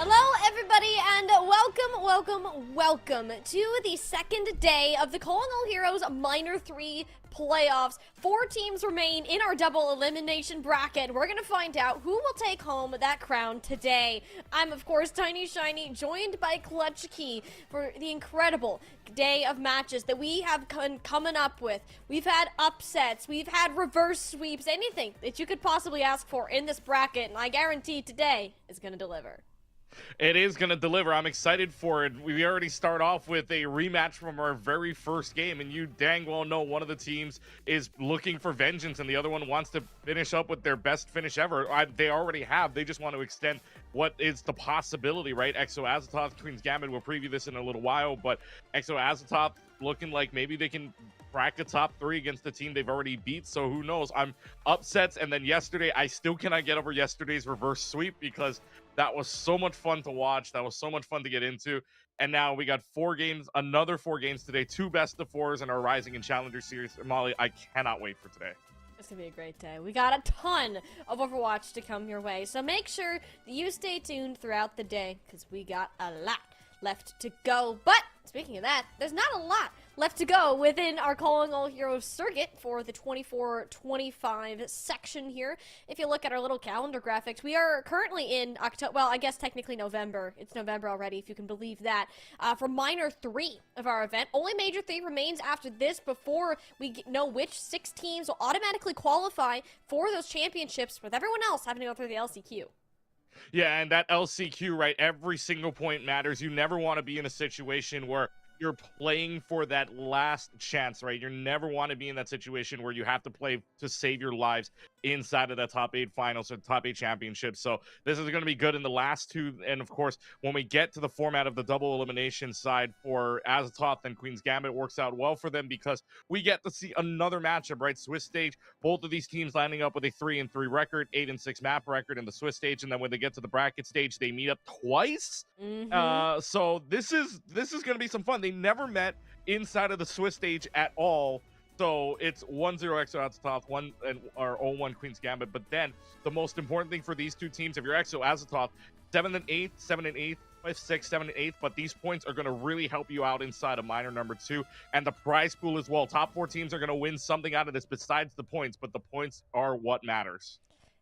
Hello, everybody, and welcome to the second day of the Calling All Heroes Minor 3 playoffs. 4 teams remain in our double elimination bracket. We're gonna find out who will take home that crown today. I'm, of course, Tiny Shiny, joined by Clutch Key for the incredible day of matches that we have coming up with. We've had upsets, we've had reverse sweeps, anything that you could possibly ask for in this bracket, and I guarantee today is gonna deliver. It is going to deliver. I'm excited for it. We already start off with a rematch from our very first game, and you dang well know one of the teams is looking for vengeance, and the other one wants to finish up with their best finish ever. They already have. They just want to extend what is the possibility, right? Exo Azathoth, Queen's Gambit, we'll preview this in a little while, but Exo Azathoth looking like maybe they can crack a top 3 against the team they've already beat, so who knows. I'm upsets, and then yesterday, I still cannot get over yesterday's reverse sweep because that was so much fun to watch. That was so much fun to get into. And now we got 4 games, another 4 games today, 2 best of 4s in our Rising and Challenger series. Molly, I cannot wait for today. It's gonna be a great day. We got a ton of Overwatch to come your way, so make sure that you stay tuned throughout the day, because we got a lot left to go. But speaking of that, there's not a lot left to go within our Calling All Heroes circuit for the 24-25 section here. If you look at our little calendar graphics, we are currently in October, well, I guess technically November. It's November already, if you can believe that. For Minor 3 of our event, only Major 3 remains after this before we know which 6 teams will automatically qualify for those championships, with everyone else having to go through the LCQ. Yeah, and that LCQ, right? Every single point matters. You never want to be in a situation where you're playing for that last chance, right? You never want to be in that situation where you have to play to save your lives inside of the top 8 finals or top 8 championships. So this is going to be good in the last 2. And of course, when we get to the format of the double elimination side for Azathoth and Queen's Gambit, works out well for them because we get to see another matchup, right? Swiss stage, both of these teams lining up with a 3-3 record, 8-6 map record in the Swiss stage. And then when they get to the bracket stage, they meet up twice. So this is going to be some fun. They never met inside of the Swiss stage at all. So it's 1-0 Exo Azathoth, 0-1 Queen's Gambit. But then the most important thing for these 2 teams, if you're Exo Azathoth, 7-8, 7-8, 5-6, 7-8. But these points are going to really help you out inside of Minor number 2. And the prize pool as well. Top 4 teams are going to win something out of this besides the points, but the points are what matters.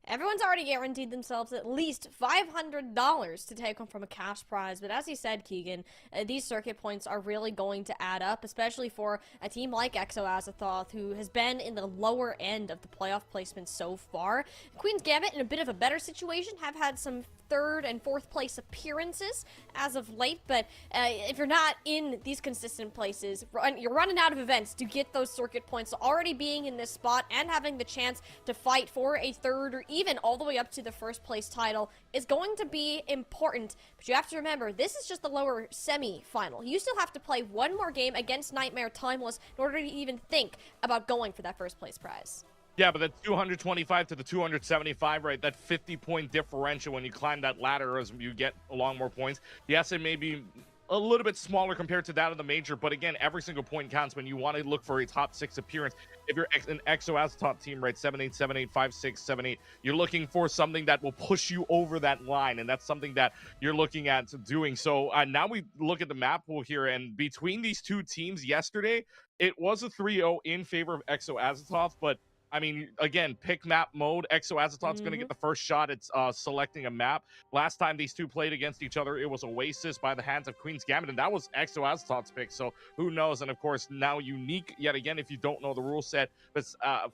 Everyone's already guaranteed themselves at least $500 to take home from a cash prize, but as you said, Keegan, these circuit points are really going to add up, especially for a team like Exo Azathoth, who has been in the lower end of the playoff placement so far. Queen's Gambit, in a bit of a better situation, have had some 3rd and 4th place appearances as of late, but if you're not in these consistent places, you're running out of events to get those circuit points. So already being in this spot and having the chance to fight for a 3rd or even all the way up to the 1st place title is going to be important. But you have to remember, this is just the lower semi-final. You still have to play one more game against Nightmare Timeless in order to even think about going for that 1st place prize. Yeah, but the 225 to the 275, right? That 50-point differential when you climb that ladder as you get along more points. Yes, it may be a little bit smaller compared to that of the major, but again, every single point counts when you want to look for a top 6 appearance. If you're an Exo Azathoth team, right, 7-8, 7-8, 5-6, 7-8, you're looking for something that will push you over that line, and that's something that you're looking at doing. So now we look at the map pool here, and between these 2 teams yesterday, it was a 3-0 in favor of Exo Azathoth, but I mean, again, pick map mode. Exo Azathoth's going to get the first shot at selecting a map. Last time these 2 played against each other, it was Oasis by the hands of Queen's Gambit, and that was Exo Azathoth's pick, so who knows? And of course, now unique yet again if you don't know the rule set. But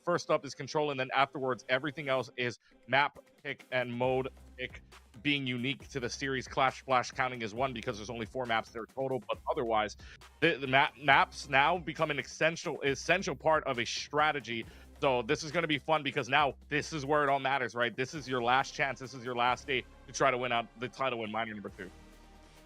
first up is control, and then afterwards, everything else is map pick and mode pick, being unique to the series. Clash Splash counting as 1 because there's only 4 maps there total, but otherwise, the maps now become an essential part of a strategy. So this is going to be fun because now this is where it all matters, right? This is your last chance. This is your last day to try to win out the title in Minor number 2.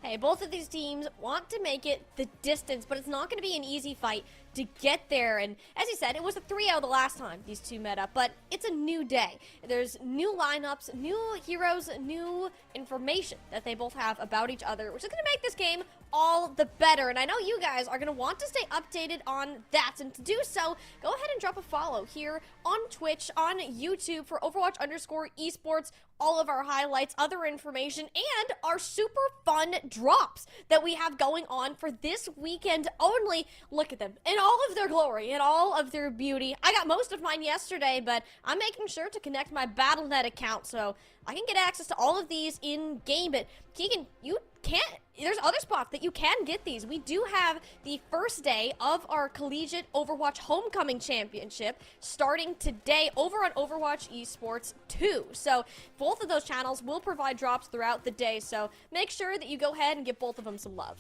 Hey, both of these teams want to make it the distance, but it's not going to be an easy fight to get there. And as you said, it was a 3-0 the last time these two met up, but it's a new day. There's new lineups, new heroes, new information that they both have about each other, which is going to make this game all the better. And I know you guys are going to want to stay updated on that. And to do so, go ahead and drop a follow here on Twitch, on YouTube for Overwatch_Esports, all of our highlights, other information, and our super fun drops that we have going on for this weekend only. Look at them in all of their glory, in all of their beauty. I got most of mine yesterday, but I'm making sure to connect my Battle.net account so I can get access to all of these in game. But Keegan, you can't, there's other spots that you can get these. We do have the first day of our collegiate Overwatch Homecoming Championship starting today over on Overwatch Esports 2. So both of those channels will provide drops throughout the day. So make sure that you go ahead and give both of them some love.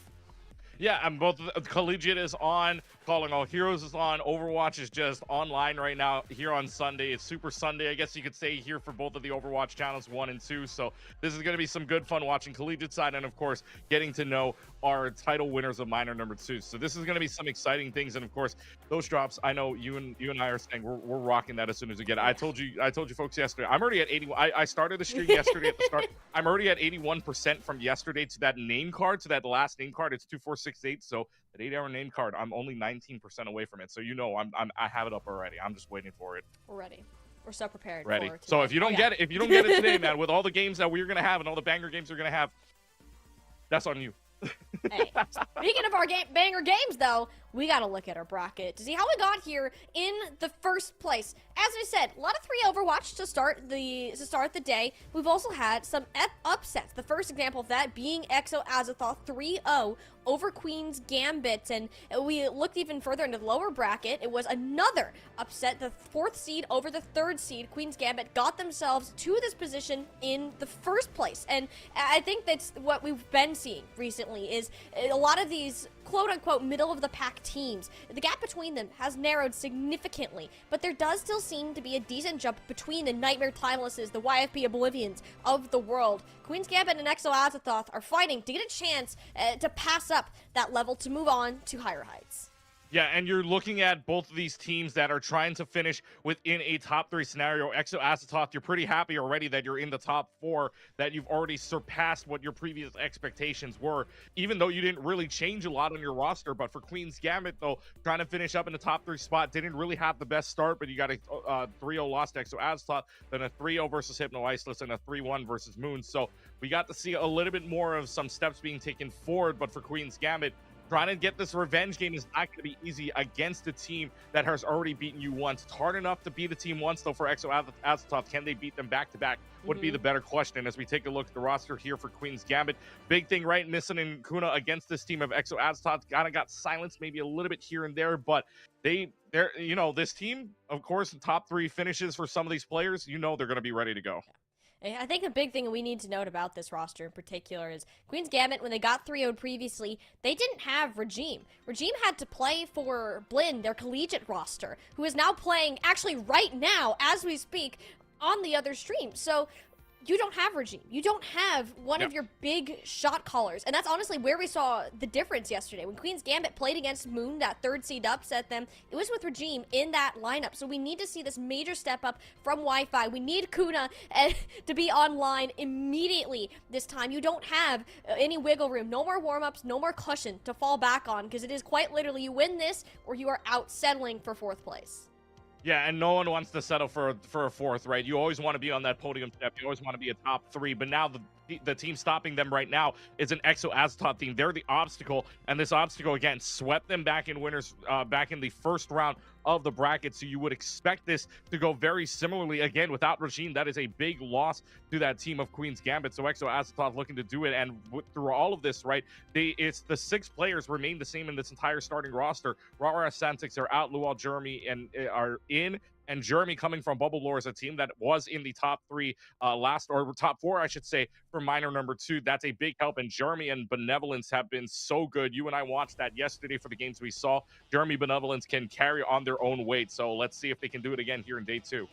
Yeah, and both Collegiate is on, Calling All Heroes is on, Overwatch is just online right now here on Sunday. It's Super Sunday, I guess you could say, here for both of the Overwatch channels 1 and 2. So this is going to be some good fun watching Collegiate side and, of course, getting to know our title winners of minor number 2. So this is going to be some exciting things, and of course, those drops. I know you and I are saying we're rocking that as soon as we get it. I told you folks yesterday. I'm already at 81. I started the streak yesterday at the start. I'm already at 81% from yesterday to that name card, to that last name card. It's 2468. So that 8-hour name card, I'm only 19% away from it. So I have it up already. I'm just waiting for it. We're ready. We're so prepared. Ready. For it So if you don't get it, today, man, with all the games that we're gonna have and all the banger games we're gonna have, that's on you. Hey, speaking of our banger games, though, we got to look at our bracket to see how we got here in the first place. As I said, a lot of 3 Overwatch to start the day. We've also had some upsets. The first example of that being EXO Azathoth 3-0 over Queen's Gambit. And we looked even further into the lower bracket. It was another upset, the 4th seed over the 3rd seed. Queen's Gambit got themselves to this position in the first place. And I think that's what we've been seeing recently, is a lot of these quote-unquote middle-of-the-pack teams. The gap between them has narrowed significantly, but there does still seem to be a decent jump between the Nightmare Timelesses, the YFP Oblivions of the world. Queen's Gambit and EXO Azathoth are fighting to get a chance to pass up that level to move on to higher heights. Yeah, and you're looking at both of these teams that are trying to finish within a top 3 scenario. EXO Azathoth, you're pretty happy already that you're in the top 4, that you've already surpassed what your previous expectations were, even though you didn't really change a lot on your roster. But for Queen's Gambit, though, trying to finish up in the top 3 spot, didn't really have the best start, but you got a 3-0 loss to EXO Azathoth, then a 3-0 versus Hypno Iceless, and a 3-1 versus Moon. So we got to see a little bit more of some steps being taken forward, but for Queen's Gambit, trying to get this revenge game is not going to be easy against a team that has already beaten you once. It's hard enough to beat a team once, though, for EXO Azathoth. Can they beat them back-to-back would be the better question. As we take a look at the roster here for Queen's Gambit, big thing, right? Nissan and Kuna against this team of EXO Azathoth kind of got silenced maybe a little bit here and there, but they're, this team, of course, the top 3 finishes for some of these players, they're going to be ready to go. I think the big thing we need to note about this roster in particular is Queen's Gambit, when they got 3-0'd previously, they didn't have Regime. Regime had to play for Blinn, their collegiate roster, who is now playing, actually right now, as we speak, on the other stream. So you don't have Regime. You don't have one of your big shot callers. And that's honestly where we saw the difference yesterday. When Queen's Gambit played against Moon, that 3rd seed upset them, it was with Regime in that lineup. So we need to see this major step up from Wi-Fi. We need Kuna to be online immediately this time. You don't have any wiggle room. No more warm-ups, no more cushion to fall back on, because it is quite literally you win this or you are out settling for 4th place. Yeah, and no one wants to settle for a 4th, right? You always want to be on that podium step. You always want to be a top 3. But now the team stopping them right now is an EXO Azathoth team. They're the obstacle, and this obstacle, again, swept them back in winners, back in the first round of the bracket. So you would expect this to go very similarly. Again, without Regime, that is a big loss to that team of Queen's Gambit. So EXO Azathoth looking to do it, and through all of this, right, it's the 6 players remain the same in this entire starting roster. Rara Santix are out, Lual, Jeremy, and are in. And Jeremy, coming from Bubble Lore, is a team that was in the top 3 top 4, I should say, for minor number 2. That's a big help. And Jeremy and Benevolence have been so good. You and I watched that yesterday for the games we saw. Jeremy Benevolence can carry on their own weight. So let's see if they can do it again here in day 2.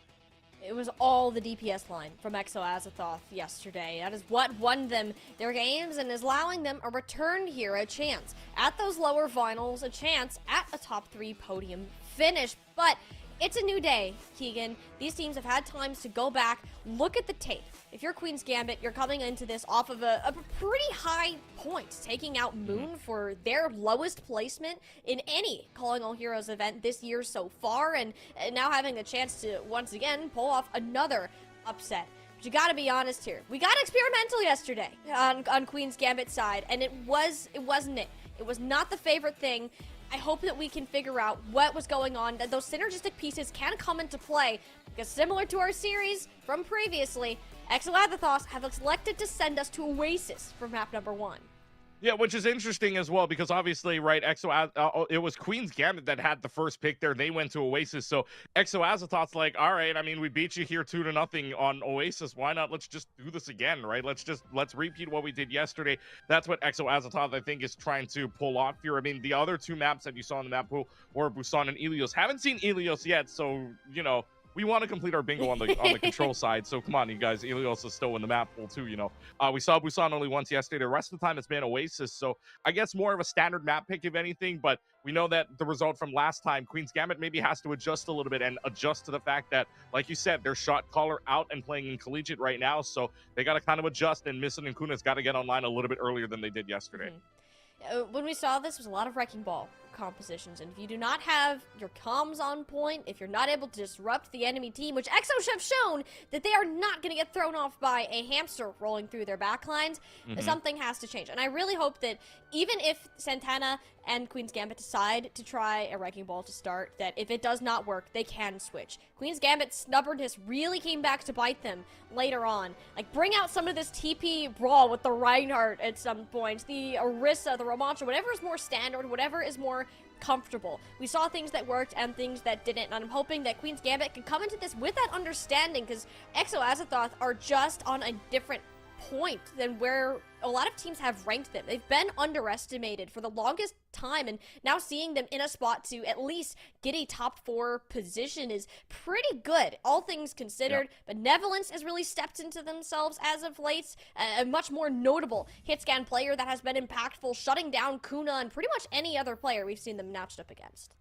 It was all the DPS line from Exo Azathoth yesterday. That is what won them their games and is allowing them a return here, a chance at those lower finals, a chance at a top 3 podium finish. But it's a new day, Keegan. These teams have had times to go back, look at the tape. If you're Queen's Gambit, you're coming into this off of a pretty high point, taking out Moon for their lowest placement in any Calling All Heroes event this year so far, and now having a chance to, once again, pull off another upset. But you gotta be honest here. We got experimental yesterday on Queen's Gambit's side, and it wasn't it. It was not the favorite thing. I hope that we can figure out what was going on, that those synergistic pieces can come into play, because similar to our series from previously, Exo Azathoth have elected to send us to Oasis for map number 1. Yeah, which is interesting as well, because obviously, right, it was Queen's Gambit that had the first pick there. They went to Oasis, so Exo Azathoth's like, all right, I mean, we beat you here 2-0 on Oasis. Why not? Let's just do this again, right? Let's repeat what we did yesterday. That's what Exo Azathoth, I think, is trying to pull off here. I mean, the other 2 maps that you saw in the map pool were Busan and Ilios. Haven't seen Ilios yet, so, you know, we want to complete our bingo on the control side. So come on, you guys. Ilios is still in the map pool too, you know. We saw Busan only once yesterday. The rest of the time it's been Oasis. So I guess more of a standard map pick, if anything. But we know that the result from last time, Queen's Gambit maybe has to adjust a little bit and adjust to the fact that, like you said, they're shot caller out and playing in collegiate right now. So they got to kind of adjust. And Misson and Kuna's got to get online a little bit earlier than they did yesterday. When we saw this, was a lot of wrecking ball compositions, and if you do not have your comms on point, if you're not able to disrupt the enemy team, which Exos have shown that they are not going to get thrown off by a hamster rolling through their backlines, something has to change. And I really hope that even if Santana and Queen's Gambit decide to try a wrecking ball to start, that if it does not work, they can switch. Queen's Gambit's stubbornness really came back to bite them later on. Like, bring out some of this TP brawl with the Reinhardt at some points, the Orisa, the Romancha, whatever is more standard, whatever is more comfortable. We saw things that worked and things that didn't, and I'm hoping that Queen's Gambit can come into this with that understanding, because Exo Azathoth are just on a different point than where a lot of teams have ranked them. They've been underestimated for the longest time, and now seeing them in a spot to at least get a top 4 position is pretty good, all things considered. Benevolence has really stepped into themselves as of late, a much more notable hit scan player that has been impactful, shutting down Kuna and pretty much any other player we've seen them matched up against.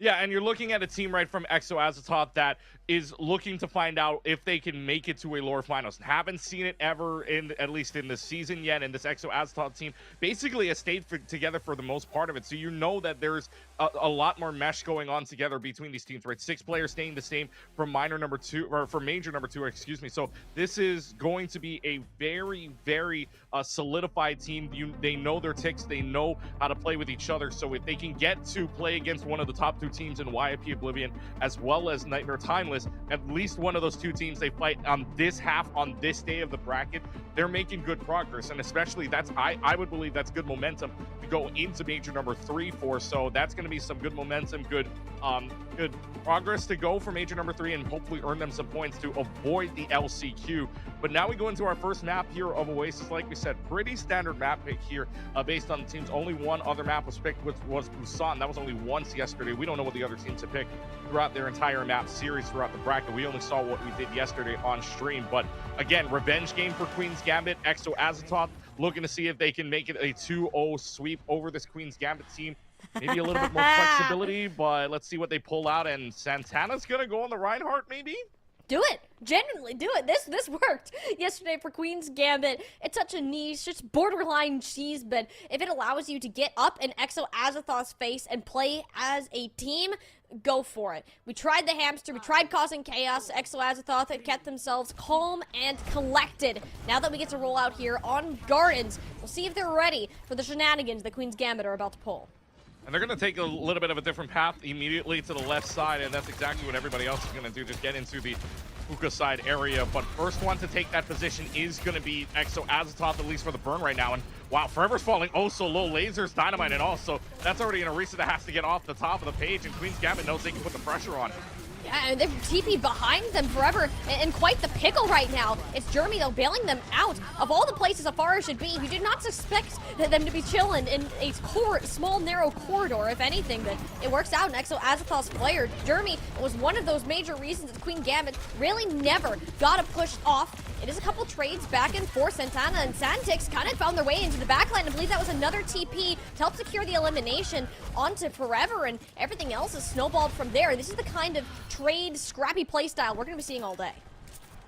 Yeah, and you're looking at a team right from Exo Azathoth that is looking to find out if they can make it to a lower finals. Haven't seen it ever, at least in this season yet, and this Exo Azathoth team basically has stayed together for the most part of it. So you know that there's a lot more mesh going on together between these teams, right? 6 players staying the same from major number 2, excuse me. So this is going to be a very, very solidified team. They know their ticks, they know how to play with each other. So if they can get to play against one of the top 2 teams in YIP Oblivion as well as Nightmare Timeless, at least one of those 2 teams they fight on this half, on this day of the bracket, they're making good progress. And especially that's, I would believe that's good momentum to go into major number 3 for. So that's going to be some good momentum, good progress to go for major number 3 and hopefully earn them some points to avoid the LCQ. But now we go into our first map here of Oasis. Like we said, pretty standard map pick here based on the teams. Only one other map was picked, which was Busan. That was only once yesterday. We don't know what the other teams have picked throughout their entire map series throughout the bracket. We only saw what we did yesterday on stream. But again, revenge game for Queen's Gambit. Exo Azathoth looking to see if they can make it a 2-0 sweep over this Queen's Gambit team. Maybe a little bit more flexibility, but let's see what they pull out. And Santana's gonna go on the Reinhardt, maybe? Do it. Genuinely do it. This worked yesterday for Queen's Gambit. It's such a niche, just borderline cheese, but if it allows you to get up in Exo Azathoth's face and play as a team, go for it. We tried the hamster, we tried causing chaos. Exo Azathoth had kept themselves calm and collected. Now that we get to roll out here on Gardens, we'll see if they're ready for the shenanigans that Queen's Gambit are about to pull. And they're going to take a little bit of a different path immediately to the left side, and that's exactly what everybody else is going to do, just get into the hookah side area. But first one to take that position is going to be Exo Azathoth, at least for the burn right now. And wow, Forever's falling oh so low. Lasers, Dynamite, and all. So that's already an Orisa that has to get off the top of the page, and Queen's Gambit knows they can put the pressure on. Yeah, and they've TP'd behind them forever in quite the pickle right now. It's Jeremy, though, bailing them out. Of all the places Afara should be, you did not suspect them to be chilling in a small, narrow corridor. If anything, that it works out. And Exo Azathoth's player, Jeremy, was one of those major reasons that Queen Gambit really never got a push off. It is a couple trades back and forth. Santana and Santix kind of found their way into the backline. I believe that was another TP to help secure the elimination onto Forever, and everything else is snowballed from there. This is the kind of trade, scrappy playstyle we're going to be seeing all day.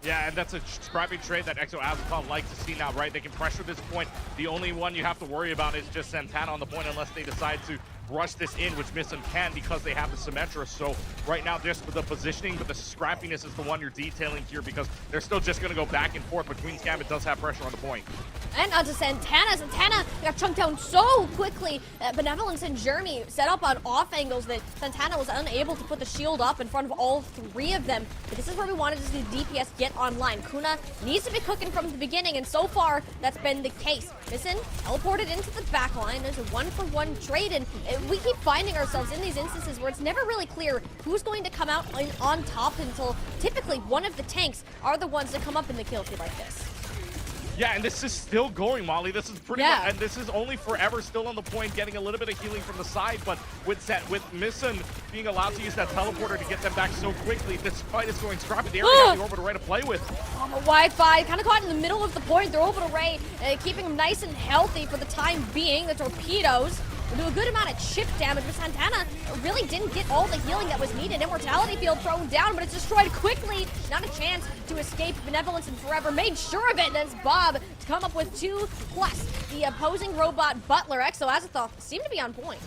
Yeah, and that's a scrappy trade that Exo Azathoth like to see now, right? They can pressure this point. The only one you have to worry about is just Santana on the point unless they decide to rush this in, which Misson can because they have the Symmetra. So right now, just with the positioning, but the scrappiness is the one you're detailing here because they're still just going to go back and forth, but Queen's Gambit does have pressure on the point. And onto Santana. Santana got chunked down so quickly. Benevolence and Jeremy set up on off angles that Santana was unable to put the shield up in front of all three of them. But this is where we wanted to see the DPS get online. Kuna needs to be cooking from the beginning, and so far, that's been the case. Misson teleported into the backline. There's a one-for-one trade, and we keep finding ourselves in these instances where it's never really clear who's going to come out on top until typically one of the tanks are the ones that come up in the kill feed like this. Yeah, and this is still going, Molly. This is pretty much, and this is only Forever still on the point, getting a little bit of healing from the side, but with Misson being allowed to use that teleporter to get them back so quickly, this fight is going scrappy. They already have the orbital ray to play with. Wi-Fi kind of caught in the middle of the point. Their orbital ray keeping them nice and healthy for the time being. The torpedoes do a good amount of chip damage, but Santana really didn't get all the healing that was needed. Immortality field thrown down, but it's destroyed quickly. Not a chance to escape. Benevolence and Forever made sure of it as Bob to come up with 2+. The opposing robot Butler, Exo Azathoth, seem to be on point.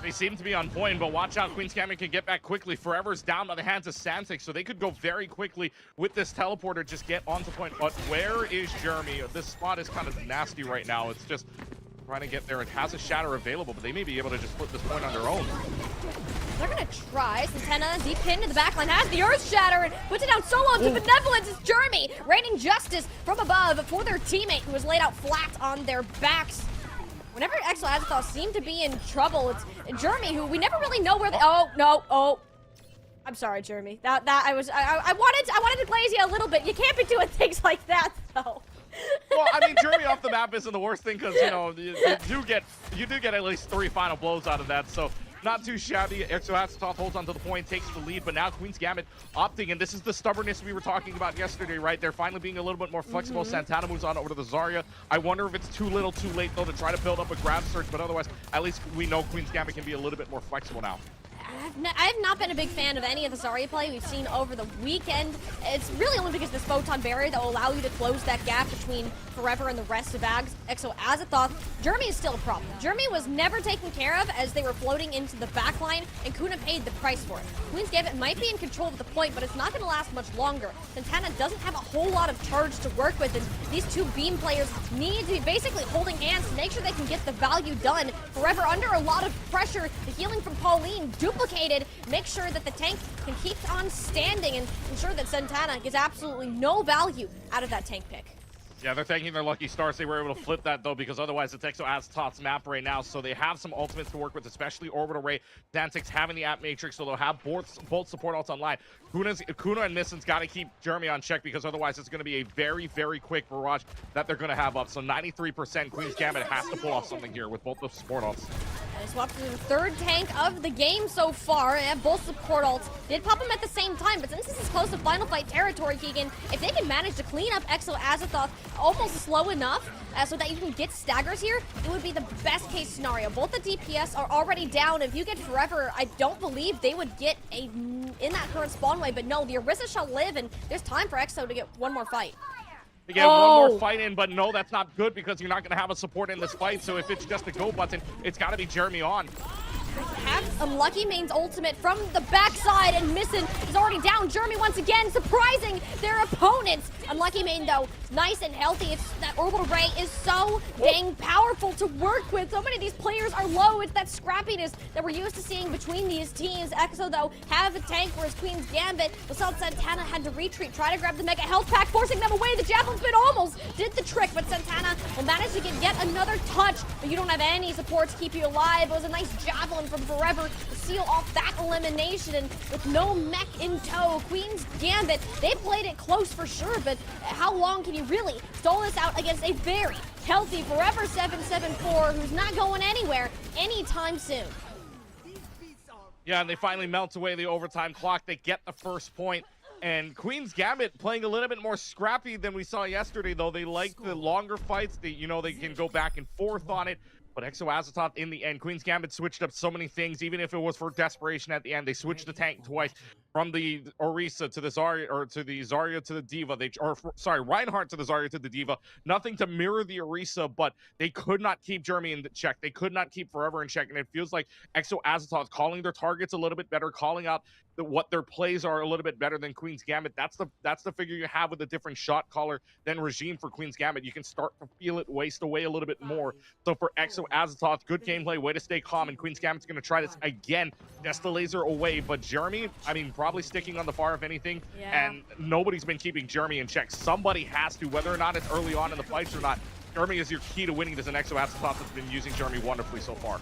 They seem to be on point, but watch out. Queen's Gambit can get back quickly. Forever's down by the hands of Santix, so they could go very quickly with this teleporter, just get onto point. But where is Jeremy? This spot is kind of nasty right now. It's just trying to get there. It has a shatter available, but they may be able to just flip this point on their own. They're gonna try. Santana deep into the backline, has the Earth Shatter and puts it down solo to Benevolence. It's Jeremy raining justice from above for their teammate who was laid out flat on their backs. Whenever Exo Azathoth seem to be in trouble, it's Jeremy, who we never really know where they. Oh no! Oh, I'm sorry, Jeremy. I wanted to glaze you a little bit. You can't be doing things like that, though. Well, I mean, Jeremy off the map isn't the worst thing because you know you do get at least 3 final blows out of that. So not too shabby. Exo Azathoth holds onto the point, takes the lead, but now Queen's Gambit opting, and this is the stubbornness we were talking about yesterday, right? They're finally being a little bit more flexible. Santana moves on over to the Zarya. I wonder if it's too little, too late, though, to try to build up a grab search, but otherwise, at least we know Queen's Gambit can be a little bit more flexible now. I have not been a big fan of any of the Zarya play we've seen over the weekend. It's really only because of this photon barrier that will allow you to close that gap between Forever and the rest of Exo Azathoth. Jeremy is still a problem. Jeremy was never taken care of as they were floating into the backline, and Kuna paid the price for it. Queen's Gambit might be in control of the point, but it's not going to last much longer. Santana doesn't have a whole lot of charge to work with, and these two beam players need to be basically holding hands to make sure they can get the value done. Forever under a lot of pressure. The healing from Pauline duplicated. Make sure that the tank can keep on standing and ensure that Santana gets absolutely no value out of that tank pick. Yeah, they're thanking their lucky stars they were able to flip that, though, because otherwise it's Exo Azathoth's map right now, so they have some ultimates to work with, especially Orbital Ray. Dantix having the app matrix, so they'll have both support ults online. Kuna and Misson's got to keep Jeremy on check, because otherwise it's going to be a very, very quick barrage that they're going to have up. So 93% Queen's Gambit has to pull off something here with both the support ults. They swapped to the third tank of the game so far, and both support ults did pop them at the same time, but since this is close to final fight territory, Keegan, if they can manage to clean up Exo Azathoth almost slow enough so that you can get staggers here, it would be the best case scenario. Both the DPS are already down. If you get Forever, I don't believe they would get in that current spawn way, but no, the Orisa shall live, and there's time for Exo to get one more fight. To get one more fight in, but no, that's not good because you're not going to have a support in this fight. So if it's just a go button, it's got to be Jeremy on. Have Unlucky Main's ultimate from the backside, and Misson is already down. Jeremy once again surprising their opponents. Unlucky Main, though, nice and healthy. That Orbital Ray is so dang powerful to work with. So many of these players are low. It's that scrappiness that we're used to seeing between these teams. Exo, though, have a tank for his Queen's Gambit. Without Santana had to retreat, try to grab the Mega Health Pack, forcing them away. The Javelin Spin almost did the trick, but Santana will manage to get yet another touch. But you don't have any support to keep you alive. It was a nice Javelin from Forever. The seal off that elimination, and with no mech in tow, Queen's Gambit, they played it close for sure, but how long can you really stall this out against a very healthy Forever 774 who's not going anywhere anytime soon? Yeah, and they finally melt away the overtime clock. They get the first point. And Queen's Gambit playing a little bit more scrappy than we saw yesterday, though. They like the longer fights. They can go back and forth on it. But Exo in the end, Queen's Gambit switched up so many things, even if it was for desperation at the end. They switched the tank twice from the Orisa to the Zarya, or to the Zarya to the D.Va. Reinhardt to the Zarya to the D.Va. Nothing to mirror the Orisa, but they could not keep Jeremy in check. They could not keep Forever in check. And it feels like Exo calling their targets a little bit better, calling out what their plays are a little bit better than Queen's Gambit. That's the figure you have with a different shot caller than Regime for Queen's Gambit. You can start to feel it waste away a little bit more. So for Exo good gameplay, way to stay calm, and Queen's Gambit's going to try this again. Just the laser away, but Jeremy, I mean, probably sticking on the far if anything, and nobody's been keeping Jeremy in check. Somebody has to, whether or not it's early on in the fights or not. Jeremy is your key to winning this, and Exo that's been using Jeremy wonderfully so far.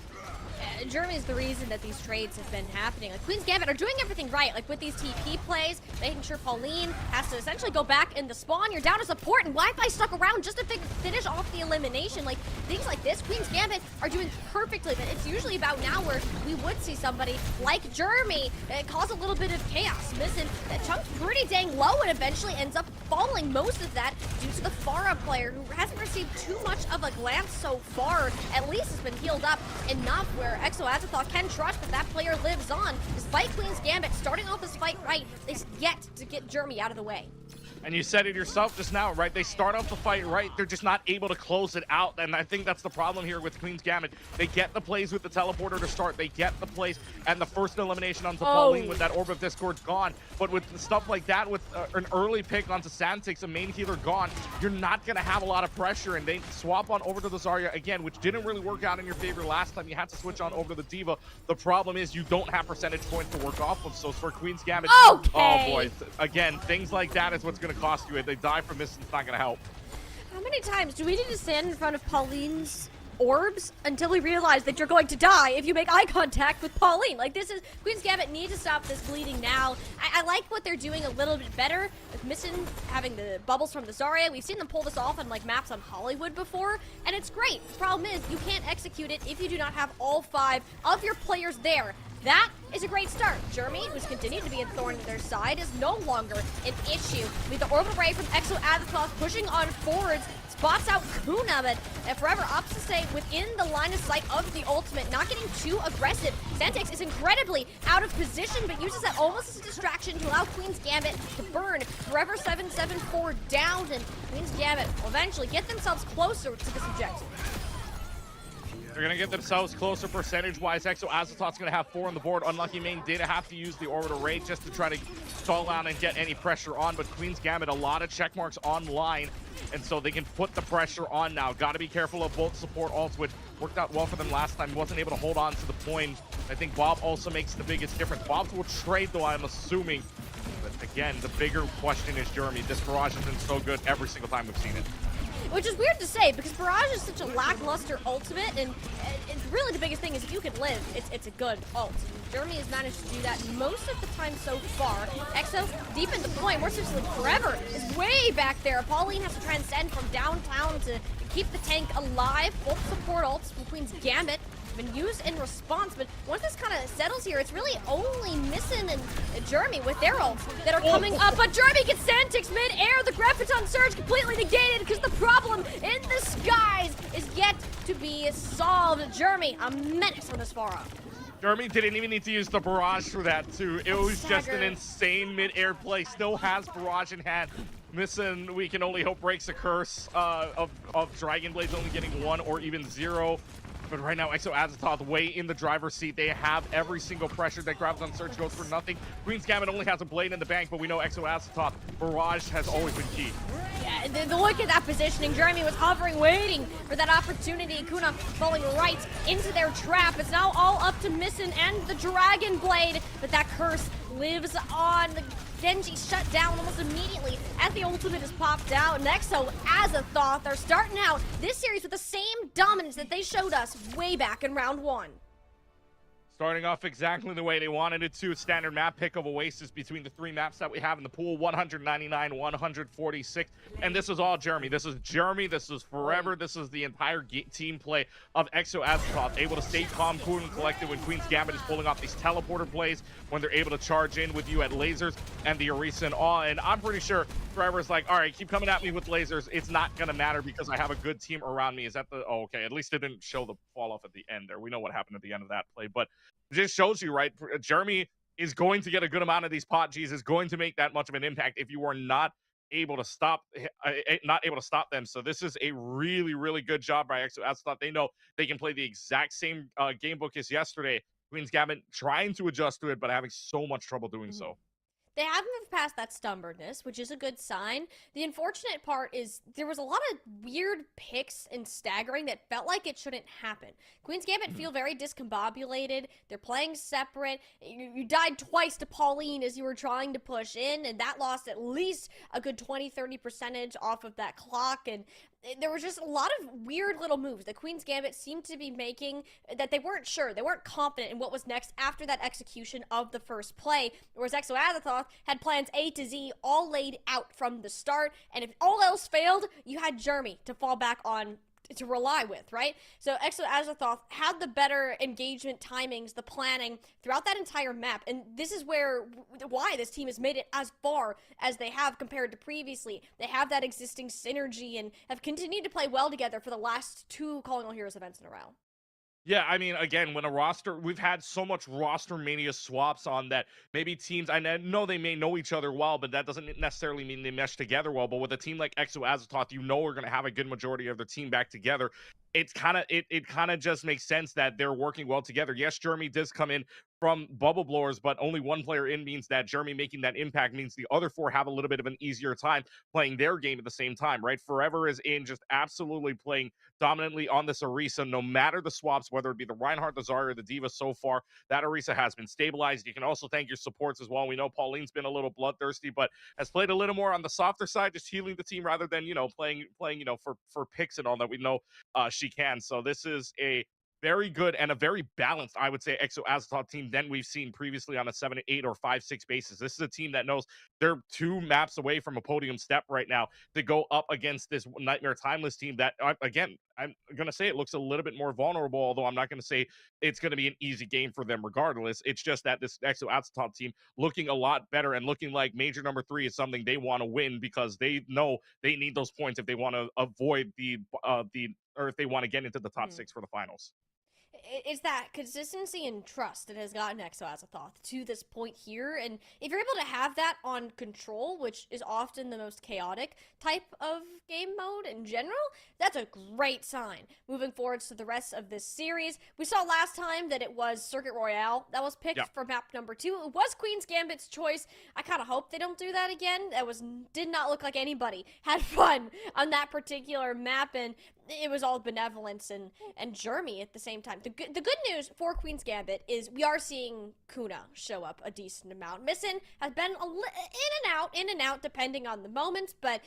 Jeremy is the reason that these trades have been happening. Like, Queen's Gambit are doing everything right, like with these TP plays, making sure Pauline has to essentially go back in the spawn. You're down to support, and Wi-Fi stuck around just to finish off the elimination. Like, things like this, Queen's Gambit are doing perfectly, but it's usually about now where we would see somebody like Jeremy cause a little bit of chaos. Missing that chunk's pretty dang low, and eventually ends up falling most of that due to the Pharah player, who hasn't received too much of a glance so far. At least has been healed up enough where Exo can trust that that player lives on. Despite Queen's Gambit starting off this fight right, they yet to get Jeremy out of the way. And you said it yourself just now, right? They start off the fight right. They're just not able to close it out. And I think that's the problem here with Queen's Gambit. They get the plays with the teleporter to start. They get the plays. And the first elimination onto Pauline with that Orb of Discord gone. But with stuff like that, with an early pick onto Santix, a main healer gone, you're not going to have a lot of pressure. And they swap on over to the Zarya again, which didn't really work out in your favor last time. You had to switch on over to the D.Va. The problem is you don't have percentage points to work off of. So for Queen's Gambit, oh boy, again, things like that is what's going to cost you. If they die from this, it's not going to help. How many times do we need to stand in front of Pauline's orbs until we realize that you're going to die if you make eye contact with Pauline? Like, this is Queen's Gambit need to stop this bleeding now. I like what they're doing a little bit better with Missing having the bubbles from the Zarya. We've seen them pull this off on like maps on Hollywood before, and it's great. The problem is you can't execute it if you do not have all 5 of your players there. That is a great start. Jeremy, who's continued to be a thorn to their side, is no longer an issue. With the Orbital Ray from Exo pushing on forwards, spots out Kuna, but Forever opts to stay within the line of sight of the ultimate, not getting too aggressive. Santix is incredibly out of position, but uses that almost as a distraction to allow Queen's Gambit to burn Forever 774 down, and Queen's Gambit will eventually get themselves closer to this objective. They're going to get themselves closer percentage-wise. Exo going to have 4 on the board. Unlucky Main did have to use the Orbital Ray just to try to stall out and get any pressure on, but Queen's Gambit, a lot of check marks online, and so they can put the pressure on now. Got to be careful of both support ults, which worked out well for them last time. He wasn't able to hold on to the point. I think Bob also makes the biggest difference. Bob's will trade, though, I'm assuming. But again, the bigger question is Jeremy. This barrage has been so good every single time we've seen it. Which is weird to say, because Barrage is such a lackluster ultimate, and really the biggest thing is if you can live, it's a good ult. Jeremy has managed to do that most of the time so far. Exo, deep in the point, more specifically Forever, is way back there. Pauline has to transcend from downtown to keep the tank alive. Both support ults from Queen's Gambit been used in response, but once this kind of settles here, it's really only Missing and Jeremy with their ults that are coming up, but Jeremy gets Santix mid-air. The Graviton Surge completely negated because the problem in the skies is yet to be solved. Jeremy, a menace from this far up. Jeremy didn't even need to use the barrage for that, too. It was just an insane mid-air play. Still has barrage in hand. Missing, we can only hope, breaks the curse of Dragon Blades only getting 1 or even 0. But right now, Exo Azathoth way in the driver's seat. They have every single pressure. That Graviton Surge goes for nothing. Queen's Gambit only has a blade in the bank, but we know Exo Azathoth barrage has always been key. Yeah, the look at that positioning. Jeremy was hovering, waiting for that opportunity. Kuna falling right into their trap. It's now all up to Missing and the Dragon Blade, but that curse lives on. The Genji shut down almost immediately as the ultimate is popped out. And Exo Azathoth, they're starting out this series with the same dominance that they showed us way back in round 1. Starting off exactly the way they wanted it to. Standard map pick of Oasis between the three maps that we have in the pool, 199, 146. And this is all Jeremy. This is Jeremy. This is Forever. This is the entire team play of Exo Azeroth. Able to stay calm, cool, and collected when Queen's Gambit is pulling off these teleporter plays, when they're able to charge in with you at lasers and the Orisa and all. And I'm pretty sure Forever's like, all right, keep coming at me with lasers. It's not going to matter because I have a good team around me. Is that the... Oh, okay. At least it didn't show the fall off at the end there. We know what happened at the end of that play. But it just shows you, right? Jeremy is going to get a good amount of these pot Gs, is going to make that much of an impact if you are not able to stop them. So this is a really, really good job by Exo Azeroth. They know they can play the exact same game book as yesterday. Queen's Gambit trying to adjust to it, but having so much trouble doing so. They haven't moved past that stubbornness, which is a good sign. The unfortunate part is there was a lot of weird picks and staggering that felt like it shouldn't happen. Queen's Gambit feel very discombobulated. They're playing separate. You died twice to Pauline as you were trying to push in, and that lost at least a good 20-30% off of that clock. And there was just a lot of weird little moves that Queen's Gambit seemed to be making that they weren't sure. They weren't confident in what was next after that execution of the first play, whereas Exo Azeroth had plans A to Z all laid out from the start, and if all else failed, you had Jeremy to fall back on to rely with, right? So Exo Azeroth had the better engagement timings, the planning throughout that entire map, and this is why this team has made it as far as they have compared to previously. They have that existing synergy and have continued to play well together for the last two Calling All Heroes events in a row. Yeah, I mean, again, when a roster, we've had so much roster mania swaps on that. Maybe teams, I know they may know each other well, but that doesn't necessarily mean they mesh together well. But with a team like Exo Azeroth, you know we're going to have a good majority of their team back together. It's kind of it kind of just makes sense that they're working well together. Yes, Jeremy does come in from bubble blowers, but only one player in means that Jeremy making that impact means the other four have a little bit of an easier time playing their game at the same time, right? Forever is in just absolutely playing dominantly on this Orisa, no matter the swaps, whether it be the Reinhardt, the Zarya, or the Diva so far. That Orisa has been stabilized. You can also thank your supports as well. We know Pauline's been a little bloodthirsty, but has played a little more on the softer side, just healing the team rather than, playing, for picks and all that we know she can. So this is a very good and a very balanced, I would say, Exo Azeroth team than we've seen previously on a 7-8 or 5-6 basis. This is a team that knows they're 2 maps away from a podium step right now to go up against this Nightmare Timeless team that, again, I'm going to say it looks a little bit more vulnerable, although I'm not going to say it's going to be an easy game for them regardless. It's just that this Exo Azeroth team looking a lot better and looking like major number 3 is something they want to win because they know they need those points if they want to avoid or if they want to get into the top 6 for the finals. It's that consistency and trust that has gotten Exo Azeroth to this point here, and if you're able to have that on control, which is often the most chaotic type of game mode in general, that's a great sign moving forwards to the rest of this series. We saw last time that it was Circuit Royale that was picked for map number 2. It was Queen's Gambit's choice. I kind of hope they don't do that again. Did not look like anybody had fun on that particular map, and it was all benevolence and Jeremy at the same time. The good news for Queen's Gambit is we are seeing Kuna show up a decent amount. Missing has been in and out depending on the moments, but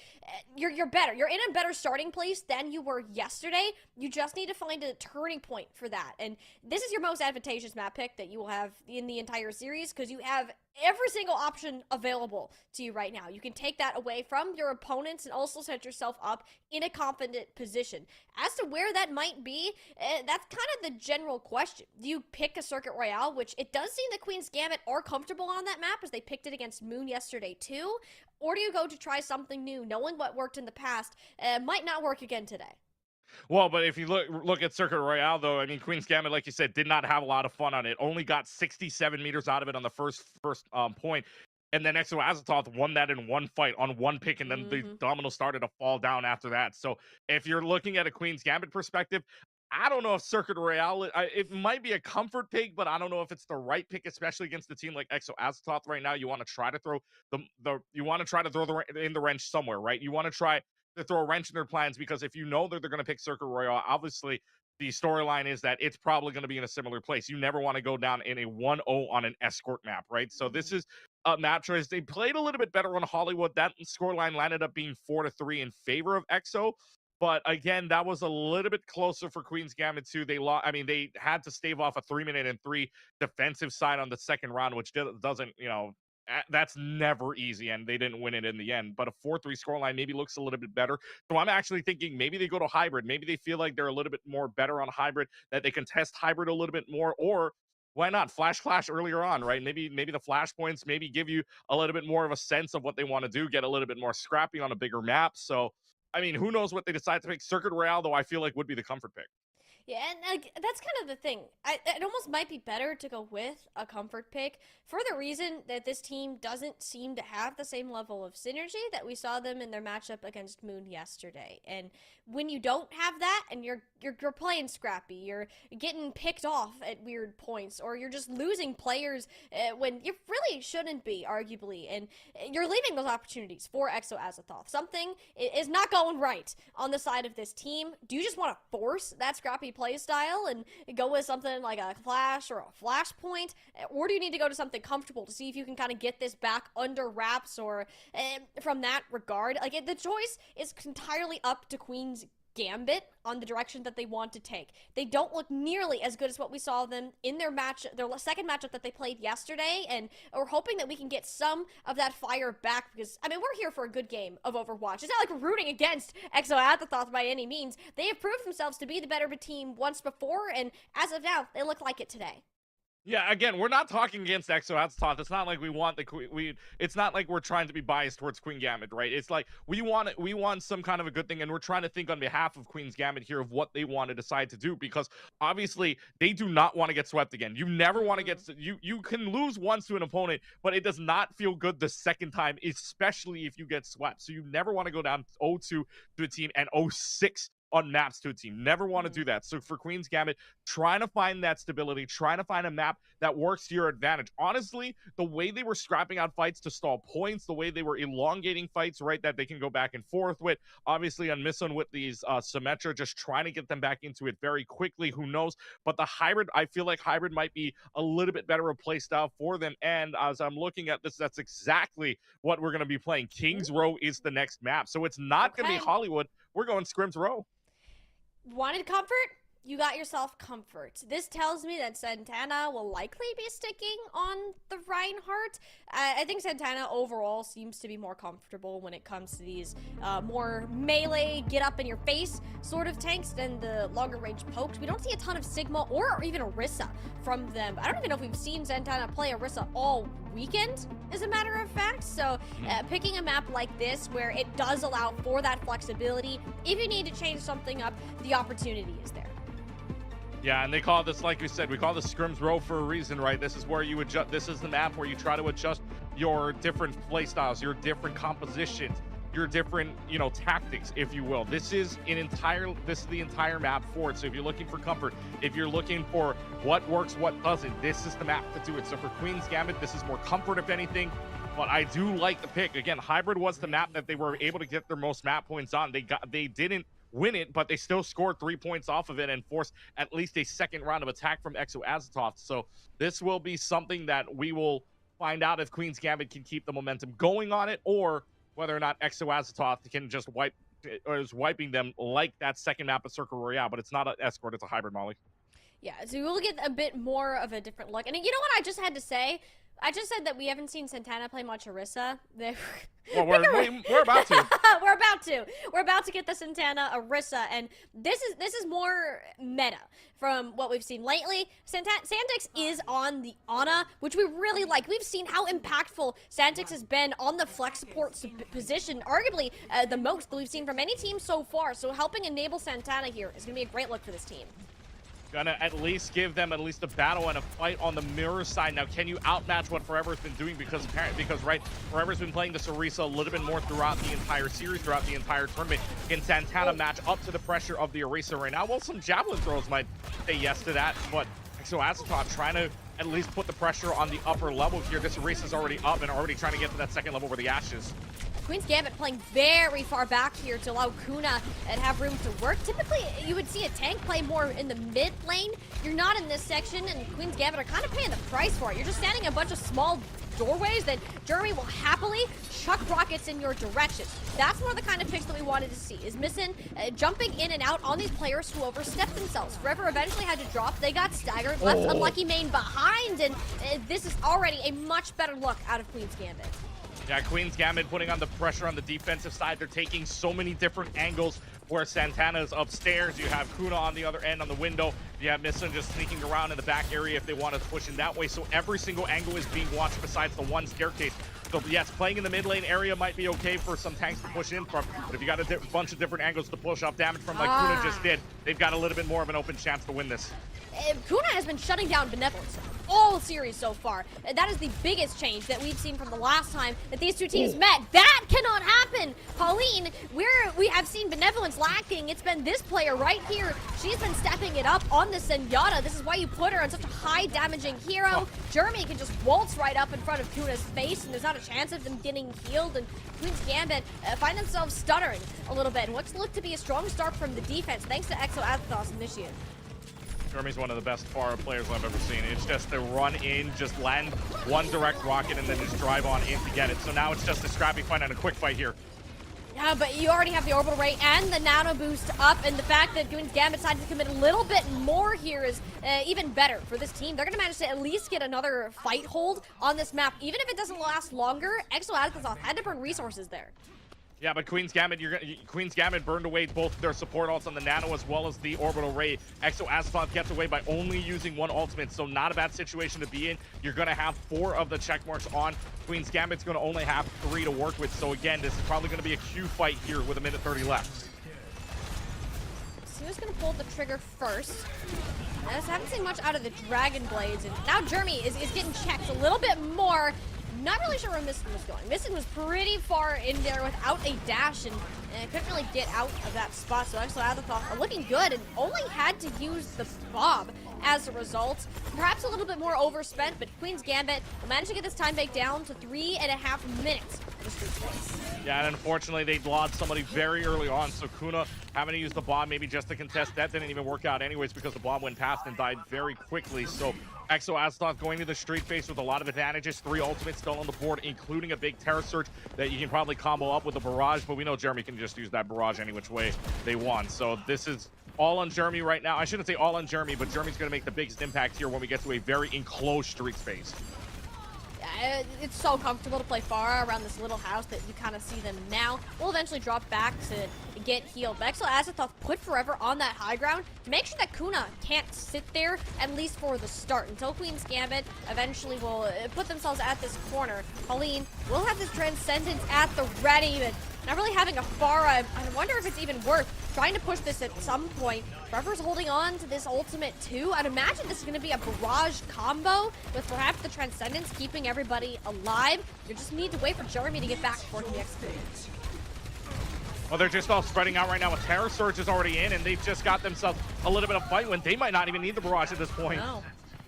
you're better. You're in a better starting place than you were yesterday. You just need to find a turning point for that. And this is your most advantageous map pick that you will have in the entire series because you have every single option available to you right now. You can take that away from your opponents and also set yourself up in a confident position. As to where that might be, that's kind of the general question. Do you pick a Circuit Royale, which it does seem that Queen's Gambit are comfortable on that map as they picked it against Moon yesterday too? Or do you go to try something new, knowing what worked in the past might not work again today? Well, but if you look at Circuit Royale, though, I mean, Queen's Gambit, like you said, did not have a lot of fun on it. Only got 67 meters out of it on the first point. And then Exo Azeroth won that in one fight on one pick, and then the domino started to fall down after that. So if you're looking at a Queen's Gambit perspective, I don't know if Circuit Royale, it might be a comfort pick, but I don't know if it's the right pick, especially against a team like Exo Azeroth right now. You want to try to throw in the wrench somewhere, right? You want to try to throw a wrench in their plans because if you know that they're going to pick Circuit Royale, obviously the storyline is that it's probably going to be in a similar place. You never want to go down in a 1-0 on an escort map, right? So this is a map choice. They played a little bit better on Hollywood. That scoreline landed up being 4-3 in favor of Exo. But again, that was a little bit closer for Queen's Gambit too. They lost. I mean, they had to stave off a 3-minute and 3 defensive side on the second round, which doesn't, that's never easy, and they didn't win it in the end. But a 4-3 scoreline maybe looks a little bit better. So I'm actually thinking maybe they go to hybrid. Maybe they feel like they're a little bit more better on hybrid, that they can test hybrid a little bit more, or why not flash clash earlier on, right? Maybe the flash points maybe give you a little bit more of a sense of what they want to do, get a little bit more scrappy on a bigger map. So I mean, who knows what they decide to pick? Circuit Royale, though, I feel like would be the comfort pick. Yeah, and like that's kind of the thing. It almost might be better to go with a comfort pick for the reason that this team doesn't seem to have the same level of synergy that we saw them in their matchup against Moon yesterday. And when you don't have that, and you're playing scrappy, you're getting picked off at weird points, or you're just losing players when you really shouldn't be, arguably, and you're leaving those opportunities for Exo Azathoth. Something is not going right on the side of this team. Do you just want to force that scrappy play style and go with something like a flash or a flashpoint, or do you need to go to something comfortable to see if you can kind of get this back under wraps, or from that regard, like the choice is entirely up to Queen's Gambit on the direction that they want to take. They don't look nearly as good as what we saw them in their second matchup that they played yesterday, and we're hoping that we can get some of that fire back, because I mean, we're here for a good game of Overwatch. It's not like we're rooting against Exo Azathoth by any means. They have proved themselves to be the better of a team once before, and as of now, they look like it today. Yeah, again, we're not talking against Exo Azathoth. It's not like we want it's not like we're trying to be biased towards Queen Gambit, right? It's like we want some kind of a good thing, and we're trying to think on behalf of Queen's Gambit here of what they want to decide to do, because obviously they do not want to get swept again. You never want to get you can lose once to an opponent, but it does not feel good the second time, especially if you get swept. So you never want to go down 0-2 to a team and 0-6 on maps to a team. Never want to do that. So for Queen's Gambit, trying to find that stability, trying to find a map that works to your advantage. Honestly, the way they were scrapping out fights to stall points, the way they were elongating fights, right, that they can go back and forth with. Obviously, on Misson with these Symmetra, just trying to get them back into it very quickly. Who knows? But the hybrid, I feel like hybrid might be a little bit better of a play style for them. And as I'm looking at this, that's exactly what we're going to be playing. Kings Row is the next map. So it's not going to be Hollywood. We're going Scrims Row. Wanted comfort? You got yourself comfort. This tells me that Santana will likely be sticking on the Reinhardt. I think Santana overall seems to be more comfortable when it comes to these more melee, get up in your face sort of tanks than the longer range pokes. We don't see a ton of Sigma or even Orisa from them. I don't even know if we've seen Santana play Orisa all weekend, as a matter of fact. So picking a map like this where it does allow for that flexibility, if you need to change something up, the opportunity is there. Yeah, and they call this, like we said, we call this Scrims Row for a reason, right? This is where you adjust. This is the map where you try to adjust your different play styles, your different compositions, your different, tactics, if you will. This is the entire map for it. So if you're looking for comfort, if you're looking for what works, what doesn't, this is the map to do it. So for Queen's Gambit, this is more comfort, if anything. But I do like the pick. Again, hybrid was the map that they were able to get their most map points on. They didn't win it, but they still scored 3 points off of it and forced at least a second round of attack from Exo Azathoth. So this will be something that we will find out if Queen's Gambit can keep the momentum going on it, or whether or not Exo Azathoth can just is wiping them like that second map of Circle Royale. But it's not an escort, it's a hybrid, Molly. Yeah, so we'll get a bit more of a different look. And you know what I just had to say? I just said that we haven't seen Santana play much Orisa. Well, we're about to. We're about to get the Santana Orisa, and this is more meta from what we've seen lately. Santix is on the Ana, which we really like. We've seen how impactful Santix has been on the flex support position, arguably the most that we've seen from any team so far. So helping enable Santana here is going to be a great look for this team. Gonna at least give them at least a battle and a fight on the mirror side. Now, can you outmatch what Forever's been doing? Because right, Forever's been playing this Orisa a little bit more throughout the entire series, throughout the entire tournament. Can Santana match up to the pressure of the Orisa right now? Well, some javelin throws might say yes to that, but Exo Azathoth trying to at least put the pressure on the upper level here. This Orisa's already up and already trying to get to that second level where the Ashes. Queen's Gambit playing very far back here to allow Kuna and have room to work. Typically, you would see a tank play more in the mid lane. You're not in this section, and Queen's Gambit are kind of paying the price for it. You're just standing in a bunch of small doorways that Jeremy will happily chuck rockets in your direction. That's one of the kind of picks that we wanted to see, is Missing jumping in and out on these players who overstepped themselves. Forever eventually had to drop. They got staggered, left Unlucky Main behind, and this is already a much better look out of Queen's Gambit. Yeah, Queen's Gambit putting on the pressure on the defensive side. They're taking so many different angles where Santana's upstairs. You have Kuna on the other end on the window. You have Missing just sneaking around in the back area if they want to push in that way. So every single angle is being watched besides the one staircase. So yes, playing in the mid lane area might be okay for some tanks to push in from, but if you got a bunch of different angles to push off damage from like Kuna just did, they've got a little bit more of an open chance to win this. Kuna has been shutting down Benevolence all series so far. That is the biggest change that we've seen from the last time that these two teams met. That cannot happen! Pauline, we have seen Benevolence lacking. It's been this player right here. She's been stepping it up on the Zenyatta. This is why you put her on such a high damaging hero. Jeremy can just waltz right up in front of Kuna's face, and there's not a chance of them getting healed, and Queen's Gambit find themselves stuttering a little bit. And what's looked to be a strong start from the defense, thanks to Exo Athos initiative. Jeremy's one of the best Pharah players I've ever seen. It's just to run in, just land one direct rocket, and then just drive on in to get it. So now it's just a scrappy fight and a quick fight here. Yeah, but you already have the orbital rate and the nano boost up, and the fact that Queen's Gambit decided to commit a little bit more here is even better for this team. They're going to manage to at least get another fight hold on this map. Even if it doesn't last longer, Exo Athos had to burn resources there. Yeah, but Queen's Gambit burned away both their support ults on the Nano as well as the Orbital Ray. Exo Asphalte gets away by only using one ultimate, so not a bad situation to be in. You're going to have 4 of the check marks on. Queen's Gambit's going to only have 3 to work with, so again, this is probably going to be a Q fight here with 1:30 left. So who's going to pull the trigger first? I just haven't seen much out of the Dragon Blades, and now Jeremy is getting checked a little bit more. Not really sure where Missing was going. Missing was pretty far in there without a dash, and couldn't really get out of that spot. So Exo Athos are looking good and only had to use the Bob as a result. Perhaps a little bit more overspent, but Queen's Gambit will manage to get this time bank down to 3.5 minutes for the street space. Yeah, and unfortunately, they lost somebody very early on, so Kuna having to use the bomb maybe just to contest. That didn't even work out anyways because the bomb went past and died very quickly. So Exo Athos going to the street face with a lot of advantages. 3 ultimates still on the board, including a big Terror Surge that you can probably combo up with a Barrage, but we know Jeremy can just use that Barrage any which way they want. So this is all on Jeremy right now. I shouldn't say all on Jeremy, but Jeremy's going to make the biggest impact here when we get to a very enclosed street space. It's so comfortable to play Pharah around this little house that you kind of see them now. We'll eventually drop back to get healed. But Exo Athos put Forever on that high ground to make sure that Kuna can't sit there, at least for the start, until Queen's Gambit eventually will put themselves at this corner. Pauline will have this Transcendence at the ready, but not really having a Pharah. I wonder if it's even worth trying to push this at some point. Forever's holding on to this ultimate too. I'd imagine this is going to be a Barrage combo with perhaps the Transcendence keeping everybody alive. You just need to wait for Jeremy to get back before he executes. Well, they're just all spreading out right now. A Terror Surge is already in, and they've just got themselves a little bit of fight when they might not even need the Barrage at this point.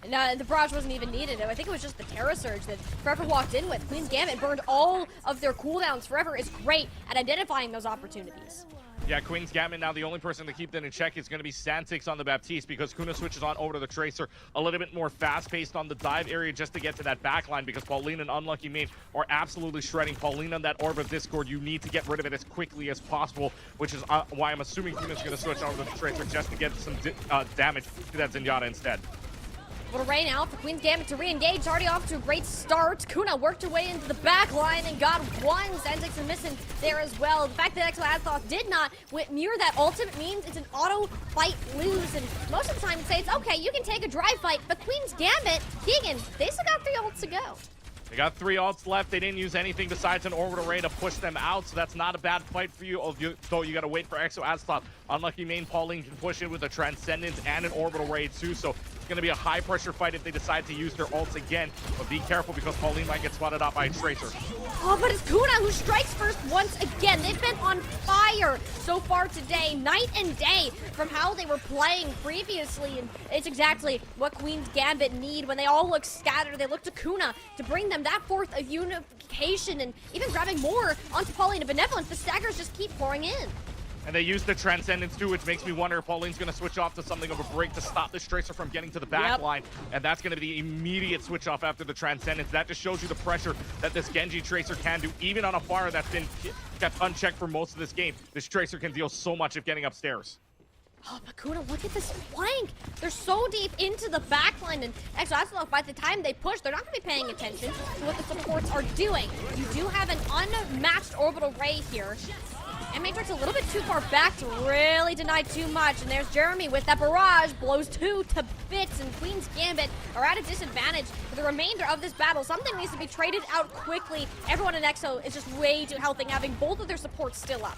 No, the Barrage wasn't even needed. I think it was just the Terror Surge that Forever walked in with. Queen's Gambit burned all of their cooldowns. Forever is great at identifying those opportunities. Yeah, Queen's Gambit now the only person to keep that in check is going to be Santix on the Baptiste because Kuna switches on over to the Tracer a little bit more fast-paced on the dive area just to get to that backline because Pauline and Unlucky Main are absolutely shredding. Pauline on that Orb of Discord, you need to get rid of it as quickly as possible, which is why I'm assuming Kuna's going to switch over to the Tracer just to get some damage to that Zenyatta instead. Little rain out for Queen's Gambit to re-engage. Already off to a great start. Kuna worked her way into the back line and got one. Santix and Missing there as well. The fact that Exo Athos did not mirror that ultimate means it's an auto fight lose. And most of the time, say it's okay, you can take a dry fight. But Queen's Gambit, Keegan, they still got 3 ults to go. They got 3 ults left. They didn't use anything besides an Orbital Ray to push them out, so that's not a bad fight for you. Though you got to wait for Exo Athos. Unlucky Main Pauline can push in with a Transcendence and an Orbital Ray too, so going to be a high-pressure fight if they decide to use their ults again. But be careful because Pauline might get spotted out by a Tracer. Oh, but it's Kuna who strikes first once again. They've been on fire so far today, night and day, from how they were playing previously. And it's exactly what Queen's Gambit need when they all look scattered. They look to Kuna to bring them that fourth of unification and even grabbing more onto Pauline and Benevolence. The staggers just keep pouring in. And they use the Transcendence too, which makes me wonder if Pauline's going to switch off to something of a break to stop this Tracer from getting to the back line. And that's going to be the immediate switch off after the Transcendence. That just shows you the pressure that this Genji Tracer can do. Even on a fire that's been kept unchecked for most of this game, this Tracer can deal so much of getting upstairs. Oh, but Kuna, look at this flank. They're so deep into the backline, and Exo, by the time they push, they're not going to be paying attention to what the supports are doing. You do have an unmatched orbital ray here. And Matrix a little bit too far back to really deny too much. And there's Jeremy with that barrage, blows 2 to bits, and Queen's Gambit are at a disadvantage for the remainder of this battle. Something needs to be traded out quickly. Everyone in Exo is just way too healthy, having both of their supports still up.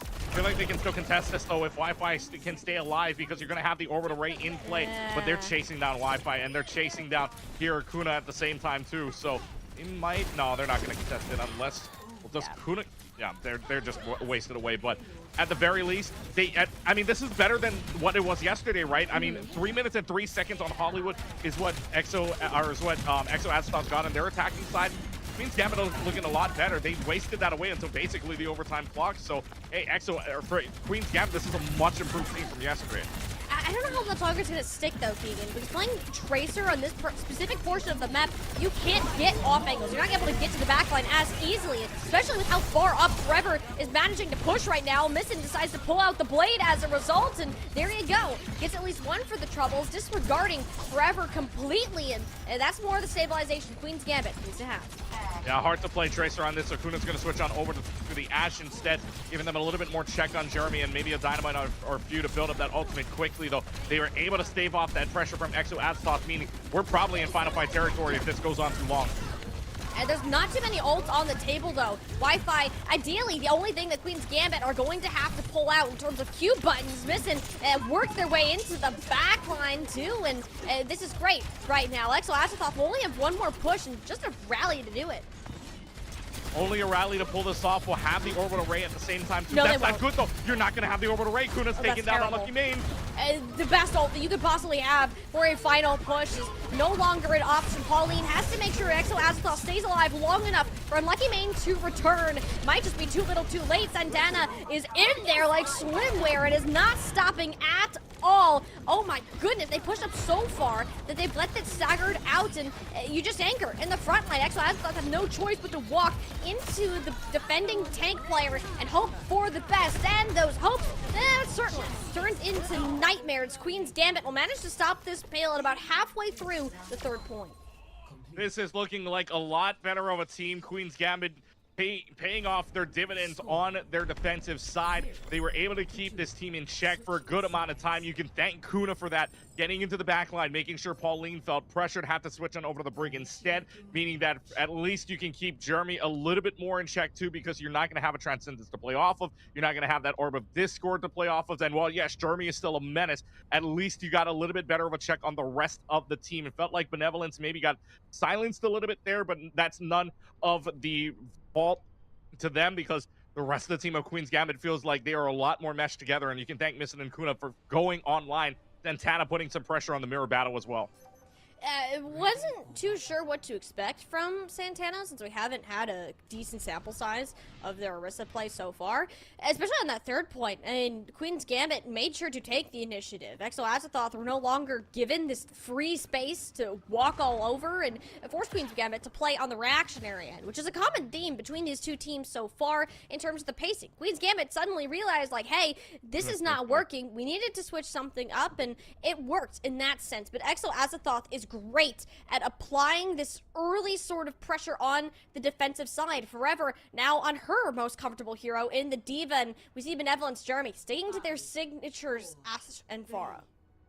I feel like they can still contest this though if Wi-Fi can stay alive because you're going to have the orbital ray in play. But they're chasing down Wi-Fi and they're chasing down here Kuna at the same time too. So it might, no, they're not going to contest it unless, well, does Kuna, yeah, they're just wasted away. But at the very least, I mean, this is better than what it was yesterday, right? I mean, 3 minutes and 3 seconds on Hollywood is what Exo Aztec got on their attacking side. Queen's Gambit looking a lot better. They wasted that away until basically the overtime clock. So, hey, for Queen's Gambit, this is a much improved team from yesterday. I don't know how much longer it's going to stick, though, Keegan. Because playing Tracer on this specific portion of the map, you can't get off angles. You're not able to get to the backline as easily, especially with how far up Forever is managing to push right now. Missing decides to pull out the blade as a result, and there you go. Gets at least one for the troubles, disregarding Forever completely, and that's more of the stabilization Queen's Gambit needs to have. Yeah, hard to play Tracer on this. So Kuna's going to switch on over to the Ashe instead, giving them a little bit more check on Jeremy and maybe a Dynamite or a few to build up that ultimate quickly, though. They were able to stave off that pressure from Exo Aztec, meaning we're probably in Final Fight territory if this goes on too long. And there's not too many ults on the table, though. Wi-Fi, ideally, the only thing that Queen's Gambit are going to have to pull out in terms of Q buttons, missing, work their way into the back line, too. And this is great right now. Exo Azathoth will only have one more push and just a rally to do it. Only a rally to pull this off. Will have the orbital ray at the same time, too. No, that's not good, though. You're not going to have the orbital ray. Kuna's taking down Unlucky Main. The best ult that you could possibly have for a final push is no longer an option. Pauline has to make sure Exo Azathoth stays alive long enough for Unlucky Main to return. Might just be too little too late. Santana is in there like swimwear and is not stopping at all. Oh my goodness, they pushed up so far that they've let it staggered out, and you just anchor in the front line. Exo Azathoth have no choice but to walk into the defending tank player and hope for the best. And those hopes, certainly turned into nightmares. Queen's Gambit will manage to stop this Pale at about halfway through the third point. This is looking like a lot better of a team. Queen's Gambit paying off their dividends on their defensive side. They were able to keep this team in check for a good amount of time. You can thank Kuna for that, getting into the back line, making sure Pauline felt pressured, had to switch on over to the Brig instead, meaning that at least you can keep Jeremy a little bit more in check too, because you're not going to have a Transcendence to play off of. You're not going to have that Orb of Discord to play off of. And while, yes, Jeremy is still a menace, at least you got a little bit better of a check on the rest of the team. It felt like Benevolence maybe got silenced a little bit there, but that's none of the fault to them, because the rest of the team of Queen's Gambit feels like they are a lot more meshed together, and you can thank Misson and Kuna for going online, and Tana putting some pressure on the mirror battle as well. Wasn't too sure what to expect from Santana, since we haven't had a decent sample size of their Orisa play so far, especially on that third point. And Queen's Gambit made sure to take the initiative. Exo Azathoth were no longer given this free space to walk all over and force Queen's Gambit to play on the reactionary end, which is a common theme between these two teams so far in terms of the pacing. Queen's Gambit suddenly realized, like, hey, this is not working. We needed to switch something up, and it worked in that sense. But Exo Azathoth is great at applying this early sort of pressure on the defensive side. Forever now on her most comfortable hero in the Diva, and we see Benevolence Jeremy sticking to their signatures, Ashe and Farah.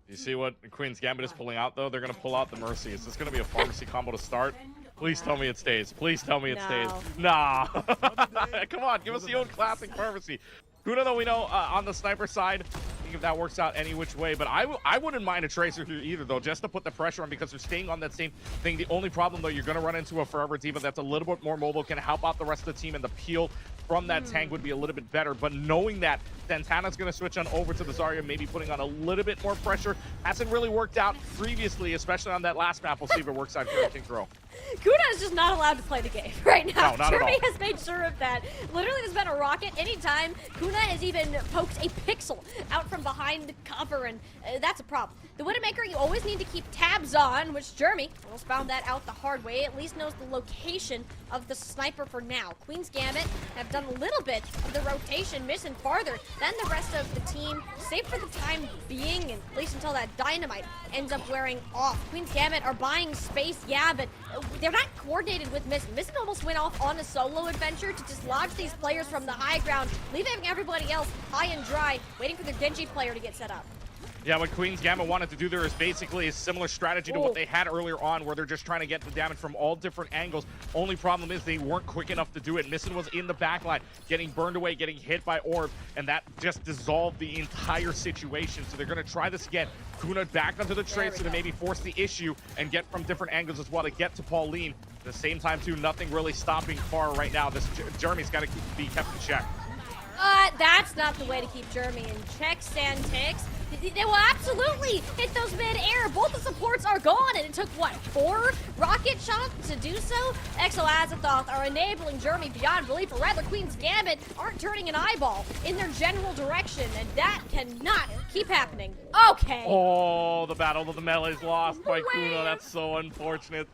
You see what Queen's Gambit is pulling out, though? They're going to pull out the Mercy. Is this going to be a pharmacy combo to start? Please tell me it stays. Please tell me it stays. Nah. Come on, give us the old classic pharmacy. Kuna, though, we know on the sniper side, if that works out any which way, but I wouldn't mind a Tracer here either, though, just to put the pressure on, because they're staying on that same thing. The only problem, though, you're going to run into a Forever Diva that's a little bit more mobile, can help out the rest of the team, and the peel from that tank would be a little bit better. But knowing that Santana's going to switch on over to the Zarya, maybe putting on a little bit more pressure, hasn't really worked out previously, especially on that last map. We'll see if it works out here at King Crow. Kuna is just not allowed to play the game right now. No, not at all. Jeremy has made sure of that. Literally, there's been a rocket anytime Kuna has even poked a pixel out from behind the cover, and that's a problem. The Widowmaker, you always need to keep tabs on, which Jeremy almost found that out the hard way. At least knows the location of the sniper for now. Queen's Gambit have done a little bit of the rotation, missing farther than the rest of the team, safe for the time being, and at least until that dynamite ends up wearing off. Queen's Gambit are buying space, yeah, but they're not coordinated with Misten. Misten almost went off on a solo adventure to dislodge these players from the high ground, leaving everybody else high and dry, waiting for their Genji player to get set up. Yeah, what Queen's Gambit wanted to do there is basically a similar strategy to what they had earlier on, where they're just trying to get the damage from all different angles. Only problem is they weren't quick enough to do it. Misten was in the backline, getting burned away, getting hit by Orb, and that just dissolved the entire situation. So they're going to try this again. Kuna back onto the Tracer to maybe force the issue and get from different angles as well to get to Pauline. At the same time, too, nothing really stopping Far right now. This Jeremy's got to be kept in check. That's not the way to keep Jeremy in check, Santix. They will absolutely hit those mid-air. Both the supports are gone, and it took, what, 4 rocket shots to do so? Exo Azathoth are enabling Jeremy beyond belief, or rather Queen's Gambit aren't turning an eyeball in their general direction, and that cannot keep happening. Okay. Oh, the battle of the melee's lost by Kuna. That's so unfortunate.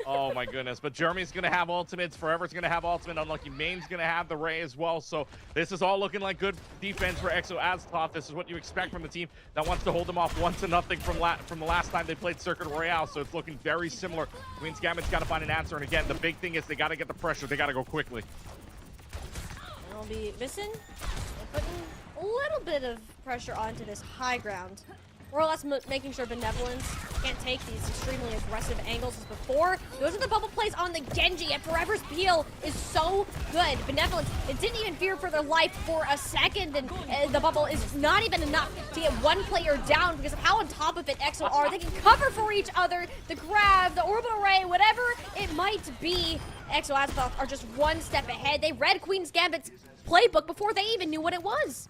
Oh my goodness. But Jeremy's going to have ultimates. Forever's going to have ultimate. Unlucky Main's going to have the Ray as well. So this is all looking like good defense for Exo Azathoth. This is what you expect from the team that wants to hold them off 1-0 from the last time they played Circuit Royale. So it's looking very similar. Queen's Gambit's got to find an answer. And again, the big thing is they got to get the pressure. They got to go quickly. They'll be missing. They're putting a little bit of pressure onto this high ground. More or less making sure Benevolence can't take these extremely aggressive angles as before. Goes to the bubble plays on the Genji, and Forever's peel is so good. Benevolence, it didn't even fear for their life for a second, and the bubble is not even enough to get one player down because of how on top of it Exo are. They can cover for each other, the grab, the orbital ray, whatever it might be. Exo Azathoth are just one step ahead. They read Queen's Gambit's playbook before they even knew what it was.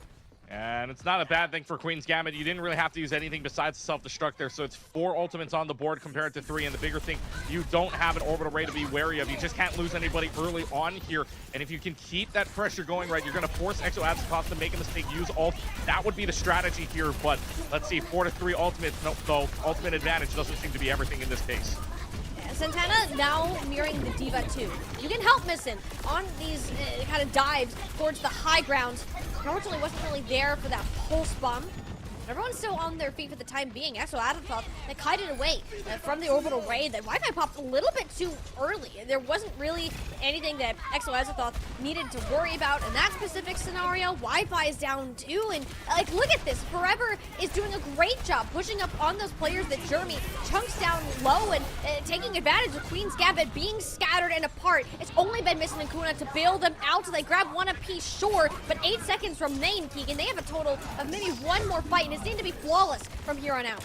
And it's not a bad thing for Queen's Gambit. You didn't really have to use anything besides self-destruct there, so it's 4 ultimates on the board compared to 3. And the bigger thing, you don't have an orbital ray to be wary of. You just can't lose anybody early on here. And if you can keep that pressure going, right, you're going to force Exo Azathoth to make a mistake, use ult. That would be the strategy here. But let's see, 4-3 ultimates. Nope, though, ultimate advantage doesn't seem to be everything in this case. Santana now mirroring the Diva too. You can help Misten on these kind of dives towards the high ground. Unfortunately, wasn't really there for that pulse bomb. Everyone's still on their feet for the time being. Exo Azathoth, they kited away from the orbital ray. The Wi-Fi popped a little bit too early. There wasn't really anything that Exo Azathoth needed to worry about in that specific scenario. Wi-Fi is down too, and like, look at this. Forever is doing a great job pushing up on those players that Jeremy chunks down low and taking advantage of Queen's Gambit being scattered and apart. It's only been Misten and Kuna to bail them out, so they grab one apiece, sure, but 8 seconds remain, Keegan. They have a total of maybe one more fight, and it's going to be flawless from here on out.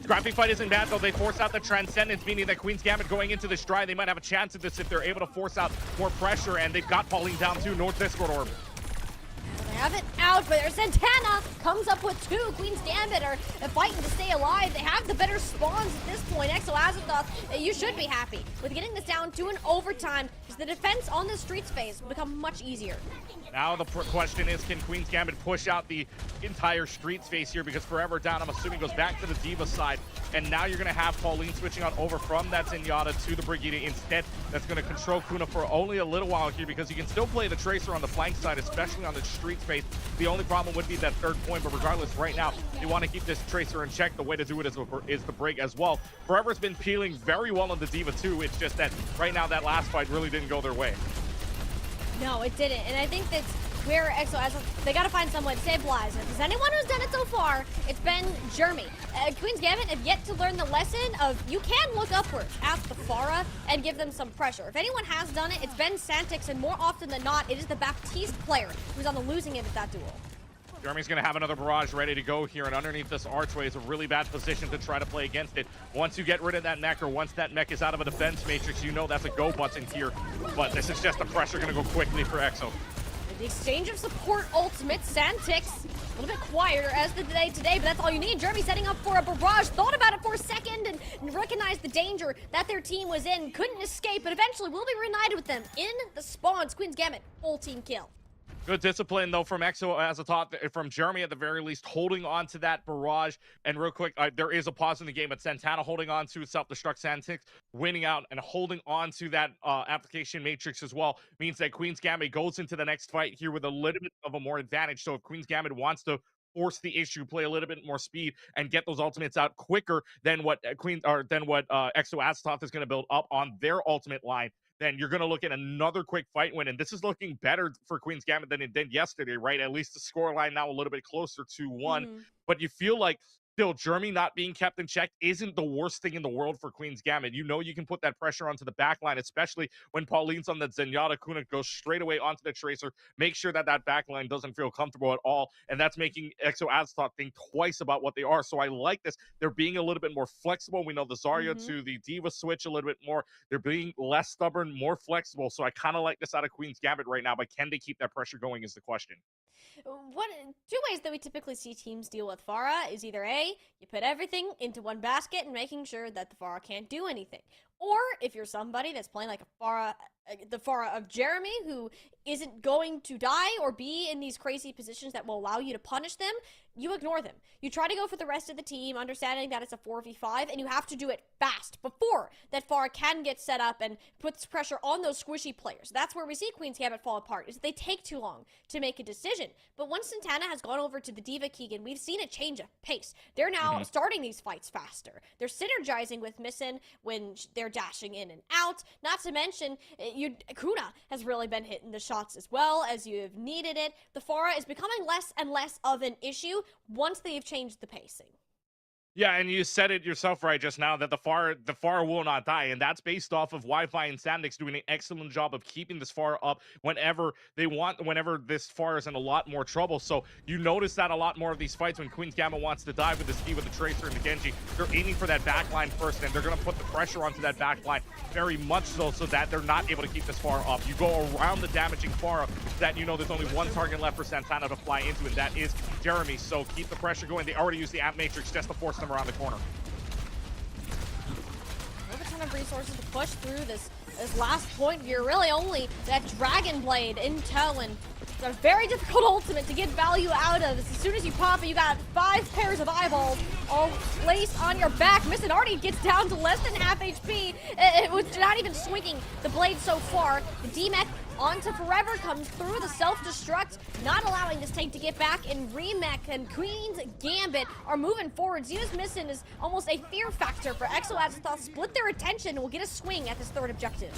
Scrappy fight isn't bad, though. They force out the Transcendence, meaning that Queen's Gambit going into this stride, they might have a chance at this if they're able to force out more pressure, and they've got Pauline down too, North Discord Orb. They have it out, but there's Santana comes up with 2. Queen's Gambit are fighting to stay alive. They have the better spawns at this point. Exo Azathoth, you should be happy with getting this down to an overtime, because the defense on this streets phase will become much easier. Now the question is, can Queen's Gambit push out the entire streets phase here? Because Forever down, I'm assuming, goes back to the Diva side. And now you're going to have Pauline switching on over from that Zenyatta to the Brigitte instead. That's going to control Kuna for only a little while here, because you can still play the Tracer on the flank side, especially on the street space. The only problem would be that 3rd point, but regardless, right now, you want to keep this Tracer in check. The way to do it is the break as well. Forever's been peeling very well on the Diva too. It's just that right now that last fight really didn't go their way. No, it didn't, and I think that's where Exo Azathoth, they gotta find someone to stabilize it. Because anyone who's done it so far, it's been Jeremy. Queen's Gambit have yet to learn the lesson of you can look upwards at the Pharah and give them some pressure. If anyone has done it, it's been Santix, and more often than not, it is the Baptiste player who's on the losing end of that duel. Jeremy's going to have another barrage ready to go here, and underneath this archway is a really bad position to try to play against it. Once you get rid of that mech, or once that mech is out of a defense matrix, you know that's a go button here. But this is just the pressure going to go quickly for EXO. The exchange of support ultimate, Santix, a little bit quieter as the day today, but that's all you need. Jeremy setting up for a barrage, thought about it for a second and recognized the danger that their team was in, couldn't escape, but eventually will be reunited with them in the spawns. Queen's Gambit, full team kill. Good discipline, though, from EXO, as a thought, from Jeremy at the very least, holding on to that barrage. And real quick, there is a pause in the game, but Santana holding on to self-destruct Santix, winning out and holding on to that application matrix as well, means that Queen's Gambit goes into the next fight here with a little bit of a more advantage. So if Queen's Gambit wants to force the issue, play a little bit more speed, and get those ultimates out quicker than what EXO Azathoth is going to build up on their ultimate line, then you're going to look at another quick fight win. And this is looking better for Queen's Gambit than it did yesterday, right? At least the scoreline now a little bit closer to 1. But you feel like still Jeremy not being kept in check isn't the worst thing in the world for Queen's Gambit. You know you can put that pressure onto the back line, especially when Pauline's on the Zenyatta. Kuna goes straight away onto the Tracer. Make sure that that back line doesn't feel comfortable at all. And that's making EXO Azathoth think twice about what they are. So I like this. They're being a little bit more flexible. We know the Zarya to the Diva switch a little bit more. They're being less stubborn, more flexible. So I kind of like this out of Queen's Gambit right now. But can they keep that pressure going is the question. Two ways that we typically see teams deal with Pharah is either A, you put everything into one basket and making sure that the Pharah can't do anything. Or if you're somebody that's playing like a Pharah, the Pharah of Jeremy, who isn't going to die or be in these crazy positions that will allow you to punish them, you ignore them. You try to go for the rest of the team, understanding that it's a 4v5, and you have to do it fast before that Pharah can get set up and puts pressure on those squishy players. That's where we see Queen's Gambit fall apart, is that they take too long to make a decision. But once Santana has gone over to the Diva Keegan, we've seen a change of pace. They're now starting these fights faster. They're synergizing with Missin when they're dashing in and out. Not to mention, Kuna has really been hitting the shots as well as you've needed it. The Pharah is becoming less and less of an issue once they've changed the pacing. Yeah, and you said it yourself right just now that the Pharah will not die, and that's based off of Wi-Fi and Sandix doing an excellent job of keeping this Pharah up whenever they want, whenever this Pharah is in a lot more trouble. So you notice that a lot more of these fights when Queen's Gambit wants to dive with the Steve, with the Tracer, and the Genji, they're aiming for that back line first, and they're going to put the pressure onto that back line very much so that they're not able to keep this Pharah up. You go around the damaging Pharah that you know there's only one target left for Santana to fly into, and that is Jeremy. So keep the pressure going. They already used the Amp Matrix just to force them around the corner. We have a ton of resources to push through this last point here. Really only that Dragon Blade in tow, and it's a very difficult ultimate to get value out of. As soon as you pop it, you got 5 pairs of eyeballs all placed on your back. Missin already gets down to less than half HP. It was not even swinging the blade so far. The D-Mech onto Forever comes through the self-destruct, not allowing this tank to get back in remech, and Queen's Gambit are moving forward. Zeus Missin is almost a fear factor for EXO Azathoth. Split their attention and will get a swing at this third objective.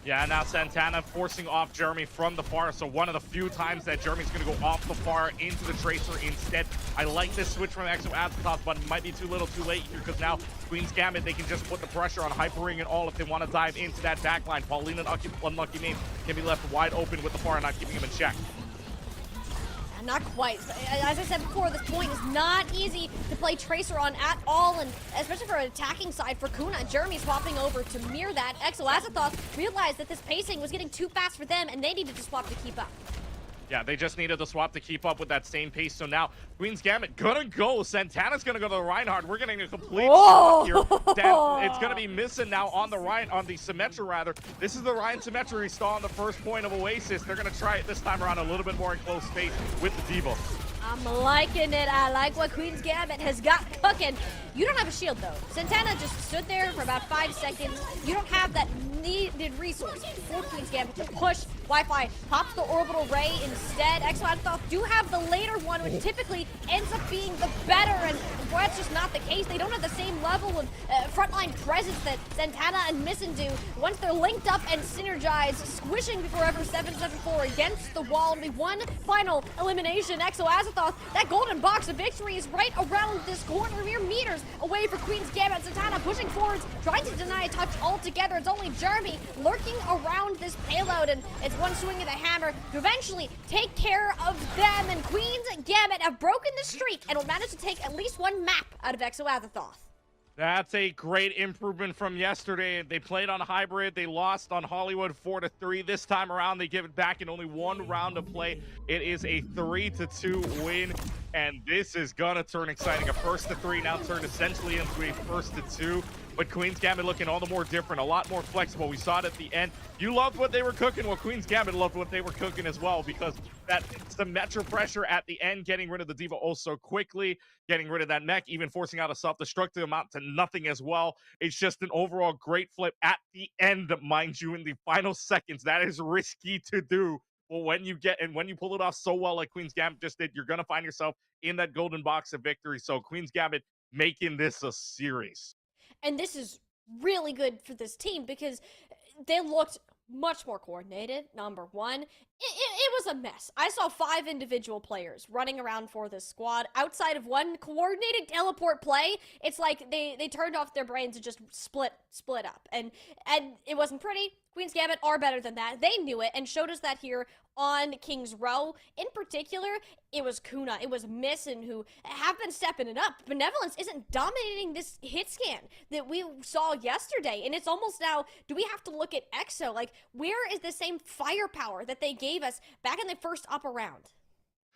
Yeah, now Santana forcing off Jeremy from the Pharah, so one of the few times that Jeremy's going to go off the Pharah into the Tracer instead. I like this switch from EXO Azathoth, but it might be too little too late here, because now Queen's Gambit, they can just put the pressure on Hypering and all if they want to dive into that backline. Pauline and Unlucky Name can be left wide open with the Pharah, not keeping him in check. Not quite. As I said before, this point is not easy to play Tracer on at all, and especially for an attacking side for Kuna. Jeremy swapping over to mirror that. EXO Azathoth realized that this pacing was getting too fast for them, and they needed to swap to keep up. Yeah, they just needed the swap to keep up with that same pace. So now Queen's Gambit gonna go. Santana's gonna go to the Reinhardt. We're getting a complete swap here. It's gonna be Missin now on the Symmetra rather. This is the Ryan Symmetra we saw on the first point of Oasis. They're gonna try it this time around a little bit more in close space with the Diva. I'm liking it. I like what Queen's Gambit has got cooking. You don't have a shield, though. Santana just stood there for about 5 seconds. You don't have that needed resource for Queen's Gambit to push. Wi-Fi pops the orbital ray instead. EXO Azathoth do have the later one, which typically ends up being the better, and that's just not the case. They don't have the same level of frontline presence that Santana and Missin do. Once they're linked up and synergized, squishing Forever 774 against the wall, and we one final elimination. EXO Azathoth, that golden box of victory is right around this corner, mere meters away for Queen's Gambit. Santana pushing forwards, trying to deny a touch altogether. It's only Jeremy lurking around this payload, and it's gets one swing of the hammer to eventually take care of them, and Queen's Gambit have broken the streak and will manage to take at least one map out of Exo-Azathoth. That's a great improvement from yesterday. They played on hybrid. They lost on Hollywood 4-3. This time around, they give it back in only one round of play. It is a 3-2 win, and this is gonna turn exciting. A 1st-3 now turned essentially into a 1st-2. But Queen's Gambit looking all the more different, a lot more flexible. We saw it at the end. You loved what they were cooking. Well, Queen's Gambit loved what they were cooking as well, because that symmetric pressure at the end, getting rid of the Diva oh so quickly, getting rid of that mech, even forcing out a self-destructive amount to nothing as well. It's just an overall great flip at the end, mind you, in the final seconds. That is risky to do. Well, when you pull it off so well like Queen's Gambit just did, you're going to find yourself in that golden box of victory. So Queen's Gambit making this a series. And this is really good for this team because they looked much more coordinated, number one. It was a mess. I saw 5 individual players running around for this squad. Outside of one coordinated teleport play, it's like they turned off their brains and just split up. And it wasn't pretty. Queen's Gambit are better than that. They knew it and showed us that here on King's Row. In particular, it was Kuna, it was Missin who have been stepping it up. Benevolence isn't dominating this hit scan that we saw yesterday, and it's almost now, do we have to look at EXO? Like, where is the same firepower that they gave us back in the first upper round?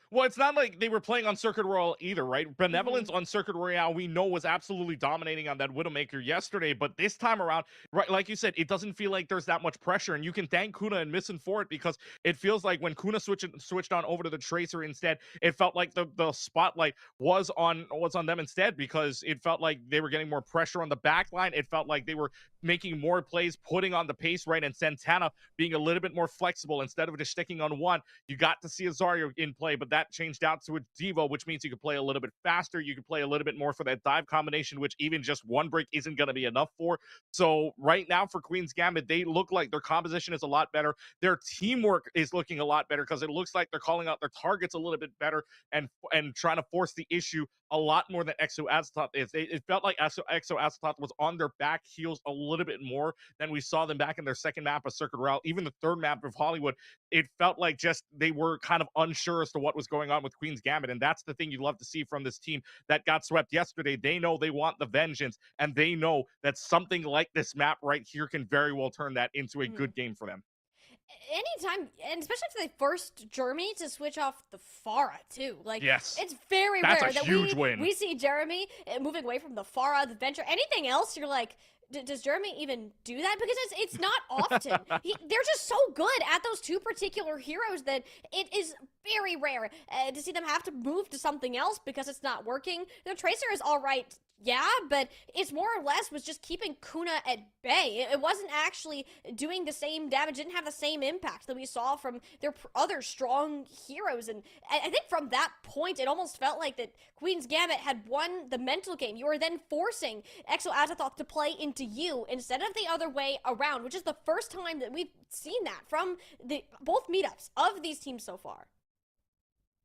Well, it's not like they were playing on Circuit Royale either, right? Benevolence on Circuit Royale, we know, was absolutely dominating on that Widowmaker yesterday, but this time around, right, like you said, it doesn't feel like there's that much pressure, and you can thank Kuna and Missin for it, because it feels like when Kuna switched on over to the Tracer instead, it felt like the spotlight was on them instead, because it felt like they were getting more pressure on the back line. It felt like they were making more plays, putting on the pace, right, and Santana being a little bit more flexible instead of just sticking on one. You got to see Azario in play, but that changed out to a Devo, which means you could play a little bit faster. You could play a little bit more for that dive combination, which even just one break isn't going to be enough for. So right now for Queen's Gambit, they look like their composition is a lot better. Their teamwork is looking a lot better, because it looks like they're calling out their targets a little bit better and trying to force the issue a lot more than Exo-Azathoth is. It felt like Exo-Azathoth was on their back heels a little bit more than we saw them back in their second map of Circuit Royale. Even the third map of Hollywood, it felt like just they were kind of unsure as to what was going on with Queen's Gambit, and that's the thing you'd love to see from this team that got swept yesterday. They know they want the vengeance, and they know that something like this map right here can very well turn that into a good game for them. Anytime, and especially if they forced Jeremy to switch off the Pharah too. Like, yes, it's very that's rare a that huge win. we see Jeremy moving away from the Pharah, the Venture, anything else. You're like, does Jeremy even do that? Because it's not often. They're just so good at those two particular heroes that it is very rare to see them have to move to something else because it's not working. The Tracer is all right, yeah, but it's more or less was just keeping Kuna at bay. It wasn't actually doing the same damage, didn't have the same impact that we saw from their other strong heroes. And I think from that point, it almost felt like that Queen's Gambit had won the mental game. You were then forcing Exo-Azathoth to play into you instead of the other way around, which is the first time that we've seen that from both meetups of these teams so far.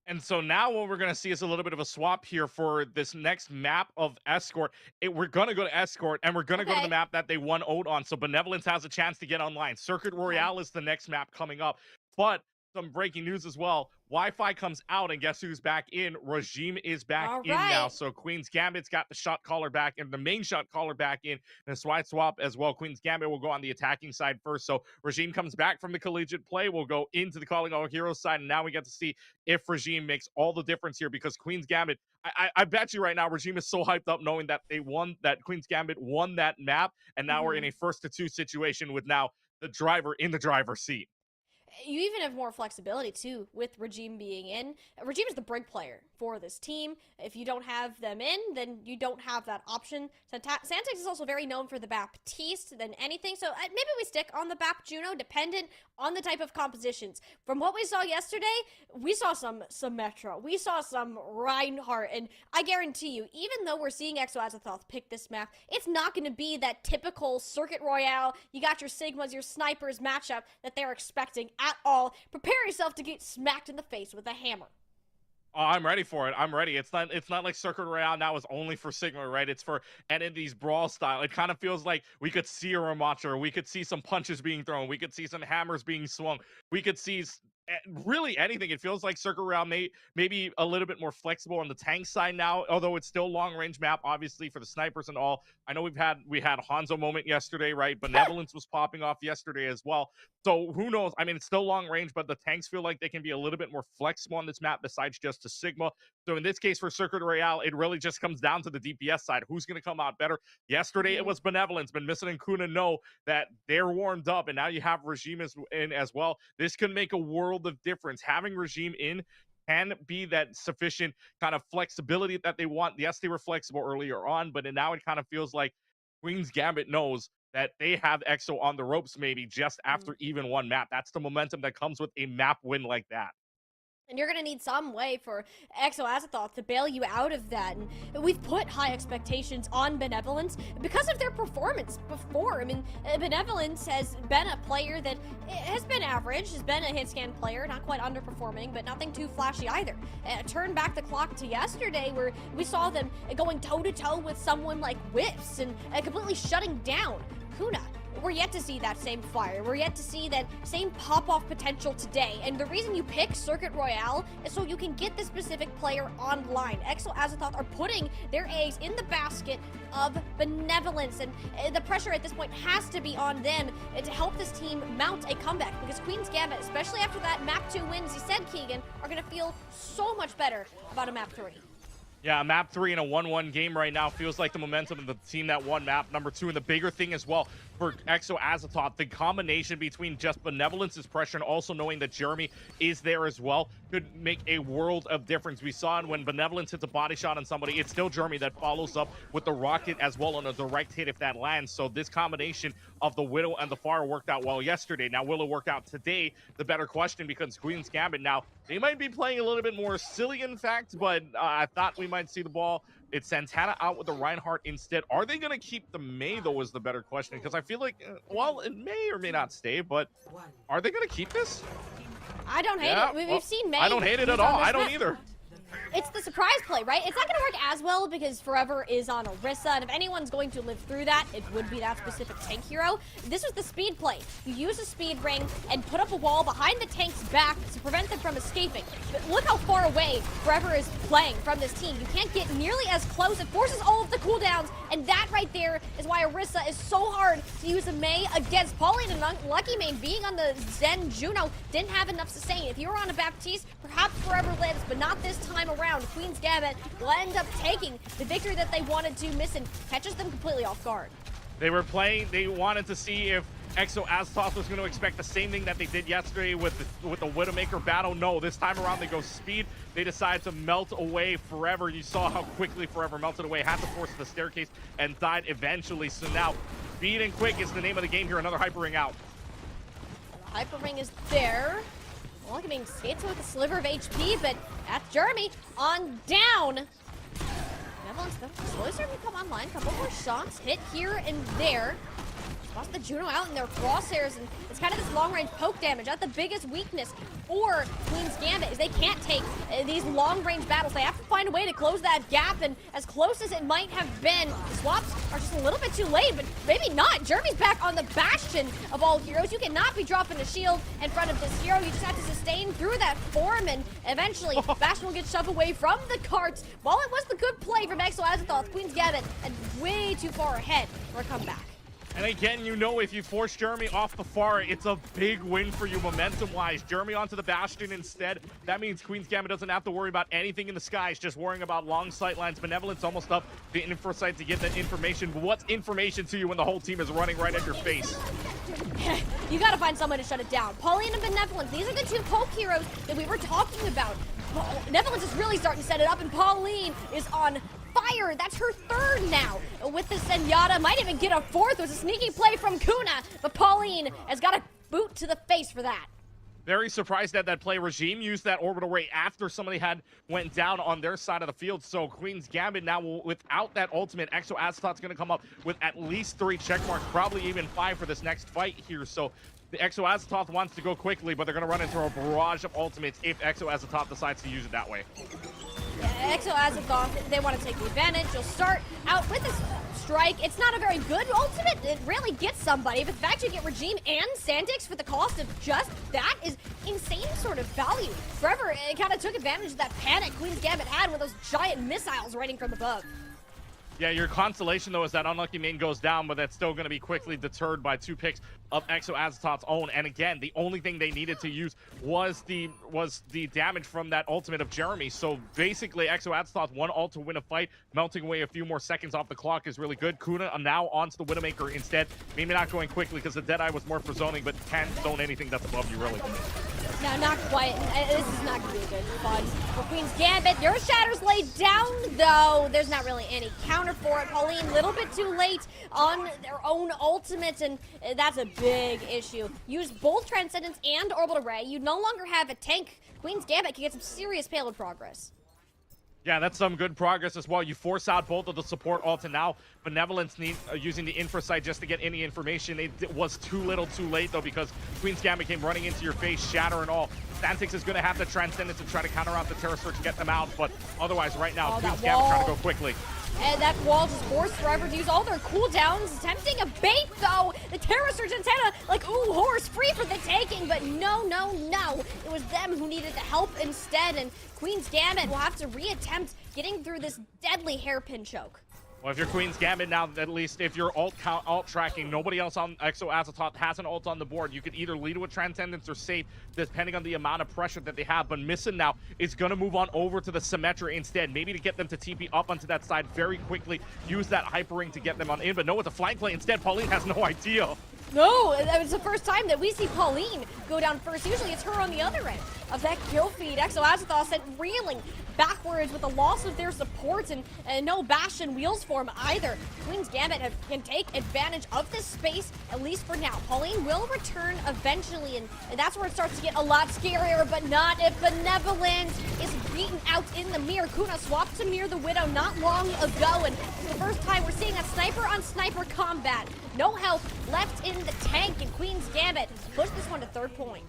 And so now what we're going to see is a little bit of a swap here for this next map of Escort. We're going to go to Escort, and we're going to go to the map that they won Ode on. So Benevolence has a chance to get online. Circuit Royale is the next map coming up. But some breaking news as well. Wi-Fi comes out, and guess who's back in? Regime is back in now. So Queen's Gambit's got the shot caller back, and the main shot caller back in, and a swap as well. Queen's Gambit will go on the attacking side first. So Regime comes back from the collegiate play. We'll go into the Calling All Heroes side, and now we get to see if Regime makes all the difference here, because Queen's Gambit, I bet you right now, Regime is so hyped up knowing that they won, that Queen's Gambit won that map, and now we're in a 1st-2 situation with now the driver in the driver's seat. You even have more flexibility, too, with Regime being in. Regime is the break player for this team. If you don't have them in, then you don't have that option. Santex is also very known for the Baptiste than anything, so maybe we stick on the Bap Juno, dependent on the type of compositions. From what we saw yesterday, we saw some Symmetra, we saw some Reinhardt, and I guarantee you, even though we're seeing Exo-Azathoth pick this map, it's not going to be that typical Circuit Royale, you got your Sigmas, your Snipers matchup that they're expecting at all. Prepare yourself to get smacked in the face with a hammer. Oh, I'm ready for it. I'm ready. It's not like Circuit Royale now is only for Sigma, right? It's for entities brawl style. It kind of feels like we could see a Ramacha, we could see some punches being thrown, we could see some hammers being swung, we could see really anything. It feels like Circuit Royale maybe a little bit more flexible on the tank side now, although it's still long range map, obviously for the snipers and all. I know we had Hanzo moment yesterday, right? Benevolence was popping off yesterday as well. So who knows? I mean, it's still long range, but the tanks feel like they can be a little bit more flexible on this map besides just a Sigma. So in this case for Circuit Royale, it really just comes down to the DPS side. Who's going to come out better? Yesterday it was Benevolence. But Missing and Kuna know that they're warmed up, and now you have Regime in as well. This can make a world of difference. Having Regime in can be that sufficient kind of flexibility that they want. Yes, they were flexible earlier on, but now it kind of feels like Queen's Gambit knows that they have EXO on the ropes maybe just after even one map. That's the momentum that comes with a map win like that. And you're going to need some way for Exo Azathoth to bail you out of that. And we've put high expectations on Benevolence because of their performance before. I mean, Benevolence has been a player that has been average, has been a hit scan player, not quite underperforming, but nothing too flashy either. Turn back the clock to yesterday where we saw them going toe-to-toe with someone like Whips and completely shutting down Kuna. We're yet to see that same fire. We're yet to see that same pop-off potential today. And the reason you pick Circuit Royale is so you can get this specific player online. Exo Azathoth are putting their eggs in the basket of Benevolence. And the pressure at this point has to be on them to help this team mount a comeback. Because Queen's Gambit, especially after that Map 2 win, as you said, Keegan, are going to feel so much better about a Map 3. Yeah, map 3 in a 1-1 game right now feels like the momentum of the team that won map number 2. And the bigger thing as well for Exo Azathoth, the combination between just Benevolence's pressure and also knowing that Jeremy is there as well could make a world of difference. We saw it when Benevolence hits a body shot on somebody, it's still Jeremy that follows up with the rocket as well on a direct hit if that lands. So this combination of the Widow and the Fire worked out well yesterday. Now, will it work out today? The better question, because Queen's Gambit now, they might be playing a little bit more silly, in fact, but I thought we might see the ball. It's Santana out with the Reinhardt instead. Are they going to keep the Mei, though, is the better question, because I feel like, well, it may or may not stay, but are they going to keep this? I don't hate it. We've seen Mei. I don't hate it at all. I don't either. It's the surprise play, right? It's not going to work as well because Forever is on Orisa, and if anyone's going to live through that, it would be that specific tank hero. This was the speed play. You use a speed ring and put up a wall behind the tank's back to prevent them from escaping. But look how far away Forever is playing from this team. You can't get nearly as close. It forces all of the cooldowns, and that right there is why Orisa is so hard to use a Mei against. Pauline and Lucky Main being on the Zen Juno didn't have enough sustain. If you were on a Baptiste, perhaps Forever lives, but not this time around. Queen's Gambit will end up taking the victory that they wanted to. Missing catches them completely off guard. They were playing, they wanted to see if Exo Azathoth was going to expect the same thing that they did yesterday with the Widowmaker battle. No, this time around they go speed. They decide to melt away Forever. You saw how quickly Forever melted away, had to force the staircase and died eventually. So now, speed and quick is the name of the game here. Another Hyper Ring out. The Hyper Ring is there. Look, I mean, skates with a sliver of HP, but that's Jeremy on down. Benevolence slowly starting to come online. Couple more shots hit here and there. Toss the Juno out in their crosshairs, and it's kind of this long-range poke damage. That's the biggest weakness for Queen's Gambit, is they can't take these long-range battles. They have to find a way to close that gap, and as close as it might have been, the swaps are just a little bit too late, but maybe not. Jeremy's back on the Bastion of all heroes. You cannot be dropping a shield in front of this hero. You just have to sustain through that form, and eventually, Bastion will get shoved away from the carts. While it was the good play from Exo Azathoth, Queen's Gambit and way too far ahead for a comeback. And again, you know, if you force Jeremy off the far, it's a big win for you momentum-wise. Jeremy onto the Bastion instead. That means Queen's Gambit doesn't have to worry about anything in the skies, just worrying about long sight lines. Benevolence almost up the info site to get that information. But what's information to you when the whole team is running right at your face? You gotta find someone to shut it down. Pauline and Benevolence, these are the two poke heroes that we were talking about. Benevolence is really starting to set it up, and Pauline is on fire. That's her third now with the Zenyatta. Might even get a fourth. It was a sneaky play from Kuna, but Pauline has got a boot to the face for that. Very surprised at that play. Regime used that orbital ray after somebody went down on their side of the field. So Queen's Gambit now, without that ultimate, Exo Azathoth's going to come up with at least 3 check marks, probably even 5 for this next fight here. So The Exo Azathoth wants to go quickly, but they're going to run into a barrage of ultimates if Exo Azathoth decides to use it that way. Yeah, Exo Azathoth, they want to take the advantage. You'll start out with this strike. It's not a very good ultimate. It really gets somebody, but the fact you get Regime and Sandix for the cost of just that is insane sort of value. Forever, it kind of took advantage of that panic Queen's Gambit had with those giant missiles raining from above. Yeah, your consolation, though, is that Unlucky Main goes down, but that's still going to be quickly deterred by 2 picks of Exo Azathoth's own. And again, the only thing they needed to use was the damage from that ultimate of Jeremy. So basically, Exo Azathoth, 1 ult to win a fight, melting away a few more seconds off the clock is really good. Kuna now onto the Widowmaker instead. Maybe not going quickly because the Deadeye was more for zoning, but can't zone anything that's above you, really. No, not quite. This is not going to be a good fight for Queen's Gambit. Your Shatter's laid down, though. There's not really any counter for it. Pauline, a little bit too late on their own ultimate, and that's a big issue. Use both Transcendence and Orbital Ray. You no longer have a tank. Queen's Gambit can get some serious payload progress. Yeah, that's some good progress as well. You force out both of the support ult, and now Benevolence using the infra site just to get any information. It was too little too late, though, because Queen's Gambit came running into your face, Shatter and all. Santix is going to have the Transcendence to try to counter out the Terror Surge and get them out, but otherwise, right now, Queen's Gambit trying to go quickly. And that wall just forced Forever to use all their cooldowns, attempting a bait, though. The Terror Surge antenna, like, ooh, horse free for the taking, but no. It was them who needed the help instead, and Queen's Gambit will have to reattempt getting through this deadly hairpin choke. Well, if you're Queen's Gambit now, at least if you're alt tracking, nobody else on Exo Azathoth has an ult on the board. You could either lead with Transcendence or Safe, depending on the amount of pressure that they have. But Missing now is going to move on over to the Symmetra instead, maybe to get them to TP up onto that side very quickly, use that Hyper Ring to get them on in. But no, it's a flank play instead. Pauline has no idea. No, it's the first time that we see Pauline go down first. Usually it's her on the other end of that kill feed. Exo Azathoth sent reeling backwards with the loss of their supports and no Bastion wheels form either. Queen's Gambit can take advantage of this space, at least for now. Pauline will return eventually, and that's where it starts to get a lot scarier, but not if Benevolence is beaten out in the mirror. Kuna swapped to Mirror the Widow not long ago, and for the first time we're seeing that sniper on sniper combat. No help left in the tank, and Queen's Gambit push this one to 3rd point.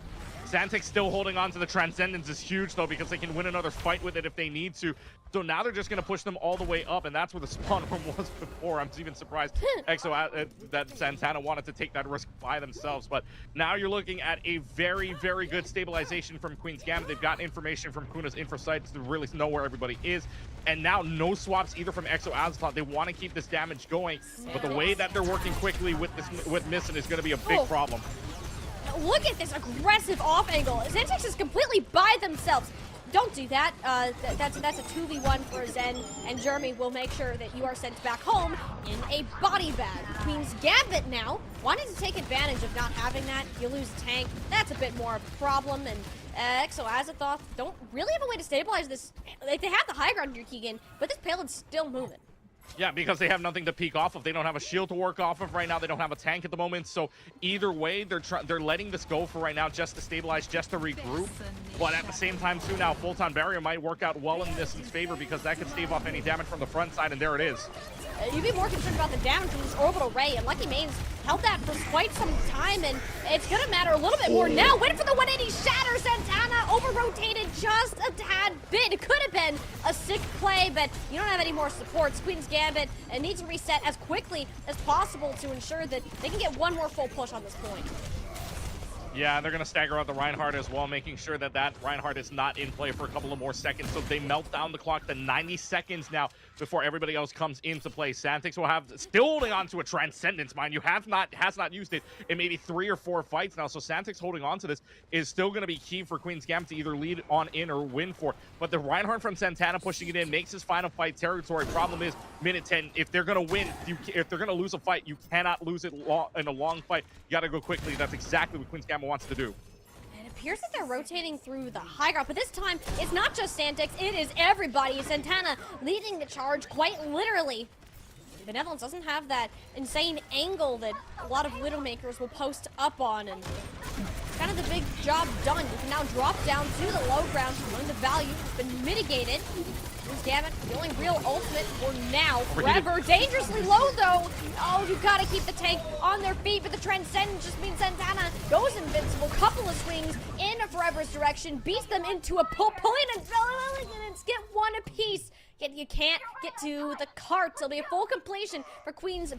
Santix still holding on to the Transcendence is huge, though, because they can win another fight with it if they need to. So now they're just going to push them all the way up, and that's where the spawn room was before. I'm even surprised that Santana wanted to take that risk by themselves. But now you're looking at a very, very good stabilization from Queen's Gambit. They've got information from Kuna's infra sites to really know where everybody is. And now no swaps either from Exo Azathoth. They want to keep this damage going, but the way that they're working quickly with Missing is going to be a big problem. Look at this aggressive off angle. Santix is completely by themselves. Don't do that. That's a 2v1 for Zen, and Jeremy will make sure that you are sent back home in a body bag. Queen's Gambit now wanted to take advantage of not having that. You lose a tank. That's a bit more of a problem, and Exo Azathoth don't really have a way to stabilize this. Like, they have the high ground here, Keegan, but this payload's still moving. Yeah, because they have nothing to peek off of. They don't have a shield to work off of right now. They don't have a tank at the moment. So either way, they're letting this go for right now just to stabilize, just to regroup. But at the same time, too, now Photon Barrier might work out well in Missin's favor because that could stave off any damage from the front side, and there it is. You'd be more concerned about the damage from this Orbital Ray, and Lucky Main's held that for quite some time, and it's gonna matter a little bit more now. Wait for the 180 Shatter. Santana over-rotated just a tad bit. It could have been a sick play, but you don't have any more supports. Queen's Gambit needs to reset as quickly as possible to ensure that they can get one more full push on this point. Yeah, they're going to stagger out the Reinhardt as well, making sure that Reinhardt is not in play for a couple of more seconds. So they melt down the clock to 90 seconds now before everybody else comes into play. Santix will have, still holding on to a Transcendence, mind you, has not used it in maybe 3 or 4 fights now. So Santix holding on to this is still going to be key for Queen's Gambit to either lead on in or win for. But the Reinhardt from Santana pushing it in makes his final fight territory. Problem is, minute 10, if they're going to win, if they're going to lose a fight, you cannot lose it in a long fight. You got to go quickly. That's exactly what Queen's Gambit wants to do. It appears that they're rotating through the high ground, but this time it's not just Santix, it is everybody. Santana leading the charge quite literally. Benevolence doesn't have that insane angle that a lot of Widowmakers will post up on, and kind of the big job done. You can now drop down to the low ground when the value has been mitigated. Queen's Gambit, the only real ultimate for now. Forever, dangerously low though. Oh, you gotta keep the tank on their feet, but the Transcendence just means Santana goes invincible. Couple of swings in Forever's direction, beats them into a pulling and get one apiece. Yet you can't get to the cart. It'll be a full completion for Queen's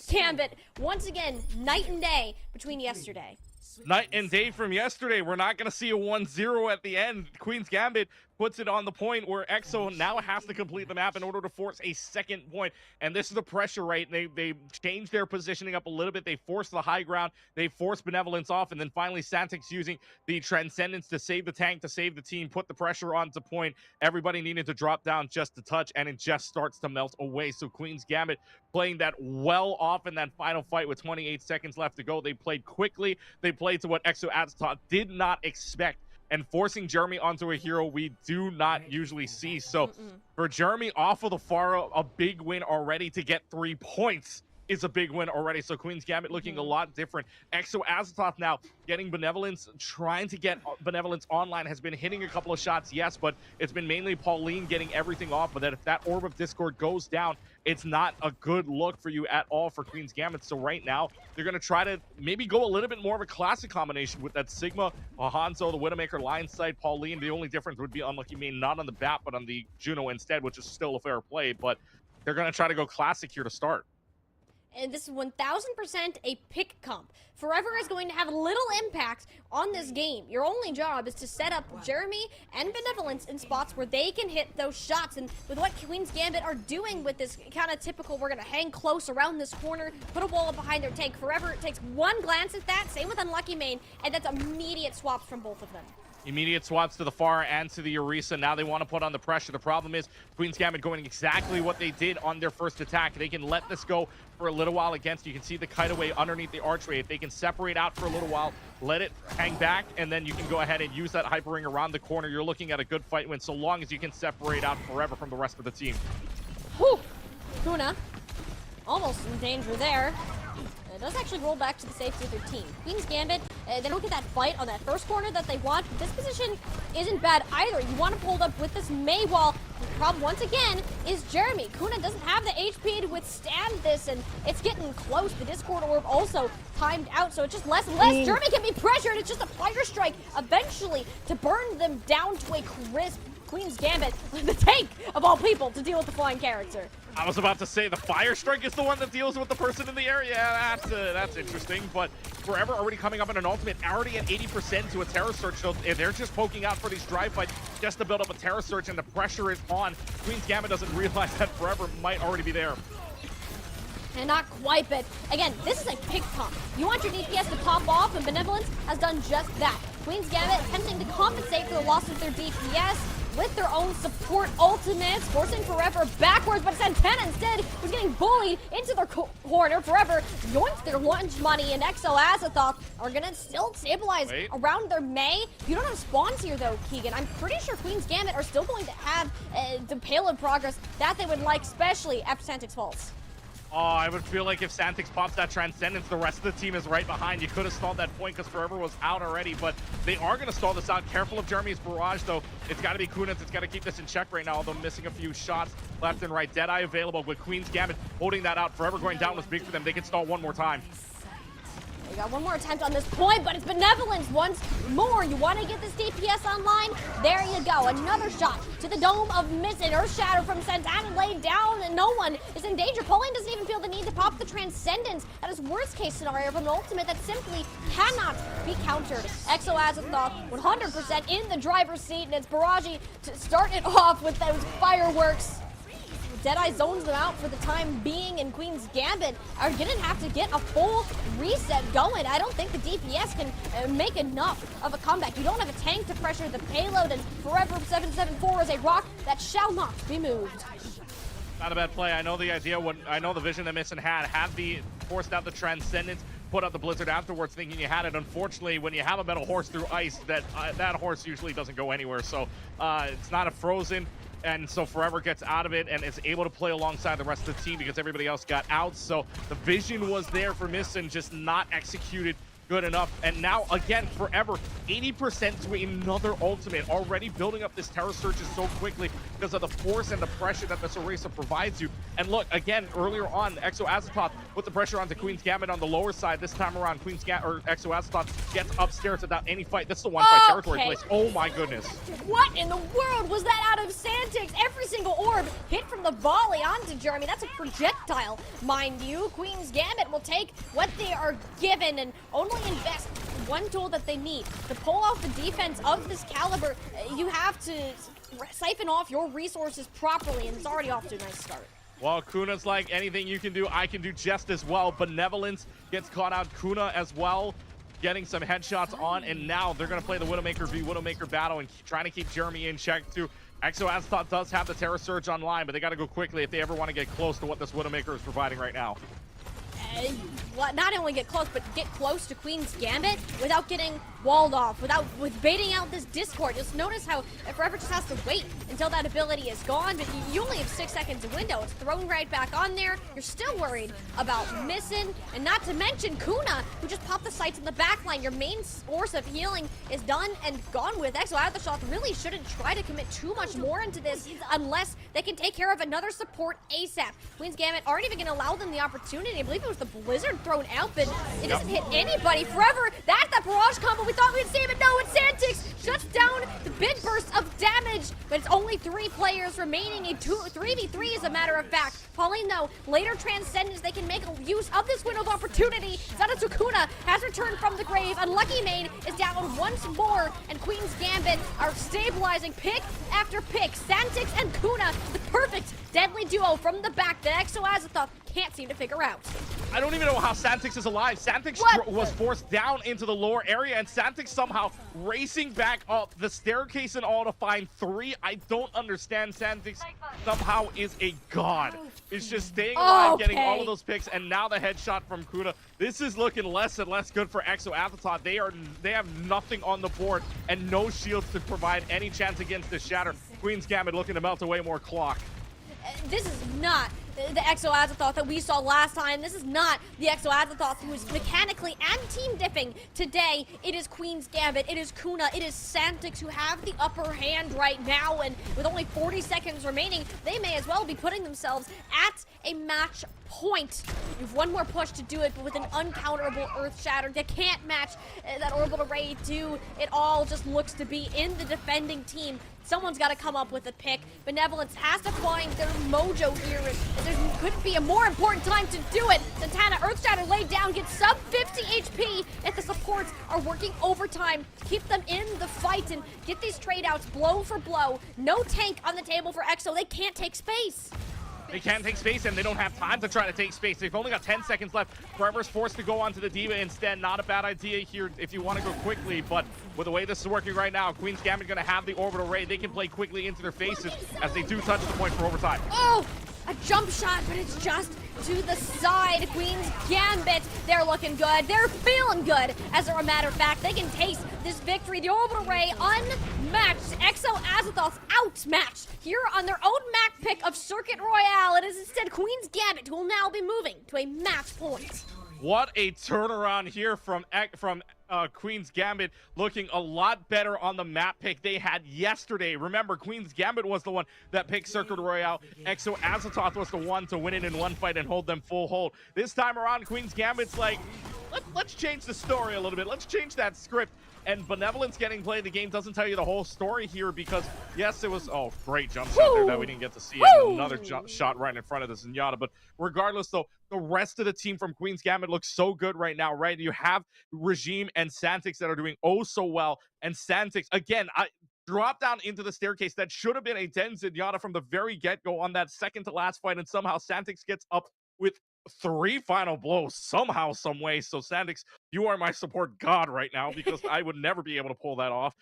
Gambit. Once again, night and day between yesterday. Night and day from yesterday. We're not going to see a 1-0 at the end. Queen's Gambit puts it on the point where EXO now has to complete the map in order to force a second point. And this is the pressure, right? They changed their positioning up a little bit. They forced the high ground. They forced Benevolence off. And then finally, Santix using the Transcendence to save the tank, to save the team, put the pressure onto point. Everybody needed to drop down just a touch, and it just starts to melt away. So Queen's Gambit playing that well off in that final fight with 28 seconds left to go. They played quickly. They played to what EXO Azatoth did not expect, and forcing Jeremy onto a hero we do not usually see. So for Jeremy off of the Pharah, a big win already. To get 3 points is a big win already. So Queen's Gambit looking a lot different. EXO Azatoth now getting Benevolence, trying to get Benevolence online, has been hitting a couple of shots, yes, but it's been mainly Pauline getting everything off. But that if that Orb of Discord goes down, it's not a good look for you at all for Queen's Gambit. So right now, they're going to try to maybe go a little bit more of a classic combination with that Sigma, Hanzo, the Widowmaker, Lion Sight, Pauline. The only difference would be Unlucky Main, not on the Bat, but on the Juno instead, which is still a fair play. But they're going to try to go classic here to start. And this is 1000% a pick comp. Forever is going to have little impact on this game. Your only job is to set up Jeremy and Benevolence in spots where they can hit those shots. And with what Queen's Gambit are doing with this kind of typical, we're going to hang close around this corner, put a wall up behind their tank. Forever takes one glance at that, same with Unlucky Main, and that's immediate swaps from both of them. Immediate swaps to the Pharah and to the Orisa. Now they want to put on the pressure. The problem is Queen's Gambit going exactly what they did on their first attack. They can let this go for a little while against. You can see the kite away underneath the archway. If they can separate out for a little while, let it hang back, and then you can go ahead and use that hyper ring around the corner. You're looking at a good fight win so long as you can separate out Forever from the rest of the team. Whew! Kuna almost in danger there. It does actually roll back to the safety of their team. Queen's Gambit, they don't get that fight on that first corner that they want. This position isn't bad either. You want to pull up with this Mei wall. The problem, once again, is Jeremy. Kuna doesn't have the HP to withstand this, and it's getting close. The Discord Orb also timed out, so it's just less and less. Jeremy can be pressured. It's just a fire strike eventually to burn them down to a crisp. Queen's Gambit, the tank of all people, to deal with the flying character. I was about to say the fire strike is the one that deals with the person in the air. Yeah, that's interesting. But Forever already coming up in an ultimate, already at 80% to a Terror Search. So they're just poking out for these drive fights just to build up a Terror Search, and the pressure is on. Queen's Gambit doesn't realize that Forever might already be there. And not quite, but again, this is a pick comp. You want your DPS to pop off, and Benevolence has done just that. Queen's Gambit attempting to compensate for the loss of their DPS with their own support ultimates, forcing Forever backwards, but Santana instead was getting bullied into their corner. Forever yoinked their lunch money, and EXO Azatoth are gonna still stabilize around their Mei. You don't have spawns here though, Keegan. I'm pretty sure Queen's Gambit are still going to have the payload progress that they would like, especially after Santix falls. Oh, I would feel like if Santix pops that Transcendence, the rest of the team is right behind. You could have stalled that point because Forever was out already, but they are going to stall this out. Careful of Jeremy's barrage, though. It's got to be Kunitz. It's got to keep this in check right now, although missing a few shots left and right. Deadeye available with Queen's Gambit holding that out. Forever going down was big for them. They can stall one more time. They got one more attempt on this point, but it's Benevolence once more. You want to get this DPS online? There you go. Another shot to the dome of Missing. Earth Shadow from Santana laid down, and no one is in danger. Pauline doesn't even feel the need to pop the Transcendence. That is worst case scenario of an ultimate that simply cannot be countered. EXO Azatoth 100% in the driver's seat, and it's Baraji to start it off with those fireworks. Deadeye zones them out for the time being, and Queen's Gambit are gonna have to get a full reset going. I don't think the DPS can make enough of a comeback. You don't have a tank to pressure the payload, and Forever 774 is a rock that shall not be moved. Not a bad play. I know the idea. I know the vision that Missin had forced out the Transcendence, put out the Blizzard afterwards, thinking you had it. Unfortunately, when you have a metal horse through ice, that horse usually doesn't go anywhere. So it's not a frozen. And so Forever gets out of it and is able to play alongside the rest of the team because everybody else got out. So the vision was there for Missin, just not executed good enough. And now, again, forever, 80% to another ultimate, already building up this Terror Surges so quickly because of the force and the pressure that this Oasis provides you. And look, again, earlier on, Exo Azathoth put the pressure onto Queen's Gambit on the lower side. This time around, Exo Azathoth gets upstairs without any fight. This is the one-fight territory place. Oh my goodness. What in the world was that out of Santix? Every single orb hit from the volley onto Jeremy. That's a projectile, mind you. Queen's Gambit will take what they are given and only invest one tool that they need. To pull off the defense of this caliber, you have to siphon off your resources properly, and it's already off to a nice start. Well, Kuna's like, anything you can do, I can do just as well. Benevolence gets caught out. Kuna as well, getting some headshots on, and now they're going to play the Widowmaker v Widowmaker battle and trying to keep Jeremy in check too. Exo Azathoth does have the Terror Surge online, but they got to go quickly if they ever want to get close to what this Widowmaker is providing right now. Not only get close, but get close to Queen's Gambit without getting walled off, with baiting out this Discord. Just notice how Forever just has to wait until that ability is gone, but you only have 6 seconds of window. It's thrown right back on there. You're still worried about missing, and not to mention Kuna, who just popped the sights in the back line. Your main source of healing is done and gone with. Exo Azathoth really shouldn't try to commit too much more into this unless they can take care of another support ASAP. Queen's Gambit aren't even going to allow them the opportunity. I believe it was the Blizzard thrown out, but it doesn't hit anybody. Forever, that's that barrage combo we thought we'd see, but no, it's Santix shuts down the big burst of damage, but it's only 3 players remaining. A 3v3 as a matter of fact. Pauline, though, later Transcendence, they can make use of this window of opportunity. Zanatsu Kuna has returned from the grave. Unlucky Maid is down once more, and Queen's Gambit are stabilizing pick after pick. Santix and Kuna, the perfect deadly duo from the back that Exo Azathoth can't seem to figure out. I don't even know how Santix is alive. Santix was forced down into the lower area, and Santix somehow racing back up the staircase and all to find 3. I don't understand. Santix somehow is a god. It's just staying alive, getting all of those picks, and now the headshot from Kuda. This is looking less and less good for Exo Azathoth. They have nothing on the board and no shields to provide any chance against this shatter. Queen's Gambit looking to melt away more clock. This is not the Exo Azathoth that we saw last time. This is not the Exo Azathoth who is mechanically and team dipping today. It is Queen's Gambit, it is Kuna, it is Santix who have the upper hand right now, and with only 40 seconds remaining, they may as well be putting themselves at a match point. You have one more push to do it, but with an uncounterable Earth Shatter that can't match that Orbital Ray 2. It all just looks to be in the defending team. Someone's got to come up with a pick. Benevolence has to find their mojo here. There couldn't be a more important time to do it. Santana, Earth Shatter laid down, gets sub 50 HP if the supports are working overtime to keep them in the fight and get these trade outs blow for blow. No tank on the table for Exo. They can't take space. They can't take space, and they don't have time to try to take space. They've only got 10 seconds left. Forever's forced to go onto the D.Va instead. Not a bad idea here if you want to go quickly, but with the way this is working right now, Queen's Gambit going to have the Orbital Ray. They can play quickly into their faces as they do touch the point for overtime. Oh, a jump shot, but it's just to the side. Queen's Gambit, they're looking good. They're feeling good. As a matter of fact, they can taste this victory. The Orbital Ray unmatched. Exo Azathoth outmatched here on their own map pick of Circuit Royale. It is instead Queen's Gambit who will now be moving to a match point. What a turnaround here from Queen's Gambit, looking a lot better on the map pick they had yesterday. Remember, Queen's Gambit was the one that picked Circuit Royale. Exo Azathoth was the one to win it in one fight and hold them full hold. This time around, Queen's Gambit's like, let's change the story a little bit. Let's change that script. And Benevolence getting played the game doesn't tell you the whole story here because, yes, it was, great jump shot there that we didn't get to see. And another shot right in front of the Zenyatta. But regardless, though, the rest of the team from Queen's Gambit looks so good right now, right? You have Regime and Santix that are doing oh so well. And Santix, again, drop down into the staircase. That should have been a 10 Zenyatta from the very get-go on that second to last fight. And somehow Santix gets up with 3 final blows somehow, some way. So Santix, you are my support god right now because I would never be able to pull that off.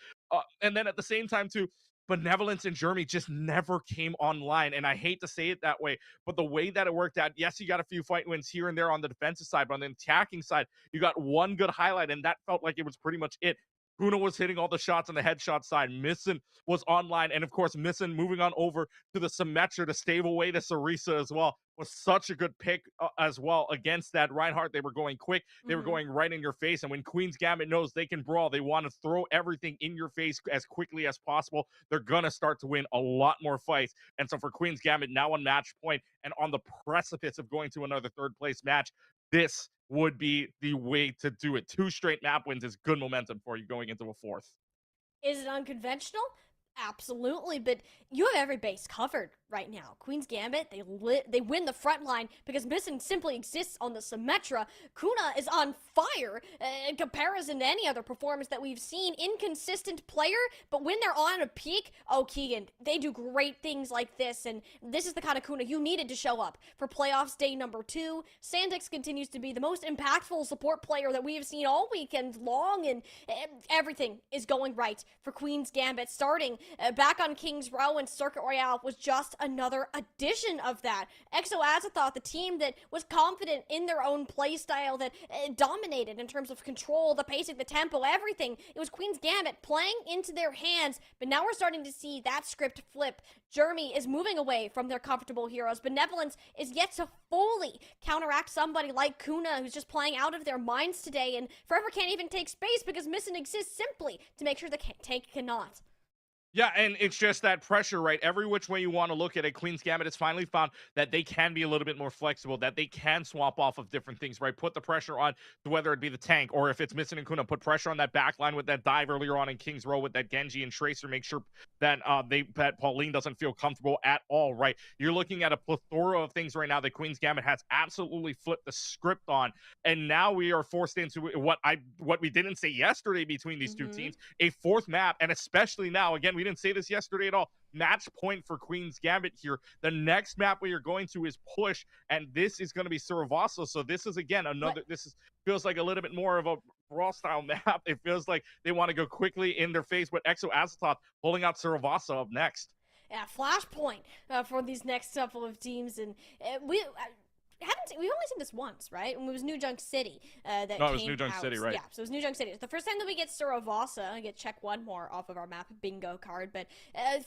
And then at the same time too, Benevolence and Jeremy just never came online. And I hate to say it that way, but the way that it worked out, yes, you got a few fight wins here and there on the defensive side, but on the attacking side, you got one good highlight, and that felt like it was pretty much it. Kuna was hitting all the shots on the headshot side. Misson was online. And of course, Misson moving on over to the Symmetra to stave away the Sarisa as well was such a good pick as well against that Reinhardt. They were going quick. They were going right in your face. And when Queen's Gambit knows they can brawl, they want to throw everything in your face as quickly as possible. They're going to start to win a lot more fights. And so for Queen's Gambit, now on match point and on the precipice of going to another third place match, this would be the way to do it. 2 straight map wins is good momentum for you going into a 4th. Is it unconventional? Absolutely, but you have every base covered right now. Queen's Gambit, they win the front line because Misson simply exists on the Symmetra. Kuna is on fire in comparison to any other performance that we've seen. Inconsistent player, but when they're on a peak, oh, Keegan, they do great things like this, and this is the kind of Kuna you needed to show up for playoffs day number 2. Sandix continues to be the most impactful support player that we have seen all weekend long, and everything is going right for Queen's Gambit. Starting back on King's Row and Circuit Royale was just another addition of that. Exo Azathoth, the team that was confident in their own playstyle, that dominated in terms of control, the pacing, the tempo, everything. It was Queen's Gambit playing into their hands, but now we're starting to see that script flip. Jeremy is moving away from their comfortable heroes. Benevolence is yet to fully counteract somebody like Kuna, who's just playing out of their minds today, and Forever can't even take space because Misson exists simply to make sure the tank cannot. Yeah, and it's just that pressure, right? Every which way you want to look at it, Queen's Gambit has finally found that they can be a little bit more flexible, that they can swap off of different things, right? Put the pressure on to whether it be the tank or if it's Misson and Kuna, put pressure on that back line with that dive earlier on in King's Row with that Genji and Tracer, make sure that that Pauline doesn't feel comfortable at all, right? You're looking at a plethora of things right now that Queen's Gambit has absolutely flipped the script on, and now we are forced into what we didn't say yesterday between these two teams, a 4th map, and especially now, again, we didn't say this yesterday at all. Match point for Queen's Gambit here. The next map we are going to is Push, and this is going to be Suravaso. So this is again another. Feels like a little bit more of a brawl style map. It feels like they want to go quickly in their face. But Exo Azathoth pulling out Suravaso up next. Yeah, flashpoint for these next couple of teams, and we've only seen this once, right? When it was New Junk City it was New Junk City, right? Yeah, so it was New Junk City. It's the first time that we get Suravasa. I get check one more off of our map bingo card, but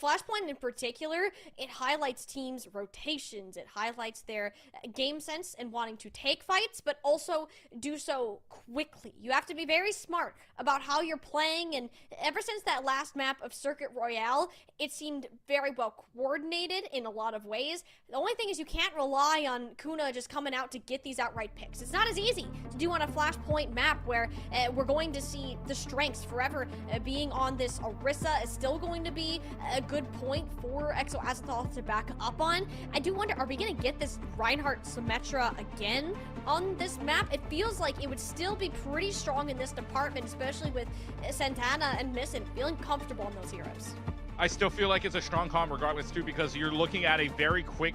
Flashpoint in particular, it highlights teams' rotations. It highlights their game sense and wanting to take fights, but also do so quickly. You have to be very smart about how you're playing, and ever since that last map of Circuit Royale, it seemed very well coordinated in a lot of ways. The only thing is you can't rely on Kuna just coming out to get these outright picks. It's not as easy to do on a Flashpoint map where we're going to see the strengths. Forever being on this Orisa is still going to be a good point for Exo Azathoth to back up on. I do wonder, are we going to get this Reinhardt Symmetra again on this map? It feels like it would still be pretty strong in this department, especially with Santana and Misson feeling comfortable on those heroes. I still feel like it's a strong comp regardless too, because you're looking at a very quick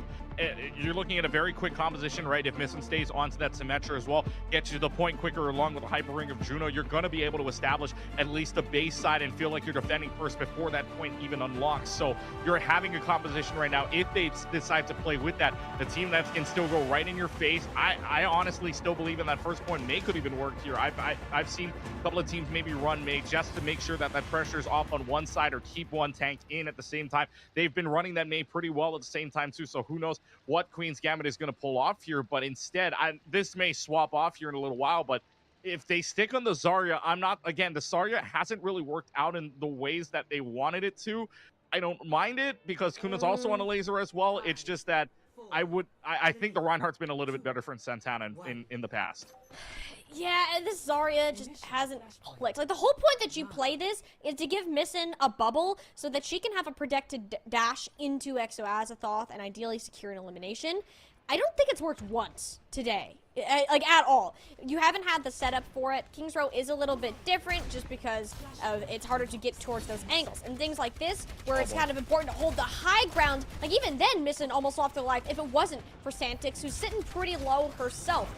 composition, right? If Misson stays onto that Symmetra as well, gets you to the point quicker along with the Hyper Ring of Juno, you're going to be able to establish at least the base side and feel like you're defending first before that point even unlocks. So you're having a composition right now. If they decide to play with that, the team that can still go right in your face, I honestly still believe in that first point May could even work here. I've seen a couple of teams maybe run May just to make sure that pressure is off on one side or keep one tank in at the same time. They've been running that May pretty well at the same time too, so who knows what Queen's Gambit is going to pull off here. But instead, this may swap off here in a little while, but if they stick on the Zarya, the Zarya hasn't really worked out in the ways that they wanted it to. I don't mind it because Kuna's also on a laser as well. It's just that I think the Reinhardt's been a little bit better for Santana in the past. Yeah, and this Zarya just hasn't clicked. Like, the whole point that you play this is to give Misson a bubble so that she can have a protected dash into Exo Azathoth and ideally secure an elimination. I don't think it's worked once today, like at all. You haven't had the setup for it. King's Row is a little bit different just because it's harder to get towards those angles. And things like this, where it's kind of important to hold the high ground, like even then, Misson almost lost their life if it wasn't for Santix, who's sitting pretty low herself.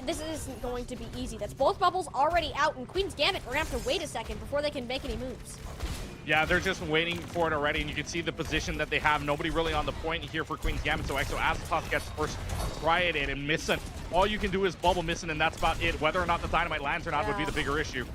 This isn't going to be easy. That's both bubbles already out, and Queen's Gambit, we're going to have to wait a second before they can make any moves. Yeah, they're just waiting for it already, and you can see the position that they have. Nobody really on the point here for Queen's Gambit, so Exo Azathoth gets first try it in, and Misson, all you can do is bubble Misson, and that's about it. Whether or not the Dynamite lands or not would be the bigger issue.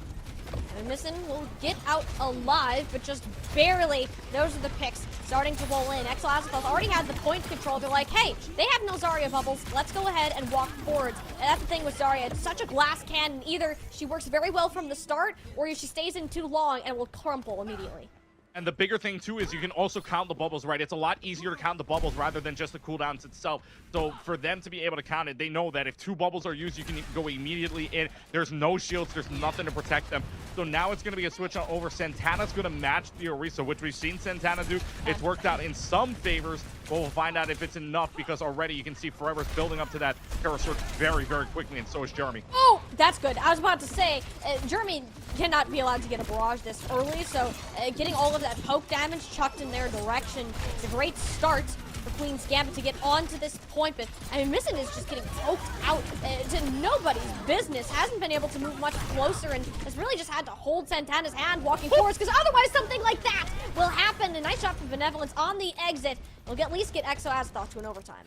And Missin will get out alive, but just barely. Those are the picks starting to roll in. Exo Azathoth already had the point control. They're like, hey, they have no Zarya bubbles. Let's go ahead and walk forwards. And that's the thing with Zarya. It's such a glass cannon. Either she works very well from the start, or she stays in too long and will crumple immediately. And the bigger thing, too, is you can also count the bubbles, right? It's a lot easier to count the bubbles rather than just the cooldowns itself. So for them to be able to count it, they know that if 2 bubbles are used, you can go immediately in. There's no shields. There's nothing to protect them. So now it's going to be a switch on over. Santana's going to match the Orisa, which we've seen Santana do. It's worked out in some favors, but we'll find out if it's enough, because already you can see Forever's building up to that Terror Surge very, very quickly, and so is Jeremy. Oh, that's good. I was about to say, Jeremy cannot be allowed to get a barrage this early, so getting all of that poke damage chucked in their direction is a great start for Queen's Gambit to get onto this point. But I mean, Missin is just getting poked out to nobody's business. Hasn't been able to move much closer and has really just had to hold Santana's hand walking forwards, because otherwise something like that will happen. A nice shot from Benevolence on the exit. We'll at least get Exo Azathoth to an overtime.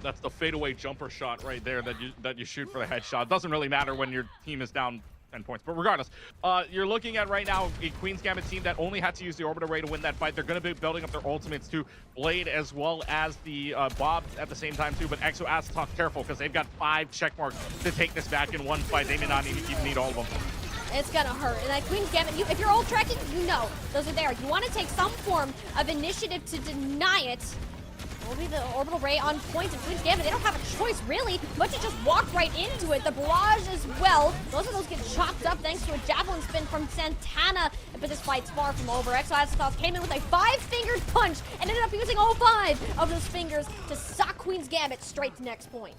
That's the fadeaway jumper shot right there that you shoot for the headshot. It doesn't really matter when your team is down 10 points. But regardless, you're looking at right now a Queen's Gambit team that only had to use the Orbital Ray to win that fight. They're going to be building up their ultimates to Blade as well as the Bob at the same time too. But Exo Azathoth, careful, because they've got 5 check marks to take this back in one fight. They may not even need all of them. It's gonna hurt. And that Queen's Gambit, if you're ult tracking, you know those are there. You want to take some form of initiative to deny it. Will be the Orbital Ray on point, and Queen's Gambit, they don't have a choice really, but to just walk right into it. The barrage as well. Both of those get chopped up thanks to a javelin spin from Santana. But this fight's far from over. Exo Azathoth came in with a 5-fingered punch and ended up using all 5 of those fingers to sock Queen's Gambit straight to next point.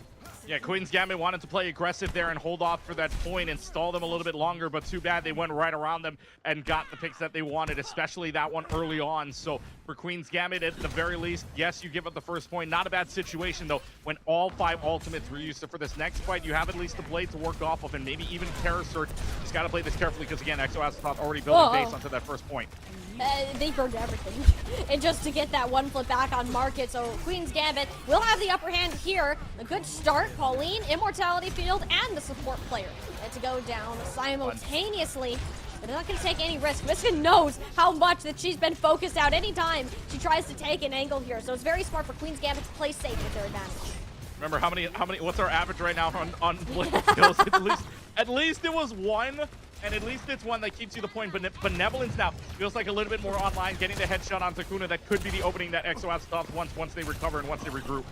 Yeah, Queen's Gambit wanted to play aggressive there and hold off for that point and stall them a little bit longer, but too bad they went right around them and got the picks that they wanted, especially that one early on. So for Queen's Gambit, at the very least, yes, you give up the first point. Not a bad situation, though, when all 5 ultimates were used. So for this next fight, you have at least the Blade to work off of, and maybe even Terror Surge. Just got to play this carefully, because, again, Exo Azathoth already building base onto that first point. They burned everything. And just to get that one flip back on market. So Queen's Gambit will have the upper hand here. A good start. Pauline, Immortality Field, and the support player. And to go down simultaneously. But they're not going to take any risk. Miskin knows how much that she's been focused out anytime she tries to take an angle here. So it's very smart for Queen's Gambit to play safe with their advantage. Remember how many, what's our average right now on Blade kills? At least it was 1. And at least it's one that keeps you the point. Benevolence now feels like a little bit more online, getting the headshot on Takuna. That could be the opening that Exo Azathoth once they recover and once they regroup.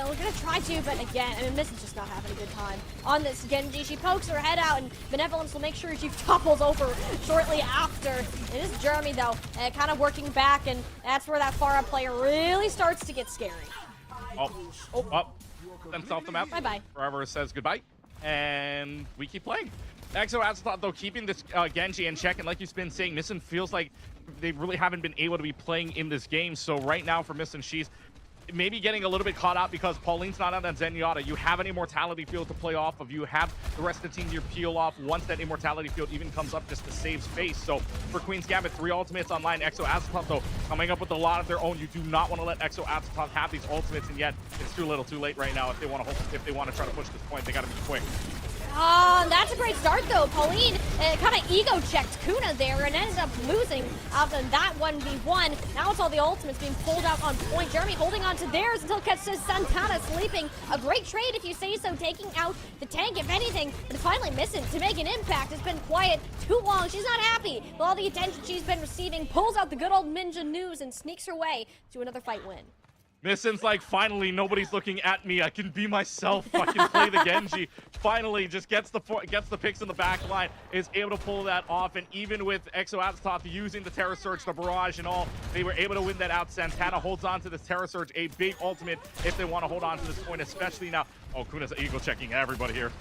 We're going to try to, but again, I mean, Missin's just not having a good time on this Genji. She pokes her head out, and Benevolence will make sure she topples over shortly after. It is Jeremy, though, kind of working back, and that's where that far-up player really starts to get scary. Then off the map. Bye-bye. Forever says goodbye, and we keep playing. Exo Azathoth, though, keeping this Genji in check, and like you've been saying, Missin feels like they really haven't been able to be playing in this game. So right now for Missin, she's maybe getting a little bit caught out because Pauline's not on that Zenyatta. You have an Immortality Field to play off of. You have the rest of the team to peel off once that Immortality Field even comes up just to save space. So for Queen's Gambit, 3 ultimates online. Exo Azathoth, though, coming up with a lot of their own. You do not want to let Exo Azathoth have these ultimates, and yet it's too little too late right now. If they want to try to push this point, they got to be quick. That's a great start, though. Pauline kind of ego-checked Kuna there and ended up losing out on that 1v1. Now it's all the ultimates being pulled out on point. Jeremy holding on to theirs until catches Santana sleeping. A great trade, if you say so, taking out the tank, if anything. But finally Missin to make an impact. It's been quiet too long. She's not happy with all the attention she's been receiving. Pulls out the good old Ninja News and sneaks her way to another fight win. Missin's like, finally, nobody's looking at me. I can be myself. I can play the Genji. Finally, just gets the picks in the back line, is able to pull that off. And even with Exo Azathoth using the Terror Surge, the barrage and all, they were able to win that out. Santana holds on to this Terror Surge, a big ultimate if they want to hold on to this point, especially now. Oh, Kuna's ego checking everybody here.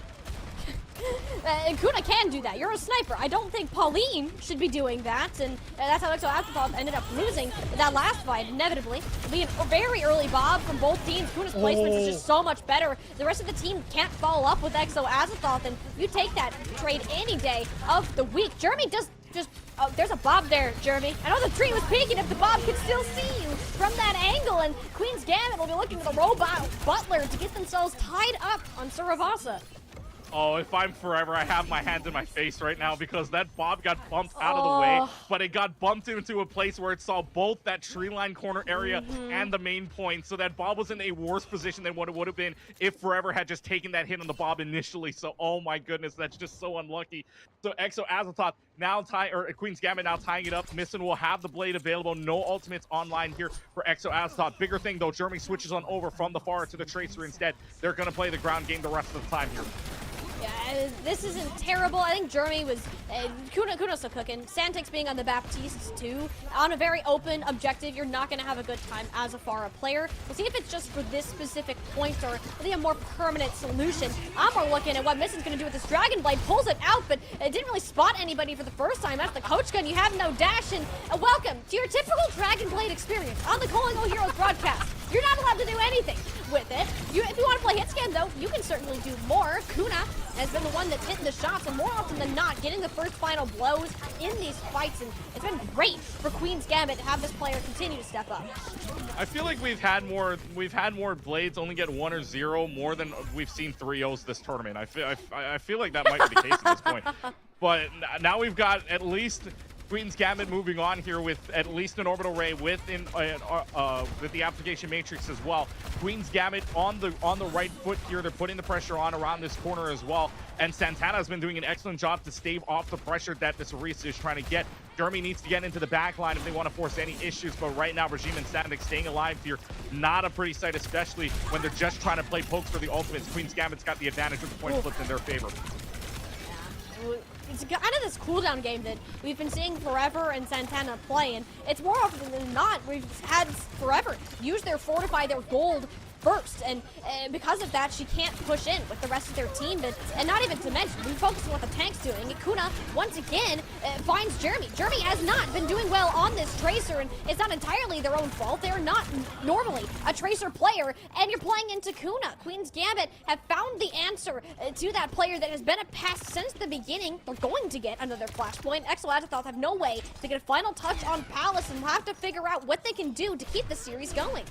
Kuna can do that. You're a sniper. I don't think Pauline should be doing that, and that's how Exo Azathoth ended up losing that last fight, inevitably. It'll be a very early bob from both teams. Kuna's placement is just so much better. The rest of the team can't follow up with Exo Azathoth, and you take that trade any day of the week. Jeremy does just... Oh, there's a bob there, Jeremy. I know the tree was peeking if the bob could still see you from that angle, and Queen's Gambit will be looking to the robot Butler to get themselves tied up on Suravasa. Oh, if I'm Forever, I have my hands in my face right now because that Bob got bumped out of the way, but it got bumped into a place where it saw both that tree line corner area and the main point, so that Bob was in a worse position than what it would have been if Forever had just taken that hit on the Bob initially. So, oh my goodness, that's just so unlucky. So Exo Azathoth now Queen's Gambit now tying it up. Misson will have the blade available. No ultimates online here for Exo Azathoth. Bigger thing though, Jeremy switches on over from the Pharah to the Tracer instead. They're going to play the ground game the rest of the time here. Yeah, this isn't terrible. I think Jeremy was kudos to cooking. Santix being on the Baptiste too. On a very open objective, you're not going to have a good time as a Pharah player. We'll see if it's just for this specific point or really a more permanent solution. I'm more looking at what Misson's going to do with this Dragon Blade. Pulls it out, but it didn't really spot anybody for the first time. That's the coach gun. You have no dash, and welcome to your typical Dragon Blade experience on the Calling All Heroes broadcast. You're not allowed to do anything with it. If you want to play hit scan though, you can certainly do more. Kuna has been the one that's hitting the shots, and more often than not, getting the first final blows in these fights, and it's been great for Queen's Gambit to have this player continue to step up. I feel like we've had more Blades only get 1 or 0 more than we've seen 3-0s this tournament. I feel like that might be the case at this point. But now we've got at least Queen's Gambit moving on here with at least an orbital ray with the application matrix as well. Queen's Gambit on the right foot here. They're putting the pressure on around this corner as well. And Santana has been doing an excellent job to stave off the pressure that this Oasis is trying to get. Jeremy needs to get into the back line if they want to force any issues, but right now Regime and Sandvik staying alive here. Not a pretty sight, especially when they're just trying to play pokes for the ultimates. Queen's Gambit's got the advantage with the point flipped in their favor. Yeah. It's kind of this cooldown game that we've been seeing Forever and Santana play, and it's more often than not we've had Forever use their Fortify, their gold first, and because of that, she can't push in with the rest of their team, and not even to mention, we focus on what the tank's doing. Kuna, once again, finds Jeremy. Jeremy has not been doing well on this Tracer, and it's not entirely their own fault. They're not normally a Tracer player, and you're playing into Kuna. Queen's Gambit have found the answer to that player that has been a pest since the beginning. They're going to get another flashpoint. Exo Azathoth have no way to get a final touch on Palace, and will have to figure out what they can do to keep the series going.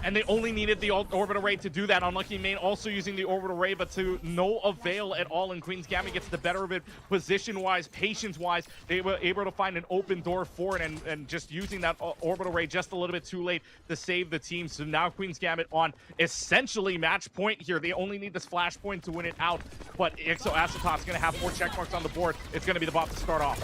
And they only needed the orbital ray to do that. Unlucky Main also using the orbital ray, but to no avail at all. And Queen's Gambit gets the better of it position-wise, patience-wise. They were able to find an open door for it, and just using that orbital ray just a little bit too late to save the team. So now Queen's Gambit on essentially match point here. They only need this flash point to win it out. But Exo Azathoth's going to have 4 check marks on the board. It's going to be the Bob to start off.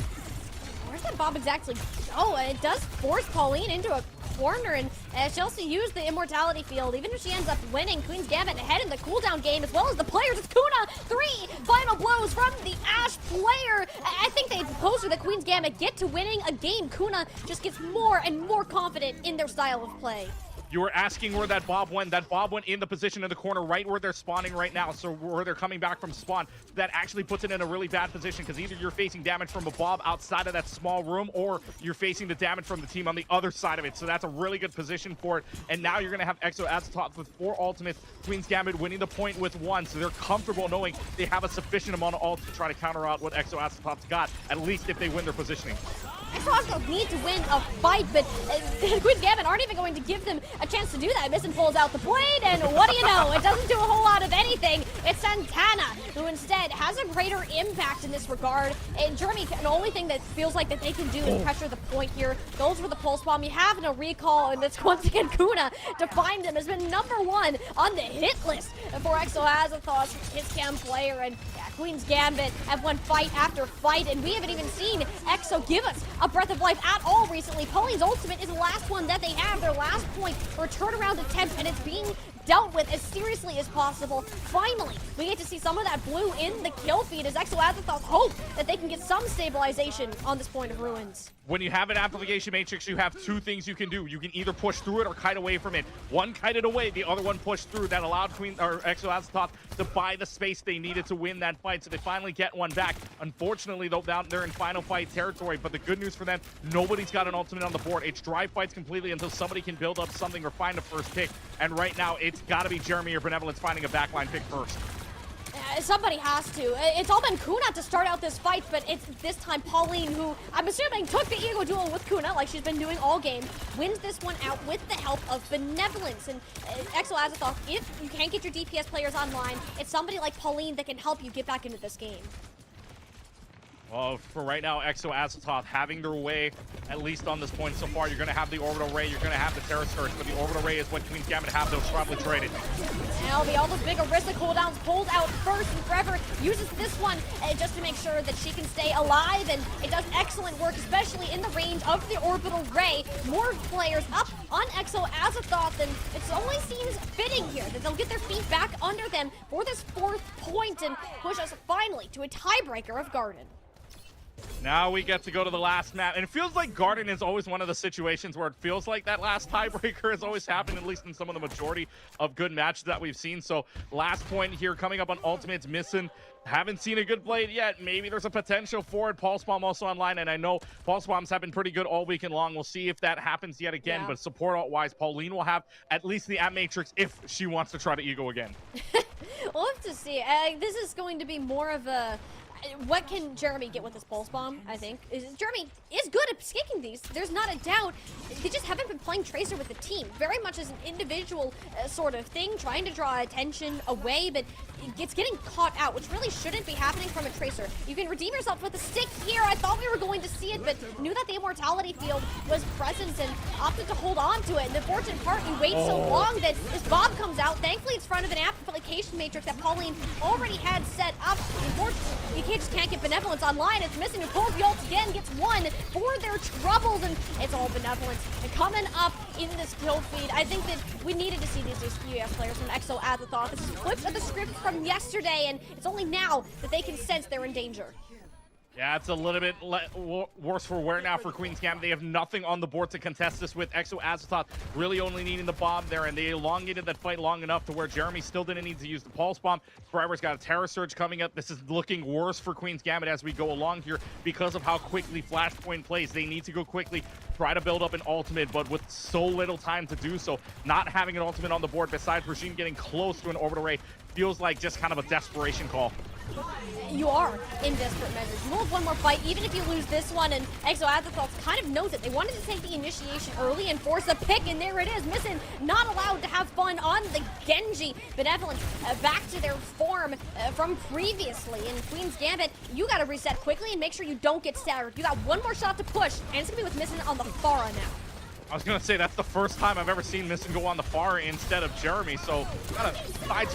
Where's that Bob exactly? Oh, it does force Pauline into a corner, and she also used the immortality field. Even if she ends up winning, Queen's Gambit ahead in the cooldown game, as well as the players. It's Kuna, 3 final blows from the Ashe player. I think the closer that Queen's Gambit get to winning a game, Kuna just gets more and more confident in their style of play. You were asking where that Bob went. That Bob went in the position in the corner right where they're spawning right now. So where they're coming back from spawn, that actually puts it in a really bad position, because either you're facing damage from a Bob outside of that small room, or you're facing the damage from the team on the other side of it. So that's a really good position for it. And now you're going to have Exo Azathoth with 4 ultimates. Queen's Gambit winning the point with 1. So they're comfortable knowing they have a sufficient amount of ult to try to counter out what Exo Azathoth's got, at least if they win their positioning. Exo Azathoth need to win a fight, but Queen's Gambit aren't even going to give them a chance to do that. Misson pulls out the blade, and what do you know? It doesn't do a whole lot of anything. It's Santana who instead has a greater impact in this regard. And Jeremy, the only thing that feels like that they can do is pressure the point here. Goes for the pulse bomb. You have no recall, and that's once again Kuna to find him has been #1 on the hit list for Exo Azathoth's hit cam player. And yeah, Queen's Gambit have won fight after fight, and we haven't even seen Exo give us a breath of life at all recently. Pauline's ultimate is the last one that they have, their last point for a turnaround attempt, and it's being dealt with as seriously as possible. Finally, we get to see some of that blue in the kill feed as Exo Azathoth hope that they can get some stabilization on this point of ruins. When you have an application matrix, you have 2 things you can do. You can either push through it or kite away from it. One kited away, the other one pushed through. That allowed Exo Azathoth to buy the space they needed to win that fight, so they finally get one back. Unfortunately, though, they're in final fight territory, but the good news for them, nobody's got an ultimate on the board. It's dry fights completely until somebody can build up something or find a first pick, and right now, it's got to be Jeremy or Benevolence finding a backline pick first. Somebody has to. It's all been Kuna to start out this fight, but it's this time Pauline, who I'm assuming took the ego duel with Kuna like she's been doing all game, wins this one out with the help of Benevolence. And Exo Azathoth, if you can't get your DPS players online, it's somebody like Pauline that can help you get back into this game. Well, for right now, Exo Azathoth having their way, at least on this point so far. You're going to have the Orbital Ray, you're going to have the Terra Surge, but the Orbital Ray is what Queen's Gambit have. They'll probably trade it. LB, all those big Orisa cooldowns pulled out first, and Forever uses this one just to make sure that she can stay alive, and it does excellent work, especially in the range of the Orbital Ray. More players up on Exo Azathoth, and it only seems fitting here that they'll get their feet back under them for this 4th point and push us finally to a tiebreaker of Garden. Now we get to go to the last map, and it feels like Garden is always one of the situations where it feels like that last tiebreaker has always happened, at least in some of the majority of good matches that we've seen. So last point here coming up on Ultimate's missing. Haven't seen a good blade yet. Maybe there's a potential for it. Pulse Bomb also online, and I know Pulse Bombs have been pretty good all weekend long. We'll see if that happens yet again, but support-wise, Pauline will have at least the App Matrix if she wants to try to ego again. We'll have to see. This is going to be more of a... What can Jeremy get with this Pulse Bomb, I think? Jeremy is good at skiking these. There's not a doubt. They just haven't been playing Tracer with the team. Very much as an individual sort of thing, trying to draw attention away, but it's getting caught out, which really shouldn't be happening from a Tracer. You can redeem yourself with a stick here. I thought we were going to see it, but knew that the Immortality field was present and opted to hold on to it. And the fortunate part, you wait so long that this Bob comes out. Thankfully, it's front of an amplification matrix that Pauline already had set up. Unfortunately, you can't get Benevolence online. It's missing. It pulls the ult again, gets one for their troubles, and it's all Benevolence. And coming up in this kill feed, I think that we needed to see these US players from Exo Azathoth. This is flipped of the script from yesterday, and it's only now that they can sense they're in danger. Yeah, it's a little bit worse for wear now for Queen's Gambit. They have nothing on the board to contest this with. Exo Azathoth really only needing the bomb there, and they elongated that fight long enough to where Jeremy still didn't need to use the Pulse Bomb. Forever's got a Terra Surge coming up. This is looking worse for Queen's Gambit as we go along here because of how quickly Flashpoint plays. They need to go quickly, try to build up an ultimate, but with so little time to do so, not having an ultimate on the board besides Regime getting close to an Orbital Ray feels like just kind of a desperation call. You are in desperate measures. You will have one more fight, even if you lose this one, and Exo Azathoth kind of knows it. They wanted to take the initiation early and force a pick, and there it is. Missing, not allowed to have fun on the Genji. Benevolence back to their form from previously. In Queen's Gambit, you got to reset quickly and make sure you don't get staggered. You got one more shot to push, and it's going to be with Missing on the Pharah now. I was going to say, that's the first time I've ever seen Missing go on the Pharah instead of Jeremy, so kind of side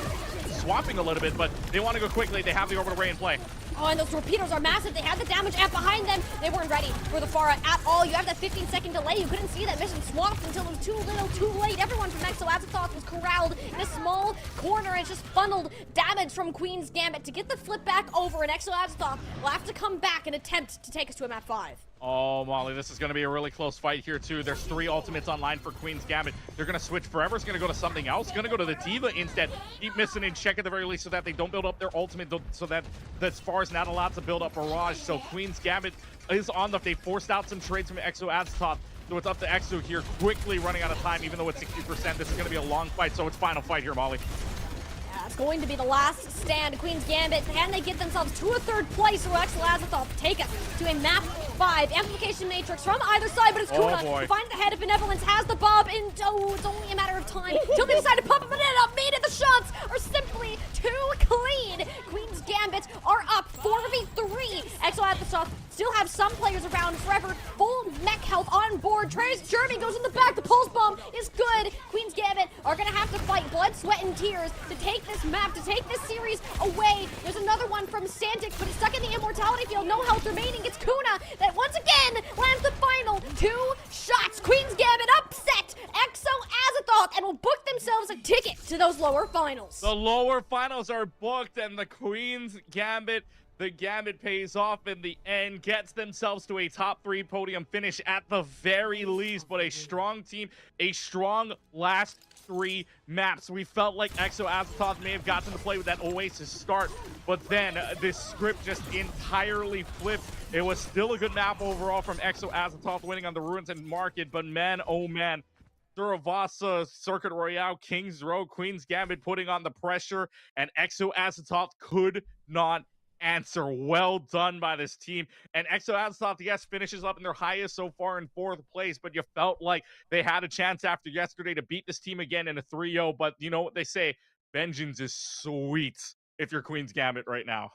swapping a little bit, but they want to go quickly. They have the Orbital Ray in play. Oh, and those torpedoes are massive. They had the damage amp behind them. They weren't ready for the Pharah at all. You have that 15-second delay. You couldn't see that mission swapped until it was too little, too late. Everyone from Exo Azathoth was corralled in a small corner and just funneled damage from Queen's Gambit. To get the flip back over, and Exo Azathoth will have to come back and attempt to take us to a map 5. Oh, Molly, this is going to be a really close fight here, too. There's 3 ultimates online for Queen's Gambit. They're going to switch. Forever's going to go to something else. Going to go to the D.Va instead. Keep Missing in check at the very least so that they don't build up their ultimate, so that Spar's not allowed to build up Barrage. So Queen's Gambit is on the... They forced out some trades from Exo Azathoth. So it's up to Exo here, quickly running out of time, even though it's 60%. This is going to be a long fight, so it's final fight here, Molly. It's going to be the last stand. Queen's Gambit, can they get themselves to a 3rd place, or will Exo Azathoth take us to a map 5? Amplification Matrix from either side, but it's Kuna who finds the head of Benevolence, has the Bob, and it's only a matter of time till they decide to pump it up. Made it, the shots are simply too clean. Queen's Gambit are up 4v3. Exo Azathoth still have some players around. Forever, full mech health on board. Jeremy goes in the back. The Pulse Bomb is good. Queen's Gambit are going to have to fight blood, sweat, and tears to take this map, to take this series away. There's another one from Santic, but it's stuck in the Immortality field. No health remaining. It's Kuna that once again lands the final 2 shots. Queen's Gambit upset Exo Azathoth and will book themselves a ticket to those lower finals. The lower finals are booked, and the Queen's Gambit... The Gambit pays off in the end, gets themselves to a top 3 podium finish at the very least, but a strong team, a strong last 3 maps. We felt like Exo Azathoth may have gotten to play with that Oasis start, but then this script just entirely flipped. It was still a good map overall from Exo Azathoth winning on the Ruins and Market, but man, oh man, Duravasa, Circuit Royale, Kings Row, Queen's Gambit putting on the pressure, and Exo Azathoth could not answer. Well done by this team. And Exo Azathoth, yes, finishes up in their highest so far in 4th place, but you felt like they had a chance after yesterday to beat this team again in a 3-0. But you know what they say, vengeance is sweet if you're Queen's Gambit right now.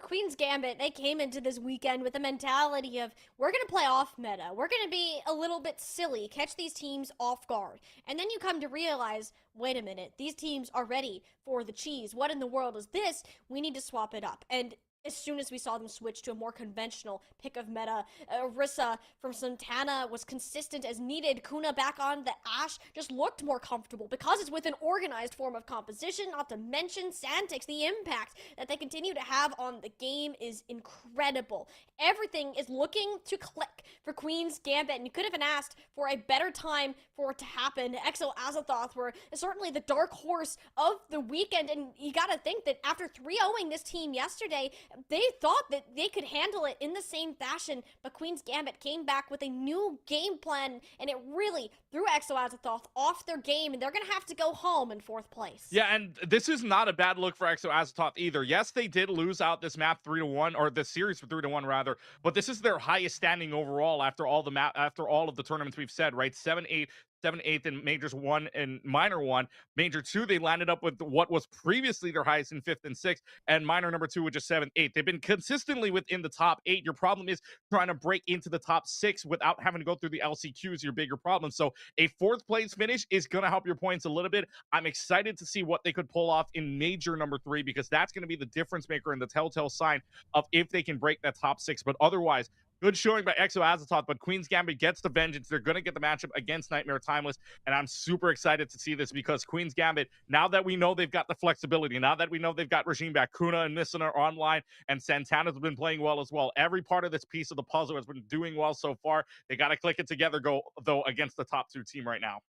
Queen's Gambit, they came into this weekend with the mentality of, we're going to play off meta. We're going to be a little bit silly, catch these teams off guard. And then you come to realize, wait a minute, these teams are ready for the cheese. What in the world is this? We need to swap it up. And as soon as we saw them switch to a more conventional pick of meta, Orisa from Santana was consistent as needed. Kuna back on the Ashe just looked more comfortable because it's with an organized form of composition, not to mention Santix. The impact that they continue to have on the game is incredible. Everything is looking to click for Queen's Gambit, and you could have asked for a better time for it to happen. Exo Azathoth were certainly the dark horse of the weekend, and you gotta think that after 3-0ing this team yesterday, they thought that they could handle it in the same fashion, but Queen's Gambit came back with a new game plan, and it really threw Exo Azathoth off their game, and they're going to have to go home in 4th place. Yeah, and this is not a bad look for Exo Azathoth either. Yes, they did lose out this map 3-1, or this series for 3-1 rather, but this is their highest standing overall after all of the tournaments we've said, right? 7-8, 7-8 in Majors 1 and Minor 1. Major 2, they landed up with what was previously their highest in 5th and 6th, and Minor number 2 with just 7-8. They've been consistently within the top 8. Your problem is trying to break into the top 6 without having to go through the LCQ is your bigger problem. So a 4th place finish is going to help your points a little bit. I'm excited to see what they could pull off in Major number 3, because that's going to be the difference maker and the telltale sign of if they can break that top 6. But otherwise, good showing by Exo Azathoth, but Queen's Gambit gets the vengeance. They're going to get the matchup against Nightmare Timeless, and I'm super excited to see this because Queen's Gambit, now that we know they've got the flexibility, now that we know they've got Regime back, Kuna and Nissan are online, and Santana's been playing well as well. Every part of this piece of the puzzle has been doing well so far. They got to click it together, though, against the top 2 team right now.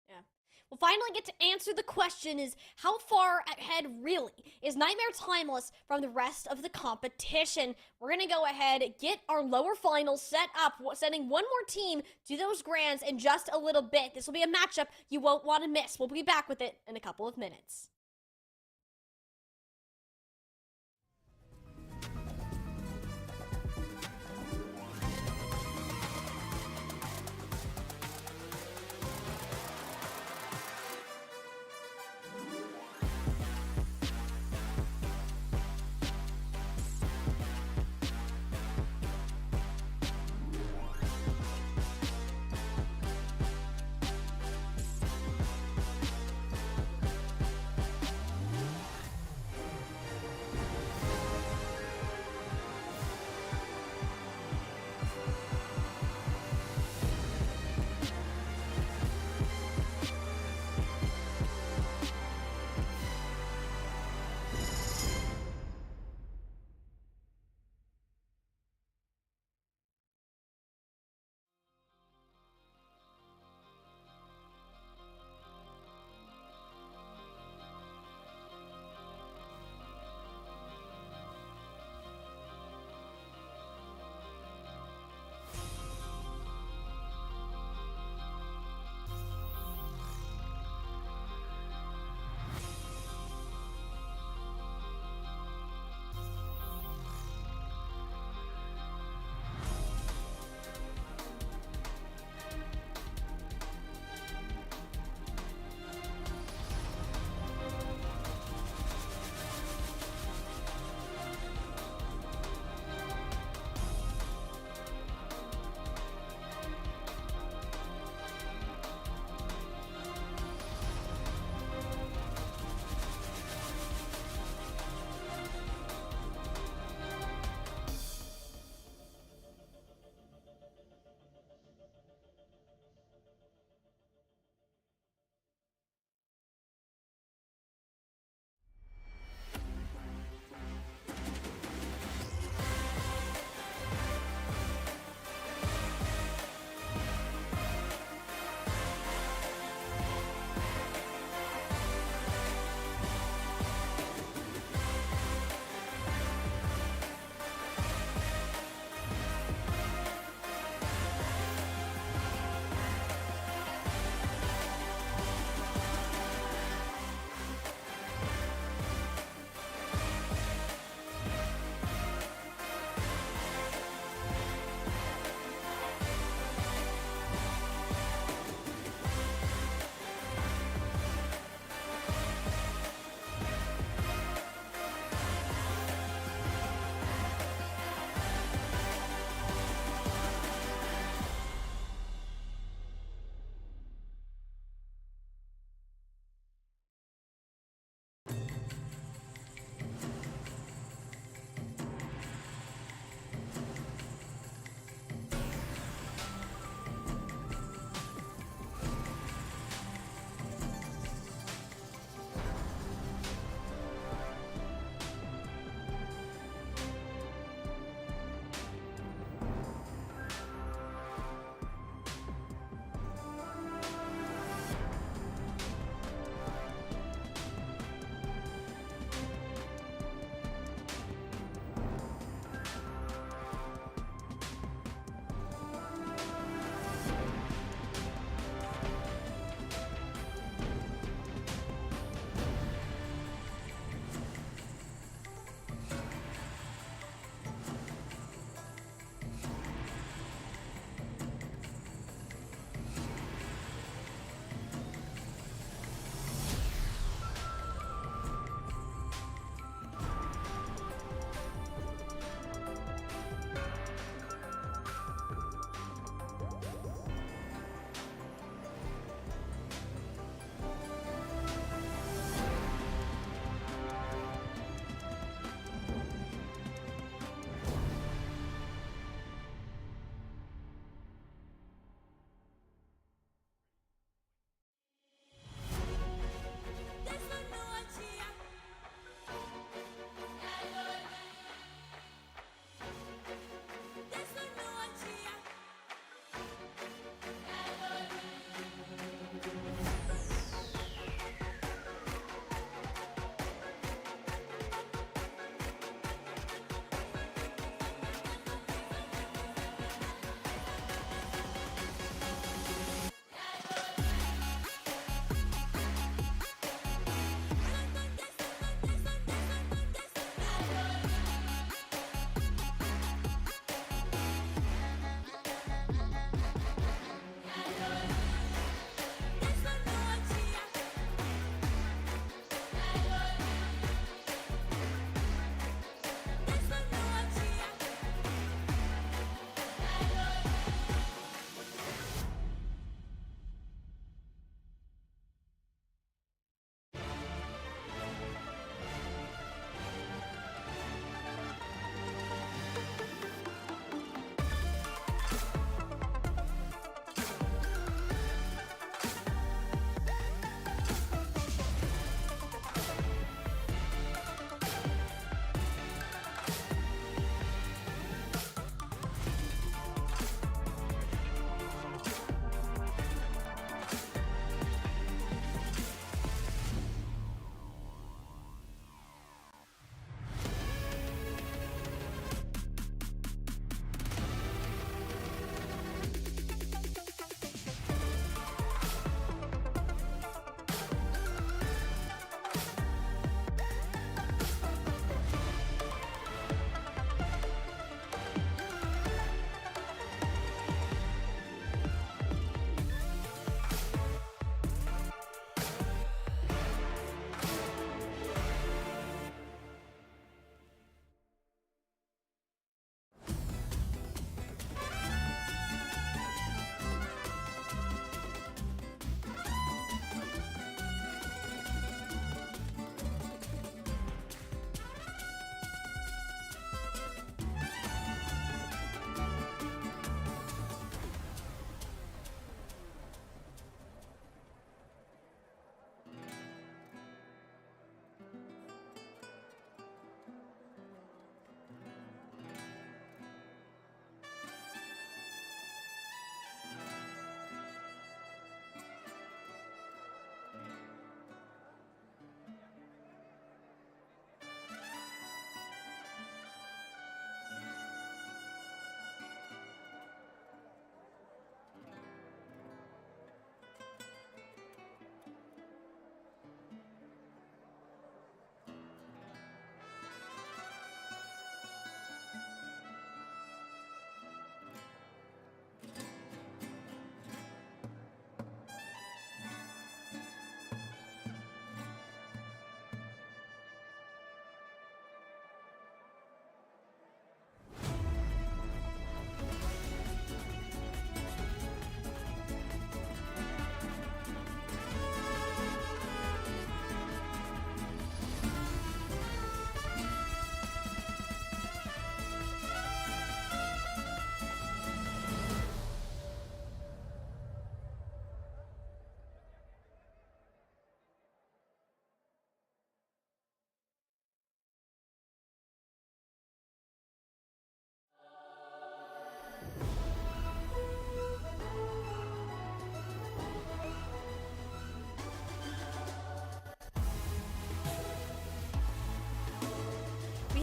Yeah. We'll finally get to answer the question is, how far ahead really is Nightmare Timeless from the rest of the competition? We're going to go ahead, get our lower finals set up, sending one more team to those grands in just a little bit. This will be a matchup you won't want to miss. We'll be back with it in a couple of minutes.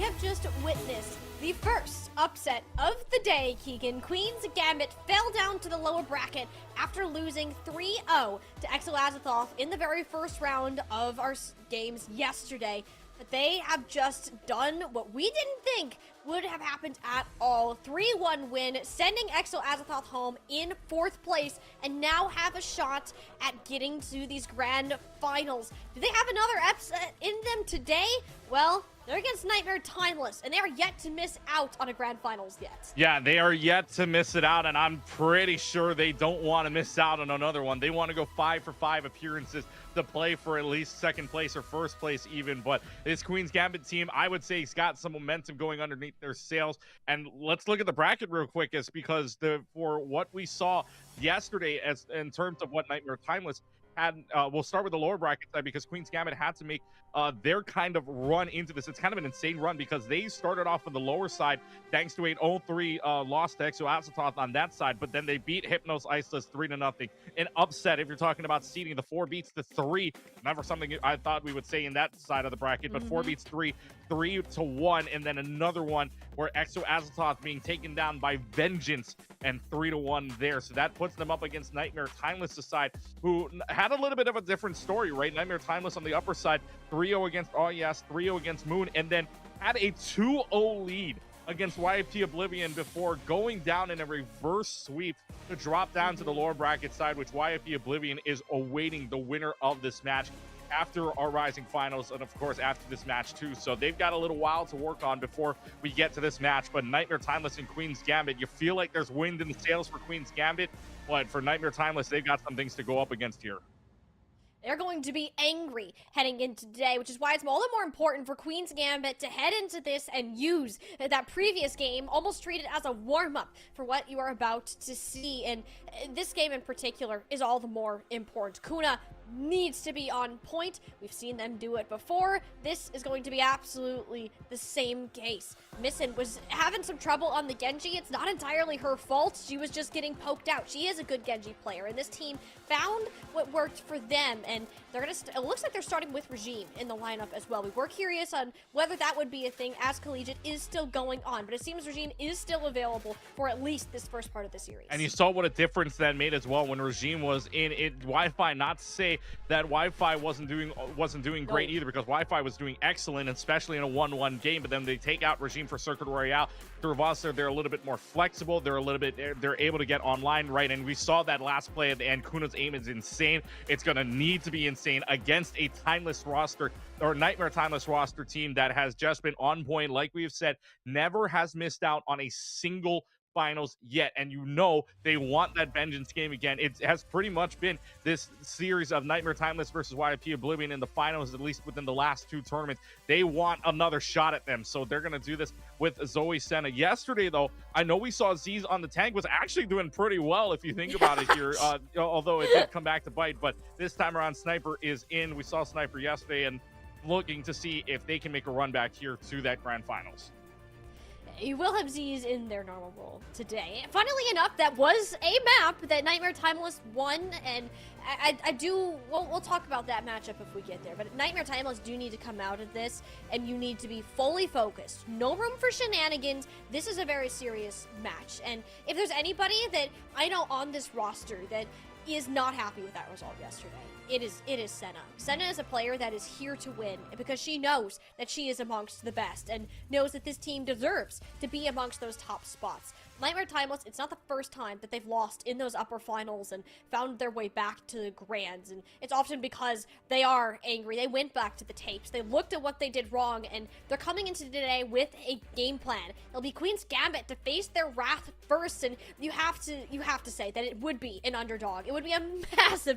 have just witnessed the first upset of the day, Keegan. Queen's Gambit fell down to the lower bracket after losing 3-0 to Exo Azathoth in the very first round of our games yesterday. But they have just done what we didn't think would have happened at all. 3-1 win, sending Exo Azathoth home in 4th place, and now have a shot at getting to these grand finals. Do they have another upset in them today? Well, they're against Nightmare Timeless, and they are yet to miss out on a grand finals yet. Yeah, they are yet to miss it out, and I'm pretty sure they don't want to miss out on another one. They want to go 5 for 5 appearances to play for at least 2nd place or 1st place even. But this Queen's Gambit team, I would say, has got some momentum going underneath their sails. And let's look at the bracket real quick, because for what we saw yesterday as in terms of what Nightmare Timeless had, we'll start with the lower bracket side, because Queen's Gambit had to make their kind of run into this. It's kind of an insane run, because they started off on the lower side thanks to an 0-3 loss to Exo Azathoth on that side, but then they beat Hypnos Iceless 3-0. An upset, if you're talking about seeding, the 4 beats the 3. Never something I thought we would say in that side of the bracket, but 4 beats 3, 3-1, and then another one where Exo Azathoth being taken down by Vengeance and 3-1 there. So that puts them up against Nightmare Timeless side, who had a little bit of a different story, right? Nightmare Timeless on the upper side, 3-0 against Yes, 3-0 against Moon, and then had a 2-0 lead against YFT Oblivion before going down in a reverse sweep to drop down to the lower bracket side, which YFT Oblivion is awaiting the winner of this match after our Rising Finals, and of course after this match too. So they've got a little while to work on before we get to this match. But Nightmare Timeless and Queen's Gambit, you feel like there's wind in the sails for Queen's Gambit, but for Nightmare Timeless, they've got some things to go up against here. They're going to be angry heading into today, which is why it's all the more important for Queen's Gambit to head into this and use that previous game, almost treat it as a warm-up for what you are about to see. And this game in particular is all the more important. Kuna needs to be on point. We've seen them do it before. This is going to be absolutely the same case. Missin was having some trouble on the Genji. It's not entirely her fault. She was just getting poked out. She is a good Genji player, and this team found what worked for them, and they're gonna it looks like they're starting with Regime in the lineup as well. We were curious on whether that would be a thing, as Collegiate is still going on, but it seems Regime is still available for at least this first part of the series. And you saw what a difference that made as well when Regime was in it. Wi-Fi, not to say that Wi-Fi wasn't doing great either, because Wi-Fi was doing excellent, especially in a 1-1 game. But then they take out Regime for Circuit Royale. Through Voster, they're a little bit more flexible. They're able to get online, right? And we saw that last play at the end. Kuna's aim is insane. It's gonna need to be insane against a Timeless roster, or Nightmare Timeless roster team that has just been on point, like we've said, never has missed out on a single finals yet. And you know they want that vengeance game again. It has pretty much been this series of Nightmare Timeless versus YFT Oblivion in the finals, at least within the last 2 tournaments. They want another shot at them, so they're going to do this with Zoe Senna. Yesterday, though, I know we saw Z's on the tank was actually doing pretty well, if you think about it here, although it did come back to bite. But this time around, Sniper is in. We saw Sniper yesterday, and looking to see if they can make a run back here to that grand finals. You will have Z's in their normal role today. Funnily enough, that was a map that Nightmare Timeless won, and we'll talk about that matchup if we get there, but Nightmare Timeless do need to come out of this, and you need to be fully focused. No room for shenanigans. This is a very serious match, and if there's anybody that I know on this roster that is not happy with that result yesterday, it is Senna. Senna is a player that is here to win because she knows that she is amongst the best and knows that this team deserves to be amongst those top spots. Nightmare Timeless, it's not the first time that they've lost in those upper finals and found their way back to the grands, and it's often because they are angry. They went back to the tapes, they looked at what they did wrong, and they're coming into today with a game plan. It'll be Queen's Gambit to face their wrath first, and you have to say that it would be an underdog. It would be a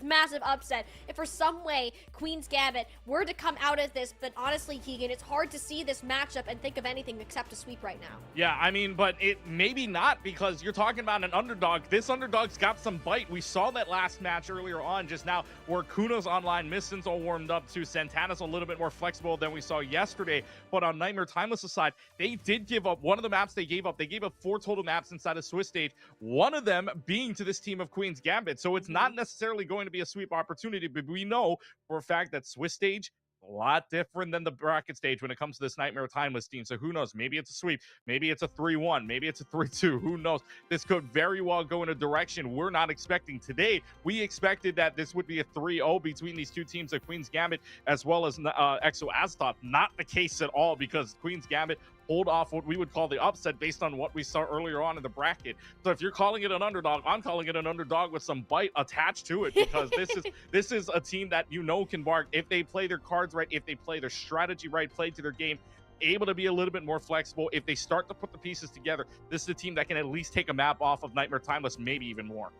massive upset if for some way Queen's Gambit were to come out of this. But honestly, Keegan, it's hard to see this matchup and think of anything except a sweep right now. Yeah, I mean, but it maybe not, because you're talking about an underdog. This underdog's got some bite. We saw that last match earlier on just now where Kuno's online, Missin's all warmed up too. Santana's a little bit more flexible than we saw yesterday. But on Nightmare Timeless' side, they did give up one of the maps they gave up. They gave up 4 total maps inside of Swiss stage, one of them being to this team of Queen's Gambit. So it's not necessarily going to be a sweep opportunity, but we know for a fact that Swiss stage a lot different than the bracket stage when it comes to this Nightmare Timeless team. So who knows? Maybe it's a sweep. Maybe it's a 3-1. Maybe it's a 3-2. Who knows? This could very well go in a direction we're not expecting today. We expected that this would be a 3-0 between these two teams of Queen's Gambit as well as Exo Aztop. Not the case at all, because Queen's Gambit hold off what we would call the upset based on what we saw earlier on in the bracket. So if you're calling it an underdog, I'm calling it an underdog with some bite attached to it, because this is a team that can bark if they play their cards right, if they play their strategy right, play to their game, able to be a little bit more flexible. If they start to put the pieces together, this is a team that can at least take a map off of Nightmare Timeless, maybe even more.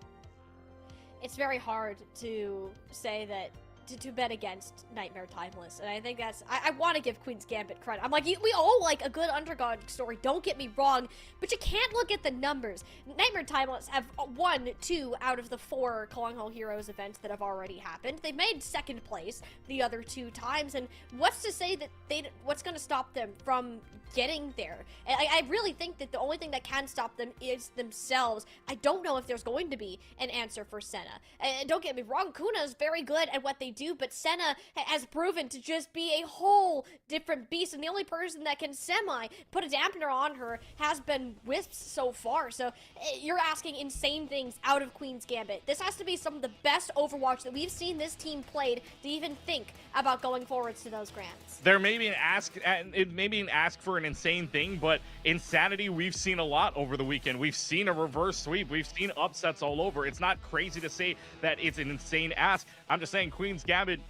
It's very hard to say that to bet against Nightmare Timeless, and I think that's I want to give Queen's Gambit credit. I'm like, we all like a good underdog story, don't get me wrong, but you can't look at the numbers. Nightmare Timeless have won 2 out of the 4 Calling All Heroes events that have already happened. They made second place the other 2 times, and what's to say that what's going to stop them from getting there? I really think that the only thing that can stop them is themselves. I don't know if there's going to be an answer for Senna. And don't get me wrong, Kuna is very good at what they do, but Senna has proven to just be a whole different beast, and the only person that can semi put a dampener on her has been Wisps so far. So you're asking insane things out of Queen's Gambit. This has to be some of the best Overwatch that we've seen this team played to even think about going forwards to those grands. There may be an ask, and it may be an ask for an insane thing, but insanity we've seen a lot over the weekend. We've seen a reverse sweep. We've seen upsets all over. It's not crazy to say that it's an insane ask. I'm just saying Queen's Gambit,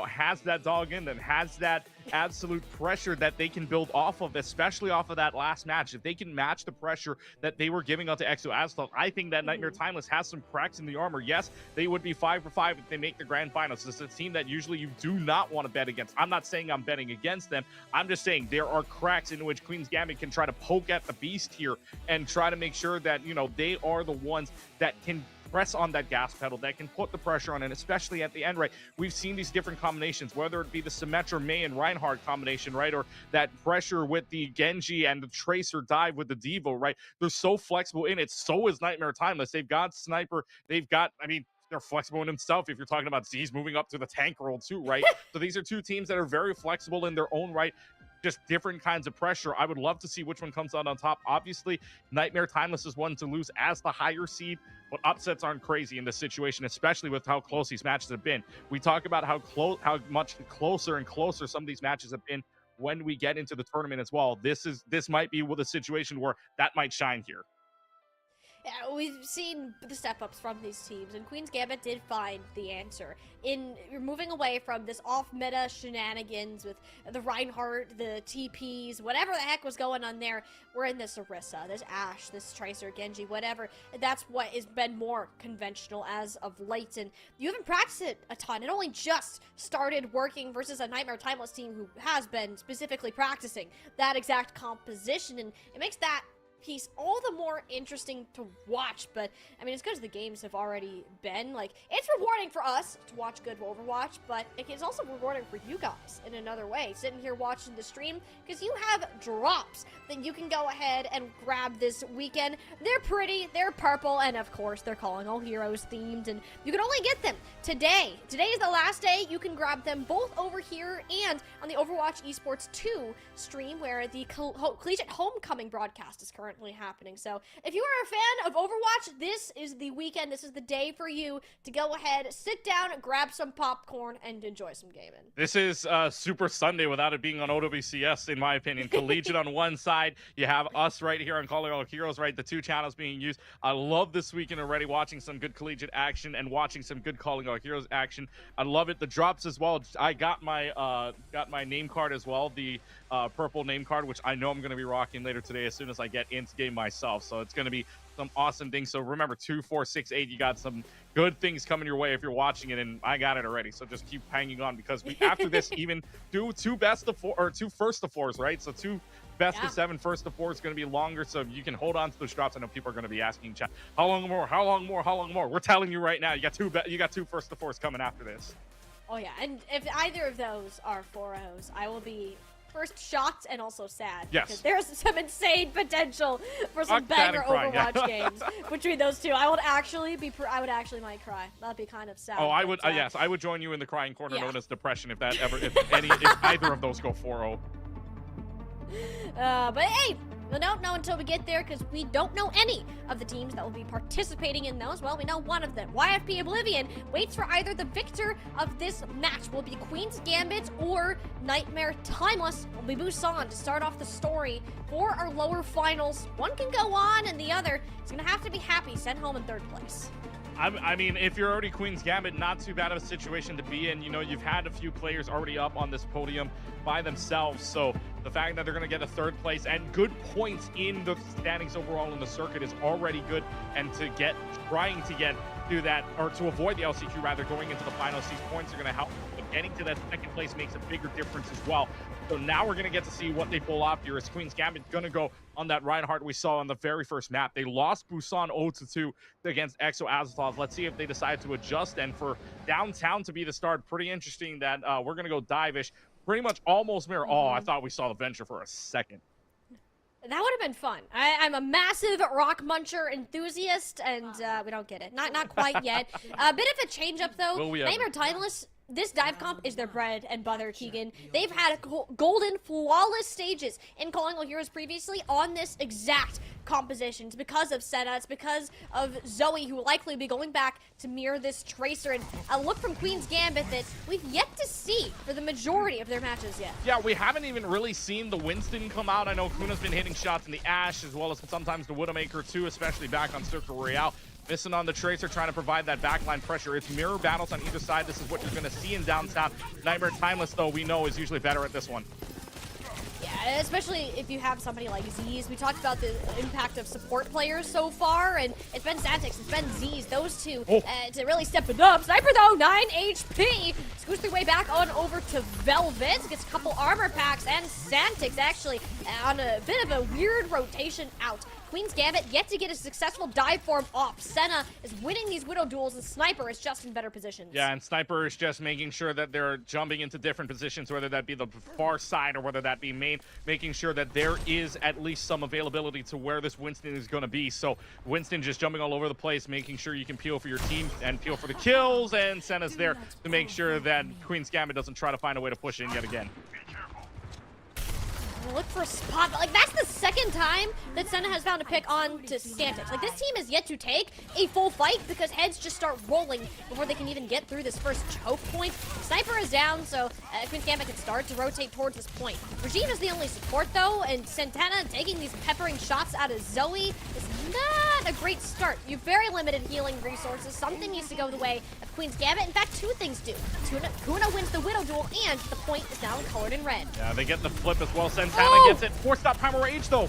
has that dog in them, has that absolute pressure that they can build off of, especially off of that last match. If they can match the pressure that they were giving out to Exo Aztop, I think that Nightmare Timeless has some cracks in the armor. Yes, they would be 5 for 5 if they make the grand finals. This is a team that usually you do not want to bet against. I'm not saying I'm betting against them. I'm just saying there are cracks in which Queen's Gambit can try to poke at the beast here and try to make sure that, they are the ones that can press on that gas pedal, that can put the pressure on, and especially at the end, right? We've seen these different combinations, whether it be the Symmetra, May, and Reinhardt combination, right? Or that pressure with the Genji and the Tracer dive with the Devo, right? They're so flexible in it. So is Nightmare Timeless. They've got Sniper. They're flexible in himself if you're talking about Z's moving up to the tank role too, right? So these are two teams that are very flexible in their own right, just different kinds of pressure. I would love to see which one comes out on top. Obviously, Nightmare Timeless is one to lose as the higher seed, but upsets aren't crazy in this situation, especially with how close these matches have been. We talk about how much closer and closer some of these matches have been when we get into the tournament as well. This might be with a situation where that might shine here. Yeah, we've seen the step-ups from these teams, and Queen's Gambit did find the answer in moving away from this off-meta shenanigans with the Reinhardt, the TPs, whatever the heck was going on there. We're in this Orisa, this Ashe, this Tracer, Genji, whatever. That's what has been more conventional as of late, and you haven't practiced it a ton. It only just started working versus a Nightmare Timeless team who has been specifically practicing that exact composition, and it makes that piece all the more interesting to watch. But as good as the games have already been, it's rewarding for us to watch good Overwatch, but it's also rewarding for you guys in another way, sitting here watching the stream, because you have drops that you can go ahead and grab this weekend. They're pretty, they're purple, and of course they're Calling All Heroes themed, and you can only get them today. Today is the last day you can grab them, both over here and on the Overwatch Esports 2 stream, where the Collegiate Homecoming broadcast is currently happening. So if you are a fan of Overwatch, this is the weekend, this is the day for you to go ahead, sit down, grab some popcorn, and enjoy some gaming. This is Super Sunday without it being on OWCS, in my opinion. Collegiate on one side, you have us right here on Calling All Heroes, right? The two channels being used. I love this weekend already, watching some good Collegiate action and watching some good Calling All Heroes action. I love it. The drops as well. I got my name card as well, the purple name card, which I know I'm going to be rocking later today as soon as I get into game myself. So it's going to be some awesome things. So remember, 2, 4, 6, 8, you got some good things coming your way if you're watching it, and I got it already. So just keep hanging on, because we after this even do two best of 4 or 2 first of 4s, right? So 2 best of 7 first of 4 is going to be longer, so you can hold on to those drops. I know people are going to be asking in chat, how long more? We're telling you right now, you got 2 first of 4s coming after this. Oh yeah, and if either of those are 4-0s, I will be first shocked and also sad. Yes. Because there's some insane potential for some Fuck that banger and cry, Overwatch yeah. games between those two. I would actually might cry. That'd be kind of sad. Oh, I but, would. Yes, I would join you in the crying corner Yeah. known as depression if if either of those go 4-0. But hey, we don't know until we get there because we don't know any of the teams that will be participating in those. Well, we know one of them. YFP Oblivion waits for either the victor of this match will be Queen's Gambit or Nightmare Timeless will be Busan to start off the story for our lower finals. One can go on and the other is going to have to be happy, sent home in third place. I mean, if you're already Queen's Gambit, not too bad of a situation to be in. You know, you've had a few players already up on this podium by themselves, so the fact that they're going to get a third place and good points in the standings overall in the circuit is already good, and trying to get to that, or to avoid the LCQ rather, going into the finals, these points are going to help. But getting to that second place makes a bigger difference as well. So now we're going to get to see what they pull off here. Is Queen's Gambit going to go on that Reinhardt we saw on the very first map? They lost Busan 0-2 against Exo Azathoth. Let's see if they decide to adjust. And for downtown to be the start, pretty interesting that we're going to go Divish. Pretty much almost mirror. Oh, I thought we saw the Venture for a second. That would have been fun. I'm a massive rock muncher enthusiast, and we don't get it. Not quite yet. A bit of a change up though. Will we ever? Nightmare Timeless. This dive comp is their bread and butter, Keegan. They've had golden, flawless stages in Calling All Heroes previously on this exact composition. It's because of Senna. It's because of Zoe, who will likely be going back to mirror this Tracer. And a look from Queen's Gambit that we've yet to see for the majority of their matches yet. Yeah, we haven't even really seen the Winston come out. I know Kuna's been hitting shots in the Ash, as well as sometimes the Widowmaker too, especially back on Circle Royale. Missing on the Tracer, trying to provide that backline pressure. It's mirror battles on either side. This is what you're going to see in downtown. Nightmare Timeless, though, we know is usually better at this one. Yeah, especially if you have somebody like Z's. We talked about the impact of support players so far, and it's been Xantix, it's been Z's, those two, to really step it up. Sniper, though, 9 HP. Scoots their way back on over to Velvet. Gets a couple armor packs, and Xantix actually on a bit of a weird rotation out. Queen's Gambit yet to get a successful dive form off. Senna is winning these Widow duels, and Sniper is just in better positions. Yeah, and Sniper is just making sure that they're jumping into different positions, whether that be the far side or whether that be main, making sure that there is at least some availability to where this Winston is going to be. So Winston just jumping all over the place, making sure you can peel for your team and peel for the kills, and Senna's there to make sure that Queen's Gambit doesn't try to find a way to push in yet again. Look for a spot, but like that's the second time that Senna has found a pick on to Stantix. Like this team is yet to take a full fight because heads just start rolling before they can even get through this first choke point. Sniper is down, so Queen's Gambit can start to rotate towards this point. Regine is the only support though, and Santana taking these peppering shots out of Zoe is not a great start. You have very limited healing resources. Something needs to go the way of Queen's Gambit. In fact, two things do. Kuna wins the Widow duel, and the point is now colored in red. Yeah, they get the flip as well. Santana gets it. Forced out Primal Rage, though.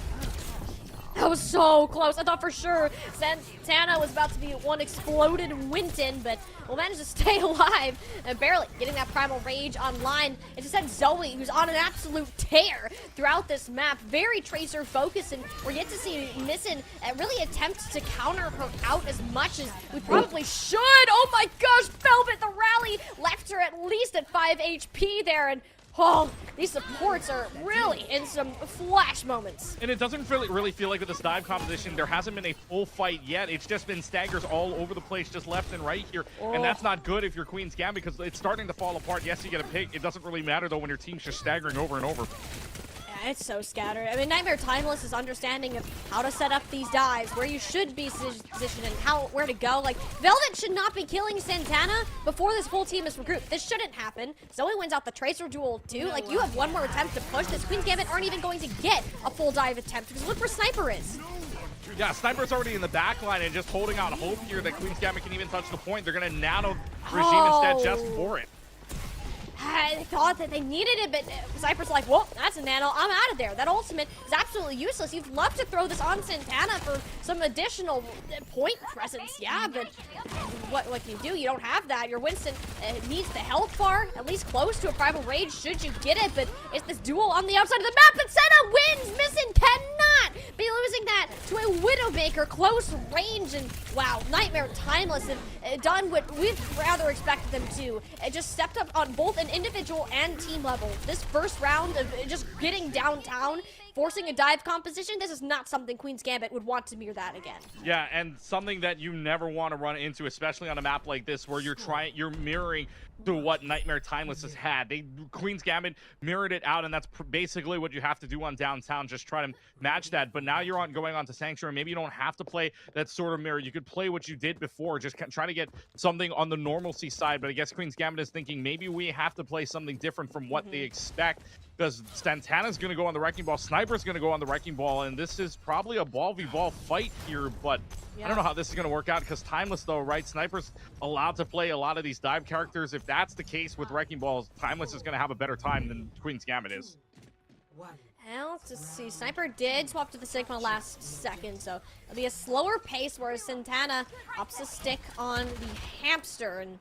That was so close. I thought for sure Santana was about to be one exploded Winton, but will manage to stay alive and barely getting that Primal Rage online. It just had Zoe, who's on an absolute tear throughout this map. Very Tracer focused, and we're yet to see Missin really attempt to counter her out as much as we probably should. Oh my gosh, Velvet, the rally left her at least at 5 HP there, and oh, these supports are really in some flash moments. And it doesn't really feel like with this dive composition, there hasn't been a full fight yet. It's just been staggers all over the place, just left and right here. And that's not good if you're Queen's Gambit because it's starting to fall apart. Yes, you get a pick. It doesn't really matter, though, when your team's just staggering over and over. Yeah, it's so scattered. I mean, Nightmare Timeless is understanding of how to set up these dives, where you should be positioned, and where to go. Like, Velvet should not be killing Santana before this whole team is regrouped. This shouldn't happen. Zoe wins out the Tracer duel, too. Like, you have one more attempt to push. This Queen's Gambit aren't even going to get a full dive attempt, because look where Sniper is. Yeah, Sniper's already in the back line and just holding out hope here that Queen's Gambit can even touch the point. They're going to nano Regime instead just for it. I thought that they needed it, but Cypher's like, well, that's a nano. I'm out of there. That ultimate is absolutely useless. You'd love to throw this on Santana for some additional point presence, yeah, but what can you do? You don't have that. Your Winston needs the health bar, at least close to a Primal Rage, should you get it, but it's this duel on the outside of the map, and Senna wins! Missing cannot be losing that to a Widowmaker close range, and wow, Nightmare Timeless have done what we've rather expected them to. It just stepped up on both an individual and team level. This first round of just getting downtown, forcing a dive composition, this is not something Queen's Gambit would want to mirror that again. Yeah, and something that you never want to run into, especially on a map like this, where you're mirroring to what Nightmare Timeless has had. Queen's Gambit mirrored it out, and that's basically what you have to do on downtown. Just try to match that. But now you're going on to Sanctuary. Maybe you don't have to play that sort of mirror. You could play what you did before, just try to get something on the normalcy side. But I guess Queen's Gambit is thinking maybe we have to play something different from what they expect. Because Santana's going to go on the Wrecking Ball, Sniper's going to go on the Wrecking Ball, and this is probably a ball v ball fight here, but I don't know how this is going to work out, because Timeless, though, right? Sniper's allowed to play a lot of these dive characters. If that's the case with Wrecking Balls, Timeless is going to have a better time than Queen's Gambit is. Well, let's just see. Sniper did swap to the Sigma last second, so it'll be a slower pace, whereas Santana opts to stick on the Hamster, and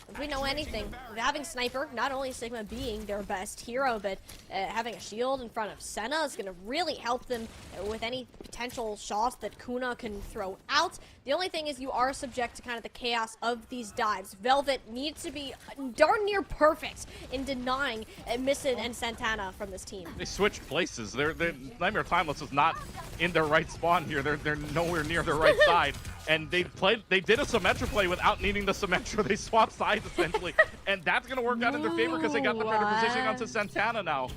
if we know anything, having Sniper, not only Sigma being their best hero, but having a shield in front of Senna is going to really help them with any potential shots that Kuna can throw out. The only thing is you are subject to kind of the chaos of these dives. Velvet needs to be darn near perfect in denying Missin and Santana from this team. They switched places. They're Nightmare Timeless is not in their right spawn here. They're nowhere near their right side. And they did a Symmetra play without needing the Symmetra. They swapped sides, essentially. And that's going to work out in their favor because they got the better positioning onto Santana now.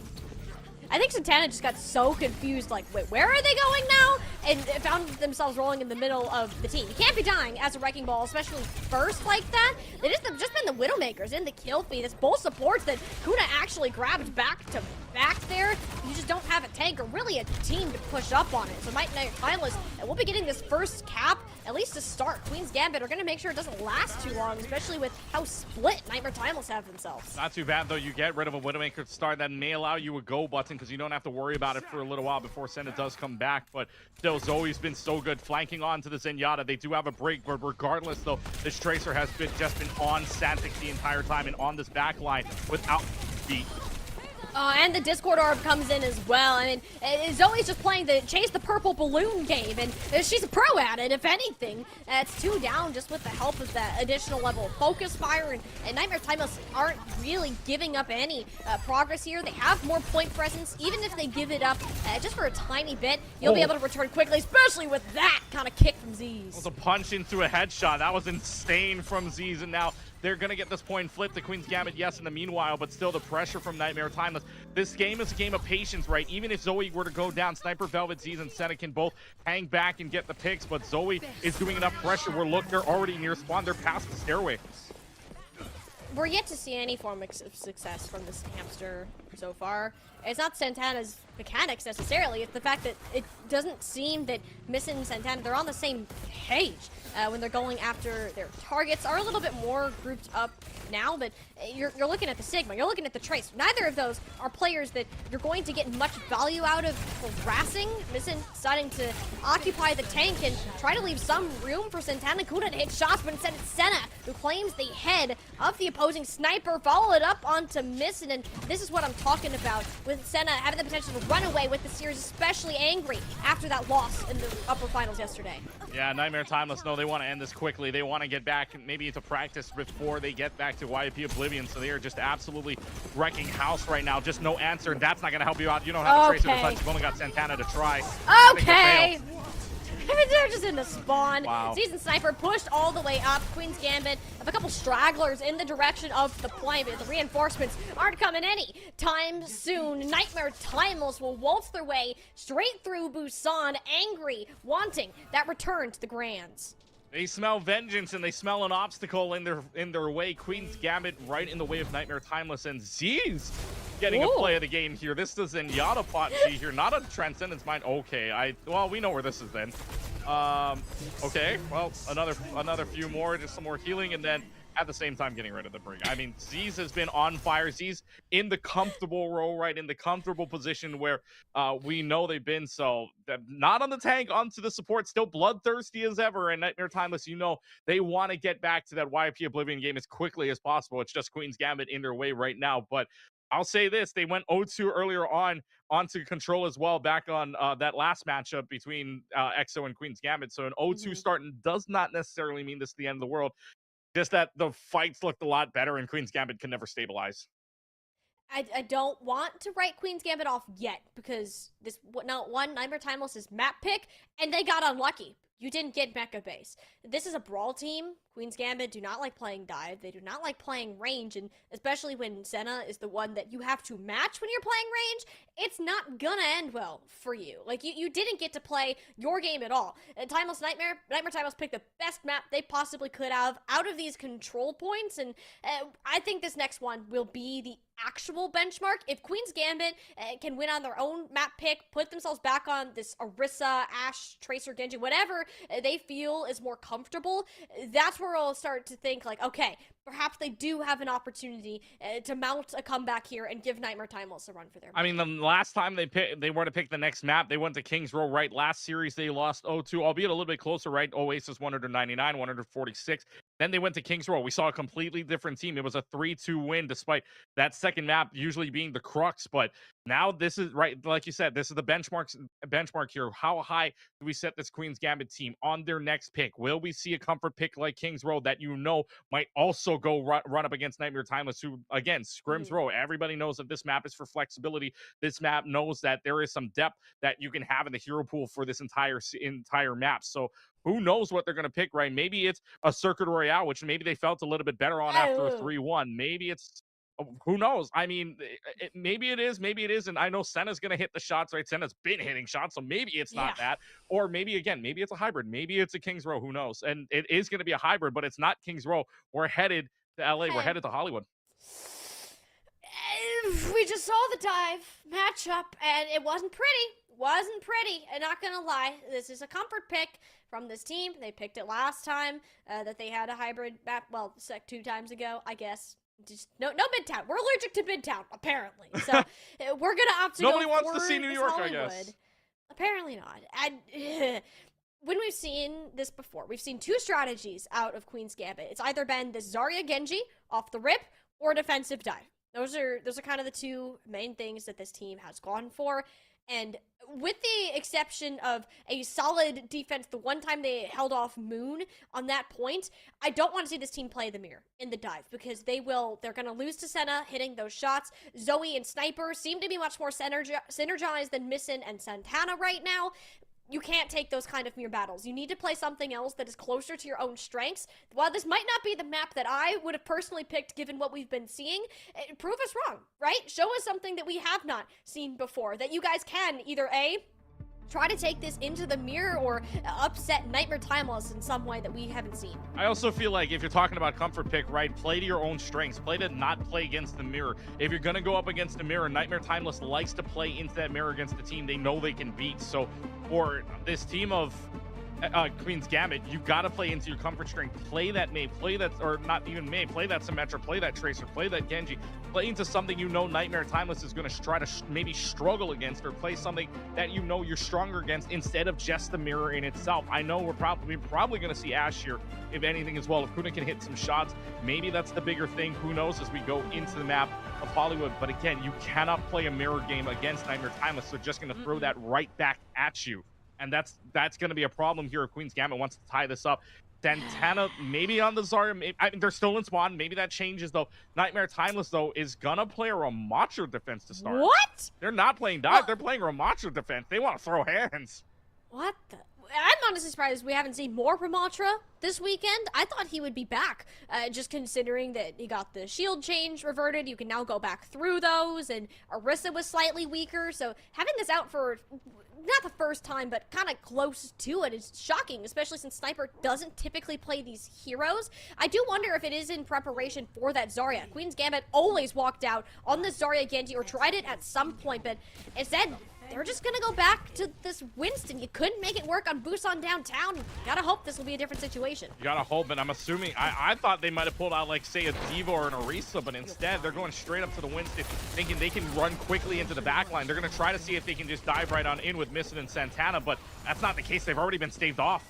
I think Santana just got so confused, like, wait, where are they going now? And found themselves rolling in the middle of the team. You can't be dying as a Wrecking Ball, especially first like that. They just been the Widowmakers in the kill feed. It's both supports that Kuna actually grabbed back to back there. You just don't have a tank or really a team to push up on it. So Nightmare Timeless will be getting this first cap, at least to start. Queen's Gambit are going to make sure it doesn't last too long, especially with how split Nightmare Timeless have themselves. Not too bad, though. You get rid of a Widowmaker to start. That may allow you a go button because you don't have to worry about it for a little while before Senna does come back. But still, Zoe's been so good flanking onto the Zenyatta. They do have a break, but regardless, though, this Tracer has just been on Santix the entire time and on this back line without beat. And the Discord Orb comes in as well. I mean, Zoe's just playing the chase the purple balloon game, and she's a pro at it, if anything. It's 2 down just with the help of that additional level of focus fire, and Nightmare Timeless aren't really giving up any progress here. They have more point presence. Even if they give it up just for a tiny bit, you'll be able to return quickly, especially with that kind of kick from Z's. It was a punch into a headshot. That was insane from Z's, and now they're going to get this point flipped to Queen's Gambit, yes, in the meanwhile, but still the pressure from Nightmare Timeless. This game is a game of patience, right? Even if Zoe were to go down, Sniper, Velvet, Z's, and Senna can both hang back and get the picks, but Zoe is doing enough pressure where, look, they're already near spawn. They're past the stairway. We're yet to see any form of success from this Hamster so far. It's not Santana's mechanics necessarily, it's the fact that it doesn't seem that Missin and Santana, they're on the same page when they're going after their targets. Are a little bit more grouped up now, but you're looking at the Sigma, you're looking at the Trace. Neither of those are players that you're going to get much value out of harassing. Missin deciding to occupy the tank and try to leave some room for Santana Kuna to hit shots, but instead it's Senna who claims the head of the opposing Sniper, follow it up onto Missin, and this is what I'm talking about, with Senna having the potential to run away with the series, especially angry after that loss in the upper finals yesterday. Yeah, Nightmare Timeless, no, they want to end this quickly. They want to get back maybe into practice before they get back to YP Oblivion, so they are just absolutely wrecking house right now. Just no answer, and that's not going to help you out. You don't have a Tracer to touch. You've only got Santana to try. Okay. They're just in the spawn. Wow. Season Sniper pushed all the way up. Queen's Gambit have a couple stragglers in the direction of the point, but the reinforcements aren't coming any time soon. Nightmare Timeless will waltz their way straight through Busan, angry, wanting that return to the Grands. They smell vengeance, and they smell an obstacle in their way. Queen's Gambit right in the way of Nightmare Timeless, and Z's getting a play of the game here. This is Zenyatta pot G here, not a Transcendence Mine. Okay, well, we know where this is then. Okay, well, another few more, just some more healing, and then at the same time getting rid of the brig. I mean, Z's has been on fire. Z's in the comfortable role, right? In the comfortable position where we know they've been. So not on the tank, onto the support, still bloodthirsty as ever. And Nightmare Timeless, you know, they want to get back to that YP Oblivion game as quickly as possible. It's just Queen's Gambit in their way right now. But I'll say this: they went 0-2 earlier on onto control as well, back on that last matchup between EXO and Queen's Gambit. So an 0-2 start does not necessarily mean this is the end of the world. Just that the fights looked a lot better, and Queen's Gambit can never stabilize. I don't want to write Queen's Gambit off yet because this not one Nightmare Timeless' map pick, and they got unlucky. You didn't get Mecha Base. This is a brawl team. Queen's Gambit do not like playing dive. They do not like playing range, and especially when Senna is the one that you have to match when you're playing range, it's not gonna end well for you. Like, you didn't get to play your game at all. Timeless Nightmare Timeless picked the best map they possibly could have out of these control points, and I think this next one will be the actual benchmark. If Queen's Gambit can win on their own map pick, put themselves back on this Orisa, Ashe, Tracer, Genji, whatever they feel is more comfortable, that's where I'll start to think, like, okay, perhaps they do have an opportunity to mount a comeback here and give Nightmare Timeless a run for their money. I mean, the last time they were to pick the next map, they went to Kings Row, right? Last series, they lost 0-2, albeit a little bit closer, right? Oasis 199, 146. Then they went to Kings Row. We saw a completely different team. It was a 3-2 win, despite that second map usually being the crux. But now this is, right, like you said, this is the benchmark here. How high do we set this Queen's Gambit team on their next pick? Will we see a comfort pick like Kings Row that might also go run up against Nightmare Timeless, who, again, scrims Row? Everybody knows that this map is for flexibility. This map knows that there is some depth that you can have in the hero pool for this entire map. So who knows what they're going to pick, right? Maybe it's a Circuit Royale, which maybe they felt a little bit better on after a 3-1. Maybe it's, who knows? I mean, maybe it is, maybe it isn't. I know Senna's going to hit the shots, right? Senna's been hitting shots, so maybe it's not that. Or maybe, again, maybe it's a hybrid. Maybe it's a Kings Row, who knows? And it is going to be a hybrid, but it's not Kings Row. We're headed to LA. We're headed to Hollywood. We just saw the dive matchup, and it wasn't pretty. I'm not gonna lie. This is a comfort pick from this team. They picked it last time that they had a hybrid map. Well, 2 times ago, I guess. Just no Midtown. We're allergic to Midtown, apparently. So we're gonna opt to Nobody go wants to for see New York, Hollywood. I guess. Apparently not. And when we've seen this before, we've seen 2 strategies out of Queen's Gambit. It's either been this Zarya Genji off the rip or defensive dive. Those are kind of the 2 main things that this team has gone for. And with the exception of a solid defense, the one time they held off Moon on that point, I don't want to see this team play the mirror in the dive, because they're going to lose to Senna hitting those shots. Zoe and Sniper seem to be much more synergized than Missin and Santana right now. You can't take those kind of mirror battles. You need to play something else that is closer to your own strengths. While this might not be the map that I would have personally picked given what we've been seeing, prove us wrong, right? Show us something that we have not seen before, that you guys can either A, try to take this into the mirror, or upset Nightmare Timeless in some way that we haven't seen. I also feel like if you're talking about comfort pick, right, play to your own strengths. Play to not play against the mirror. If you're going to go up against the mirror, Nightmare Timeless likes to play into that mirror against the team they know they can beat. So for this team of Queen's Gambit, you got to play into your comfort strength. Play that Mei, play that, or not even Mei, play that Symmetra, play that Tracer, play that Genji. Play into something you know Nightmare Timeless is going to try to maybe struggle against, or play something that you know you're stronger against, instead of just the mirror in itself. I know we're probably going to see Ashe here, if anything, as well. If Kuna can hit some shots, maybe that's the bigger thing. Who knows as we go into the map of Hollywood. But again, you cannot play a mirror game against Nightmare Timeless. They're just going to throw that right back at you. And that's going to be a problem here if Queen's Gambit wants to tie this up. Santana maybe on the Zarya. I mean, they're still in spawn. Maybe that changes, though. Nightmare Timeless, though, is going to play a Ramacho defense to start. What? They're not playing dive. They're playing Ramacho defense. They want to throw hands. What the? I'm honestly surprised we haven't seen more Ramatra this weekend. I thought he would be back, just considering that he got the shield change reverted. You can now go back through those, and Orisa was slightly weaker, so having this out for not the first time, but kind of close to it is shocking, especially since Sniper doesn't typically play these heroes. I do wonder if it is in preparation for that Zarya. Queen's Gambit always walked out on the Zarya Genji, or tried it at some point, but instead, they're just gonna go back to this Winston. You couldn't make it work on Busan downtown. You gotta hope this will be a different situation. You gotta hope, and I'm assuming, I thought they might have pulled out, like, say, a Diva or an Orisa, but instead, they're going straight up to the Winston, thinking they can run quickly into the backline. They're gonna try to see if they can just dive right on in with Missin and Santana, but that's not the case. They've already been staved off.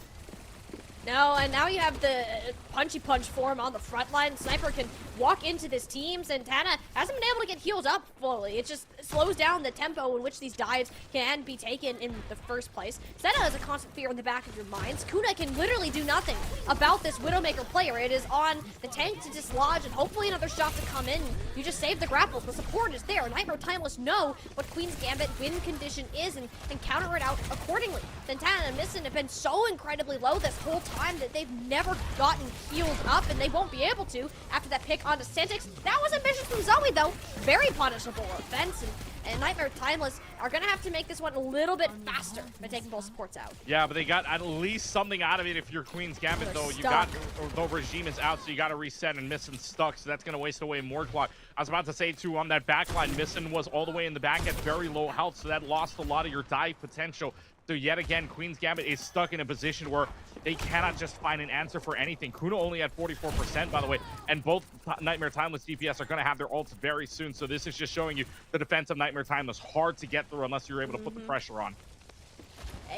No, and now you have the punchy punch form on the front line. Sniper can walk into this team. Santana hasn't been able to get healed up fully. It just slows down the tempo in which these dives can be taken in the first place. Senna is a constant fear in the back of your minds. Kuna can literally do nothing about this Widowmaker player. It is on the tank to dislodge, and hopefully another shot to come in. You just save the grapples. The support is there. Nightmare Timeless know what Queen's Gambit win condition is and counter it out accordingly. Santana and Missin have been so incredibly low this whole time that they've never gotten healed up, and they won't be able to after that pick onto Santix. That was ambitious from Zoe, though. Very punishable offense, and Nightmare Timeless are going to have to make this one a little bit faster by taking both supports out. Yeah, but they got at least something out of it if you're Queen's Gambit, though. You got the regime is out, so you got to reset, and Missin stuck, so that's going to waste away more clock. I was about to say, too, on that backline, Missin was all the way in the back at very low health, so that lost a lot of your dive potential. So yet again, Queen's Gambit is stuck in a position where they cannot just find an answer for anything. Kuna only at 44%, by the way, and both Nightmare Timeless DPS are going to have their ults very soon. So this is just showing you the defense of Nightmare Timeless hard to get through unless you're able to put the pressure on.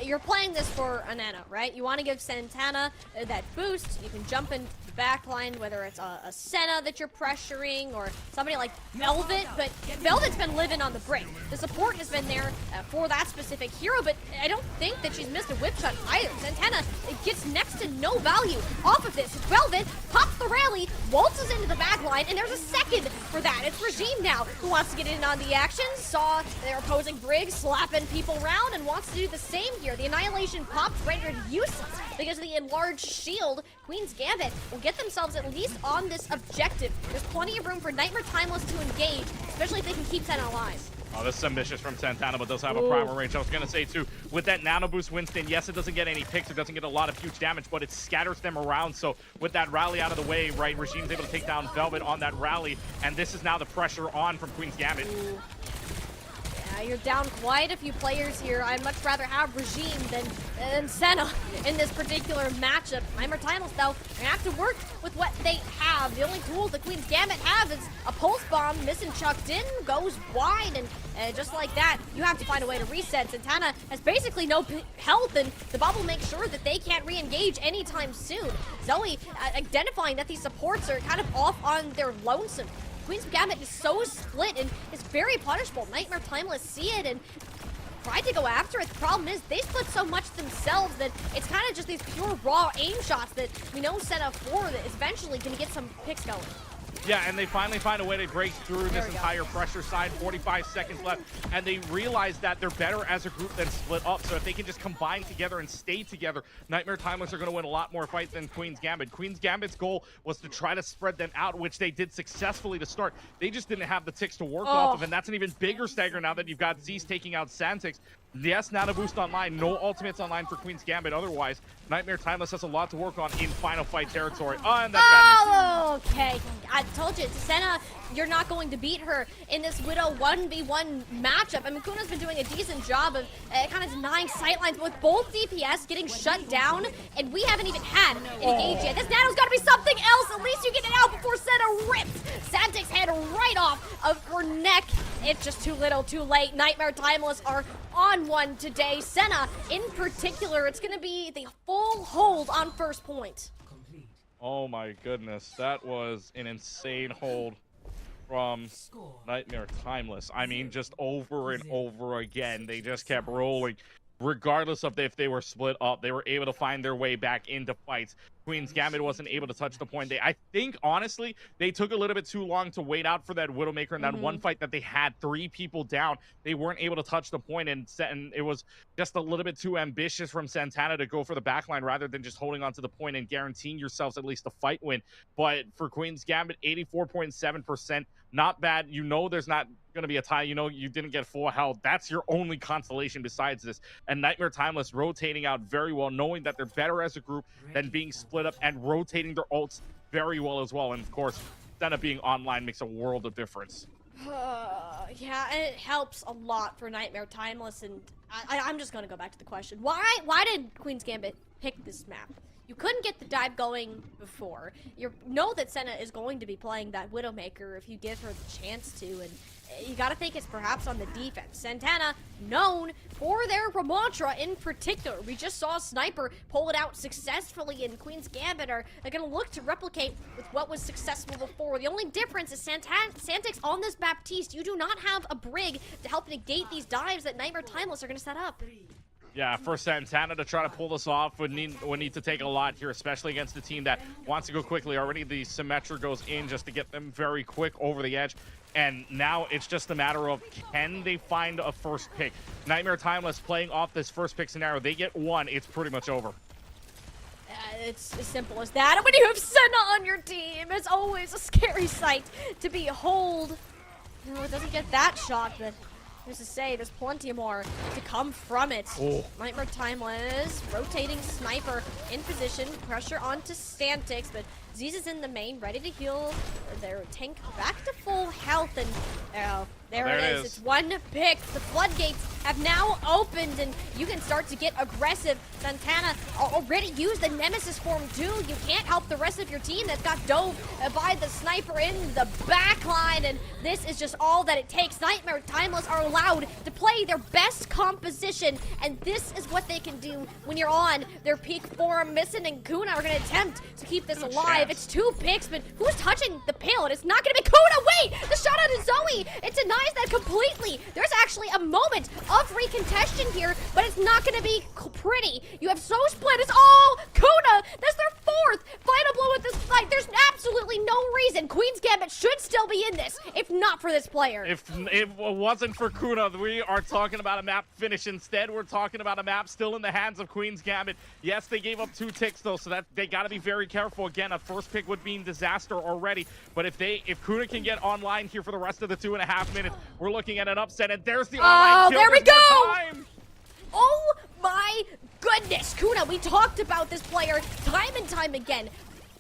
You're playing this for a nano, right? You want to give Santana that boost. You can jump into the back line, whether it's a Senna that you're pressuring or somebody like Velvet, but Velvet's been living on the brink. The support has been there for that specific hero, but I don't think that she's missed a whip shot either. Santana gets next to no value off of this. Velvet pops the rally, waltzes into the back line, and there's a second for that. It's Regime now who wants to get in on the action. Saw their opposing Briggs slapping people around and wants to do the same here. The Annihilation popped, rendered useless because of the enlarged shield. Queen's Gambit will get themselves at least on this objective. There's plenty of room for Nightmare Timeless to engage, especially if they can keep Senna alive. Oh, this is ambitious from Santana, but does have a primal range. I was going to say, too, with that nano boost Winston, yes, it doesn't get any picks. It doesn't get a lot of huge damage, but it scatters them around. So with that rally out of the way, right, Regime's able to take down Velvet on that rally, and this is now the pressure on from Queen's Gambit. You're down quite a few players here. I'd much rather have Regime than Senna in this particular matchup. Nightmare Timeless, though, they have to work with what they have. The only tool the Queen's Gambit have is a pulse bomb. Missin chucked in, goes wide, and just like that, you have to find a way to reset. Santana has basically no health, and the bubble makes sure that they can't re-engage anytime soon. Zoe identifying that these supports are kind of off on their lonesome. Queen's Gambit is so split and is very punishable. Nightmare Timeless see it and tried to go after it. The problem is they split so much themselves that it's kind of just these pure raw aim shots that we know set up for that is eventually going to get some picks going. Yeah, and they finally find a way to break through this entire pressure side. 45 seconds left, and they realize that they're better as a group than split up. So if they can just combine together and stay together, Nightmare Timeless are going to win a lot more fights than Queen's Gambit. Queen's Gambit's goal was to try to spread them out, which they did successfully to start. They just didn't have the ticks to work off of, and that's an even bigger stagger now that you've got Z's taking out Santix. Yes, nano boost online, no ultimates online for Queen's Gambit. Otherwise, Nightmare Timeless has a lot to work on in final fight territory. And that's bad news. Okay. I told you, Senna, you're not going to beat her in this Widow 1v1 matchup. I mean, Kuna's been doing a decent job of kind of denying sightlines, but with both DPS getting shut down, and we haven't even had an engage yet. This nano's got to be something else. At least you get it out before Senna rips Santix's head right off of her neck. It's just too little, too late. Nightmare Timeless are on one today. Senna, in particular, it's going to be the full hold on first point. Oh my goodness, that was an insane hold from Nightmare Timeless. I mean, just over and over again, they just kept rolling. Regardless of if they were split up, they were able to find their way back into fights. Queen's Gambit wasn't able to touch the point. I think, honestly, they took a little bit too long to wait out for that Widowmaker in that one fight that they had 3 people down. They weren't able to touch the point, and it was just a little bit too ambitious from Santana to go for the backline rather than just holding on to the point and guaranteeing yourselves at least a fight win. But for Queen's Gambit, 84.7%, not bad. You know there's not going to be a tie. You know you didn't get full health. That's your only consolation besides this. And Nightmare Timeless rotating out very well, knowing that they're better as a group than being split up, and rotating their ults very well as well. And of course, Senna being online makes a world of difference. Yeah, and it helps a lot for Nightmare Timeless. And I'm just going to go back to the question. Why did Queen's Gambit pick this map? You couldn't get the dive going before. You know that Senna is going to be playing that Widowmaker if you give her the chance to, and you gotta think it's perhaps on the defense. Santana, known for their Ramontra in particular. We just saw Sniper pull it out successfully, and Queen's Gambit are gonna look to replicate with what was successful before. The only difference is Santix on this Baptiste, you do not have a Brig to help negate these dives that Nightmare Timeless are gonna set up. Yeah, for Santana to try to pull this off would need to take a lot here, especially against a team that wants to go quickly. Already the Symmetra goes in just to get them very quick over the edge. And now it's just a matter of, can they find a first pick? Nightmare Timeless playing off this first pick scenario. They get one, it's pretty much over. It's as simple as that. And when you have Senna on your team, it's always a scary sight to behold. No, it doesn't get that shot, but who's to say there's plenty more to come from it. Oh. Nightmare Timeless, rotating Sniper in position, pressure onto Santix, but Ziz is in the main, ready to heal their tank back to full health, and there it is. It's one pick. The floodgates have now opened, and you can start to get aggressive. Santana already used the Nemesis form too. You can't help the rest of your team that got dove by the Sniper in the backline, and this is just all that it takes. Nightmare Timeless are allowed to play their best composition, and this is what they can do when you're on their peak form. Missin and Kuna are going to attempt to keep this alive. It's two picks, but who's touching the payload? It's not going to be Kuna. Wait! The shot out of Zoe! It denies that completely. There's actually a moment of recontention here, but it's not going to be pretty. You have So Split. It's all Kuna. That's their fourth final blow at this fight. There's absolutely no reason Queen's Gambit should still be in this, if not for this player. If it wasn't for Kuna, we are talking about a map finish. Instead, we're talking about a map still in the hands of Queen's Gambit. Yes, they gave up 2 ticks, though, so that they got to be very careful. Again, a first pick would be disaster already, but if Kuna can get online here for the rest of the 2.5 minutes, we're looking at an upset, and there's the online kill. There we go! Time. Oh my goodness, Kuna, we talked about this player time and time again.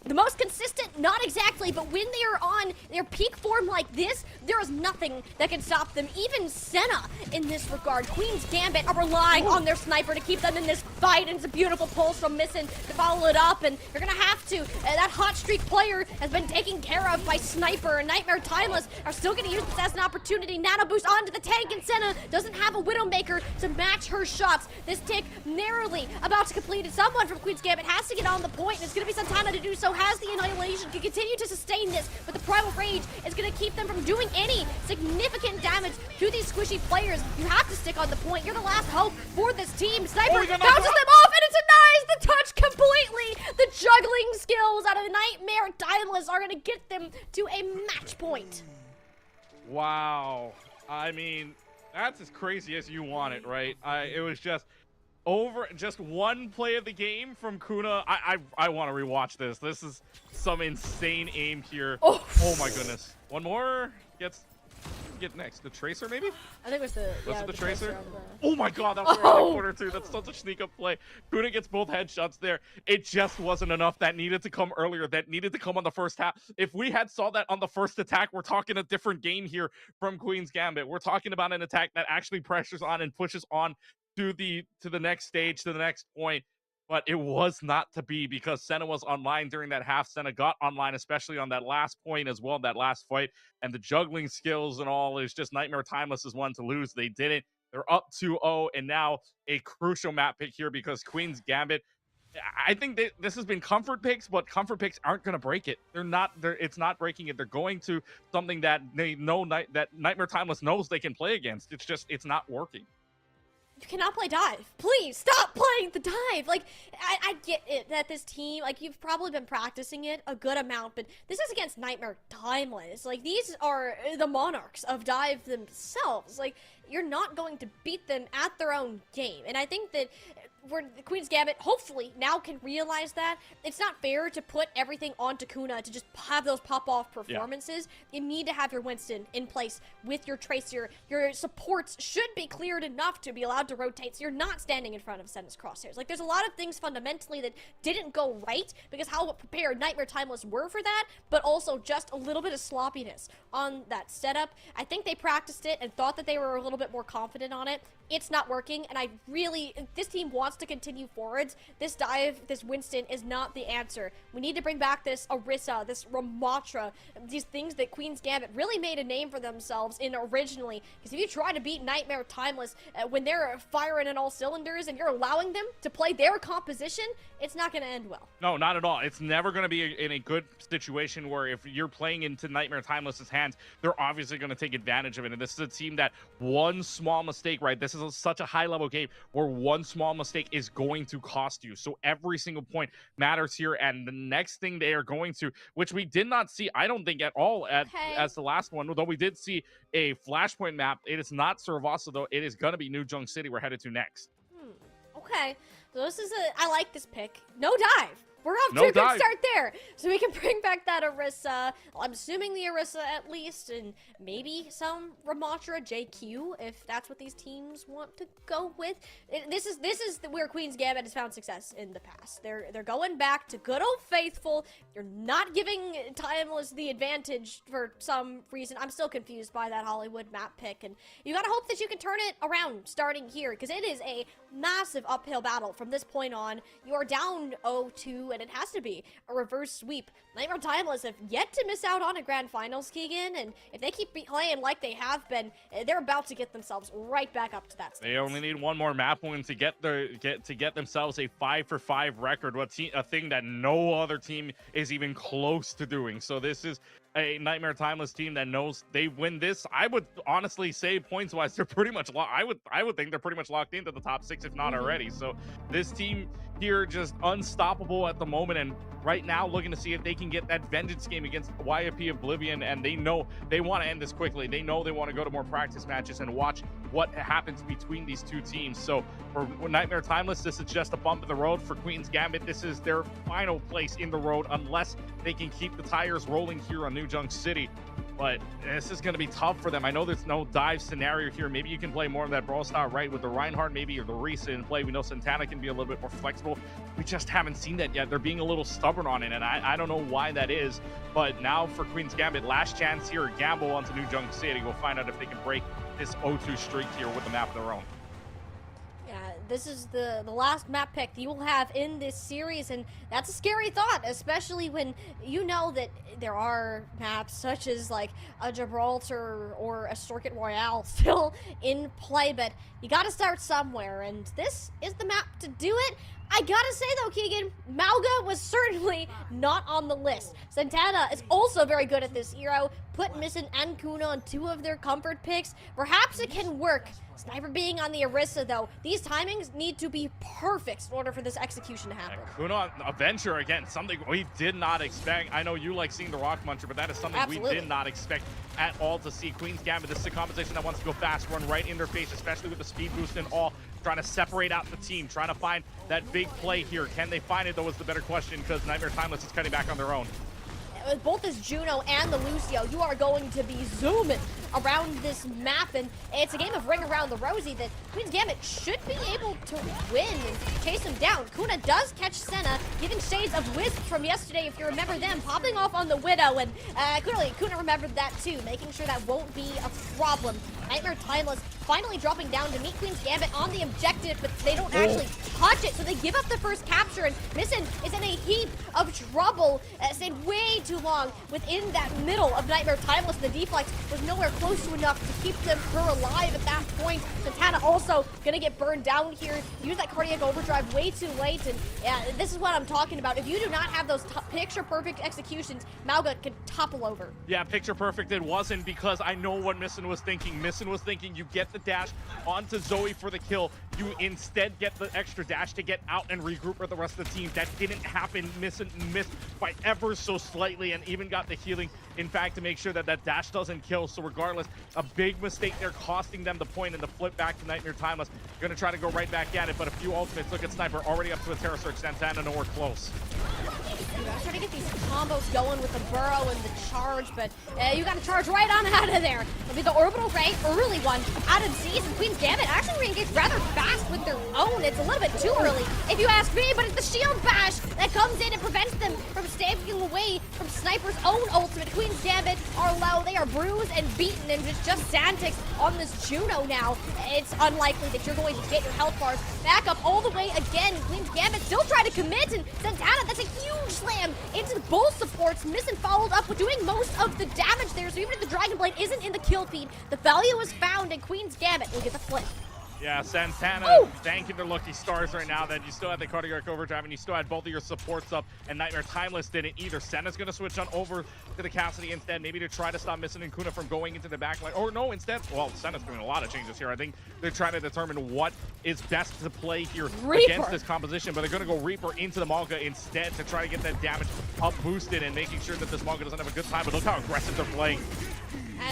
The most consistent, not exactly, but when they are on their peak form like this, there is nothing that can stop them. Even Senna in this regard. Queen's Gambit are relying on their Sniper to keep them in this fight, and it's a beautiful pulse from Missin to follow it up, and you're gonna have to. That hot streak player has been taken care of by Sniper, and Nightmare Timeless are still gonna use this as an opportunity. Nano boost onto the tank, and Senna doesn't have a Widowmaker to match her shots. This tick narrowly about to complete it. Someone from Queen's Gambit has to get on the point, and it's gonna be Santana to do so. Has the Annihilation, can continue to sustain this, but the Primal Rage is going to keep them from doing any significant damage to these squishy players. You have to stick on the point. You're the last hope for this team. Sniper bounces them off, and it denies the touch completely. The juggling skills out of Nightmare Timeless are going to get them to a match point. Wow. I mean, that's as crazy as you want it, right? It was just one play of the game from Kuna. I want to rewatch this. This is some insane aim here. Oh my goodness. One more. Get next. The Tracer, maybe? I think it was the Tracer? Oh my god, that was around the corner too. That's such a sneak up play. Kuna gets both headshots there. It just wasn't enough. That needed to come earlier. That needed to come on the first half. If we had saw that on the first attack, we're talking a different game here from Queen's Gambit. We're talking about an attack that actually pressures on and pushes on to the next stage, to the next point. But it was not to be, because Senna was online during that half. Senna got online, especially on that last point as well, that last fight. And the juggling skills and all is just Nightmare Timeless is one to lose. They didn't. They're up 2-0, and now a crucial map pick here, because Queen's Gambit, I think this has been comfort picks, but comfort picks aren't going to break it. It's not breaking it. They're going to something that they know that Nightmare Timeless knows they can play against. It's not working. You cannot play dive. Please stop playing the dive. Like, I get it that this team, like, you've probably been practicing it a good amount, but this is against Nightmare Timeless. Like, these are the monarchs of dive themselves. Like, you're not going to beat them at their own game. And I think that where the Queen's Gambit hopefully now can realize that it's not fair to put everything onto Kuna to just have those pop-off performances. You need to have your Winston in place with your Tracer. Your supports should be cleared enough to be allowed to rotate, so you're not standing in front of Senna's crosshairs. Like, there's a lot of things fundamentally that didn't go right because how prepared Nightmare Timeless were for that, but also just a little bit of sloppiness on that setup. I think they practiced it and thought that they were a little bit more confident on it. It's not working, and this team wants wants to continue forwards, this dive, this Winston is not the answer. We need to bring back this Orisa, this Ramatra, these things that Queen's Gambit really made a name for themselves in originally. Because if you try to beat Nightmare Timeless when they're firing in all cylinders and you're allowing them to play their composition, it's not going to end well. No, not at all. It's never going to be in a good situation where if you're playing into Nightmare Timeless's hands, they're obviously going to take advantage of it. And this is a team that one small mistake, right? This is such a high-level game where one small mistake is going to cost you. So every single point matters here. And the next thing they are going to, which we did not see, I don't think at all as the last one, although we did see a Flashpoint map. It is not Saravasa, though. It is going to be New Junk City we're headed to next. Okay, so this is I like this pick. No dive. We're off to No a good dive. start there. So we can bring back that Orisa. I'm assuming the Orisa at least, and maybe some Ramatra JQ if that's what these teams want to go with. This is where Queen's Gambit has found success in the past. They're going back to good old faithful. You're not giving Timeless the advantage for some reason. I'm still confused by that Hollywood map pick, and you gotta hope that you can turn it around starting here, because it is a massive uphill battle from this point on. You are down 0-2. And it has to be a reverse sweep. Nightmare Timeless have yet to miss out on a grand finals, Keegan, and if they keep playing like they have been, they're about to get themselves right back up to that stage. They only need one more map win to get themselves a 5-for-5 record, a thing that no other team is even close to doing. So this is a Nightmare Timeless team that knows they win this. I would honestly say points wise, they're pretty much I would think they're pretty much locked into the top 6, if not already. So this team here just unstoppable at the moment, and right now looking to see if they can get that vengeance game against YFP Oblivion, and they know they want to end this quickly. They know they want to go to more practice matches and watch what happens between these two teams. So for Nightmare Timeless, this is just a bump in the road. For Queen's Gambit, this is their final place in the road unless they can keep the tires rolling here on New Junk City. But this is going to be tough for them. I know there's no dive scenario here. Maybe you can play more of that Brawl style, right, with the Reinhardt maybe, or the Risa in play. We know Santana can be a little bit more flexible. We just haven't seen that yet. They're being a little stubborn on it, and I don't know why that is. But now for Queen's Gambit, last chance here, gamble onto New Junk City. We'll find out if they can break this 0-2 streak here with a map of their own. This is the last map pick that you will have in this series, and that's a scary thought, especially when you know that there are maps such as like a Gibraltar or a Circuit Royale still in play, but you gotta start somewhere, and this is the map to do it. I gotta say though, Keegan, Mauga was certainly not on the list. Santana is also very good at this hero. Put Missin and Kuna on 2 of their comfort picks. Perhaps it can work. Sniper being on the Orisa though, these timings need to be perfect in order for this execution to happen. Kuna, a venture again, something we did not expect. I know you like seeing the Rock Muncher, but that is something we did not expect at all to see. Queen's Gambit, this is a composition that wants to go fast, run right in their face, especially with the speed boost and all. Trying to separate out the team, trying to find that big play here. Can they find it, though, is the better question, because Nightmare Timeless is cutting back on their own. With both this Juno and the Lucio, you are going to be zooming around this map, and it's a game of ring around the rosy that Queen's Gambit should be able to win and chase him down. Kuna does catch Senna, giving shades of Wisp from yesterday, if you remember them, popping off on the Widow, and Kuna remembered that too, making sure that won't be a problem. Nightmare Timeless finally dropping down to meet Queen's Gambit on the objective, but they don't actually touch it, so they give up the first capture, and Missin is in a heap of trouble, stayed way too long within that middle of Nightmare Timeless. The deflex was nowhere close to enough to keep her alive at that point. Santana also gonna get burned down here. Use that cardiac overdrive way too late, and this is what I'm talking about. If you do not have those picture-perfect executions, Mauga can topple over. Yeah, picture-perfect it wasn't, because I know what Missin was thinking. Missin was thinking you get the dash onto Zoe for the kill. You instead get the extra dash to get out and regroup with the rest of the team. That didn't happen. Missin missed by ever so slightly, and even got the healing, in fact, to make sure that that dash doesn't kill. So regardless, a big mistake there, costing them the point, and the flip back to Nightmare Timeless. Gonna try to go right back at it, but a few ultimates. Look at Sniper already up to a Terror Search. Santana nowhere close. You gotta try to get these combos going with the burrow and the charge, but you gotta charge right on out of there. It'll be the orbital ray, early one, out of Z's, and Queen's Gambit actually re-engage rather fast with their own. It's a little bit too early, if you ask me, but it's the shield bash that comes in and prevents them from stamping away from Sniper's own ultimate. Queen's Gambit are low, they are bruised and beaten, and it's just Santix on this Juno now. It's unlikely that you're going to get your health bars back up all the way again. Queen's Gambit still trying to commit, and Santana, that's a huge slam into both supports. Missing followed up with doing most of the damage there, so even if the Dragon Blade isn't in the kill feed, the value is found, and Queen's Gambit will get the flip. Yeah, Santana thanking their lucky stars right now that you still had the cardiac overdrive and you still had both of your supports up, and Nightmare Timeless didn't either. Senna's going to switch on over to the Cassidy instead, maybe to try to stop Missing and Kuna from going into the backline. Or no, instead, well, Senna's doing a lot of changes here. I think they're trying to determine what is best to play here against this composition, but they're going to go Reaper into the Malga instead to try to get that damage up boosted and making sure that this Malga doesn't have a good time. But look how aggressive they're playing.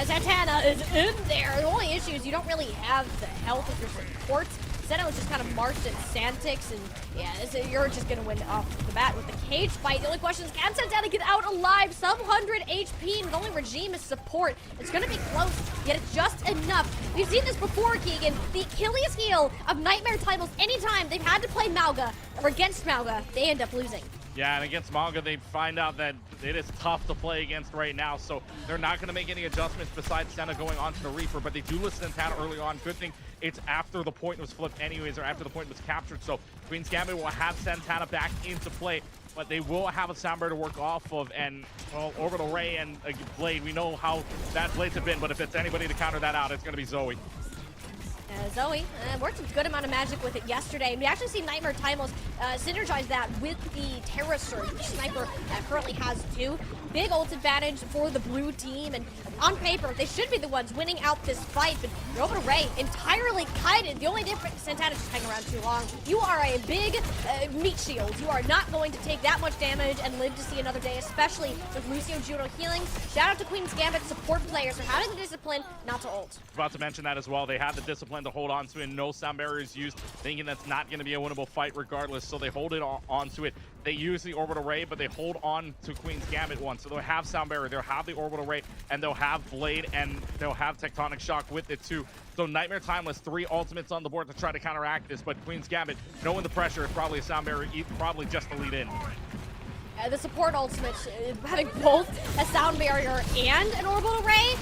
Santana is in there. The only issue is you don't really have the health of your supports. Senna was just kind of marched at Santix, and yeah, you're just going to win off the bat with the cage fight. The only question is, can Santana get out alive? Some 100 HP with only Regime as support. It's going to be close, yet it's just enough. We've seen this before, Keegan. The Achilles heel of Nightmare Timeless, anytime they've had to play Malga or against Malga, they end up losing. Yeah, and against Malga, they find out that it is tough to play against right now, so they're not going to make any adjustments besides Senna going on to the Reaper, but they do listen to Santana early on. Good thing it's after the point was flipped anyways, or after the point was captured, so Queen's Gambit will have Santana back into play, but they will have a soundbar to work off of, and, well, Orbital Ray and a Blade, we know how bad Blades have been, but if it's anybody to counter that out, it's going to be Zoe. Zoe worked a good amount of magic with it yesterday, and we actually see Nightmare Timeless synergize that with the Terra Surge, which Sniper currently has too. Big ult advantage for the blue team, and on paper, they should be the ones winning out this fight, but Orbital Ray entirely kited. The only difference, Santana's just hanging around too long. You are a big meat shield. You are not going to take that much damage and live to see another day, especially with Lucio Juno healing. Shout out to Queen's Gambit support players for having the discipline not to ult. About to mention that as well. They have the discipline to hold on to it. No sound barriers used, thinking that's not going to be a winnable fight regardless, so they hold it onto it. They use the Orbital Ray, but they hold on to Queen's Gambit one. So they'll have sound barrier, they'll have the Orbital Ray, and they'll have Blade, and they'll have Tectonic Shock with it too. So Nightmare Timeless, 3 ultimates on the board to try to counteract this, but Queen's Gambit, knowing the pressure, is probably a sound barrier, probably just to lead in. The support ultimate, having both a sound barrier and an orbital ray,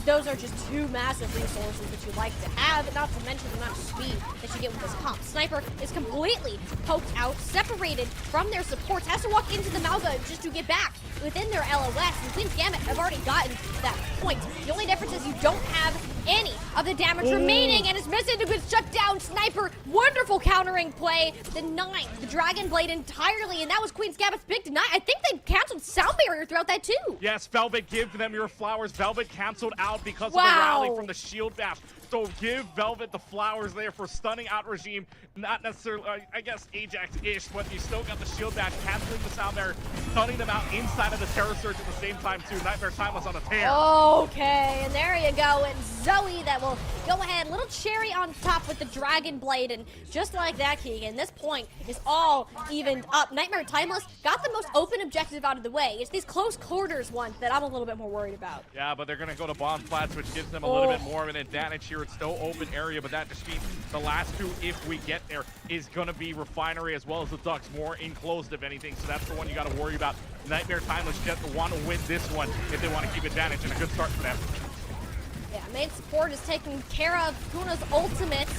those are just two massive resources that you like to have, not to mention the amount of speed that you get with this comp. Sniper is completely poked out, separated from their supports, has to walk into the Malga just to get back within their LOS, and Queen's Gambit have already gotten to that point. The only difference is you don't have any of the damage remaining, and it's missing to get shut down. Sniper, wonderful countering play, denying the Dragon Blade entirely, and that was Queen's Gambit's big deny. I think they canceled sound barrier throughout that too. Yes, Velvet, give them your flowers. Velvet canceled out because of the rally from the shield bash. So give Velvet the flowers there for stunning out Regime. Not necessarily, I guess, Ajax-ish, but you still got the shield bash, canceling the sound barrier, stunning them out inside of the Terror Surge at the same time too. Nightmare Timeless on a tear. Okay, and there you go. And Zoe that will go ahead, little cherry on top with the Dragon Blade, and just like that, Keegan, this point is all evened up. Nightmare Timeless got the most open objective out of the way. It's these close quarters ones that I'm a little bit more worried about. Yeah, but they're going to go to bomb flats, which gives them a little bit more of an advantage here. It's still open area, but that just means the last two, if we get there, is going to be Refinery as well as the Ducks, more enclosed if anything. So that's the one you got to worry about. Nightmare Timeless just want to win this one if they want to keep advantage, and a good start for them. Yeah, main support is taking care of Kuna's ultimate,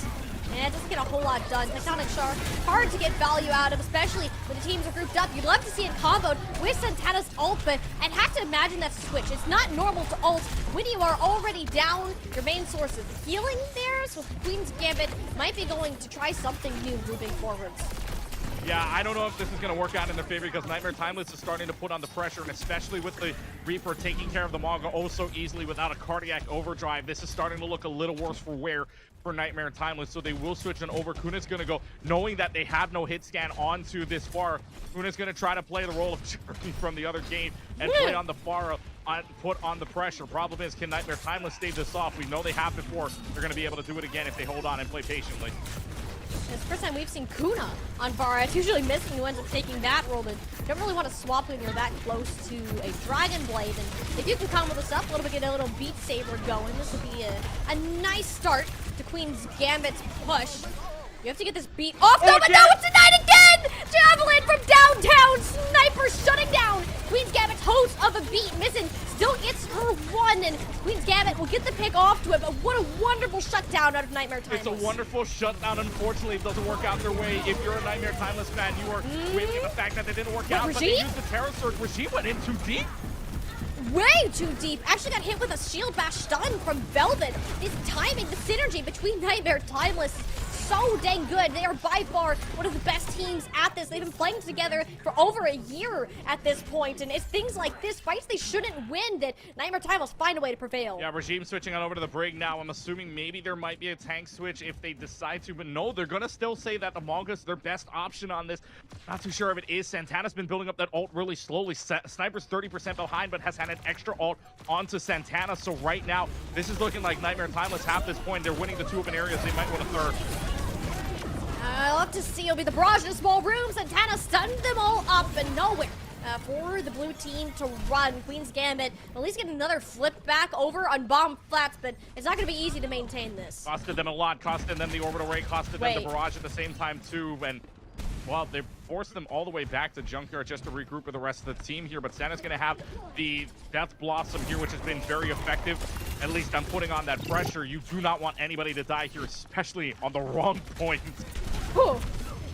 and it doesn't get a whole lot done. Tectonic Shock, hard to get value out of, especially when the teams are grouped up. You'd love to see it comboed with Santana's ult, but I'd have to imagine that switch. It's not normal to ult when you are already down your main source of healing there, so Queen's Gambit might be going to try something new moving forwards. Yeah, I don't know if this is going to work out in their favor because Nightmare Timeless is starting to put on the pressure, and especially with the Reaper taking care of the Malga oh so easily without a cardiac overdrive, this is starting to look a little worse for wear for Nightmare Timeless, so they will switch on over. Kuna's going to go, knowing that they have no hit scan onto this far. Kuna's going to try to play the role of Jeremy from the other game and play on the far, put on the pressure. Problem is, can Nightmare Timeless stave this off? We know they have before. They're going to be able to do it again if they hold on and play patiently. It's the first time we've seen Kuna on Vara. It's usually Missing who ends up taking that role, but don't really want to swap when you're that close to a Dragon Blade. And if you can combo this up a little bit, get a little Beat Saber going, this will be a nice start to Queen's Gambit's push. You have to get this beat off, though, but now it's denied again! Javelin from downtown! Sniper shutting down Queen's Gambit's host of a beat. Missing still gets her one, and Queen's Gambit will get the pick off to it, but what a wonderful shutdown out of Nightmare Timeless. It's a wonderful shutdown. Unfortunately, it doesn't work out their way. If you're a Nightmare Timeless fan, you are waiting at the fact that it didn't work out, but they used the Terror Surge. Regime went in too deep. Way too deep. Actually got hit with a shield bash stun from Velvet. This timing, the synergy between Nightmare Timeless so dang good. They are by far one of the best teams at this. They've been playing together for over a year at this point, and it's things like this, fights they shouldn't win, that Nightmare Timeless find a way to prevail. Yeah, Regime switching on over to the Brig now. I'm assuming maybe there might be a tank switch if they decide to, but no, they're gonna still say that the Mongo's their best option on this. Not too sure if it is. Santana's been building up that ult really slowly. Sniper's 30% behind, but has had an extra ult onto Santana, so right now, this is looking like Nightmare Timeless have this point. They're winning the two open areas. They might win a third. I'll have to see. It'll be the barrage in a small room. Santana stunned them all up and nowhere for the blue team to run. Queen's Gambit at least get another flip back over on bomb flats, but it's not going to be easy to maintain this. Costed them a lot. Costed them the orbital ray. Costed them the barrage at the same time too. And well, they forced them all the way back to Junkyard just to regroup with the rest of the team here. But Santa's going to have the Death Blossom here, which has been very effective. At least I'm putting on that pressure. You do not want anybody to die here, especially on the wrong point. Whew.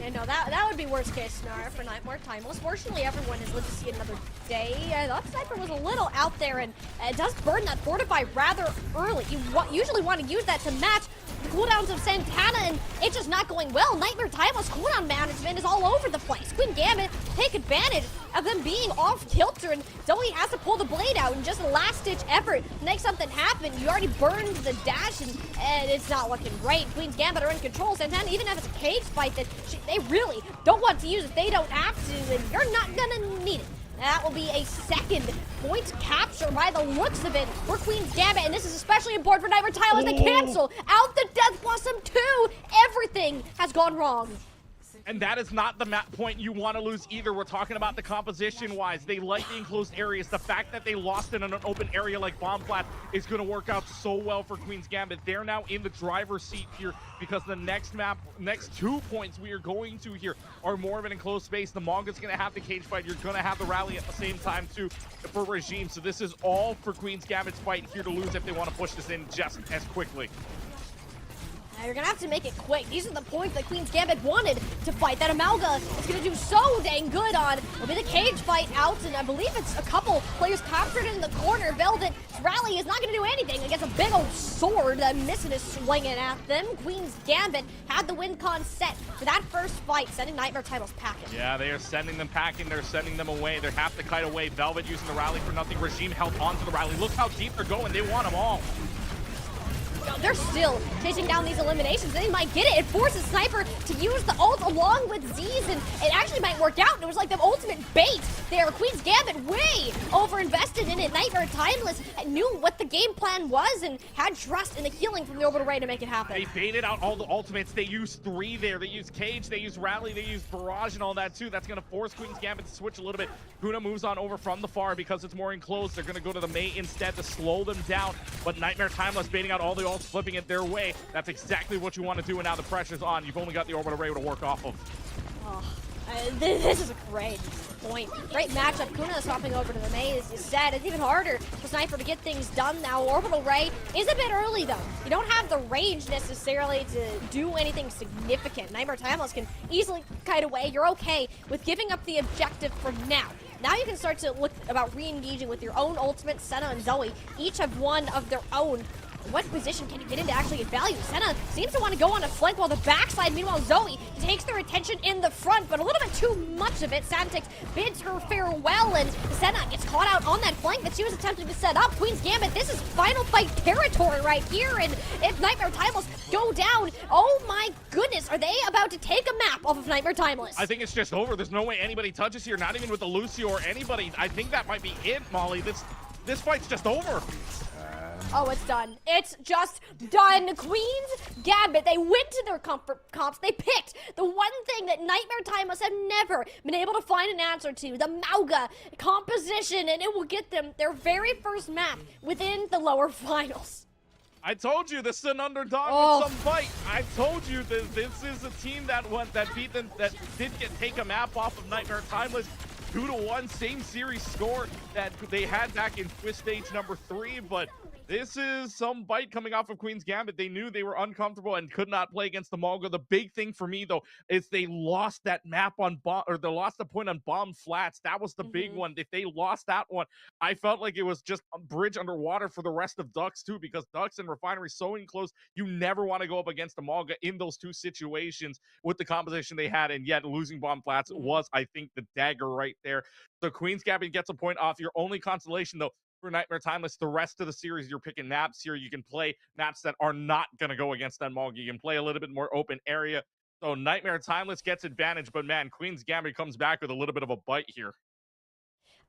Yeah, no, that would be worst case scenario for Nightmare Timeless. Fortunately, everyone has lived to see another day. The Sniper was a little out there, and it does burn that Fortify rather early. You usually want to use that to match the cooldowns of Santana, and it's just not going well. Nightmare Timeless cooldown management is all over the place. Queen Gambit take advantage of them being off kilter, and Zoe has to pull the blade out in just a last-ditch effort to make something happen. You already burned the dash, and it's not looking great. Queen's Gambit are in control. Santana, even if it's a cage fight that they really don't want to use, if they don't have to, then you're not gonna need it. That will be a second point capture by the looks of it for Queen's Gambit, and this is especially important for Nightmare Timeless. They cancel out the Death Blossom 2. Everything has gone wrong. And that is not the map point you want to lose either. We're talking about the composition-wise. They like the enclosed areas. The fact that they lost it in an open area like Bomb Flat is going to work out so well for Queen's Gambit. They're now in the driver's seat here because the next 2 points we are going to here are more of an enclosed space. The Mongo's going to have the cage fight. You're going to have the rally at the same time too for Regime. So this is all for Queen's Gambit's fight here to lose if they want to push this in just as quickly. You're gonna have to make it quick. These are the points that Queen's Gambit wanted to fight. That Amalga is gonna do so dang good on. It'll be the cage fight out, and I believe it's a couple players captured in the corner. Velvet's rally is not gonna do anything against a big old sword that Missing is swinging at them. Queen's Gambit had the win con set for that first fight, sending Nightmare Titles packing. Yeah, they are sending them packing. They're sending them away. They have to kite away. Velvet using the rally for nothing. Regime held onto the rally. Look how deep they're going. They want them all. They're still chasing down these eliminations. They might get it. It forces Sniper to use the ult along with Z's, and it actually might work out. It was like the ultimate bait there. Queen's Gambit way over-invested in it. Nightmare Timeless knew what the game plan was and had trust in the healing from the orbital ray to make it happen. They baited out all the ultimates. They used 3 there. They used Cage, they used Rally, they used Barrage and all that too. That's going to force Queen's Gambit to switch a little bit. Kuna moves on over from the far because it's more enclosed. They're going to go to the Mei instead to slow them down, but Nightmare Timeless baiting out all the ults, flipping it their way. That's exactly what you want to do, and now the pressure's on. You've only got the orbital ray to work off of. Oh, this is a great point. Great matchup. Kuna swapping over to the Mei, as you said. It's even harder for Sniper to get things done now. Orbital ray is a bit early, though. You don't have the range necessarily to do anything significant. Nightmare Timeless can easily kite away. You're okay with giving up the objective for now. Now you can start to look about re-engaging with your own ultimate. Senna and Zoe each have one of their own. What position can you get into to actually get value? Senna seems to want to go on a flank while the backside. Meanwhile, Zoe takes their attention in the front, but a little bit too much of it. Santix bids her farewell, and Senna gets caught out on that flank that she was attempting to set up. Queen's Gambit, this is final fight territory right here, and if Nightmare Timeless go down, oh my goodness, are they about to take a map off of Nightmare Timeless? I think it's just over. There's no way anybody touches here, not even with the Lucio or anybody. I think that might be it, Molly. This fight's just over. Oh, it's done. It's just done. Queen's Gambit, they went to their comfort comps. They picked the one thing that Nightmare Timeless have never been able to find an answer to, the Mauga composition, and it will get them their very first map within the lower finals. I told you this is an underdog with some fight. I told you this is a team that beat them, that did take a map off of Nightmare Timeless. 2-1, same series score that they had back in Twist Stage number 3, but this is some bite coming off of Queen's Gambit. They knew they were uncomfortable and could not play against the Mulga. The big thing for me, though, is they lost that map on bomb, or they lost the point on Bomb Flats. That was the big one. If they lost that one, I felt like it was just a bridge underwater for the rest of Ducks, too, because Ducks and Refinery so enclosed. You never want to go up against the Mulga in those two situations with the composition they had, and yet losing Bomb Flats was, I think, the dagger right there. So Queen's Gambit gets a point off. Your only consolation, though, for Nightmare Timeless, the rest of the series, you're picking maps here. You can play maps that are not going to go against that Mulga. You can play a little bit more open area. So Nightmare Timeless gets advantage, but man, Queen's Gambit comes back with a little bit of a bite here.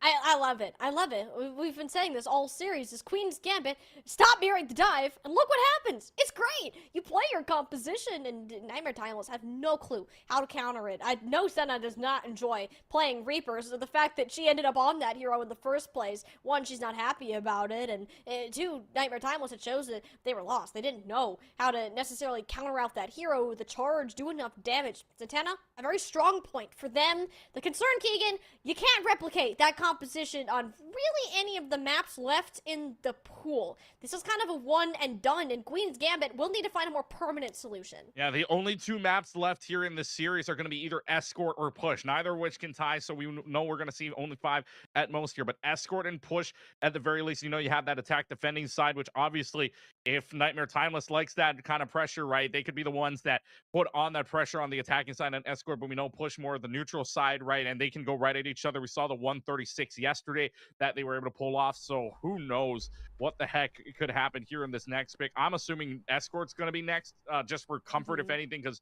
I love it. I love it. We've been saying this all series. This Queen's Gambit. Stop mirroring the dive, and look what happens. It's great. You play your composition, and Nightmare Timeless have no clue how to counter it. I know Senna does not enjoy playing Reapers. So the fact that she ended up on that hero in the first place, one, she's not happy about it, and two, Nightmare Timeless, it shows that they were lost. They didn't know how to necessarily counter out that hero with the charge, do enough damage. Zatanna, a very strong point for them. The concern, Keegan, you can't replicate that composition on really any of the maps left in the pool. This is kind of a one and done, and Queen's Gambit will need to find a more permanent solution. Yeah, the only two maps left here in this series are going to be either Escort or Push, neither of which can tie, so we know we're going to see only 5 at most here, but Escort and Push at the very least. You know, you have that attack defending side, which obviously, if Nightmare Timeless likes that kind of pressure, right, they could be the ones that put on that pressure on the attacking side and Escort, but we know Push more of the neutral side, right, and they can go right at each other. We saw the 136 yesterday that they were able to pull off, so who knows what the heck could happen here in this next pick. I'm assuming Escort's going to be next, just for comfort, if anything, because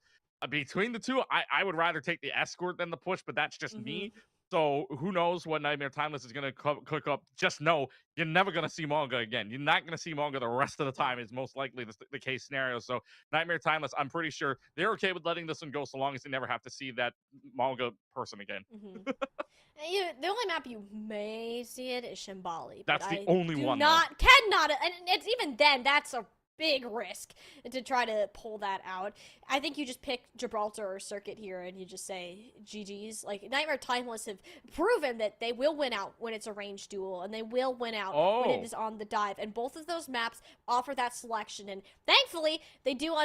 between the two, I would rather take the Escort than the Push, but that's just me. So who knows what Nightmare Timeless is going to cook up. Just know you're never going to see Mulga again. You're not going to see Mulga the rest of the time is most likely the case scenario. So Nightmare Timeless, I'm pretty sure they're okay with letting this one go so long as they never have to see that Mulga person again. The only map you may see it is Shambali. That's the only one. Cannot, and it's even then, that's a big risk to try to pull that out. I think you just pick Gibraltar or Circuit here and you just say GG's. Like, Nightmare Timeless have proven that they will win out when it's a ranged duel, and they will win out when it is on the dive, and both of those maps offer that selection, and thankfully they do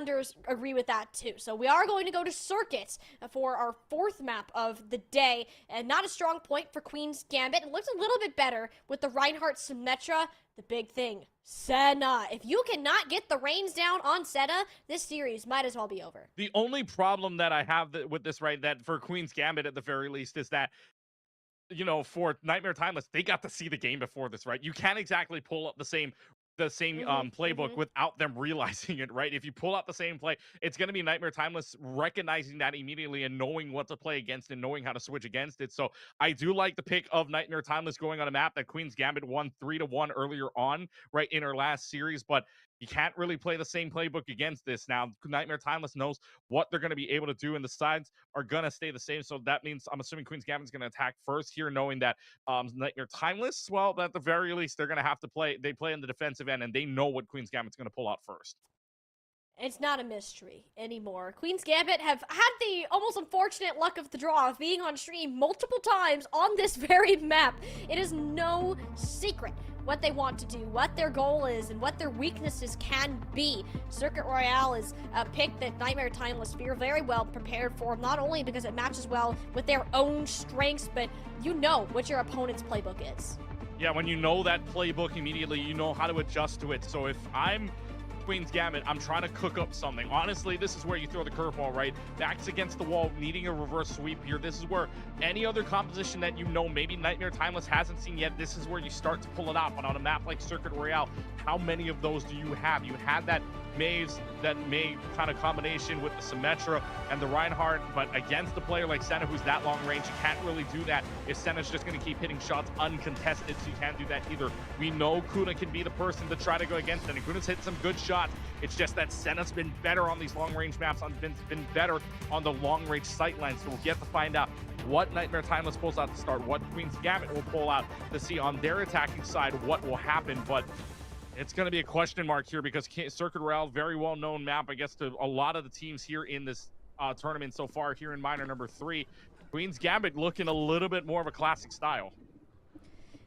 agree with that too. So we are going to go to Circuit for our 4th map of the day, and not a strong point for Queen's Gambit. It looks a little bit better with the Reinhardt Symmetra. The big thing, Senna. If you cannot get the reins down on Senna, this series might as well be over. The only problem that I have with this, right, that for Queen's Gambit at the very least, is that, you know, for Nightmare Timeless, they got to see the game before this, right? You can't exactly pull up the same playbook without them realizing it, right? If you pull out the same play, it's going to be Nightmare Timeless recognizing that immediately and knowing what to play against and knowing how to switch against it. So I do like the pick of Nightmare Timeless going on a map that Queen's Gambit won 3-1 earlier on, right, in her last series, but you can't really play the same playbook against this. Now, Nightmare Timeless knows what they're going to be able to do, and the sides are going to stay the same. So that means I'm assuming Queen's Gambit is going to attack first here, knowing that Nightmare Timeless, well, at the very least, they're going to have to play. They play in the defensive end, and they know what Queen's Gambit's going to pull out first. It's not a mystery anymore. Queen's Gambit have had the almost unfortunate luck of the draw of being on stream multiple times on this very map. It is no secret what they want to do, what their goal is, and what their weaknesses can be. Circuit Royale is a pick that Nightmare Timeless feel very well prepared for, not only because it matches well with their own strengths, but you know what your opponent's playbook is. Yeah, when you know that playbook immediately, you know how to adjust to it. So if I'm Queen's Gambit, I'm trying to cook up something. Honestly, this is where you throw the curveball, right? Backs against the wall, needing a reverse sweep here. This is where any other composition that you know maybe Nightmare Timeless hasn't seen yet, this is where you start to pull it out. But on a map like Circuit Royale, how many of those do you have? You had that Maze, that May kind of combination with the Symmetra and the Reinhardt, but against a player like Senna who's that long range, you can't really do that if Senna's just going to keep hitting shots uncontested, so you can't do that either. We know Kuna can be the person to try to go against it, and Kuna's hit some good shots. It's just that Senna's been better on these long range maps, been better on the long range sightlines, so we'll get to find out what Nightmare Timeless pulls out to start, what Queen's Gambit will pull out to see on their attacking side what will happen. But it's going to be a question mark here because Circuit Royale, very well-known map, I guess, to a lot of the teams here in this tournament so far here in Minor number 3. Queen's Gambit looking a little bit more of a classic style.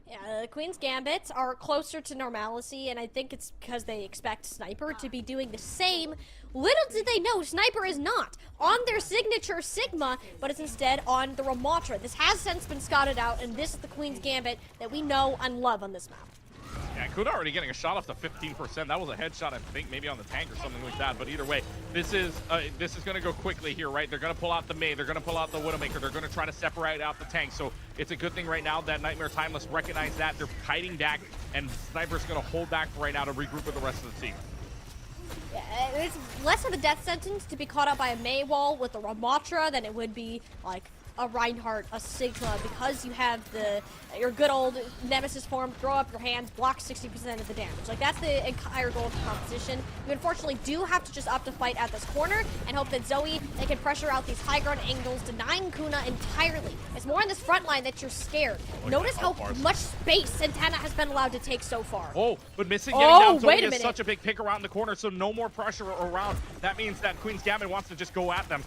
Yeah, the Queen's Gambits are closer to normalcy, and I think it's because they expect Sniper to be doing the same. Little did they know, Sniper is not on their signature Sigma, but it's instead on the Ramatra. This has since been scouted out, and this is the Queen's Gambit that we know and love on this map. Yeah, Kuda already getting a shot off to 15%. That was a headshot, I think, maybe on the tank or something like that. But either way, this is going to go quickly here, right? They're going to pull out the May. They're going to pull out the Widowmaker. They're going to try to separate out the tank. So it's a good thing right now that Nightmare Timeless recognize that. They're kiting back, and Sniper's going to hold back for right now to regroup with the rest of the team. Yeah, it's less of a death sentence to be caught up by a May wall with the Ramatra than it would be like a Reinhardt, a Sigma, because you have your good old Nemesis form, throw up your hands, block 60% of the damage. Like, that's the entire goal of the competition. You unfortunately do have to just opt to fight at this corner and hope that Zoe, they can pressure out these high ground angles, denying Kuna entirely. It's more in this front line that you're scared. Notice how much space Santana has been allowed to take so far. Oh, but missing getting down Zoe is minute. such a big pick around the corner, so no more pressure around. That means that Queen's Gambit wants to just go at them.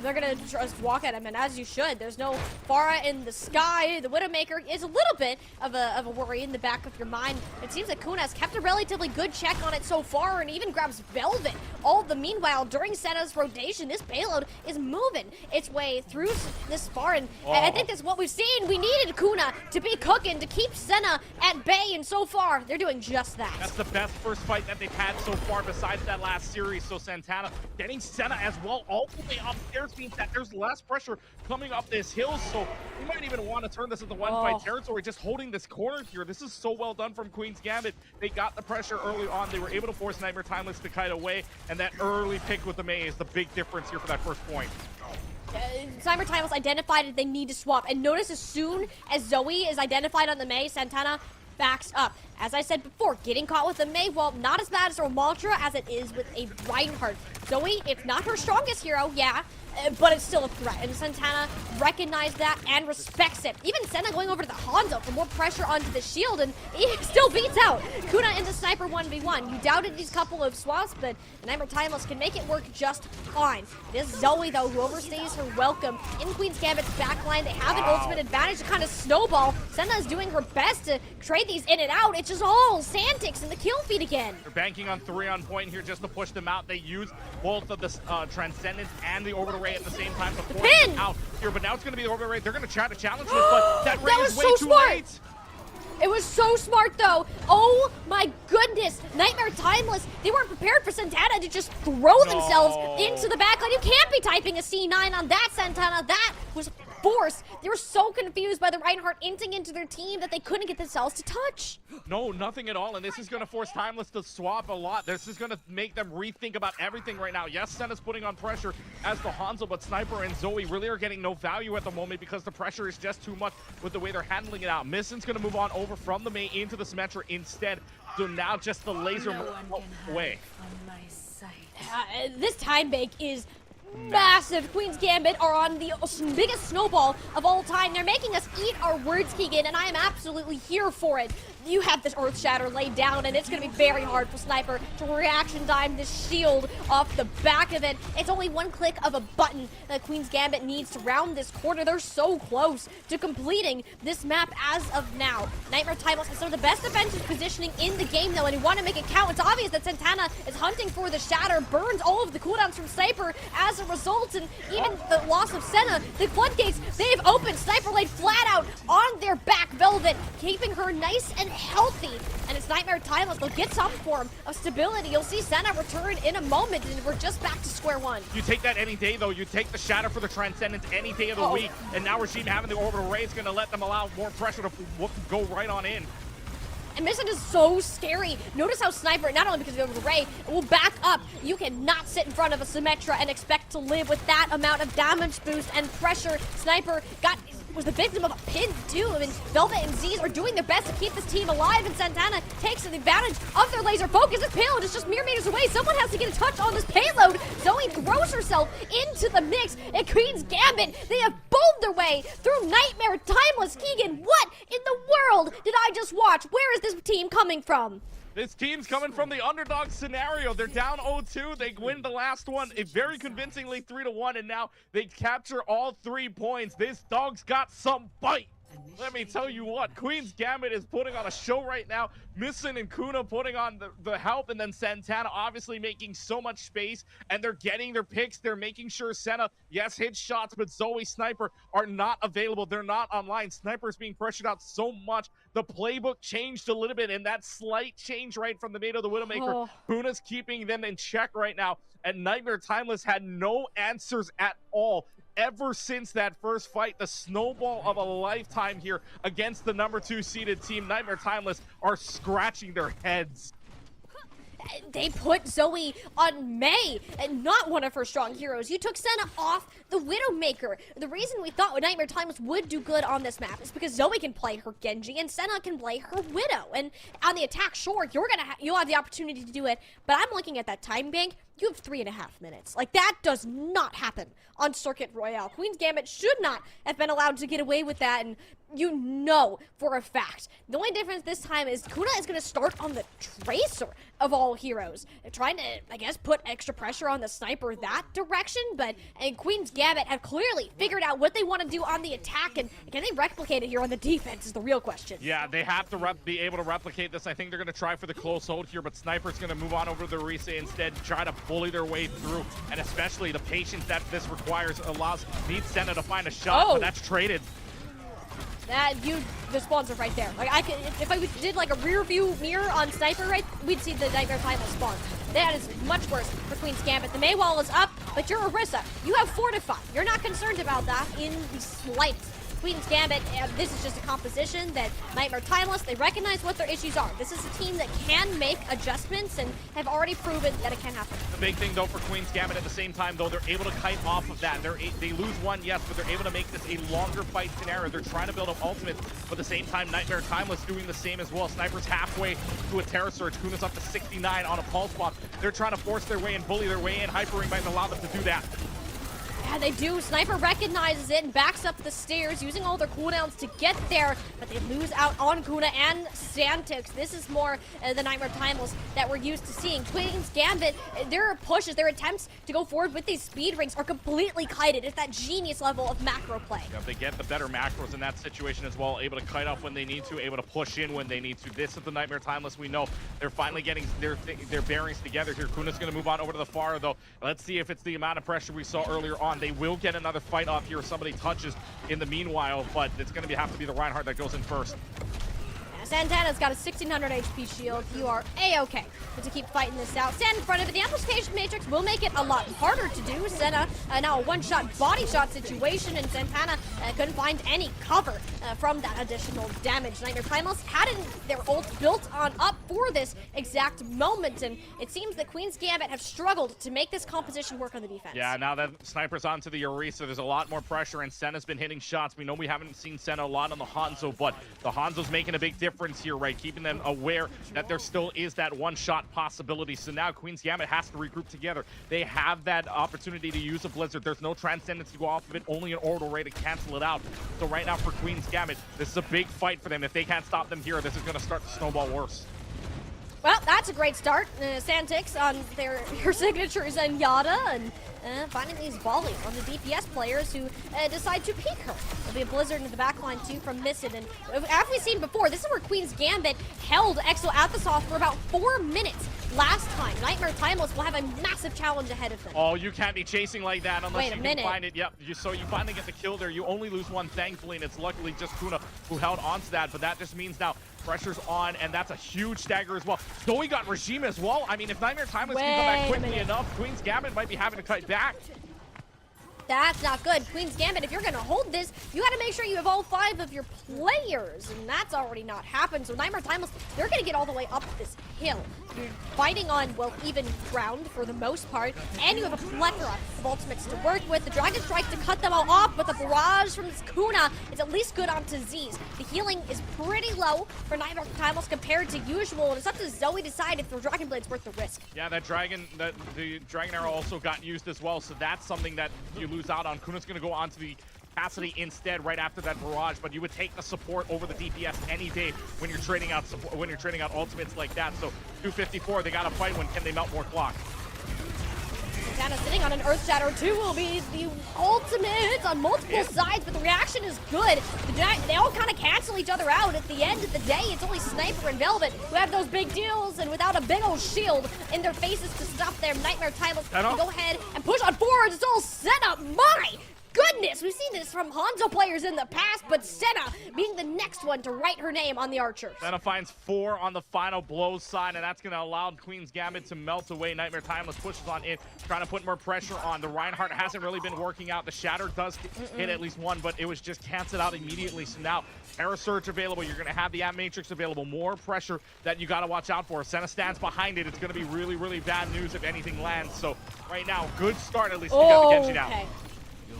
They're gonna just walk at him, and as you should. There's no Pharah in the sky. The Widowmaker is a little bit of a worry in the back of your mind. It seems that Kuna has kept a relatively good check on it so far, and even grabs Velvet. All the meanwhile, during Senna's rotation, this payload is moving its way through this far, and I think that's what we've seen. We needed Kuna to be cooking, to keep Senna at bay, and so far, they're doing just that. That's the best first fight that they've had so far besides that last series, so Santana getting Senna as well all the way upstairs means that there's less pressure coming up this hill, so we might even want to turn this into one-fight territory, just holding this corner here. This is so well done from Queen's Gambit. They got the pressure early on. They were able to force Nightmare Timeless to kite away, and that early pick with the May is the big difference here for that first point. Nightmare Timeless identified that they need to swap, and notice as soon as Zoe is identified on the May, Santana backs up. As I said before, getting caught with a May, well, not as bad as a Ramatra as it is with a Reinhardt. Zoe, it's not her strongest hero, yeah, but it's still a threat, and Santana recognized that and respects it. Even Senna going over to the Hanzo for more pressure onto the shield, and he still beats out Kuna into Sniper 1v1. You doubted these couple of swaps, but Nightmare Timeless can make it work just fine. It is Zoe, though, who overstays her welcome in Queen's Gambit's backline. They have an ultimate advantage to kind of snowball. Senna is doing her best to trade these in and out. It's just all Santix and the kill feed again. They're banking on 3 on point here just to push them out. They use both of the Transcendence and the Orbital Ray at the same time to force them out here, but now it's going to be the Orbital Ray. They're going to try to challenge this, but that Ray is way too late. It was so smart, though. Oh, my goodness. Nightmare Timeless, they weren't prepared for Santana to just throw themselves into the backline. You can't be typing a C9 on that, Santana. That was forced. They were so confused by the Reinhardt inting into their team that they couldn't get themselves to touch. No, nothing at all, and this is going to force Timeless to swap a lot. This is going to make them rethink about everything right now. Yes, Senna's putting on pressure as the Hanzo, but Sniper and Zoe really are getting no value at the moment because the pressure is just too much with the way they're handling it out. Missin's going to move on over from the May into the Symmetra instead, so now just the laser away. This time bank is massive. Queen's Gambit are on the biggest snowball of all time. They're making us eat our words, Keegan, and I am absolutely here for it. You have this Earth Shatter laid down, and it's going to be very hard for Sniper to reaction time this shield off the back of it. It's only one click of a button that Queen's Gambit needs to round this corner. They're so close to completing this map as of now. Nightmare Timeless has some of the best defensive positioning in the game, though, and you want to make it count. It's obvious that Santana is hunting for the Shatter, burns all of the cooldowns from Sniper as a result, and even the loss of Senna, the floodgates, they've opened. Sniper laid flat out on their back. Velvet keeping her nice and healthy, and it's Nightmare Timeless. They'll get some form of stability. You'll see Senna return in a moment, and we're just back to square one. You take that any day, though. You take the Shatter for the Transcendence any day of the week, and now Regime having the Orbital Ray is going to let them allow more pressure to go right on in. And Missing is so scary. Notice how Sniper, not only because of the Ray, will back up. You cannot sit in front of a Symmetra and expect to live with that amount of damage boost and pressure. Sniper was the victim of a pin too. I mean, Velvet and Z's are doing their best to keep this team alive, and Santana takes advantage of their laser focus. This payload is just mere meters away. Someone has to get a touch on this payload. Zoe throws herself into the mix, and Queen's Gambit, they have bowled their way through Nightmare Timeless. Keegan, what in the world did I just watch? Where is this team coming from? This team's coming from the underdog scenario. They're down 0-2. They win the last one very convincingly 3-1, and now they capture all 3 points. This dog's got some bite. Let me tell you what, Queen's Gambit is putting on a show right now. Missing and Kuna putting on the help, and then Santana obviously making so much space, and they're getting their picks. They're making sure Senna, yes, hits shots, but Zoe, Sniper are not available. They're not online. Sniper's being pressured out so much. The playbook changed a little bit, and that slight change right from the mate of the Widowmaker, Kuna's keeping them in check right now, and Nightmare Timeless had no answers at all. Ever since that first fight, the snowball of a lifetime here against the number 2 seeded team, Nightmare Timeless are scratching their heads. They put Zoe on May, and not one of her strong heroes. You took Senna off the Widowmaker. The reason we thought Nightmare Timeless would do good on this map is because Zoe can play her Genji and Senna can play her Widow. And on the attack, sure, you'll have the opportunity to do it, but I'm looking at that time bank. You have 3.5 minutes. Like, that does not happen on Circuit Royale. Queen's Gambit should not have been allowed to get away with that, and you know for a fact. The only difference this time is Kuna is going to start on the Tracer of all heroes. They're trying to, I guess, put extra pressure on the Sniper that direction, but Queen's Gambit have clearly figured out what they want to do on the attack, and can they replicate it here on the defense is the real question. Yeah, they have to be able to replicate this. I think they're going to try for the close hold here, but Sniper's going to move on over to the Orisa instead, try to bully their way through, and especially the patience that this requires needs Senna to find a shot, but that's traded. The spawns are right there. Like, if I did like a rear view mirror on Sniper, right, we'd see the Nightmare Timeless spawn. That is much worse for Queen's Gambit. The May wall is up, but you're Orisa. You have Fortify. You're not concerned about that in the slightest. Queen's Gambit, this is just a composition that Nightmare Timeless, they recognize what their issues are. This is a team that can make adjustments and have already proven that it can happen. The big thing, though, for Queen's Gambit at the same time, though, they're able to kite off of that. They lose one, yes, but they're able to make this a longer fight scenario. They're trying to build up ultimates, but at the same time, Nightmare Timeless doing the same as well. Sniper's halfway to a Terra Surge. Kuna's up to 69 on a Pulse Bomb. They're trying to force their way and bully their way in. Hyper Ring might allow them to do that. Yeah, they do. Sniper recognizes it and backs up the stairs, using all their cooldowns to get there, but they lose out on Kuna and Santix. This is more the Nightmare Timeless that we're used to seeing. Queen's Gambit, their pushes, their attempts to go forward with these speed rings are completely kited. It's that genius level of macro play. Yeah, they get the better macros in that situation as well, able to kite off when they need to, able to push in when they need to. This is the Nightmare Timeless. We know they're finally getting their bearings together here. Kuna's going to move on over to the far, though. Let's see if it's the amount of pressure we saw earlier on. They will get another fight off here if somebody touches in the meanwhile, but it's going to have to be the Reinhardt that goes in first. Santana's got a 1600 HP shield. You are A-okay to keep fighting this out. Stand in front of it. The amplification matrix will make it a lot harder to do. Senna now a one-shot body shot situation, and Santana couldn't find any cover from that additional damage. Nightmare Timeless had their ult built on up for this exact moment, and it seems that Queen's Gambit have struggled to make this composition work on the defense. Yeah, now that Sniper's onto the Orisa, there's a lot more pressure, and Senna's been hitting shots. We know we haven't seen Senna a lot on the Hanzo, but the Hanzo's making a big difference here, right? Keeping them aware that there still is that one-shot possibility. So now Queen's Gambit has to regroup together. They have that opportunity to use a Blizzard. There's no Transcendence to go off of it, only an Orbital Ray to cancel it out. So right now for Queen's Gambit, this is a big fight for them. If they can't stop them here, this is going to start to snowball worse. Well, that's a great start. Santix on her signatures and Yada, and finding these volleys on the DPS players who decide to peek her. There'll be a Blizzard in the backline too from Missid, and as we've seen before, this is where Queen's Gambit held Exo Athasov for about 4 minutes last time. Nightmare Timeless will have a massive challenge ahead of them. Oh, you can't be chasing like that unless you can find it. Yep, so you finally get the kill there. You only lose one, thankfully, and it's luckily just Kuna who held on to that, but that just means now pressure's on, and that's a huge stagger as well. Zoe got regime as well. I mean, if Nightmare Timeless can come back quickly enough, Queen's Gambit might be having to cut back. That's not good. Queen's Gambit, if you're going to hold this, you got to make sure you have all 5 of your players, and that's already not happened. So Nightmare Timeless, they're going to get all the way up this hill. You're fighting on, well, even ground for the most part, and you have a plethora of ultimates to work with. The Dragon Strike to cut them all off, but the barrage from this Kuna is at least good onto Z's. The healing is pretty low for Nightmare Timeless compared to usual, and it's up to Zoe to decide if the Dragon Blade's worth the risk. Yeah, the Dragon Arrow also got used as well, so that's something that you lose out on. Kuna's going to go onto the capacity instead right after that barrage, but you would take the support over the DPS any day when you're trading out ultimates like that. So 254, they got to fight when can they melt more clock. Santana sitting on an Earth Shatter 2 will be the ultimate on multiple sides, but the reaction is good. They all kind of cancel each other out. At the end of the day, it's only Sniper and Velvet who have those big deals, and without a big old shield in their faces to stop their Nightmare Timeless, they go ahead and push on forward. It's all set up. My goodness, we've seen this from Hanzo players in the past, but Senna being the next one to write her name on the archers. Senna finds 4 on the final blows side, and that's going to allow Queen's Gambit to melt away. Nightmare Timeless pushes on it, trying to put more pressure on. The Reinhardt hasn't really been working out. The Shatter does hit at least one, but it was just canceled out immediately. So now, Terra Surge available. You're going to have the App Matrix available. More pressure that you got to watch out for. Senna stands behind it. It's going to be really, really bad news if anything lands. So right now, good start at least to get the Genji down.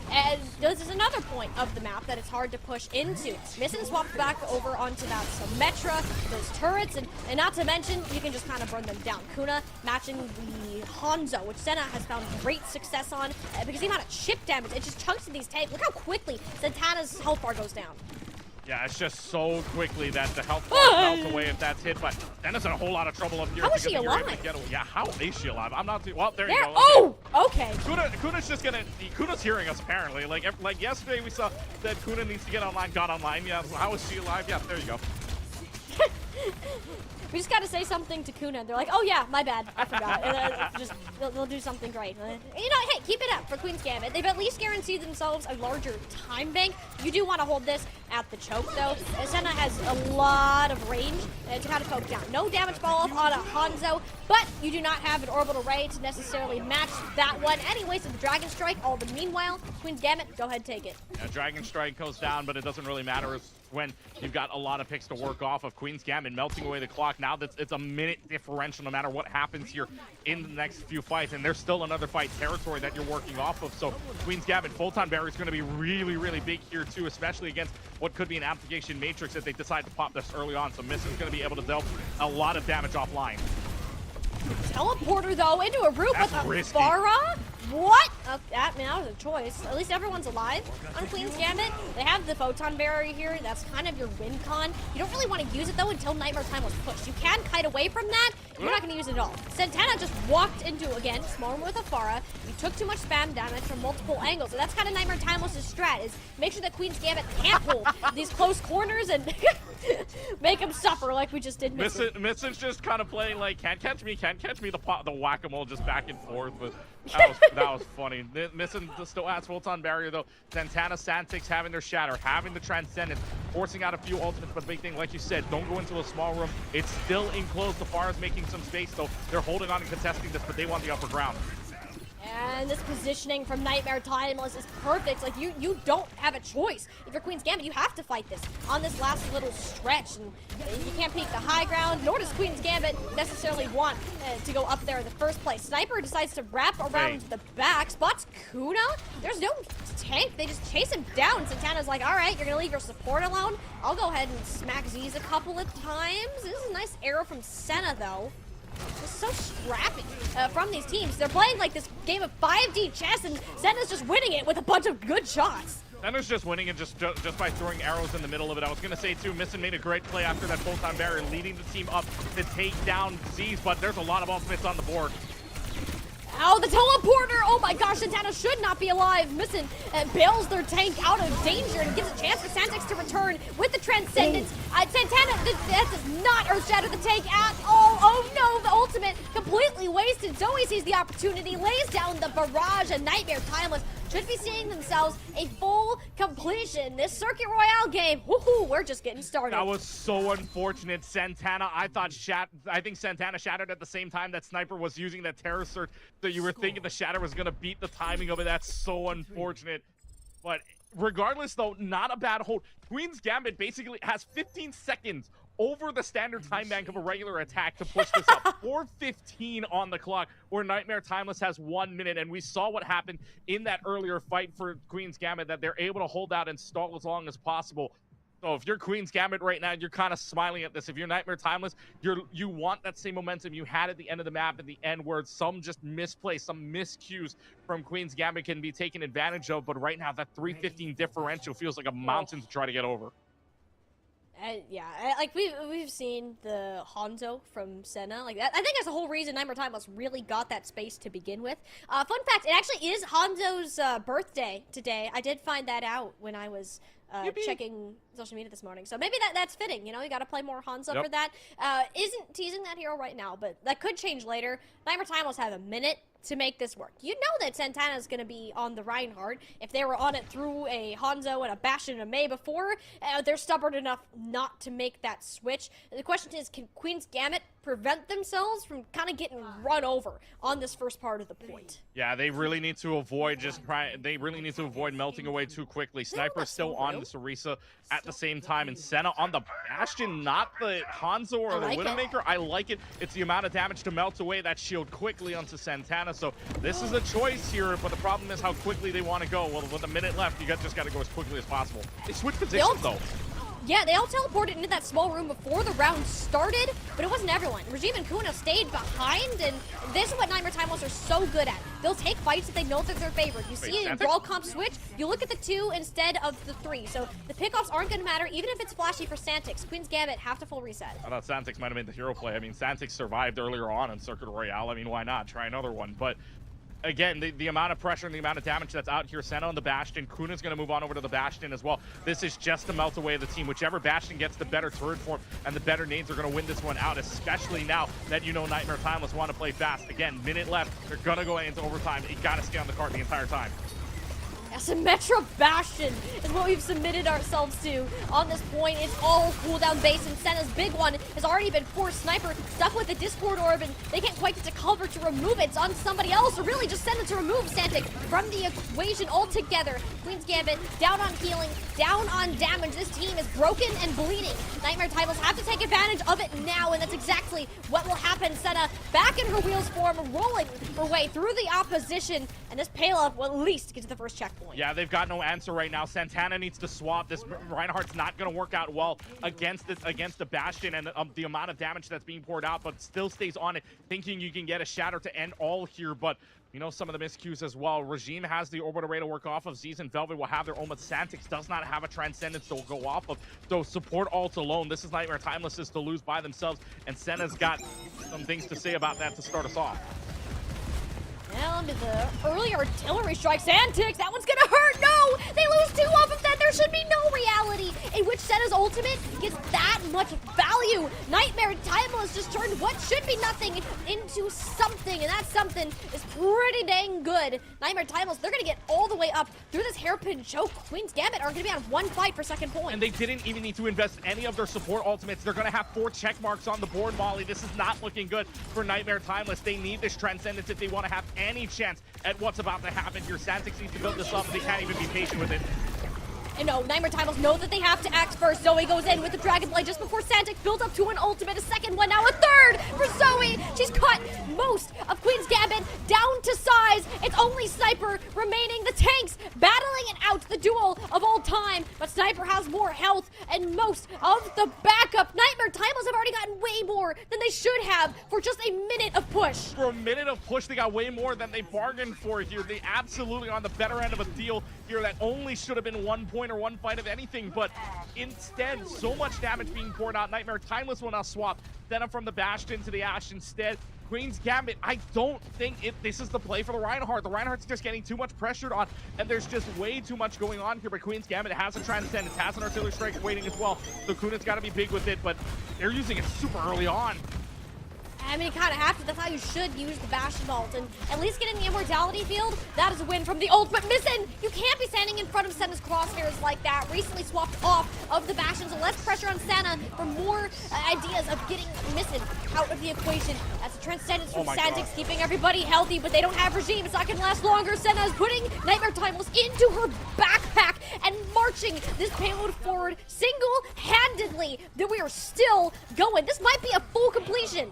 And this is another point of the map that it's hard to push into. Missing swapped back over onto that Symmetra, those turrets, and not to mention, you can just kind of burn them down. Kuna matching the Hanzo, which Senna has found great success on, because the amount of chip damage, it just chunks in these tanks. Look how quickly Santana's health bar goes down. Yeah, it's just so quickly that the health bar melts away if that's hit, but Senna's in a whole lot of trouble up here. How is she alive? Yeah, how is she alive? I'm not too, well, there you go. Oh, okay. Kuna's just gonna, Kuna's hearing us apparently. Like yesterday we saw that Kuna needs to get online, got online. Yeah, so how is she alive? Yeah, there you go. We just got to say something to Kuna. They're like, oh yeah, my bad, I forgot. And, they'll do something great. You know, hey, keep it up for Queen's Gambit. They've at least guaranteed themselves a larger time bank. You do want to hold this at the choke though. Senna has a lot of range to kind of poke down. No damage fall off on a Hanzo, but you do not have an orbital ray to necessarily match that one. Anyway, so the Dragon Strike, all the meanwhile, Queen's Gambit, go ahead, take it. Yeah, Dragon Strike goes down, but it doesn't really matter when you've got a lot of picks to work off of. Queen's Gambit melting away the clock. Now it's a minute differential no matter what happens here in the next few fights, and there's still another fight territory that you're working off of. So Queen's Gambit, Photon Barrier is going to be really, really big here too, especially against what could be an application matrix if they decide to pop this early on. So Miss is going to be able to deal a lot of damage offline. Teleporter though into a roof with a Farah? What? That was a choice. At least everyone's alive on Queen's Gambit. They have the Photon Barrier here. That's kind of your win con. You don't really want to use it though until Nightmare Time was pushed. You can kite away from that. You're not going to use it at all. Santana just walked into, again, small room with a Farah. You took too much spam damage from multiple angles. And that's kind of Nightmare Timeless' strat, is make sure that Queen's Gambit can't hold these close corners and make them suffer like we just did. Missin's just kind of playing like, can't catch me, the whack-a-mole just back and forth. But that was funny. Missin still has Photon Barrier though. Santana, Santix having their Shatter, having the Transcendence, forcing out a few ultimates, but the big thing, like you said, don't go into a small room. It's still enclosed. The Far is making some space though. They're holding on and contesting this, but they want the upper ground. And this positioning from Nightmare Timeless is perfect. Like, you don't have a choice. If you're Queen's Gambit, you have to fight this on this last little stretch. And you can't peek the high ground, nor does Queen's Gambit necessarily want to go up there in the first place. Sniper decides to wrap around the back, spots Kuna. There's no tank. They just chase him down. Santana's like, all right, you're going to leave your support alone? I'll go ahead and smack Z's a couple of times. This is a nice arrow from Senna, though. It's so scrappy from these teams. They're playing like this game of 5D chess, and Senna's just winning it with a bunch of good shots. Senna's just winning it just by throwing arrows in the middle of it. I was going to say, too, Missin made a great play after that Photon Barrier, leading the team up to take down Z's, but there's a lot of ultimates on the board. Oh, the teleporter! Oh my gosh, Santana should not be alive. Missin bails their tank out of danger and gives a chance for Santix to return with the Transcendence. Santana, that does not earth shatter the tank at all. Oh no, the ultimate completely wasted. Zoe sees the opportunity, lays down the barrage, and Nightmare Timeless should be seeing themselves a full completion. This Circuit Royale game, woohoo, we're just getting started. That was so unfortunate. Santana, I think Santana shattered at the same time that Sniper was using that terror search, so you were thinking the shatter was gonna beat the timing of it. That's so unfortunate. But regardless, though, not a bad hold. Queen's Gambit basically has 15 seconds over the standard time bank of a regular attack to push this up. 4:15 on the clock, where Nightmare Timeless has 1 minute, and we saw what happened in that earlier fight for Queen's Gambit, that they're able to hold out and stall as long as possible. So if you're Queen's Gambit right now, you're kind of smiling at this. If you're Nightmare Timeless, you want that same momentum you had at the end of the map, at the end, where some just misplay, some miscues from Queen's Gambit can be taken advantage of. But right now, that 315 differential feels like a mountain to try to get over. Yeah, like we've seen the Hanzo from Senna, like that. I think that's the whole reason Nightmare Timeless really got that space to begin with. Fun fact, it actually is Hanzo's birthday today. I did find that out when I was checking social media this morning. So maybe that's fitting, you know, you got to play more Hanzo for that. Isn't teasing that hero right now, but that could change later. Nightmare Timeless have a minute to make this work. You know that Santana's going to be on the Reinhardt. If they were on it through a Hanzo and a Bastion and a Mei before, they're stubborn enough not to make that switch. The question is, can Queen's Gambit prevent themselves from kind of getting run over on this first part of the point? Yeah, they really need to avoid melting away too quickly. Sniper's still on the Sarisa at the same time, and Senna on the Bastion, not the Hanzo or the Widowmaker. I like it. It's the amount of damage to melt away that shield quickly onto Santana. So this is a choice here, but the problem is how quickly they want to go. Well, with a minute left, you just got to go as quickly as possible. They switch positions, though. Yeah, they all teleported into that small room before the round started, but it wasn't everyone. Regime and Kuna stayed behind, and this is what Nightmare Timeless are so good at. They'll take fights if they know that they're favored. You see it in Brawl Comp switch, you look at the 2 instead of the 3. So the pickoffs aren't going to matter, even if it's flashy for Santix. Queen's Gambit have to full reset. I thought Santix might have made the hero play. I mean, Santix survived earlier on in Circuit Royale. I mean, why not? Try another one. But again, the amount of pressure and the amount of damage that's out here. Senna on the Bastion. Kuna's going to move on over to the Bastion as well. This is just to melt away the team. Whichever Bastion gets the better turret form and the better nades are going to win this one out, especially now that you know Nightmare Timeless want to play fast. Again, minute left. They're going to go into overtime. You got to stay on the card the entire time. Symmetra Bastion is what we've submitted ourselves to on this point. It's all cooldown based, and Senna's big one has already been forced. Sniper stuck with the Discord Orb, and they can't quite get to cover to remove it. It's on somebody else, or really just send it to remove Santic from the equation altogether. Queen's Gambit down on healing, down on damage. This team is broken and bleeding. Nightmare Timeless have to take advantage of it now, and that's exactly what will happen. Senna back in her wheels form, rolling her way through the opposition, and this payload will at least get to the first checkpoint. Yeah, they've got no answer right now. Santana needs to swap. This Reinhardt's not going to work out well against the Bastion and the amount of damage that's being poured out, but still stays on it, thinking you can get a shatter to end all here. But you know, some of the miscues as well. Regime has the orbital ray to work off of. Z's and Velvet will have their own, but Santix does not have a Transcendence to go off of. So support ult alone. This is Nightmare Timeless's to lose by themselves, and Senna's got some things to say about that to start us off. Down to the early artillery strike. Santix, that one's gonna hurt. No, they lose 2 off of that. There should be no reality in which Senna's ultimate gets that much value. Nightmare Timeless just turned what should be nothing into something, and that something is pretty dang good. Nightmare Timeless, they're gonna get all the way up through this hairpin choke. Queen's Gambit are gonna be on 1 fight per second point. And they didn't even need to invest any of their support ultimates. They're gonna have 4 check marks on the board, Molly. This is not looking good for Nightmare Timeless. They need this Transcendence if they want to have any chance at what's about to happen here. Santix needs to build this up, and they can't even be patient with it. And no, Nightmare Timeless know that they have to act first. Zoe goes in with the Dragon Blade just before Santix builds up to an ultimate. A second one, now a third for Zoe. She's cut most of Queen's Gambit down to size. It's only Sniper remaining. The tanks battling it out, the duel of all time. But Sniper has more health and most of the backup. Nightmare Timeless have already gotten way more than they should have for just a minute of push. For a minute of push, they got way more than they bargained for here. They absolutely on the better end of a deal here that only should have been 1 point or 1 fight of anything, but instead, so much damage being poured out. Nightmare Timeless will now swap Senna from the Bastion to the Ashe instead. Queen's Gambit, I don't think this is the play for the Reinhardt. The Reinhardt's just getting too much pressured on, and there's just way too much going on here, but Queen's Gambit has a Transcendence, has an Artillery Strike waiting as well, so Kuna's got to be big with it, but they're using it super early on. I mean, you kind of have to. That's how you should use the Bastion ult. And at least getting the Immortality field, that is a win from the ult. But Missin, you can't be standing in front of Senna's crosshairs like that. Recently swapped off of the Bastion, so less pressure on Senna for more ideas of getting Missin out of the equation. That's a Transcendence from Santix, keeping everybody healthy, but they don't have Regime. It's not going to last longer. Senna is putting Nightmare Timeless into her backpack and marching this payload forward single-handedly. That we are still going. This might be a full completion.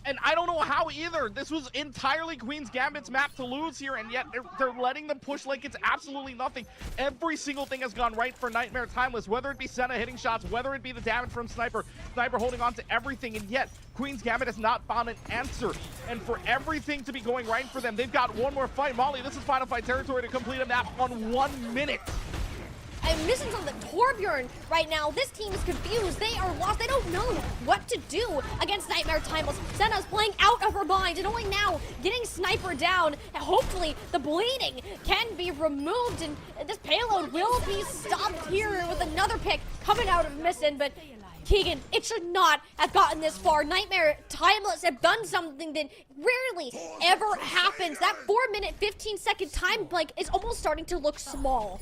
And I don't know how either. This was entirely Queen's Gambit's map to lose here, and yet they're letting them push like it's absolutely nothing. Every single thing has gone right for Nightmare Timeless, whether it be Senna hitting shots, whether it be the damage from Sniper holding on to everything, and yet Queen's Gambit has not found an answer. And for everything to be going right for them, they've got one more fight. Molly, this is final fight territory to complete a map on 1 minute. And Mission's on the Torbjorn right now. This team is confused. They are lost. They don't know what to do against Nightmare Timeless. Senna's playing out of her mind and only now getting Sniper down. And hopefully the bleeding can be removed and this payload will be stopped here with another pick coming out of Mission. But Keegan, it should not have gotten this far. Nightmare Timeless have done something that rarely ever happens. That 4-minute, 15-second time blank is almost starting to look small.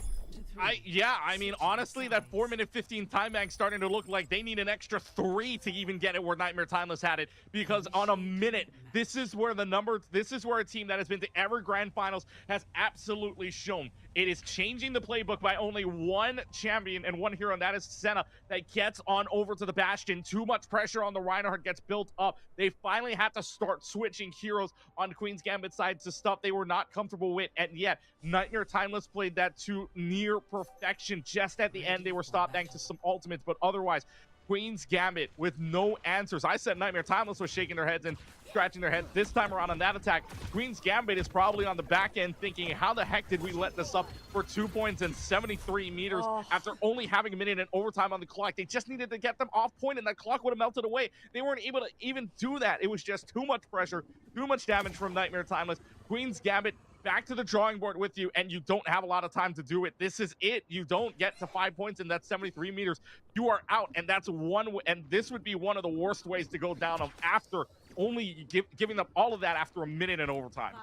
I mean, honestly, that 4-minute 15 time bank starting to look like they need an extra 3 to even get it where Nightmare Timeless had it, because on a minute, this is where a team that has been to every grand finals has absolutely shown. It is changing the playbook by only one champion and one hero, and that is Senna, that gets on over to the Bastion. Too much pressure on the Reinhardt gets built up. They finally have to start switching heroes on Queen's Gambit side to stuff they were not comfortable with, and yet Nightmare Timeless played that to near perfection. Just at the end, they were stopped thanks to some ultimates, but otherwise, Queen's Gambit with no answers. I said Nightmare Timeless was shaking their heads and scratching their heads. This time around on that attack, Queen's Gambit is probably on the back end thinking, how the heck did we let this up for 2 points and 73 meters after only having a minute and overtime on the clock? They just needed to get them off point and that clock would have melted away. They weren't able to even do that. It was just too much pressure, too much damage from Nightmare Timeless. Queen's Gambit back to the drawing board with you, and you don't have a lot of time to do it. This is it. You don't get to 5 points in that 73 meters. You are out, and that's and this would be one of the worst ways to go down of after only giving up all of that after a minute in overtime.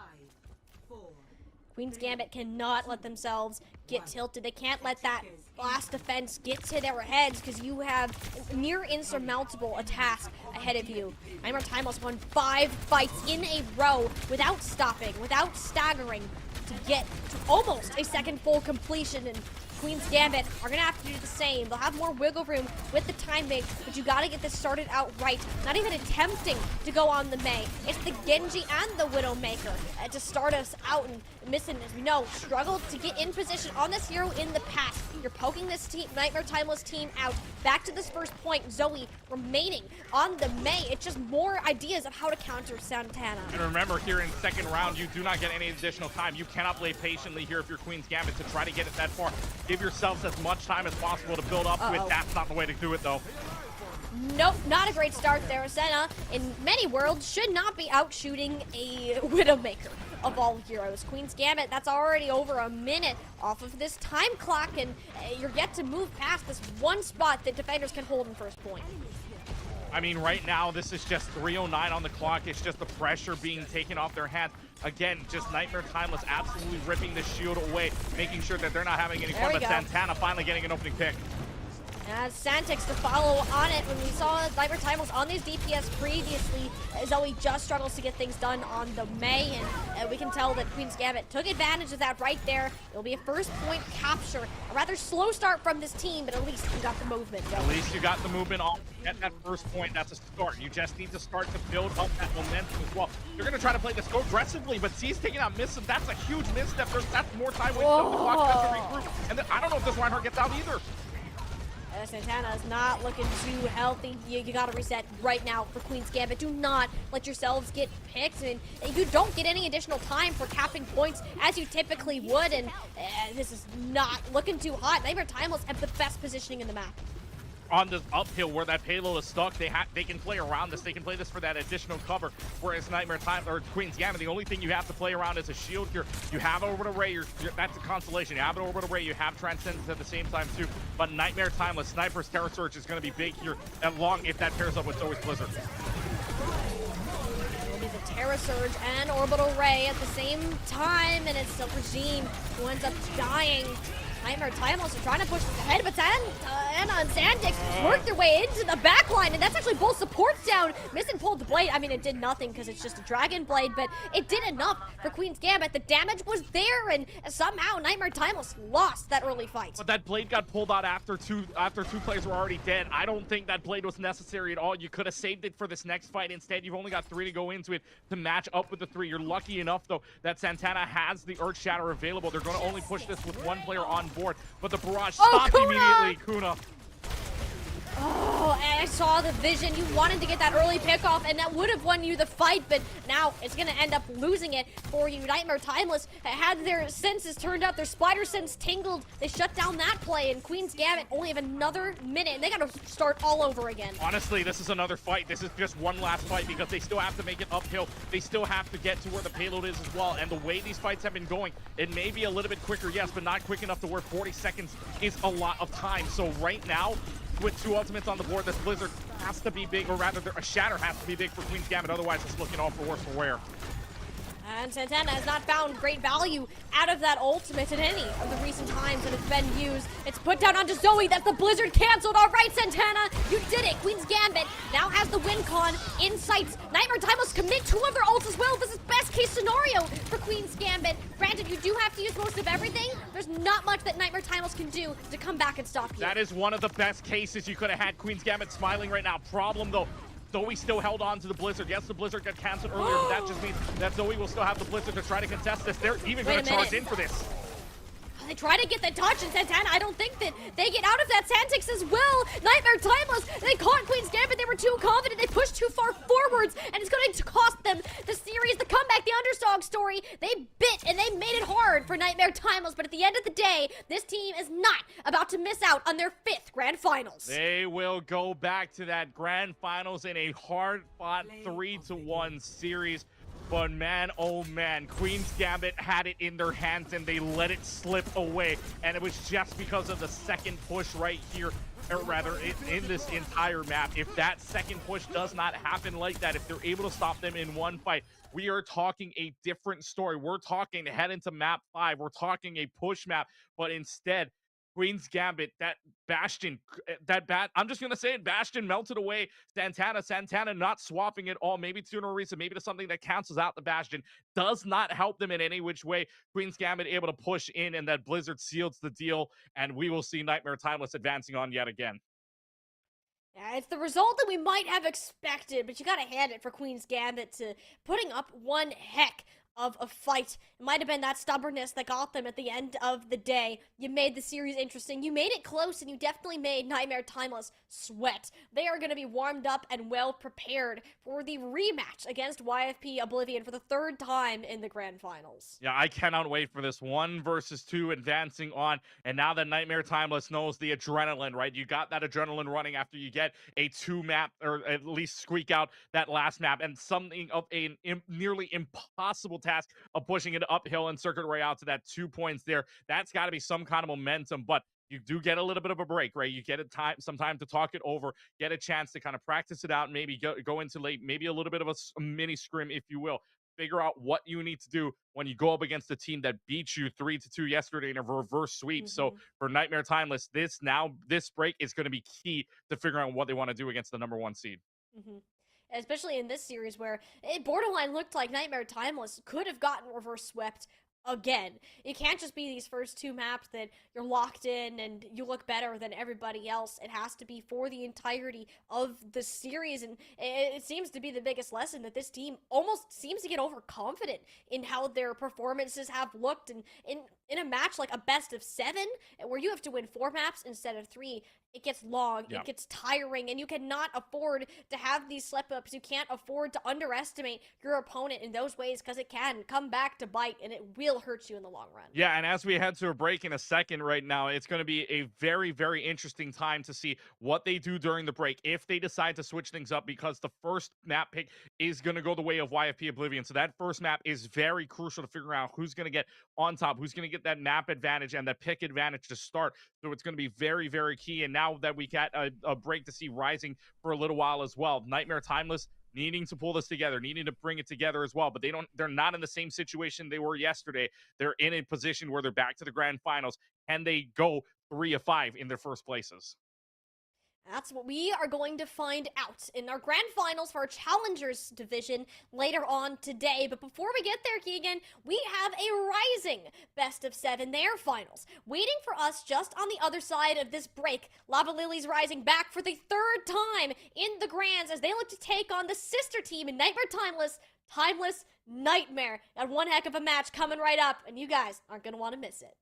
Queen's Gambit cannot let themselves get tilted. They can't let that last defense get to their heads because you have near insurmountable a task ahead of you. Nightmare Timeless won 5 fights in a row without stopping, without staggering to get to almost a second full completion, and Queen's Gambit are going to have to do the same. They'll have more wiggle room with the time base, but you got to get this started out right. Not even attempting to go on the Mei. It's the Genji and the Widowmaker to start us out, and Missing, as we know, struggled to get in position on this hero in the past. You're poking this team, Nightmare Timeless team out. Back to this first point, Zoe remaining on the Mei. It's just more ideas of how to counter Santana. And remember, here in second round, you do not get any additional time. You cannot play patiently here if you're Queen's Gambit to try to get it that far. Give yourselves as much time as possible to build up to it. That's not the way to do it, though. Nope, not a great start there. Senna, in many worlds, should not be out shooting a Widowmaker of all heroes. Queen's Gambit, that's already over a minute off of this time clock, and you're yet to move past this one spot that defenders can hold in first point. I mean, right now, this is just 3:09 on the clock. It's just the pressure being taken off their hands. Again, just Nightmare Timeless absolutely ripping the shield away, making sure that they're not having any fun, but Santana finally getting an opening pick. As Santix to follow on it. When we saw Nightmare Timeless on these DPS previously, Zoe just struggles to get things done on the Mei, and we can tell that Queen's Gambit took advantage of that right there. It'll be a first point capture. A rather slow start from this team, but at least you got the movement. At least you got the movement on. Get that first point, that's a start. You just need to start to build up that momentum as well. You're going to try to play this go aggressively, but C's taking out miss, and that's a huge misstep. That's more time waiting on the clock just to regroup. And then, I don't know if this Reinhardt gets out either. Santana is not looking too healthy. You got to reset right now for Queen's Gambit. Do not let yourselves get picked, and you don't get any additional time for capping points as you typically would, and this is not looking too hot. Nightmare Timeless have the best positioning in the map. On this uphill where that payload is stuck, they can play around this. They can play this for that additional cover. Whereas Nightmare Time or Queen's Gambit, the only thing you have to play around is a shield here. You have Orbital Ray, that's a consolation. You have an Orbital Ray, you have Transcendence at the same time too. But Nightmare Timeless, Sniper's Terror Surge is going to be big here, and long if that pairs up with Zoe's Blizzard. Terra Surge and Orbital Ray at the same time, and it's still Regime who ends up dying. Nightmare Timeless are trying to push ahead, but Anna and Sandix work their way into the back line, and that's actually both supports down. Missing pulled the blade. I mean, it did nothing because it's just a Dragon Blade, but it did enough for Queen's Gambit. The damage was there, and somehow Nightmare Timeless lost that early fight. But that blade got pulled out after two players were already dead. I don't think that blade was necessary at all. You could have saved it for this next fight. Instead, you've only got 3 to go into it to match up with the 3. You're lucky enough, though, that Santana has the Earth Shatter available. They're going to only push this with 1 player on board, but the barrage stopped immediately. Kuna. Oh, and I saw the vision. You wanted to get that early pickoff, and that would have won you the fight, but now it's going to end up losing it for you. Nightmare Timeless had their senses turned up, their spider sense tingled. They shut down that play, and Queen's Gambit only have another minute, and they got to start all over again. Honestly, this is another fight. This is just one last fight because they still have to make it uphill. They still have to get to where the payload is as well, and the way these fights have been going, it may be a little bit quicker, yes, but not quick enough to where 40 seconds is a lot of time. So right now, with 2 ultimates on the board, this Blizzard has to be big, or rather, a Shatter has to be big for Queen's Gambit. Otherwise, it's looking all for worse for wear. And Santana has not found great value out of that ultimate in any of the recent times that it's been used. It's put down onto Zoe. That's the Blizzard canceled. All right, Santana, you did it. Queen's Gambit now has the win con in sights. Nightmare Timeless commit 2 of their ults as well. This is best case scenario for Queen's Gambit. Granted, you do have to use most of everything. There's not much that Nightmare Timeless can do to come back and stop you. That is one of the best cases you could have had. Queen's Gambit smiling right now. Problem, though, Zoe still held on to the Blizzard. Yes, the Blizzard got canceled earlier, but that just means that Zoe will still have the Blizzard to try to contest this. They're even going to charge in for this. They try to get the touch, and Santana, I don't think that they get out of that. Santix as well. Nightmare Timeless, they caught Queen's Gambit. They were too confident. They pushed too far forwards, and it's going to cost them the series, the comeback, the underdog story. They bit, and they made it hard for Nightmare Timeless, but at the end of the day, this team is not about to miss out on their 5th Grand Finals. They will go back to that Grand Finals in a hard-fought 3-1 series. But man, oh man, Queen's Gambit had it in their hands and they let it slip away. And it was just because of the second push right here, or rather in this entire map. If that second push does not happen like that, if they're able to stop them in one fight, we are talking a different story. We're talking to head into map 5. We're talking a push map, but instead, Queen's Gambit, that Bastion, I'm just going to say it, Bastion melted away. Santana not swapping it all, maybe to Norisa, maybe to something that cancels out the Bastion, does not help them in any which way. Queen's Gambit able to push in, and that Blizzard seals the deal, and we will see Nightmare Timeless advancing on yet again. Yeah, it's the result that we might have expected, but you gotta hand it for Queen's Gambit to putting up one heck of a fight. It might have been that stubbornness that got them at the end of the day. You made the series interesting. You made it close, and you definitely made Nightmare Timeless sweat. They are going to be warmed up and well prepared for the rematch against YFP Oblivion for the 3rd time in the Grand Finals. Yeah, I cannot wait for this 1 versus 2 advancing on. And now that Nightmare Timeless knows the adrenaline, right? You got that adrenaline running after you get a 2-map, or at least squeak out that last map, and something of a nearly impossible task of pushing it uphill in Circuit Royale to that 2 points there. That's got to be some kind of momentum, but you do get a little bit of a break, right? You get some time to talk it over, get a chance to kind of practice it out, maybe go into late, maybe a little bit of a mini scrim, if you will. Figure out what you need to do when you go up against a team that beat you 3-2 yesterday in a reverse sweep. So for Nightmare Timeless, this break is going to be key to figuring out what they want to do against the #1 seed. Especially in this series where it borderline looked like Nightmare Timeless could have gotten reverse swept again. It can't just be these first 2 maps that you're locked in and you look better than everybody else. It has to be for the entirety of the series, and it seems to be the biggest lesson that this team almost seems to get overconfident in how their performances have looked. And in a match like a best of 7, where you have to win 4 maps instead of 3, it gets long, it gets tiring, and you cannot afford to have these slip-ups. You can't afford to underestimate your opponent in those ways, because it can come back to bite, and it will hurt you in the long run. Yeah, and as we head to a break in a second right now, it's going to be a very, very interesting time to see what they do during the break, if they decide to switch things up, because the first map pick is going to go the way of YFP Oblivion. So that first map is very crucial to figure out who's going to get on top, who's going to get that map advantage and that pick advantage to start. So it's going to be very, very key. And now that we got a break to see Rising for a little while as well, Nightmare Timeless, needing to pull this together, needing to bring it together as well. But they're not in the same situation they were yesterday. They're in a position where they're back to the grand finals. Can they go 3 of 5 in their first places? That's what we are going to find out in our grand finals for our Challengers division later on today. But before we get there, Keegan, we have a rising best of 7, their finals, waiting for us just on the other side of this break. Lava Lily's rising back for the 3rd time in the grands as they look to take on the sister team in Nightmare Timeless Nightmare. And one heck of a match coming right up, and you guys aren't going to want to miss it.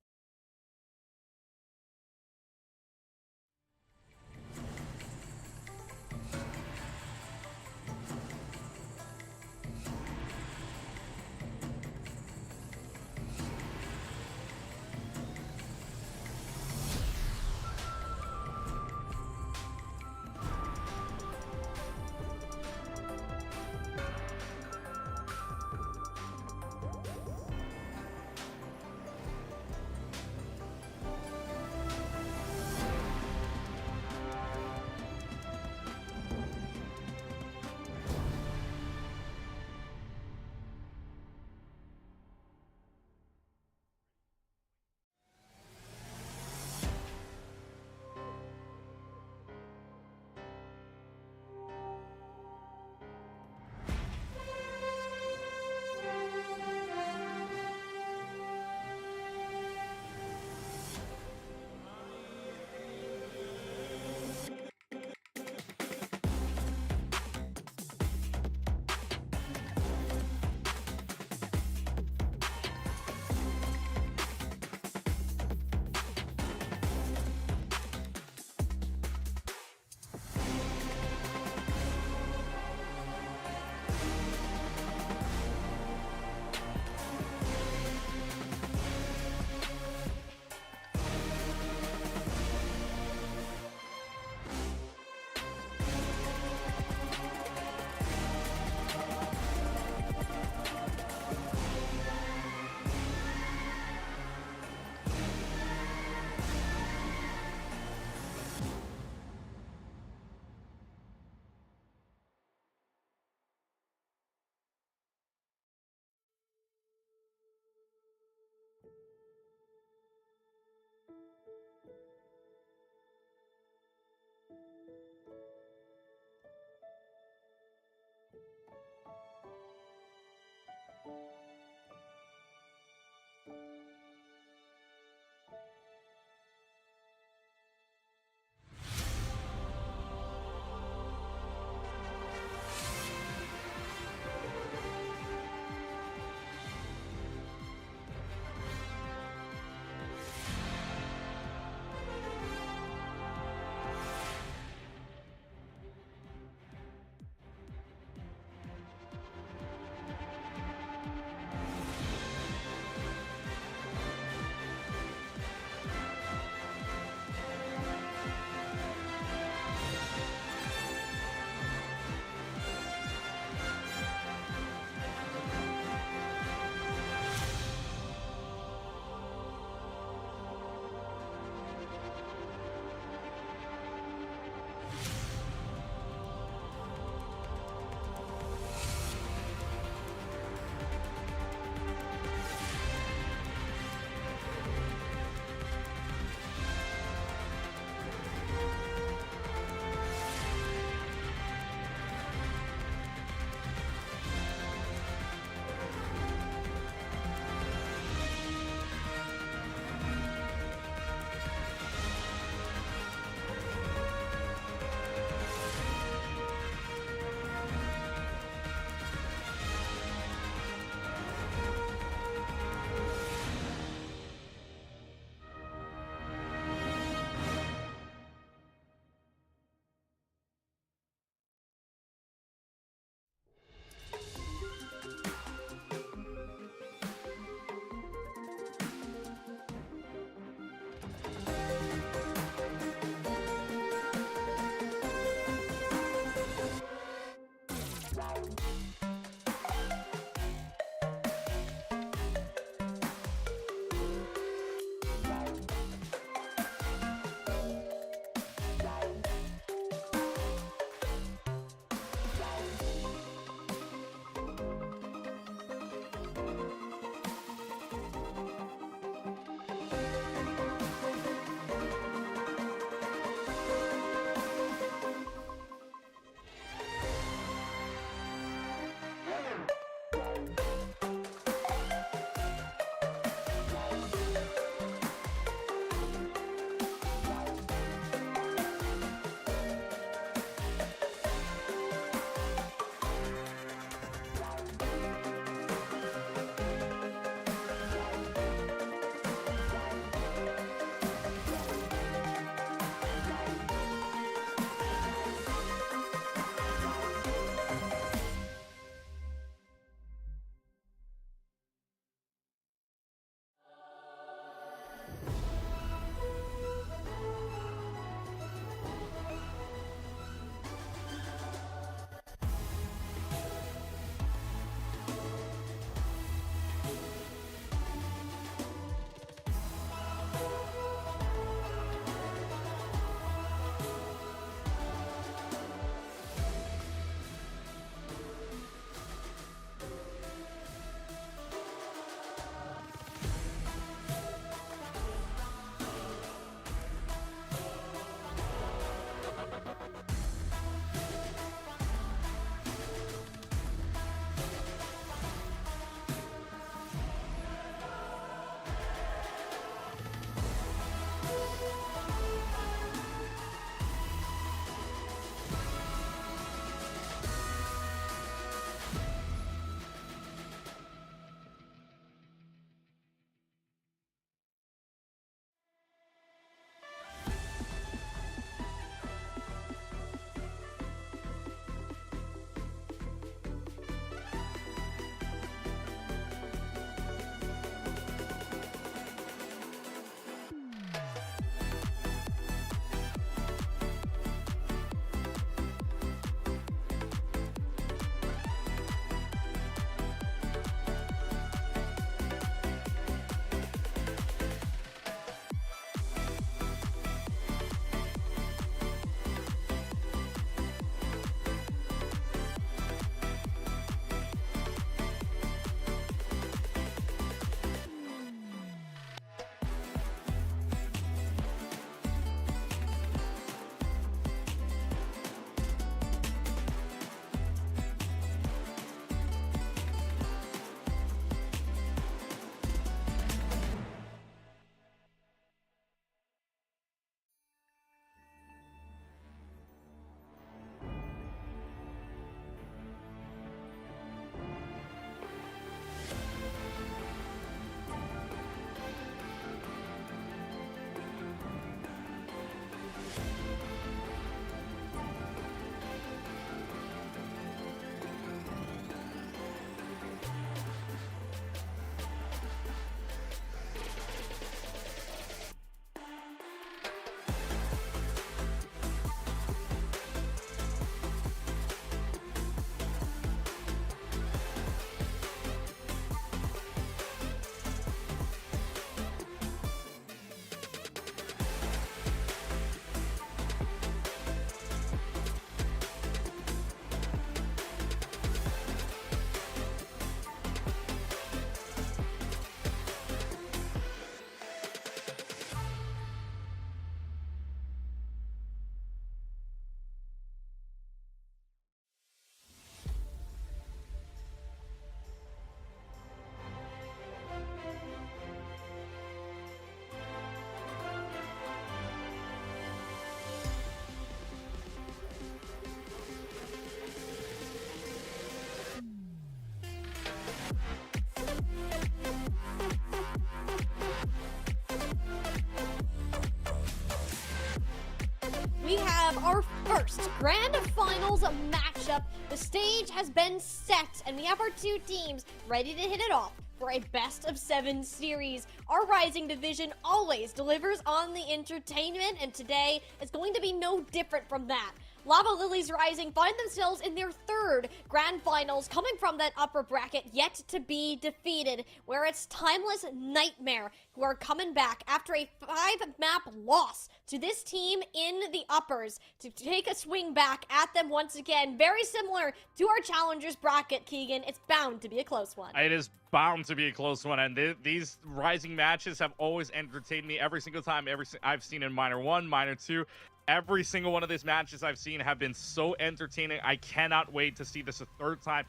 have our first Grand Finals matchup. The stage has been set, and we have our two teams ready to hit it off for a best-of-7 series. Our Rising division always delivers on the entertainment, and today is going to be no different from that. Lava Lilies Rising find themselves in their third Grand Finals, coming from that upper bracket, yet to be defeated, where it's Timeless Nightmare who are coming back after a 5-map loss to this team in the uppers to take a swing back at them once again. Very similar to our Challengers bracket, Keegan. It's bound to be a close one. It is bound to be a close one, and these Rising matches have always entertained me every single time. I've seen in Minor 1, Minor 2. Every single one of these matches I've seen have been so entertaining. I cannot wait to see this a third time.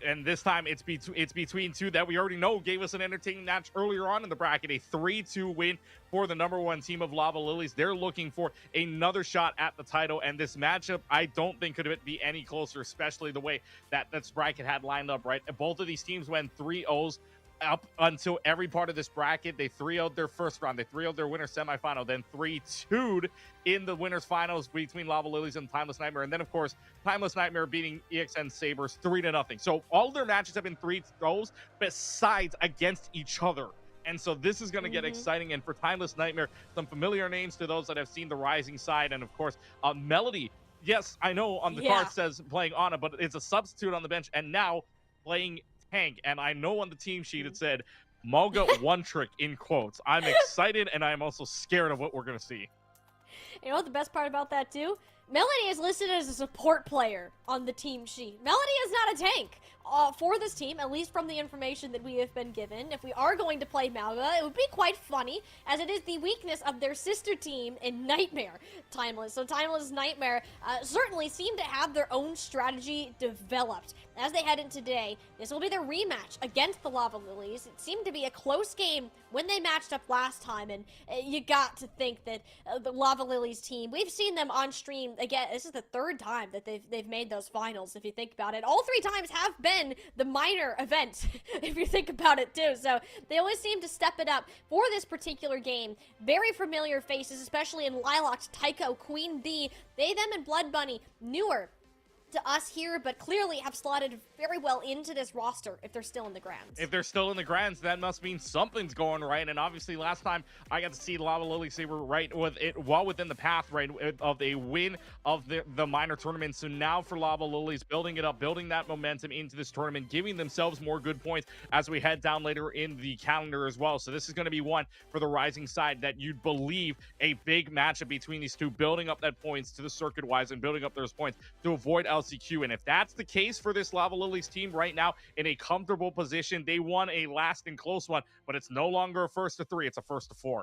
And this time it's between two that we already know gave us an entertaining match earlier on in the bracket. A 3-2 win for the #1 team of Lava Lilies. They're looking for another shot at the title. And this matchup, I don't think could be any closer, especially the way that this bracket had lined up, right? Both of these teams went 3-0s. Up until every part of this bracket. They 3-0'd their first round. They 3-0'd their winner semifinal, then 3-2'd in the winners finals between Lava Lilies and Timeless Nightmare. And then, of course, Timeless Nightmare beating EXN Sabres 3-0. So all their matches have been 3-0s besides against each other. And so this is going to get exciting. And for Timeless Nightmare, some familiar names to those that have seen the Rising side. And, of course, Melody. Yes, I know on the card says playing Ana, but it's a substitute on the bench. And now playing Tank, and I know on the team sheet it said Moga one trick in quotes. I'm excited, and I'm also scared of what we're gonna see. You know what the best part about that too? Melody is listed as a support player on the team sheet. Melody is not a tank for this team, at least from the information that we have been given. If we are going to play Malga, it would be quite funny, as it is the weakness of their sister team in Nightmare Timeless. So Timeless Nightmare certainly seem to have their own strategy developed. As they head into today, this will be their rematch against the Lava Lilies. It seemed to be a close game when they matched up last time, and you got to think that the Lava Lilies team, we've seen them on stream again. This is the third time that they've made those finals, if you think about it. All 3 times have been the minor event, if you think about it too. So they always seem to step it up for this particular game. Very familiar faces, especially in Lilacs, Tycho, Queen Bee, They, Them, and Blood Bunny. Newer to us here, but clearly have slotted very well into this roster if they're still in the grands. If they're still in the grands, that must mean something's going right. And obviously last time I got to see Lava Lilies, they were right with it, well within the path, right, of a win of the minor tournament. So now for Lava Lilies, building it up, building that momentum into this tournament, giving themselves more good points as we head down later in the calendar as well. So this is going to be one for the Rising side that you'd believe a big matchup between these two, building up that points to the circuit wise and building up those points to avoid LCQ. And if that's the case for this Lava Lilies team right now, in a comfortable position, they won a last and close one, but it's no longer a 1-3, it's a 1-4.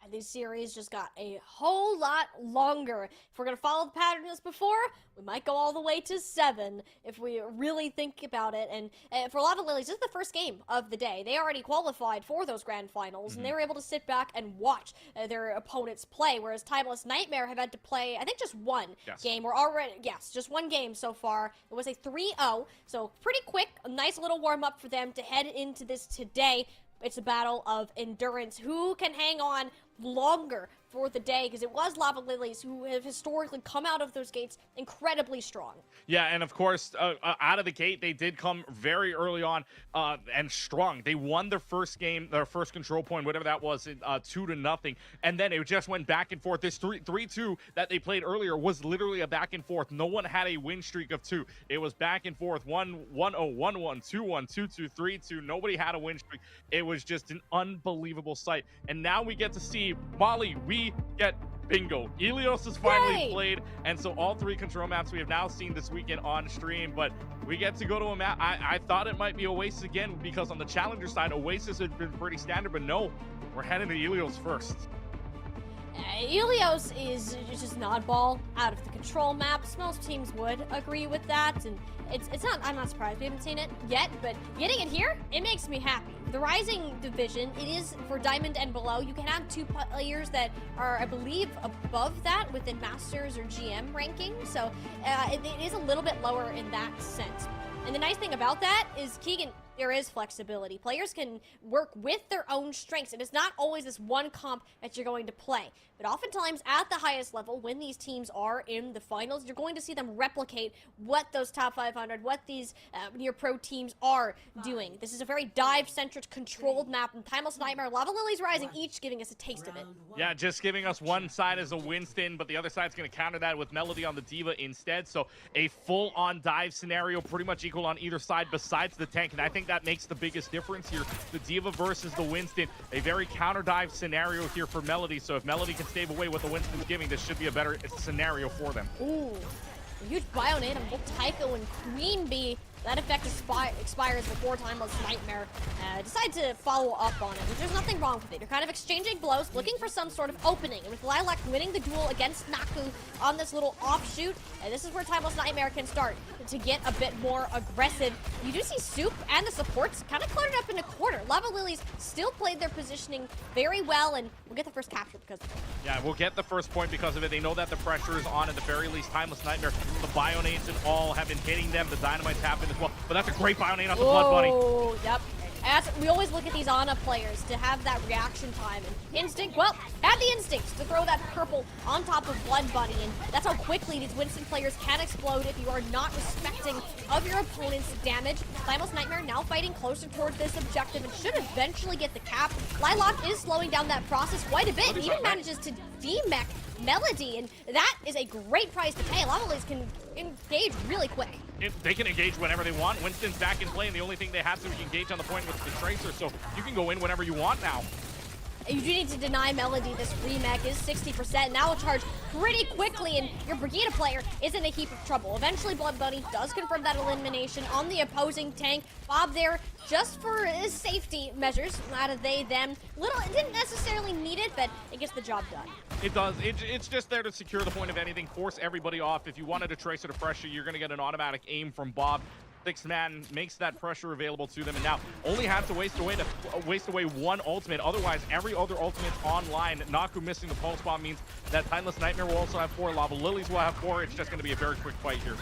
And these series just got a whole lot longer. If we're going to follow the pattern as before, we might go all the way to 7 if we really think about it. And for Lava Lilies, this is the first game of the day. They already qualified for those grand finals, and they were able to sit back and watch their opponents play, whereas Timeless Nightmare have had to play, I think, just one game. We're already, just one game so far. It was a 3-0, so pretty quick, a nice little warm-up for them to head into this today. It's a battle of endurance. Who can hang on longer for the day, because it was Lava Lilies who have historically come out of those gates incredibly strong. Yeah, and of course, out of the gate, they did come very early on and strong. They won their first game, their first control point, whatever that was, 2-0, and then it just went back and forth. This 3-2 that they played earlier was literally a back and forth. No one had a win streak of 2. It was back and forth, 1-1-0, 1-1, 2-1, 2-2, 3-2. Nobody had a win streak. It was just an unbelievable sight. And now we get to see Molly, we get bingo. Ilios is finally played, and so all 3 control maps we have now seen this weekend on stream, but we get to go to a map. I thought it might be Oasis again, because on the challenger side, Oasis had been pretty standard, but no, we're heading to Ilios first. Ilios is just an oddball out of the control maps. Most teams would agree with that, and it's not, I'm not surprised we haven't seen it yet, but getting it here, it makes me happy. The Rising division, it is for Diamond and below. You can have 2 players that are, I believe, above that within Masters or GM ranking, so it is a little bit lower in that sense. And the nice thing about that is, Keegan, there is flexibility. Players can work with their own strengths. It is not always this one comp that you're going to play. But oftentimes at the highest level, when these teams are in the finals, you're going to see them replicate what those top 500, what these near pro teams are doing. This is a very dive-centric, controlled map, and Timeless Nightmare, Lava Lilies Rising, each giving us a taste of it. Yeah, just giving us one side as a Winston, but the other side's going to counter that with Melody on the D.Va instead. So a full-on dive scenario, pretty much equal on either side besides the tank, and I think that makes the biggest difference here. The D.Va versus the Winston, a very counter-dive scenario here for Melody, so if Melody can stave away what the Winston's giving, this should be a better scenario for them. Ooh, a huge Bionade on both Tycho and Queen Bee. That effect expires before Timeless Nightmare decide to follow up on it, which there's nothing wrong with it. You're kind of exchanging blows, looking for some sort of opening. And with Lilac winning the duel against Naku on this little offshoot, and this is where Timeless Nightmare can start to get a bit more aggressive. You do see Soup and the supports kind of cluttered up in a corner. Lava Lilies still played their positioning very well, and we'll get the first capture because of it. Yeah, we'll get the first point because of it. They know that the pressure is on at the very least. Timeless Nightmare, the Bionades and all have been hitting them. The Dynamites happen as well. But that's a great Bionade off the Blood Bunny. Oh, yep. As we always look at these Ana players to have that reaction time. And Instinct, well, had the instincts to throw that purple on top of Blood Bunny. And that's how quickly these Winston players can explode if you are not respecting of your opponent's damage. Timeless Nightmare now fighting closer towards this objective and should eventually get the cap. Lilac is slowing down that process quite a bit and even manages to demech Melody, and that is a great price to pay. Lava Lilies can engage really quick. They can engage whenever they want. Winston's back in play, and the only thing they have to engage on the point with the Tracer, so you can go in whenever you want now. You do need to deny Melody. This remake is 60%. Now will charge pretty quickly, and your Brigida player is in a heap of trouble. Eventually, Blood Bunny does confirm that elimination on the opposing tank. Bob there just for his safety measures. Not a they, them. It didn't necessarily need it, but it gets the job done. It does. It's just there to secure the point of anything, force everybody off. If you wanted a Tracer to pressure, you're going to get an automatic aim from Bob. Sixth man makes that pressure available to them, and now only have to waste away one ultimate. Otherwise, every other ultimate's online. Naku missing the pulse bomb means that Timeless Nightmare will also have 4. Lava Lilies will have 4. It's just going to be a very quick fight here.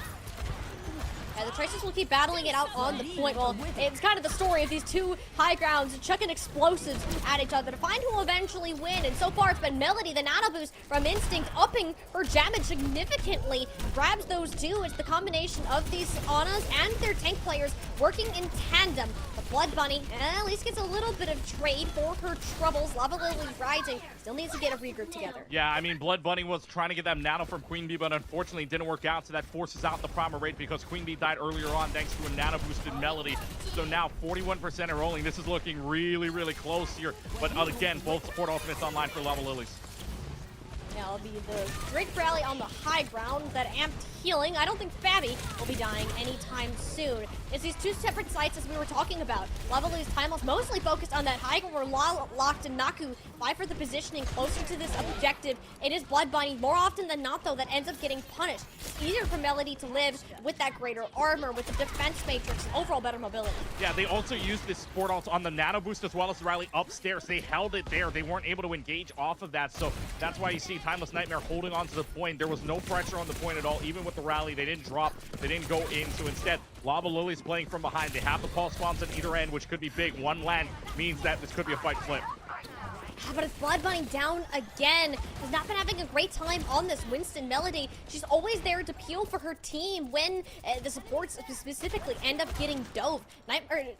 The Tracers will keep battling it out on the point. Well, it's kind of the story of these two high grounds chucking explosives at each other to find who will eventually win. And so far, it's been Melody, the nano boost from Instinct, upping her damage significantly. Grabs those two. It's the combination of these Anas and their tank players working in tandem. The Blood Bunny at least gets a little bit of trade for her troubles. Lava Lily Rising still needs to get a regroup together. Yeah, I mean, Blood Bunny was trying to get that nano from Queen Bee, but unfortunately didn't work out, so that forces out the Primal Raid because Queen Bee died earlier on thanks to a nano boosted Melody. So now 41% are rolling. This is looking really, really close here. But again, both support ultimates online for Lava Lilies. Yeah, it'll be the Drake Rally on the high ground, that amped healing. I don't think Fabi will be dying anytime soon. It's these two separate sites as we were talking about. Lava Lilies Timeless mostly focused on that high ground where Locked and Naku fight for the positioning closer to this objective. It is Blood Bunny more often than not, though, that ends up getting punished. It's easier for Melody to live with that greater armor, with the defense matrix, and overall better mobility. Yeah, they also used this support ult on the nano boost as well as the rally upstairs. They held it there. They weren't able to engage off of that, so that's why you see Timeless Nightmare holding on to the point. There was no pressure on the point at all, even with the rally. They didn't drop, they didn't go in, so instead, Lava Lilies playing from behind. They have the pulse bombs on either end, which could be big. One land means that this could be a fight flip. But it's Blood Bunny down again. Has not been having a great time on this Winston Melody. She's always there to peel for her team when the supports specifically end up getting dove.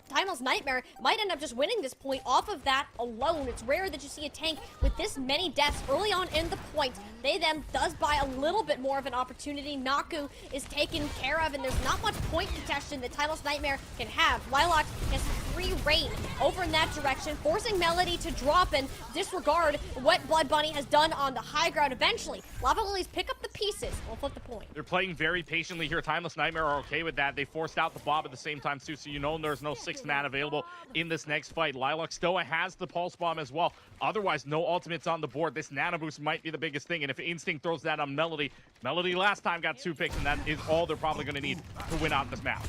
Timeless Nightmare might end up just winning this point off of that alone. It's rare that you see a tank with this many deaths early on in the point. They then does buy a little bit more of an opportunity. Naku is taken care of, and there's not much point contention that Timeless Nightmare can have. Lilac has free reign over in that direction, forcing Melody to drop and disregard what Blood Bunny has done on the high ground. Eventually, Lava Lilies pick up the pieces and will flip the point. They're playing very patiently here. Timeless Nightmare are okay with that. They forced out the Bob at the same time, too, so you know there's no 6th man available in this next fight. Lilac Stoa has the Pulse Bomb as well. Otherwise, no ultimates on the board. This Nano Boost might be the biggest thing, and if Instinct throws that on Melody, Melody last time got 2 picks, and that is all they're probably going to need to win out this map.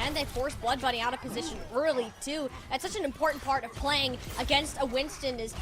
and they force Blood Bunny out of position early too. That's such an important part of playing against a Winston, is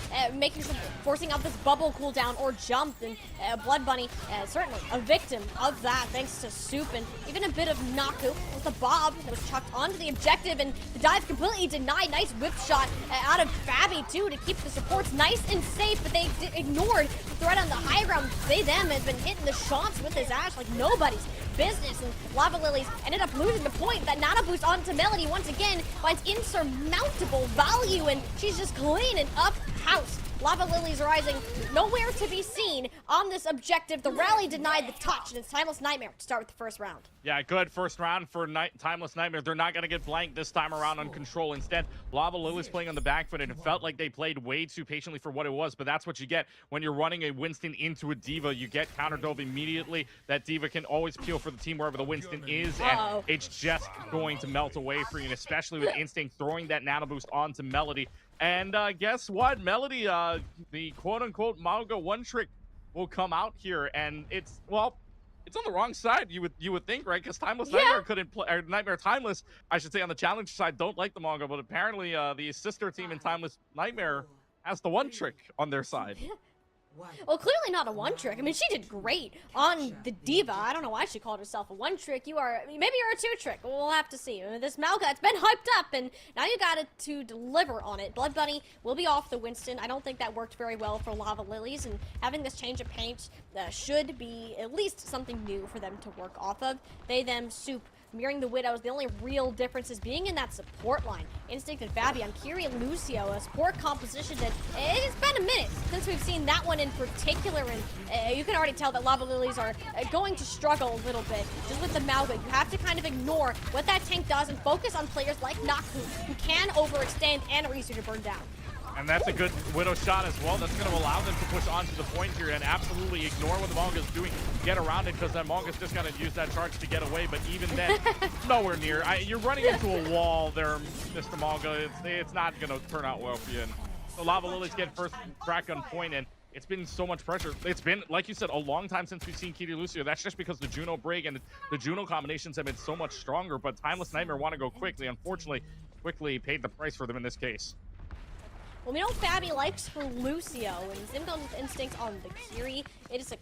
forcing out this bubble cooldown or jump, and Blood Bunny certainly a victim of that thanks to Soup, and even a bit of Naku with the Bob that was chucked onto the objective, and the dive completely denied. Nice whip shot out of Fabi too to keep the supports nice and safe, but they ignored the threat on the high ground. Them have been hitting the shots with his Ash like nobody's business, and Lava Lilies ended up losing the point. That nano boost onto Melody once again finds insurmountable value, and she's just cleaning up house. Lava Lilies Rising nowhere to be seen on this objective. The rally denied the touch, and it's Timeless Nightmare to start with the first round. Yeah, good first round for Timeless Nightmare. They're not going to get blanked this time around on control. Instead, Lava Lilies playing on the back foot, and it felt like they played way too patiently for what it was, but that's what you get when you're running a Winston into a Diva. You get counter dove immediately. That Diva can always peel for the team wherever the Winston is, and it's just going to melt away for you, and especially with Instinct throwing that nano boost onto Melody. And guess what? Melody, the quote-unquote Mauga one trick will come out here, and it's on the wrong side, you would think, right? Because Timeless Nightmare couldn't play, or Nightmare Timeless, I should say, on the challenge side, don't like the Mauga, but apparently the sister team in Timeless Nightmare has the one trick on their side. Well, clearly not a one trick. I mean, she did great on the Diva. I don't know why she called herself a one trick. Maybe you're a two trick. We'll have to see. This Mauga, it's been hyped up, and now you got to deliver on it. Blood Bunny will be off the Winston. I don't think that worked very well for Lava Lilies, and having this change of paint should be at least something new for them to work off of. Them, Soup, mirroring the Widows. The only real difference is being in that support line. Instinct and Fabi on Kiri and Lucio, a support composition that it's been a minute since we've seen that one in particular, and you can already tell that Lava Lilies are going to struggle a little bit just with the Mauga. You have to kind of ignore what that tank does and focus on players like Naku, who can overextend and are easier to burn down. And that's a good Widow shot as well. That's going to allow them to push onto the point here and absolutely ignore what the Monga's doing. Get around it, because that Monga's just going to use that charge to get away. But even then, nowhere near. You're running into a wall there, Mr. Manga. It's not going to turn out well for you. And so Lava Lilies get first crack on point, and it's been so much pressure. It's been, like you said, a long time since we've seen Kiri Lucio. That's just because the Juno break and the Juno combinations have been so much stronger. But Timeless Nightmare want to go quickly. Unfortunately, quickly paid the price for them in this case. Well, we know Fabi likes for Lucio, and Zimgo's Instinct on the Kiri. It's a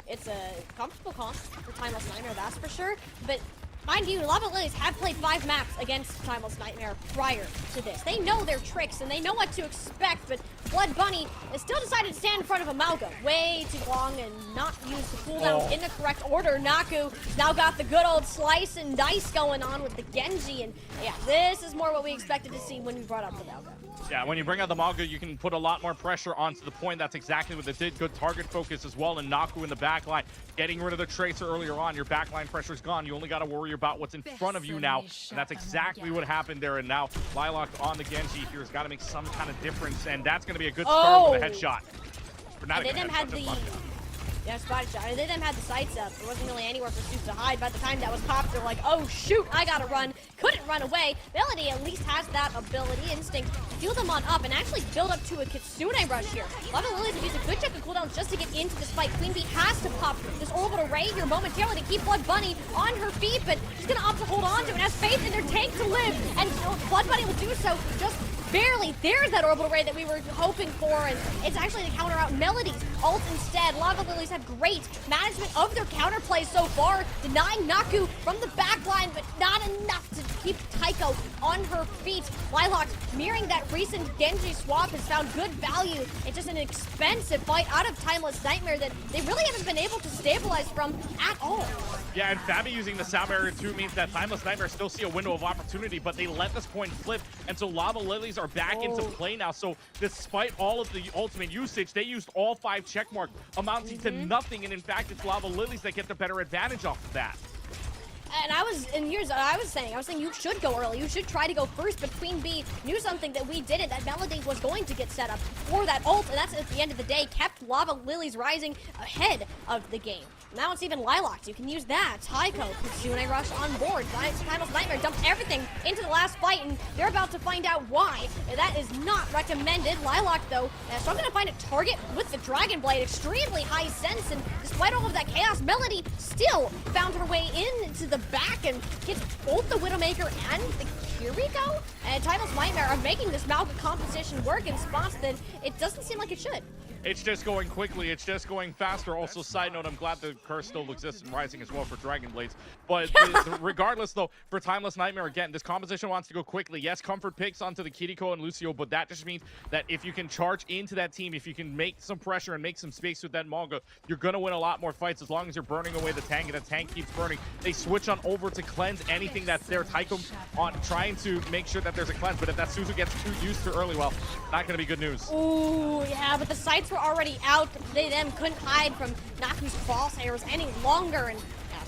comfortable comp for Timeless Nightmare, that's for sure. But mind you, Lava Lilies have played 5 maps against Timeless Nightmare prior to this. They know their tricks, and they know what to expect, but Blood Bunny has still decided to stand in front of a Mauga way too long and not use the cooldowns in the correct order. Naku now got the good old slice and dice going on with the Genji, and yeah, this is more what we expected to see when we brought up the Mauga. Yeah, when you bring out the Mauga, you can put a lot more pressure onto the point. That's exactly what they did. Good target focus as well, and Naku in the back line. Getting rid of the Tracer earlier on, your backline pressure is gone. You only got to worry about what's in front of you now, and that's exactly what happened there. And now Lilac on the Genji here has got to make some kind of difference, and that's going to be a good start with a headshot. And they had the spot shot. And they had the sights up. There wasn't really anywhere for Soup to hide. By the time that was popped, they're like, oh shoot, I gotta run. Couldn't run away. Melody at least has that ability, Instinct, to steal them on up and actually build up to a Kitsune rush here. Lava Lilies have used a good chunk of cooldowns just to get into this fight. Queen Bee has to pop this orbital ray here momentarily to keep Blood Bunny on her feet, but she's gonna opt to hold on to it and has faith in their tank to live. And Blood Bunny will do so just barely. There's that orbital ray that we were hoping for, and it's actually to counter out Melody's ult instead. Lava Lilies have great management of their counterplay so far, denying Naku from the back line, but not enough to keep Taiko on her feet. Lilac, mirroring that recent Genji swap, has found good value. It's just an expensive fight out of Timeless Nightmare that they really haven't been able to stabilize from at all. Yeah, and Fabi using the Sound Barrier too means that Timeless Nightmare still see a window of opportunity, but they let this point flip, and so Lava Lilies are back into play now. So despite all of the ultimate usage, they used all 5 checkmark, amounting to nothing, and in fact, it's Lava Lilies that get the better advantage off of that. And here's what I was saying you should go early. You should try to go first, but Queen Bee knew something that we didn't, that Melody was going to get set up for that ult, and that's at the end of the day kept Lava Lilies Rising ahead of the game. Now it's even Lilac. You can use that. Taiko, Kitsune rush on board. Timeless Nightmare dumped everything into the last fight, and they're about to find out why. That is not recommended. Lilac, though, struggling to find a target with the Dragon Blade. Extremely high sense, and despite all of that chaos, Melody still found her way into the back and gets both the Widowmaker and the Kiriko. And Timeless Nightmare are making this Malga composition work in spots that it doesn't seem like it should. It's just going quickly. It's just going faster. Also, side note, I'm glad the curse still exists in Rising as well for Dragon Blades. But regardless, though, for Timeless Nightmare, again, this composition wants to go quickly. Yes, Comfort picks onto the Kiriko and Lucio, but that just means that if you can charge into that team, if you can make some pressure and make some space with that Malga, you're going to win a lot more fights as long as you're burning away the tank, and the tank keeps burning. They switch on over to cleanse anything that's there. Tycho on trying to make sure that there's a cleanse, but if that Suzu gets too used to early, well, not going to be good news. Ooh, yeah, but the sights were already out. They then couldn't hide from Naku's crosshairs any longer, and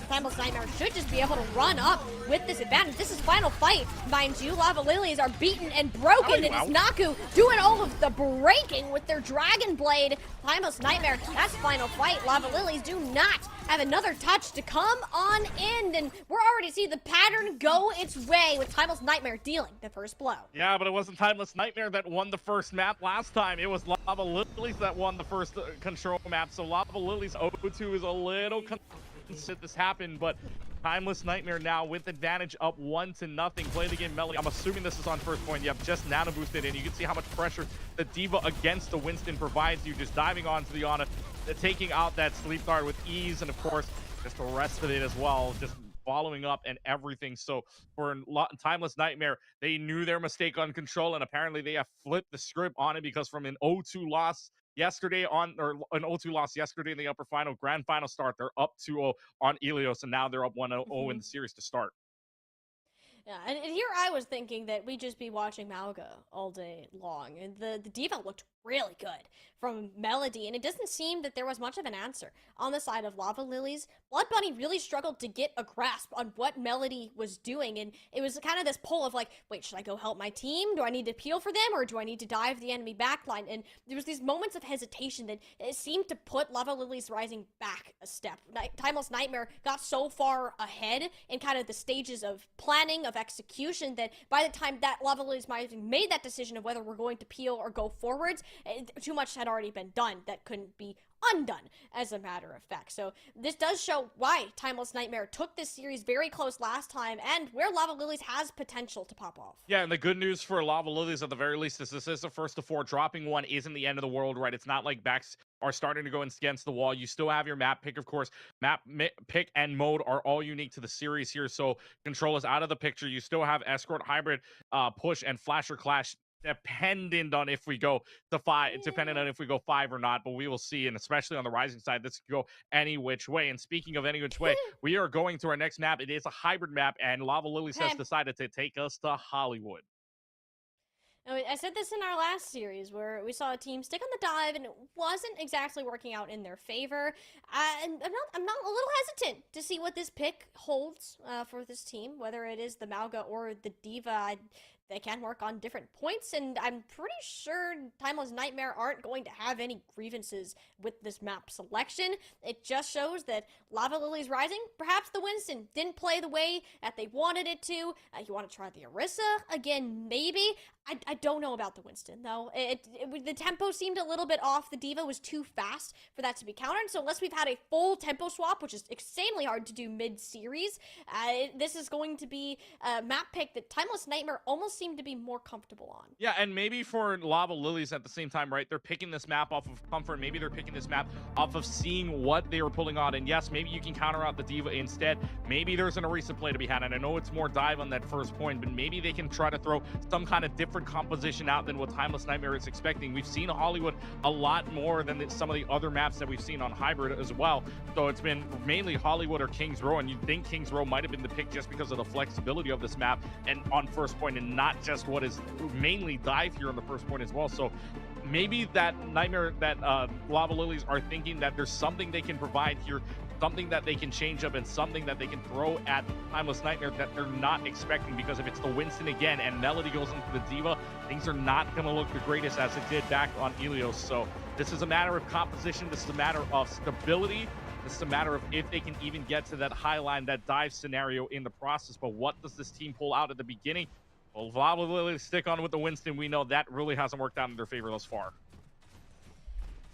Timeless Nightmare should just be able to run up with this advantage. This is final fight, mind you. Lava Lilies are beaten and broken, and it's Naku doing all of the breaking with their Dragon Blade. Timeless Nightmare, that's final fight. Lava Lilies do not have another touch to come on in, and we're already seeing the pattern go its way with Timeless Nightmare dealing the first blow. Yeah, but it wasn't Timeless Nightmare that won the first map last time. It was Lava Lilies that won the first control map, so Lava Lilies 0-2 is a little that this happened, but Timeless Nightmare now with advantage up 1-0. Play the game Melody. I'm assuming this is on first point. Yep, just nano boosted in. You can see how much pressure the Diva against the Winston provides you, just diving onto the Ana, taking out that sleep guard with ease, and of course, just the rest of it as well, just following up and everything. So for Timeless Nightmare, they knew their mistake on control, and apparently they have flipped the script on it, because from an 0-2 loss yesterday an 0-2 loss yesterday in the upper final, grand final start, they're up 2-0 on Ilios, and now they're up 1-0 in the series to start. Yeah, and here I was thinking that we'd just be watching Malga all day long, and the Diva looked really good from Melody, and it doesn't seem that there was much of an answer on the side of Lava Lilies. Blood Bunny really struggled to get a grasp on what Melody was doing, and it was kind of this pull of like, wait, should I go help my team? Do I need to peel for them, or do I need to dive the enemy backline? And there was these moments of hesitation that it seemed to put Lava Lilies Rising back a step. Timeless Nightmare got so far ahead in kind of the stages of planning, of execution, that by the time that Lava Lilies Rising made that decision of whether we're going to peel or go forwards, too much had already been done that couldn't be undone, as a matter of fact. So this does show why Timeless Nightmare took this series very close last time, and where Lava Lilies has potential to pop off. Yeah, and the good news for Lava Lilies at the very least is this is the first of 4. Dropping one isn't the end of the world, right? It's not like backs are starting to go against the wall. You still have your map pick, of course. Map pick and mode are all unique to the series here, so control is out of the picture. You still have Escort, Hybrid, Push, and Flasher Clash, dependent on if we go to 5, depending on if we go 5 or not, but we will see. And especially on the Rising side, this could go any which way. And speaking of any which way, we are going to our next map. It is a hybrid map, and Lava Lilies has decided to take us to Hollywood. I said this in our last series where we saw a team stick on the dive and it wasn't exactly working out in their favor. And I'm not a little hesitant to see what this pick holds for this team, whether it is the Malga or the Diva. They can work on different points, and I'm pretty sure Timeless Nightmare aren't going to have any grievances with this map selection. It just shows that Lava Lilies Rising, perhaps the Winston, didn't play the way that they wanted it to. You want to try the Orisa again, maybe? I don't know about the Winston, though. The tempo seemed a little bit off. The Diva was too fast for that to be countered, so unless we've had a full tempo swap, which is insanely hard to do mid-series, this is going to be a map pick that Timeless Nightmare almost seemed to be more comfortable on. Yeah, and maybe for Lava Lilies at the same time, right? They're picking this map off of comfort. Maybe they're picking this map off of seeing what they were pulling on. And yes, maybe you can counter out the Diva instead. Maybe there's an Orisa play to be had. And I know it's more dive on that first point, but maybe they can try to throw some kind of different composition out than what Timeless Nightmare is expecting. We've seen Hollywood a lot more than some of the other maps that we've seen on Hybrid as well. So it's been mainly Hollywood or Kings Row, and you'd think Kings Row might have been the pick just because of the flexibility of this map and on first point, and not just what is mainly dive here on the first point as well. So maybe that Nightmare, that Lava Lilies are thinking that there's something they can provide here, something that they can change up, and something that they can throw at Timeless Nightmare that they're not expecting. Because if it's the Winston again and Melody goes into the Diva, things are not going to look the greatest as it did back on Ilios. So this is a matter of composition. This is a matter of stability. This is a matter of if they can even get to that high line, that dive scenario in the process. But what does this team pull out at the beginning? Well, Lava Lilies stick on with the Winston. We know that really hasn't worked out in their favor thus far.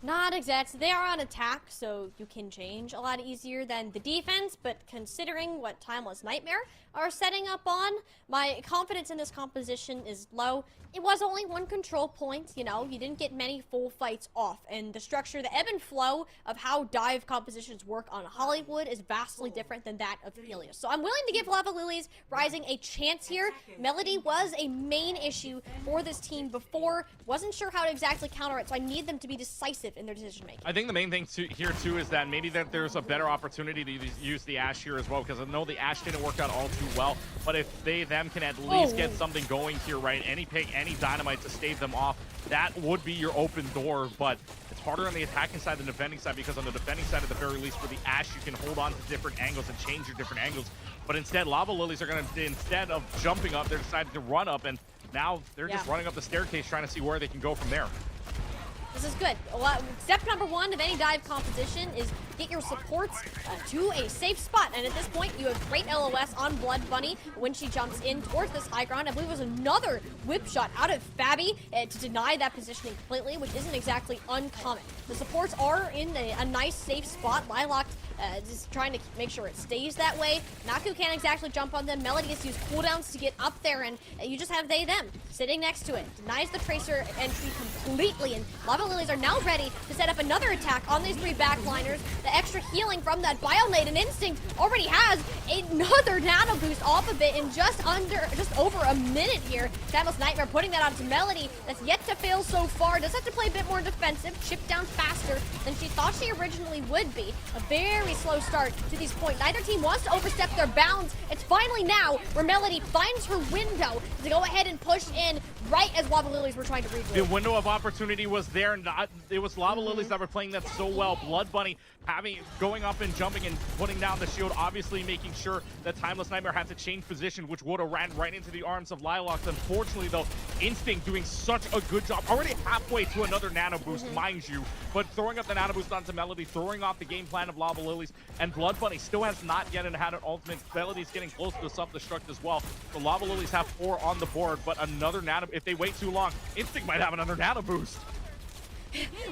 Not exactly. They are on attack, so you can change a lot easier than the defense, but considering what Timeless Nightmare are setting up on, my confidence in this composition is low. It was only one control point, you know, you didn't get many full fights off, and the structure, the ebb and flow of how dive compositions work on Hollywood is vastly different than that of Helios. So I'm willing to give Lava Lilies Rising a chance here. Melody was a main issue for this team before, wasn't sure how to exactly counter it, so I need them to be decisive in their decision making. I think the main thing here too is that maybe that there's a better opportunity to use the Ashe here as well, because I know the Ashe didn't work out all too well, but if them can at least get something going here, right? Any pick, any dynamite to stave them off, that would be your open door. But it's harder on the attacking side than the defending side, because on the defending side at the very least with the Ashe you can hold on to different angles and change your different angles. But instead Lava Lilies are going to, instead of jumping up, they're deciding to run up, and now they're just running up the staircase trying to see where they can go from there. This is good. Step number one of any dive composition is get your supports to a safe spot. And at this point, you have great LOS on Blood Bunny when she jumps in towards this high ground. I believe it was another whip shot out of Fabi to deny that positioning completely, which isn't exactly uncommon. The supports are in a nice, safe spot. Lilac just trying to make sure it stays that way. Naku can't exactly jump on them. Melody gets to use cooldowns to get up there, and you just have them sitting next to it. Denies the Tracer entry completely, and Lava Lilies are now ready to set up another attack on these three backliners. The extra healing from that Bionade and Instinct already has another nano boost off of it in just over a minute here. Timeless Nightmare putting that onto Melody. That's yet to fail so far. Does have to play a bit more defensive, chip down faster than she thought she originally would be. A very slow start to this point. Neither team wants to overstep their bounds. It's finally now where Melody finds her window to go ahead and push in right as Lava Lilies were trying to regroup. The window of opportunity was there. It was Lava Lilies that were playing that so well. Blood Bunny going up and jumping and putting down the shield, obviously making sure that Timeless Nightmare had to change position, which would have ran right into the arms of Lilac. Unfortunately, though, Instinct doing such a good job, already halfway to another nano boost, mind you, but throwing up the nano boost onto Melody, throwing off the game plan of Lava Lilies, and Blood Bunny still has not yet had an ultimate. Melody's getting close to the self-destruct as well. The Lava Lilies have 4 on the board, but another nano, if they wait too long, Instinct might have another nano boost.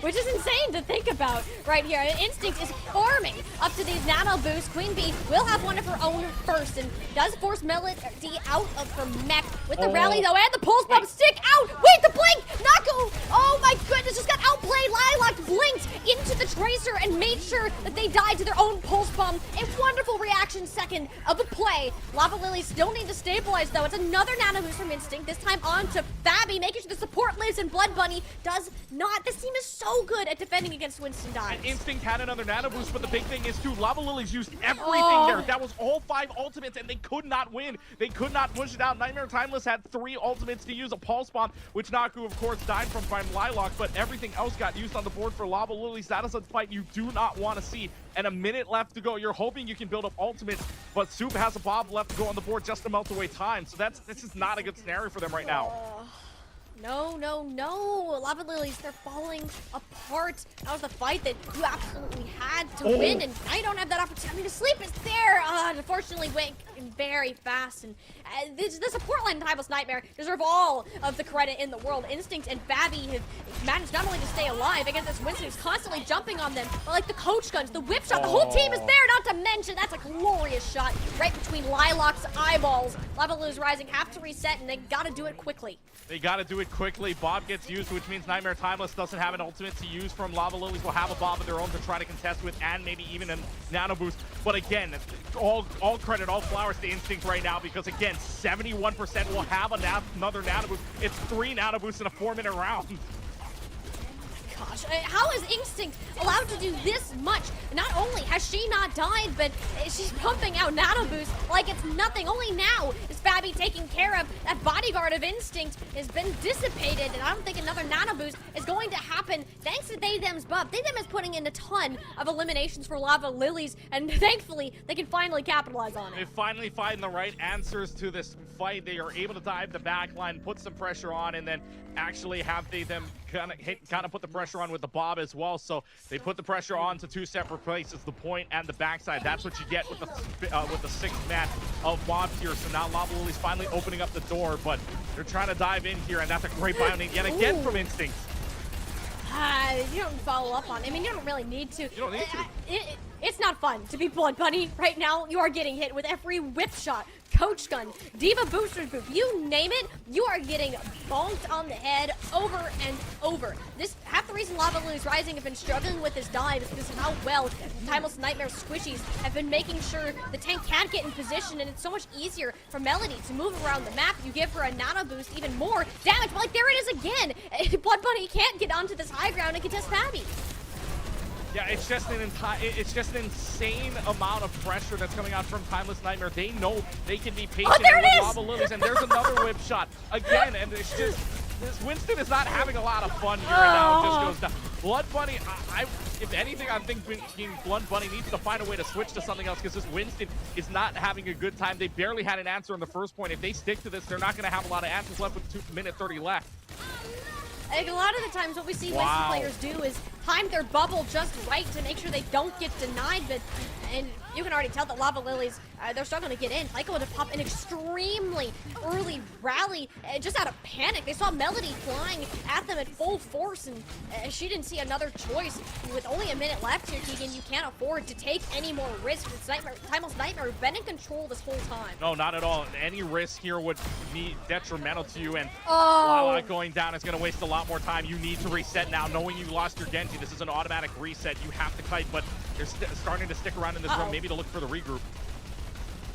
Which is insane to think about right here. Instinct is farming up to these nano boosts. Queen Bee will have one of her own first and does force Melody out of her mech with the rally though, and the pulse bomb stick out. Wait, the blink! Naku! Oh my goodness, just got outplayed. Lilac blinked into the Tracer and made sure that they died to their own pulse bomb. A wonderful reaction second of the play. Lava Lilies still need to stabilize though. It's another nano boost from Instinct, this time on to Fabi, making sure the support lives, and Blood Bunny does not. This team is so good at defending against Winston dives. And Instinct had another nano boost, but the big thing is too, Lava Lilies used everything there. That was all 5 ultimates, and they could not win. They could not push it out. Nightmare Timeless had 3 ultimates to use, a pulse bomb, which Naku of course died from Lilac, but everything else got used on the board for Lava Lilies. That is a fight you do not want to see. And a minute left to go. You're hoping you can build up ultimates, but Soup has a bomb left to go on the board just to melt away time. So this is not a good scenario for them right now. No, no, no. Lava Lilies, they're falling apart. That was the fight that you absolutely had to win, and I don't have that opportunity to sleep. It's there. Unfortunately, went very fast, and the support line Timeless Nightmare deserve all of the credit in the world. Instinct and Fabi have managed not only to stay alive against this Winston who's constantly jumping on them, but like the coach guns, the whip shot, the whole team is there, not to mention that's a glorious shot right between Lilac's eyeballs. Lava Lilies Rising have to reset, and they gotta do it quickly. They gotta do it quickly. Bob gets used, which means Nightmare Timeless doesn't have an ultimate to use from. Lava Lilies will have a bomb of their own to try to contest with, and maybe even a nano boost. But again, all credit, all flowers to Instinct right now, because again, 71% will have another nano boost. It's 3 nano boosts in a 4-minute round. Gosh, how is Instinct allowed to do this much? Not only has she not died, but she's pumping out nano boosts like it's nothing. Only now is Fabi taking care of that bodyguard of Instinct has been dissipated, and I don't think another nano boost is going to happen thanks to They-Them's buff. They-Them is putting in a ton of eliminations for Lava Lilies, and thankfully they can finally capitalize on it. They finally find the right answers to this fight. They are able to dive the back line, put some pressure on, and then actually have They-Them kind of put the pressure on with the Bob as well. So they put the pressure on to 2 separate places, the point and the backside. That's what you get with the 6th match of Bob here. So now Lava Lilies finally opening up the door, but they're trying to dive in here, and that's a great Bionade yet again from Instinct. You don't follow up on. I mean, you don't really need to. You don't need to. It's not fun to be Blood Bunny right now. You are getting hit with every whip shot, coach gun, diva booster boop. You name it, you are getting bonked on the head over and over. This half the reason Lava Lily's Rising have been struggling with this dive is because of how well Timeless Nightmare squishies have been making sure the tank can't get in position, and it's so much easier for Melody to move around the map. You give her a nano boost, even more damage, but like there it is again. Blood Bunny can't get onto this high ground and contest Fabi. Yeah, it's just an insane amount of pressure that's coming out from Timeless Nightmare. They know they can be patient with Lava Lilies, and there's another whip shot again, and it's just this Winston is not having a lot of fun here right now. It just goes down. Blood Bunny, if anything, I think Blood Bunny needs to find a way to switch to something else because this Winston is not having a good time. They barely had an answer on the first point. If they stick to this, they're not going to have a lot of answers left with 2:30 left. Like a lot of the times what we see Winston players do is time their bubble just right to make sure they don't get denied, and you can already tell that Lava Lilies, they're struggling to get in. Lyco had to pop an extremely early rally just out of panic. They saw Melody flying at them at full force, and she didn't see another choice. With only a minute left here, Keegan, you can't afford to take any more risks. It's Timeless Nightmare who've been in control this whole time. No, not at all. Any risk here would be detrimental to you, and Lala going down is going to waste a lot more time. You need to reset now, knowing you lost your Genji. This is an automatic reset. You have to kite, but they're starting to stick around in this room, maybe to look for the regroup.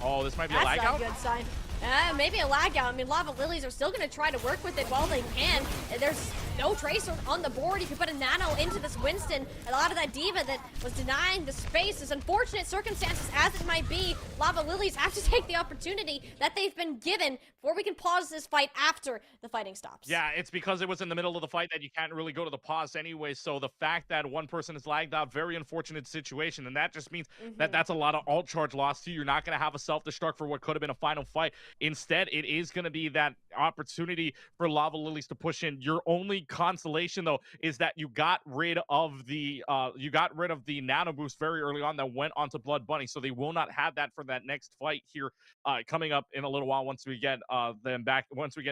Oh, this might be a lag out. That's not a good sign. Maybe a lag out. I mean, Lava Lilies are still going to try to work with it while they can. There's no tracer on the board. You can put a nano into this Winston. A lot of that diva that was denying the space is unfortunate circumstances as it might be. Lava Lilies have to take the opportunity that they've been given before we can pause this fight after the fighting stops. Yeah, it's because it was in the middle of the fight that you can't really go to the pause anyway. So the fact that one person is lagged out, very unfortunate situation. And that just means that that's a lot of alt charge loss too. You're not going to have a self-destruct for what could have been a final fight. Instead, it is going to be that opportunity for Lava Lilies to push in. Your only consolation, though, is that you got rid of the nano boost very early on that went onto Blood Bunny, so they will not have that for that next fight here coming up in a little while once we get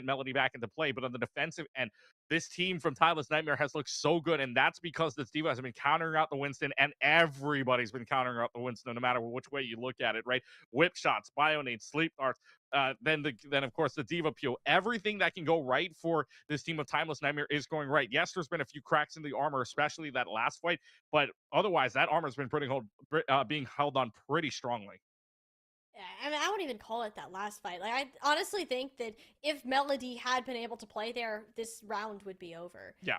Melody back into play. But on the defensive end, this team from Timeless Nightmare has looked so good, and that's because this diva has been countering out the Winston, and everybody's been countering out the Winston, no matter which way you look at it, right? Whip shots, Bionade, sleep darts, then of course the diva peel. Everything that can go right for this team of Timeless Nightmare is going right. Yes, there's been a few cracks in the armor, especially that last fight, but otherwise that armor's been being held on pretty strongly. I mean, I wouldn't even call it that last fight. Like, I honestly think that if Melody had been able to play there, this round would be over. Yeah.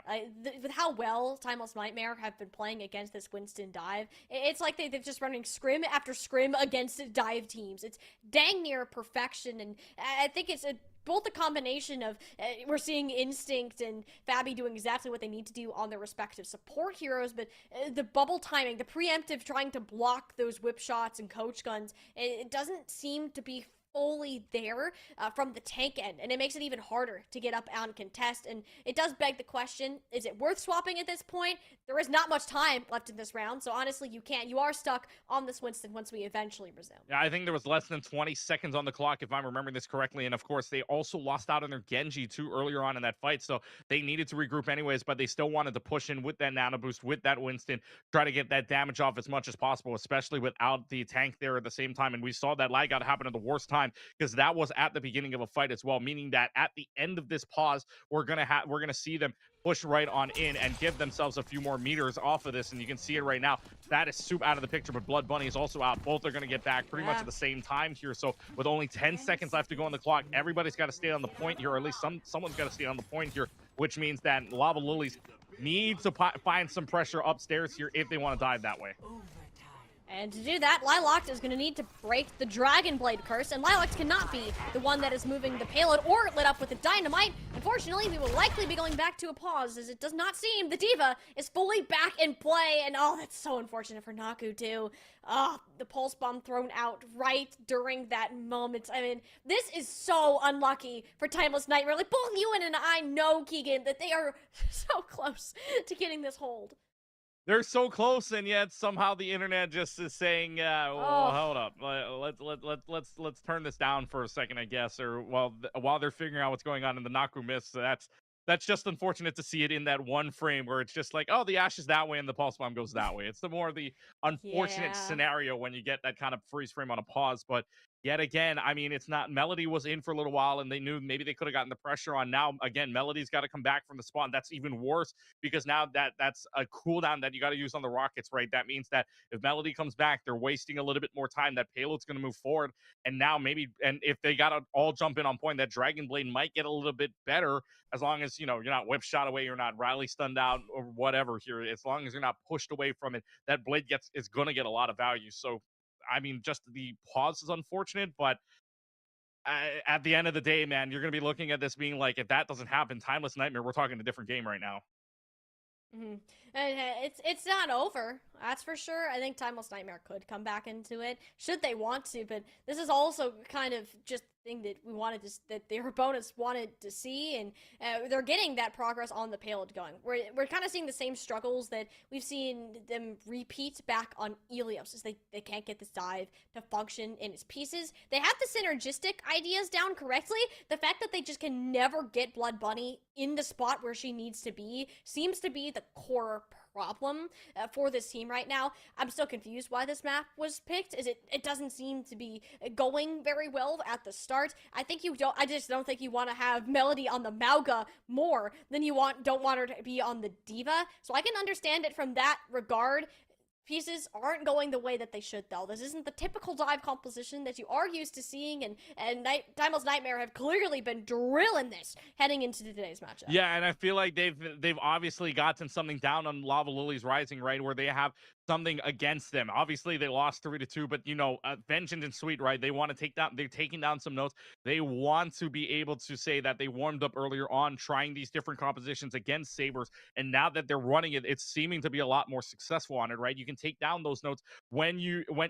With how well Timeless Nightmare have been playing against this Winston dive, it's like they're just running scrim after scrim against dive teams. It's dang near perfection, and I think it's both a combination of we're seeing Instinct and Fabi doing exactly what they need to do on their respective support heroes, but the bubble timing, the preemptive trying to block those whip shots and coach guns, it doesn't seem to be fully there from the tank end, and it makes it even harder to get up and contest. And it does beg the question, is it worth swapping at this point? There is not much time left in this round, so honestly you are stuck on this Winston once we eventually resume. Yeah, I think there was less than 20 seconds on the clock if I'm remembering this correctly, and of course they also lost out on their Genji too earlier on in that fight, so they needed to regroup anyways, but they still wanted to push in with that nano boost, with that Winston, try to get that damage off as much as possible, especially without the tank there at the same time. And we saw that lag out happen at the worst time, because that was at the beginning of a fight as well, meaning that at the end of this pause, we're gonna see them push right on in and give themselves a few more meters off of this. And you can see it right now. That is Soup out of the picture, but Blood Bunny is also out. Both are going to get back pretty much at the same time here. So with only 10 seconds left to go on the clock, everybody's got to stay on the point here, or at least someone's got to stay on the point here, which means that Lava Lilies need to find some pressure upstairs here if they want to dive that way. And to do that, Lilac is going to need to break the Dragon Blade curse, and Lilac cannot be the one that is moving the payload or lit up with the dynamite. Unfortunately, we will likely be going back to a pause, as it does not seem the diva is fully back in play, and oh, that's so unfortunate for Naku too. The pulse bomb thrown out right during that moment. I mean, this is so unlucky for Timeless Nightmare. Like, both you and I know, Keegan, that they are so close to getting this hold. They're so close, and yet somehow the internet just is saying, well, hold up, let's turn this down for a second, I guess, or while they're figuring out what's going on in the Naku miss. That's that's just unfortunate to see it in that one frame where it's just like, oh, the Ash is that way and the pulse bomb goes that way. It's the more the unfortunate Yeah. scenario when you get that kind of freeze frame on a pause. But yet again, I mean, it's not Melody was in for a little while and they knew maybe they could have gotten the pressure on. Now again, Melody's got to come back from the spawn. That's even worse because now that's a cooldown that you got to use on the rockets, right? That means that if Melody comes back, they're wasting a little bit more time. That payload's going to move forward. And now maybe, and if they got to all jump in on point, that Dragon Blade might get a little bit better as long as, you know, you're not whip shot away, you're not Riley stunned out or whatever here. As long as you're not pushed away from it, that blade is going to get a lot of value. So, I mean, just the pause is unfortunate, but at the end of the day, man, you're going to be looking at this being like, if that doesn't happen, Timeless Nightmare, we're talking a different game right now. Mm-hmm. And it's not over, that's for sure. I think Timeless Nightmare could come back into it should they want to, but this is also kind of just the thing that we wanted to, that their opponents wanted to see, and they're getting that progress on the payload going. We're kind of seeing the same struggles that we've seen them repeat back on Ilios, as they can't get this dive to function in its pieces. They have the synergistic ideas down correctly. The fact that they just can never get Blood Bunny in the spot where she needs to be seems to be the core problem for this team right now. I'm still confused why this map was picked. It doesn't seem to be going very well at the start. I just don't think you want to have Melody on the Mauga more than you don't want her to be on the Diva. So I can understand it from that regard. Pieces aren't going the way that they should, though. This isn't the typical dive composition that you are used to seeing, and Timeless Nightmare have clearly been drilling this heading into today's matchup. Yeah, and I feel like they've obviously gotten something down on Lava Lilies Rising, right, where they have something against them. Obviously, they lost 3-2, but you know, Vengeance and Sweet, right? They want to take down. They're taking down some notes. They want to be able to say that they warmed up earlier on, trying these different compositions against Sabers, and now that they're running it, it's seeming to be a lot more successful on it, right? You can take down those notes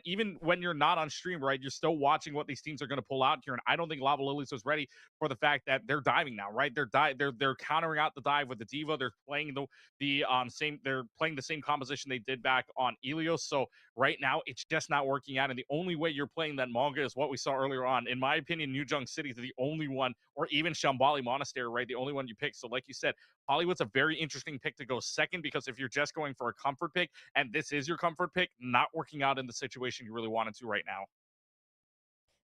even when you're not on stream, right? You're still watching what these teams are going to pull out here, and I don't think Lava Lilies was ready for the fact that they're diving now, right? They're countering out the dive with the Diva. They're playing they're playing the same composition they did back on Ilios. So right now it's just not working out. And the only way you're playing that manga is what we saw earlier on. In my opinion, New Jung City is the only one, or even Shambhala Monastery, right? The only one you pick. So like you said, Hollywood's a very interesting pick to go second, because if you're just going for a comfort pick, and this is your comfort pick, not working out in the situation you really wanted to right now.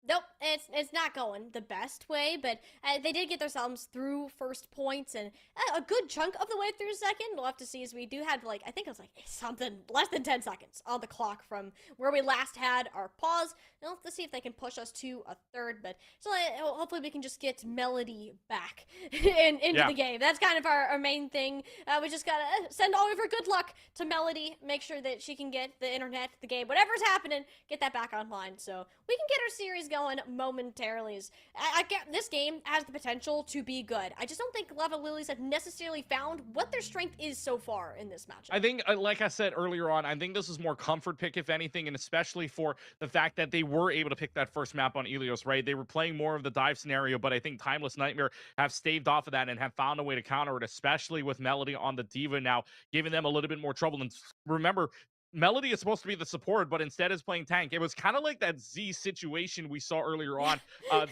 Nope, it's not going the best way, but they did get themselves through first points and a good chunk of the way through second. We'll have to see, as we do have, like, I think it was like something less than 10 seconds on the clock from where we last had our pause. And we'll have to see if they can push us to a third, but so hopefully we can just get Melody back into the game. That's kind of our main thing. We just gotta send all of our good luck to Melody, make sure that she can get the internet, the game, whatever's happening, get that back online so we can get our series going momentarily. I get this game has the potential to be good. I just don't think Lava Lilies have necessarily found what their strength is so far in this matchup. I think, like I said earlier on, I think this is more comfort pick, if anything, and especially for the fact that they were able to pick that first map on Ilios, right? They were playing more of the dive scenario, but I think Timeless Nightmare have staved off of that and have found a way to counter it, especially with Melody on the Diva now, giving them a little bit more trouble. And remember, Melody is supposed to be the support, but instead is playing tank. It was kind of like that Z situation we saw earlier on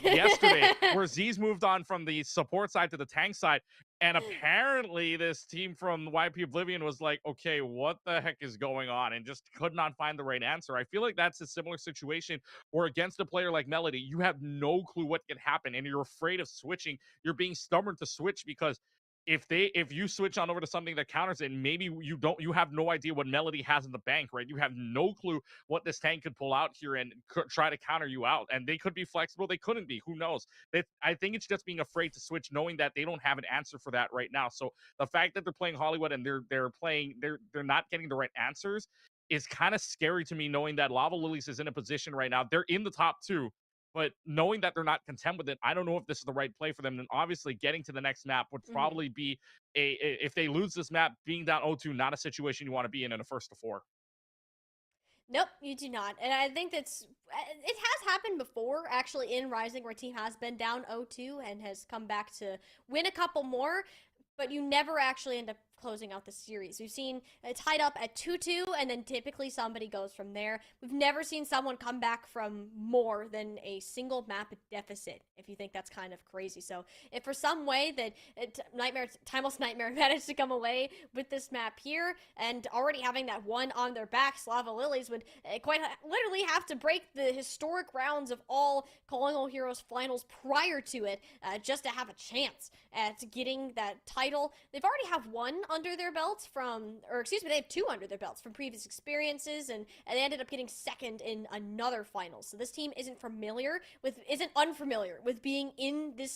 yesterday, where Z's moved on from the support side to the tank side. And apparently this team from YP Oblivion was like, okay, what the heck is going on? And just could not find the right answer. I feel like that's a similar situation where against a player like Melody, you have no clue what can happen and you're afraid of switching. You're being stubborn to switch because if you switch on over to something that counters it, maybe you have no idea what Melody has in the bank, right? You have no clue what this tank could pull out here and try to counter you out. And they could be flexible, they couldn't be, who knows? I think it's just being afraid to switch, knowing that they don't have an answer for that right now. So the fact that they're playing Hollywood and they're not getting the right answers is kind of scary to me, knowing that Lava Lilies is in a position right now. They're in the top two, but knowing that they're not content with it, I don't know if this is the right play for them. And obviously getting to the next map would probably be if they lose this map, being down 0-2, not a situation you want to be in a first to four. Nope, you do not. And I think it has happened before, actually, in Rising, where a team has been down 0-2 and has come back to win a couple more, but you never actually end up closing out the series. We've seen it tied up at 2-2, and then typically somebody goes from there. We've never seen someone come back from more than a single map deficit, if you think that's kind of crazy. So if for some way that Timeless Nightmare managed to come away with this map here, and already having that one on their backs, Lava Lilies would quite literally have to break the historic rounds of all Colonial Heroes finals prior to it, just to have a chance at getting that title. They've already have one under their belts they have two under their belts from previous experiences, and they ended up getting second in another final. So this team isn't unfamiliar with being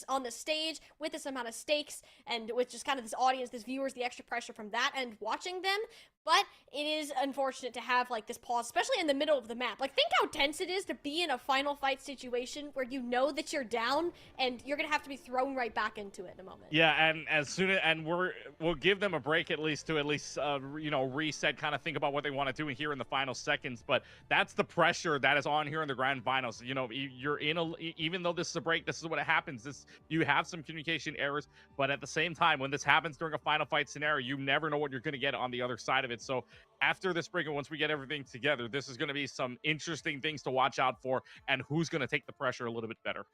on the stage with this amount of stakes, and with just kind of this audience, this viewers, the extra pressure from that, and watching them. But it is unfortunate to have like this pause, especially in the middle of the map. Like, think how tense it is to be in a final fight situation where you know that you're down and you're gonna have to be thrown right back into it in a moment. Yeah, and we'll give them a break at least reset, kind of think about what they want to do here in the final seconds. But that's the pressure that is on here in the grand finals. You know, you're even though this is a break, this is what happens. You have some communication errors, but at the same time, when this happens during a final fight scenario, you never know what you're going to get on the other side of it. So after this break, and once we get everything together, this is going to be some interesting things to watch out for, and who's going to take the pressure a little bit better.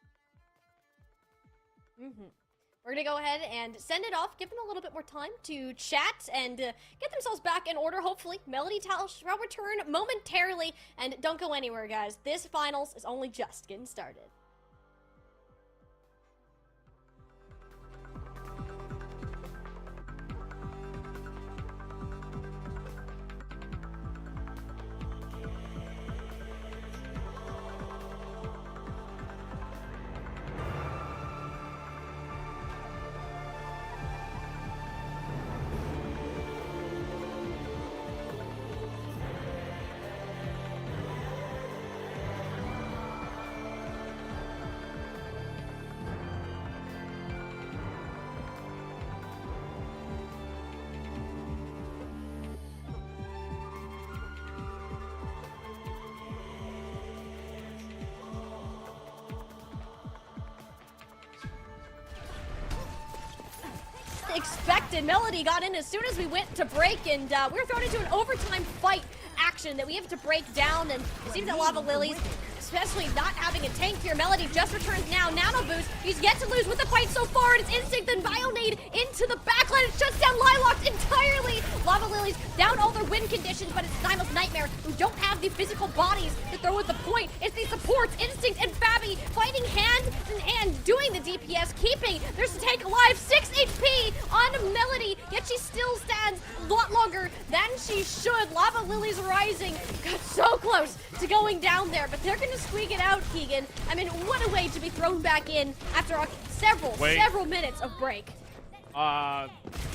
We're going to go ahead and send it off, give them a little bit more time to chat and get themselves back in order. Hopefully, Melody shall return momentarily. And don't go anywhere, guys. This finals is only just getting started. Expected. Melody got in as soon as we went to break, and we were thrown into an overtime fight action that we have to break down, and it seems that Lava Lilies, especially not having a tank here. Melody just returns now. Nano boost. He's yet to lose with the fight so far. It's Instinct and Bionade into the backline. It shuts down Lilac entirely. Lava Lilies down all their win conditions, but it's Timeless Nightmare who don't have the physical bodies to throw at the point. It's the supports, Instinct and Fabi, fighting hand in hand, doing the DPS, keeping their tank alive. 6 HP on Melody, yet she still stands a lot longer than she should. Lava Lilies rising. Got so close to going down there, but they're going to squeak it out, Keegan. I mean, what a way to be thrown back in after several minutes of break.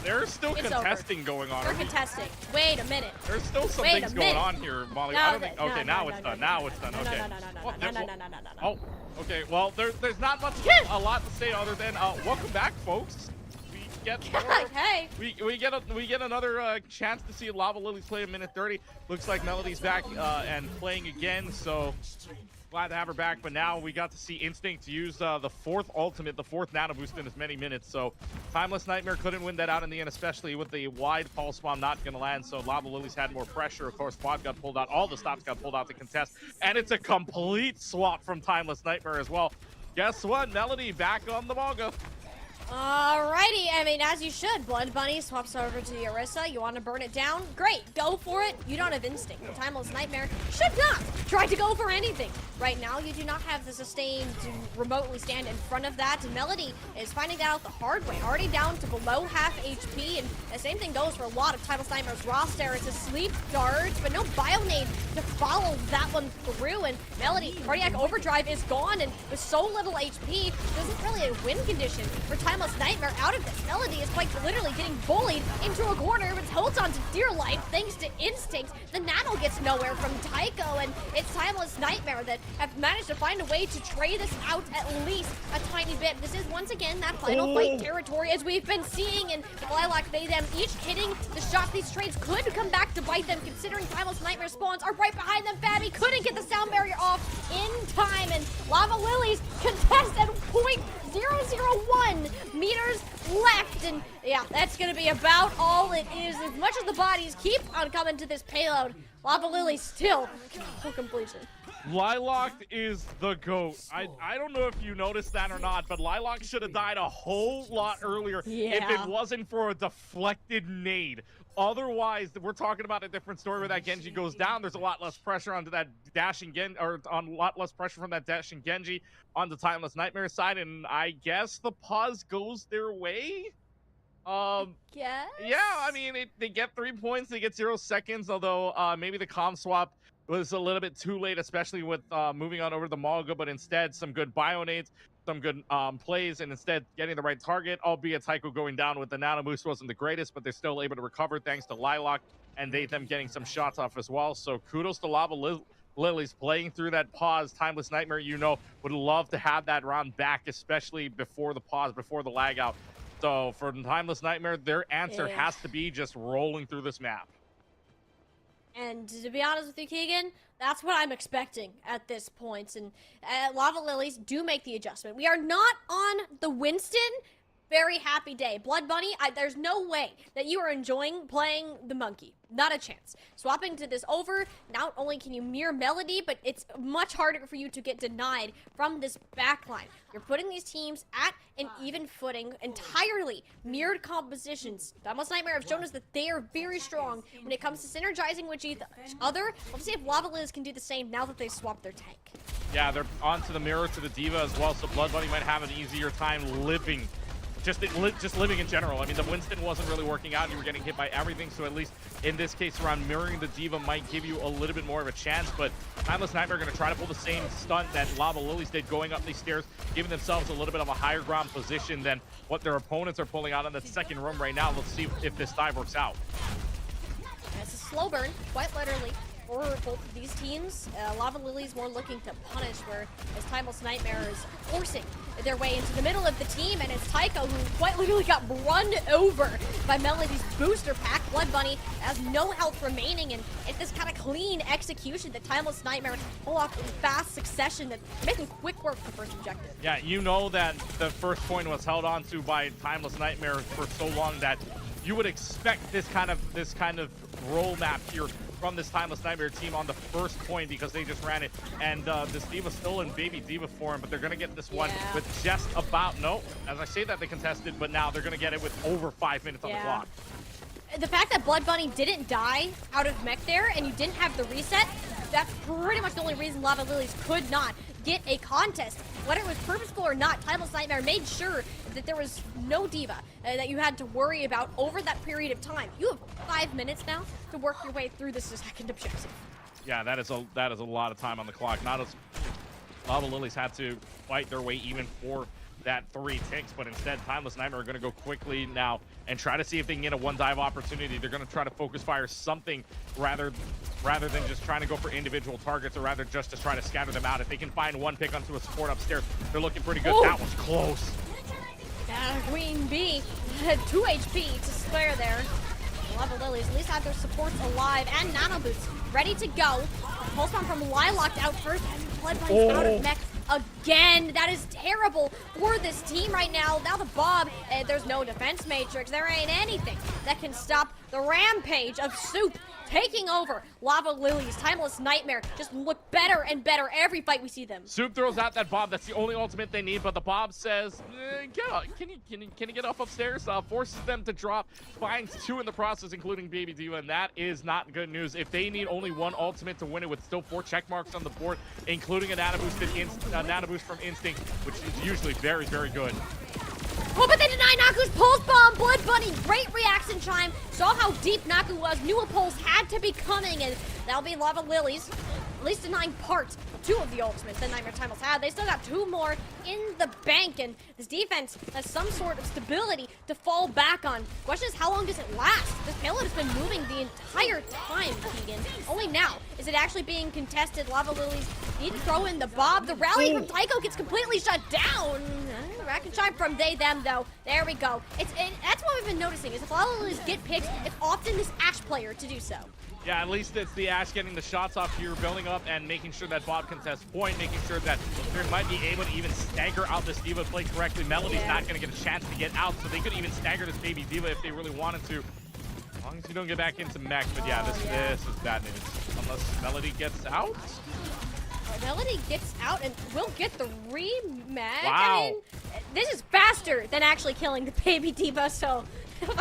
There's still contesting going on. They're contesting. Wait a minute. There's still some things going on here, Molly. No, I don't think. Okay, now it's done. Now it's done. Okay. No. Oh, okay. Well, there's not much, a lot to say other than welcome back, folks. Hey. We get another chance to see Lava Lilies play a minute 30. Looks like Melody's back and playing again, so glad to have her back. But now we got to see Instinct use the fourth ultimate, the fourth nano boost in as many minutes. So Timeless Nightmare couldn't win that out in the end, especially with the wide pulse bomb not going to land. So Lava Lilies had more pressure. Of course, quad got pulled out. All the stops got pulled out to contest, and it's a complete swap from Timeless Nightmare as well. Guess what? Melody back on the Mongo. Alrighty, I mean, as you should. Blood Bunny swaps over to Orisa. You want to burn it down? Great, go for it. You don't have Instinct. The Timeless Nightmare should not try to go for anything. Right now, you do not have the sustain to remotely stand in front of that. Melody is finding that out the hard way. Already down to below half HP, and the same thing goes for a lot of Timeless Nightmare's roster. It's a sleep dart, but no Bionade to follow that one through, and Melody, Cardiac Overdrive is gone, and with so little HP, this isn't really a win condition for Timeless Nightmare out of this. Melody is quite literally getting bullied into a corner, but holds on to dear life thanks to Instinct. The Nano gets nowhere from Tycho, and it's Timeless Nightmare that have managed to find a way to trade this out at least a tiny bit. This is once again that final fight territory as we've been seeing, and Lilac, they them each hitting the shots. These trades could come back to bite them, considering Timeless Nightmare spawns are right behind them. Fabi couldn't get the sound barrier off in time, and Lava Lilies contest at point 001 meters left, and yeah, that's gonna be about all it is. As much as the bodies keep on coming to this payload, Lava Lily still full completion. Lilac is the GOAT. I don't know if you noticed that or not, but Lilac should have died a whole lot earlier if it wasn't for a deflected nade. Otherwise, we're talking about a different story where that Genji goes down. There's a lot less pressure onto that dashing Genji, or on a lot less pressure from that dashing Genji on the Timeless Nightmare side, and I guess the pause goes their way. Yeah, I mean, they get 3 points, they get 0 seconds, although maybe the comm swap was a little bit too late, especially with moving on over the Malga, but instead some good bio-nades, some good plays, and instead getting the right target, albeit Tycho going down with the nano boost wasn't the greatest, but they're still able to recover thanks to Lilac and them getting some shots off as well. So kudos to Lava Lilies playing through that pause. Timeless Nightmare, would love to have that round back, especially before the pause, before the lag out. So for Timeless Nightmare, their answer has to be just rolling through this map. And to be honest with you, Keegan, that's what I'm expecting at this point. And Lava Lilies do make the adjustment. We are not on the Winston very happy day. Blood Bunny, there's no way that you are enjoying playing the monkey. Not a chance. Swapping to this over, not only can you mirror Melody, but it's much harder for you to get denied from this backline. You're putting these teams at an even footing, entirely mirrored compositions. Timeless Nightmare have shown us that they are very strong when it comes to synergizing with each other. Let's see if Lava Liz can do the same now that they swapped their tank. Yeah, they're onto the mirror to the Diva as well, so Blood Bunny might have an easier time living. Just living in general. I mean, the Winston wasn't really working out. You were getting hit by everything, so at least in this case around, mirroring the Diva might give you a little bit more of a chance, but Timeless Nightmare are going to try to pull the same stunt that Lava Lilies did going up these stairs, giving themselves a little bit of a higher ground position than what their opponents are pulling out in the second room right now. Let's see if this dive works out. It's a slow burn, quite literally, for both of these teams. Lava Lilies more looking to punish, where as Timeless Nightmare is forcing their way into the middle of the team, and it's Tycho who quite literally got run over by Melody's booster pack. Blood Bunny has no health remaining, and it's this kind of clean execution that Timeless Nightmare pull off in fast succession, that making quick work for first objective. Yeah, you know that the first point was held on to by Timeless Nightmare for so long that you would expect this kind of roll map here from this Timeless Nightmare team on the first point, because they just ran it, and this Diva's still in baby Diva form, but they're gonna get this one with just about, no, as I say that they contested, but now they're gonna get it with over 5 minutes on the clock. The fact that Blood Bunny didn't die out of mech there, and you didn't have the reset, that's pretty much the only reason Lava Lilies could not get a contest. Whether it was purposeful or not, Timeless Nightmare made sure that there was no Diva that you had to worry about over that period of time. You have 5 minutes now to work your way through this second objective. Yeah, that is a lot of time on the clock. Not as Lava Lilies had to fight their way even for that 3 ticks, but instead Timeless Nightmare are going to go quickly now and try to see if they can get a one dive opportunity. They're going to try to focus fire something rather than just trying to go for individual targets, or rather just to try to scatter them out. If they can find one pick onto a support upstairs, they're looking pretty good. That was close. Queen Bee had 2 HP to spare there. Lava Lilies at least have their supports alive, and nano boots ready to go. Pulse bomb from Lilac out first, and Blood Bunny's out of mech again. That is terrible for this team right now. Now the Bob, there's no defense matrix. There ain't anything that can stop the rampage of Soup taking over Lava Lilies. Timeless Nightmare just look better and better every fight we see them. Soup throws out that Bob. That's the only ultimate they need, but the Bob says, get up. Can you get up upstairs? Forces them to drop. Finds 2 in the process, including Baby Diva, and that is not good news. If they need only 1 ultimate to win it with still 4 check marks on the board, including a nano boost from Instinct, which is usually very, very good. Oh, but they deny Naku's pulse bomb. Blood Bunny, great reaction chime. Saw how deep Naku was. Knew a pulse had to be coming, and that'll be Lava Lilies at least denying part of 2 of the ultimates that Nightmare Timeless had. They still got 2 more in the bank, and this defense has some sort of stability to fall back on. Question is, how long does it last? This payload has been moving the entire time, Keegan. Only now is it actually being contested. Lava Lilies need to throw in the Bob. The rally from Tycho gets completely shut down. Rack and chime from them, though. There we go. That's what we've been noticing, is if Lava Lilies get picked, it's often this Ashe player to do so. Yeah, at least it's the Ashe getting the shots off here, building up and making sure that Bob can test point, making sure that they might be able to even stagger out this D.Va play correctly. Melody's not going to get a chance to get out, so they could even stagger this baby D.Va if they really wanted to. As long as you don't get back into mech, but yeah, this is bad news. Unless Melody gets out. Melody gets out and will get the remag. Wow. I mean, this is faster than actually killing the baby D.Va, so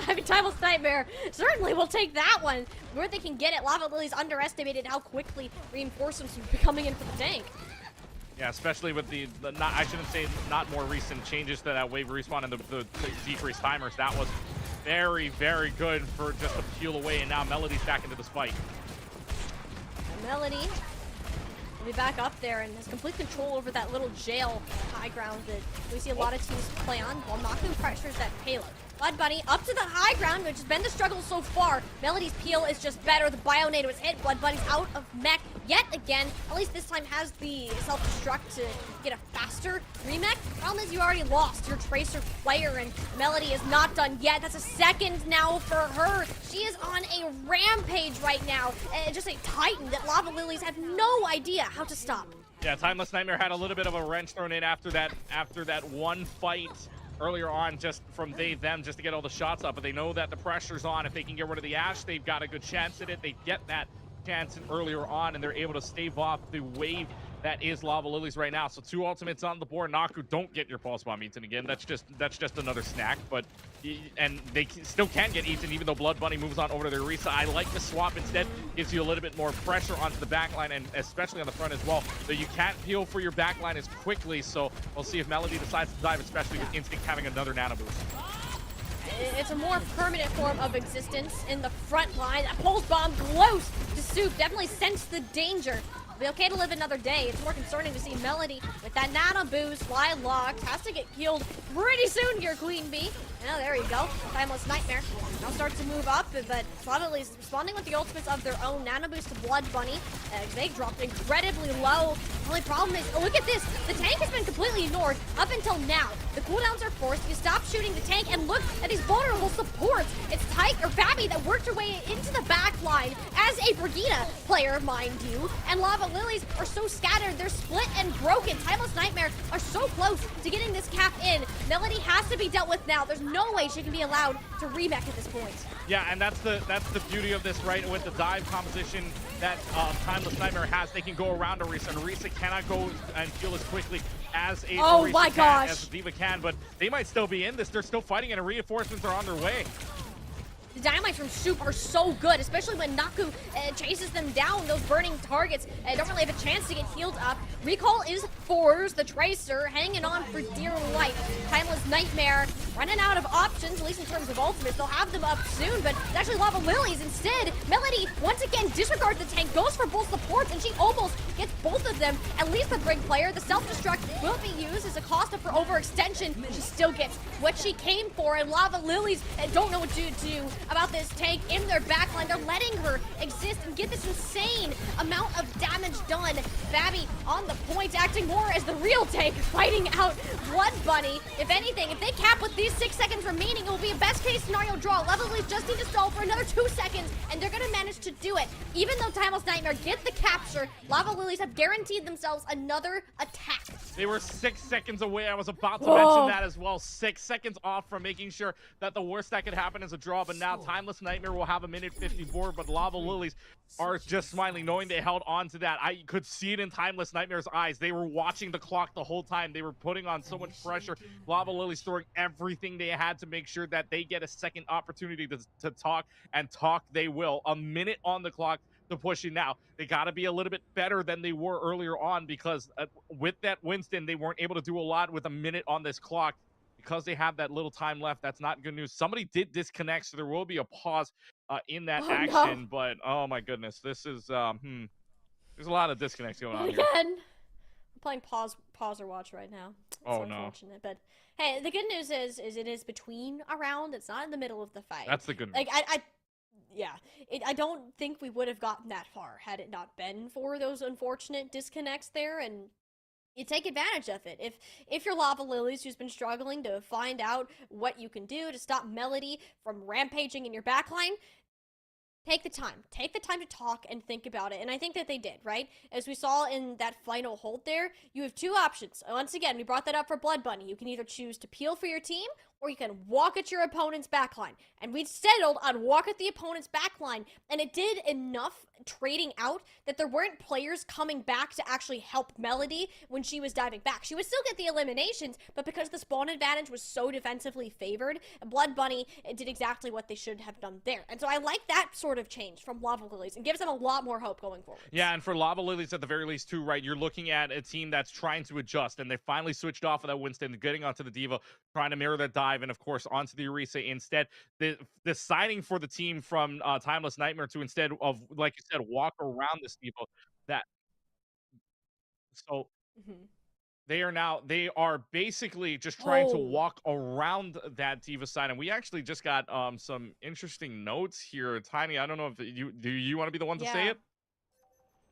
I mean, Timeless Nightmare certainly will take that one. Where they can get it, Lava Lily's underestimated how quickly reinforcements will be coming in for the tank. Yeah, especially with the not, I shouldn't say not more recent changes to that wave respawn and the decreased timers. That was very, very good for just a peel away, and now Melody's back into this fight. Melody will be back up there and has complete control over that little jail high ground that we see a lot of teams play on, while Naku pressures that payload. Blood Bunny up to the high ground, which has been the struggle so far. Melody's peel is just better. The Bionado is hit. Blood Bunny's out of mech yet again. At least this time has the self-destruct to get a faster remech. Problem is you already lost your Tracer player, and Melody is not done yet. That's a second now for her. She is on a rampage right now. Just a titan that Lava Lilies have no idea how to stop. Yeah, Timeless Nightmare had a little bit of a wrench thrown in after that one fight earlier on, just from them, just to get all the shots up. But they know that the pressure's on. If they can get rid of the Ashe, they've got a good chance at it. They get that chance earlier on, and they're able to stave off the wave that is Lava Lilies right now. So 2 ultimates on the board. Naku, don't get your pulse bomb eaten again. That's just another snack. But and they still can get eaten, even though Blood Bunny moves on over to their Risa. I like the swap instead. Gives you a little bit more pressure onto the backline, and especially on the front as well. So you can't peel for your backline as quickly. So we'll see if Melody decides to dive, especially with Instinct having another nano boost. It's a more permanent form of existence in the front line. That pulse bomb close to Soup. Definitely sensed the danger. Be okay to live another day. It's more concerning to see Melody with that nano boost, fly locked, has to get killed pretty soon here, Queen Bee. Oh, there you go. Timeless Nightmare now starts to move up, but Lava Lily's responding with the ultimates of their own. Nano boost to Blood Bunny. They dropped incredibly low. The only problem is, look at this. The tank has been completely ignored up until now. The cooldowns are forced. You stop shooting the tank, and look at these vulnerable supports. It's Babby that worked her way into the back line as a Brigida player, mind you. And Lava Lilies are so scattered. They're split and broken. Timeless Nightmare are so close to getting this cap in. Melody has to be dealt with now. There's no way she can be allowed to remech at this point. Yeah, and that's the beauty of this, right? With the dive composition that Timeless Nightmare has, they can go around Orisa, and Orisa cannot go and heal as quickly as a as a D.Va can, but they might still be in this. They're still fighting, and reinforcements are on their way. The dynamites from Soup are so good, especially when Naku chases them down. Those burning targets don't really have a chance to get healed up. Recall is fours, the Tracer hanging on for dear life. Timeless Nightmare running out of options, at least in terms of ultimates. They'll have them up soon, but it's actually Lava Lilies instead. Melody once again disregards the tank, goes for both supports, and she almost gets both of them. At least the Brig player, the self-destruct will be used as a cost for overextension. She still gets what she came for, and Lava Lilies don't know what to do about this tank in their backline. They're letting her exist and get this insane amount of damage done. Babby on the point, acting more as the real tank, fighting out Blood Bunny. If anything, if they cap with these 6 seconds remaining, it will be a best case scenario draw. Lava Lilies just need to stall for another 2 seconds, and they're gonna manage to do it. Even though Timeless Nightmare get the capture, Lava Lilies have guaranteed themselves another attack. They were 6 seconds away. I was about to mention that as well. 6 seconds off from making sure that the worst that could happen is a draw, but now Timeless Nightmare will have a minute 54, but Lava Lilies are just smiling, knowing they held on to that. I could see it in Timeless Nightmare's eyes. They were watching the clock the whole time. They were putting on so much pressure. Lava Lilies throwing everything they had to make sure that they get a second opportunity to talk, and talk they will. A minute on the clock to push it now. They got to be a little bit better than they were earlier on, because with that Winston, they weren't able to do a lot with a minute on this clock. Because they have that little time left, that's not good news. Somebody did disconnect, so there will be a pause in that action. No. But oh my goodness, this is there's a lot of disconnects going on here. I'm playing pause or watch right now. It's unfortunate, but hey, the good news is it is between a round. It's not in the middle of the fight. That's the good news. Like I don't think we would have gotten that far had it not been for those unfortunate disconnects there, and you take advantage of it. If you're Lava Lilies, who's been struggling to find out what you can do to stop Melody from rampaging in your backline, Take the time. Take the time to talk and think about it. And I think that they did, right? As we saw in that final hold there, you have two options. Once again, we brought that up for Blood Bunny. You can either choose to peel for your team, or you can walk at your opponent's backline. And we settled on walk at the opponent's backline. And it did enough trading out that there weren't players coming back to actually help Melody when she was diving back. She would still get the eliminations, but because the spawn advantage was so defensively favored, Blood Bunny did exactly what they should have done there. And so I like that sort of change from Lava Lilies and gives them a lot more hope going forward. Yeah, and for Lava Lilies at the very least too, right, you're looking at a team that's trying to adjust, and they finally switched off of that Winston, getting onto the Diva, trying to mirror that dive, and of course onto the Orisa instead. The signing for the team from Timeless Nightmare to, instead of, like you said, walk around this Diva, that so they are basically just trying to walk around that Diva side. And we actually just got some interesting notes here. Tiny, I don't know if you want to be the one to say it?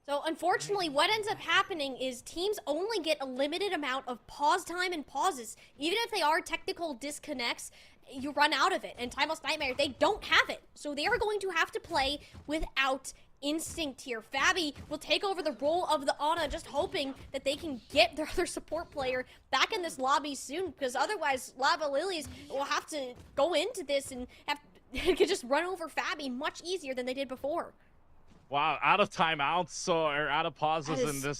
So unfortunately, what ends up happening is teams only get a limited amount of pause time and pauses. Even if they are technical disconnects, you run out of it. And Timeless Nightmare, they don't have it. So they are going to have to play without instinct here. Fabi will take over the role of the Ana, just hoping that they can get their other support player back in this lobby soon, because otherwise Lava Lilies will have to go into this and could just run over Fabi much easier than they did before. Wow, out of timeouts or out of pauses, and this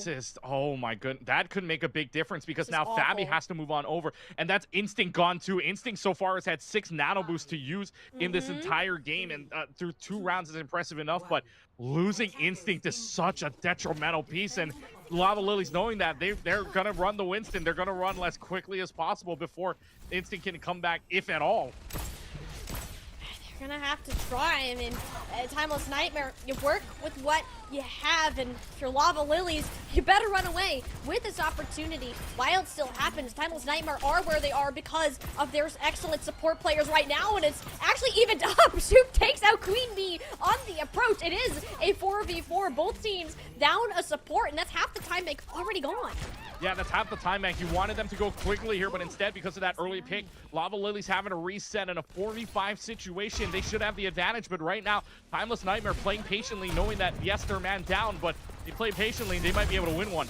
is oh my goodness, that could make a big difference, because now Fabi has to move on over, and that's Instinct gone too. Instinct so far has had 6 nano boosts to use in this entire game, and through 2 rounds is impressive enough, but losing Instinct is such a detrimental piece, and Lava Lilies, knowing that they're gonna run the Winston, they're gonna run as quickly as possible before Instinct can come back, if at all. Gonna have to try. I mean, Timeless Nightmare, you work with what you have, and if you're Lava Lilies, you better run away with this opportunity while it still happens. Timeless Nightmare are where they are because of their excellent support players right now, and it's actually evened up. Soup takes out Queen Bee on the approach. It is a 4v4, both teams down a support, and that's half the time bank already gone. Yeah, that's half the time bank. You wanted them to go quickly here, but instead, because of that early pick, Lava Lilies having to reset in a 4v5 situation. They should have the advantage, but right now, Timeless Nightmare playing patiently, knowing that, yes, they're man down, but they play patiently, and they might be able to win one.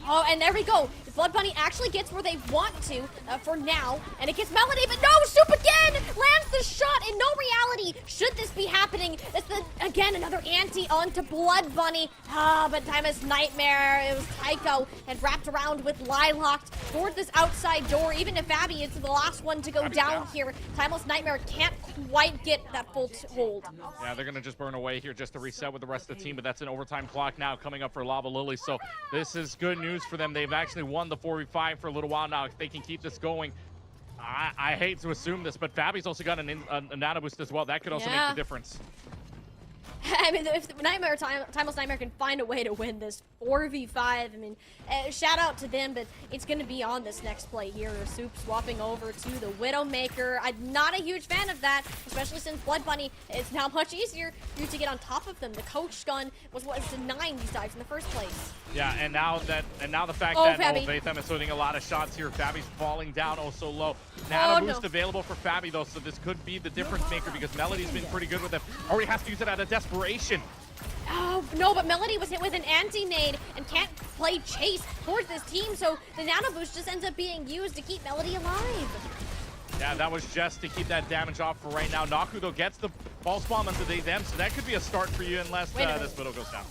Oh, and there we go. The Blood Bunny actually gets where they want to for now, and it gets Melody, but no, Soup again lands the shot. In no reality should this be happening. It's again another ante onto Blood Bunny. But Timeless Nightmare, it was Tycho, and wrapped around with Lilac toward this outside door. Even if Fabi is the last one to go down here, Timeless Nightmare can't quite get that full hold. Yeah, they're gonna just burn away here just to reset with the rest of the team, but that's an overtime clock now coming up for Lava Lilies. So this is good news for them. They've actually won the 4v5 for a little while now. If they can keep this going, I hate to assume this, but Fabi's also got a nano boost as well. That could also make the difference. I mean, if Timeless Nightmare can find a way to win this 4v5, I mean, shout out to them, but it's going to be on this next play here. Soup swapping over to the Widowmaker. I'm not a huge fan of that, especially since Blood Bunny is now much easier for you to get on top of them. The coach gun was what was denying these dives in the first place. Yeah, and now the fact that Vatham is hitting a lot of shots here. Fabi's falling down so low. Nano boost available for Fabi though, so this could be the difference maker, because Melody's been pretty good with them. Already has to use it out of desperation. Oh, no, but Melody was hit with an anti-nade and can't play chase towards this team, so the nano boost just ends up being used to keep Melody alive. Yeah, that was just to keep that damage off for right now. Naku, though, gets the false bomb onto them, so that could be a start for you unless this Widow goes down.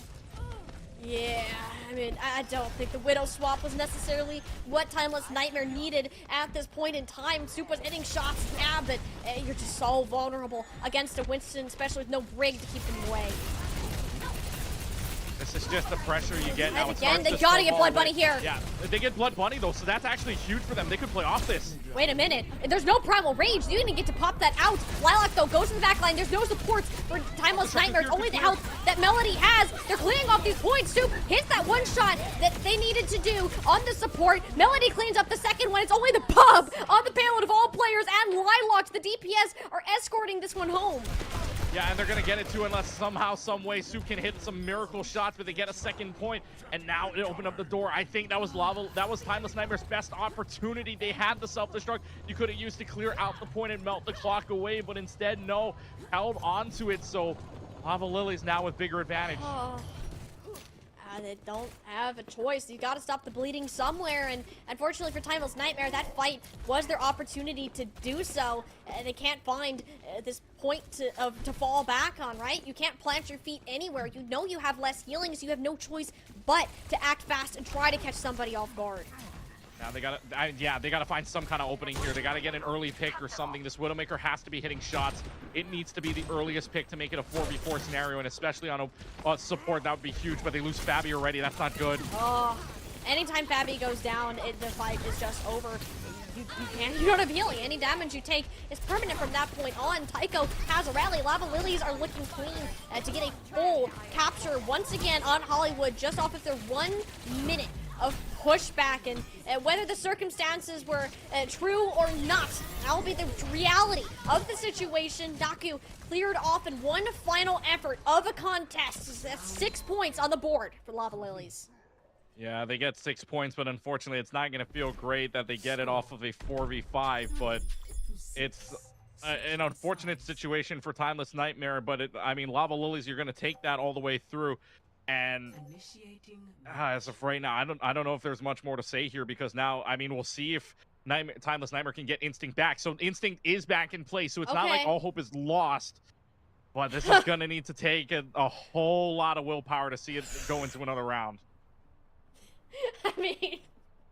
Yeah, I mean, I don't think the Widow swap was necessarily what Timeless Nightmare needed at this point in time. Soup was hitting shots, yeah, but you're just so vulnerable against a Winston, especially with no Brig to keep them away. This is just the pressure you get now. Again, they gotta get Blood Bunny here. Yeah, they get Blood Bunny though, so that's actually huge for them. They could play off this. Wait a minute. There's no Primal Rage. You didn't get to pop that out. Lilac, though, goes to the back line. There's no supports for Timeless Nightmare. It's only the health that Melody has. They're cleaning off these points. Soup hits that one shot that they needed to do on the support. Melody cleans up the second one. It's only the pub on the payload of all players, and Lilac, the DPS, are escorting this one home. Yeah, and they're going to get it too unless somehow, some way, Soup can hit some miracle shots, but they get a second point, and now it opened up the door. I think that was Timeless Nightmare's best opportunity. They had the self-destruct you could have used to clear out the point and melt the clock away, but instead, no, held onto it, so Lava Lilies now with bigger advantage. Oh. They don't have a choice. You got to stop the bleeding somewhere, and unfortunately for Timeless Nightmare, that fight was their opportunity to do so. They can't find this point to fall back on, right? You can't plant your feet anywhere. You know you have less healing, so you have no choice but to act fast and try to catch somebody off guard. Now they gotta find some kind of opening here. They gotta get an early pick or something. This Widowmaker has to be hitting shots. It needs to be the earliest pick to make it a 4v4 scenario, and especially on a support, that would be huge. But they lose Fabi already. That's not good. Oh, anytime Fabi goes down, the fight is just over. You don't have healing. Any damage you take is permanent from that point on. Tycho has a rally. Lava Lilies are looking clean to get a full capture once again on Hollywood, just off of their 1 minute of pushback, and whether the circumstances were true or not, that will be the reality of the situation. Naku cleared off in one final effort of a contest. That's 6 points on the board for Lava Lilies. Yeah, they get 6 points, but unfortunately it's not going to feel great that they get it off of a 4v5, but it's an unfortunate situation for Timeless Nightmare, but I mean, Lava Lilies, you're going to take that all the way through. And as of right now, I don't know if there's much more to say here, because now, I mean, we'll see if Timeless Nightmare can get Instinct back. So Instinct is back in place, so it's not like all hope is lost. But this is going to need to take a whole lot of willpower to see it go into another round. I mean,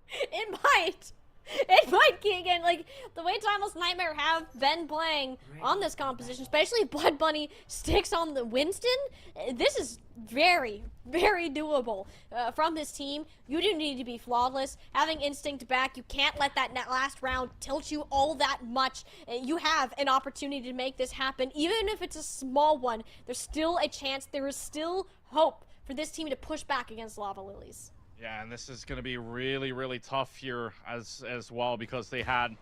it might. It might, Keegan. Like, the way Timeless Nightmare have been playing on this composition, especially if Blood Bunny sticks on the Winston, this is very, very doable from this team. You do need to be flawless. Having Instinct back, you can't let that last round tilt you all that much. You have an opportunity to make this happen. Even if it's a small one, there's still a chance. There is still hope for this team to push back against Lava Lilies. Yeah, and this is going to be really, really tough here as well, because they had,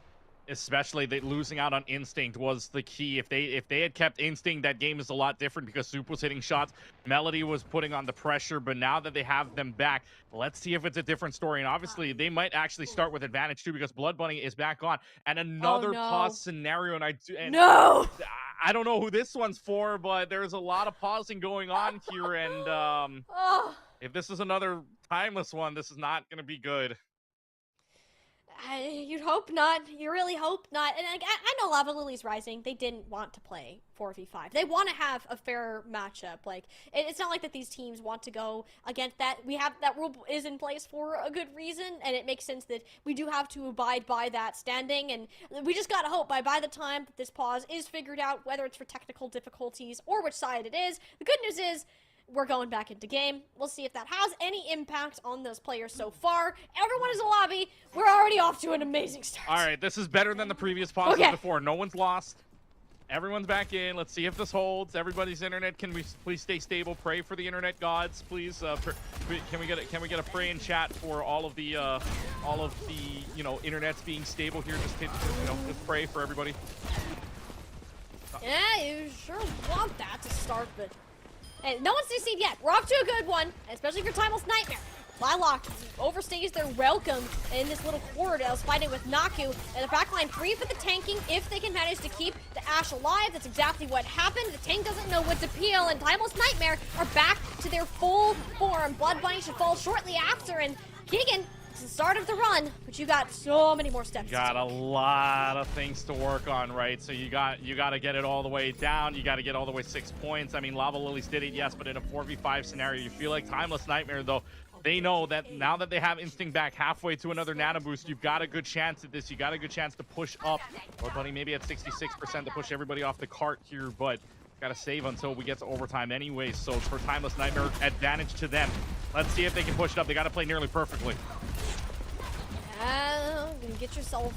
especially losing out on Instinct was the key. If they had kept Instinct, that game is a lot different, because Soup was hitting shots, Melody was putting on the pressure, but now that they have them back, let's see if it's a different story. And obviously, they might actually start with advantage too, because Blood Bunny is back on. And another pause scenario, and I don't know who this one's for, but there's a lot of pausing going on here, and if this is another Timeless one, this is not going to be good. You'd hope not. You really hope not. And I know Lava Lilies Rising, they didn't want to play 4v5. They want to have a fair matchup. Like, it's not like that these teams want to go against that. We have that rule is in place for a good reason, and it makes sense that we do have to abide by that standing. And we just gotta hope by the time that this pause is figured out, whether it's for technical difficulties or which side it is, the good news is we're going back into game. We'll see if that has any impact on those players so far. Everyone is a lobby. We're already off to an amazing start. All right, this is better than the previous pauses before. No one's lost. Everyone's back in. Let's see if this holds. Everybody's internet. Can we please stay stable? Pray for the internet gods, please. Can we get a pray in chat for all of the internets being stable here? Just pray for everybody. Yeah, you sure want that to start, but hey, no one's CC'd yet. We're off to a good one, especially for Timeless Nightmare. Lilac overstays their welcome in this little corridor. Was fighting with Naku, and the backline free for the tanking if they can manage to keep the Ashe alive. That's exactly what happened. The tank doesn't know what to peel, and Timeless Nightmare are back to their full form. Blood Bunny should fall shortly after, and Keegan, it's the start of the run, but you got so many more steps. You got a lot of things to work on, right? So you got to get it all the way down. You got to get all the way 6 points. I mean, Lava Lilies did it, yes, but in a 4v5 scenario, you feel like Timeless Nightmare, though, they know that now that they have Instinct back halfway to another nano boost, you've got a good chance at this. You got a good chance to push up. Blood Bunny maybe at 66% to push everybody off the cart here, but got to save until we get to overtime anyway. So for Timeless Nightmare, advantage to them. Let's see if they can push it up. They got to play nearly perfectly. Get yourself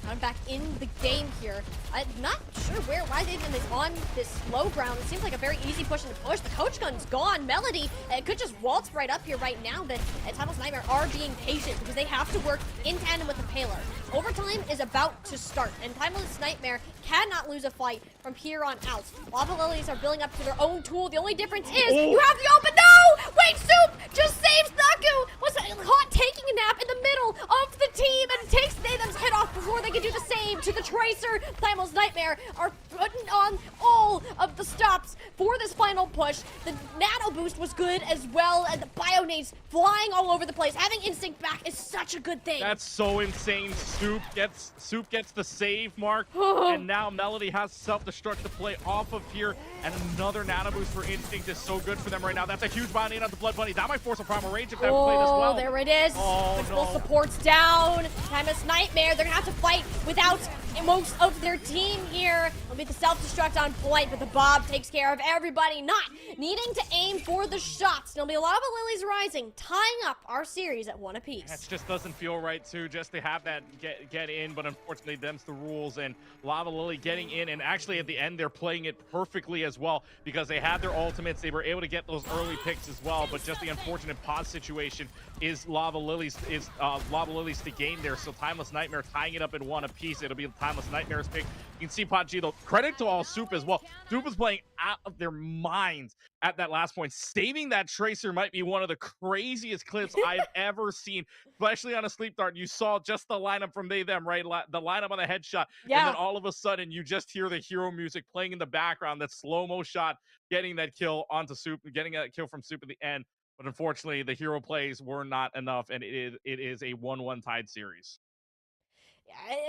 coming back in the game here. I'm not sure why they've been on this low ground. It seems like a very easy push in the push. The coach gun's gone. Melody could just waltz right up here right now, but Timeless Nightmare are being patient because they have to work in tandem with the Paler. Overtime is about to start, and Timeless Nightmare cannot lose a fight from here on out. Lava Lilies are building up to their own tool. The only difference is you have the open. No! Wait, Soup just saves Naku! Was caught taking a nap in the middle of the team and takes Nathan's head off before they can do the same to the Tracer. Timeless Nightmare are putting on all of the stops for this final push. The nano boost was good as well, and the Bionades flying all over the place. Having Instinct back is such a good thing. That's so insane. Soup gets the save mark, and now Melody has self-destruct to play off of here, and another nano boost for Instinct is so good for them right now. That's a huge Bionade on the Blood Bunny. That might force a primal rage if that played as well. There it is. Multiple supports down. Timeless Nightmare. They're gonna have to fight without most of their team here. It'll be the self-destruct on point, but the Bob takes care of everybody, not needing to aim for the shots. There'll be Lava Lilies rising, tying up our series at 1 apiece. That just doesn't feel right, too, just to have that get in, but unfortunately, them's the rules, and Lava Lily getting in, and actually at the end, they're playing it perfectly as well, because they had their ultimates. They were able to get those early picks as well, but just the unfortunate pause situation is Lava Lilies to gain there. So Timeless Nightmare tying it up in 1 apiece. It'll be Timeless Nightmare's pick. You can see Podg, though, credit to all Soup as well. Soup was playing out of their minds at that last point. Saving that Tracer might be one of the craziest clips I've ever seen, especially on a sleep dart. You saw just the lineup from them, right? The lineup on the headshot. Yeah. And then all of a sudden, you just hear the hero music playing in the background. That slow-mo shot, getting that kill onto Soup, getting that kill from Soup at the end. But unfortunately, the hero plays were not enough, and it is a 1-1 tied series.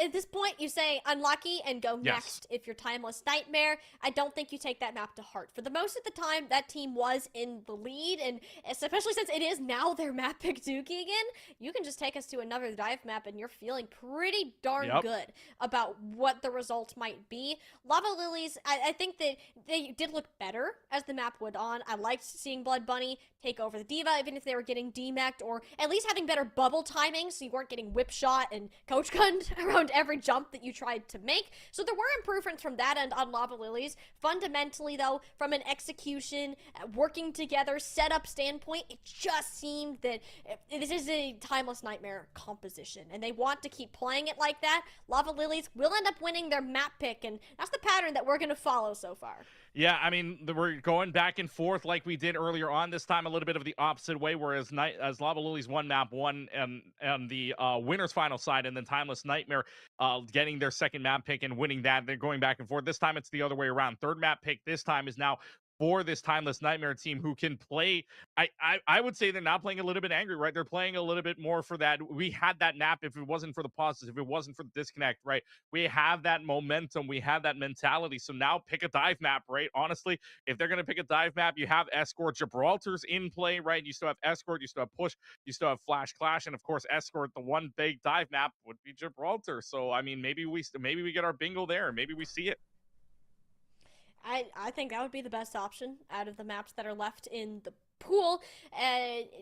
At this point, you say unlucky and go next. If you're Timeless Nightmare, I don't think you take that map to heart. For the most of the time, that team was in the lead, and especially since it is now their map pick too, Keegan, you can just take us to another dive map, and you're feeling pretty darn good about what the result might be. Lava Lilies, I think that they did look better as the map went on. I liked seeing Blood Bunny take over the Diva, even if they were getting demeched, or at least having better bubble timing, so you weren't getting whip shot and coach gunned around every jump that you tried to make. So there were improvements from that end on Lava Lilies. Fundamentally, though, from an execution, working together, setup standpoint, it just seemed that this is a Timeless Nightmare composition, and they want to keep playing it like that. Lava Lilies will end up winning their map pick, and that's the pattern that we're going to follow so far. Yeah, I mean, we're going back and forth like we did earlier on. This time a little bit of the opposite way, whereas as Lava Lilies won map 1 and the winner's final side, and then Timeless Nightmare getting their second map pick and winning that. They're going back and forth. This time it's the other way around. Third map pick this time is now for this Timeless Nightmare team, who can play. I would say they're not playing a little bit angry, right? They're playing a little bit more for that. We had that nap if it wasn't for the pauses, if it wasn't for the disconnect, right? We have that momentum, we have that mentality. So now pick a dive map, right? Honestly, if they're going to pick a dive map, you have Escort. Gibraltar's in play, right? You still have Escort, you still have Push, you still have Flash Clash, and of course Escort. The one big dive map would be Gibraltar. So I mean, maybe we get our bingo there. Maybe we see it. I think that would be the best option out of the maps that are left in the pool.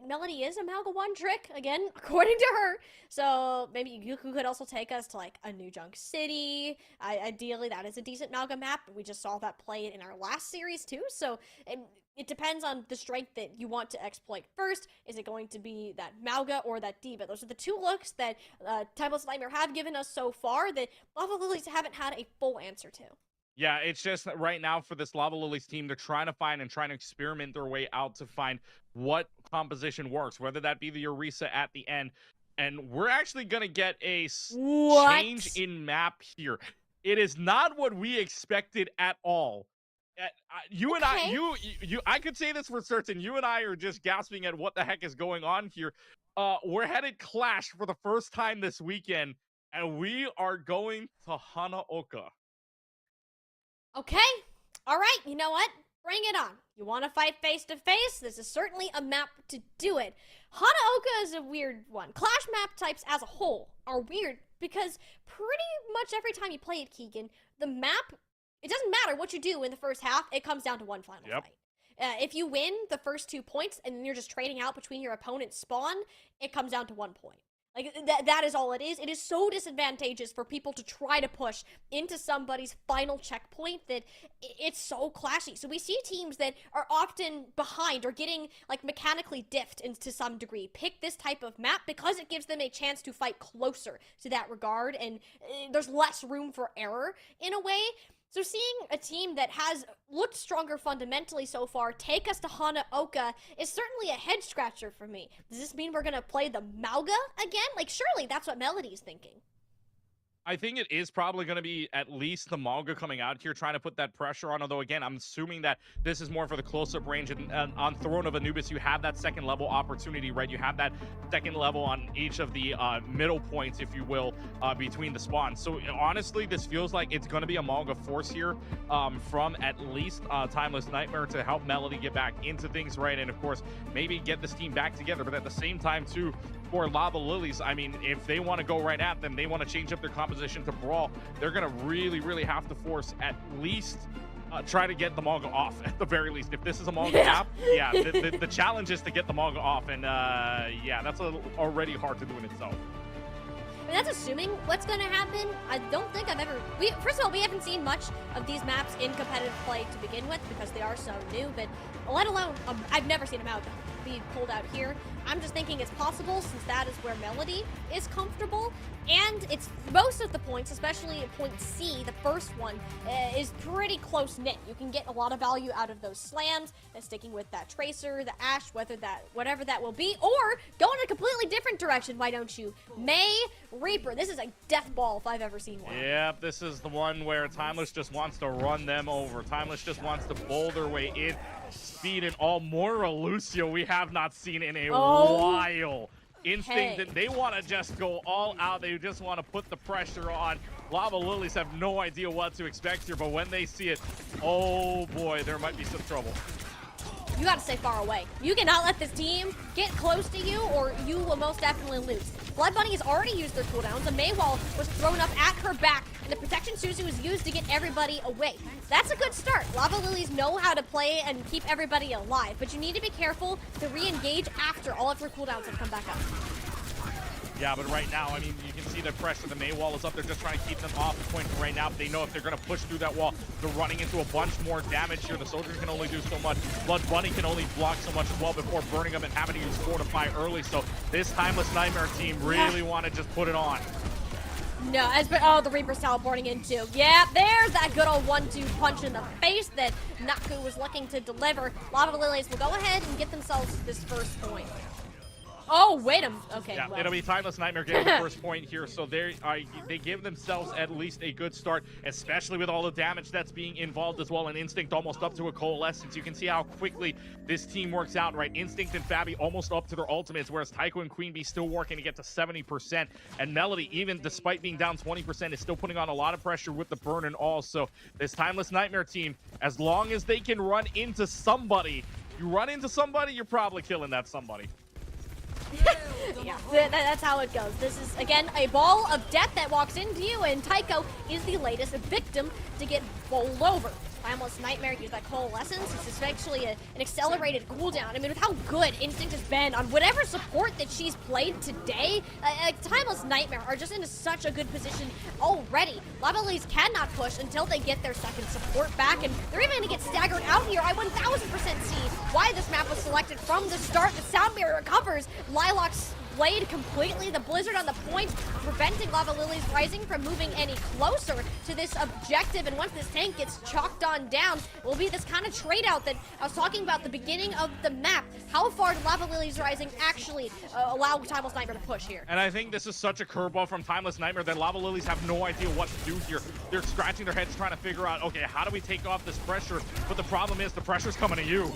Melody is a Malga 1 trick, again, according to her. So maybe you could also take us to, like, a New Junk City. Ideally, that is a decent Malga map. We just saw that play in our last series, too. So it depends on the strength that you want to exploit first. Is it going to be that Malga or that Diva? Those are the two looks that Timeless Nightmare have given us so far that Lava Lilies haven't had a full answer to. Yeah, it's just right now for this Lava Lilies team, they're trying to find and trying to experiment their way out to find what composition works, whether that be the Orisa at the end. And we're actually going to get a change in map here. It is not what we expected at all. You and I could say this for certain. You and I are just gasping at what the heck is going on here. We're headed Clash for the first time this weekend, and we are going to Hanaoka. Okay. All right. You know what? Bring it on. You want to fight face-to-face? This is certainly a map to do it. Hanaoka is a weird one. Clash map types as a whole are weird because pretty much every time you play it, Keegan, the map, it doesn't matter what you do in the first half. It comes down to one final fight. If you win the first 2 points and then you're just trading out between your opponent's spawn, it comes down to 1 point. Like, that is all it is. It is so disadvantageous for people to try to push into somebody's final checkpoint that it's so clashy. So we see teams that are often behind or getting, like, mechanically diffed into some degree pick this type of map because it gives them a chance to fight closer to that regard, and there's less room for error in a way. So seeing a team that has looked stronger fundamentally so far take us to Hanaoka is certainly a head scratcher for me. Does this mean we're going to play the Mauga again? Like, surely that's what Melody's thinking. I think it is probably going to be at least the Malga coming out here trying to put that pressure on, although again, I'm assuming that this is more for the close-up range, and on Throne of Anubis, you have that second level opportunity, right? You have that second level on each of the middle points, if you will, between the spawns. So honestly, this feels like it's going to be a Malga force here from at least Timeless Nightmare to help Melody get back into things, right? And of course, maybe get this team back together, but at the same time, too, for Lava Lilies, I mean, if they want to go right at them, they want to change up their composition to Brawl, they're going to really have to force at least try to get the Malga off at the very least. If this is a Malga map, yeah, the challenge is to get the Malga off, and yeah, that's already hard to do in itself. I mean, that's assuming what's going to happen. I don't think I've ever... First of all, we haven't seen much of these maps in competitive play to begin with because they are so new, but let alone, I've never seen a Mauga be pulled out here. I'm just thinking it's possible since that is where Melody is comfortable, and it's most of the points, especially point C, the first one, is pretty close-knit. You can get a lot of value out of those slams, sticking with that Tracer, the Ashe, whatever that will be, or go in a completely different direction, why don't you? Mei, Reaper. This is a death ball if I've ever seen one. Yep, this is the one where Timeless just wants to run them over. Timeless just wants to bowl their way in. Speed and all. Moira Lucio we have not seen in a while. Instinct that they want to just go all out. They just want to put the pressure on. Lava Lilies have no idea what to expect here, but when they see it, oh boy, there might be some trouble. You gotta stay far away. You cannot let this team get close to you or you will most definitely lose. Blood Bunny has already used their cooldowns. The Mei wall was thrown up at her back, and the protection Suzu was used to get everybody away. That's a good start. Lava Lilies know how to play and keep everybody alive, but you need to be careful to re-engage after all of her cooldowns have come back up. Yeah, but right now, I mean, you can see the pressure. The Mei wall is up. They're just trying to keep them off the point right now. But they know if they're going to push through that wall, they're running into a bunch more damage here. The soldier can only do so much. Blood Bunny can only block so much as well before burning them and having to use Fortify early. So this Timeless Nightmare team really want to just put it on. No, the Reaper's teleporting in too. Yeah, there's that good old 1-2 punch in the face that Naku was looking to deliver. Lava Lilies will go ahead and get themselves this first point. Oh, wait a minute. Okay, yeah, well. It'll be Timeless Nightmare getting the first point here, so they give themselves at least a good start, especially with all the damage that's being involved as well, and Instinct almost up to a Coalescence. You can see how quickly this team works out, right? Instinct and Fabi almost up to their ultimates, whereas Taiko and Queen Bee still working to get to 70%, and Melody, even despite being down 20%, is still putting on a lot of pressure with the burn and all. So this Timeless Nightmare team, as long as they can run into somebody, you're probably killing that somebody. Yeah, that's how it goes. This is, again, a ball of death that walks into you, and Taiko is the latest victim to get bowled over. Timeless Nightmare use that Coalescence. It's especially an accelerated cooldown. I mean, with how good Instinct has been on whatever support that she's played today, Timeless Nightmare are just in such a good position already. Lava Lilies cannot push until they get their second support back, and they're even going to get staggered out here. I 1000% see why this map was selected from the start. The Sound Barrier covers Lilacs Blade completely. The Blizzard on the point, preventing Lava Lilies Rising from moving any closer to this objective. And once this tank gets chalked on down, it will be this kind of trade out that I was talking about at the beginning of the map. How far did Lava Lilies Rising actually allow Timeless Nightmare to push here? And I think this is such a curveball from Timeless Nightmare that Lava Lilies have no idea what to do here. They're scratching their heads trying to figure out, okay, how do we take off this pressure? But the problem is the pressure's coming at you.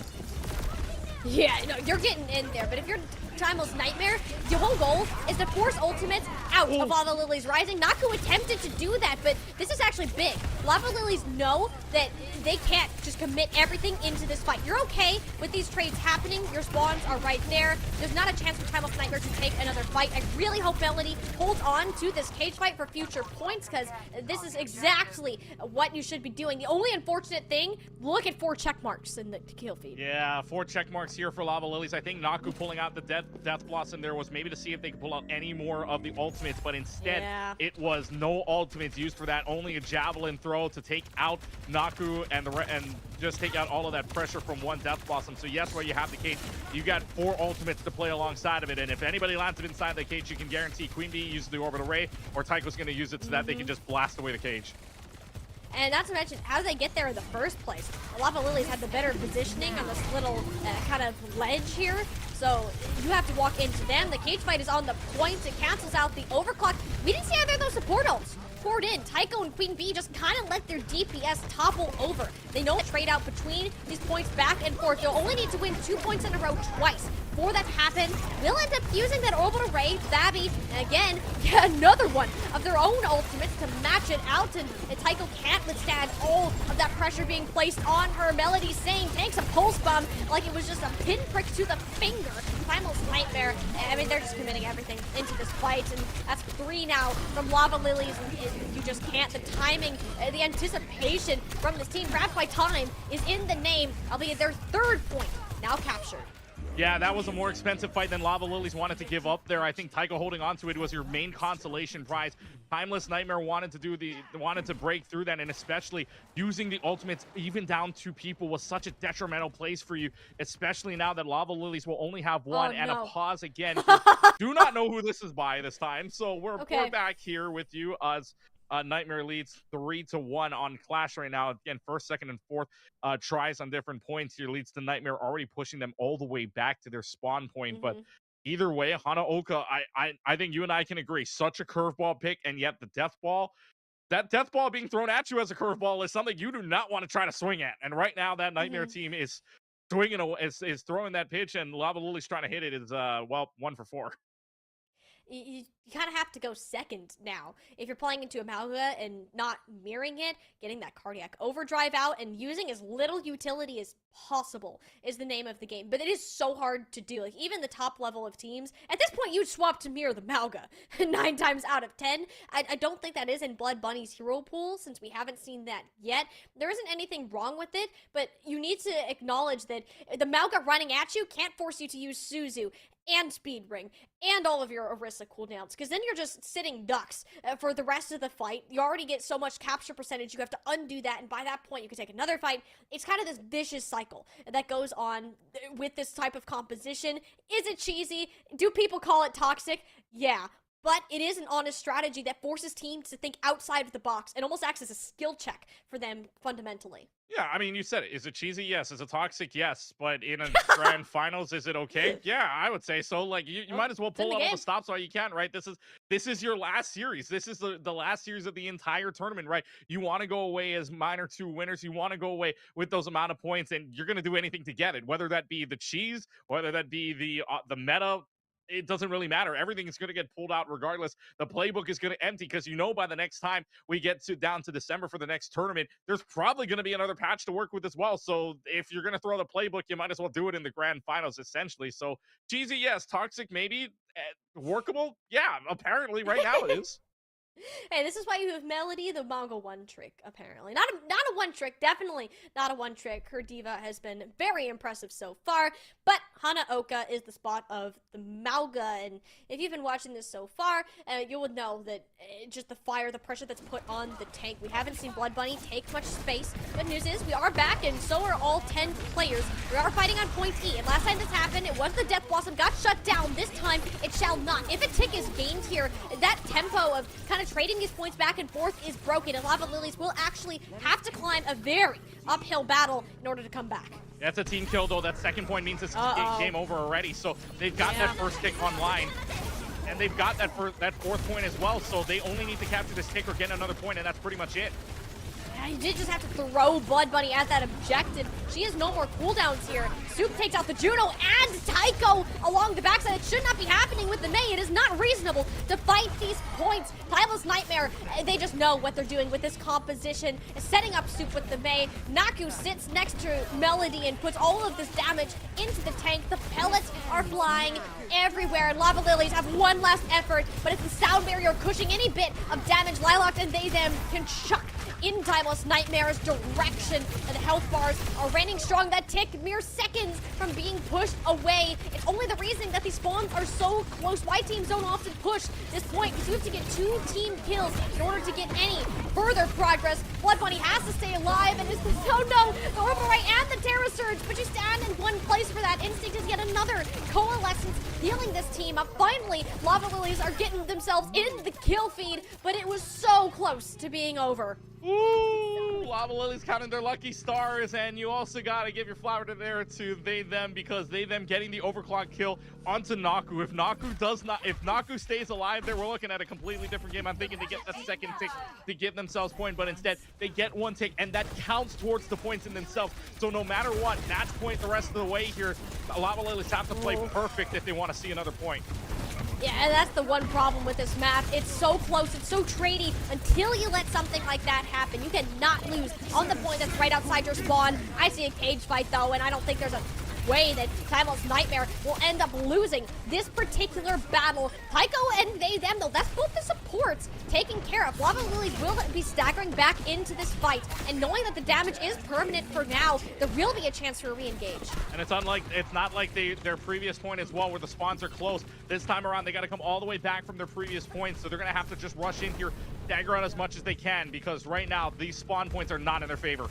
Yeah, no, you're getting in there, but if you're Timeless Nightmare, the whole goal is to force ultimates out of Lava Lilies Rising. Naku attempted to do that, but this is actually big. Lava Lilies know that they can't just commit everything into this fight. You're okay with these trades happening. Your spawns are right there. There's not a chance for Timeless Nightmare to take another fight. I really hope Melody holds on to this cage fight for future points, because this is exactly what you should be doing. The only unfortunate thing, look at 4 check marks in the kill feed. Yeah, 4 check marks here for Lava Lilies. I think Naku pulling out the death Death Blossom there was maybe to see if they could pull out any more of the ultimates, but instead it was no ultimates used for that, only a javelin throw to take out Naku and just take out all of that pressure from one Death Blossom. So yes, where you have the cage, you got 4 ultimates to play alongside of it, and if anybody lands it inside the cage, you can guarantee Queen Bee uses the orbital ray, or Tycho's going to use it so that they can just blast away the cage. And not to mention, how did they get there in the first place? The Lava Lilies had the better positioning on this little kind of ledge here, so you have to walk into them. The cage fight is on the point. It cancels out the overclock. We didn't see either of those support ults poured in. Tycho and Queen Bee just kind of let their DPS topple over. They know the trade out between these points back and forth. They'll only need to win 2 points in a row twice. For that to happen, we'll end up using that orbital ray, Babby, and again, get another one of their own ultimates to match it out, and Tycho can't withstand all of that pressure being placed on her. Melody saying takes a pulse bomb like it was just a pinprick to the finger. Primal's Nightmare, I mean, they're just committing everything into this fight, and that's 3 now from Lava Lilies, and you just can't. The timing, the anticipation from this team, grabbed by time, is in the name, albeit their 3rd point now captured. Yeah, that was a more expensive fight than Lava Lilies wanted to give up there. I think Tycho holding on to it was your main consolation prize. Timeless Nightmare wanted to break through that, and especially using the ultimates even down 2 people was such a detrimental place for you, especially now that Lava Lilies will only have 1 and a pause again. Do not know who this is by this time, so we're back here with you as Nightmare leads 3-1 on Clash right now. Again, 1st, 2nd, and 4th tries on different points here leads to Nightmare already pushing them all the way back to their spawn point. But either way, Hanaoka, I think you and I can agree, such a curveball pick, and yet the death ball, that death ball being thrown at you as a curveball is something you do not want to try to swing at. And right now, that Nightmare team is swinging, is throwing that pitch, and Lava Lily's trying to hit it. Is 1 for 4. You kind of have to go second now. If you're playing into Amalga and not mirroring it, getting that cardiac overdrive out and using as little utility as possible is the name of the game. But it is so hard to do. Like, even the top level of teams, at this point, you'd swap to mirror the Malga 9 times out of 10. I don't think that is in Blood Bunny's hero pool, since we haven't seen that yet. There isn't anything wrong with it, but you need to acknowledge that the Malga running at you can't force you to use Suzu and Speed Ring, and all of your Orisa cooldowns, because then you're just sitting ducks for the rest of the fight. You already get so much capture percentage, you have to undo that, and by that point, you can take another fight. It's kind of this vicious cycle that goes on with this type of composition. Is it cheesy? Do people call it toxic? Yeah. But it is an honest strategy that forces teams to think outside of the box and almost acts as a skill check for them fundamentally. Yeah, I mean, you said it. Is it cheesy? Yes. Is it toxic? Yes. But in a grand finals, is it okay? Yeah, I would say so. Like, you might as well pull out all the stops while you can, right? This is your last series. This is the last series of the entire tournament, right? You want to go away as minor 2 winners. You want to go away with those amount of points, and you're going to do anything to get it, whether that be the cheese, whether that be the meta. It doesn't really matter. Everything is going to get pulled out regardless. The playbook is going to empty, because by the next time we get down to December for the next tournament, there's probably going to be another patch to work with as well. So if you're going to throw the playbook, you might as well do it in the grand finals, essentially. So cheesy, yes. Toxic, maybe. Workable, yeah. Apparently, right now it is. Hey, this is why you have Melody, the Mongol one trick, apparently. Not a one trick, definitely not a one trick. Her diva has been very impressive so far, but Hanaoka is the spot of the Malga, and if you've been watching this so far, you would know that just the fire, the pressure that's put on the tank. We haven't seen Blood Bunny take much space. Good news is we are back, and so are all 10 players. We are fighting on point E, and last time this happened, it was the Death Blossom got shut down. This time, it shall not. If a tick is gained here, that tempo of kind of trading these points back and forth is broken, and Lava Lilies will actually have to climb a very uphill battle in order to come back. That's a team kill, though. That 2nd point means it's game over already, so they've got that first tick online, and they've got that 4th point as well, so they only need to capture this tick or get another point, and that's pretty much it. You did just have to throw Blood Bunny at that objective. She has no more cooldowns here. Soup takes out the Juno and Tycho along the backside. It should not be happening with the Mei. It is not reasonable to fight these points. Timeless Nightmare, they just know what they're doing with this composition. Setting up Soup with the Mei. Naku sits next to Melody and puts all of this damage into the tank. The pellets are flying everywhere. Lava Lilies have one last effort, but it's the sound barrier pushing any bit of damage. Lilac and they them can chuck in Timeless Nightmare's direction. And the health bars are reigning strong. That tick mere seconds from being pushed away. It's only the reason that these spawns are so close. Why teams don't often push this point, because you have to get 2 team kills in order to get any further progress. Blood Bunny has to stay alive, and it's oh no, the Overwatch and the Terra Surge, but you stand in one place for that. Instinct is yet another coalescence healing this team up. Finally, Lava Lilies are getting themselves in the kill feed, but it was so close to being over. Ooh, Lava Lilies counting their lucky stars, and you also got to give your flower to they them, because they them getting the overclock kill onto Naku. If Naku stays alive there, we're looking at a completely different game. I'm thinking they get that second tick to give themselves point, but instead they get 1 tick, and that counts towards the points in themselves. So no matter what, match point the rest of the way here. Lava Lilies have to play perfect if they want to see another point. Yeah, and that's the one problem with this map. It's so close, it's so tradey. Until you let something like that happen, you cannot lose on the point that's right outside your spawn. I see a cage fight though, and I don't think there's a way that Timeless Nightmare will end up losing this particular battle. Tycho and they, them, though, that's both the supports taken care of. Lava Lilies will be staggering back into this fight, and knowing that the damage is permanent for now, there will be a chance for a re-engage. And it's not like their previous point as well, where the spawns are close. This time around, they got to come all the way back from their previous points, so they're going to have to just rush in here, stagger out as much as they can, because right now, these spawn points are not in their favor.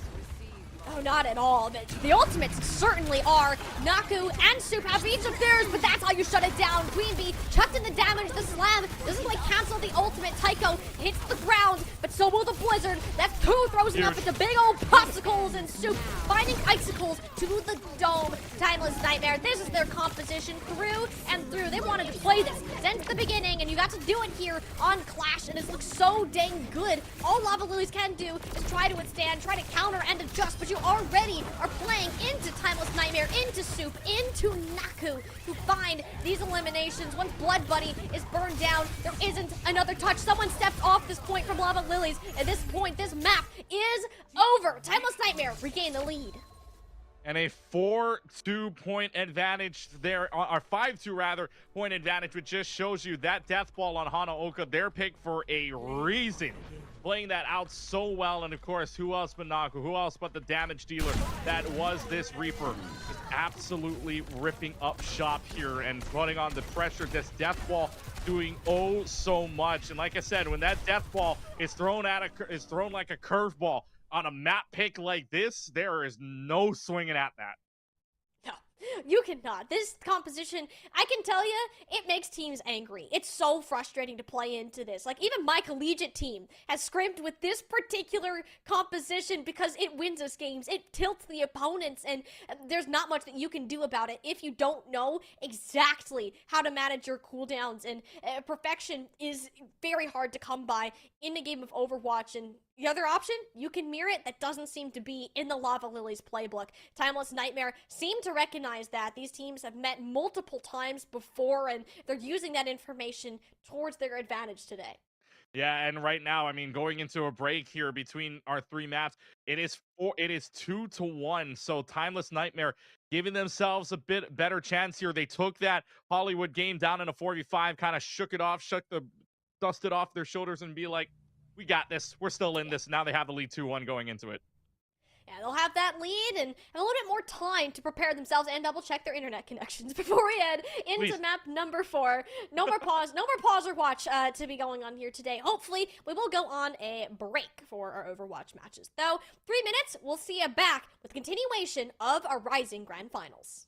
Oh, not at all. The ultimates certainly are. Naku and Soup have each of theirs, but that's how you shut it down. Queen Bee chucked in the damage, the slam. This is like cancel the ultimate. Tycho hits the ground, but so will the Blizzard. That's 2 throws him up into big old popsicles, and Soup finding icicles to the dome. Timeless Nightmare, this is their composition through and through. They wanted to play this since the beginning, and you got to do it here on Clash, and it looks so dang good. All Lava Lilies can do is try to withstand, try to counter and adjust, but you already are playing into Timeless Nightmare, into Soup, into Naku to find these eliminations. Once Blood Bunny is burned down, there isn't another touch. Someone stepped off this point from Lava Lilies. At this point, this map is over. Timeless Nightmare regain the lead. And a 4-2 point advantage there, or 5-2 rather, point advantage, which just shows you that death ball on Hanaoka, their pick for a reason. Playing that out so well, and of course, who else but Naku? Who else but the damage dealer that was this Reaper? Just absolutely ripping up shop here and putting on the pressure. This death ball doing oh so much. And like I said, when that death ball is thrown like a curveball on a map pick like this, there is no swinging at that. No, you cannot. This composition, I can tell you, it makes teams angry. It's so frustrating to play into this. Like, even my collegiate team has scrimped with this particular composition because it wins us games. It tilts the opponents, and there's not much that you can do about it if you don't know exactly how to manage your cooldowns. And perfection is very hard to come by in a game of Overwatch, and the other option, you can mirror it. That doesn't seem to be in the Lava Lilies playbook. Timeless Nightmare seem to recognize that. These teams have met multiple times before, and they're using that information towards their advantage today. Yeah, and right now, I mean, going into a break here between our 3 maps, it is 2-1. So Timeless Nightmare giving themselves a bit better chance here. They took that Hollywood game down in a 4v5, kind of shook it off, dusted off their shoulders, and be like, we got this. We're still in this. Now they have the lead 2-1 going into it. Yeah, they'll have that lead and a little bit more time to prepare themselves and double check their internet connections before we head into map number 4. No more pause or watch to be going on here today. Hopefully, we will go on a break for our Overwatch matches. Though, 3 minutes, we'll see you back with continuation of our Rising Grand Finals.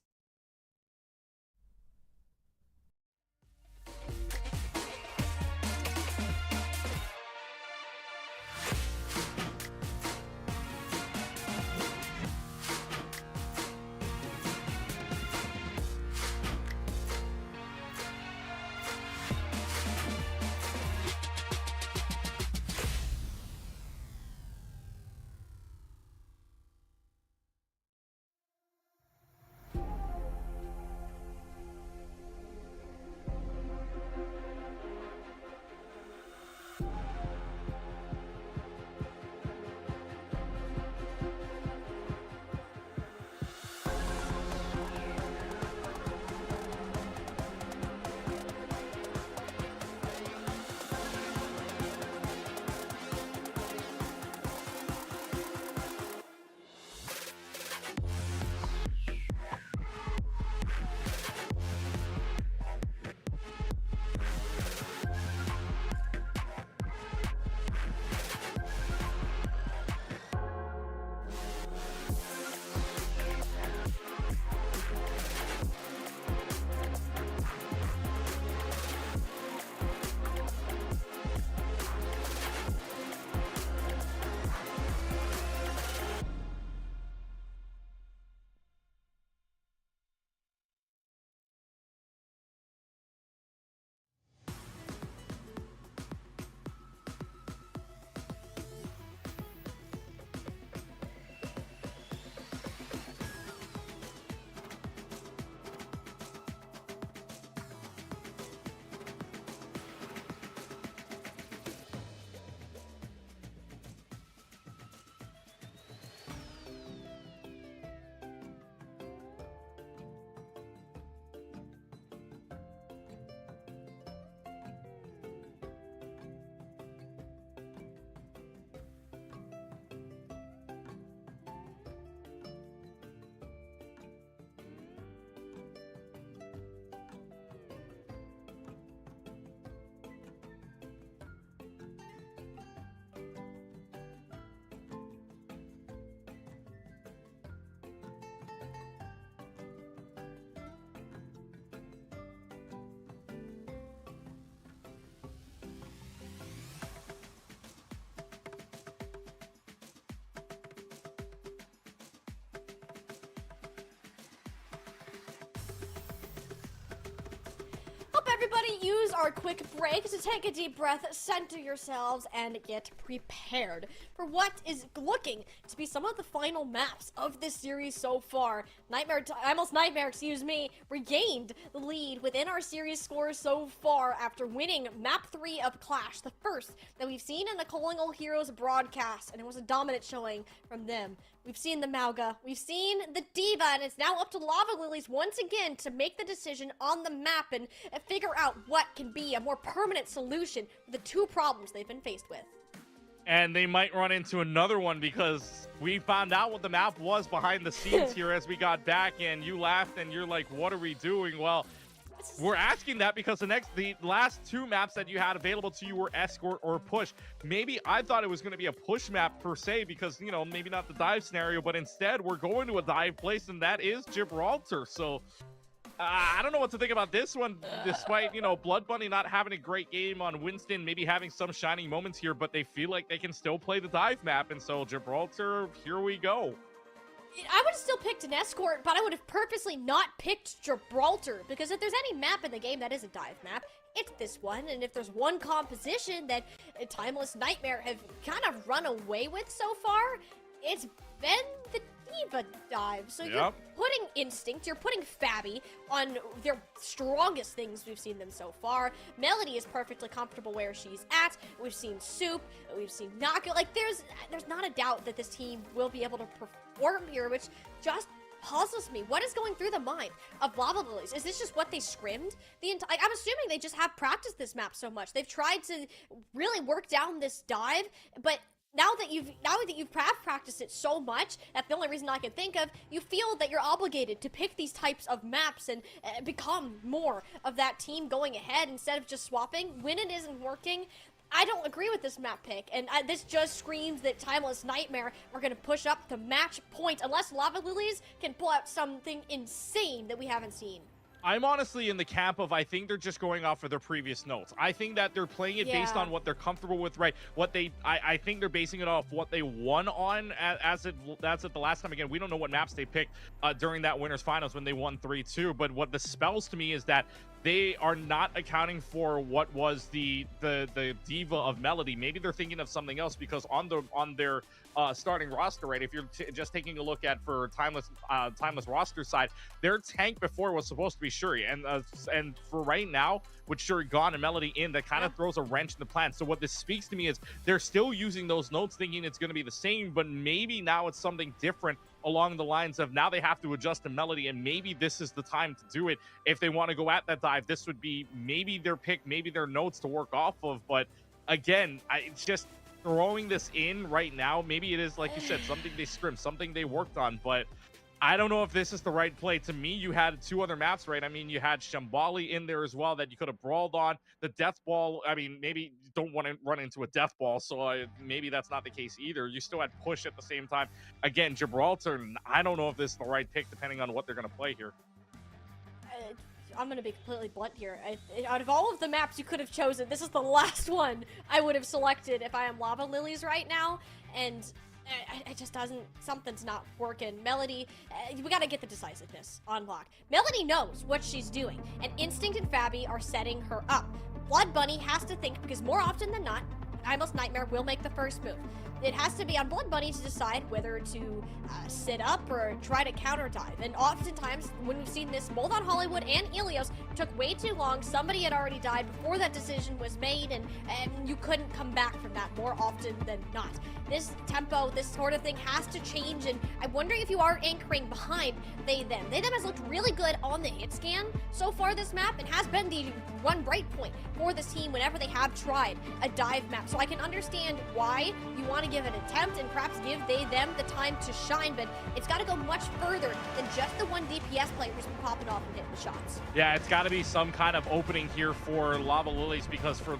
use our quick break to take a deep breath, center yourselves, and get prepared for what is looking to be some of the final maps of this series so far. Almost Nightmare, regained the lead within our series scores so far after winning map 3 of Clash, the first that we've seen in the Colonial Heroes broadcast, and it was a dominant showing from them. We've seen the Mauga, we've seen the Diva, and it's now up to Lava Lilies once again to make the decision on the map and figure out what can be a more permanent solution for the two problems they've been faced with. And they might run into another one because we found out what the map was behind the scenes here as we got back, and you laughed and you're like, what are we doing? Well, we're asking that because the last two maps that you had available to you were escort or push. Maybe I thought it was going to be a push map per se because, you know, maybe not the dive scenario, but instead we're going to a dive place, and that is Gibraltar. So I don't know what to think about this one, despite, you know, Blood Bunny not having a great game on Winston, maybe having some shining moments here, but they feel like they can still play the dive map. And so Gibraltar, here we go. I would have still picked an escort, but I would have purposely not picked Gibraltar, because if there's any map in the game that is a dive map, it's this one. And if there's one composition that Timeless Nightmare have kind of run away with so far, it's been the Diva dive. So you're putting Instinct, you're putting Fabi on their strongest things we've seen them so far. Melody is perfectly comfortable where she's at. We've seen Soup, we've seen Naka. Like, there's not a doubt that this team will be able to perform here, which just puzzles me. What is going through the mind of Lava Lilies? Is this just what they scrimmed the entire? I'm assuming they just have practiced this map so much. They've tried to really work down this dive, but now that you've practiced it so much, that's the only reason I can think of, you feel that you're obligated to pick these types of maps and become more of that team going ahead instead of just swapping when it isn't working. I don't agree with this map pick, and this just screams that Timeless Nightmare are going to push up the match point unless Lava Lilies can pull out something insane that we haven't seen. I'm honestly in the camp of, I think they're just going off of their previous notes. I think that they're playing it based on what they're comfortable with, right? I think they're basing it off what they won on as it the last time. Again, we don't know what maps they picked during that winners finals when they won 3-2. But what this spells to me is that they are not accounting for what was the diva of Melody. Maybe they're thinking of something else, because on their starting roster, right? If you're just taking a look at for Timeless roster side, their tank before was supposed to be Shuri, and for right now with Shuri gone and Melody in, that kind of throws a wrench in the plan. So what this speaks to me is they're still using those notes, thinking it's going to be the same, but maybe now it's something different along the lines of now they have to adjust to Melody, and maybe this is the time to do it. If they want to go at that dive, this would be maybe their pick, maybe their notes to work off of. But again, it's just throwing this in right now. Maybe it is, like you said, something they scrimmed, something they worked on, but I don't know if this is the right play. To me, you had two other maps, right? I mean, you had Shambali in there as well that you could have brawled on. The Death Ball, I mean, maybe you don't want to run into a Death Ball, so maybe that's not the case either. You still had Push at the same time. Again, Gibraltar, I don't know if this is the right pick depending on what they're going to play here. I'm going to be completely blunt here. Out of all of the maps you could have chosen, this is the last one I would have selected if I am Lava Lilies right now, and it just doesn't, something's not working. Melody, we gotta get the decisiveness on lock. Melody knows what she's doing, and Instinct and Fabi are setting her up. Blood Bunny has to think, because more often than not, Timeless Nightmare will make the first move. It has to be on Blood Bunny to decide whether to sit up or try to counter dive. And oftentimes, when we've seen this both on Hollywood and Ilios, it took way too long. Somebody had already died before that decision was made, and you couldn't come back from that more often than not. This tempo, this sort of thing has to change, and I'm wondering if you are anchoring behind they them. They them has looked really good on the hit scan so far this map, and has been the one bright point for this team whenever they have tried a dive map. So I can understand why you want to give an attempt and perhaps give they them the time to shine, but it's got to go much further than just the one DPS player who's been popping off and hitting the shots. Yeah, it's got to be some kind of opening here for Lava Lilies, because for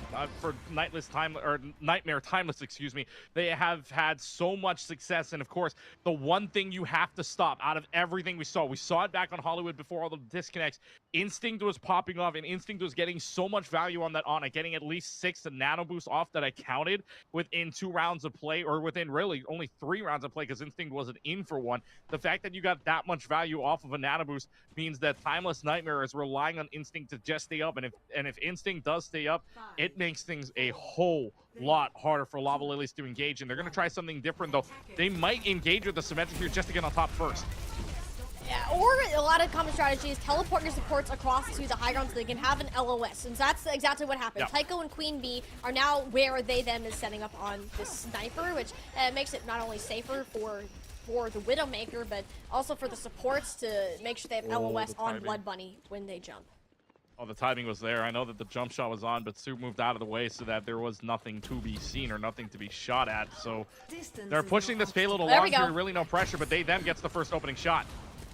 Nightmare Timeless, excuse me, they have had so much success. And of course, the one thing you have to stop out of everything we saw it back on Hollywood before all the disconnects. Instinct was popping off, and Instinct was getting so much value on that Ana, getting at least 6 nano boost off that account. counted within 2 rounds of play, or within really only 3 rounds of play because Instinct wasn't in for one. The fact that you got that much value off of a nano boost means that Timeless Nightmare is relying on Instinct to just stay up, and if Instinct does stay up, it makes things a whole lot harder for Lava Lilies to engage, and they're going to try something different, though. They might engage with the Symmetric here just to get on top first. Yeah, or a lot of common strategies, teleport your supports across to the high ground so they can have an LOS, and that's exactly what happened. Yep. Tycho and Queen Bee are now where them is setting up on this sniper, which makes it not only safer for the Widowmaker, but also for the supports to make sure they have LOS on Blood Bunny when they jump. Oh, the timing was there. I know that the jump shot was on, but Soup moved out of the way so that there was nothing to be seen or nothing to be shot at. So they're pushing this payload along here. Really no pressure, but them gets the first opening shot.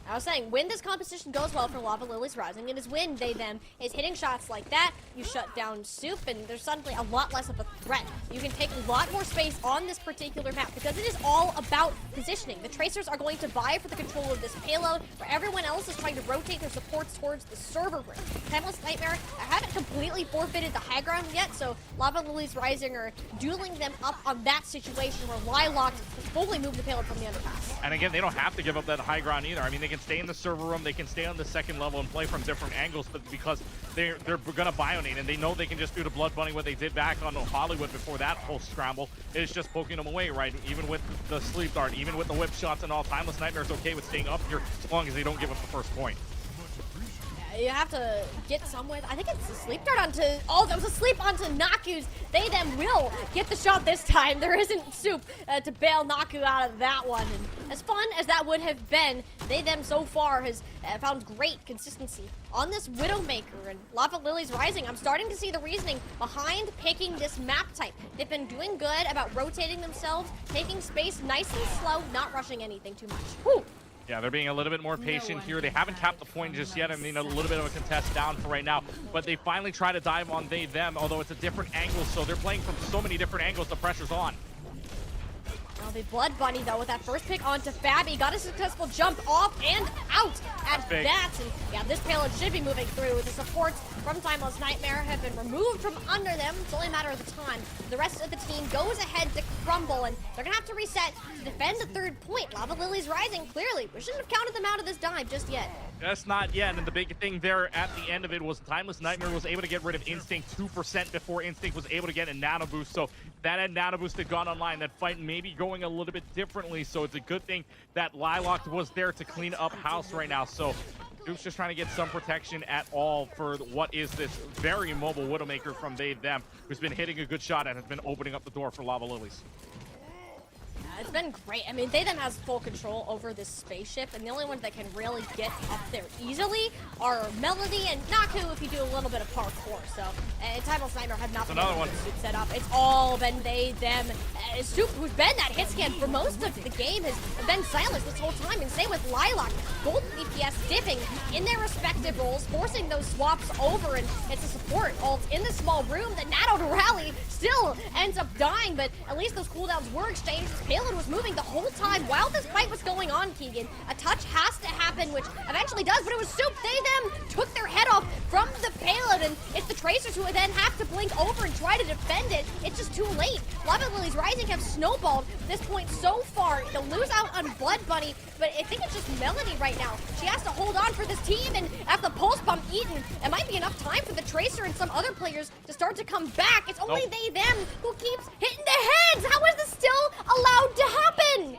I was saying, when this competition goes well for Lava Lilies Rising, it is when them is hitting shots like that, you shut down Soup, and there's suddenly a lot less of a threat. You can take a lot more space on this particular map, because it is all about positioning. The Tracers are going to vie for the control of this payload, where everyone else is trying to rotate their supports towards the server room. Timeless Nightmare haven't completely forfeited the high ground yet, so Lava Lilies Rising are dueling them up on that situation where Lilac has fully moved the payload from the underpass. And again, they don't have to give up that high ground either. I mean, they can stay in the server room, they can stay on the second level and play from different angles, but because they're gonna bionate, and they know they can just do to Blood Bunny what they did back on Hollywood before that whole scramble, is just poking them away, right? Even with the sleep dart, even with the whip shots and all, Timeless Nightmare is okay with staying up here as long as they don't give up the first point. You have to get somewhere. I think it's a sleep dart onto. Oh, that was a sleep onto Naku's. Them will get the shot this time. There isn't Soup to bail Naku out of that one. And as fun as that would have been, them so far has found great consistency on this Widowmaker and Lava Lilies Rising. I'm starting to see the reasoning behind picking this map type. They've been doing good about rotating themselves, taking space nice and slow, not rushing anything too much. Whew. Yeah, they're being a little bit more patient here. They haven't capped the point just yet. I mean, a little bit of a contest down for right now. But they finally try to dive on them, although it's a different angle. So they're playing from so many different angles. The pressure's on. Now the Blood Bunny, though, with that first pick onto Fabi, got a successful jump off and out at that. And yeah, this payload should be moving through. The supports from Timeless Nightmare have been removed from under them. It's only a matter of the time. The rest of the team goes ahead to crumble, and they're going to have to reset to defend the third point. Lava Lilies Rising, clearly. We shouldn't have counted them out of this dive just yet. Just not yet, and the big thing there at the end of it was Timeless Nightmare was able to get rid of Instinct 2% before Instinct was able to get a nano boost. So that had nano boost had gone online. That fight maybe going a little bit differently. So it's a good thing that Lilac was there to clean up house right now. So Duke's just trying to get some protection at all for what is this very mobile Widowmaker from them, who's been hitting a good shot and has been opening up the door for Lava Lilies. It's been great. I mean, them has full control over this spaceship, and the only ones that can really get up there easily are Melody and Naku if you do a little bit of parkour. So, and Timeless Nightmare have not been able to get Soup set up. It's all been them. Soup, who's been that hit scan for most of the game, has been silent this whole time, and same with Lilac. Both DPS dipping in their respective roles, forcing those swaps over, and it's a support ult in the small room. The Nano to rally still ends up dying, but at least those cooldowns were exchanged. Payload was moving the whole time while this fight was going on, Keegan. A touch has to happen, which eventually does, but it was Soup. Them took their head off from the payload, and it's the Tracers who then have to blink over and try to defend it. It's just too late. Lava Lilies Rising have snowballed this point so far. They'll lose out on Blood Bunny, but I think it's just Melody right now. She has to hold on for this team, and after the pulse bomb eaten, it might be enough time for the Tracer and some other players to start to come back. It's only them who keeps hitting the heads. How is this still allowed to happen?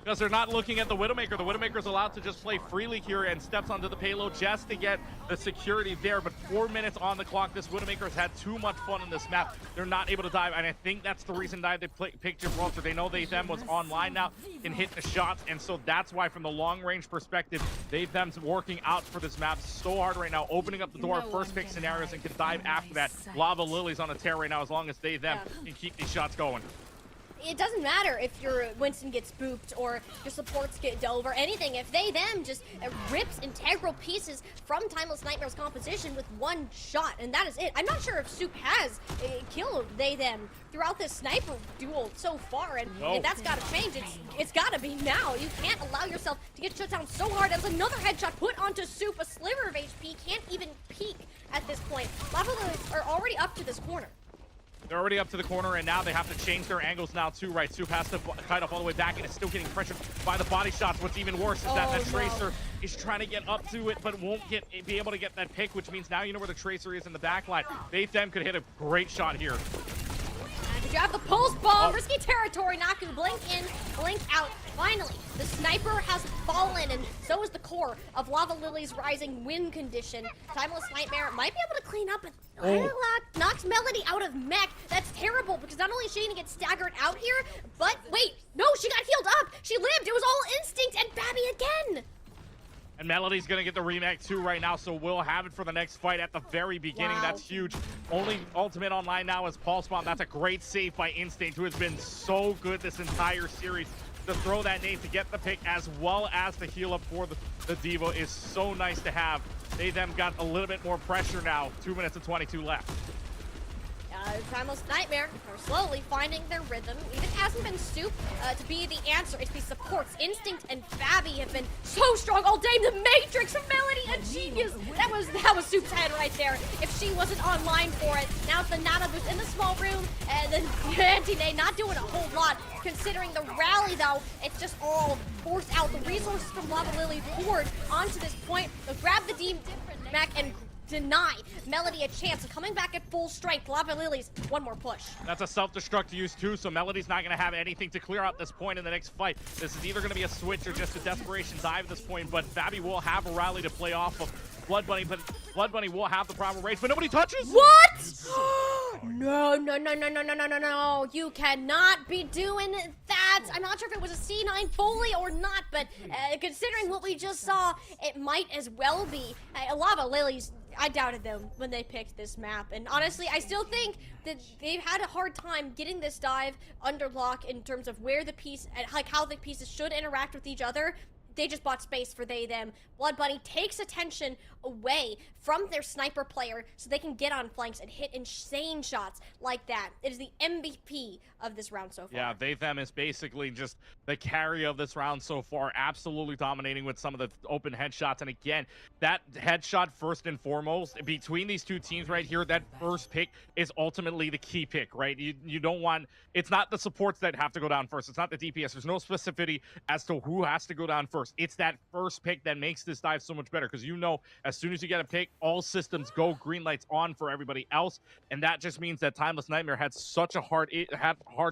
Because they're not looking at the Widowmaker. The Widowmaker's allowed to just play freely here and steps onto the payload just to get the security there. But 4 minutes on the clock. This Widowmaker's had too much fun on this map. They're not able to dive, and I think that's the reason they picked Gibraltar. They know them was online now, can hit the shots, and so that's why from the long-range perspective, them's working out for this map so hard right now, opening up the door, first pick scenarios, and can dive after that. Lava Lilies on a tear right now as long as them can keep these shots going. It doesn't matter if your Winston gets booped or your supports get dove or anything. If them just rips integral pieces from Timeless Nightmare's composition with one shot, and that is it. I'm not sure if Soup has killed them throughout this sniper duel so far, and if that's got to change, it's got to be now. You can't allow yourself to get shut down so hard. That was another headshot put onto Soup, a sliver of HP, can't even peek at this point. Lava Lilies are already up to this corner. They're already up to the corner, and now they have to change their angles now too, right? Soup has to kite off all the way back, and is still getting pressured by the body shots. What's even worse is that Tracer is trying to get up to it, but won't be able to get that pick, which means now you know where the Tracer is in the back line. They them could hit a great shot here. You have the pulse bomb, risky territory. Naku, blink in, blink out. Finally, the sniper has fallen, and so is the core of Lava Lily's rising wind condition. Timeless Nightmare might be able to clean up, but knocks Melody out of mech. That's terrible, because not only is she gonna get staggered out here, but wait, no, she got healed up. She lived. It was all instinct, and Babby again. And Melody's gonna get the remake too right now, so we'll have it for the next fight at the very beginning. Wow. That's huge. Only ultimate online now is Pulse Bomb. That's a great save by Instinct, who has been so good this entire series. To throw that nade to get the pick, as well as the heal up for the Diva, is so nice to have. They them got a little bit more pressure now. 2 minutes and 22 left. Timeless Nightmare are slowly finding their rhythm. Even hasn't been Soup to be the answer. It's the supports. Instinct and Babby have been so strong all day. The Matrix from Melody, a genius. That was Soup's head right there. If she wasn't online for it. Now it's the Nana boost in the small room, and then anti-nade not doing a whole lot. Considering the rally though, it's just all forced out. The resources from Lava Lily poured onto this point. They'll grab the Deem Mac and deny Melody a chance of coming back at full strength. Lava Lily's one more push. That's a self-destruct to use too, so Melody's not going to have anything to clear out this point in the next fight. This is either going to be a switch or just a desperation dive at this point, but Babby will have a rally to play off of Blood Bunny, but Blood Bunny will have the proper range, but nobody touches. What? No. You cannot be doing that. I'm not sure if it was a C9 Foley or not, but considering what we just saw, it might as well be. Lava Lily's, I doubted them when they picked this map, and honestly, I still think that they've had a hard time getting this dive under lock in terms of where the piece, like how the pieces should interact with each other. They just bought space for they, them. Blood Bunny takes attention away from their sniper player so they can get on flanks and hit insane shots like that. It is the MVP of this round so far. Yeah, they, them is basically just the carry of this round so far. Absolutely dominating with some of the open headshots. And again, that headshot first and foremost, between these two teams right here, that first pick is ultimately the key pick, right? You don't want, it's not the supports that have to go down first. It's not the DPS. There's no specificity as to who has to go down first. It's that first pick that makes this dive so much better, because you know as soon as you get a pick, all systems go, green lights on for everybody else, and that just means that Timeless Nightmare had such a hard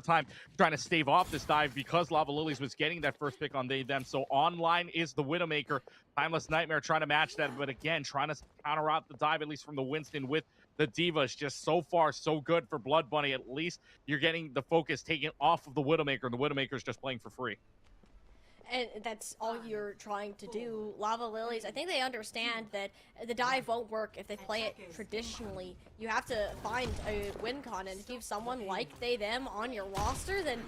time trying to stave off this dive because Lava Lilies was getting that first pick on they them. So online is the Widowmaker. Timeless Nightmare trying to match that, but again trying to counter out the dive, at least from the Winston with the Diva. Is just so far so good for Blood Bunny. At least you're getting the focus taken off of the Widowmaker, and the Widowmaker's just playing for free. And that's all you're trying to do. Lava Lilies, I think they understand that the dive won't work if they play it traditionally. You have to find a win con, and if you have someone like they, them on your roster, then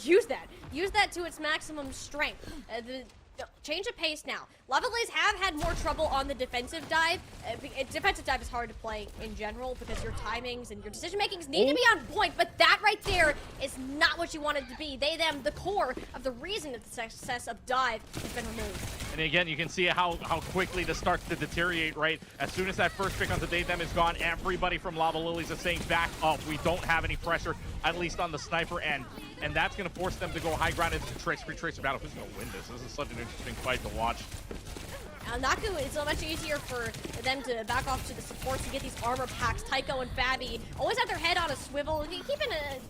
use that. Use that to its maximum strength. Change of pace now. Lava Lilies have had more trouble on the defensive dive. Defensive dive is hard to play in general because your timings and your decision makings need to be on point, but that right there is not what you want it to be. They, them, the core of the reason that the success of dive has been removed. And again, you can see how quickly this starts to deteriorate, right? As soon as that first pick on the day them is gone, everybody from Lava Lilies is saying back up. We don't have any pressure, at least on the sniper end. And that's going to force them to go high ground into Tracer battle. Who's going to win this? This is such an interesting fight to watch. Naku, it's so much easier for them to back off to the supports and get these armor packs. Tycho and Babby always have their head on a swivel, and keeping an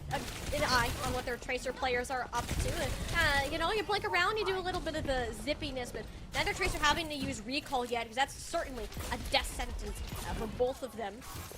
eye on what their Tracer players are up to. And, you know, you blink around, you do a little bit of the zippiness, but neither Tracer having to use recall yet, because that's certainly a death sentence for both of them.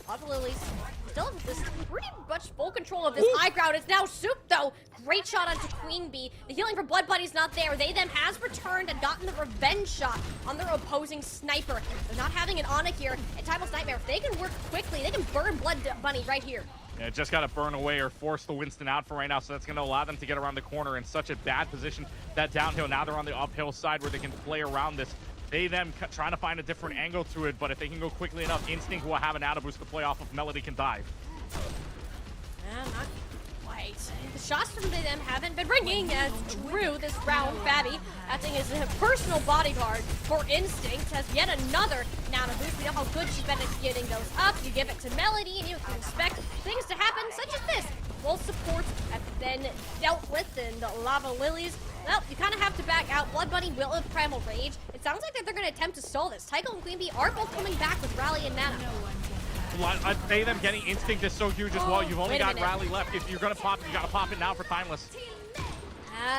Lava Lilies still have this pretty much full control of this high ground. It's now Soup, though. Great shot onto Queen Bee. The healing from Blood Bunny's not there. They, them has returned and gotten the revenge shot on their opposing sniper. They're not having an Onyx here. And Timeless Nightmare, if they can work quickly, they can burn Blood Bunny right here. Yeah, just got to burn away or force the Winston out for right now, so that's going to allow them to get around the corner in such a bad position. That downhill, now they're on the uphill side where they can play around this. They, them, trying to find a different angle to it, but if they can go quickly enough, Instinct will have an auto boost to play off of. Melody can dive. right. The shots from them haven't been ringing as Drew, this round, Fabi, acting as a personal bodyguard for Instinct, has yet another nano boost. We know how good she's been at getting those up. You give it to Melody, and you can expect things to happen, such as this. Both supports have been dealt with, and the Lava Lilies, well, you kind of have to back out. Blood Bunny will have Primal Rage. It sounds like that they're going to attempt to stall this. Tycho and Queen Bee are both coming back with Rally and Nana. I'd say them getting Instinct is so huge as well. You've only got Rally left. If you're going to pop it, you got to pop it now for Timeless.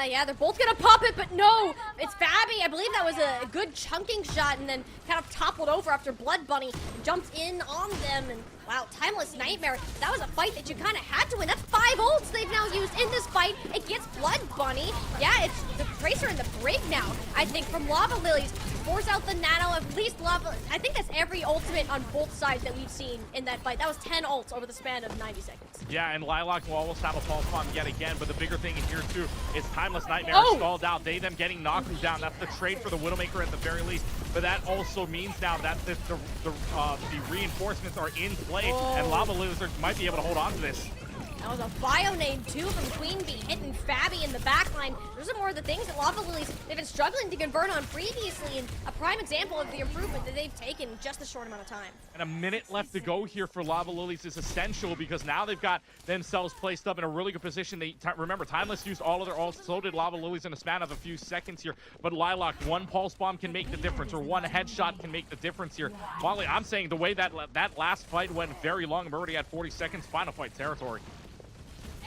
Yeah, they're both gonna pop it, but no, it's Fabi. I believe that was a good chunking shot and then kind of toppled over after Blood Bunny jumped in on them. And wow, Timeless Nightmare, that was a fight that you kind of had to win. That's 5 ults they've now used in this fight against Blood Bunny. Yeah, it's the Tracer and the Brig now, I think, from Lava Lilies. Force out the Nano, at least Lava. I think that's every ultimate on both sides that we've seen in that fight. That was 10 ults over the span of 90 seconds. Yeah, and Lilac will almost have a false bomb yet again, but the bigger thing in here too is Timeless Nightmare stalled out. Them getting Naku down. That's the trade for the Widowmaker at the very least. But that also means now that the reinforcements are in play, and Lava Lizard might be able to hold on to this. That was a bio nade too from Queen Bee, hitting Fabi in the backline. Those are more of the things that Lava Lilies, they've been struggling to convert on previously, and a prime example of the improvement that they've taken in just a short amount of time. And a minute left to go here for Lava Lilies is essential because now they've got themselves placed up in a really good position. Remember, Timeless used all of their ults, so did Lava Lilies in a span of a few seconds here. But Lilac, one pulse bomb can make the difference, or one headshot can make the difference here. Wally, I'm saying the way that last fight went very long, we're already at 40 seconds, final fight territory.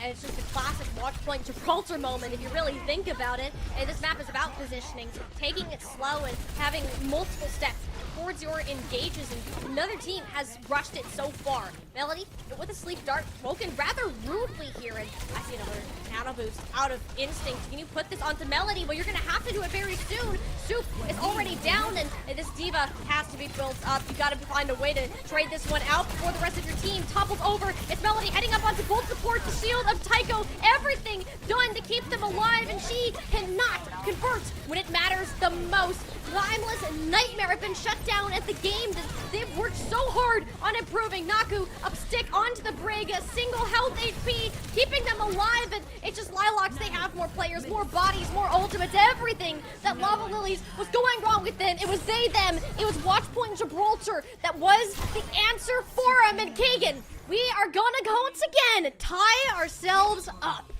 And it's just a classic watch point Gibraltar moment if you really think about it. And this map is about positioning, taking it slow and having multiple steps towards your engages, and another team has rushed it so far. Melody, with a sleep dart, broken rather rudely here, and I see another nano boost out of Instinct. Can you put this onto Melody? Well, you're gonna have to do it very soon. Soup is already down, and this Diva has to be built up. You gotta find a way to trade this one out before the rest of your team topples over. It's Melody heading up onto both support, the shield of Tycho, everything done to keep them alive, and she cannot convert when it matters the most. Timeless and Nightmare have been shut down at the game. They've worked so hard on improving. Naku up stick onto the Brig, a single health HP, keeping them alive, and it's just Lilacs. They have more players, more bodies, more ultimates, everything that Lava Lilies was going wrong with them. It was they, them. It was Watchpoint Gibraltar that was the answer for them. And Keegan, we are gonna go once again tie ourselves up.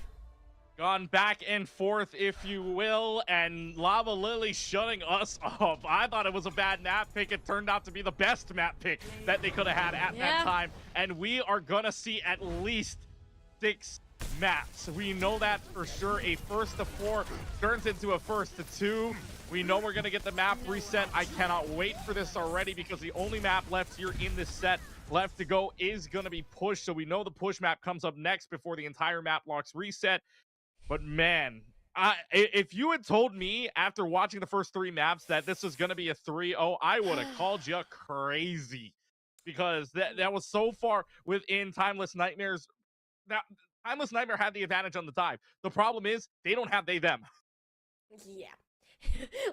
Gone back and forth, if you will, and Lava Lily shutting us up. I thought it was a bad map pick. It turned out to be the best map pick that they could have had at that time. And we are gonna see at least 6 maps. We know that for sure. A first to 4 turns into a first to 2. We know we're gonna get the map reset. I cannot wait for this already because the only map left here in this set left to go is gonna be push. So we know the push map comes up next before the entire map locks reset. But man, if you had told me after watching the first 3 maps that this was going to be a 3-0, I would have called you crazy because that was so far within Timeless Nightmares. That Timeless Nightmare had the advantage on the dive. The problem is they don't have them. Yeah.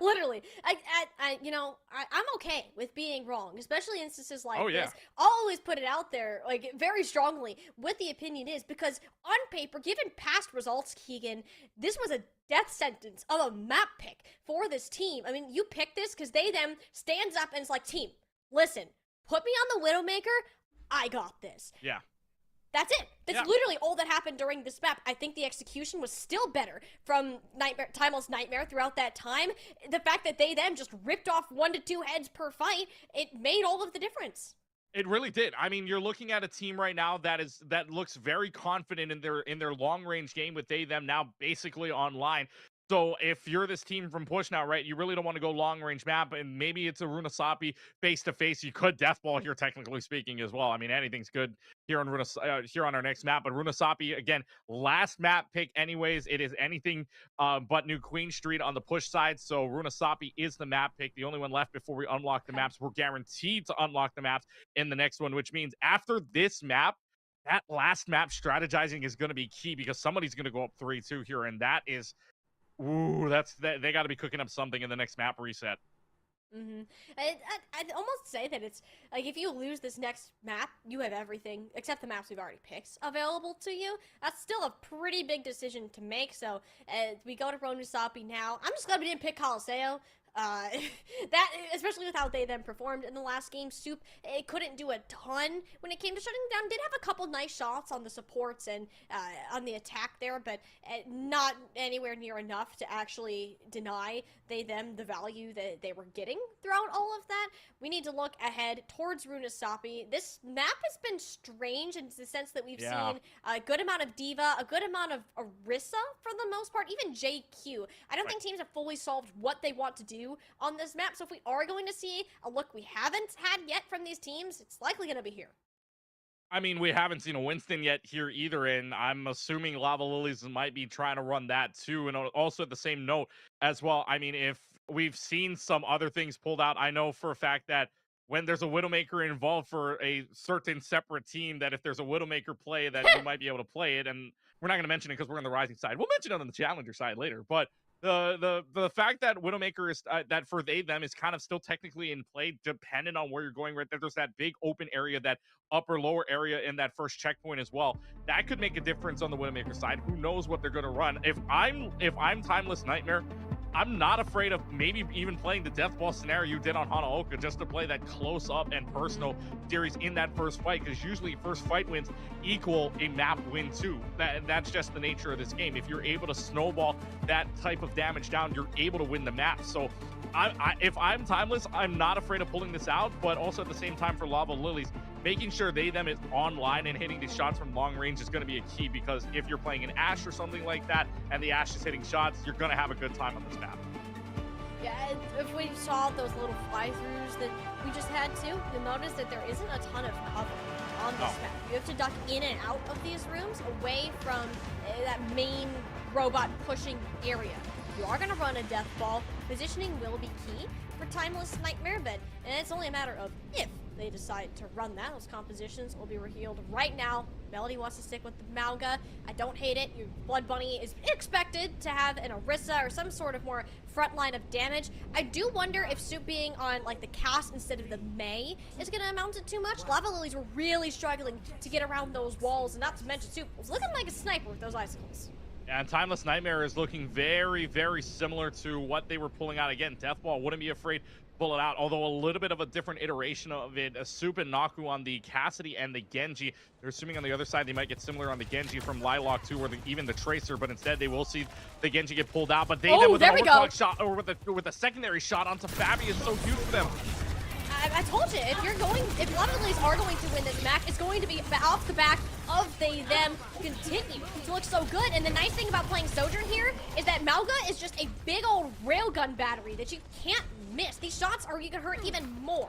Literally, I'm okay with being wrong, especially in instances like this. I'll always put it out there, like, very strongly what the opinion is, because on paper, given past results, Keegan, this was a death sentence of a map pick for this team. I mean, you pick this because them stands up and it's like, team, listen, put me on the Widowmaker, I got this. Yeah. That's it. That's literally all that happened during this map. I think the execution was still better from Timeless Nightmare throughout that time. The fact that them just ripped off 1 to 2 heads per fight, it made all of the difference. It really did. I mean, you're looking at a team right now that looks very confident in their long range game with them now basically online. So if you're this team from Push now, right, you really don't want to go long range map, and maybe it's a Runasapi face to face. You could deathball here, technically speaking, as well. I mean, anything's good here on here on our next map. But Runasapi, again, last map pick, anyways. It is anything but New Queen Street on the Push side. So Runasapi is the map pick, the only one left before we unlock the maps. We're guaranteed to unlock the maps in the next one, which means after this map, that last map strategizing is going to be key because somebody's going to go up 3-2 here, and that is. Ooh, they got to be cooking up something in the next map reset. I'd almost say that it's like if you lose this next map, you have everything except the maps we've already picked available to you. That's still a pretty big decision to make. So we go to Ronusapi now. I'm just glad we didn't pick Colosseo. That, especially with how they then performed in the last game. Soup, it couldn't do a ton when it came to shutting down. Did have a couple nice shots on the supports and on the attack there, but not anywhere near enough to actually deny them the value that they were getting throughout all of that. We need to look ahead towards Runasapi. This map has been strange in the sense that we've seen a good amount of Diva, a good amount of Orisa for the most part, even JQ. I don't think teams have fully solved what they want to do on this map, so if we are going to see a look we haven't had yet from these teams, it's likely going to be here. I mean, we haven't seen a Winston yet here either, and I'm assuming Lava Lilies might be trying to run that too. And also at the same note as well, I mean, if we've seen some other things pulled out, I know for a fact that when there's a Widowmaker involved for a certain separate team, that if there's a Widowmaker play, that you might be able to play it. And we're not going to mention it because we're on the Rising side. We'll mention it on the Challenger side later, but the fact that Widowmaker is that for them is kind of still technically in play, dependent on where you're going. Right there, there's that big open area, that upper lower area in that first checkpoint as well. That could make a difference on the Widowmaker side. Who knows what they're going to run? If I'm Timeless Nightmare, I'm not afraid of maybe even playing the death ball scenario you did on Hanaoka, just to play that close up and personal series in that first fight, because usually first fight wins equal a map win too. That's just the nature of this game. If you're able to snowball that type of damage down, you're able to win the map. So if I'm Timeless, I'm not afraid of pulling this out, but also at the same time for Lava Lilies, making sure them is online and hitting these shots from long range is going to be a key, because if you're playing an Ashe or something like that and the Ashe is hitting shots, you're going to have a good time on this map. Yeah, if we saw those little fly-throughs that we just had to, you'll notice that there isn't a ton of cover on this map. You have to duck in and out of these rooms away from that main robot pushing area. You are going to run a death ball. Positioning will be key for Timeless Nightmare, but it's only a matter of if they decide to run that. Those compositions will be revealed right now. Melody wants to stick with the Mauga. I don't hate it. Your Blood Bunny is expected to have an Orisa or some sort of more front line of damage. I do wonder if Soup being on like the cast instead of the Mei is going to amount to too much. Lava Lilies were really struggling to get around those walls, and not to mention Soup was looking like a sniper with those icicles. And Timeless Nightmare is looking very, very similar to what they were pulling out. Again, Deathball wouldn't be afraid to pull it out, although a little bit of a different iteration of it. Soup and Naku on the Cassidy and the Genji. They're assuming on the other side they might get similar on the Genji from Lilac too, or even the Tracer, but instead they will see the Genji get pulled out. But they then with an overclock shot, or with a secondary shot onto Fabi is so huge for them. I told you, if Lava Lilies are going to win this match, it's going to be off the back of them continue to look so good. And the nice thing about playing Sojourn here is that Mauga is just a big old railgun battery that you can't miss. These shots are you can hurt even more.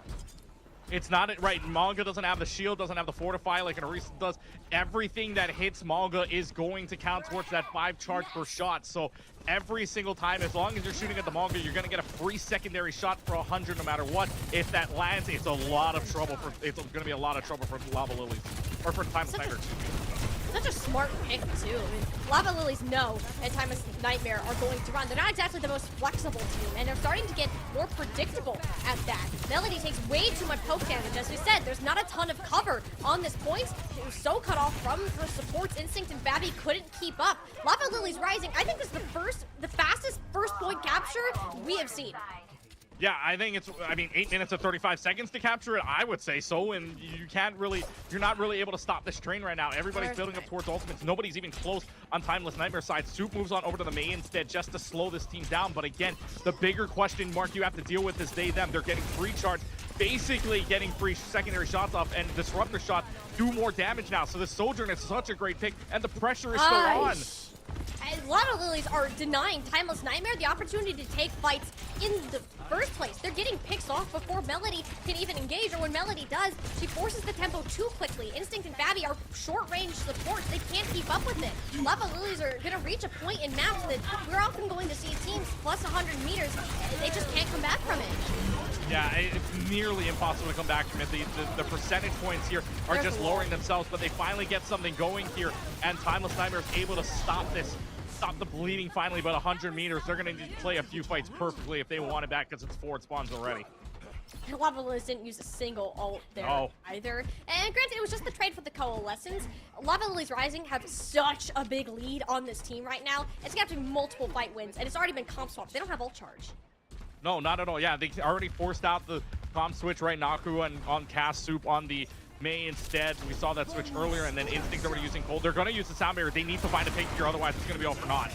It's not right. Mauga doesn't have the shield, doesn't have the fortify like an Orisa does. Everything that hits Mauga is going to count towards that 5 charge per shot. So every single time, as long as you're shooting at the Mauga, you're going to get a free secondary shot for 100 no matter what. If that lands, it's a lot of trouble for. It's going to be a lot of trouble for Lava Lilies, or for Timeless Nightmare. Such a smart pick too. I mean, Lava Lilies know that Timeless Nightmare are going to run. They're not exactly the most flexible team, and they're starting to get more predictable at that. Melody takes way too much poke damage. As we said, there's not a ton of cover on this point. It was so cut off from her supports. Instinct and Babby couldn't keep up. Lava Lilies rising. I think this is the fastest first point capture we have seen. Yeah, I think it's, 8 minutes and 35 seconds to capture it, I would say so, and you're not really able to stop this train right now. Everybody's building up towards ultimates. Nobody's even close on Timeless Nightmare side. Soup moves on over to the Mei instead just to slow this team down, but again, the bigger question mark you have to deal with is them. They're getting free charge, basically getting free secondary shots off, and Disruptor shots do more damage now. So the Sojourn is such a great pick, and the pressure is still on. Lava Lilies are denying Timeless Nightmare the opportunity to take fights in the first place. They're getting picks off before Melody can even engage, or when Melody does, she forces the tempo too quickly. Instinct and Babby are short-range supports. They can't keep up with it. Lava Lilies are going to reach a point in maps that we're often going to see teams plus 100 meters. They just can't come back from it. Yeah, it's nearly impossible to come back from it. The percentage points here are just lowering themselves, but they finally get something going here, and Timeless Nightmare is able to stop this stop the bleeding finally, but 100 meters. They're going to need to play a few fights perfectly if they want it back because it's forward spawns already. Lava Lilies didn't use a single ult there either. And granted, it was just the trade for the Coalescence. Lava Lilies Rising have such a big lead on this team right now. It's going to have to be multiple fight wins, and it's already been comp swapped. They don't have ult charge. No, not at all. Yeah, they already forced out the comp switch, right? Naku and on Cast Soup on the Mei instead. We saw that switch earlier, and then Instinct already using Cold. They're going to use the sound barrier. They need to find a pick here, otherwise it's going to be all for naught.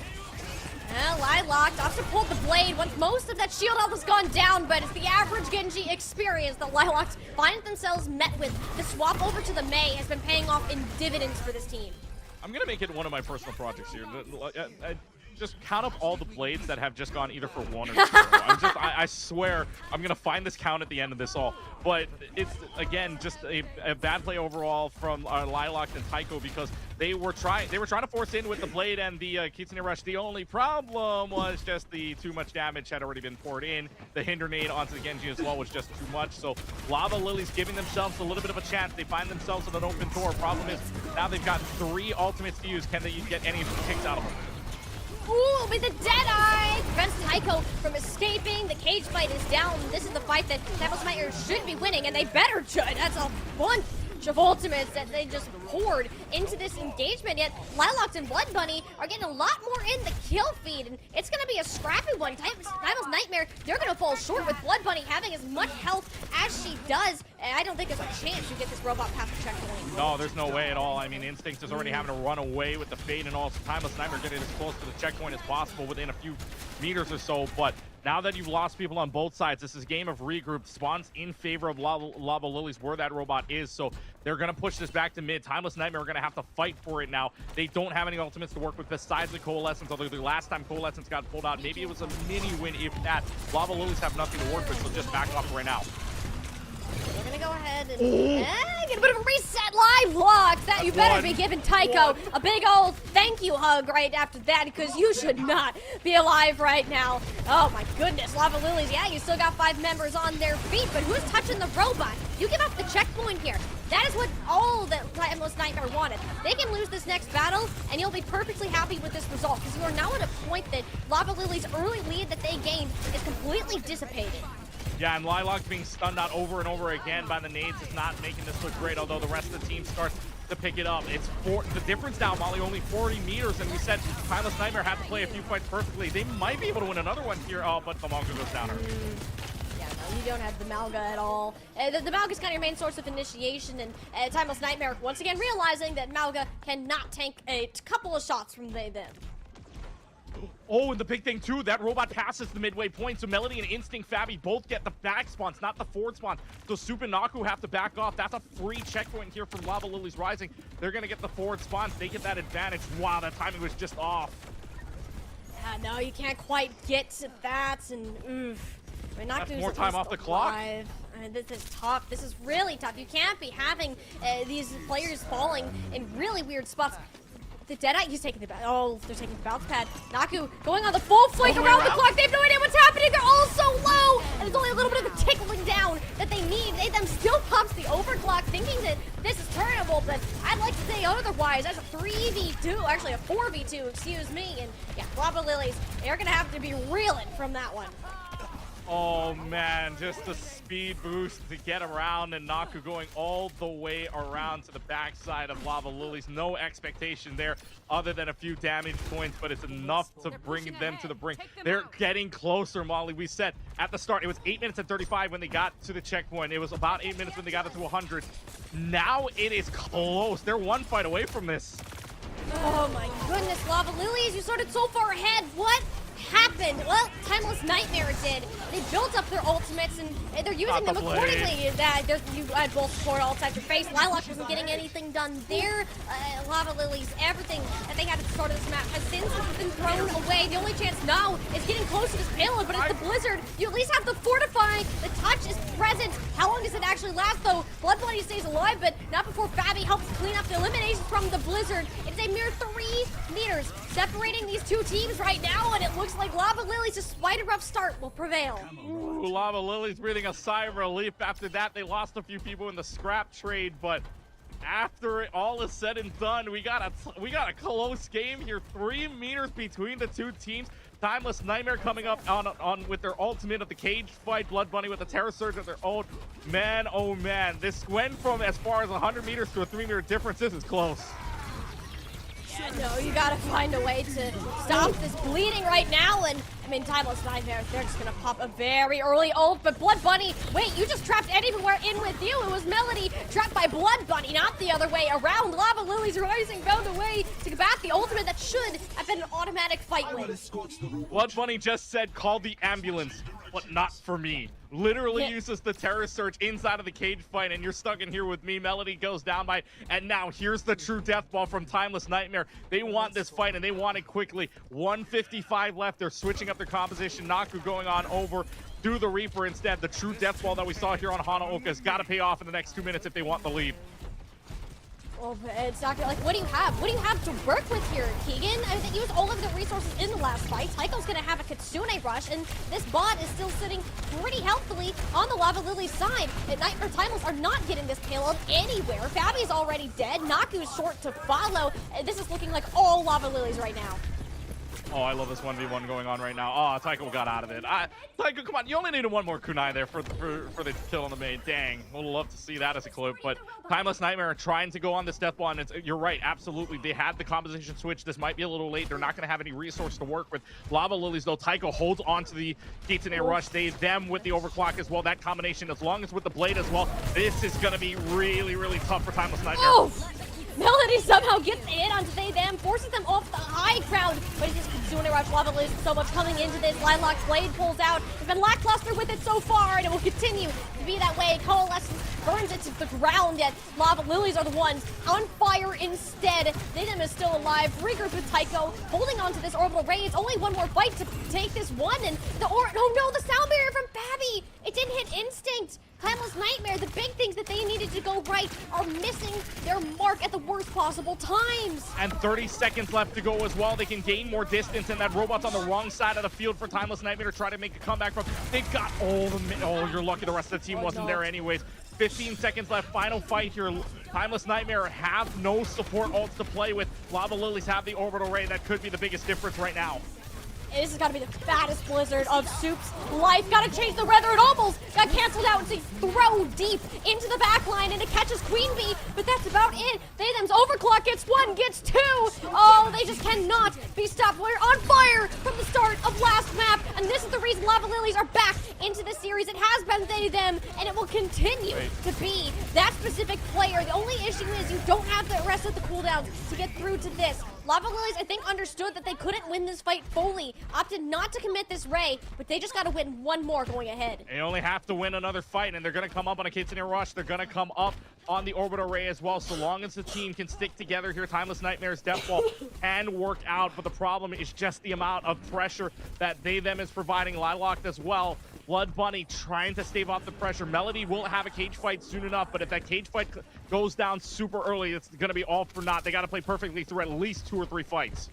Lilac opts to pull the blade once most of that shield health has gone down, but it's the average Genji experience that Lilacs find themselves met with. The swap over to the Mei has been paying off in dividends for this team. I'm going to make it one of my personal projects here. Just count up all the blades that have just gone either for 1 or 2. I swear I'm gonna find this count at the end of this all. But it's again just a bad play overall from Lilac and Tycho because they were trying to force in with the blade and the Kitsune Rush. The only problem was just the too much damage had already been poured in. The hinder nade onto the Genji as well was just too much. So Lava Lilies giving themselves a little bit of a chance. They find themselves with an open door. Problem is now they've got 3 ultimates to use. Can they get any of the kicks out of them? Ooh, with the Deadeye! Prevents Tycho from escaping. The cage fight is down. This is the fight that Devil's Nightmare should be winning, and they better should. That's a bunch of ultimates that they just poured into this engagement. Yet Lilacs and Blood Bunny are getting a lot more in the kill feed, and it's going to be a scrappy one. Devil's Nightmare, they're going to fall short with Blood Bunny having as much health as she does. And I don't think there's a chance you get this robot past the checkpoint. No, there's no way at all. I mean, Instinct is already having to run away with the Fade and all. So Timeless Nightmare getting as close to the checkpoint as possible within a few meters or so. But now that you've lost people on both sides, this is a game of regroup. Spawns in favor of Lava Lilies where that robot is. So they're going to push this back to mid. Timeless Nightmare are going to have to fight for it now. They don't have any ultimates to work with besides the Coalescence. Although the last time Coalescence got pulled out, maybe it was a mini win if that. Lava Lilies have nothing to work with, so just back off right now. We're gonna go ahead and get a bit of a reset. Lilac, that you better be giving Tycho a big old thank you hug right after that, because you should not be alive right now. Oh my goodness, Lava Lilies, yeah, you still got 5 members on their feet, but who's touching the robot? You give up the checkpoint here. That is what all that Timeless Nightmare wanted. They can lose this next battle, and you'll be perfectly happy with this result, because you are now at a point that Lava Lilies' early lead that they gained is completely dissipated. Yeah, and Lilac being stunned out over and over again by the nades is not making this look great, although the rest of the team starts to pick it up. It's the difference now, Molly, only 40 meters, and we said Timeless Nightmare had to play a few fights perfectly. They might be able to win another one here, but the Malga goes down. Yeah, no, you don't have the Malga at all. The Malga is kind of your main source of initiation, and Timeless Nightmare once again realizing that Malga cannot tank a couple of shots from them. Oh, and the big thing too, that robot passes the midway point, so Melody and Instinct Fabi both get the back spawns, not the forward spawn. So Soup and Naku have to back off. That's a free checkpoint here from Lava Lilies Rising. They're gonna get the forward spawns. They get that advantage. Wow, that timing was just off. Yeah, no, you can't quite get to that, and oof. I mean, that's more time off the clock. I mean, this is tough. This is really tough. You can't be having these players falling in really weird spots. The Deadeye, he's taking the they're taking the bounce pad. Naku going on the full flank around the clock. They have no idea what's happening. They're all so low, and there's only a little bit of a tickling down that they need. Them still pumps the overclock, thinking that this is turnable, but I'd like to say otherwise. That's a 3v2, actually a 4v2, excuse me. And yeah, Lava Lilies, they're gonna have to be reeling from that one. Oh man, just a speed boost to get around, and Naku going all the way around to the backside of Lava Lilies. No expectation there other than a few damage points, but it's enough to bring them to the brink. They're getting closer, Molly. We said at the start it was 8 minutes and 35 when they got to the checkpoint. It was about 8 minutes when they got it to 100. Now it is close. They're one fight away from this. Oh my goodness, Lava Lilies, you started so far ahead. What happened? Well, Timeless Nightmare did. They built up their ultimates, and they're using them accordingly. You had both support ults at your face. Lilac wasn't getting anything done there. Lava Lilies, everything that they had at the start of this map has since been thrown away. The only chance now is getting close to this payload, but it's the Blizzard. You at least have the fortifying. The touch is present. How long does it actually last, though? Blood Bunny stays alive, but not before Fabi helps clean up the eliminations from the Blizzard. It's a mere 3 meters separating these two teams right now, and it looks like Lava Lilies, despite a rough start, will prevail. Ooh, Lava Lilies breathing a sigh of relief. After that, they lost a few people in the scrap trade, but after it all is said and done, we got a close game here. 3 meters between the two teams. Timeless Nightmare coming up on with their ultimate of the cage fight. Blood Bunny with the Terror Surge of their own. Man, oh man, this went from as far as 100 meters to a 3-meter difference. This is close. Yeah, no, you gotta find a way to stop this bleeding right now. And I mean, Timeless Nightmare, they're just gonna pop a very early ult. But Blood Bunny, wait, you just trapped Anywhere in with you. It was Melody trapped by Blood Bunny, not the other way around. Lava Lilies Rising found a way to get back the ultimate that should have been an automatic fight win. Blood Bunny just said, call the ambulance, but not for me. Literally uses the Terror Surge inside of the cage fight, and you're stuck in here with me. Melody goes down by, and now here's the true death ball from Timeless Nightmare. They want this fight, and they want it quickly. 155 left. They're switching up their composition. Naku going on over to the Reaper instead. The true death ball that we saw here on Hanaoka has got to pay off in the next 2 minutes if they want the lead. Well, it's not gonna, like, what do you have? What do you have to work with here, Keegan? I mean, they used all of the resources in the last fight. Tycho's gonna have a Kitsune rush, and this bot is still sitting pretty healthily on the Lava Lily's side. And Timeless are not getting this payload anywhere. Fabi's already dead. Naku's short to follow. And this is looking like all Lava Lilies right now. Oh, I love this 1v1 going on right now. Oh, Tycho got out of it. Tycho, come on. You only needed one more kunai there for the kill on the main. Dang. Would love to see that as a clip. But Timeless Nightmare trying to go on this death ball. And you're right. Absolutely. They had the composition switch. This might be a little late. They're not going to have any resource to work with. Lava Lilies, though. Tycho holds onto the Kitsune rush. Them with the overclock as well. That combination, as long as with the blade as well. This is going to be really, really tough for Timeless Nightmare. Oh! Melody somehow gets in onto them, forces them off the high ground, but it's just Kitsune Rush. Lava loses so much coming into this. Lilac Blade pulls out. They've been lackluster with it so far, and it will continue to be that way. Coalescence burns it to the ground, yet Lava Lilies are the ones on fire instead. Them is still alive. Regroup with Tycho, holding on to this orbital ray. It's only one more fight to take this one, and oh no, the sound barrier from Babby! It didn't hit Instinct. Timeless Nightmare, the big things that they needed to go right are missing their mark at the worst possible times. And 30 seconds left to go as well. They can gain more distance, and that robot's on the wrong side of the field for Timeless Nightmare to try to make a comeback from. They've got all the... Oh, you're lucky the rest of the team wasn't there anyways. 15 seconds left. Final fight here. Timeless Nightmare have no support ults to play with. Lava Lilies have the orbital ray. That could be the biggest difference right now. This has got to be the fattest blizzard of Soup's life. Got to change the weather. It almost got canceled out. So throw deep into the back line, and it catches Queen Bee, but that's about it. Them's overclock gets one, gets two. Oh, they just cannot be stopped. We're on fire from the start of last map, and this is the reason Lava Lilies are back into the series. It has been them, and it will continue to be that specific player. The only issue is you don't have the rest of the cooldowns to get through to this. Lava Lilies, I think, understood that they couldn't win this fight fully. Opted not to commit this Ray, but they just got to win one more going ahead. They only have to win another fight, and they're going to come up on a Kitsune Rush. They're going to come up on the Orbital Ray as well. So long as the team can stick together here, Timeless Nightmare's Death Ball can work out. But the problem is just the amount of pressure that them is providing. Lilac as well. Blood Bunny trying to stave off the pressure. Melody will have a cage fight soon enough, but if that cage fight goes down super early, it's going to be all for naught. They got to play perfectly through at least 2 or 3 fights.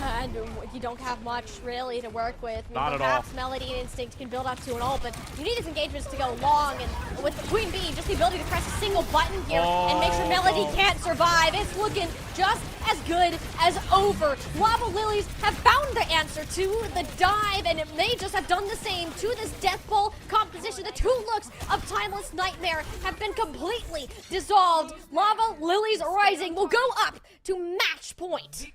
And you don't have much really to work with. I mean, Not at perhaps all. Melody and Instinct can build up to an ult, but you need these engagements to go long. And with the Queen Bee, just the ability to press a single button here and make sure Melody can't survive. It's looking just as good as over. Lava Lilies have found the answer to the dive, and it may just have done the same to this Death Ball composition. The 2 looks of Timeless Nightmare have been completely dissolved. Lava Lilies Rising will go up to match point.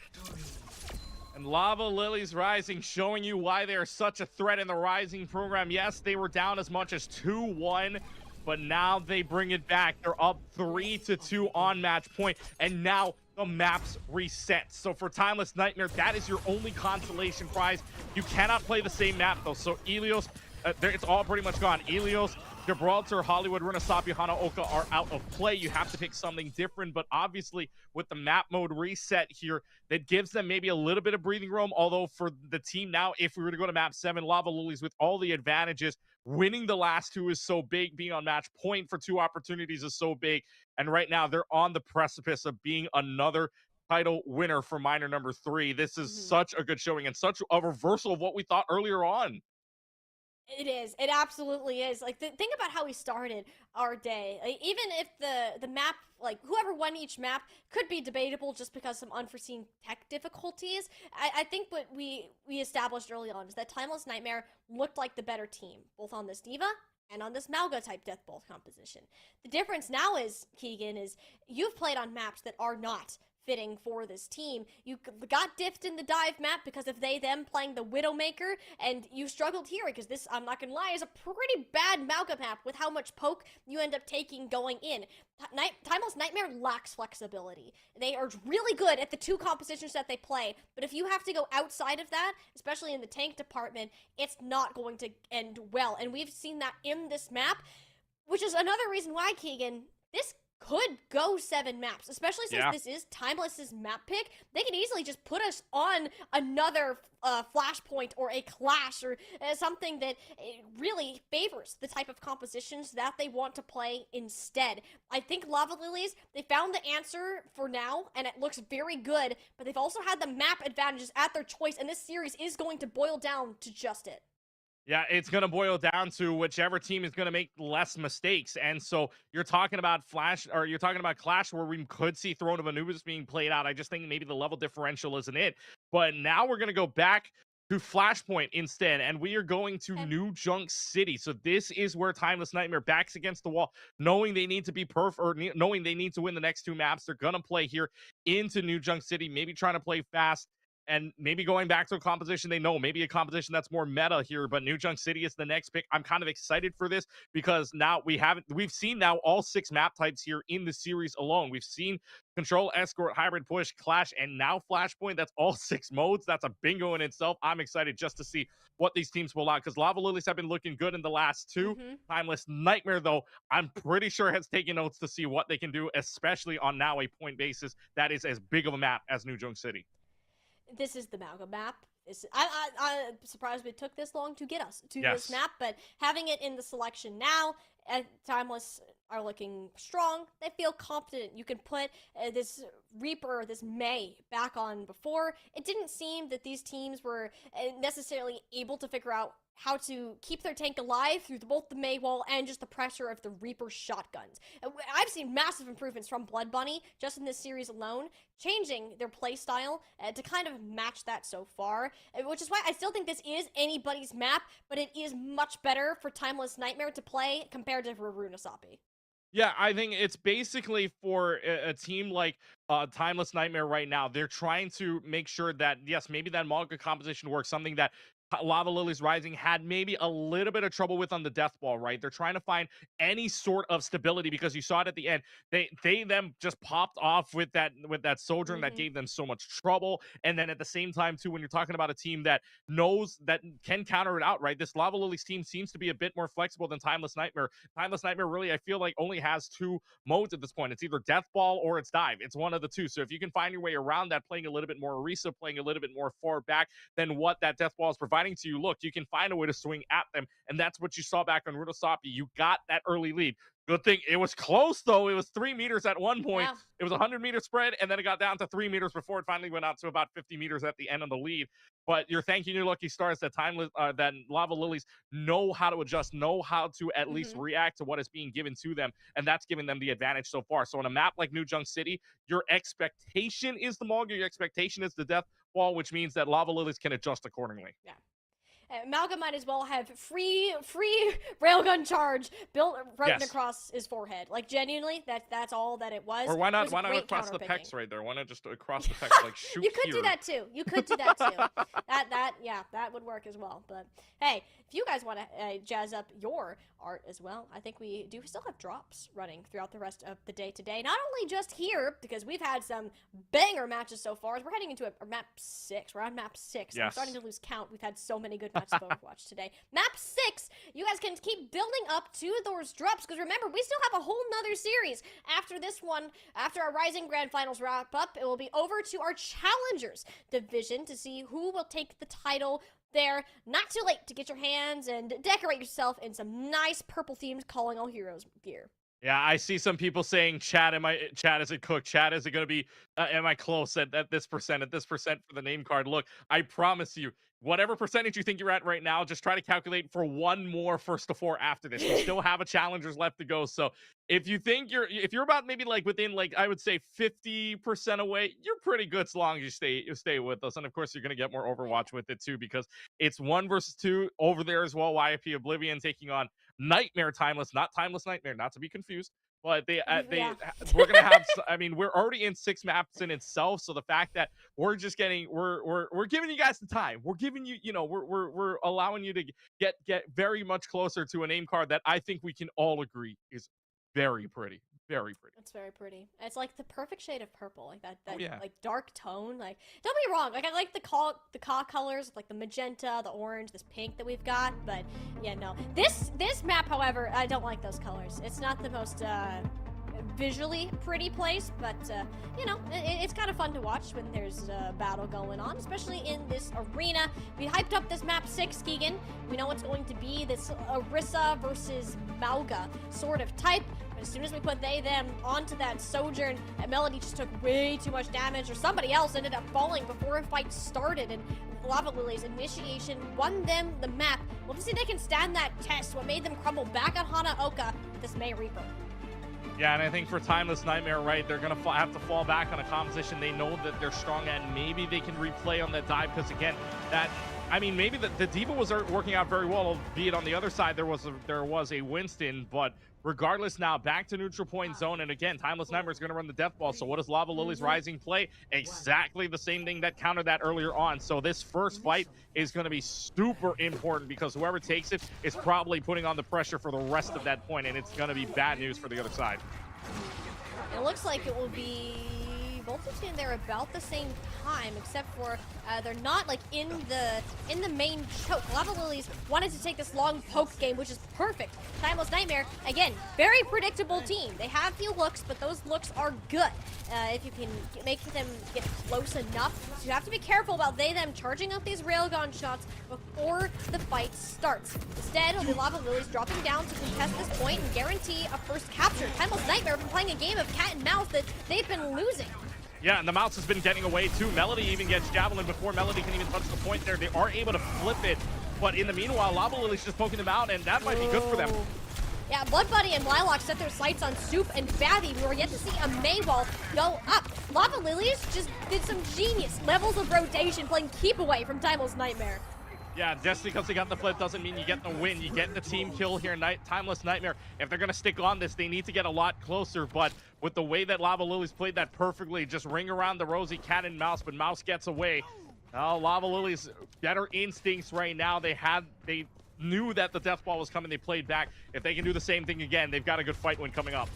And Lava Lilies Rising showing you why they are such a threat in the Rising program. Yes, they were down as much as 2-1, but now they bring it back. They're up 3-2 on match point, and now the map's reset. So for Timeless Nightmare, that is your only consolation prize. You cannot play the same map, though. So Ilios, it's all pretty much gone. Ilios, Gibraltar, Hollywood, Runasapi, Hanaoka are out of play. You have to pick something different, but obviously with the map mode reset here, that gives them maybe a little bit of breathing room. Although for the team now, if we were to go to map 7, Lava Lilies with all the advantages, winning the last 2 is so big, being on match point for 2 opportunities is so big, and right now they're on the precipice of being another title winner for Miner number 3. This is such a good showing and such a reversal of what we thought earlier on. It is. It absolutely is. Like, think about how we started our day. Like, even if the map, like whoever won each map, could be debatable just because some unforeseen tech difficulties. I think what we established early on is that Timeless Nightmare looked like the better team, both on this Diva and on this Malga type Death Bolt composition. The difference now is, Keegan, is you've played on maps that are not fitting for this team. You got diffed in the dive map because of they them playing the Widowmaker, and you struggled here because this, I'm not gonna lie, is a pretty bad Malga map with how much poke you end up taking going in. Timeless Nightmare lacks flexibility. They are really good at the two compositions that they play, but if you have to go outside of that, especially in the tank department, it's not going to end well. And we've seen that in this map, which is another reason why, Keegan, this could go 7 maps, especially since this is Timeless's map pick. They can easily just put us on another Flashpoint or a Clash or something that really favors the type of compositions that they want to play instead. I think Lava Lilies, they found the answer for now, and it looks very good, but they've also had the map advantages at their choice, and this series is going to boil down to just it. Yeah, it's going to boil down to whichever team is going to make less mistakes. And so you're talking about Flash, or you're talking about Clash, where we could see Throne of Anubis being played out. I just think maybe the level differential isn't it. But now we're going to go back to Flashpoint instead, and we are going to New Junk City. So this is where Timeless Nightmare backs against the wall, knowing they need to be knowing they need to win the next 2 maps. They're going to play here into New Junk City, maybe trying to play fast, and maybe going back to a composition they know, maybe a composition that's more meta here. But New Junk City is the next pick. I'm kind of excited for this because now we've seen now all 6 map types here in the series alone. We've seen Control, Escort, Hybrid, Push, Clash, and now Flashpoint. That's all 6 modes. That's a bingo in itself. I'm excited just to see what these teams pull out, because Lava Lilies have been looking good in the last 2. Timeless Nightmare, though, I'm pretty sure has taken notes to see what they can do, especially on now a point basis that is as big of a map as New Junk City. This is the Malga map. I'm surprised it took this long to get us to this map, but having it in the selection now, Timeless are looking strong. They feel confident. You can put this Reaper, this May, back on before. It didn't seem that these teams were necessarily able to figure out how to keep their tank alive through both the May wall and just the pressure of the Reaper shotguns. I've seen massive improvements from Blood Bunny just in this series alone, changing their playstyle to kind of match that so far, which is why I still think this is anybody's map, but it is much better for Timeless Nightmare to play compared to Rurunasapi. Yeah, I think it's basically for a team like Timeless Nightmare right now. They're trying to make sure that, yes, maybe that Malga composition works, something that Lava Lilies Rising had maybe a little bit of trouble with on the Death Ball, right? They're trying to find any sort of stability, because you saw it at the end. They them just popped off with that Sojourn that gave them so much trouble. And then at the same time, too, when you're talking about a team that knows that can counter it out, right? This Lava Lilies team seems to be a bit more flexible than Timeless Nightmare. Timeless Nightmare really, I feel like, only has 2 modes at this point. It's either Death Ball or it's Dive. It's one of the 2. So if you can find your way around that, playing a little bit more Orisa, playing a little bit more far back than what that Death Ball is providing to you, look, you can find a way to swing at them, and that's what you saw back on Rurunasapi. You got that early lead. Good thing it was close, though. It was 3 meters at one point. Yeah. It was a 100-meter spread, and then it got down to 3 meters before it finally went out to about 50 meters at the end of the lead. But you're thanking your lucky stars that that Lava Lilies know how to adjust, know how to at least react to what is being given to them, and that's giving them the advantage so far. So on a map like New Junk City, your expectation is the Malga, your expectation is the Death Ball, which means that Lava Lilies can adjust accordingly. Yeah. Malga might as well have free railgun charge built right across his forehead. Like, genuinely, that's all that it was. Or why not across the pecs right there? Why not just across the pecs, like shoot You could do that too. You could do that too. that would work as well. But hey, if you guys want to jazz up your art as well, I think we do still have drops running throughout the rest of the day today. Not only just here, because we've had some banger matches so far. As we're heading into a map 6. We're on map 6. Yes. I'm starting to lose count. We've had so many good matches of Overwatch today. Map 6, you guys can keep building up to those drops, because remember, we still have a whole nother series after this one. After our Rising Grand Finals wrap up, it will be over to our Challengers division to see who will take the title there. Not too late to get your hands and decorate yourself in some nice purple themed Calling All Heroes gear. Yeah, I see some people saying, Chat, is it cooked? Chat, is it going to be, am I close at this percent, for the name card? Look, I promise you, whatever percentage you think you're at right now, just try to calculate for one more first to four after this. We still have a challengers left to go. So if you're about maybe like within, like, I would say 50% away, you're pretty good so long as you stay with us. And of course, you're going to get more Overwatch with it too, because it's 1 versus 2 over there as well. YFP Oblivion taking on Nightmare Timeless, not Timeless Nightmare, not to be confused. But Yeah. we're gonna have. I mean, we're already in 6 maps in itself. So the fact that we're just getting, we're giving you guys the time. We're giving you, we're allowing you to get very much closer to a name card that I think we can all agree is very pretty, very pretty. It's very pretty. It's like the perfect shade of purple, like that Oh yeah. like dark tone. Like, don't be wrong, like I like the caw colors, like the magenta, the orange, this pink that we've got. But yeah, no, this map, however, I don't like those colors. It's not the most visually pretty place, but it's kind of fun to watch when there's a battle going on, especially in this arena. We hyped up this map 6, Keegan. We know it's going to be this Orisa versus Mauga sort of type. But as soon as we put them onto that Sojourn, Melody just took way too much damage, or somebody else ended up falling before a fight started, and Lava Lily's initiation won them the map. We'll see if they can stand that test, what made them crumble back on Hanaoka with this May Reaper. Yeah, and I think for Timeless Nightmare, right, they're going to have to fall back on a composition they know that they're strong at. Maybe they can replay on that dive, because, again, maybe the D.Va was working out very well, albeit on the other side there was a Winston, but regardless, now back to neutral point zone, and again, Timeless Nightmare is going to run the death ball. So what does Lava Lily's Rising play? Exactly the same thing that countered that earlier on. So this first fight is going to be super important, because whoever takes it is probably putting on the pressure for the rest of that point, and it's going to be bad news for the other side. It looks like it will be both of them there about the same time, except for they're not like in the main choke. Lava Lilies wanted to take this long poke game, which is perfect. Timeless Nightmare, again, very predictable team. They have few looks, but those looks are good. If you can make them get close enough, so you have to be careful about them charging up these railgun shots before the fight starts. Instead, the Lava Lilies dropping down to contest this point and guarantee a first capture. Timeless Nightmare have been playing a game of cat and mouse that they've been losing. Yeah, and the mouse has been getting away too. Melody even gets Javelin before Melody can even touch the point there. They are able to flip it, but in the meanwhile, Lava Lily's just poking them out, and that might be good for them. Yeah, Blood Bunny and Lilac set their sights on Soup and Babby. We were yet to see a Maywall go up. Lava Lilies just did some genius levels of rotation, playing keep away from Timeless Nightmare. Yeah, just because they got the flip doesn't mean you get the win. You get the team kill here, Timeless Nightmare. If they're going to stick on this, they need to get a lot closer. But with the way that Lava Lily's played that perfectly, just ring around the rosy cat and mouse, but mouse gets away. Now, Lava Lily's better instincts right now. They knew that the death ball was coming. They played back. If they can do the same thing again, they've got a good fight win coming up.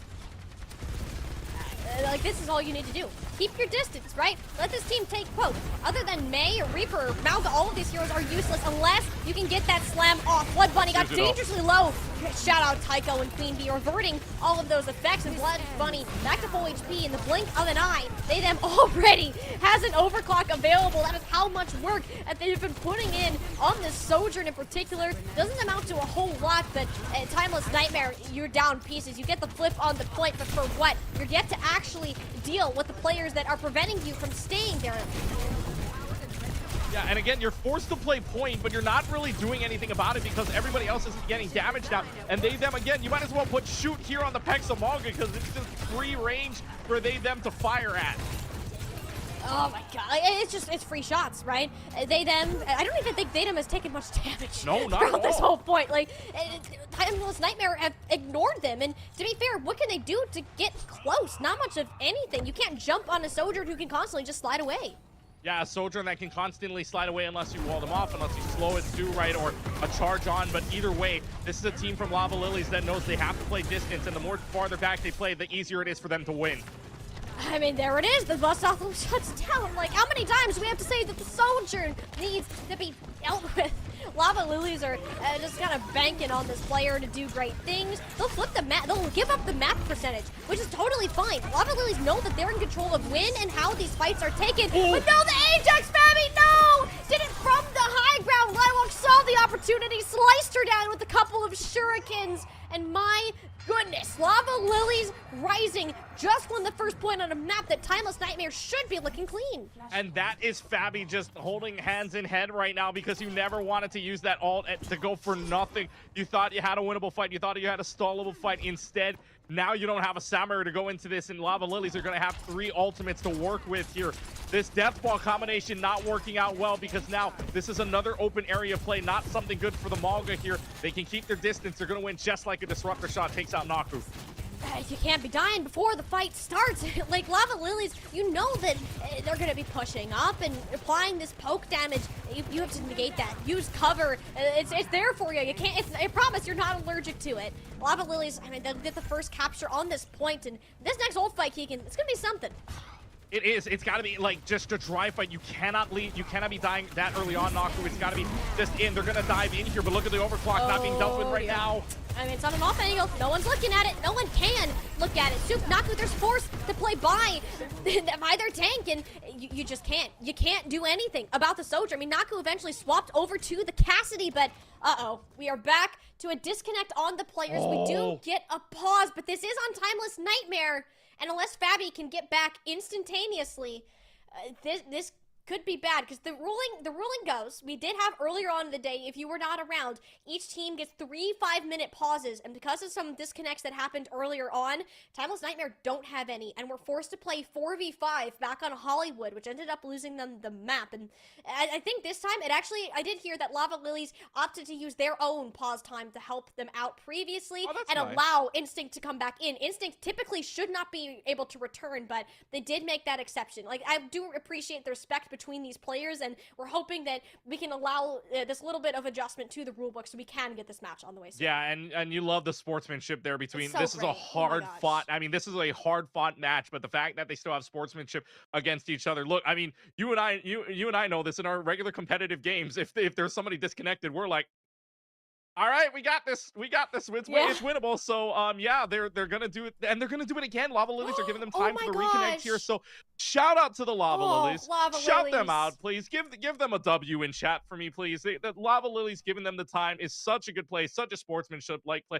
Like, this is all you need to do. Keep your distance, right? Let this team take poke. Other than May or Reaper or Mauga, all of these heroes are useless unless you can get that slam off. Blood Bunny got dangerously low. Shout out Tycho and Queen Bee reverting all of those effects, and Blood Bunny back to full HP in the blink of an eye. They already has an overclock available. That is how much work that they've been putting in on this Sojourn in particular. Doesn't amount to a whole lot, but Timeless Nightmare, you're down pieces. You get the flip on the point, but for what? You're yet to actually deal with the players that are preventing you from staying there. Yeah, and again, you're forced to play point, but you're not really doing anything about it because everybody else is getting damaged now. And them again, you might as well put shoot here on the Pexamalga because it's just free range for them to fire at. Oh my god, it's free shots, right? I don't even think them has taken much damage. No, not at all. This whole point, like, Timeless Nightmare have ignored them, and to be fair, what can they do to get close? Not much of anything. You can't jump on a Sojourn who can constantly just slide away. Yeah, a Sojourn that can constantly slide away unless you wall them off, unless you slow it too, right, or a charge on. But either way, this is a team from Lava Lilies that knows they have to play distance, and the more farther back they play, the easier it is for them to win. I mean, there it is. The bus off shuts down. Like, how many times do we have to say that the Sojourn needs to be dealt with? Lava Lilies are just kind of banking on this player to do great things. They'll flip the map. They'll give up the map percentage, which is totally fine. Lava Lilies know that they're in control of when and how these fights are taken. But no, the Ajax Babby, no! Did it from the high ground. Lilac saw the opportunity, sliced her down with a couple of shurikens, And my goodness, Lava Lilies rising just won the first point on a map that Timeless Nightmare should be looking clean. And that is Fabi just holding hands in head right now because you never wanted to use that ult to go for nothing. You thought you had a winnable fight. You thought you had a stallable fight. Instead, now you don't have a Samurai to go into this, and Lava Lilies are going to have 3 ultimates to work with here. This death ball combination not working out well because now this is another open area play, not something good for the Malga here. They can keep their distance. They're going to win just like a disruptor shot takes out Naku. You can't be dying before the fight starts. Like, Lava Lilies, you know that they're going to be pushing up and applying this poke damage. You have to negate that. Use cover. It's there for you. You can't. I promise you're not allergic to it. Lava Lilies, I mean, they'll get the first capture on this point, and this next ult fight, Keegan, it's going to be something. It is. It's got to be like just a dry fight. You cannot lead. You cannot be dying that early on, Naku. It's got to be just in. They're going to dive in here, but look at the overclock not being dealt with right now. I mean, it's on an off angle. No one's looking at it. No one can look at it. Soup Naku, they're forced to play by their tank, and you just can't. You can't do anything about the Soldier. I mean, Naku eventually swapped over to the Cassidy, but uh-oh. We are back to a disconnect on the players. We do get a pause, but this is on Timeless Nightmare, and unless Fabi can get back instantaneously, this could be bad, because the ruling goes, we did have earlier on in the day, if you were not around, each team gets 3 5-minute pauses, and because of some disconnects that happened earlier on, Timeless Nightmare don't have any, and we're forced to play 4v5 back on Hollywood, which ended up losing them the map. And I think this time, I did hear that Lava Lilies opted to use their own pause time to help them out previously, and nice. allow Instinct to come back in. Instinct typically should not be able to return, but they did make that exception. Like, I do appreciate the respect between these players, and we're hoping that we can allow this little bit of adjustment to the rulebook so we can get this match on the way soon. Yeah, and you love the sportsmanship there between. So this is a great. hard fought. I mean, this is a hard fought match, but the fact that they still have sportsmanship against each other. Look, I mean, you and I know this in our regular competitive games. If there's somebody disconnected, we're like, all right, we got this. It's winnable. So, yeah, they're gonna do it, and they're gonna do it again. Lava Lilies are giving them time for the reconnect here. So, shout out to the Lava Lilies. Shout them out, please. Give them a W in chat for me, please. The Lava Lilies giving them the time is such a good play, such a sportsmanship like play.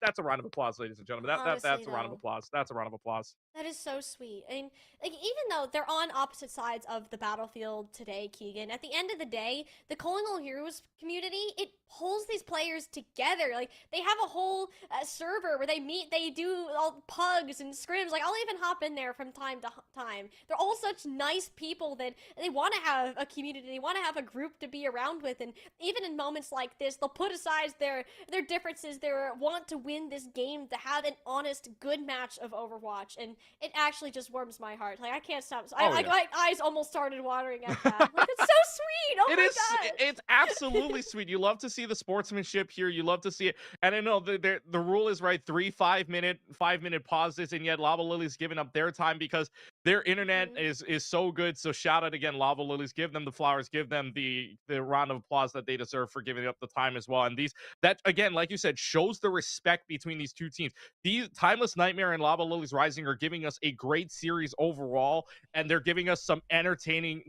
That's a round of applause, ladies and gentlemen. That's a round of applause. That's a round of applause. That is so sweet. I mean, like, even though they're on opposite sides of the battlefield today, Keegan, at the end of the day, the Calling All Heroes community, it pulls these players together. Like, they have a whole server where they meet, they do all pugs and scrims. Like, I'll even hop in there from time to time. They're all such nice people that they want to have a community. They want to have a group to be around with. And even in moments like this, they'll put aside their differences, their want to win this game, to have an honest, good match of Overwatch. And it actually just warms my heart. Like, I can't stop. My eyes almost started watering at that. Like, it's so sweet. Oh my gosh. It's absolutely sweet. You love to see the sportsmanship here. You love to see it. And I know the rule is right, 3 5-minute pauses, and yet Lava Lilies giving up their time because their internet is so good. So shout out again, Lava Lilies. Give them the flowers. Give them the round of applause that they deserve for giving up the time as well. And that again, like you said, shows the respect between these two teams. These Timeless Nightmare and Lava Lilies Rising are giving us a great series overall, and they're giving us some entertaining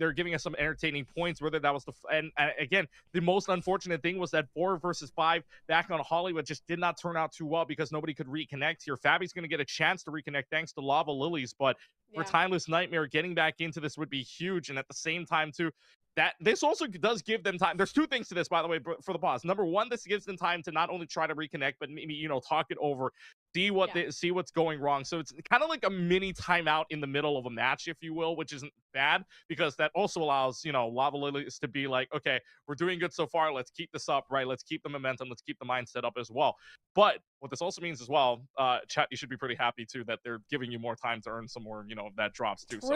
points. Whether that was and again, the most unfortunate thing was that 4 versus 5 back on Hollywood just did not turn out too well because nobody could reconnect here. Fabi's going to get a chance to reconnect thanks to Lava Lilies, but for Timeless Nightmare, getting back into this would be huge. And at the same time, too, that this also does give them time. There's 2 things to this, by the way, for the pause. Number 1, this gives them time to not only try to reconnect, but maybe, talk it over, see what's going wrong. So it's kind of like a mini timeout in the middle of a match, if you will, which isn't bad because that also allows, Lava Lilies to be like, okay, we're doing good so far. Let's keep this up, right? Let's keep the momentum. Let's keep the mindset up as well. But what this also means as well, chat, you should be pretty happy too that they're giving you more time to earn some more, that drops too. True.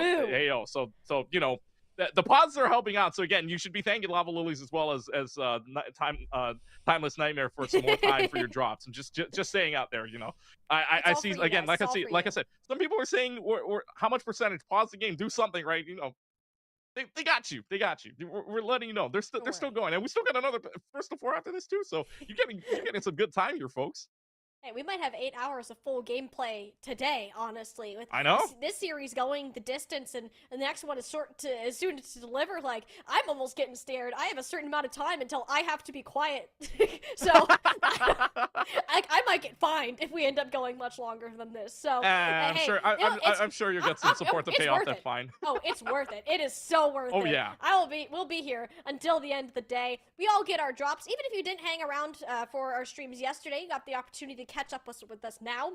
So, hey, the pods are helping out. So again, you should be thanking Lava Lilies as well as Timeless Nightmare for some more time for your drops. And just saying out there, I see again, like I said, some people are saying, or how much percentage? Pause the game, do something, right? They got you. We're letting you know they're still going, and we still got another first to 4 after this too. So you're getting some good time here, folks. Hey, we might have 8 hours of full gameplay today, honestly. With I know. this series going the distance, and the next one is as soon to deliver. Like, I'm almost getting scared. I have a certain amount of time until I have to be quiet. So, I might get fined if we end up going much longer than this. So, I'm hey, sure. I'm sure you'll get some support to pay off that fine. Oh, it's worth it. It is so worth it. Oh yeah. We'll be here until the end of the day. We all get our drops, even if you didn't hang around for our streams yesterday. You got the opportunity to catch up with us now.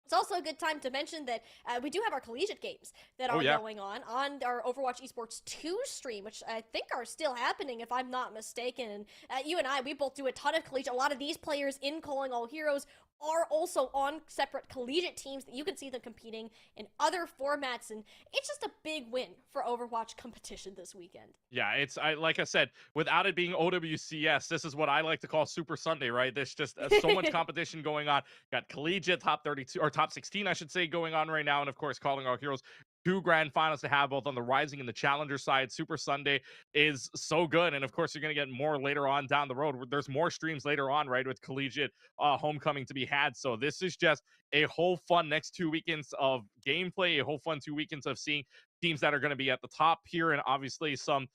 It's also a good time to mention that we do have our collegiate games that are going on our Overwatch Esports 2 stream, which I think are still happening, if I'm not mistaken. And you and I, we both do a ton of collegiate. A lot of these players in Calling All Heroes are also on separate collegiate teams that you can see them competing in other formats, and it's just a big win for Overwatch competition this weekend. Yeah, like I said, without it being OWCS, this is what I like to call Super Sunday, right? There's just so much competition going on. Got collegiate top 32 or top 16, I should say, going on right now, and of course, Calling All Heroes. 2 grand finals to have both on the Rising and the Challenger side. Super Sunday is so good. And of course, you're going to get more later on down the road. There's more streams later on, right, with collegiate homecoming to be had. So this is just a whole fun next 2 weekends of gameplay, a whole fun 2 weekends of seeing teams that are going to be at the top here, and obviously some,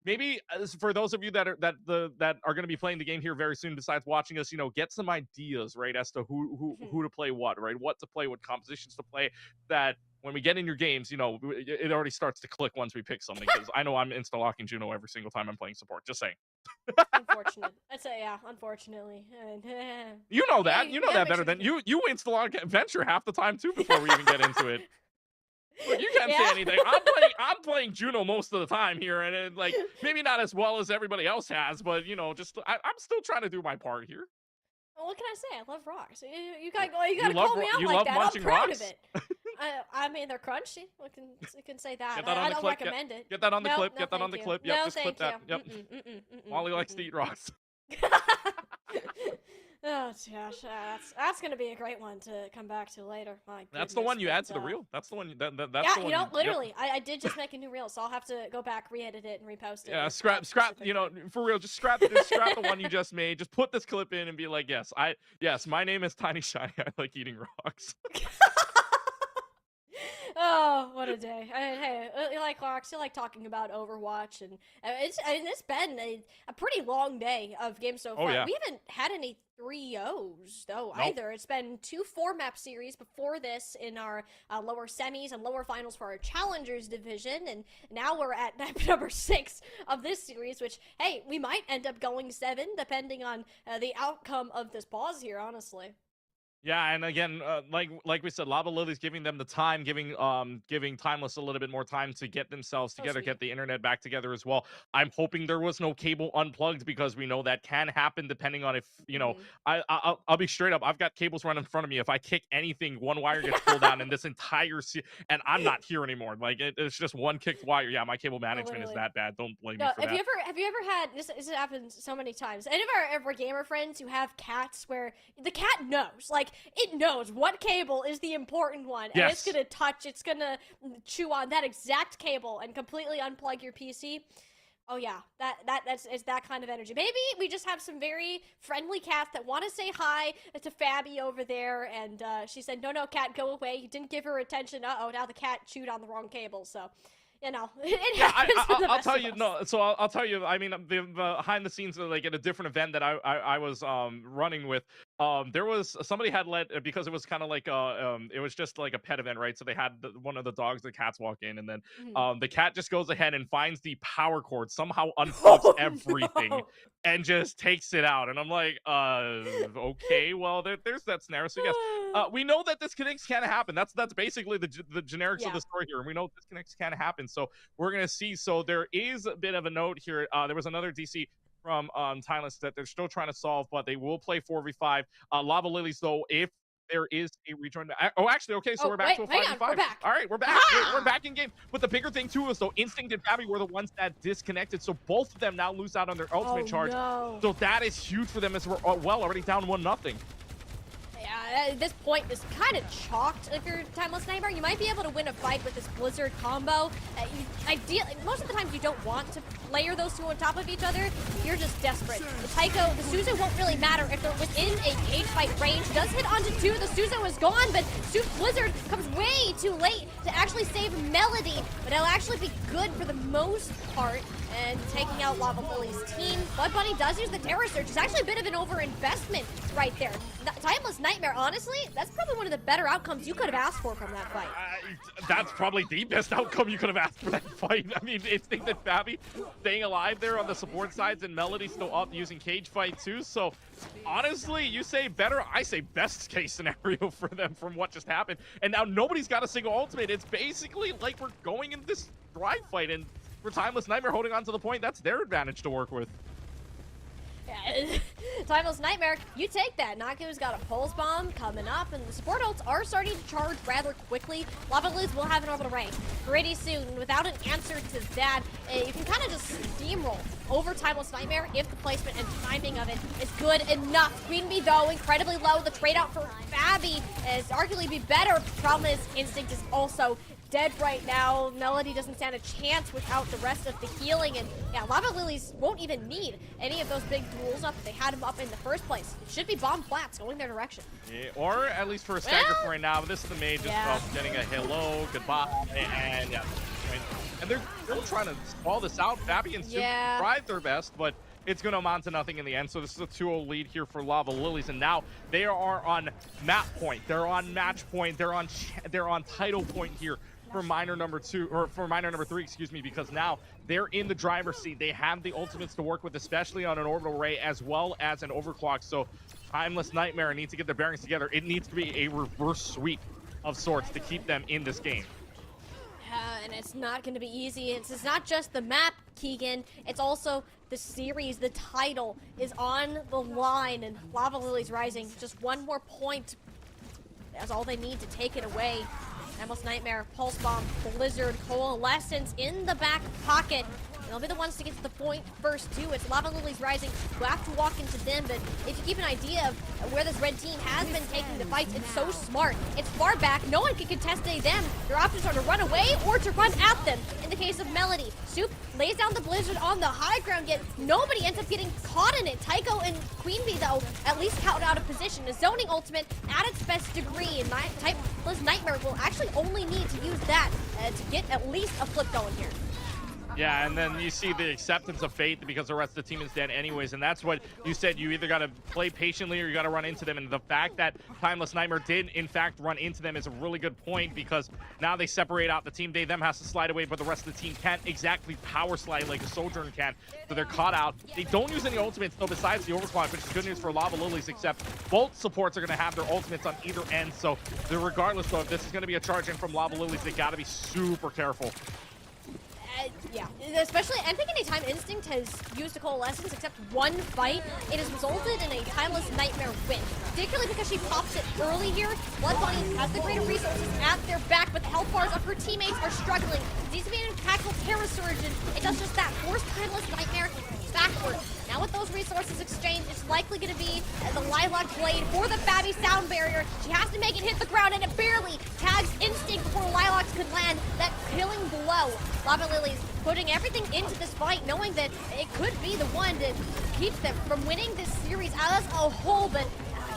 maybe for those of you that are going to be playing the game here very soon, besides watching us, get some ideas, right, as to who to play what, right, what to play, what compositions to play, that when we get in your games, it already starts to click once we pick something, because I know I'm insta-locking Juno every single time I'm playing support, just saying. Unfortunate. I'd say, yeah, unfortunately. You know that. You know that better than you insta-lock Venture half the time, too, before we even get into it. Look, you can't say anything. I'm playing Juno most of the time here, and like, maybe not as well as everybody else has, but I'm still trying to do my part here. Well, what can I say? I love rocks. You gotta call me out like that. I'm proud of it. I mean, they're crunchy. You can say that. I don't recommend it. Get that on the clip. Get that on the clip. Yep, no, just clip that. Yep. Molly likes to eat rocks. Oh gosh, that's gonna be a great one to come back to later. My that's the one you add to the reel. That's the one. That's yeah, the one. Literally, yep. I did just make a new reel, so I'll have to go back, re-edit it, and repost it. Yeah, scrap. For real, just scrap the one you just made. Just put this clip in and be like, yes, my name is Tiny Shiny. I like eating rocks. Oh, what a day. Hey, you like rocks, you like talking about Overwatch, and it's been a pretty long day of games so far. Yeah. We haven't had any 3-0s, though, either. It's been 2 4-map series before this in our lower semis and lower finals for our Challengers division, and now we're at map number 6 of this series, which, hey, we might end up going 7, depending on the outcome of this pause here, honestly. Yeah, and again, like we said, Lava Lily's giving them the time, giving Timeless a little bit more time to get themselves together, get the internet back together as well. I'm hoping there was no cable unplugged, because we know that can happen depending on if, I'll be straight up. I've got cables right in front of me. If I kick anything, one wire gets pulled down, and this entire and I'm not here anymore. Like, it's just one kicked wire. Yeah, my cable management is that bad. Don't blame me for that. Have you ever had this happens so many times? Any of our gamer friends who have cats where the cat knows, like, it knows what cable is the important one, and it's gonna chew on that exact cable and completely unplug your PC. Oh yeah, it's that kind of energy. Maybe we just have some very friendly cats that want to say hi to Fabby over there, and she said, "No, cat, go away. You didn't give her attention." Uh-oh, now the cat chewed on the wrong cable, so... it happens. I'll tell you. No, so I'll tell you. I mean, the behind the scenes, like at a different event that I was running with, there was somebody had because it was kind of like it was just like a pet event, right? So they had one of the dogs, the cats walk in, and then the cat just goes ahead and finds the power cord, somehow unplugs everything, and just takes it out. And I'm like, okay, well, there's that scenario. So yes, we know that disconnects can happen. That's basically the generics of the story here, and we know disconnects can happen. So we're gonna see. So there is a bit of a note here. There was another DC from Timeless that they're still trying to solve, but they will play 4v5. Lava Lilies, though, if there is a rejoin. Oh, actually, okay, so we're back to a 5v5. We're back. All right, we're back. We're back in game. But the bigger thing too is, though, Instinct and Fabby were the ones that disconnected, so both of them now lose out on their ultimate charge. No. So that is huge for them, as we're already down 1-0. At this point, is kind of chalked if you're Timeless Nightmare. You might be able to win a fight with this Blizzard combo. Ideally, most of the times you don't want to layer those two on top of each other. You're just desperate. The Tycho, the Suzu won't really matter if they're within a cage fight range. Does hit onto two, the Suzu is gone, but Blizzard comes way too late to actually save Melody. But it'll actually be good for the most part. And taking out Lava Lily's team. Blood Bunny does use the Terror Surge. It's actually a bit of an overinvestment right there. Timeless Nightmare, honestly, that's probably one of the better outcomes you could have asked for from that fight. That's probably the best outcome you could have asked for that fight. I mean, it's think that Fabi staying alive there on the support sides and Melody still up using cage fight too. So honestly, you say better, I say best case scenario for them from what just happened. And now nobody's got a single ultimate. It's basically like we're going in this drive fight, and for Timeless Nightmare holding on to the point, that's their advantage to work with. Yeah, Timeless Nightmare, you take that. Naku's got a Pulse Bomb coming up, and the support ults are starting to charge rather quickly. Lava Lilies will have an orbital range pretty soon. Without an answer to that, you can kind of just steamroll over Timeless Nightmare if the placement and timing of it is good enough. Queen Bee, though, incredibly low. The trade out for Fabi is arguably be better. Problem is, Instinct is also dead right now. Melody doesn't stand a chance without the rest of the healing, and yeah, Lava Lilies won't even need any of those big duels up if they had them up in the first place. It should be bomb flats going their direction. Yeah, or at least for a stagger for right now. But this is the mage just getting a hello, goodbye, and yeah. And they're trying to stall this out. Fabi and Super tried their best, but it's going to amount to nothing in the end. So this is a 2-0 lead here for Lava Lilies, and now they are on map point. They're on match point. They're on title point here for minor number 2, or for minor number 3, excuse me, because now they're in the driver's seat. They have the ultimates to work with, especially on an orbital ray as well as an overclock. So Timeless Nightmare needs to get their bearings together. It needs to be a reverse sweep of sorts to keep them in this game. And it's not going to be easy. It's not just the map, Keegan. It's also the series. The title is on the line, and Lava Lily's Rising. Just one more point. That's all they need to take it away. Timeless Nightmare, Pulse Bomb, Blizzard, Coalescence in the back pocket. They'll be the ones to get to the point first, too. It's Lava Lily's Rising. You have to walk into them, but if you keep an idea of where this red team has been taking the fights, it's so smart. It's far back. No one can contest them. Your options are to run away or to run at them. In the case of Melody, Soup lays down the Blizzard on the high ground, yet nobody ends up getting caught in it. Tycho and Queen Bee, though, at least count out of position. A zoning ultimate at its best degree, and Timeless Nightmare will actually only need to use that to get at least a flip going here. Yeah, and then you see the acceptance of fate because the rest of the team is dead anyways, and that's what you said. You either got to play patiently or you got to run into them, and the fact that Timeless Nightmare did, in fact, run into them is a really good point because now they separate out the team. Them has to slide away, but the rest of the team can't exactly power slide like a Sojourner can, so they're caught out. They don't use any ultimates, though, besides the Overclock, which is good news for Lava Lilies, except both supports are going to have their ultimates on either end, so regardless, though, if this is going to be a charge in from Lava Lilies, they got to be super careful. Yeah, especially, I think anytime Instinct has used a Coalescence except one fight, it has resulted in a Timeless Nightmare win. Particularly because she pops it early here. Blood Bunny has the greater resources at their back, but the health bars of her teammates are struggling. It needs to be an impactful Terror Surge, and it does just that. Force Timeless Nightmare backward. Now with those resources exchanged, it's likely going to be the Lilac Blade for the Fabi sound barrier. She has to make it hit the ground, and it barely tags Instinct before Lilacs could land that killing blow. Lava Lilies putting everything into this fight, knowing that it could be the one to keep them from winning this series as a whole, but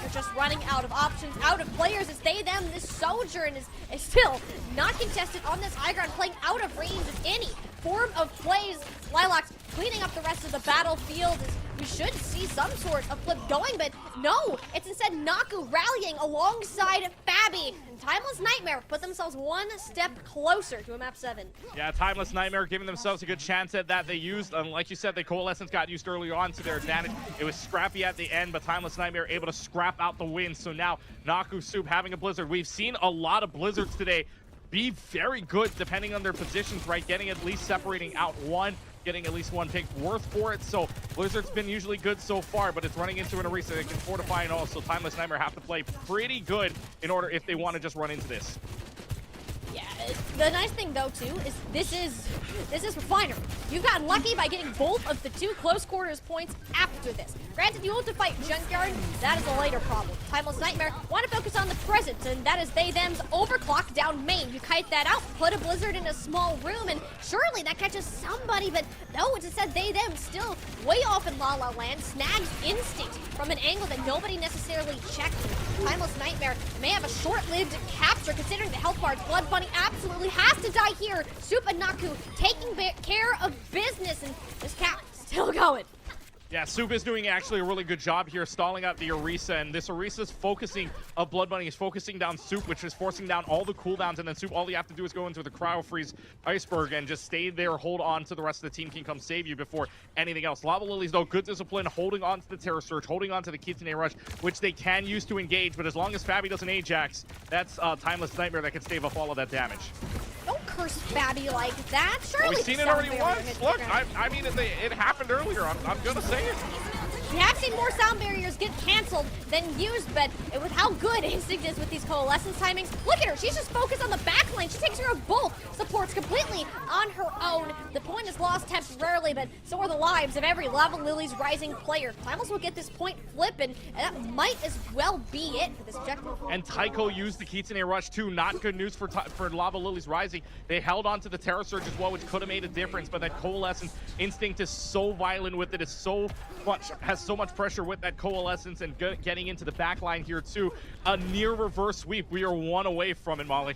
you're just running out of options, out of players. It's they, them. This Sojourn is still not contested on this high ground, playing out of range of any form of plays. Lilacs cleaning up the rest of the battlefield. We should see some sort of flip going, but no, it's instead Naku rallying alongside Fabi. And Timeless Nightmare put themselves one step closer to a map 7. Yeah, Timeless Nightmare giving themselves a good chance at that. They used, like you said, the Coalescence got used early on to their advantage. It was scrappy at the end, but Timeless Nightmare able to scrap out the win. So now Naku Soup having a Blizzard. We've seen a lot of Blizzards today be very good depending on their positions, right? Getting at least separating out one, getting at least one pick worth for it. So Blizzard's been usually good so far, but it's running into an Oasis that can fortify and all. So Timeless Nightmare have to play pretty good in order if they want to just run into this. Yeah, The nice thing though too is this is Refinery. You've gotten lucky by getting both of the 2 close quarters points after this. Granted, you want to fight Junkyard, that is a later problem. Timeless Nightmare want to focus on the present, and that is they them's overclock down main. You kite that out, put a blizzard in a small room, and surely that catches somebody, but no, it's instead they them still way off in La La Land, snags Instinct from an angle that nobody necessarily checked. Timeless Nightmare may have a short-lived capture considering the health bars. Blood Bunny absolutely has to die here. Soup and Naku taking care of business, and this cat still going. Yeah, Soup is doing actually a really good job here, stalling out the Orisa, and this Orisa's focusing of Blood Bunny is focusing down Soup, which is forcing down all the cooldowns, and then Soup, all you have to do is go into the Cryo Freeze Iceberg and just stay there, hold on to the rest of the team can come save you before anything else. Lava Lilies, though, good discipline, holding on to the Terror Surge, holding on to the Kitsune Rush, which they can use to engage, but as long as Fabi doesn't Ajax, that's Timeless Nightmare that can stave off all of that damage. Don't curse Fabi like that. Surely We've seen it already once. Look, I mean, it happened earlier. I'm gonna say it. We have seen more sound barriers get canceled than used, but with how good Instinct is with these coalescence timings, look at her. She's just focused on the back line. She takes care of both supports completely on her own. The point is lost temporarily, but so are the lives of every Lava Lilies Rising player. Timeless will get this point flipping, and that might as well be it for this objective. And Tycho used the Kitsune Rush too. Not good news for Lava Lilies Rising. They held on to the Terror Surge as well, which could have made a difference, but that Coalescence Instinct is so violent with it. It's so much, has so much pressure with that Coalescence and getting into the back line here too. A near reverse sweep. We are 1 away from it, Molly.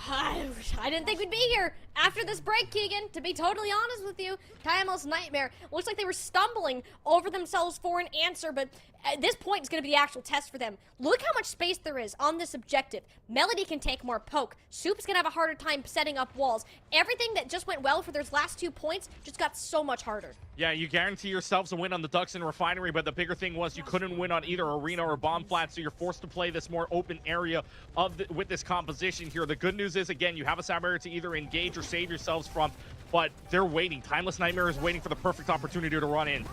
I didn't think we'd be here after this break, Keegan. To be totally honest with you, Timeless Nightmare looks like they were stumbling over themselves for an answer, but at this point it's going to be the actual test for them. Look how much space there is on this objective. Melody can take more poke. Soup's going to have a harder time setting up walls. Everything that just went well for those last 2 points just got so much harder. Yeah, you guarantee yourselves a win on the Ducks and Refinery, but the bigger thing was you couldn't win on either Arena or Bomb Flat, so you're forced to play this more open area with this composition here. The good news is, again, you have a sound barrier to either engage or save yourselves from, but they're waiting. Timeless Nightmare is waiting for the perfect opportunity to run in.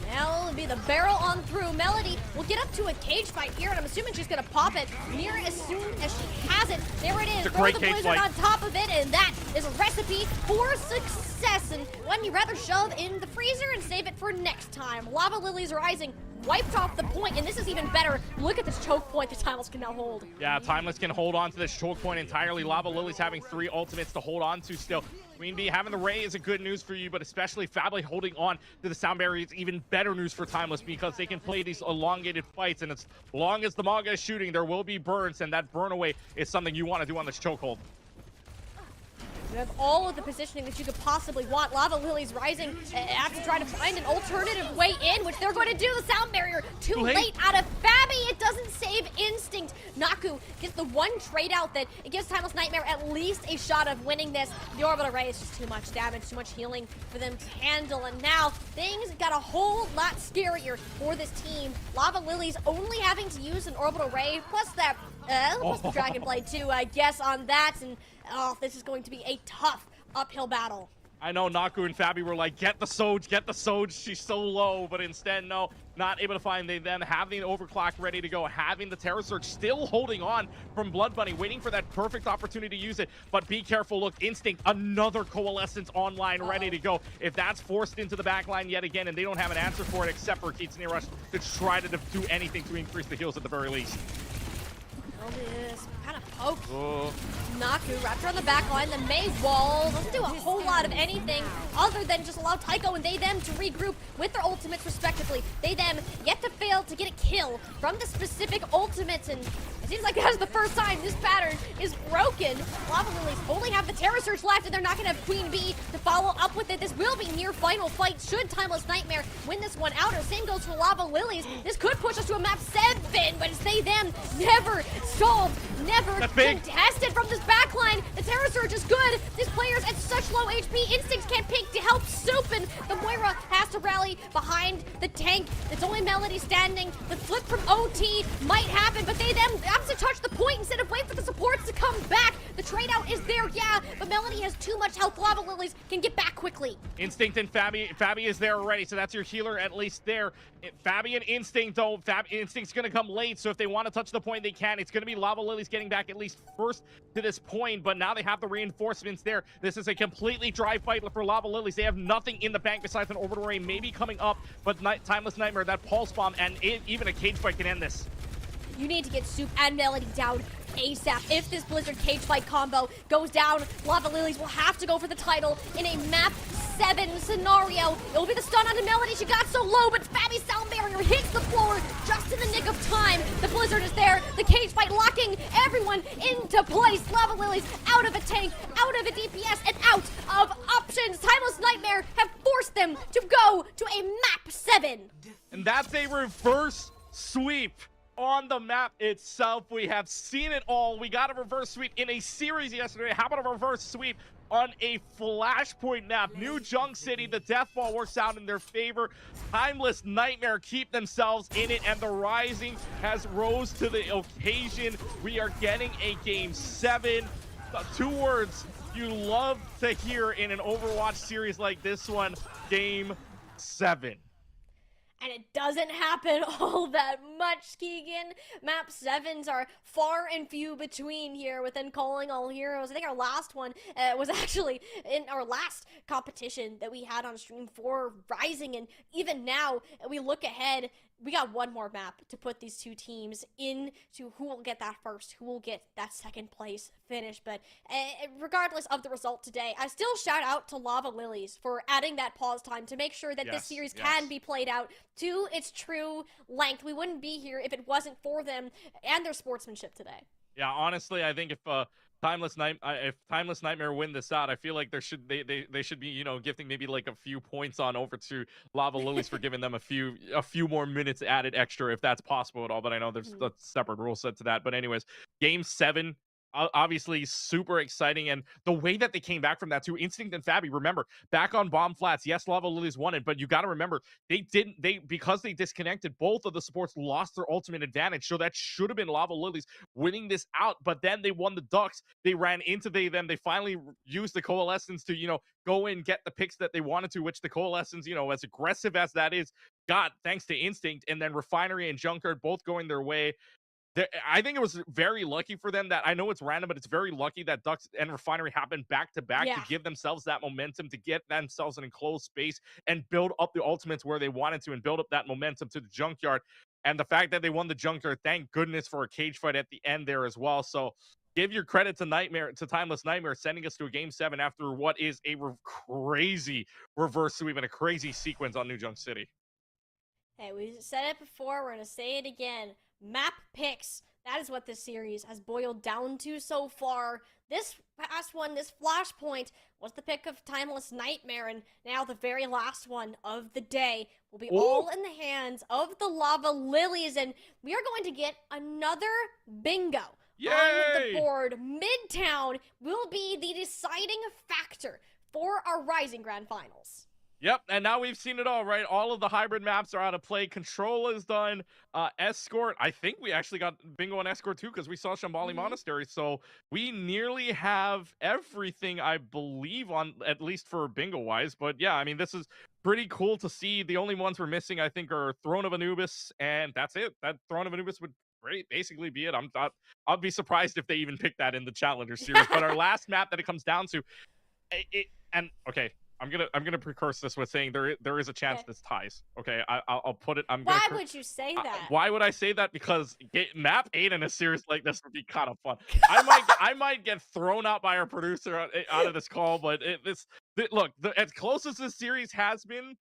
Now it'll be the barrel on through. Melody will get up to a cage fight here, and I'm assuming she's going to pop it near as soon as she has it. There it is. Throw the blizzard on top of it, and that is a recipe for success. And wouldn't you rather shove in the freezer and save it for next time? Lava Lilies Rising wiped off the point, and this is even better. Look at this choke point that Timeless can now hold. Yeah, Timeless can hold on to this choke point entirely. Lava Lilies having 3 ultimates to hold on to still. Queen Bee having the Ray is a good news for you, but especially Fably holding on to the sound barrier is even better news for Timeless because they can play these elongated fights, and as long as the Maga is shooting, there will be burns, and that burn away is something you want to do on this chokehold. You have all of the positioning that you could possibly want. Lava Lilies Rising have to try to find an alternative way in, which they're going to do. The sound barrier too late out of Fabi. It doesn't save Instinct. Naku gets the one trade out that it gives Timeless Nightmare at least a shot of winning this. The orbital ray is just too much damage, too much healing for them to handle. And now things got a whole lot scarier for this team. Lava Lilies only having to use an orbital ray, plus that plus the Dragon Blade too, I guess, on that. And this is going to be a tough uphill battle. I know Naku and Fabi were like, get the Soj, get the Soj, she's so low, but instead, no, not able to find. They then having the overclock ready to go, having the Terror Surge still holding on from Blood Bunny, waiting for that perfect opportunity to use it, but be careful. Look, Instinct, another Coalescence online, ready to go. If that's forced into the back line yet again, and they don't have an answer for it except for Kitsune Rush to try to do anything to increase the heals at the very least. This kind of poke. Naku wrapped around the back line. The May wall doesn't do a whole lot of anything other than just allow Tycho and they them to regroup with their ultimates respectively. They them yet to fail to get a kill from the specific ultimates, and it seems like that's the first time this pattern is broken. Lava Lilies only have the Terror Surge left, and they're not going to have Queen Bee to follow up with it. This will be near final fight should Timeless Nightmare win this one out. Or same goes for Lava Lilies. This could push us to a map 7, but it's they them never solved, never contested from this backline. The Terror Surge is good. These players at such low HP. Instincts can't pick to help Soup, and the Moira has to rally behind the tank. It's only Melody standing. The flip from OT might happen, but they them have to touch the point instead of wait for the supports to come back. The trade out is there, yeah, but Melody has too much health. Lava Lilies can get back quickly. Instinct and Fabi is there already, so that's your healer at least there. Fabi and Instinct, though, Instinct's gonna come late, so if they want to touch the point, they can. It's gonna be Lava Lilies getting back at least first to this point, but now they have the reinforcements there. This is a completely dry fight for Lava Lilies. They have nothing in the bank besides an Orbital Ray maybe coming up, but Timeless Nightmare, that Pulse Bomb, and even a cage fight can end this. You need to get Soup and Melody down ASAP. If this Blizzard cage fight combo goes down, Lava Lilies will have to go for the title in a map 7 scenario. It'll be the stun onto Melody. She got so low, but Fabi's sound barrier hits the floor just in the nick of time. The Blizzard is there. The cage fight locking everyone into place. Lava Lilies out of a tank, out of a DPS, and out of options. Timeless Nightmare have forced them to go to a map 7. And that's a reverse sweep on the map itself. We have seen it all. We got a reverse sweep in a series yesterday. How about a reverse sweep on a Flashpoint map? New Junk City, the death ball works out in their favor. Timeless Nightmare keep themselves in it, and the Rising has rose to the occasion. We are getting a game 7. 2 words you love to hear in an Overwatch series like this one: game 7. And it doesn't happen all that much, Keegan. Map 7s are far and few between here within Calling All Heroes. I think our last one was actually in our last competition that we had on stream for Rising. And even now, we look ahead, we got one more map to put these two teams into who will get that first, who will get that second place finish. But regardless of the result today, I still shout out to Lava Lilies for adding that pause time to make sure that this series can be played out to its true length. We wouldn't be here if it wasn't for them and their sportsmanship today. Yeah, honestly, I think if Timeless Nightmare win this out, I feel like they should be, you know, gifting maybe like a few points on over to Lava Lilies for giving them a few more minutes added extra, if that's possible at all. But I know there's a separate rule set to that. But anyways, game 7. Obviously super exciting, and the way that they came back from that too. Instinct and Fabi, remember, back on bomb flats, yes, Lava Lilies won it, but you got to remember, because they disconnected, both of the supports lost their ultimate advantage, so that should have been Lava Lilies winning this out. But then they won the Ducks, they ran into them, they finally used the Coalescence to, you know, go in, get the picks that they wanted to, which the Coalescence, you know, as aggressive as that is, got thanks to Instinct. And then Refinery and Junkyard both going their way. I think it was very lucky for them that, I know it's random, but it's very lucky that Ducks and Refinery happened back to back to give themselves that momentum, to get themselves an enclosed space and build up the ultimates where they wanted to, and build up that momentum to the Junkyard. And the fact that they won the Junkyard, thank goodness for a cage fight at the end there as well. So give your credit to Timeless Nightmare, sending us to a game 7 after what is a crazy reverse sweep and a crazy sequence on New Junk City. Hey, we said it before, we're going to say it again. Map picks. That is what this series has boiled down to so far. This past one, this Flashpoint, was the pick of Timeless Nightmare, and now the very last one of the day will be all in the hands of the Lava Lilies, and we are going to get another bingo. Yay! On the board. Midtown will be the deciding factor for our Rising Grand Finals. Yep, and now we've seen it all, right? All of the hybrid maps are out of play. Control is done. Escort, I think we actually got bingo on Escort too, because we saw Shambali Monastery. So we nearly have everything, I believe, on, at least for bingo-wise. But yeah, I mean, this is pretty cool to see. The only ones we're missing, I think, are Throne of Anubis, and that's it. That Throne of Anubis would basically be it. I'll be surprised if they even pick that in the Challenger Series. But our last map that it comes down to, okay. I'm gonna precurse this with saying there is a chance this ties. Okay, I'll put it. Why would you say that? Why would I say that? Because map 8 in a series like this would be kind of fun. I might get thrown out by our producer out of this call, but look, as close as this series has been,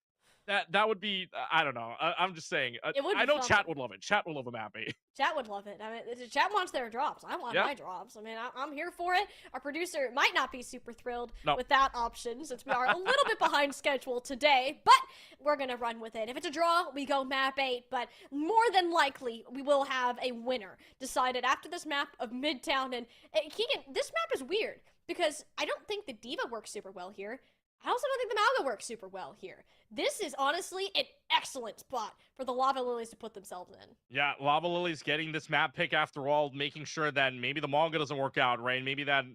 that would be, I don't know. I'm just saying. I know chat would love it. Chat would love a map 8. Chat would love it. I mean, chat wants their drops. I want my drops. I mean, I'm here for it. Our producer might not be super thrilled with that option, since we are a little bit behind schedule today, but we're going to run with it. If it's a draw, we go map 8, but more than likely, we will have a winner decided after this map of Midtown. And Keegan, this map is weird, because I don't think the Diva works super well here. I also don't think the Malga works super well here. This is honestly an excellent spot for the Lava Lilies to put themselves in. Yeah, Lava Lily's getting this map pick after all, making sure that maybe the manga doesn't work out, right? Maybe that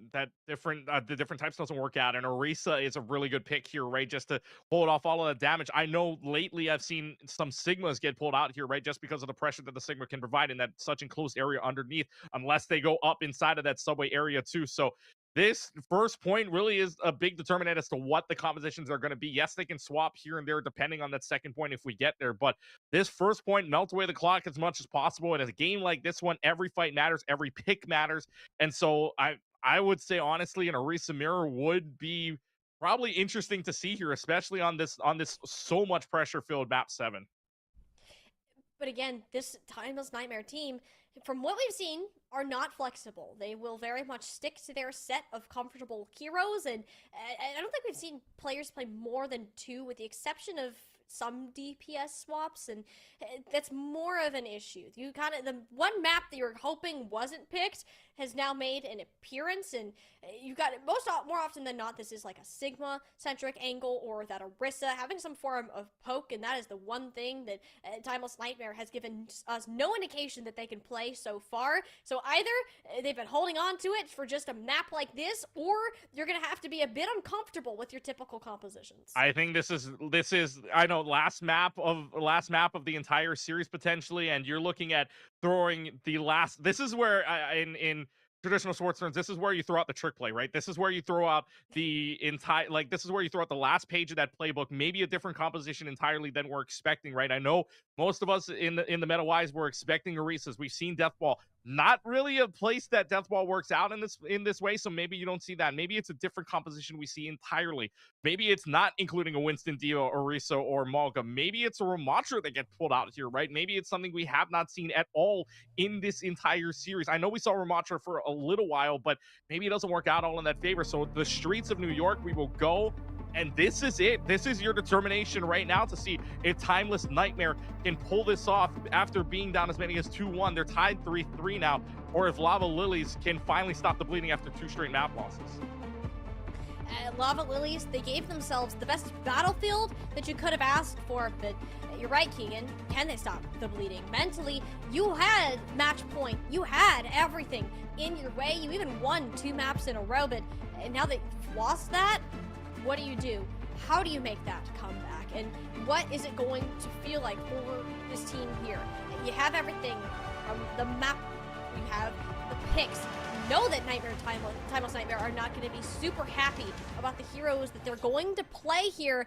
different the different types doesn't work out, and Orisa is a really good pick here, right? Just to hold off all of the damage. I know lately I've seen some Sigmas get pulled out here, right? Just because of the pressure that the Sigma can provide in that such enclosed area underneath, unless they go up inside of that subway area too. So this first point really is a big determinant as to what the compositions are going to be. Yes, they can swap here and there depending on that second point if we get there, but this first point melts away the clock as much as possible. And in a game like this one, every fight matters, every pick matters. And so I would say honestly, an Orisa mirror would be probably interesting to see here, especially on this so much pressure filled map 7. But again, this Timeless Nightmare team, from what we've seen, are not flexible. They will very much stick to their set of comfortable heroes, and I don't think we've seen players play more than 2, with the exception of some DPS swaps, and that's more of an issue. You kind of, the one map that you're hoping wasn't picked has now made an appearance, and you got more often than not, this is like a Sigma centric angle, or that Orisa having some form of poke, and that is the one thing that Timeless Nightmare has given us no indication that they can play so far. So either they've been holding on to it for just a map like this, or you're gonna have to be a bit uncomfortable with your typical compositions. I think this is I know last map of the entire series potentially, and you're looking at throwing the last. This is where in traditional sports terms, this is where you throw out the trick play, right? This is where you throw out the entire, like, this is where you throw out the last page of that playbook, maybe a different composition entirely than we're expecting, right? I know most of us in the meta wise were expecting Orisas. We've seen Deathball, not really a place that Deathball works out in this way, so maybe you don't see that. Maybe it's a different composition we see entirely. Maybe it's not including a Winston Dio, Orisa, or Malga. Maybe it's a Ramattra that gets pulled out here, right? Maybe it's something we have not seen at all in this entire series. I know we saw Ramattra for a little while, but maybe it doesn't work out all in that favor. So the streets of New York, we will go, and this is it. This is your determination right now to see if Timeless Nightmare can pull this off after being down as many as 2-1. They're tied 3-3 now, or if Lava Lilies can finally stop the bleeding after 2 straight map losses. Lava Lilies, they gave themselves the best battlefield that you could have asked for, but you're right, Keegan. Can they stop the bleeding? Mentally, you had match point. You had everything in your way. You even won 2 maps in a row, but now that you've lost that, what do? How do you make that comeback? And what is it going to feel like for this team here? You have everything from the map. You have the picks. You know that Timeless Nightmare are not going to be super happy about the heroes that they're going to play here.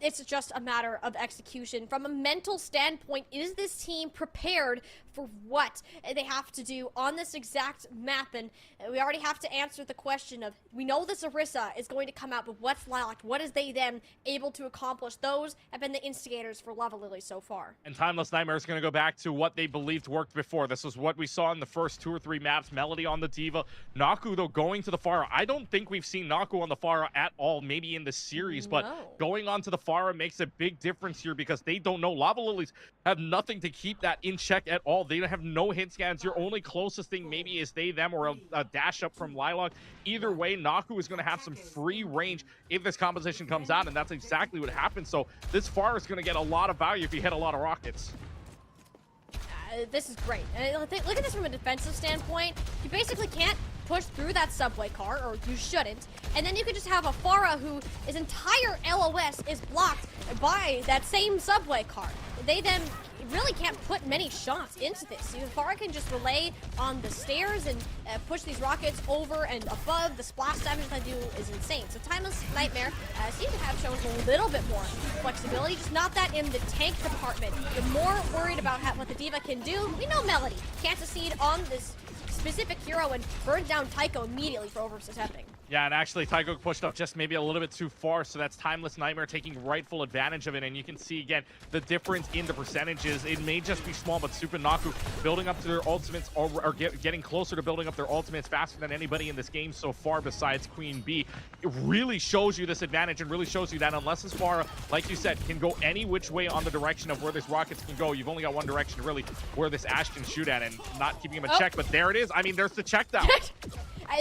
It's just a matter of execution. From a mental standpoint, is this team prepared for what they have to do on this exact map? And we already have to answer the question of, we know this Orisa is going to come out, but what's locked? What is they then able to accomplish? Those have been the instigators for Lava Lily so far. And Timeless Nightmare is going to go back to what they believed worked before. This was what we saw in the first 2 or 3 maps. Melody on the Diva. Naku, though, going to the Pharah. I don't think we've seen Naku on the Pharah at all, maybe in the series, but going on to the Pharah makes a big difference here because they don't know. Lava Lilies have nothing to keep that in check at all. They have no hit scans. Your only closest thing maybe is they, them, or a dash up from Lilac. Either way, Naku is going to have some free range if this composition comes out, and that's exactly what happens. So this Pharah is going to get a lot of value if you hit a lot of rockets. This is great. Look at this from a defensive standpoint. You basically can't push through that subway car, or you shouldn't, and then you could just have a Pharah who his entire LOS is blocked by that same subway car. They then really can't put many shots into this. The Pharah can just relay on the stairs and push these rockets over and above. The splash damage they do is insane. So Timeless Nightmare seems to have shown a little bit more flexibility, just not that in the tank department. You're more worried about what the Diva can do. We know Melody can't succeed on this specific hero and burned down Tycho immediately for overstepping. Yeah, and actually Tycho pushed up just maybe a little bit too far, so that's Timeless Nightmare taking rightful advantage of it, and you can see again the difference in the percentages. It may just be small, but Super Naku building up to their ultimates, or getting closer to building up their ultimates faster than anybody in this game so far besides Queen Bee. It really shows you this advantage and really shows you that unless this Pharah, like you said, can go any which way on the direction of where this rockets can go, you've only got one direction really where this Ash can shoot at, and not keeping him in check, but there it is. I mean, there's the check down.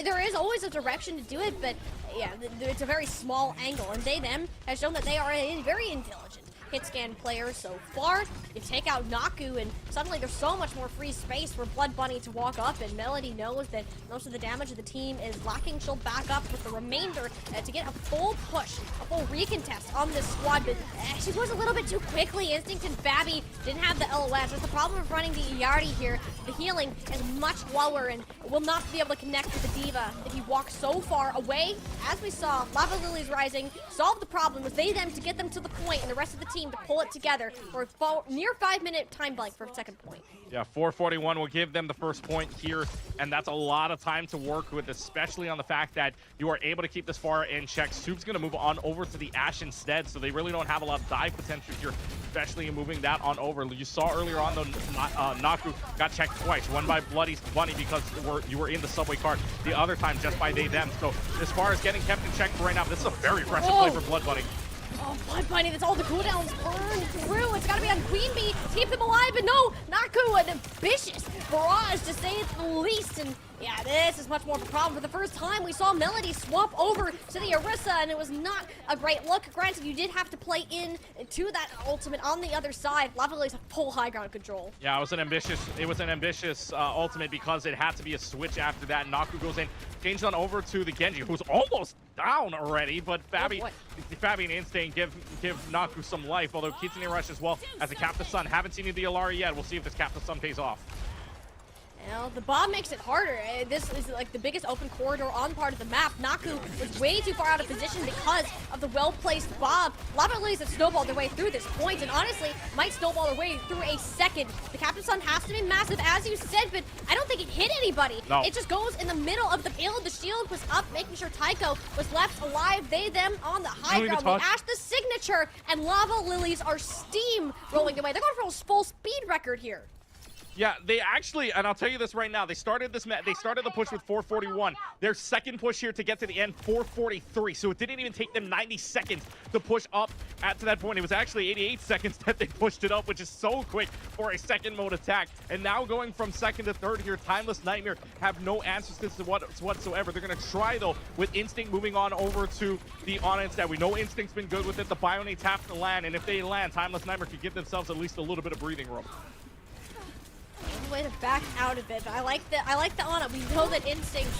There is always a direction to do it, but yeah, it's a very small angle, and them has shown that they are a very intelligent hit scan player so far. You take out Naku, and suddenly there's so much more free space for Blood Bunny to walk up, and Melody knows that most of the damage of the team is lacking. She'll back up with the remainder to get a full push, a full recontest on this squad, but she was a little bit too quickly. Instinct and Fabi didn't have the LOS. That's the problem of running the Yardi here. The healing is much lower and will not be able to connect with the D.Va if you walk so far away. As we saw, Lava Lilies Rising solved the problem. It was them to get them to the point, and the rest of the team to pull it together for a near 5-minute time blank for a second point. Yeah, 4:41 will give them the first point here, and that's a lot of time to work with, especially on the fact that you are able to keep this far in check. Soup's going to move on over to the Ashe instead, so they really don't have a lot of dive potential here, especially in moving that on over. You saw earlier on, though, Naku got checked twice. One by Bloody Bunny because you were in the subway cart. The other time just by them. So as far as getting kept in check for right now, this is a very aggressive play for Blood Bunny. Oh, Blood Bunny, that's all the cooldowns burned through. It's got to be on Queen Bee to keep them alive, but no, Naku, an ambitious barrage to say it the least. And yeah, this is much more of a problem. For the first time, we saw Melody swap over to the Orisa, and it was not a great look. Granted, you did have to play in to that ultimate on the other side. Lava Lilies have full high ground control. Yeah, it was an ambitious ultimate because it had to be a switch after that. Naku goes in, changed on over to the Genji, who's almost down already, but Fabi and Instinct give Naku some life, although Kitsune Rush as well as a Captain Sun. Haven't seen the Alari yet. We'll see if this Captain Sun pays off. Well, the bomb makes it harder. This is like the biggest open corridor on part of the map. Naku was way too far out of position because of the well-placed bomb. Lava Lilies have snowballed their way through this point, and honestly, might snowball their way through a second. The Captain Sun has to be massive, as you said, but I don't think it hit anybody. No. It just goes in the middle of the field. The shield was up, making sure Tycho was left alive. Them on the high ground. The Ashe, the signature, and Lava Lilies are steam rolling away. They're going for a full speed record here. Yeah, they actually, and I'll tell you this right now, they started the push with 4:41. Their second push here to get to the end, 4:43. So it didn't even take them 90 seconds to push up to that point. It was actually 88 seconds that they pushed it up, which is so quick for a second mode attack. And now going from second to third here, Timeless Nightmare have no answers to whatsoever. They're going to try, though, with Instinct moving on over to the Onyx that we know Instinct's been good with it. The Bionates have to land, and if they land, Timeless Nightmare could give themselves at least a little bit of breathing room. Way to back out of it, but I like the Ana. We know that Instinct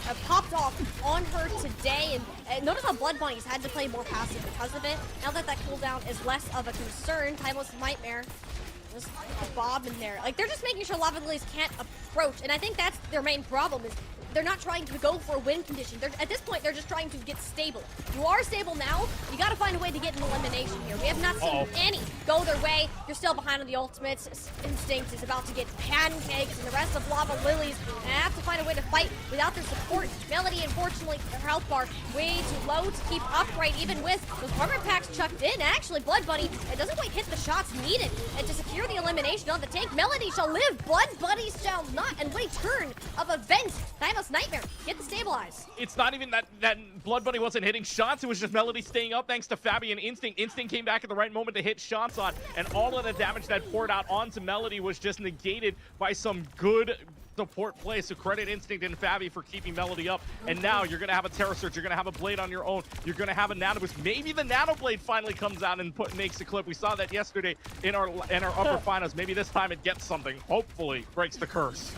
has popped off on her today, and notice how Blood Bunnies had to play more passive because of it. Now that cooldown is less of a concern, Timeless Nightmare just put the bomb in there. Like, they're just making sure Lava Lilies can't approach, and I think that's their main problem is they're not trying to go for a win condition. At this point, they're just trying to get stable. You are stable now. You got to find a way to get an elimination here. We have not seen any go their way. You're still behind on the ultimates. Instinct is about to get pancakes, and the rest of Lava Lilies have to find a way to fight without their support. Melody, unfortunately, their health bar way too low to keep upright, even with those armor packs chucked in. Actually, Blood Bunny, it doesn't quite hit the shots needed and to secure the elimination on the tank. Melody shall live. Blood Bunny shall not. And what a turn of events. Timeless Nightmare, get the stabilize. It's not even that Blood Bunny wasn't hitting shots. It was just Melody staying up thanks to Fabi and Instinct. Instinct came back at the right moment to hit shots on, and all of the damage that poured out onto Melody was just negated by some good support play. So credit Instinct and Fabi for keeping Melody up. And now you're going to have a Terror Surge. You're going to have a Blade on your own. You're going to have a Nano Boost. Maybe the Nano Blade finally comes out and makes a clip. We saw that yesterday in our upper finals. Maybe this time it gets something. Hopefully breaks the curse.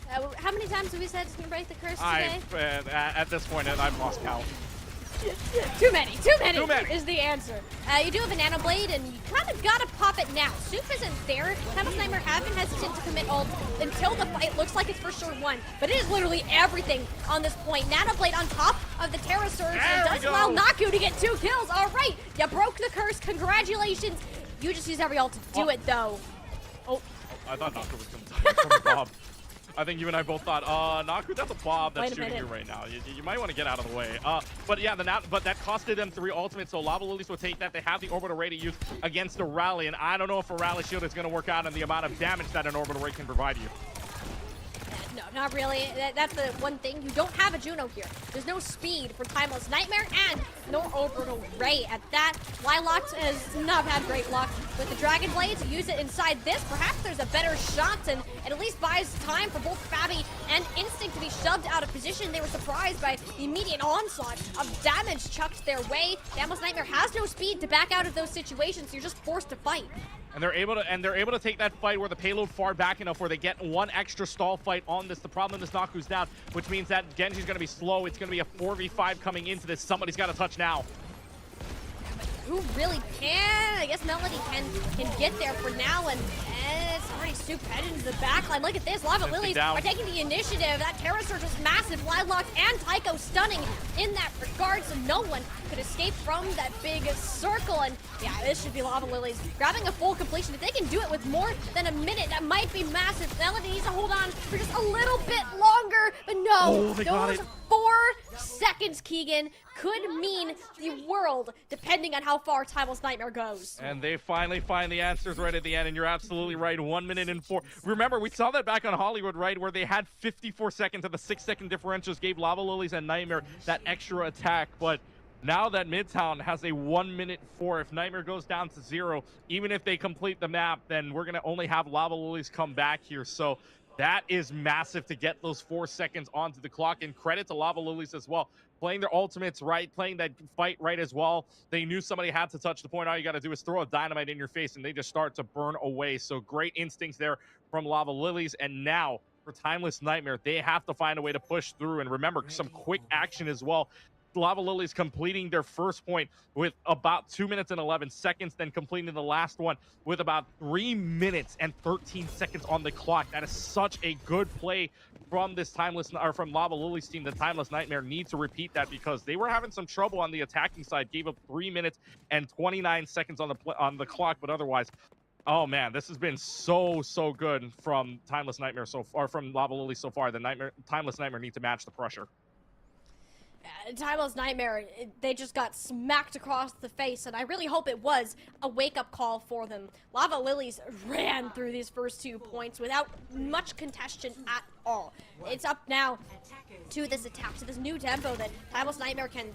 How many times have we said it's going to break the curse today? At this point, I've lost count. Too many is the answer. You do have a Nano Blade, and you kind of got to pop it now. Soup isn't there. Timeless Nightmare have been hesitant to commit ult until the fight looks like it's for sure won. But it is literally everything on this point. Nano Blade on top of the Terror Surge, and does allow Naku to get 2 kills. All right, you broke the curse. Congratulations. You just used every ult to do it, though. I thought Naku was going to die from the bomb. I think you and I both thought, Naku, that's a bomb that's shooting you right now. You might want to get out of the way. But yeah, but that costed them 3 ultimates, so Lava Lilies will take that. They have the Orbital Ray to use against a Rally, and I don't know if a Rally Shield is going to work out in the amount of damage that an Orbital Ray can provide you. No, not really. That's the one thing. You don't have a Juno here. There's no speed for Timeless Nightmare and no Orbital Ray at that. Lilac has not had great luck with the Dragon Blades. Use it inside this. Perhaps there's a better shot, and it at least buys time for both Fabi and Instinct to be shoved out of position. They were surprised by the immediate onslaught of damage chucked their way. Timeless Nightmare has no speed to back out of those situations, so you're just forced to fight. And they're able to take that fight where the payload far back enough where they get one extra stall fight on this. The problem is Naku's down, which means that Genji's going to be slow. It's going to be a 4v5 coming into this. Somebody's got to touch now. Who really can? I guess Melody can get there for now, and it's already Soup headed into the backline. Look at this, Lava Lilies are taking the initiative. That Terra Surge was massive. Livelock and Tycho stunning in that regard, so no one could escape from that big circle. And yeah, this should be Lava Lilies grabbing a full completion. If they can do it with more than a minute, that might be massive. Melody needs to hold on for just a little bit longer, but no, those 4 seconds, Keegan, could mean the world, depending on how far Timeless Nightmare goes. And they finally find the answers right at the end, and you're absolutely right. 1 minute and 4. Remember, we saw that back on Hollywood, right, where they had 54 seconds, and the 6-second differentials gave Lava Lilies and Nightmare that extra attack. But now that Midtown has a 1 minute 4, if Nightmare goes down to 0, even if they complete the map, then we're going to only have Lava Lilies come back here. So that is massive to get those 4 seconds onto the clock, and credit to Lava Lilies as well. Playing their ultimates right, playing that fight right as well. They knew somebody had to touch the point. All you got to do is throw a dynamite in your face, and they just start to burn away. So great instincts there from Lava Lilies. And now for Timeless Nightmare, they have to find a way to push through. And remember, some quick action as well. Lava Lilies completing their first point with about 2 minutes and 11 seconds, then completing the last one with about 3 minutes and 13 seconds on the clock. That is such a good play from this from Lava Lilies team. The Timeless Nightmare needs to repeat that because they were having some trouble on the attacking side. Gave up 3 minutes and 29 seconds on the clock, but otherwise, oh man, this has been so good from Timeless Nightmare so far, from Lava Lilies so far. The Timeless Nightmare need to match the pressure. Timeless Nightmare, they just got smacked across the face, and I really hope it was a wake-up call for them. Lava Lilies ran through these first 2 points without much contention at all. It's up now to this attack, to this new tempo that Timeless Nightmare can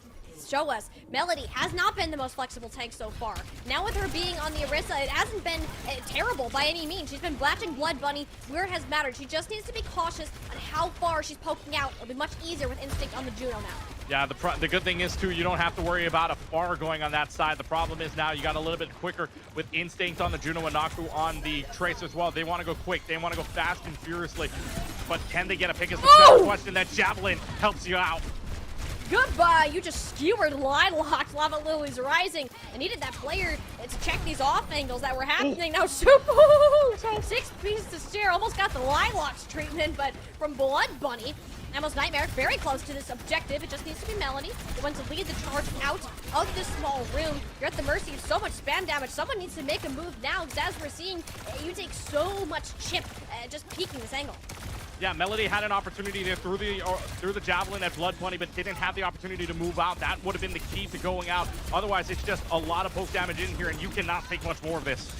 show us. Melody has not been the most flexible tank so far. Now with her being on the Orisa, it hasn't been terrible by any means. She's been blatching Blood Bunny where it has mattered. She just needs to be cautious on how far she's poking out. It'll be much easier with Instinct on the Juno now. Yeah, the good thing is, too, you don't have to worry about a far going on that side. The problem is now you got a little bit quicker with Instinct on the Juno and Naku on the Trace as well. They want to go quick. They want to go fast and furiously. But can they get a pick is the better question. That Javelin helps you out. Goodbye, you just skewered line locked Lava Lilies Rising. I needed that player to check these off angles that were happening. Now, Soup, 6 pieces to steer, almost got the line locks treatment, but from Blood Bunny, Timeless Nightmare very close to this objective. It just needs to be Melody, the one to lead the charge out of this small room. You're at the mercy of so much spam damage. Someone needs to make a move now, because as we're seeing, you take so much chip just peeking this angle. Yeah, Melody had an opportunity there through the Javelin at Blood Bunny, but didn't have the opportunity to move out. That would have been the key to going out. Otherwise, it's just a lot of poke damage in here, and you cannot take much more of this.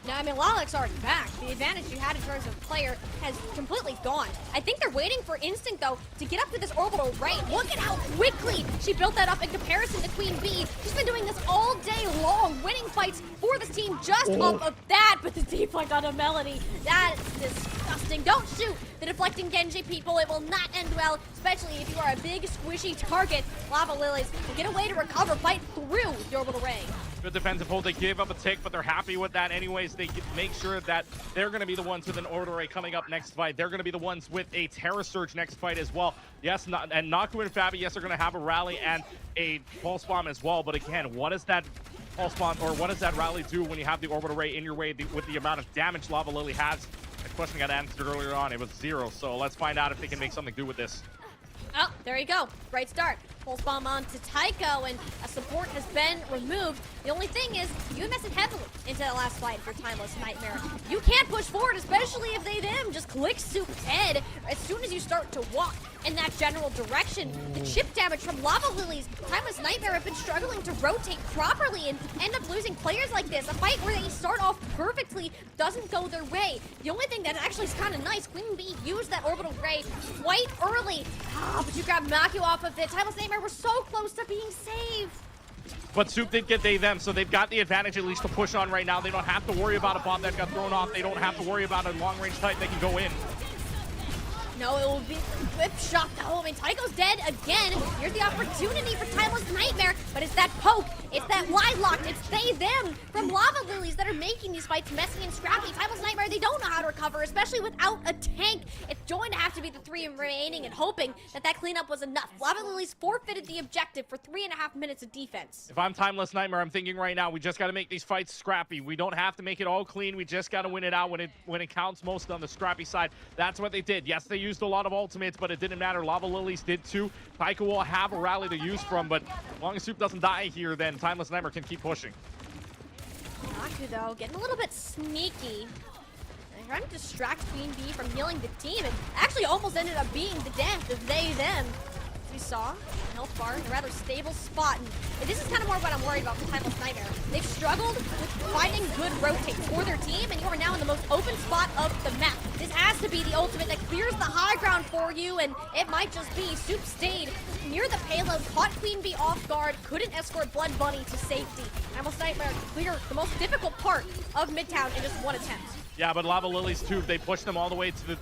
Now, I mean, Lalek's already back. The advantage you had in terms of player has completely gone. I think they're waiting for Instinct, though, to get up to this orbital right. Look at how quickly she built that up in comparison to Queen Bee. She's been doing this all day long, winning fights for this team just off of that. But the deflect on a Melody, that's disgusting. Don't shoot the deflecting Genji, people. It will not end well, especially if you are a big, squishy target. Lava Lilies will get a way to recover, fight through the orbital ray. Good defensive hold. They gave up a tick, but they're happy with that anyways. They make sure that they're going to be the ones with an orbital ray coming up next fight. They're going to be the ones with a Terra Surge next fight as well. Yes, and Naku and Fabi, yes, are going to have a rally and a pulse bomb as well. But again, what does that pulse bomb or what does that rally do when you have the orbital ray in your way with the amount of damage Lava Lily has? The question got answered earlier on. It was 0. So let's find out if they can make something do with this. Oh, there you go. Great start. Pulse bomb on to Tycho, and a support has been removed. The only thing is, you invested heavily into that last fight for Timeless Nightmare. You can't push forward, especially if them just click Soup's head as soon as you start to walk in that general direction. The chip damage from Lava Lilies, Timeless Nightmare have been struggling to rotate properly and end up losing players like this. A fight where they start off perfectly doesn't go their way. The only thing that actually is kind of nice, Queen Bee used that orbital ray quite early. But you grabbed Naku off of it. Timeless Nightmare were so close to being saved. But Soup did get them, so they've got the advantage at least to push on right now. They don't have to worry about a bomb that got thrown off. They don't have to worry about a long-range type. They can go in. No, it will be whip shot. Oh, I mean, Tycho's dead again. Here's the opportunity for Timeless Nightmare, but it's that poke, it's that Lilac, it's they, them from Lava Lilies that are making these fights messy and scrappy. Timeless Nightmare, they don't know how to recover, especially without a tank. It's going to have to be the 3 remaining and hoping that that cleanup was enough. Lava Lilies forfeited the objective for 3.5 minutes of defense. If I'm Timeless Nightmare, I'm thinking right now, we just got to make these fights scrappy. We don't have to make it all clean. We just got to win it out when it counts most on the scrappy side. That's what they did. Yes, they used a lot of ultimates, but it didn't matter. Lava Lilies did too. Tycho will have a rally to use from, but as long as Soup doesn't die here, then Timeless Nightmare can keep pushing. Naku, though, getting a little bit sneaky. And trying to distract Queen Bee from healing the team, and actually almost ended up being the death of they, them. We saw health bar in a rather stable spot, and this is kind of more what I'm worried about for Timeless Nightmare. They've struggled with finding good rotates for their team, and you are now in the most open spot of the map. This has to be the ultimate that clears the high ground for you, and it might just be Soup stayed near the payload, caught Queen Bee off guard, couldn't escort Blood Bunny to safety. Timeless Nightmare clear the most difficult part of Midtown in just one attempt. Yeah, but Lava Lilies too, they pushed them all the way to the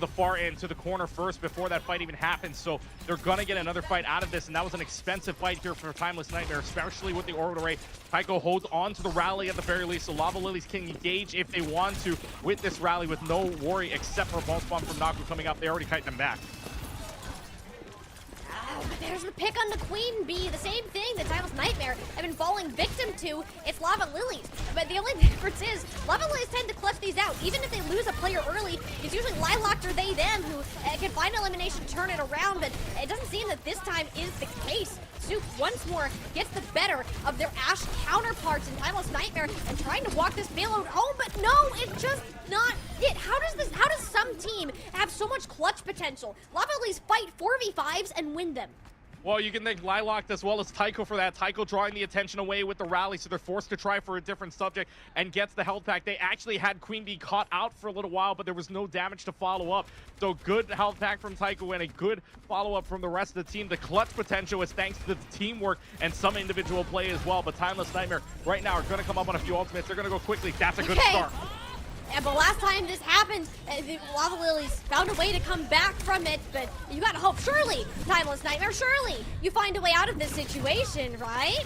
far end, to the corner first before that fight even happened, so they're gonna get another fight out of this, and that was an expensive fight here for Timeless Nightmare, especially with the orbital ray. Tycho holds on to the rally at the very least, so Lava Lilies can engage if they want to with this rally with no worry except for a pulse bomb from Naku coming up. They already kited them back. There's the pick on the Queen Bee, the same thing that Timeless Nightmare have been falling victim to. It's Lava Lilies. But the only difference is, Lava Lilies tend to clutch these out. Even if they lose a player early, it's usually Lilac or they, them who can find elimination, turn it around. But it doesn't seem that this time is the case. Soup once more gets the better of their Ash counterparts in Timeless Nightmare and trying to walk this payload home, but no, it's just not it. How does some team have so much clutch potential? Lava Lilies fight 4v5s and win them. Well, you can thank Lilac as well as Tycho for that. Tycho drawing the attention away with the rally, so they're forced to try for a different subject and gets the health pack. They actually had Queen Bee caught out for a little while, but there was no damage to follow up. So good health pack from Tycho and a good follow-up from the rest of the team. The clutch potential is thanks to the teamwork and some individual play as well, but Timeless Nightmare right now are going to come up on a few ultimates. They're going to go quickly. That's a good start. Yeah, but last time this happened, the Lava Lilies found a way to come back from it, but you gotta hope, surely, Timeless Nightmare, surely you find a way out of this situation, right?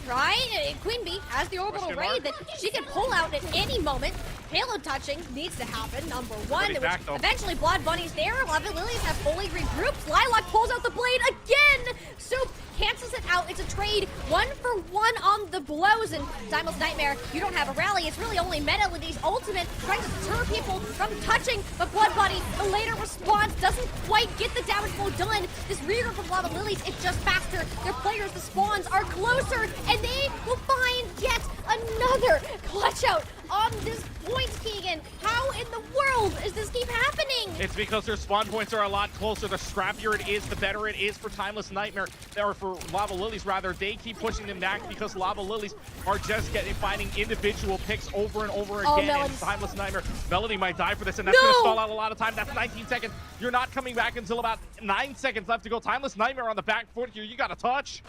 Queen Bee has the orbital raid that she can pull out at any moment. Payload touching needs to happen, number one. Eventually, Blood Bunny's there. Lava Lilies have fully regrouped. Lilac pulls out the blade again. Soup cancels it out. It's a trade 1-for-1 on the blows. And Timeless Nightmare, you don't have a rally. It's really only Metality's ultimate trying to deter people from touching. But Blood Bunny, the later response, doesn't quite get the damage blow done. This regroup from Lava Lilies, it's just faster. Their players, the spawns, are closer. And they will find yet another clutch out on this point, Keegan. How in the world does this keep happening? It's because their spawn points are a lot closer. The scrappier it is, the better it is for Timeless Nightmare, or for Lava Lilies rather. They keep pushing them back because Lava Lilies are just finding individual picks over and over again. And Timeless Nightmare, Melody might die for this, and that's going to stall out a lot of time. That's 19 seconds. You're not coming back until about 9 seconds left to go. Timeless Nightmare on the back foot here. You got to touch.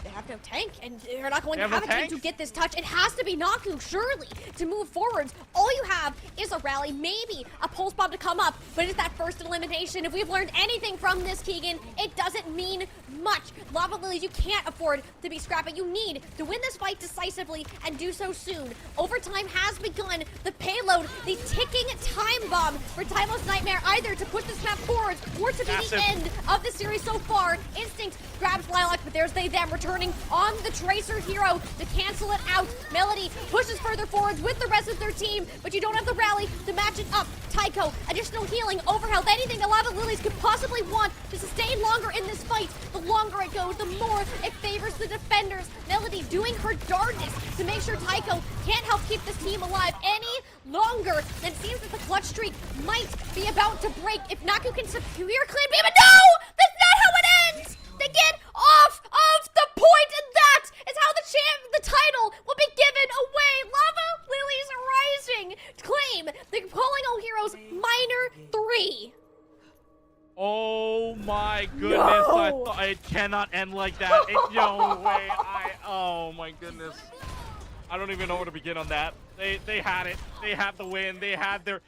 They have no tank, and they're not going to have a tank to get this touch. It has to be Naku, surely, to move forwards. All you have is a rally, maybe a pulse bomb to come up, but it's that first elimination. If we've learned anything from this, Keegan, it doesn't mean much. Lava Lilies, you can't afford to be scrappy. You need to win this fight decisively and do so soon. Overtime has begun. The payload, the ticking time bomb for Timeless Nightmare, either to push this map forwards or to be the end of the series so far. Instinct grabs Lilac, but there's they, them, returning on the Tracer hero to cancel it out. Melody pushes further forwards with the rest of their team, but you don't have the rally to match it up. Tycho, additional healing, overhealth, anything the Lava Lilies could possibly want to sustain longer in this fight. The longer it goes, the more it favors the defenders. Melody doing her darndest to make sure Tycho can't help keep this team alive any longer. And it seems that the clutch streak might be about to break if Naku can secure Clan B, but no! That's not how it ends! They get off of the point, and that is how the title will be given away. Lava Lilies Rising claim the Calling All Heroes Minor 3. Oh my goodness, no. It cannot end like that. No way. Oh my goodness. I don't even know where to begin on that. They had it. They had the win. They had the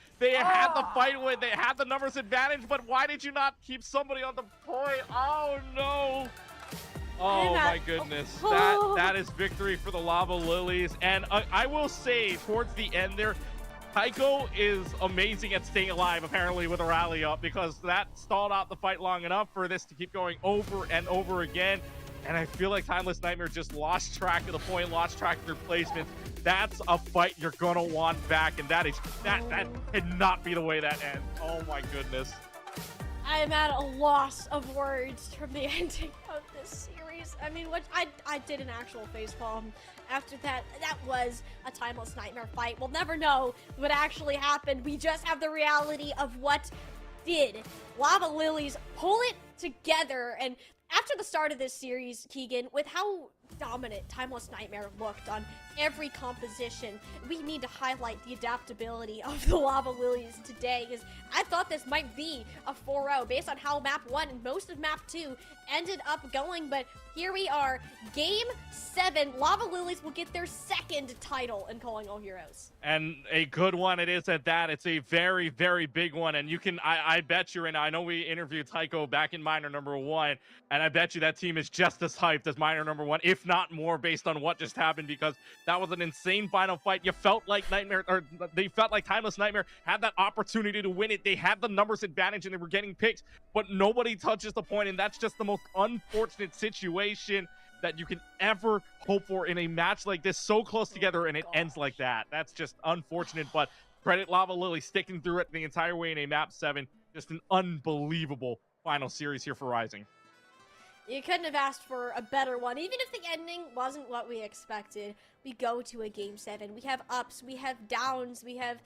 fight win. They had the numbers advantage. But why did you not keep somebody on the point? Oh no. Oh my goodness. That is victory for the Lava Lilies. And I will say towards the end there, Tycho is amazing at staying alive, apparently, with a rally up, because that stalled out the fight long enough for this to keep going over and over again. And I feel like Timeless Nightmare just lost track of the point, lost track of their placement. That's a fight you're gonna want back, and that cannot be the way that ends. Oh my goodness. I am at a loss of words from the ending of this series. I mean, what I did an actual facepalm after that. That was a Timeless Nightmare fight. We'll never know what actually happened. We just have the reality of what did. Lava Lilies pull it together, and after the start of this series, Keegan, with how dominant Timeless Nightmare looked on every composition, we need to highlight the adaptability of the Lava Lilies today, because I thought this might be a 4-0 based on how map 1 and most of map 2 ended up going, but here we are, game 7. Lava Lilies will get their second title in Calling All Heroes. And a good one it is at that. It's a very, very big one, and you can, I bet you, and I know we interviewed Tycho back in Minor number 1, and I bet you that team is just as hyped as Minor number 1, if not more, based on what just happened, because that was an insane final fight. You felt like Nightmare, or they felt like Timeless Nightmare had that opportunity to win it. They had the numbers advantage and they were getting picks, but nobody touches the point, and that's just the most unfortunate situation that you can ever hope for in a match like this, so close together, and it ends like that. That's just unfortunate, but credit Lava Lily sticking through it the entire way in a map 7. Just an unbelievable final series here for Rising. You couldn't have asked for a better one. Even if the ending wasn't what we expected, we go to a game 7. We have ups, we have downs, we have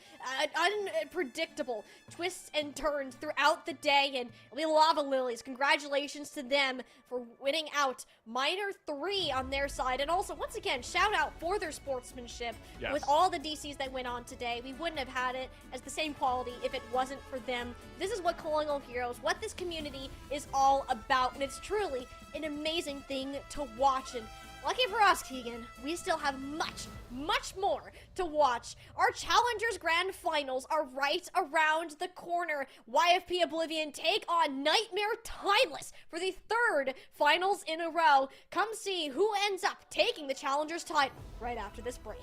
unpredictable twists and turns throughout the day, and we Lava Lilies. Congratulations to them for winning out Minor 3 on their side. And also, once again, shout out for their sportsmanship. Yes. With all the DCs that went on today. We wouldn't have had it as the same quality if it wasn't for them. This is what Calling All Heroes, what this community is all about, and it's truly an amazing thing to watch. And lucky for us, Keegan, we still have much, much more to watch. Our Challengers Grand Finals are right around the corner. YFP Oblivion take on Nightmare Timeless for the 3rd finals in a row. Come see who ends up taking the Challengers title right after this break.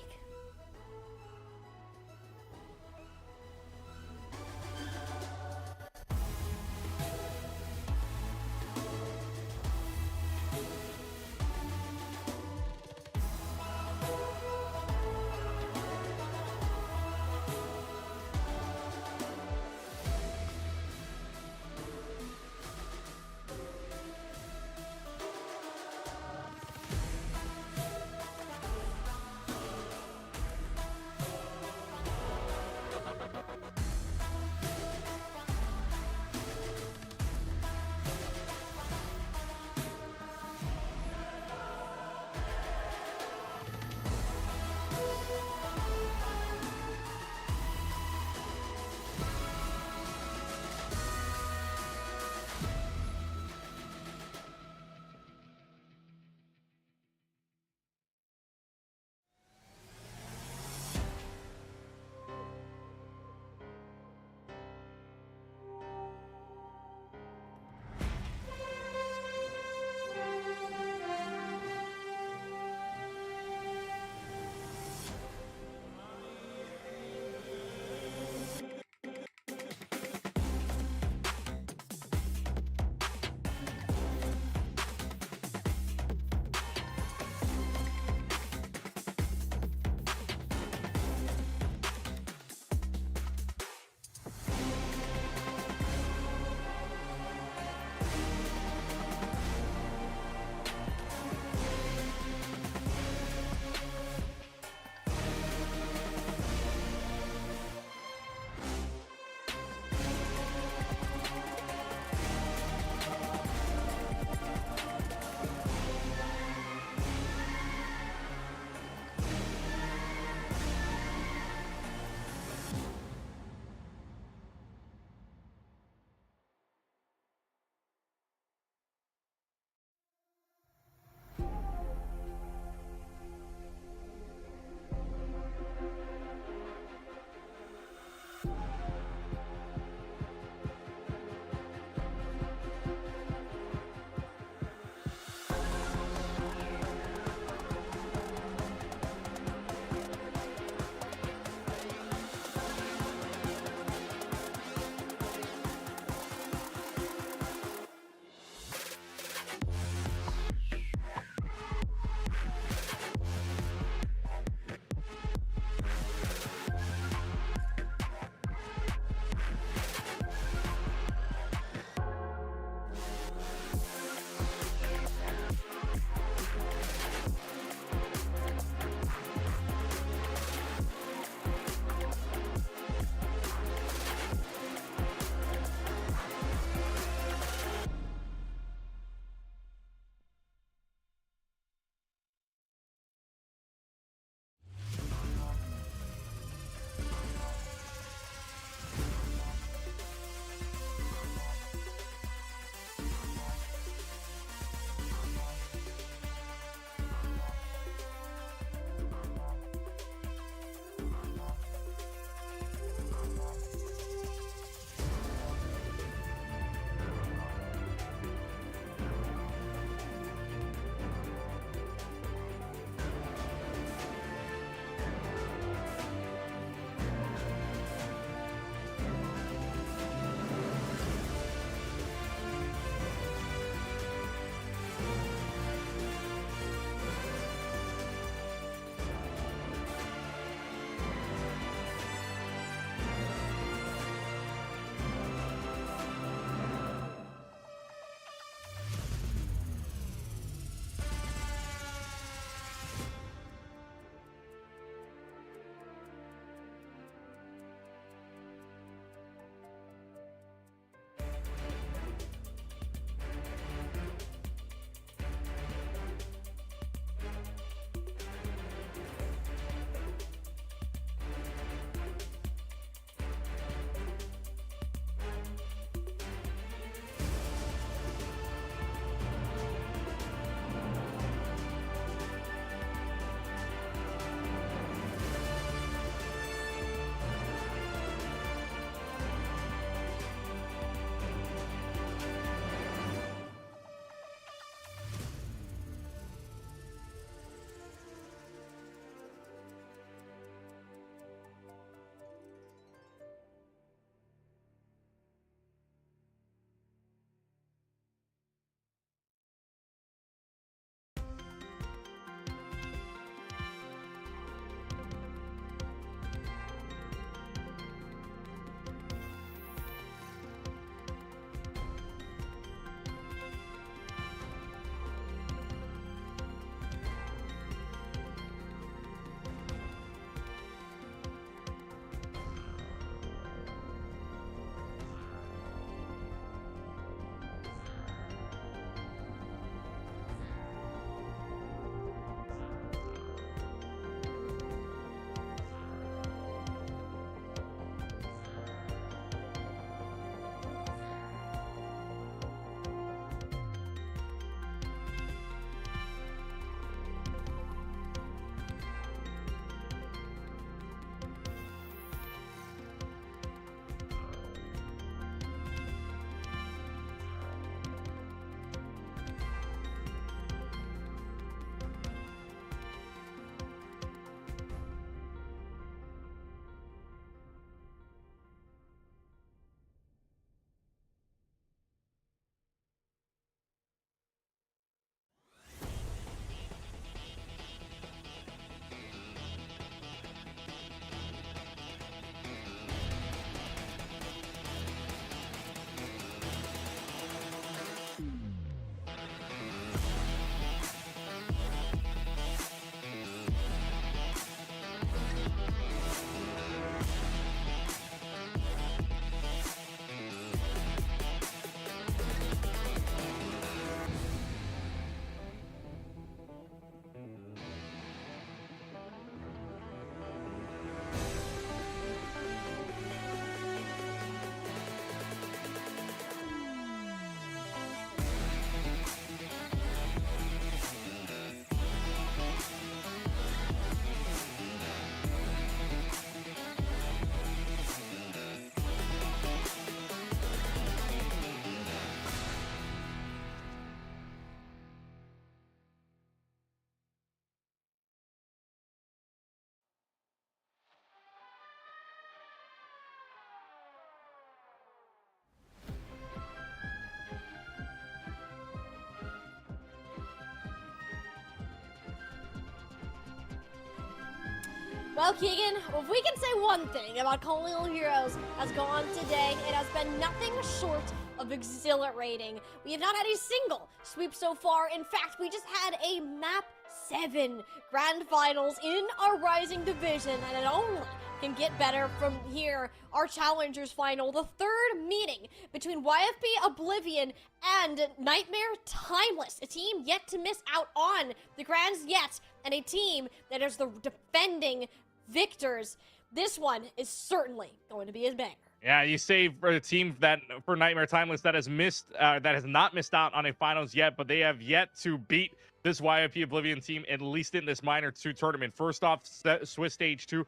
Well, Keegan, if we can say one thing about Colonial Heroes has gone today, it has been nothing short of exhilarating. We have not had a single sweep so far. In fact, we just had a map 7 grand finals in our Rising division, and it only can get better from here. Our Challengers final, the third meeting between YFP Oblivion and Nightmare Timeless, a team yet to miss out on the grands yet, and a team that is the defending victors. This one is certainly going to be a banger. Yeah, you say for a team that for Nightmare Timeless that has not missed out on a finals yet, but they have yet to beat this YFP Oblivion team, at least in this minor 2 tournament. First off, Swiss Stage 2,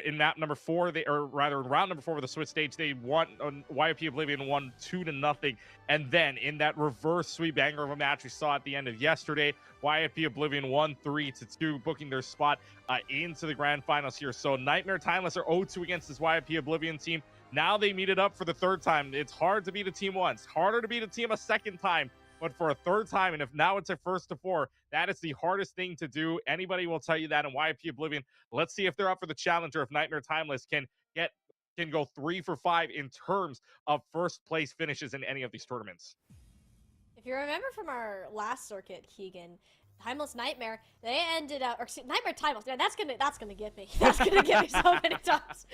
in map number 4, in round number 4 with the Swiss Stage, they won. YFP Oblivion won 2-0, and then in that reverse sweep banger of a match we saw at the end of yesterday, YFP Oblivion won 3-2, booking their spot into the grand finals here. So Nightmare Timeless are 0-2 against this YFP Oblivion team. Now they meet it up for the third time. It's hard to beat a team once, harder to beat a team a second time. But for a third time, and if now it's a 1st-4, that is the hardest thing to do. Anybody will tell you that in YFP Oblivion. Let's see if they're up for the challenger, if Nightmare Timeless can go 3 for 5 in terms of first place finishes in any of these tournaments. If you remember from our last circuit, Keegan, Timeless Nightmare, they ended up, or Nightmare Timeless, yeah, that's gonna get me. That's gonna get me so many times.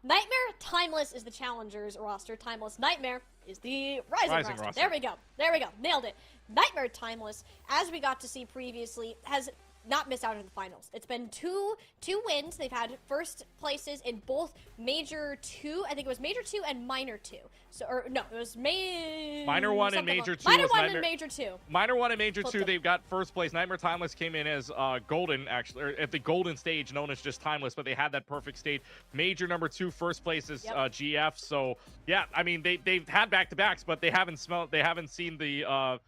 Nightmare Timeless is the Challengers roster. Timeless Nightmare is the Rising roster. There we go. Nailed it. Nightmare Timeless, as we got to see previously, has not missed out in the finals. It's been two wins. They've had first places in both Major 2, I think it was Major 2 and Minor 2. So, or no, it was Minor 1 and Major 2. Minor 1 and Major 2. Minor 1 and Major 2, they've got first place. Nightmare Timeless came in as golden, actually, or at the golden stage, known as just Timeless, but they had that perfect state. Major number 2, first place is GF. So yeah, I mean they've had back-to-backs, but they haven't seen the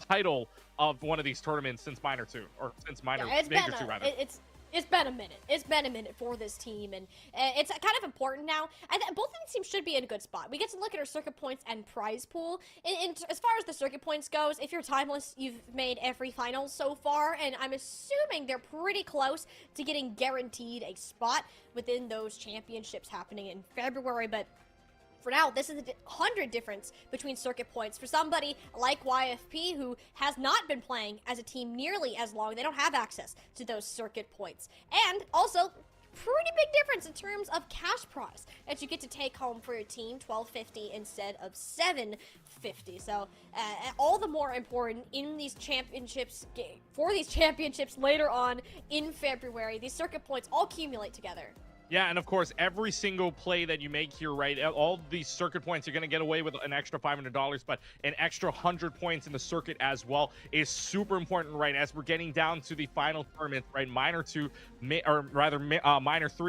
title of one of these tournaments since Minor 2, or since Major 2 rather. It's been a minute. It's been a minute for this team, and it's kind of important now. Both of these teams should be in a good spot. We get to look at our circuit points and prize pool. As far as the circuit points goes, if you're Timeless, you've made every finals so far, and I'm assuming they're pretty close to getting guaranteed a spot within those championships happening in February, but for now, this is the 100 difference between circuit points. For somebody like YFP, who has not been playing as a team nearly as long, they don't have access to those circuit points. And also, pretty big difference in terms of cash prize that you get to take home for your team, $12.50 instead of $7.50. So all the more important in these championships, for these championships later on in February. These circuit points all accumulate together. Yeah, and of course, every single play that you make here, right, all these circuit points, you're going to get away with an extra $500, but an extra 100 points in the circuit as well is super important, right, as we're getting down to the final tournament, right? Minor 3,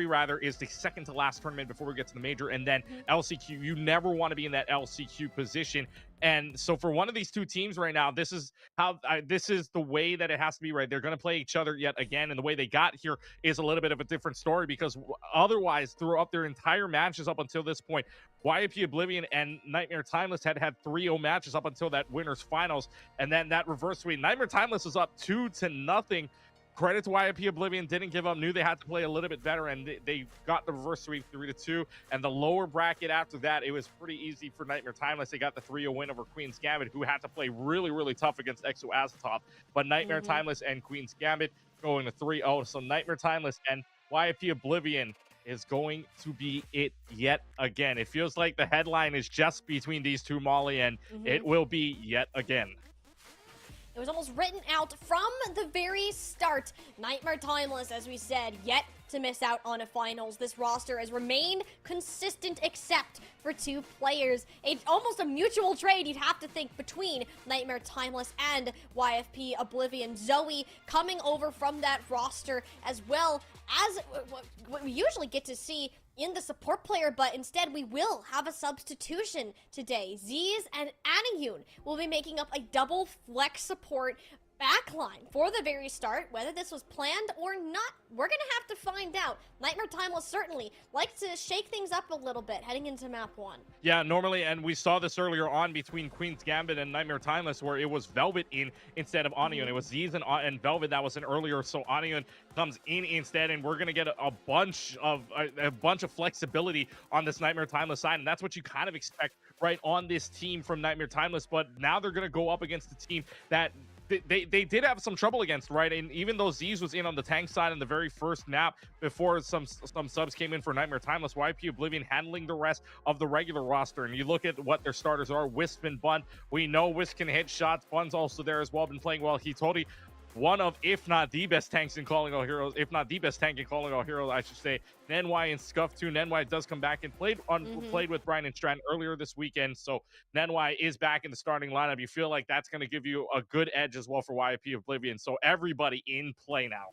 rather, is the second to last tournament before we get to the major, and then LCQ. You never want to be in that LCQ position. And so for one of these two teams right now, this is the way that it has to be, right? They're going to play each other yet again, and the way they got here is a little bit of a different story, because otherwise, throughout their entire matches up until this point, YFP Oblivion and Nightmare Timeless had 3-0 matches up until that winners finals, and then that reverse sweep. Nightmare Timeless was up 2-0. Credit to YFP Oblivion, didn't give up, knew they had to play a little bit better, and they got the reverse sweep 3-2. And the lower bracket after that, it was pretty easy for Nightmare Timeless. They got the 3-0 win over Queen's Gambit, who had to play really, really tough against EXO Azatov. But Nightmare Timeless and Queen's Gambit going to 3-0. So Nightmare Timeless and YFP Oblivion is going to be it yet again. It feels like the headline is just between these two, Molly, and it will be yet again. It was almost written out from the very start. Nightmare Timeless, as we said, yet to miss out on a finals. This roster has remained consistent except for 2 players. It's almost a mutual trade, you'd have to think, between Nightmare Timeless and YFP Oblivion. Zoe coming over from that roster, as well as what we usually get to see in the support player, but instead we will have a substitution today. Z's and Anahyun will be making up a double flex support backline for the very start. Whether this was planned or not, we're gonna have to find out. Nightmare Timeless certainly likes to shake things up a little bit heading into map 1. Yeah, normally, and we saw this earlier on between Queen's Gambit and Nightmare Timeless, where it was Velvet in instead of Onion. It was Z's and Velvet that was in earlier, so Onion comes in instead, and we're gonna get a bunch of flexibility on this Nightmare Timeless side, and that's what you kind of expect right on this team from Nightmare Timeless. But now they're gonna go up against a team that they did have some trouble against, right? And even though Z's was in on the tank side in the very first map before some subs came in for Nightmare Timeless, YP Oblivion handling the rest of the regular roster. And you look at what their starters are, Wisp and Bun. We know Wisp can hit shots. Bun's also there as well, been playing well. Hitori, one of, if not the best tanks in Calling All Heroes, if not the best tank in Calling All Heroes, I should say. Nenwai and Scuff too. Nenwai does come back and played with Brian and Strand earlier this weekend, so Nenwai is back in the starting lineup. You feel like that's going to give you a good edge as well for YP Oblivion, so everybody in play now.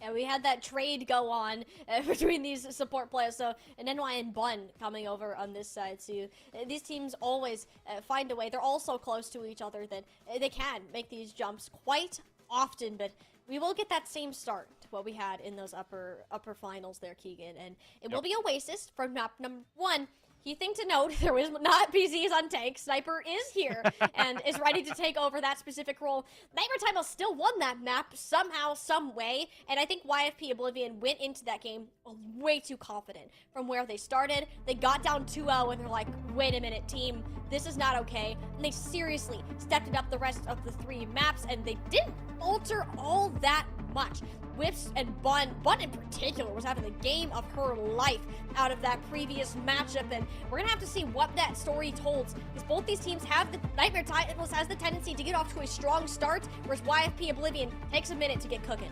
Yeah, we had that trade go on between these support players. So, and NY and Bun coming over on this side. So, these teams always find a way. They're all so close to each other that they can make these jumps quite often. But we will get that same start to what we had in those upper finals there, Keegan. And it will be Oasis from map number 1. Key thing to note, there was not PZs on tank. Sniper is here and is ready to take over that specific role. Nightmare Timeless still won that map somehow, some way, and I think YFP Oblivion went into that game way too confident from where they started. They got down 2-0 and they're like, wait a minute, team, this is not okay. And they seriously stepped it up the rest of the 3 maps, and they didn't alter all that much. Whips and Bun in particular was having the game of her life out of that previous matchup, and we're gonna have to see what that story holds, because both these teams have the Nightmare Timeless has the tendency to get off to a strong start, whereas YFP Oblivion takes a minute to get cooking.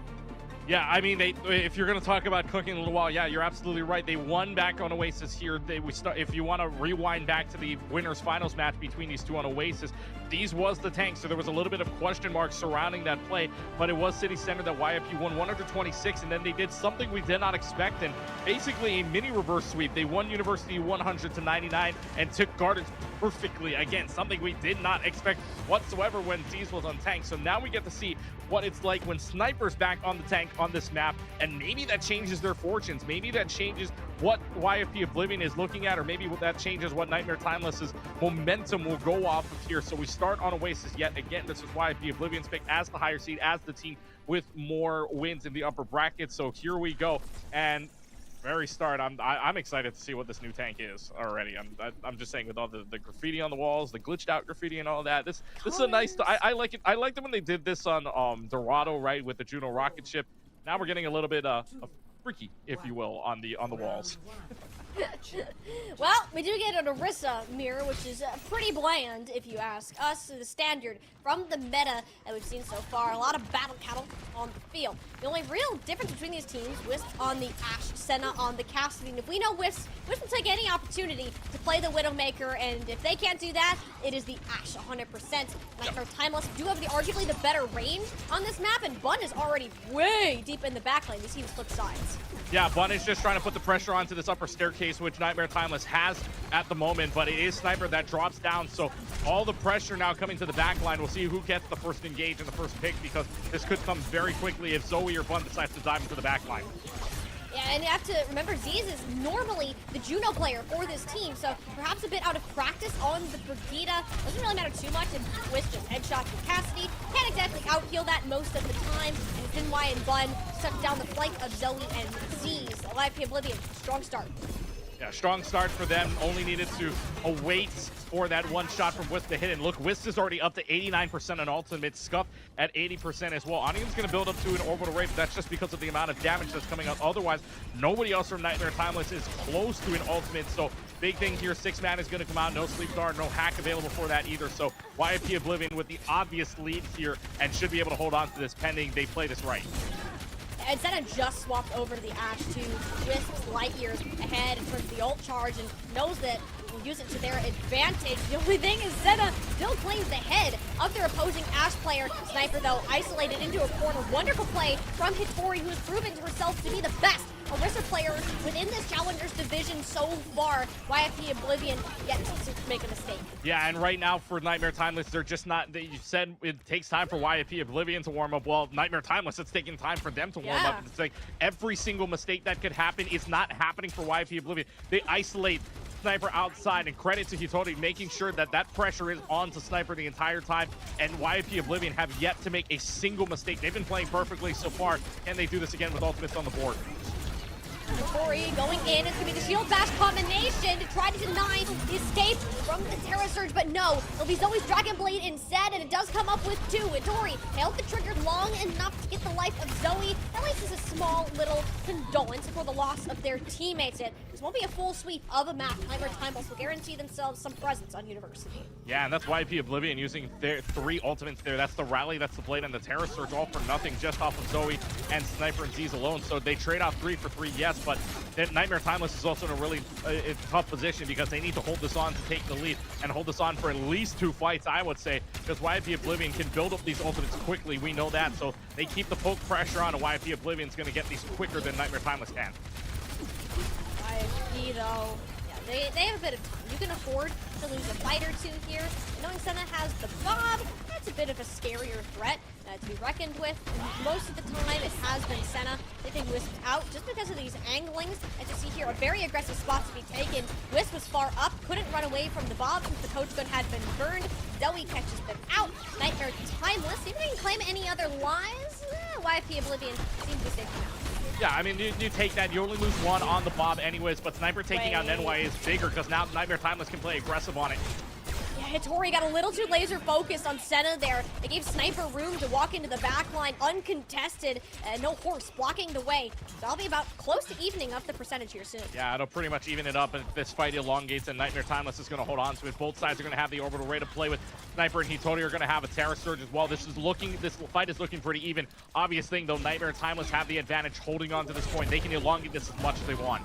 Yeah, I mean, if you're going to talk about cooking a little while, yeah, you're absolutely right. They won back on Oasis here. If you want to rewind back to the winners finals match between these two on Oasis, these was the tank, so there was a little bit of question marks surrounding that play, but it was City Center that YFP won 126, and then they did something we did not expect, and basically a mini reverse sweep. They won University 100-99 and took Gardens perfectly. Again, something we did not expect whatsoever when Z's was on tank. So now we get to see what it's like when Sniper's back on the tank on this map, and maybe that changes their fortunes. Maybe that changes what YFP Oblivion is looking at, or maybe that changes what Nightmare Timeless's momentum will go off of here. So we start on Oasis yet again. This is YFP Oblivion's pick as the higher seed, as the team with more wins in the upper bracket. So here we go, and very start, I'm excited to see what this new tank is already. I'm just saying, with all the graffiti on the walls, the glitched out graffiti and all that. This is a nice. I like it. I liked it when they did this on Dorado, right, with the Juno rocket ship. Now we're getting a little bit of freaky, if you will, on the walls. Well, we do get an Orisa mirror, which is pretty bland, if you ask us. The standard from the meta that we've seen so far. A lot of battle cattle on the field. The only real difference between these teams, Wisp on the Ashe, Senna on the Cassidy. And if we know Wisp will take any opportunity to play the Widowmaker, and if they can't do that, it is the Ashe 100%. Nightmare Timeless do have arguably the better range on this map, and Bun is already way deep in the backline. These teams flip sides. Yeah, Bun is just trying to put the pressure onto this upper staircase, which Nightmare Timeless has at the moment, but it is Sniper that drops down, so all the pressure now coming to the back line. We'll see who gets the first engage and the first pick, because this could come very quickly if Zoe or Bun decides to dive into the back line. Yeah, and you have to remember, Z's is normally the Juno player for this team, so perhaps a bit out of practice on the Brigida. Doesn't really matter too much, and Wisp just headshots with Cassidy. Can't exactly out-heal that most of the time, and Zinwai and Bun suck down the flank of Zoe and Z's. YFP Oblivion, strong start. Yeah, strong start for them. Only needed to await for that one shot from Wisp to hit. And look, Wisp is already up to 89% on ultimate. Scuff at 80% as well. Onion's going to build up to an orbital rate, but that's just because of the amount of damage that's coming out. Otherwise, nobody else from Nightmare Timeless is close to an ultimate. So big thing here, 6-man is going to come out. No sleep guard, no hack available for that either. So YFP Oblivion with the obvious lead here and should be able to hold on to this pending they play this right. And Senna just swapped over to the Ashe to Wisp's light years ahead in terms of the ult charge, and knows that will use it to their advantage. The only thing is Senna still claims the head of their opposing Ashe player. Sniper, though, isolated into a corner. Wonderful play from Hitori, who has proven to herself to be the best Orisa players within this Challengers division so far. YFP Oblivion yet to make a mistake. Yeah, and right now for Nightmare Timeless, they're just not, you said it takes time for YFP Oblivion to warm up. Well, Nightmare Timeless, it's taking time for them to warm up. It's like every single mistake that could happen is not happening for YFP Oblivion. They isolate Sniper outside, and credit to Hitori making sure that that pressure is on to Sniper the entire time, and YFP Oblivion have yet to make a single mistake. They've been playing perfectly so far. Can they do this again with ultimates on the board? Tori going in, it's going to be the shield bash combination to try to deny the escape from the Terra Surge, but no, it'll be Zoe's Dragon Blade instead, and it does come up with two. And Tori held the trigger long enough to get the life of Zoe. At least it's a small little condolence for the loss of their teammates. This won't be a full sweep of a map. Nightmare Timeless will guarantee themselves some presence on University. Yeah, and that's YP Oblivion using their 3 ultimates there. That's the Rally, that's the Blade, and the Terra Surge all for nothing just off of Zoe and Sniper and Z's alone. So they trade off 3 for 3, yes, but Nightmare Timeless is also in a really tough position because they need to hold this on to take the lead and hold this on for at least 2 fights, I would say, because YP Oblivion can build up these ultimates quickly. We know that, so they keep the poke pressure on, and YP Oblivion's going to get these quicker than Nightmare Timeless can. YP, though, yeah, they have a bit of time. You can afford to lose a fight or 2 here. Knowing Senna has the Bob, that's a bit of a scarier threat to be reckoned with. Most of the time, it has been Senna. They think Wisp out just because of these anglings. As you see here, a very aggressive spot to be taken. Wisp was far up, couldn't run away from the Bob since the coach gun had been burned. Zoe catches them out. Nightmare Timeless. See if they can claim any other lives. YFP Oblivion seems to be safe now. Yeah, I mean, you take that. You only lose 1 on the Bob anyways, but Sniper taking out NY is bigger because now Nightmare Timeless can play aggressive on it. Yeah, Hitori got a little too laser focused on Senna there. They gave Sniper room to walk into the back line uncontested. No horse blocking the way. So I'll be about close to evening up the percentage here soon. Yeah, it'll pretty much even it up, and this fight elongates, and Nightmare Timeless is going to hold on to it. Both sides are going to have the orbital ray to play with. Sniper and Hitori are going to have a Terra Surge as well. This fight is looking pretty even. Obvious thing, though, Nightmare Timeless have the advantage holding on to this point. They can elongate this as much as they want.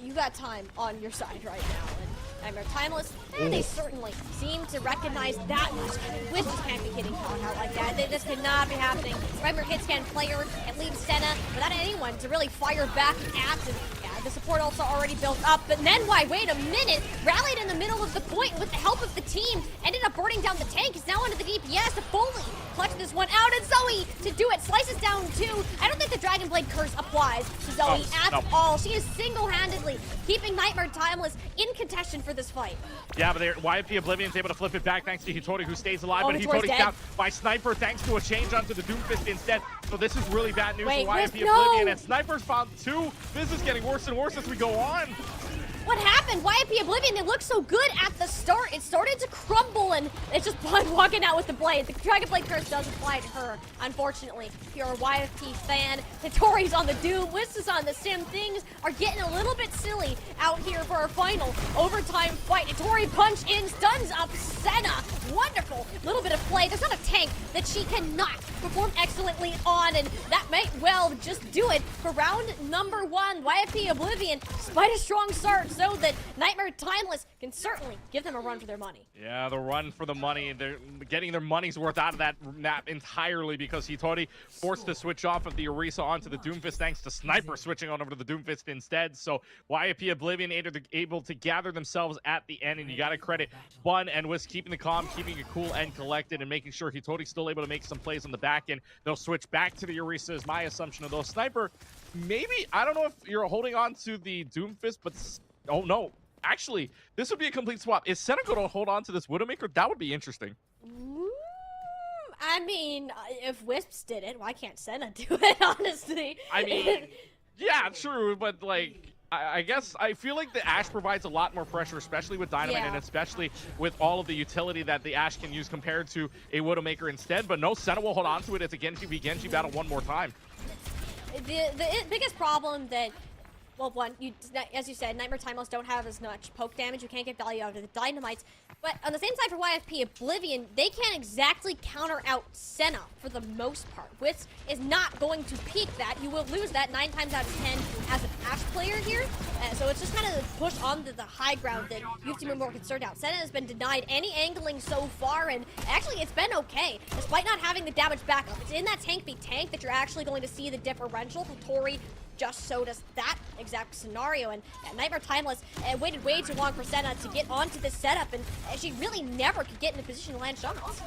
You got time on your side right now. And Nightmare Timeless, they certainly seem to recognize that much. Wiz just can't be hitting Colin out like that. This could not be happening. Nightmare hitscan player and leaves Senna without anyone to really fire back at. And yeah, the support also already built up. But then why? Wait a minute. Rallied in the middle of the point with the help of the team. Ended up burning down the tank. Is now under the DPS to fully clutch this one out. And Zoe to do it. Slices down 2. I don't think the Dragon Blade curse applies to Zoe at all. She is single-handedly keeping Nightmare Timeless in contention for this fight. Yeah, but YFP Oblivion's able to flip it back thanks to Hitori, who stays alive, but Hitori's down by Sniper thanks to a change onto the Doomfist instead. So this is really bad news for YFP Oblivion, and Sniper's found 2. This is getting worse and worse as we go on. What happened? YFP Oblivion, they looked so good at the start. It started to crumble, and it's just Bud walking out with the blade. The Dragon Blade curse does apply to her, unfortunately. If you're a YFP fan, Hitori's on the Doom, Wiz is on the Sim. Things are getting a little bit silly out here for our final overtime fight. Hitori punch in, stuns up Senna. Wonderful little bit of play. There's not a tank that she cannot perform excellently on, and that might well just do it for round number 1. YFP Oblivion, despite a strong start, so that Nightmare Timeless can certainly give them a run for their money. Yeah, the run for the money. They're getting their money's worth out of that map entirely because Hitori forced to switch off of the Orisa onto the Doomfist thanks to Sniper switching on over to the Doomfist instead. So YFP Oblivion able to gather themselves at the end, and you got to credit Bun and Wiz keeping the calm, keeping it cool and collected, and making sure Hitori's still able to make some plays on the back end. They'll switch back to the Orisa is my assumption of those. Sniper, maybe, I don't know if you're holding on to the Doomfist, but oh no, actually, this would be a complete swap. Is Senna going to hold on to this Widowmaker? That would be interesting. I mean, if Wisps did it, why can't Senna do it, honestly? I mean, yeah, true, but like, I guess I feel like the Ashe provides a lot more pressure, especially with Dynamite and especially with all of the utility that the Ashe can use compared to a Widowmaker instead. But no, Senna will hold on to it. It's a Genji v Genji battle one more time. The biggest problem that, well, one, as you said, Nightmare Timeless don't have as much poke damage. You can't get value out of the Dynamites. But on the same side for YFP Oblivion, they can't exactly counter out Senna for the most part. Witz is not going to peak that. You will lose that 9 times out of 10 as an Ashe player here. So it's just kind of push onto the high ground that you have to be more concerned about. Senna has been denied any angling so far, and actually it's been okay, despite not having the damage backup. It's in that tank v tank that you're actually going to see the differential. Hitori just showed us that exact scenario. And Nightmare Timeless waited way too long for Senna to get onto this setup, and she really never could get in a position to land shots.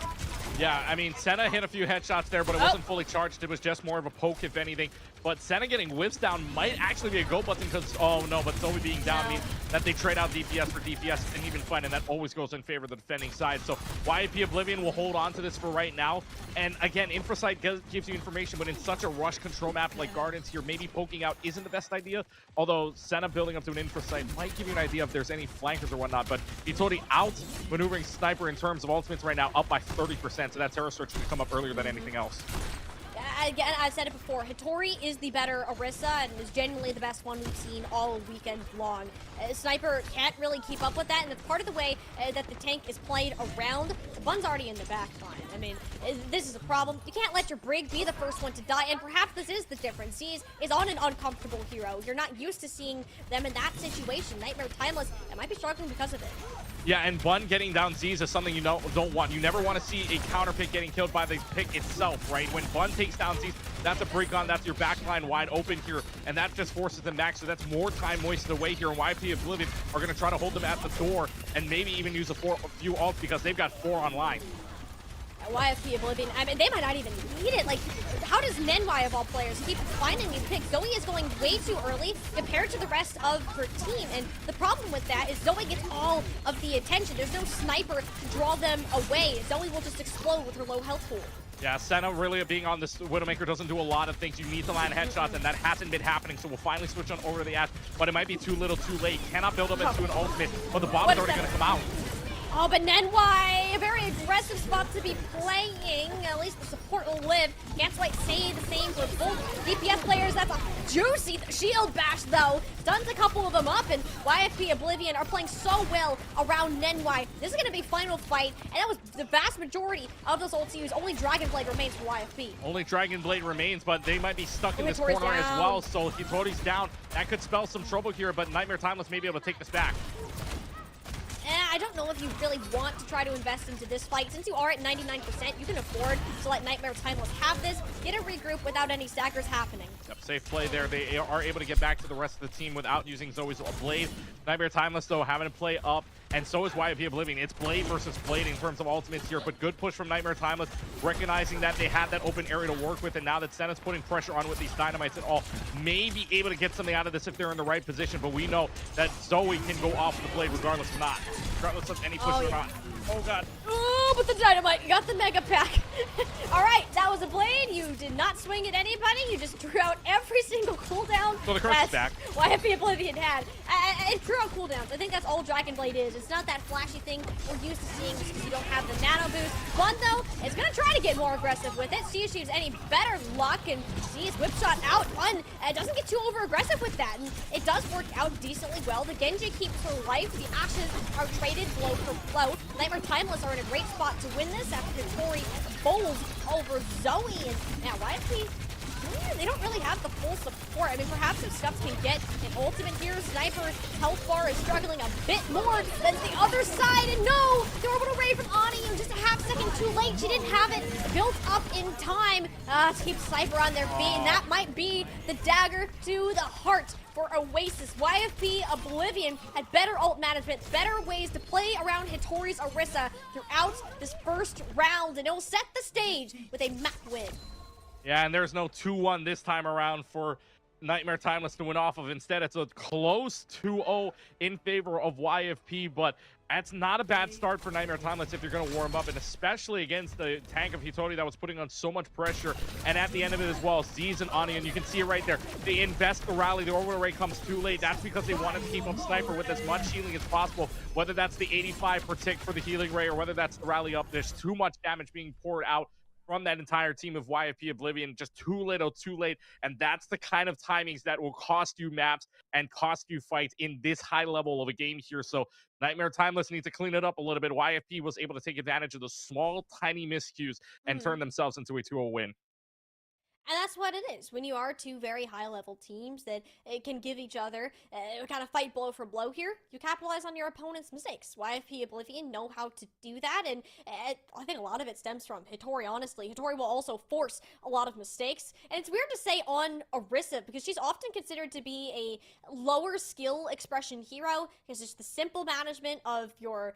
Yeah, I mean, Senna hit a few headshots there, but it wasn't fully charged. It was just more of a poke, if anything. But Senna getting whiffs down might actually be a go button because, oh no, but Zoe being down means that they trade out DPS for DPS and even fight, and that always goes in favor of the defending side. So YAP Oblivion will hold on to this for right now. And again, Infrasight gives you information, but in such a rush control map like Gardens here, maybe poking out isn't the best idea. Although Senna building up to an Infrasight might give you an idea if there's any flankers or whatnot. But Hitori out maneuvering Sniper in terms of ultimates right now, up by 30%. So that Terror Search should come up earlier than anything else. Again, I've said it before, Hitori is the better Orisa and is genuinely the best one we've seen all weekend long. Sniper can't really keep up with that, and it's part of the way that the tank is played around. Bun's already in the back line. I mean, this is a problem. You can't let your Brig be the first one to die, and perhaps this is the difference. Z's is on an uncomfortable hero. You're not used to seeing them in that situation. Nightmare Timeless, it might be struggling because of it. Yeah, and Bun getting down Z's is something you don't want. You never want to see a counter pick getting killed by the pick itself, right? When Bun takes down Z's, that's a break on, that's your backline wide open here, and that just forces them back, so that's more time wasted away here, and YP Oblivion are going to try to hold them at the door and maybe even use a few ults because they've got 4 online. YFP Oblivion, I mean, they might not even need it. Like, how does Nenwai of all players keep finding these picks? Zoe is going way too early compared to the rest of her team, and the problem with that is Zoe gets all of the attention. There's no sniper to draw them away. Zoe will just explode with her low health pool. Yeah, Senna really being on this Widowmaker doesn't do a lot of things. You need to land headshots, and that hasn't been happening, so we'll finally switch on over to the Ash, but it might be too little too late. Cannot build up into an ultimate, but the bomb is already going to come out. Oh, but Nenwai, a very aggressive spot to be playing. At least the support will live. Can't quite say the same for both DPS players. That's a juicy shield bash, though. Stuns a couple of them up, and YFP Oblivion are playing so well around Nenwai. This is going to be final fight, and that was the vast majority of those ults used. Only Dragonblade remains for YFP. Only Dragonblade remains, but they might be stuck in this Hitori's corner down as well, so Hitori's down. That could spell some trouble here, but Nightmare Timeless may be able to take this back. I don't know if you really want to try to invest into this fight. Since you are at 99%, you can afford to let Nightmare Timeless have this, get a regroup without any staggers happening. Yep, safe play there. They are able to get back to the rest of the team without using Zoe's Blade. Nightmare Timeless, though, having to play up, and so is YFP Oblivion. It's Blade versus Blade in terms of ultimates here, but good push from Nightmare Timeless, recognizing that they had that open area to work with, and now that Senna's putting pressure on with these dynamites and all, may be able to get something out of this if they're in the right position, but we know that Zoe can go off the Blade regardless of any push or not. Oh, God. Oh, but the dynamite, you got the mega pack. All right, that was a Blade. You did not swing at anybody. You just drew out every single cooldown. So the curse is back. YFP Oblivion had. And drew out cooldowns. I think that's all Dragonblade is. It's not that flashy thing we're used to seeing just because you don't have the nano boost. Bun, though, is going to try to get more aggressive with it. See if she has any better luck, and see his whip shot out. Bun doesn't get too over-aggressive with that, and it does work out decently well. The Genji keeps her life. The Ashes are traded blow for blow. Nightmare Timeless are in a great spot to win this after Hitori bowls over Zoe, and now YFP, they don't really have the full support. I mean, perhaps if Scuffs can get an ultimate here, Sniper's health bar is struggling a bit more than the other side, and no! The orbital ray from Ani, just a half second too late. She didn't have it built up in time to keep Sniper on their feet, and that might be the dagger to the heart for Oasis. YFP Oblivion had better ult management, better ways to play around Hitori's Orisa throughout this first round, and it will set the stage with a map win. Yeah, and there's no 2-1 this time around for Nightmare Timeless to win off of. Instead, it's a close 2-0 in favor of YFP, but that's not a bad start for Nightmare Timeless if you're going to warm up, and especially against the tank of Hitori that was putting on so much pressure. And at the end of it as well, Z's and Ani, and you can see it right there. They invest the rally. The orbital ray comes too late. That's because they wanted to keep up Sniper with as much healing as possible, whether that's the 85 per tick for the healing ray or whether that's the rally up. There's too much damage being poured out from that entire team of YFP Oblivion, just too little, too late, and that's the kind of timings that will cost you maps and cost you fights in this high level of a game here. So Nightmare Timeless needs to clean it up a little bit. YFP was able to take advantage of the small, tiny miscues and turn themselves into a 2-0 win. And that's what it is. When you are two very high-level teams that can give each other kind of fight blow for blow here, you capitalize on your opponent's mistakes. YFP Oblivion know how to do that, and I think a lot of it stems from Hitori, honestly. Hitori will also force a lot of mistakes, and it's weird to say on Orisa, because she's often considered to be a lower skill expression hero, because it's the simple management of your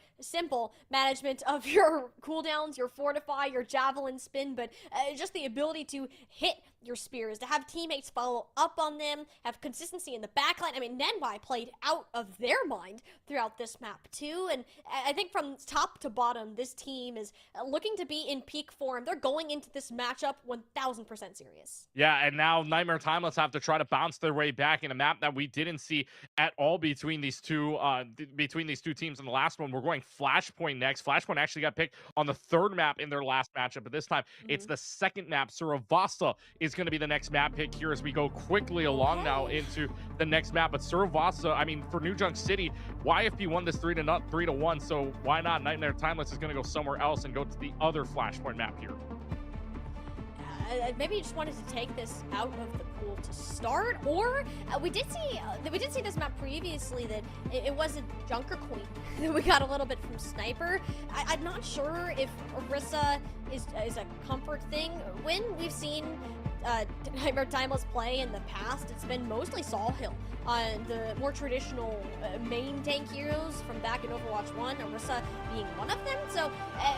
cooldowns, your fortify, your javelin spin, but just the ability to hit your spears, to have teammates follow up on them, have consistency in the backline. I mean, Nenwai played out of their mind throughout this map too, and I think from top to bottom, this team is looking to be in peak form. They're going into this matchup 1000% serious. Yeah, and now Nightmare Timeless have to try to bounce their way back in a map that we didn't see at all between these two teams in the last one. We're going Flashpoint next. Flashpoint actually got picked on the third map in their last matchup, but this time it's the second map. Suravasa is going to be the next map pick here as we go quickly along now into the next map. But Suravasa, I mean, for New Junk City, YFP won this 3-1, so why not? Nightmare Timeless is going to go somewhere else and go to the other Flashpoint map here. Maybe you just wanted to take this out of the pool to start, or we did see this map previously that it was a Junker Queen that we got a little bit from Sniper. I'm not sure if Orisa is a comfort thing. When we've seen Nightmare Timeless play in the past, it's been mostly Saw Hill on the more traditional main tank heroes from back in Overwatch 1, Orisa being one of them. So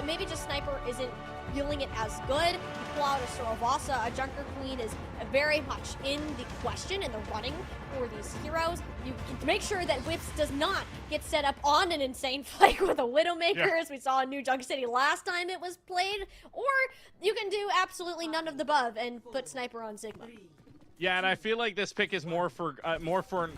maybe just Sniper isn't feeling it as good. You pull out a Suravasa, a Junker Queen is very much in the question, in the running for these heroes. You can make sure that Whips does not get set up on an insane flank with a Widowmaker, as we saw in New Junk City last time it was played, or you can do absolutely none of the above and put Sniper on Sigma. Yeah, and I feel like this pick is more for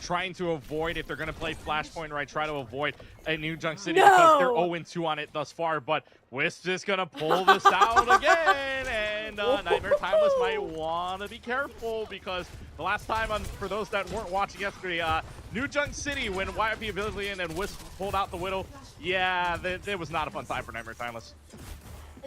trying to avoid, if they're going to play Flashpoint, right, try to avoid a New Junk City because they're 0-2 on it thus far. But Wisp is going to pull this out again, and Nightmare Timeless might want to be careful because the last time, for those that weren't watching yesterday, New Junk City, when YFP Oblivion and Wisp pulled out the Widow, yeah, it was not a fun time for Nightmare Timeless.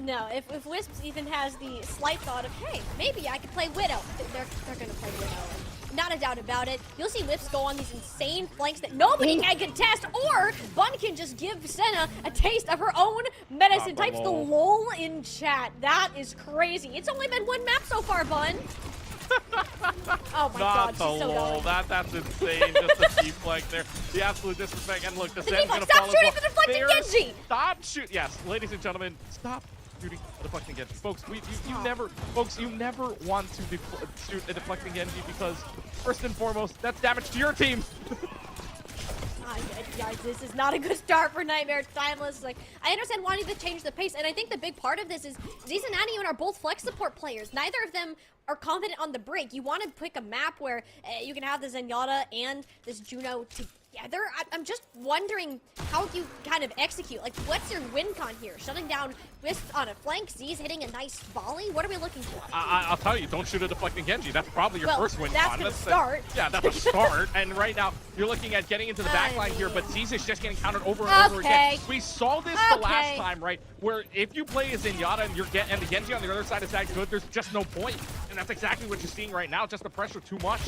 No, if Wisps even has the slight thought of, hey, maybe I could play Widow, they're going to play Widow. Not a doubt about it. You'll see Wisps go on these insane flanks that nobody can contest, or Bun can just give Senna a taste of her own medicine. Types the lol in chat. That is crazy. It's only been one map so far, Bun. Oh my god, she's so lol. That's insane. Just a deflect there. The absolute disrespect. And look, the Sen's going to stop fall shooting for deflecting Genji! Stop shooting. Yes, ladies and gentlemen, stop shooting a deflecting Genji. Folks, you never want to shoot a deflecting Genji because, first and foremost, that's damage to your team. Guys, this is not a good start for Nightmare Timeless. Like, I understand wanting to change the pace, and I think the big part of this is Z's and Anion are both flex support players. Neither of them are confident on the break. You want to pick a map where you can have the Zenyatta and this Juno together. I'm just wondering how you kind of execute. Like, what's your win con here? Shutting down Wisp on a flank, Z's hitting a nice volley? What are we looking for? I'll tell you, don't shoot a deflecting Genji. That's probably your first win con. That's gonna start. Yeah, that's a start. And right now, you're looking at getting into the backline here, but Z's is just getting countered over and over again. We saw this the last time, right? Where if you play as Zenyatta and the Genji on the other side is that good, there's just no point. And that's exactly what you're seeing right now, just the pressure too much.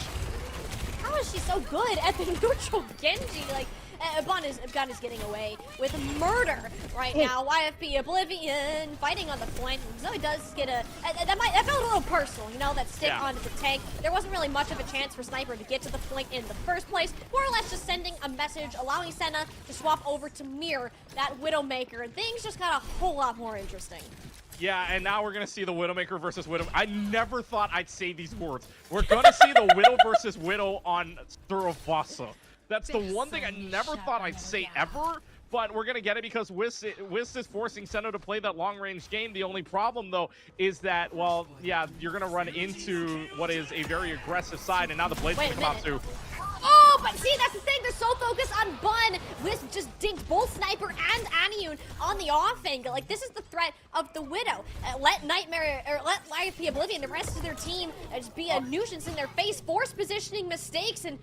How is she so good at the neutral Genji? Like, Bun is getting away with murder right now. YFP Oblivion fighting on the flank. Zoe does get that felt a little personal, you know, that stick onto the tank. There wasn't really much of a chance for Sniper to get to the flank in the first place. More or less just sending a message, allowing Senna to swap over to mirror that Widowmaker, and things just got a whole lot more interesting. Yeah, and now we're going to see the Widowmaker versus Widow. I never thought I'd say these words. We're going to see the Widow versus Widow on Suravasa. That's the one thing I never thought I'd say ever, but we're going to get it because Wiz is forcing Senna to play that long-range game. The only problem, though, is that, well, yeah, you're going to run into what is a very aggressive side, and now the Blade's going to come out too. Oh, but see, that's the thing. They're so focused on Bun. Wisp just dinked both Sniper and Anion on the off angle. Like, this is the threat of the Widow. Let YFP Oblivion, the rest of their team, just be a nuisance in their face, force positioning mistakes, and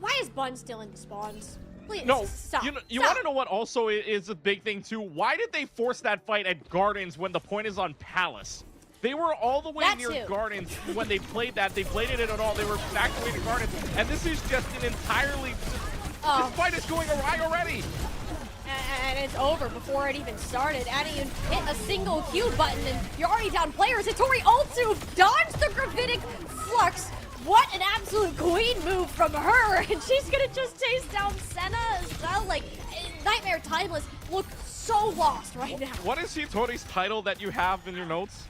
why is Bun still in the spawns? Please, no, stop. You want to know what also is a big thing, too? Why did they force that fight at Gardens when the point is on Palace? They were all the way That near too. Gardens when they played that. They played it at all. They were back the way to Gardens. And this is just an entirely... Oh. This fight is going awry already. And it's over before it even started. Annie hit a single Q button and you're already down players. Hitori also dodged the gravitic flux. What an absolute queen move from her. And she's gonna just chase down Senna as well. Like, Nightmare Timeless look so lost right now. What is Hitori's title that you have in your notes?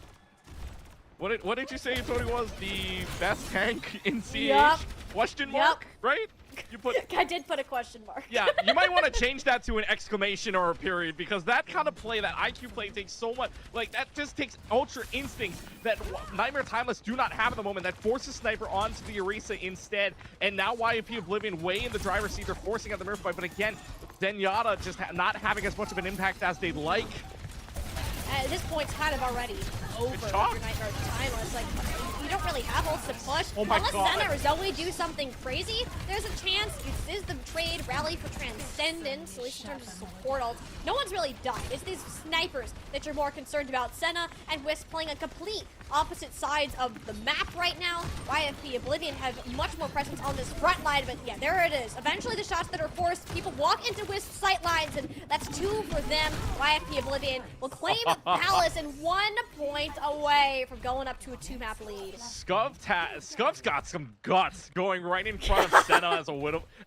What did you say Hitori was? The best tank in CH? Yep. Question mark, right? You put... I did put a question mark. Yeah, you might want to change that to an exclamation or a period, because that kind of play, that IQ play, takes so much. Like, that just takes ultra instincts that Nightmare Timeless do not have at the moment. That forces Sniper onto the Orisa instead. And now YFP Oblivion way in the driver's seat. They're forcing out the Nerf fight. But again, Zenyatta just not having as much of an impact as they'd like. At this point, it's kind of already over for Nightmare Timeless. Like, you don't really have ults to push. Oh my Unless God. Senna or Zoe do something crazy, there's a chance this is the trade rally for Transcendence, at least in terms of support ults. No one's really died. It's these snipers that you're more concerned about. Senna and Wisp playing a complete opposite sides of the map right now. YFP Oblivion have much more presence on this front line, but yeah, there it is. Eventually the shots that are forced, people walk into Wisp's sight lines, and that's 2 for them. YFP Oblivion will claim Palace and 1 point away from going up to a 2-map lead. Scuv's got some guts going right in front of Senna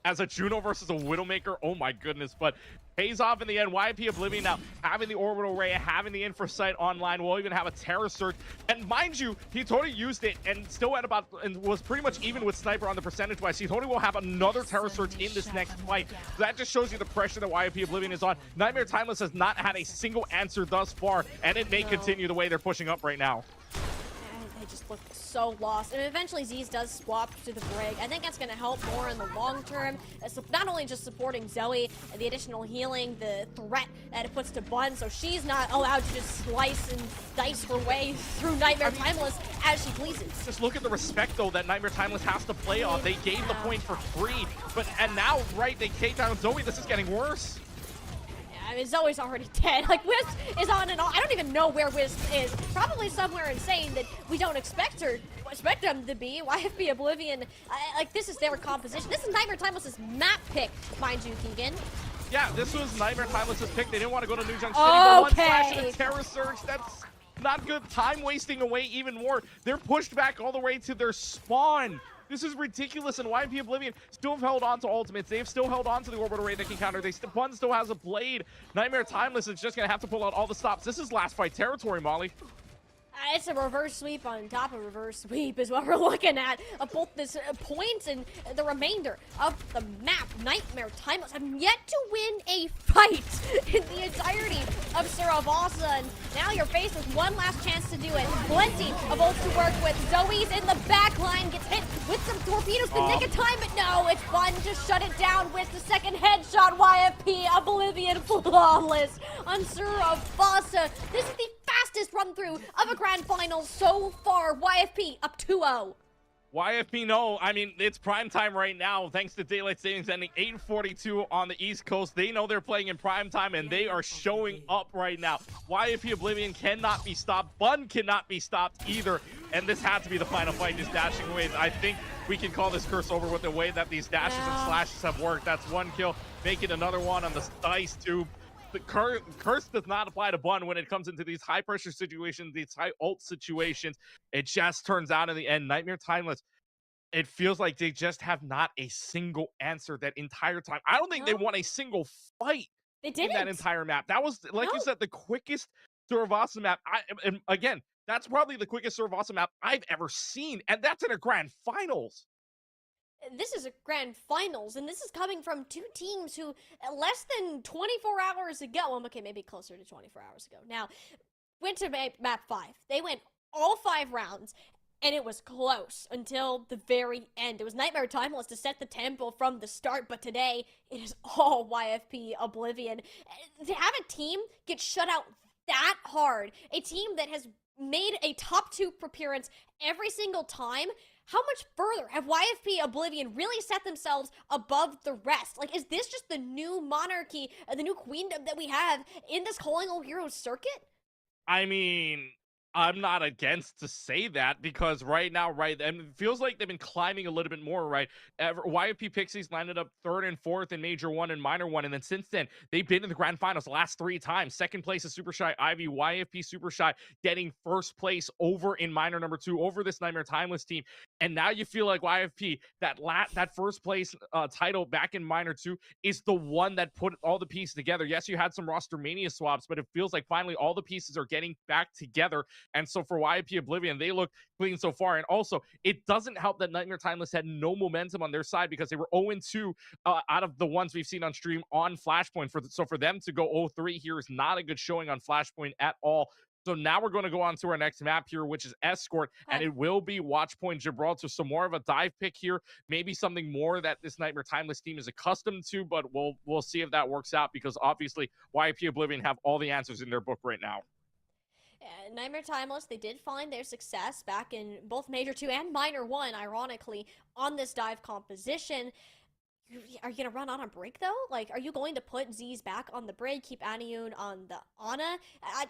as a Juno versus a Widowmaker. Oh my goodness, but pays off in the end. YP Oblivion now having the orbital ray, having the infra sight online. We'll even have a terror search. And mind you, Hitori used it and still had about, and was pretty much even with Sniper on the percentage wise. Hitori will have another terror search in this next fight. So that just shows you the pressure that YP Oblivion is on. Nightmare Timeless has not had a single answer thus far, and it may continue the way they're pushing up right now. They just look so lost. And eventually Z's does swap to the Brig. I think that's going to help more in the long term. So not only just supporting Zoe, the additional healing, the threat that it puts to Bun, so she's not allowed to just slice and dice her way through Nightmare Timeless as she pleases. Just look at the respect, though, that Nightmare Timeless has to play on. They gave the point for free, and now, right, they take down Zoe. This is getting worse. I mean, Zoe's already dead. Like, Wisp is on and on. I don't even know where Wisp is. Probably somewhere insane that we don't expect them to be. YFP Oblivion, like, this is their composition. This is Nightmare Timeless's map pick, mind you, Keegan. Yeah, this was Nightmare Timeless's pick. They didn't want to go to New Junk City, but 1 slash and a terror surge, that's not good. Time wasting away even more. They're pushed back all the way to their spawn. This is ridiculous, and YP Oblivion still have held on to ultimates. They've still held on to the orbital ray that can counter. Bun still has a blade. Nightmare Timeless is just going to have to pull out all the stops. This is last fight territory, Molly. It's a reverse sweep on top of reverse sweep is what we're looking at. Both this points and the remainder of the map. Nightmare Timeless have yet to win a fight in the entirety of Saravasa. And now you're faced with one last chance to do it. Plenty of ults to work with. Zoe's in the back line, gets hit with some torpedoes the nick of time, but no, it's Bun. Just shut it down with the second headshot. YFP Oblivion flawless on Saravasa. This is the fastest run through of a grand final so far. YFP up 2-0. YFP, no. I mean, it's prime time right now, thanks to Daylight Savings ending 8:42 on the East Coast. They know they're playing in prime time, and they are showing up right now. YFP Oblivion cannot be stopped. Bun cannot be stopped either, and this had to be the final fight, just dashing away. I think we can call this curse over with the way that these dashes and slashes have worked. That's 1 kill, making another one on the dice tube. The curse does not apply to Bun when it comes into these high pressure situations, these high ult situations. It just turns out in the end, Nightmare Timeless, it feels like they just have not a single answer that entire time. I don't think they won a single fight in that entire map. That was, like you said, the quickest Saravasa map. And again, that's probably the quickest Saravasa map I've ever seen, and that's in a grand finals. This is a grand finals, and this is coming from 2 teams who less than 24 hours ago, well, okay, maybe closer to 24 hours ago now, went to map 5. They went all 5 rounds, and it was close until the very end. It was Nightmare Timeless to set the tempo from the start, but today it is all YFP Oblivion. To have a team get shut out that hard, a team that has made a top 2 appearance every single time, how much further have YFP Oblivion really set themselves above the rest? Like, is this just the new monarchy, the new queendom that we have in this Calling All Heroes circuit? I mean, I'm not against to say that because right now, right, and it feels like they've been climbing a little bit more, right? YFP Pixies landed up third and fourth in Major One and Minor One, and then since then they've been in the grand finals the last 3 times. Second place is Super Shy Ivy, YFP Super Shy getting first place over in Minor number 2 over this Nightmare Timeless team, and now you feel like YFP that first place title back in Minor 2 is the one that put all the pieces together. Yes, you had some roster mania swaps, but it feels like finally all the pieces are getting back together. And so for YP Oblivion, they look clean so far. And also, it doesn't help that Nightmare Timeless had no momentum on their side because they were 0-2 out of the ones we've seen on stream on Flashpoint. So for them to go 0-3 here is not a good showing on Flashpoint at all. So now we're going to go on to our next map here, which is Escort, and it will be Watchpoint Gibraltar. So more of a dive pick here, maybe something more that this Nightmare Timeless team is accustomed to, but we'll see if that works out because obviously YP Oblivion have all the answers in their book right now. Nightmare Timeless, they did find their success back in both Major 2 and Minor 1, ironically, on this dive composition. Are you going to run on a break, though? Like, are you going to put Z's back on the break, keep Aniun on the Ana?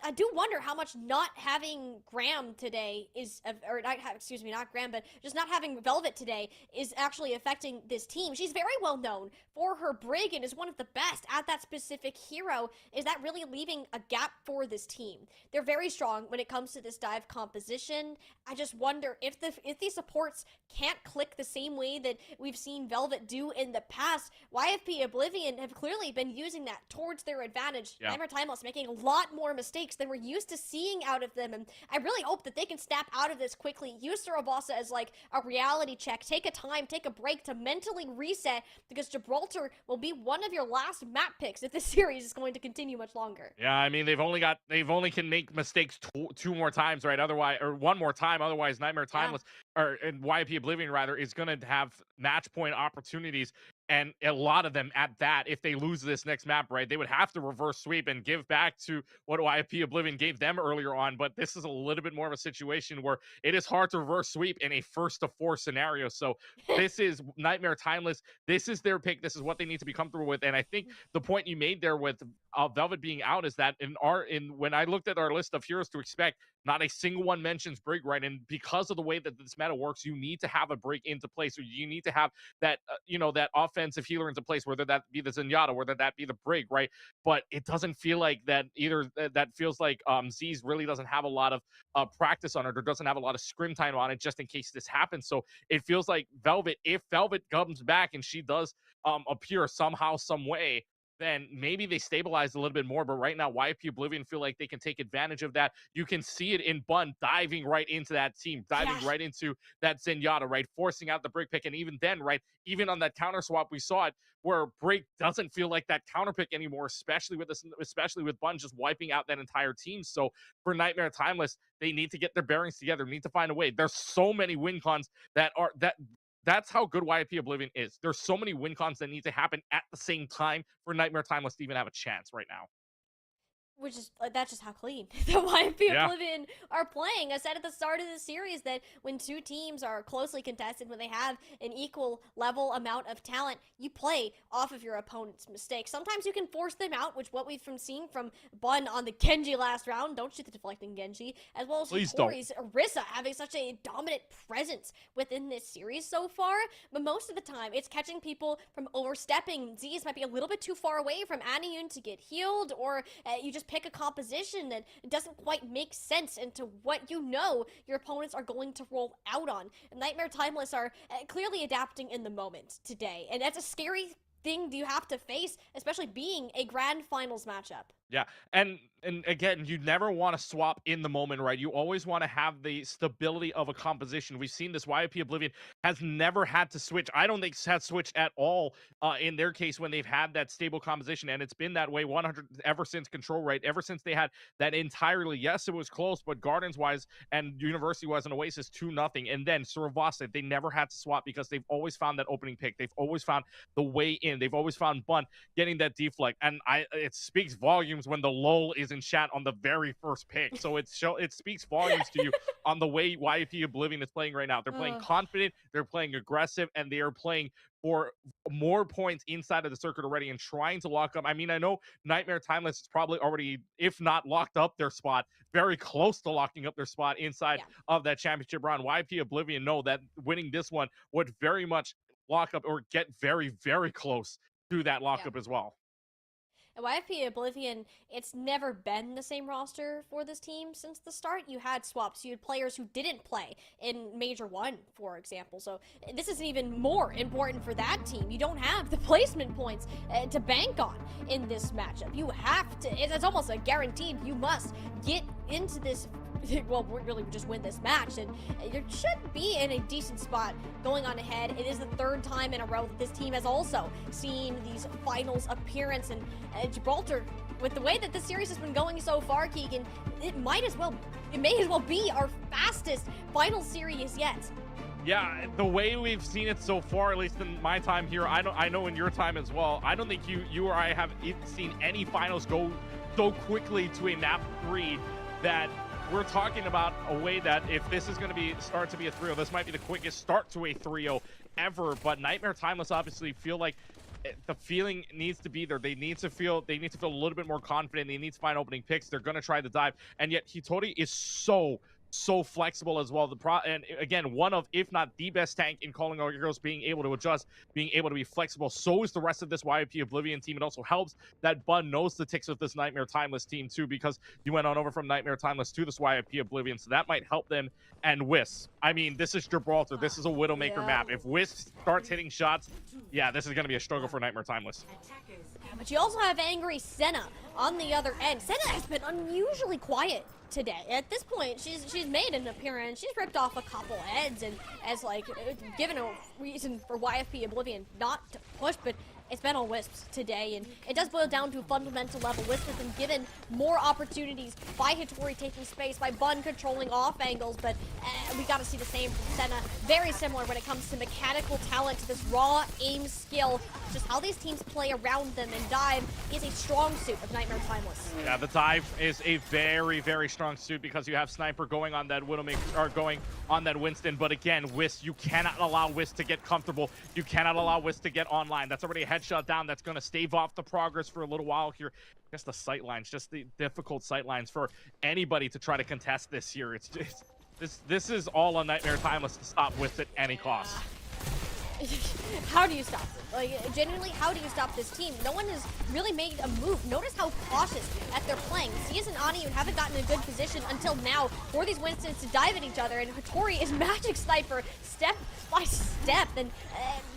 I do wonder how much not having Graham today is, or not, excuse me, not Graham, but just not having Velvet today is actually affecting this team. She's very well known for her brig and is one of the best at that specific hero. Is that really leaving a gap for this team? They're very strong when it comes to this dive composition. I just wonder if these supports can't click the same way that we've seen Velvet do in the past. YFP Oblivion have clearly been using that towards their advantage. Yeah. Nightmare Timeless making a lot more mistakes than we're used to seeing out of them, and I really hope that they can snap out of this quickly. Use Sarabossa as like a reality check. Take a time, take a break to mentally reset, because Gibraltar will be one of your last map picks if this series is going to continue much longer. Yeah, I mean they've only can make mistakes two more times, right? Otherwise, or one more time. Otherwise, Nightmare Timeless or and YP Oblivion rather is going to have match point opportunities, and a lot of them at that. If they lose this next map, right, they would have to reverse sweep and give back to what YP Oblivion gave them earlier on. But this is a little bit more of a situation where it is hard to reverse sweep in a 1-4 scenario. So this is Nightmare Timeless. This is their pick. This is what they need to be comfortable with. And I think the point you made there with Velvet being out is that when I looked at our list of heroes to expect, not a single one mentions break, right? And because of the way that this meta works, you need to have a break into place, or you need to have that that offensive healer into place, whether that be the Zenyatta, whether that be the break, right? But it doesn't feel like that either. That feels like Z's really doesn't have a lot of practice on it, or doesn't have a lot of scrim time on it, just in case this happens. So it feels like Velvet, if Velvet comes back and she does appear somehow, some way, then maybe they stabilize a little bit more. But right now, YP Oblivion feel like they can take advantage of that. You can see it in Bun diving right into that team, diving right into that Zenyatta, right? Forcing out the break pick. And even then, right, even on that counter swap, we saw it where break doesn't feel like that counter pick anymore, especially with Bun just wiping out that entire team. So for Nightmare Timeless, they need to get their bearings together, need to find a way. There's so many win cons that's how good YP Oblivion is. There's so many win cons that need to happen at the same time for Nightmare Timeless to even have a chance right now. Which is, that's just how clean the YP Oblivion are playing. I said at the start of the series that when two teams are closely contested, when they have an equal level amount of talent, you play off of your opponent's mistakes. Sometimes you can force them out, which what we've seen from Bun on the Genji last round. Don't shoot the deflecting Genji. As well as Tori's Orisa having such a dominant presence within this series so far. But most of the time, it's catching people from overstepping. Z's might be a little bit too far away from Aniun to get healed, or you just pick a composition that doesn't quite make sense into what your opponents are going to roll out on. And Nightmare Timeless are clearly adapting in the moment today, and that's a scary thing you have to face, especially being a grand finals matchup. Yeah, and again, you never want to swap in the moment, right? You always want to have the stability of a composition. We've seen this. YP Oblivion has never had to switch. I don't think has switched at all in their case when they've had that stable composition, and it's been that way 100 ever since Control, right? Ever since they had that entirely. Yes, it was close, but Gardens wise and University wise and Oasis 2-0, and then Sravasa, they never had to swap because they've always found that opening pick. They've always found the way in. They've always found Bun getting that deflect, and it speaks volumes times when the lull is in chat on the very first pick. So it speaks volumes to you on the way YFP Oblivion is playing right now. They're playing confident, they're playing aggressive, and they are playing for more points inside of the circuit already and trying to lock up. I mean, I know Nightmare Timeless is probably already, if not locked up their spot, very close to locking up their spot inside of that championship round. YP Oblivion know that winning this one would very much lock up or get very, very close to that lockup as well. And YFP Oblivion, it's never been the same roster for this team since the start. You had swaps. You had players who didn't play in Major 1, for example. So this is even more important for that team. You don't have the placement points to bank on in this matchup. You have to, it's almost a guaranteed, you must get into this, well, really just win this match, and you should be in a decent spot going on ahead. It is the third time in a row that this team has also seen these finals appearance, and Gibraltar, with the way that this series has been going so far, Keegan, it may as well be our fastest final series yet. Yeah, the way we've seen it so far, at least in my time here, I know in your time as well, I don't think you or I have seen any finals go so quickly to a map 3 that we're talking about a way that if this is going to start to be a 3-0, this might be the quickest start to a 3-0 ever. But Nightmare Timeless obviously feel like the feeling needs to be there. They need to feel a little bit more confident. They need to find opening picks. They're going to try the dive, and yet Hitori is so flexible as well. And again, one of, if not the best tank in calling out heroes, being able to adjust, being able to be flexible. So is the rest of this YP Oblivion team. It also helps that Bun knows the ticks of this Nightmare Timeless team too, because you went on over from Nightmare Timeless to this YP Oblivion, so that might help them. And Wisp, I mean, this is Gibraltar. This is a Widowmaker map. If Wisp starts hitting shots, yeah, this is going to be a struggle for Nightmare Timeless. But you also have Angry Senna on the other end. Senna has been unusually quiet today. At this point, she's made an appearance. She's ripped off a couple heads and as like given a reason for YFP Oblivion not to push, but it's been on Wisps today, and it does boil down to a fundamental level. Wisp has been given more opportunities by Hitori taking space, by Bun controlling off angles, but we got to see the same from Senna. Very similar when it comes to mechanical talent, to this raw aim skill. Just how these teams play around them, and dive is a strong suit of Nightmare Timeless. Yeah, the dive is a very, very strong suit because you have Sniper going on that Widowmaker, or going on that Winston. But again, Wisp, you cannot allow Wisp to get comfortable. You cannot allow Wisp to get online. That's already a headshot down. That's going to stave off the progress for a little while here. Just the sight lines, just the difficult sight lines for anybody to try to contest this here. It's just this is all on Nightmare Timeless to stop Wisp at any cost. How do you stop them? Like, genuinely, how do you stop this team? No one has really made a move. Notice how cautious that they're playing. Zias and Aniun haven't gotten a good position until now for these Winstons to dive at each other, and Hitori is magic sniper step by step, and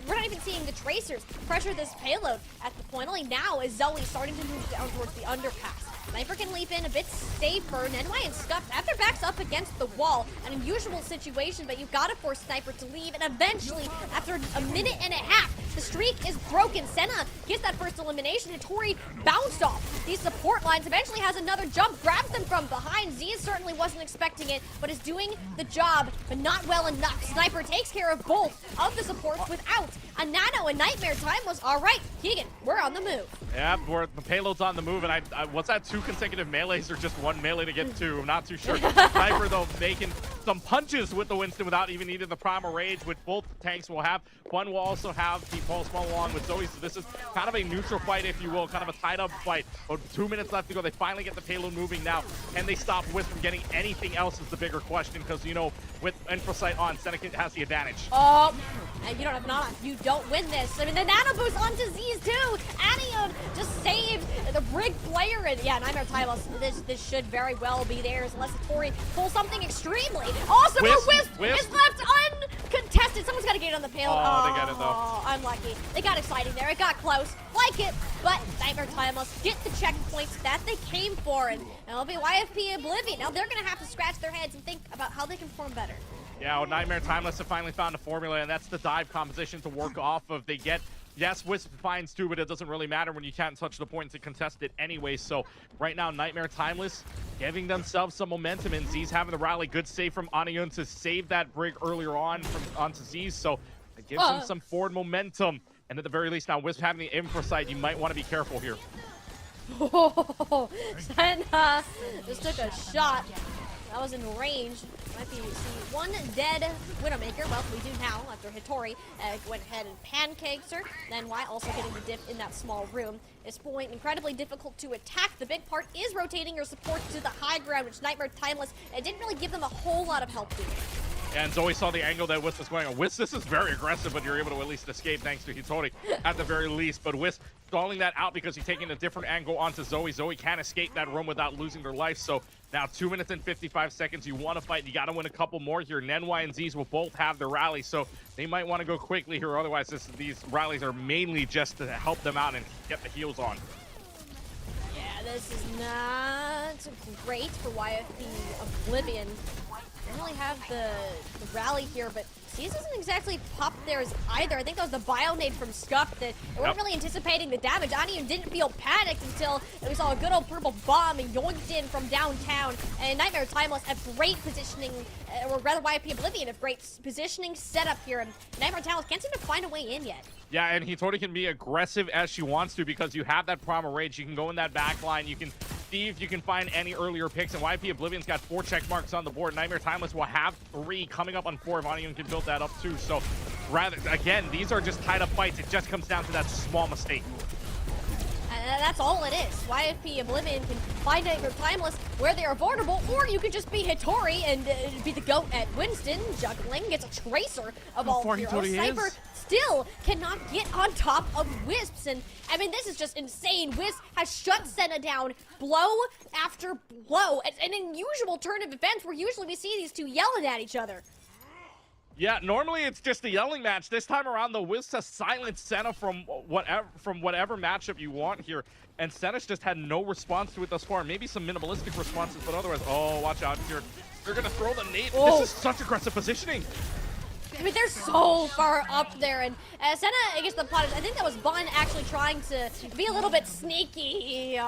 we're not even seeing the Tracers pressure this payload at the point. Only now is Zoe starting to move down towards the underpass. Sniper can leap in a bit safer. Nenway and Scuff have their backs up against the wall. An unusual situation, but you've got to force Sniper to leave. And eventually, after a minute and a half, the streak is broken. Senna gets that first elimination. Hitori bounced off these support lines. Eventually has another jump, grabs them from behind. Zia certainly wasn't expecting it, but is doing the job, but not well enough. Sniper takes care of both of the supports without a nano, and Nightmare Timeless. All right, Keegan, we're on the move. Yeah, the payload's on the move, and what's that, 2 consecutive melees or just 1 melee to get 2? I'm not too sure. Sniper, though, making some punches with the Winston without even needing the Primal Rage, which both tanks will have. One will also have the Pulse Ball along with Zoe, so this is kind of a neutral fight, if you will, kind of a tied-up fight. But 2 minutes left to go. They finally get the payload moving now. Can they stop Wisp from getting anything else is the bigger question, because, you know, with Infrasight on, Seneca has the advantage. Oh, and you don't have an on. You don't win this. I mean, the nano boost onto Z's too. Aniun just saved the Brig player, and yeah, Nightmare Timeless, this should very well be theirs unless Hitori pulls something extremely awesome. Wisp is left uncontested. Someone's got to get it on the payload. Oh, they got it though. Unlucky. They got exciting there. It got close. Like it, but Nightmare Timeless get the checkpoints that they came for, and it'll be YFP Oblivion. Now they're going to have to scratch their heads and think about how they can perform better. Yeah, well, Nightmare Timeless have finally found a formula, and that's the dive composition to work off of. They get, yes, Wisp finds too, but it doesn't really matter when you can't touch the point to contest it anyway. So right now, Nightmare Timeless giving themselves some momentum, and Z's having the rally. Good save from Aniun to save that Brig earlier on onto Z's, so it gives them some forward momentum. And at the very least, now Wisp having the infra side, you might want to be careful here. Oh, Senna just took a shot. That was in range. Might be see one dead Widowmaker. Well, we do now after Hittori went ahead and pancaked her. Then Y also getting the dip in that small room. It's point incredibly difficult to attack. The big part is rotating your support to the high ground, which Nightmare Timeless it didn't really give them a whole lot of help doing. And Zoe saw the angle that Wisp was going on. Wisp, this is very aggressive, but you're able to at least escape thanks to Hittori at the very least. But Wisp stalling that out because he's taking a different angle onto Zoe. Zoe can't escape that room without losing their life. So now 2 minutes and 55 seconds. You want to fight. You got to win a couple more here. Nenwai and Z's will both have their rally, so they might want to go quickly here. Otherwise, these rallies are mainly just to help them out and get the heals on. Yeah, this is not great for YFP Oblivion. They don't really have the rally here, but C's doesn't exactly pop theirs either. I think that was the bio-nade from Scuff that they weren't really anticipating the damage. Onion didn't feel panicked until we saw a good old purple bomb and yoinked in from downtown. And Nightmare Timeless have great positioning, or rather YFP Oblivion have great positioning setup here, and Nightmare Timeless can't seem to find a way in yet. Yeah, and Hittori can be aggressive as she wants to because you have that Primal Rage. You can go in that back line. You can see if you can find any earlier picks, and YP Oblivion's got 4 check marks on the board. Nightmare Timeless will have 3 coming up on 4 if Onion can build that up too. So rather, again, these are just tied up fights. It just comes down to that small mistake. That's all it is. YFP Oblivion can find Nightmare Timeless where they are vulnerable, or you could just be Hittori and be the GOAT at Winston. Juggling gets a tracer of all heroes. Sniper still cannot get on top of Wisps, and I mean, this is just insane. Wisp has shut Senna down blow after blow. It's an unusual turn of events where usually we see these two yelling at each other. Yeah, normally it's just a yelling match. This time around, the Wisp has silenced Senna from whatever matchup you want here, and Senna's just had no response to it thus far. Maybe some minimalistic responses, but otherwise, oh, watch out here. They're gonna throw the nade. Oh. This is such aggressive positioning. I mean, they're so far up there, and Senna against the Potters, I think that was Bun actually trying to be a little bit sneaky.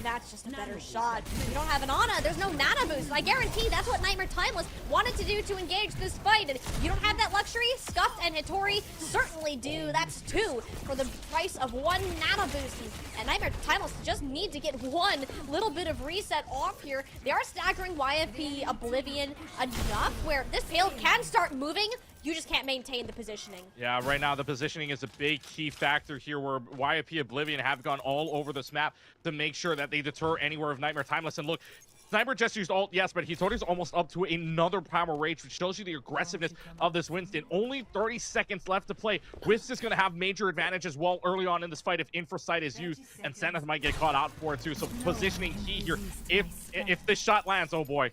That's just a better shot. You don't have an Ana, there's no Nana boost. I guarantee that's what Nightmare Timeless wanted to do to engage this fight, and you don't have that luxury. Scuffed and Hittori certainly do. That's 2 for the price of 1 Nana boost, and Nightmare Timeless just need to get 1 little bit of reset off here. They are staggering YFP Oblivion enough where this payload can start moving. You just can't maintain the positioning. Yeah, right now the positioning is a big key factor here where YFP Oblivion have gone all over this map to make sure that they deter anywhere of Nightmare Timeless. And look, Sniper just used ult, yes, but Hittori's almost up to another Primal Rage, which shows you the aggressiveness of this Winston. Only 30 seconds left to play. Wisp is going to have major advantage as well early on in this fight if Infrasight is used, and Senna might get caught out for it too. So positioning key here. If this shot lands, oh boy.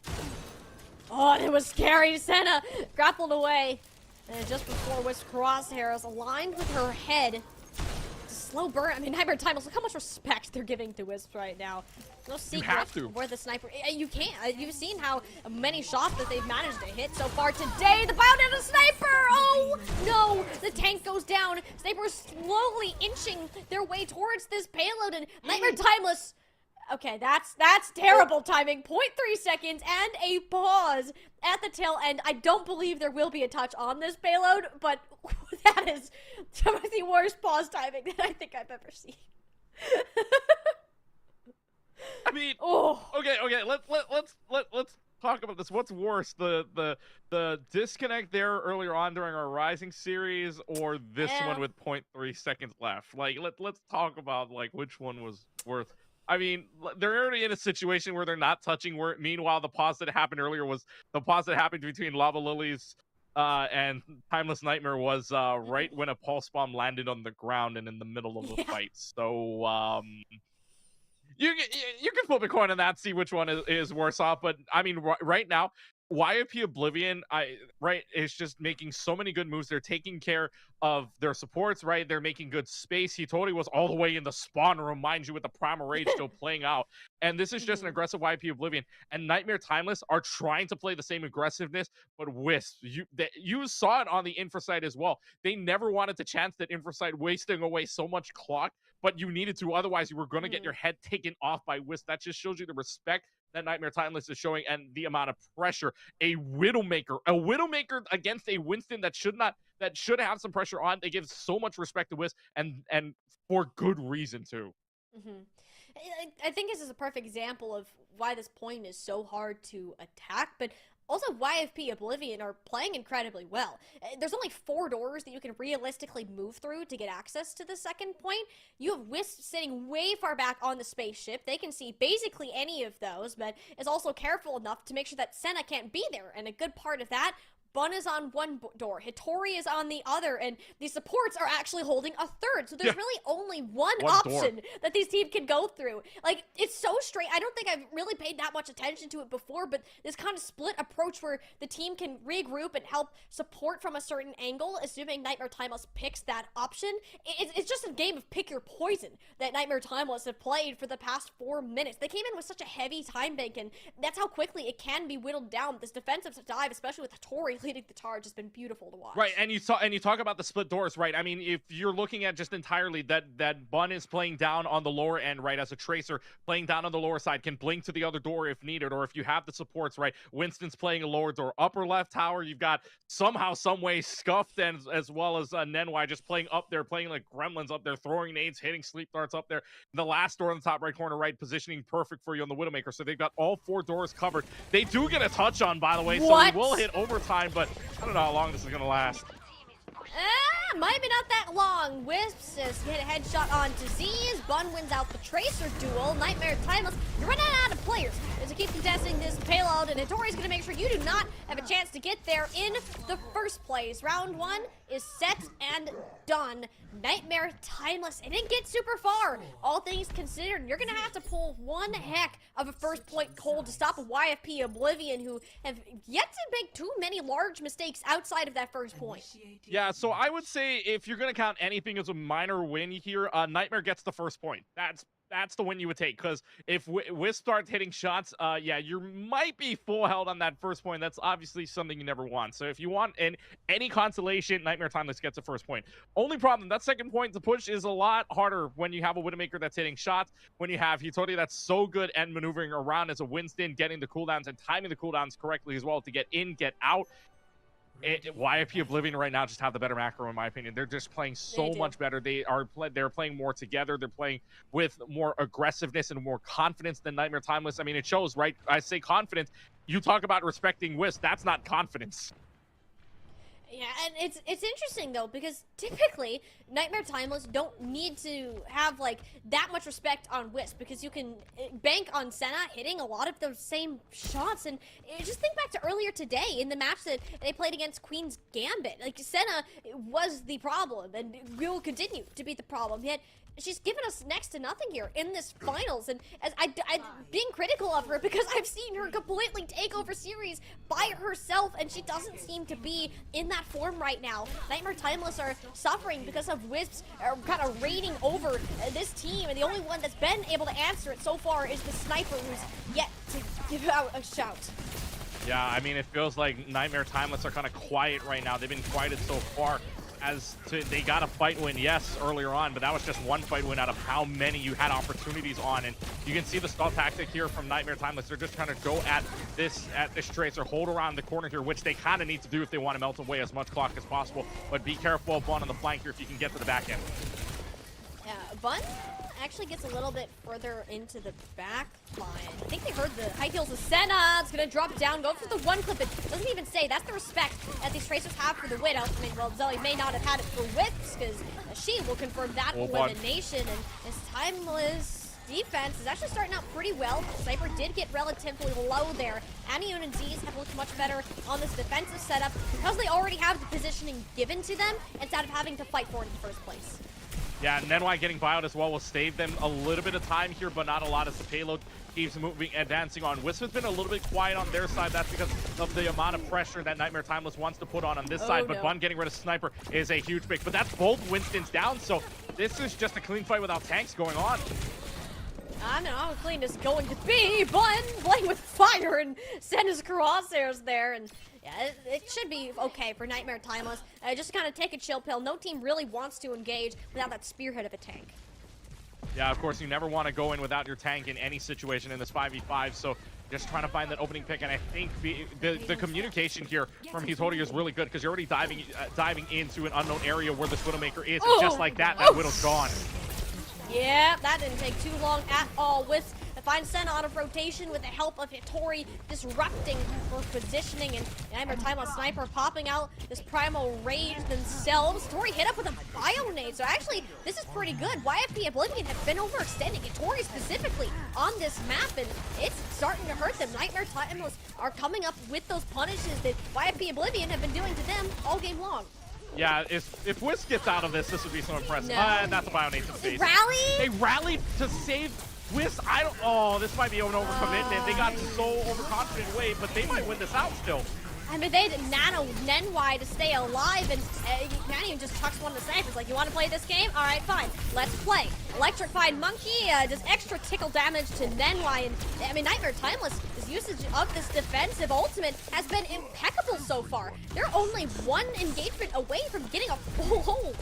Oh, it was scary. Senna grappled away. And just before Wisp crosshairs aligned with her head. It's a slow burn. I mean, Nightmare Timeless, look how much respect they're giving to Wisp right now. No secret where the sniper. You can't. You've seen how many shots that they've managed to hit so far today. The bound and the sniper. Oh no! The tank goes down. Sniper's slowly inching their way towards this payload, and Nightmare Timeless. Okay, that's terrible timing. 0.3 seconds and a pause at the tail end. I don't believe there will be a touch on this payload, but that is some of the worst pause timing that I think I've ever seen. I mean, okay. Let's talk about this. What's worse, the disconnect there earlier on during our Rising series, or this one with 0.3 seconds left? Like, let's talk about like which one was worse. I mean, they're already in a situation where they're not touching. Meanwhile, the pause that happened earlier was the pause that happened between Lava Lilies and Timeless Nightmare was right when a pulse bomb landed on the ground and in the middle of the fight. So you can flip a coin on that, see which one is worse off. But I mean, right now, YFP Oblivion, is just making so many good moves. They're taking care of their supports, right? They're making good space. Hittori was all the way in the spawn room, mind you, with the Primal Rage still playing out. And this is just an aggressive YFP Oblivion. And Nightmare Timeless are trying to play the same aggressiveness, but Wisp, you saw it on the Infrasight as well. They never wanted to chance that Infrasight wasting away so much clock, but you needed to. Otherwise, you were going to get your head taken off by Wisp. That just shows you the respect that Nightmare Timeless is showing and the amount of pressure. A Widowmaker against a Winston that should have some pressure on. They give so much respect to Wisp, and for good reason too. I think this is a perfect example of why this point is so hard to attack, but also YFP Oblivion are playing incredibly well. There's only 4 doors that you can realistically move through to get access to the second point. You have Wisp sitting way far back on the spaceship. They can see basically any of those, but is also careful enough to make sure that Senna can't be there, and a good part of that, Bun is on one door, Hitori is on the other, and the supports are actually holding a third. So there's really only one option that these teams can go through. Like, it's so straight. I don't think I've really paid that much attention to it before, but this kind of split approach where the team can regroup and help support from a certain angle, assuming Nightmare Timeless picks that option. It's just a game of pick your poison that Nightmare Timeless have played for the past 4 minutes. They came in with such a heavy time bank, and that's how quickly it can be whittled down. This defensive dive, especially with Hitori leading the charge, has been beautiful to watch. Right, and you talk about the split doors, right? I mean, if you're looking at just entirely that Bun is playing down on the lower end, right, as a tracer, playing down on the lower side, can blink to the other door if needed, or if you have the supports, right? Winston's playing a lower door, upper left tower. You've got somehow, some way Scuffed, and as well as Nenwai just playing up there, playing like gremlins up there, throwing nades, hitting sleep darts up there. The last door in the top right corner, right, positioning perfect for you on the Widowmaker. So they've got all 4 doors covered. They do get a touch on, by the way, so he will hit overtime, but I don't know how long this is going to last. Might be not that long. Wisps just hit a headshot on Disease. Bun wins out the Tracer duel. Nightmare Timeless, you're running out of players to keep contesting this payload, and Hitori's going to make sure you do not have a chance to get there in the first place. Round 1 is set and done. Nightmare Timeless, it didn't get super far, all things considered. You're going to have to pull one heck of a first point hold to stop a YFP Oblivion, who have yet to make too many large mistakes outside of that first point. Yeah, so I would say if you're going to count anything as a minor win here, Nightmare gets the first point. That's the win you would take, because if Wisp starts hitting shots, yeah, you might be full held on that first point. That's obviously something you never want. So if you want any consolation, Nightmare Timeless gets a first point. Only problem, that second point to push is a lot harder when you have a Widowmaker that's hitting shots, when you have Hitori that's so good at maneuvering around as a Winston, getting the cooldowns and timing the cooldowns correctly as well to get in, get out. YFP Oblivion right now just have the better macro, in my opinion. They're just playing so much better. They're playing more together. They're playing with more aggressiveness and more confidence than Nightmare Timeless. I mean, it shows, right? I say confidence. You talk about respecting Wisp. That's not confidence. Yeah, and it's interesting though, because typically Nightmare Timeless don't need to have like that much respect on Wisp, because you can bank on Senna hitting a lot of those same shots. And just think back to earlier today in the match that they played against Queen's Gambit. Like, Senna was the problem and will continue to be the problem, yet she's given us next to nothing here in this finals. And as I'm being critical of her because I've seen her completely take over series by herself, and she doesn't seem to be in that form right now. Nightmare Timeless are suffering because of Wisps kind of reigning over this team, and the only one that's been able to answer it so far is the Sniper, who's yet to give out a shout. Yeah, I mean, it feels like Nightmare Timeless are kind of quiet right now. They've been quieted so far. They got a fight win, yes, earlier on, but that was just one fight win out of how many you had opportunities on. And you can see the stall tactic here from Nightmare Timeless. They're just trying to go at this Tracer, hold around the corner here, which they kind of need to do if they want to melt away as much clock as possible. But be careful of Bun on the flank here if you can get to the back end. Yeah, Bun actually gets a little bit further into the back line. I think they heard the high heels of Senna. It's going to drop down, go for the one clip. It doesn't even say. That's the respect that these Tracers have for the Widow. I mean, well, Zelly may not have had it for Wisps, because she will confirm that elimination. And this Timeless defense is actually starting out pretty well. Sniper did get relatively low there. Anion and Z's have looked much better on this defensive setup because they already have the positioning given to them instead of having to fight for it in the first place. Yeah, Nenwai getting bioed as well will save them a little bit of time here, but not a lot as the payload keeps moving, advancing on. Wisp has been a little bit quiet on their side. That's because of the amount of pressure that Nightmare Timeless wants to put on this side, but Bun getting rid of Sniper is a huge pick. But that's both Winstons down, so this is just a clean fight without tanks going on. I don't know how clean it's going to be. Bun playing with fire and send his crosshairs there, and yeah, it should be okay for Nightmare Timeless. Just kind of take a chill pill. No team really wants to engage without that spearhead of a tank. Yeah, of course, you never want to go in without your tank in any situation in this 5v5, so just trying to find that opening pick. And I think the communication here from Hitori is really good, because you're already diving into an unknown area where this Widowmaker is, and just like that, that Widow's gone. Yeah, that didn't take too long at all. Wisp finds Senna out of rotation with the help of Hitori disrupting her positioning, and Nightmare Timeless Sniper popping out this Primal Rage themselves. Hitori hit up with a Bio Nade, so actually this is pretty good. YFP Oblivion have been overextending Hitori specifically on this map, and it's starting to hurt them. Nightmare Timeless are coming up with those punishes that YFP Oblivion have been doing to them all game long. Yeah, if Wisp gets out of this, this would be so impressive. No. Not the Bionate to face. Rally? They rallied to save Wisp. Oh, this might be an overcommitment. They got so overconfident away, but they might win this out still. I mean, they nano Nenwai to stay alive, and Manny just chucks one of the snipers. Like, you want to play this game? All right, fine. Let's play. Electrified Monkey does extra tickle damage to Nenwai, and I mean, Nightmare Timeless, his usage of this defensive ultimate has been impeccable so far. They're only one engagement away from getting a full hold.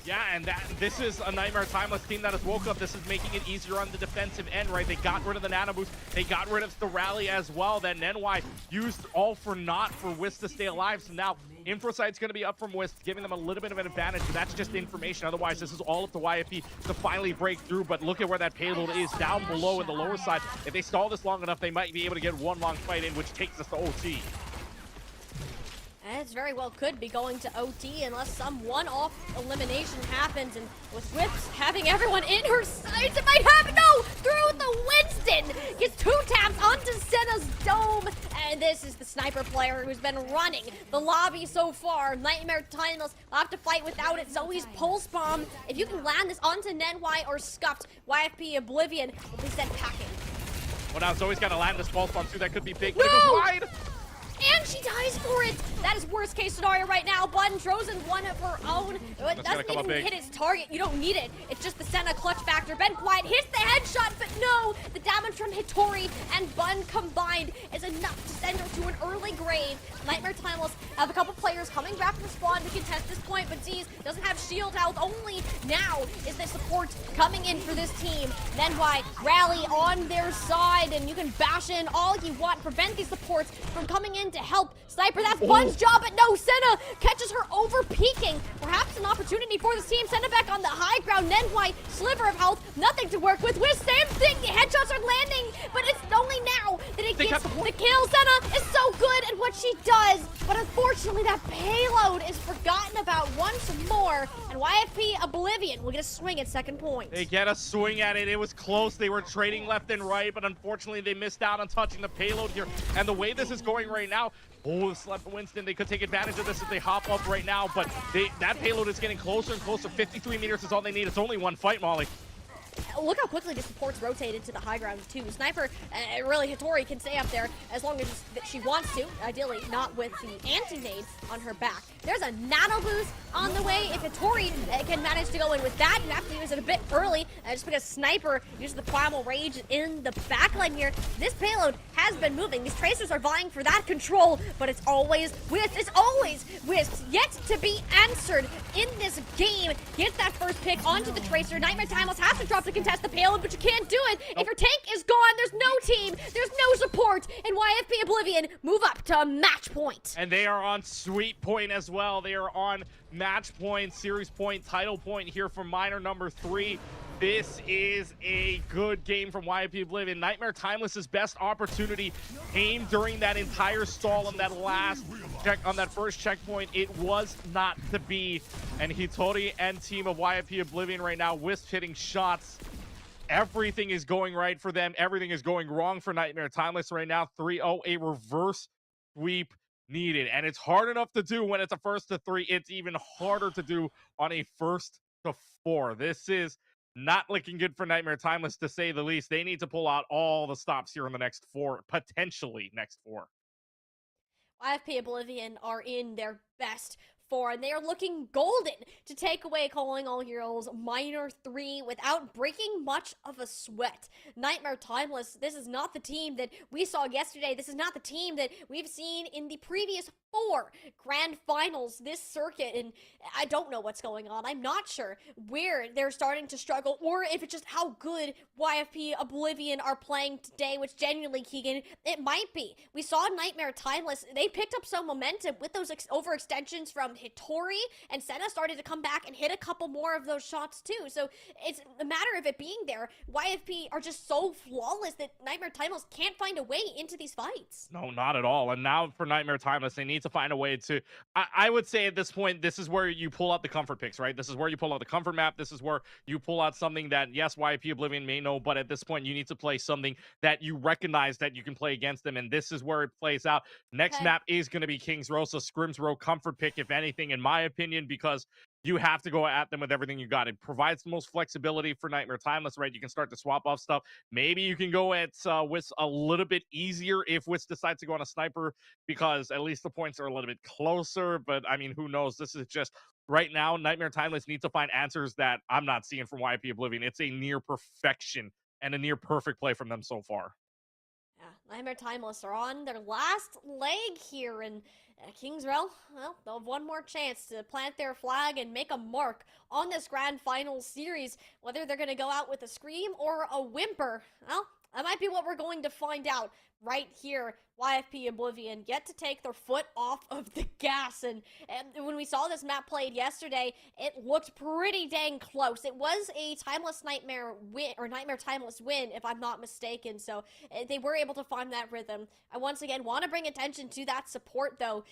Yeah, and this is a Nightmare Timeless team that has woke up. This is making it easier on the defensive end, right? They got rid of the nano boost. They got rid of the rally as well. That Nenwai used all for naught for Wisp to stay alive. So now Infosight's going to be up from Wisp, giving them a little bit of an advantage, but that's just information. Otherwise, this is all up to YFP to finally break through. But look at where that payload is down below in the lower side. If they stall this long enough, they might be able to get one long fight in, which takes us to OT. And it's very well could be going to OT unless some one-off elimination happens, and with Whips having everyone in her sights, it might happen. No! Through the Winston! Gets 2 taps onto Senna's dome, and this is the sniper player who's been running the lobby so far. Nightmare Timeless will have to fight without it. Zoe's Pulse Bomb. If you can land this onto Nenwai or Scuffed, YFP Oblivion will be sent packing. Well, now Zoe's got to land this pulse bomb too. That could be big. No! But it goes wide. And she dies for it! That is worst case scenario right now. Bun throws in one of her own. It doesn't even hit its target. You don't need it. It's just the Senna clutch factor. Ben Quiet hits the headshot, but no! The damage from Hitori and Bun combined is enough to send her to an early grave. Nightmare Timeless have a couple players coming back from spawn to contest this point, but Z's doesn't have shield health. Only now is the support coming in for this team. Then why Rally on their side, and you can bash in all you want. Prevent these supports from coming in to help Sniper. That's Bun's job, but no, Senna catches her over peaking. Perhaps an opportunity for this team. Senna back on the high ground. Nenwai, sliver of health, nothing to work with. Same thing, the headshots are landing, but it's only now that it gets the kill. Senna is so good at what she does, but unfortunately that payload is forgotten about once more, and YFP Oblivion will get a swing at second point. They get a swing at it. It was close. They were trading left and right, but unfortunately they missed out on touching the payload here. And the way this is going right now, Slap Winston, they could take advantage of this if they hop up right now, but that payload is getting closer and closer. 53 meters is all they need. It's only one fight, Molly. Look how quickly the supports rotated to the high ground too. Sniper, really Hitori can stay up there as long as she wants to. Ideally, not with the anti-nade on her back. There's a nano boost on the way. If Hitori can manage to go in with that, you have to use it a bit early, just because Sniper uses the Primal Rage in the backline here. This payload has been moving. These Tracers are vying for that control, but it's always Wisp. It's always Wisp. Yet to be answered in this game. Get that first pick onto the Tracer. Nightmare Timeless has to drop to contest the payload, but you can't do it. If your tank is gone, there's no team, there's no support, and YFP Oblivion move up to match point. And they are on sweet point as well. They are on match point, series point, title point here for minor number 3. This is a good game from YFP Oblivion. Nightmare Timeless's best opportunity came during that entire stall on that last check, on that first checkpoint. It was not to be. And Hitori and team of YFP Oblivion right now, Wisp hitting shots. Everything is going right for them. Everything is going wrong for Nightmare Timeless right now. 3-0, a reverse sweep needed. And it's hard enough to do when it's a first to 3. It's even harder to do on a first to 4. This is not looking good for Nightmare Timeless, to say the least. They need to pull out all the stops here in the next 4, potentially next 4. YFP Oblivion are in their best 4, and they are looking golden to take away Calling All Heroes minor 3 without breaking much of a sweat. Nightmare Timeless, this is not the team that we saw yesterday. This is not the team that we've seen in the previous 4 grand finals this circuit, and I don't know what's going on. I'm not sure where they're starting to struggle, or if it's just how good YFP Oblivion are playing today, which genuinely, Keegan, it might be. We saw Nightmare Timeless. They picked up some momentum with those overextensions from Hitori, and Senna started to come back and hit a couple more of those shots too. So it's a matter of it being there. YFP are just so flawless that Nightmare Timeless can't find a way into these fights. No, not at all. And now for Nightmare Timeless, they need to find a way to. I would say at this point, this is where you pull out the comfort picks, right? This is where you pull out the comfort map. This is where you pull out something that, yes, YP Oblivion may know, but at this point, you need to play something that you recognize that you can play against them. And this is where it plays out. Next map is going to be Kings Row, so Scrims Row comfort pick, if anything, in my opinion, because you have to go at them with everything you got. It provides the most flexibility for Nightmare Timeless, right? You can start to swap off stuff. Maybe you can go at Wiz a little bit easier if Wiz decides to go on a sniper, because at least the points are a little bit closer. But, I mean, who knows? This is just, right now, Nightmare Timeless needs to find answers that I'm not seeing from YP Oblivion. It's a near perfection and a near perfect play from them so far. Yeah, Nightmare Timeless are on their last leg here, and Kings Row, well, they'll have one more chance to plant their flag and make a mark on this grand finals series. Whether they're going to go out with a scream or a whimper, well, that might be what we're going to find out right here. YFP Oblivion get to take their foot off of the gas, and when we saw this map played yesterday, it looked pretty dang close. It was a Timeless Nightmare win, or Nightmare Timeless win, if I'm not mistaken, so they were able to find that rhythm. I once again want to bring attention to that support, though.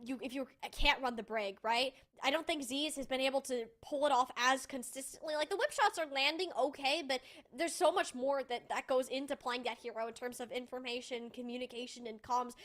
If you can't run the brig, right? I don't think Z's has been able to pull it off as consistently. Like, the whip shots are landing okay, but there's so much more that goes into playing that hero in terms of information, communication, and comms.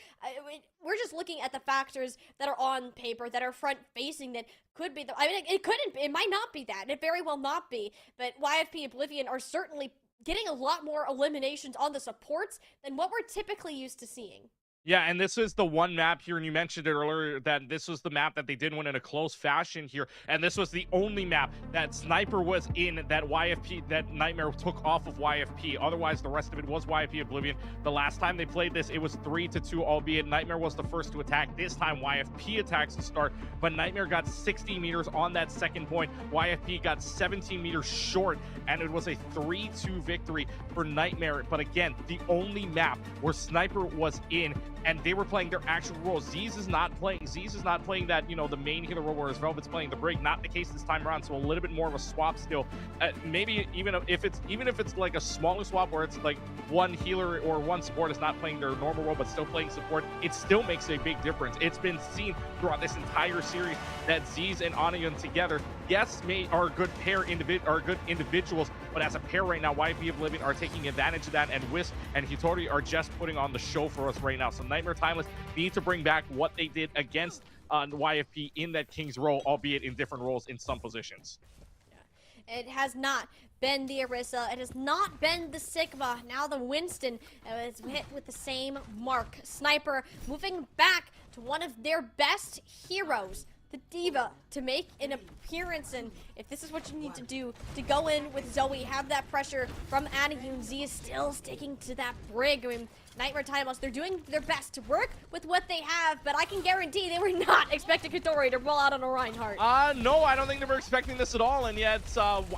We're just looking at the factors that are on paper, that are front-facing, that could be I mean, it might not be that. It very well not be, but YFP Oblivion are certainly getting a lot more eliminations on the supports than what we're typically used to seeing. Yeah, and this is the one map here, and you mentioned it earlier that this was the map that they did win in a close fashion here, and this was the only map that Sniper was in that Nightmare took off of YFP. Otherwise, the rest of it was YFP Oblivion. The last time they played this, it was 3-2, albeit Nightmare was the first to attack. This time, YFP attacks to start, but Nightmare got 60 meters on that second point. YFP got 17 meters short, and it was a 3-2 victory for Nightmare. But again, the only map where Sniper was in, and they were playing their actual role. Z's is not playing that, you know, the main hero role, whereas Velvet's playing the break. Not the case this time around, so a little bit more of a swap still. Maybe even if it's like a smaller swap where it's like one healer or one support is not playing their normal role but still playing support, it still makes a big difference. It's been seen throughout this entire series that Z's and Onion together, yes, are a good pair, are good individuals, but as a pair right now, YP Oblivion are taking advantage of that, and Wisp and Hitori are just putting on the show for us right now. So Nightmare Timeless need to bring back what they did against YFP in that King's role, albeit in different roles in some positions. It has not been the Orisa. It has not been the Sigma. Now the Winston is hit with the same mark. Sniper moving back to one of their best heroes, the Diva, to make an appearance. And if this is what you need to do to go in with Zoe, have that pressure from Anahyun, Z is still sticking to that brig. I mean, Nightmare Timeless, they're doing their best to work with what they have, but I can guarantee they were not expecting Hitori to roll out on a Reinhardt. No, I don't think they were expecting this at all, and yet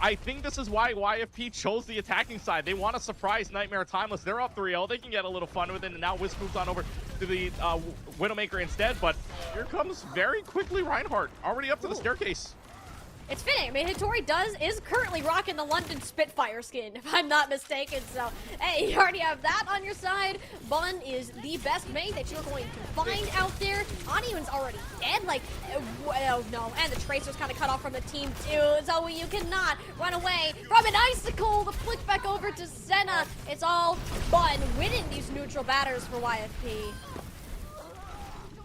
I think this is why YFP chose the attacking side. They want to surprise Nightmare Timeless. They're up 3-0. They can get a little fun with it, and now Wiz moves on over to the Widowmaker instead, but here comes very quickly Reinhardt, already up to the staircase. It's fitting. I mean, Hitori is currently rocking the London Spitfire skin, if I'm not mistaken. So, hey, you already have that on your side. Bun is the best mate that you're going to find out there. Oniun's already dead. Like, oh no. And the Tracer's kind of cut off from the team, too. Zoe, you cannot run away from an icicle. The flick back over to Senna. It's all Bun winning these neutral batters for YFP.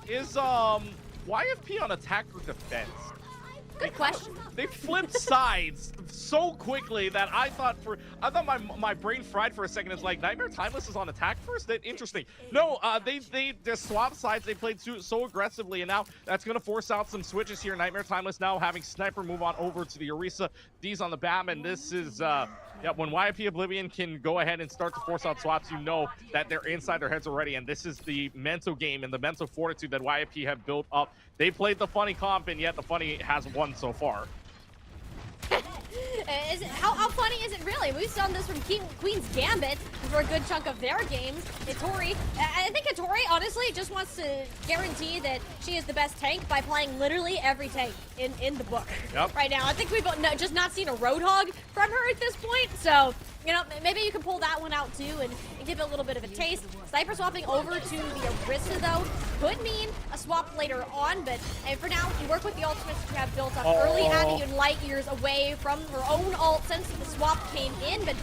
Is YFP on attack or defense? Good question. They flipped sides so quickly that I thought my brain fried for a second. It's like Nightmare Timeless is on attack first. Interesting. No, they just swapped sides. They played so aggressively, and now that's gonna force out some switches here. Nightmare Timeless now having Sniper move on over to the Orisa. D's on the BAM, and this is yeah, when YIP Oblivion can go ahead and start to force out swaps, you know that they're inside their heads already, and this is the mental game and the mental fortitude that YIP have built up. They played the funny comp, and yet the funny has won so far. How funny is it really? We've done this from Queen's Gambit for a good chunk of their games. Hittori, I think Hittori honestly just wants to guarantee that she is the best tank by playing literally every tank in the book right now. I think we've just not seen a Roadhog from her at this point, so you know, maybe you can pull that one out too and give it a little bit of a taste. Sniper swapping over to the Orisa though could mean a swap later on, but for now, you work with the ultimates that you have built up early, adding you light years away from her own ult since the swap came in, but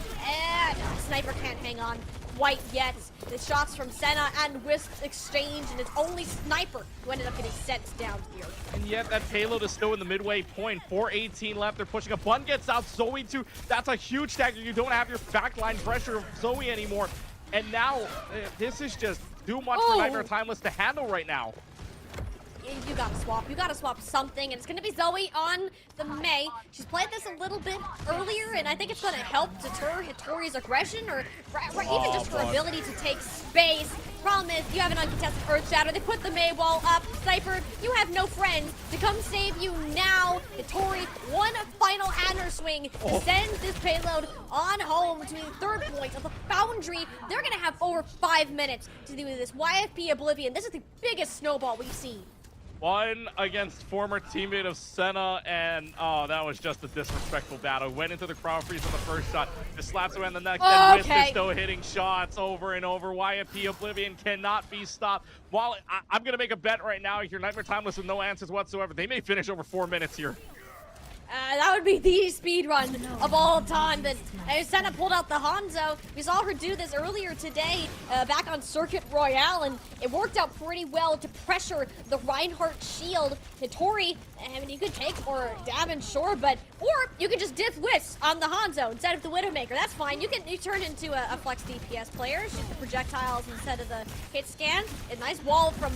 Sniper can't hang on quite yet. The shots from Senna and Wisp exchange, and it's only Sniper who ended up getting sent down here. And yet that payload is still in the midway point. 4:18 left. They're pushing. A Bun gets out. Zoe too. That's a huge stagger. You don't have your backline pressure of Zoe anymore. And now this is just too much for Nightmare Timeless to handle right now. You gotta swap. You gotta swap something, and it's gonna be Zoe on the Mei. She's played this a little bit earlier, and I think it's gonna help deter Hittori's aggression, or even just her ability to take space. Problem is, you have an uncontested Earth Shatter. They put the Mei wall up. Sniper, you have no friends to come save you now. Hittori, one final hammer swing to send this payload on home to the third point of the Foundry. They're gonna have over 5 minutes to do this. YFP Oblivion, this is the biggest snowball we've seen. One against former teammate of Senna, and that was just a disrespectful battle. Went into the crowd freeze on the first shot, just slaps away on the neck, then Wisp is still hitting shots over and over. YFP Oblivion cannot be stopped. While I'm going to make a bet right now here, Nightmare Timeless with no answers whatsoever. They may finish over 4 minutes here. That would be the speed run of all time, but Senna pulled out the Hanzo. We saw her do this earlier today back on Circuit Royale, and it worked out pretty well to pressure the Reinhardt shield. Hittori, I mean, you could take more damage, sure, or you could just diff Wisp on the Hanzo instead of the Widowmaker. That's fine. You turn into a flex DPS player, shoot the projectiles instead of the hit scan. A nice wall from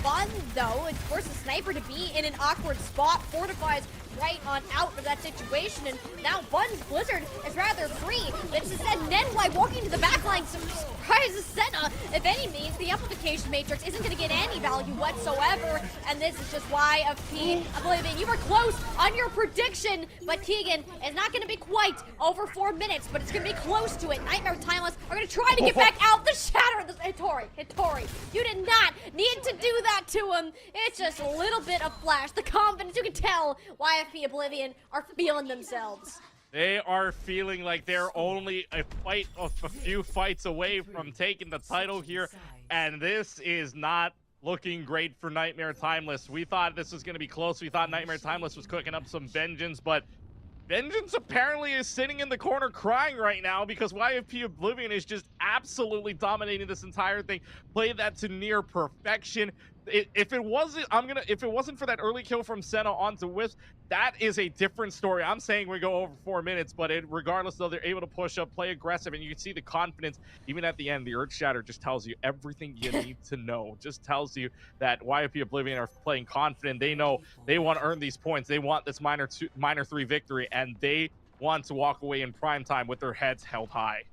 Bun, though. It forces Sniper to be in an awkward spot, fortifies right on out of that situation, and now Bun's Blizzard is rather free. It's instead Nenwai walking to the backline, surprises Senna. If any means, the amplification matrix isn't going to get any value whatsoever, and this is just YFP Oblivion. You were close on your prediction, but Keegan is not going to be quite over 4 minutes, but it's going to be close to it. Nightmare Timeless are going to try to get back out. The shatter of the Hittori, you did not need to do that to him. It's just a little bit of flash. The confidence, you can tell YFP Oblivion are feeling themselves. They are feeling like they're only a few fights away from taking the title here, and this is not looking great for Nightmare Timeless. We thought this was going to be close. We thought Nightmare Timeless was cooking up some vengeance, but vengeance apparently is sitting in the corner crying right now because YFP Oblivion is just absolutely dominating this entire thing. Played that to near perfection. If it wasn't for that early kill from Senna onto Wisp, that is a different story. I'm saying we go over 4 minutes, but regardless, though, they're able to push up, play aggressive, and you can see the confidence. Even at the end, the Earth Shatter just tells you everything you need to know. Just tells you that YFP Oblivion are playing confident. They know they want to earn these points. They want this minor 3 victory, and they want to walk away in prime time with their heads held high.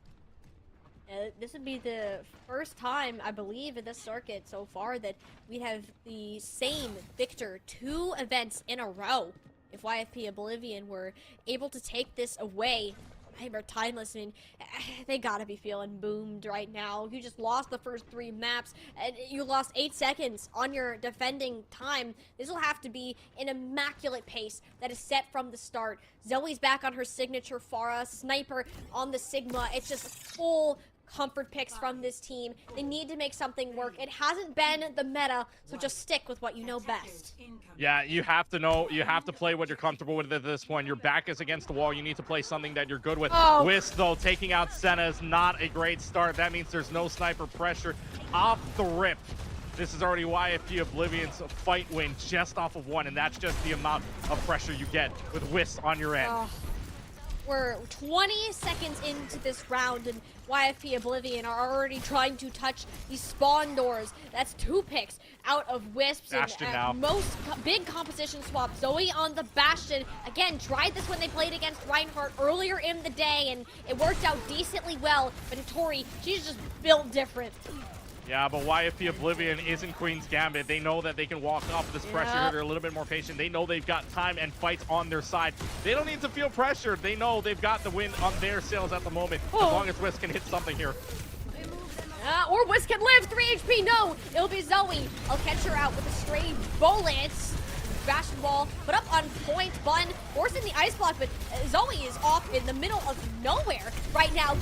This would be the first time, I believe, in this circuit so far that we have the same victor 2 events in a row. If YFP Oblivion were able to take this away, Nightmare Timeless, I mean, they gotta be feeling boomed right now. You just lost the first 3 maps, and you lost 8 seconds on your defending time. This will have to be an immaculate pace that is set from the start. Zoe's back on her signature Pharah, Sniper on the Sigma. It's just full comfort picks from this team. They need to make something work. It hasn't been the meta, so just stick with what you know best. Yeah, you have to play what you're comfortable with at this point. Your back is against the wall. You need to play something that you're good with. Wisp, though, taking out Senna is not a great start. That means there's no Sniper pressure off the rip. This is already YFP Oblivion's fight win just off of one, and that's just the amount of pressure you get with Wisp on your end. We're 20 seconds into this round, and YFP Oblivion are already trying to touch these spawn doors. That's 2 picks out of Wisps. Bastion and now. Most big composition swap. Zoe on the Bastion. Again, tried this when they played against Reinhardt earlier in the day, and it worked out decently well. But Tori, she's just built different. Yeah, but YFP Oblivion isn't Queen's Gambit. They know that they can walk off this pressure here. They're a little bit more patient. They know they've got time and fights on their side. They don't need to feel pressured. They know they've got the win on their sails at the moment, as long as Wisp can hit something here. Or Wisp can live. 3 HP. No, it'll be Zoe. I'll catch her out with a stray bullet. Bastion wall, put up on point. Bun forcing the ice block, but Zoe is off in the middle of nowhere right now.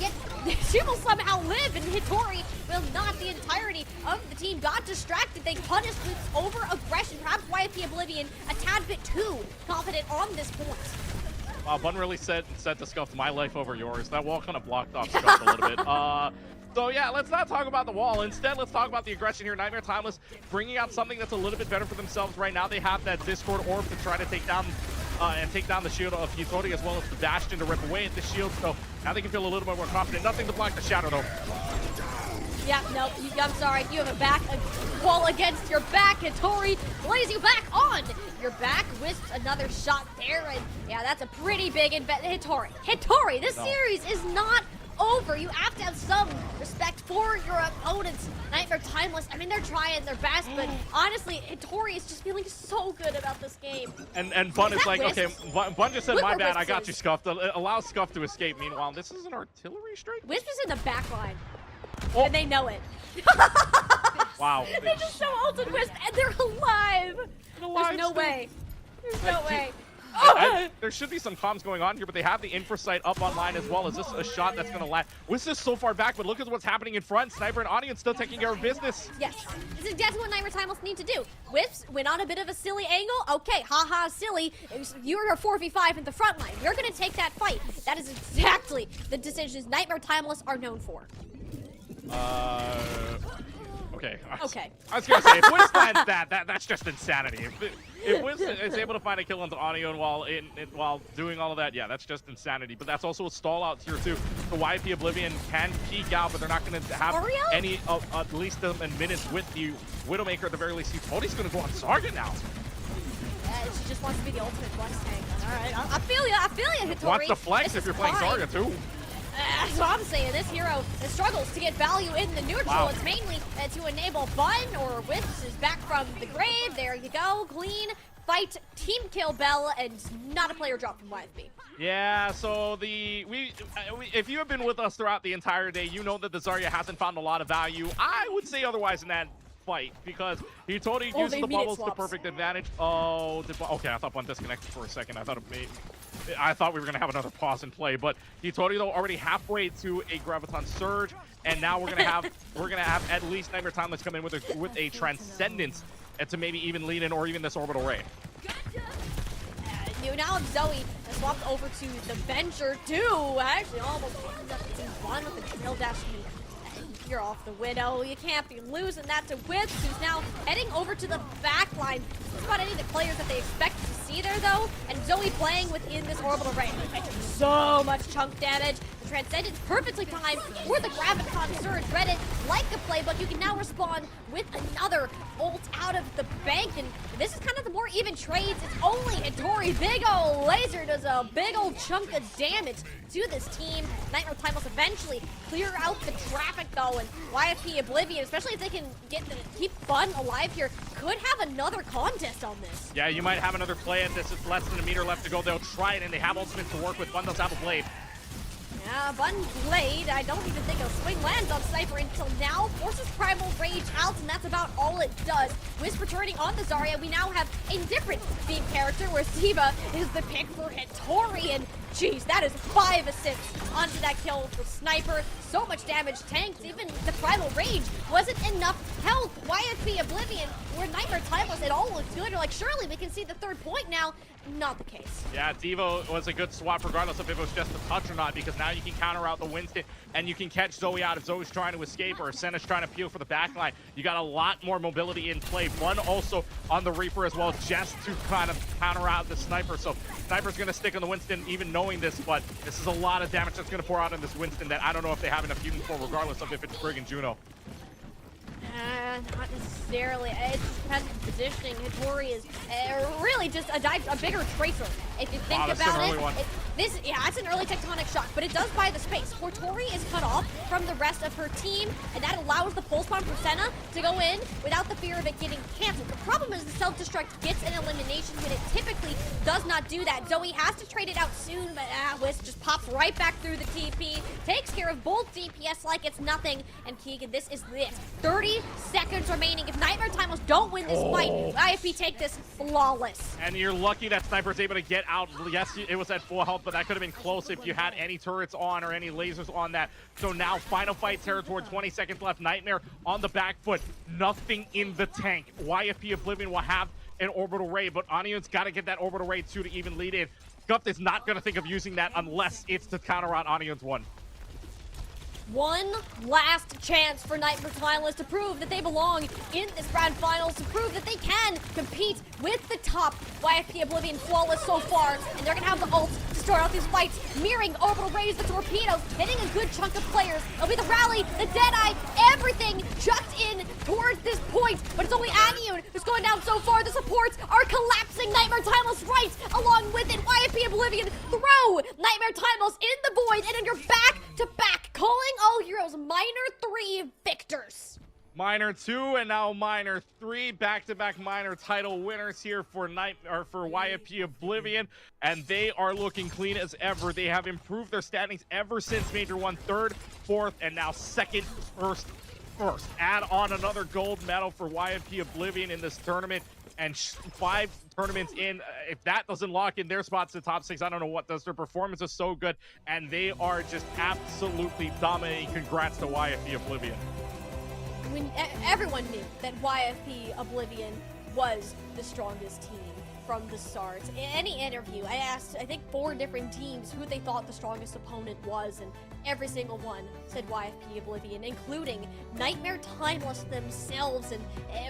She will somehow live, and Hitori will not. The entirety of the team got distracted. They punished with over aggression. Perhaps YFP Oblivion a tad bit too confident on this point. Wow, Bun really said to Scuff, my life over yours. That wall kind of blocked off Scuff a little bit. So yeah, let's not talk about the wall. Instead, let's talk about the aggression here. Nightmare Timeless bringing out something that's a little bit better for themselves right now. They have that Discord orb to try to take down the shield of Hitori, as well as the Bastion to rip away at the shield. So now they can feel a little bit more confident. Nothing to block the shadow though. Yeah, no, I'm sorry. You have a wall against your back, Hitori lays you back on your back. Wisps another shot there, and yeah, that's a pretty big Hitori, this series is not over. You have to have some respect for your opponents. Nightmare Timeless, I mean, they're trying their best, but honestly, Hitori is just feeling so good about this game. And Bun is like, Wisp? okay, Bun just said, my bad, I got Wisp you, Scuff. Allow Scuff to escape. Meanwhile, this is an artillery strike? Wisp is in the back line, Oh. and they know it. Wow. They just so ulted Wisp, and they're alive. There's no way. There's no way. There should be some comms going on here, but they have the infra sight up online as well. Is this a shot that's going to land? Wisp is so far back, but look at what's happening in front. Sniper and Audience still taking care of business. Yes, this is exactly what Nightmare Timeless need to do. Wisps went on a bit of a silly angle. Okay, haha, silly. You're a 4v5 in the front line. You're going to take that fight. That is exactly the decisions Nightmare Timeless are known for. Okay. Okay. I was gonna say, if Wisp lands that's just insanity. If Wisp is able to find a kill on the audio while doing all of that, yeah, that's just insanity. But that's also a stall out tier 2. The YP Oblivion can peek out, but they're not going to have any at least minutes with the Widowmaker at the very least. Tony's going to go on Target now. She just wants to be the ultimate flex tank. All right, I feel you, Hitori. Wants to flex if you're playing fine. Target too. That's what I'm saying. This hero struggles to get value in the neutral. Wow. It's mainly to enable Bun or Wisps is back from the grave. There you go. Clean fight, team kill Bell, and not a player drop from YFB. Yeah, so if you have been with us throughout the entire day, you know that the Zarya hasn't found a lot of value. I would say otherwise in that fight, because he totally uses the bubbles to perfect advantage. Okay, I thought Bun disconnected for a second. I thought we were gonna have another pause and play, but Hitori though already halfway to a Graviton Surge, and now we're gonna have at least Nightmare Timeless come in with a Transcendence, and to maybe even lead in or even this Orbital Ray. Now Zoe has swapped over to the Venture too. Actually, almost ends up getting Bun with the trail dash. You're off the Widow. You can't be losing that to Wisp, who's now heading over to the back line. That's about any of the players that they expect to see there, though. And Zoe playing within this orbital range. So much chunk damage. The Transcendence perfectly timed for the Graviton Surge. Reddit, like the playbook, you can now respond with another ult out of the bank. And this is kind of the more even trades. It's only Hitori. Big ol' laser does a big old chunk of damage to this team. Nightmare Timeless eventually clear out the traffic, though. And YFP Oblivion, especially if they can keep Bun alive here, could have another contest on this. Yeah, you might have another play at this. It's less than a meter left to go. They'll try it, and they have ultimates to work with. Bun does have a blade. Yeah, Bun blade. I don't even think a swing lands on Sniper until now. Forces Primal Rage out, and that's about all it does. Wisp returning on the Zarya. We now have a different beam character where Siva is the pick for Hitori, and jeez, that is 5 assists onto that kill for Sniper. So much damage tanked. Even the Primal Rage wasn't enough health. YFP Oblivion, where Nightmare Timeless, it all looks good. You're like, surely we can see the third point now. not the case. Yeah, Devo was a good swap regardless if it was just a touch or not, because now you can counter out the Winston and you can catch Zoe out if Zoe's trying to escape or Senna's trying to peel for the backline. You got a lot more mobility in play. One also on the Reaper as well, just to kind of counter out the Sniper. So Sniper's going to stick on the Winston even knowing this, but this is a lot of damage that's going to pour out on this Winston that I don't know if they have enough units for, regardless of if it's Brig and Juno. Not necessarily. It just depends on positioning. Hattori is really just a bigger tracer. If you think about it, it's an early tectonic shock, but it does buy the space. Hattori is cut off from the rest of her team, and that allows the pulse bomb for Senna to go in without the fear of it getting canceled. The problem is the self-destruct gets an elimination when it typically does not do that. Zoe has to trade it out soon, but Wisp just pops right back through the TP, takes care of both DPS like it's nothing, and Keegan, this is it. 30 seconds remaining. If Nightmare Timeless don't win this fight, IFP take this flawless. And you're lucky that Sniper's able to get out. Yes, it was at full health, but that could have been close if you had any turrets on or any lasers on that. So now final fight territory, 20 seconds left. Nightmare on the back foot. Nothing in the tank. YFP Oblivion will have an orbital ray, but Onion's got to get that orbital ray too to even lead in. Guft is not going to think of using that unless it's to counter out Onion's one. One last chance for Nightmare Timeless to prove that they belong in this grand finals, to prove that they can compete with the top. YFP Oblivion flawless so far, and they're gonna have the ult to start out these fights, mirroring orbital rays, the torpedoes, hitting a good chunk of players. It'll be the rally, the Deadeye, everything chucked in towards this point, but it's only Anyun who's going down so far. The supports are collapsing. Nightmare Timeless right along with it. YFP Oblivion throw Nightmare Timeless in the void, and then you're back to back, calling all heroes minor 3 victors. Minor 2 and now Minor 3, back-to-back minor title winners here for YFP Oblivion, and they are looking clean as ever. They have improved their standings ever since Major 1, 3rd, 4th, and now 2nd, 1st. Add on another gold medal for YFP Oblivion in this tournament, and 5 tournaments in. If that doesn't lock in their spots to top 6, I don't know what does. Their performance is so good, and they are just absolutely dominating. Congrats to YFP Oblivion. When everyone knew that YFP Oblivion was the strongest team from the start. In any interview, I asked, I think, 4 different teams who they thought the strongest opponent was, and every single one said YFP Oblivion, including Nightmare Timeless themselves. And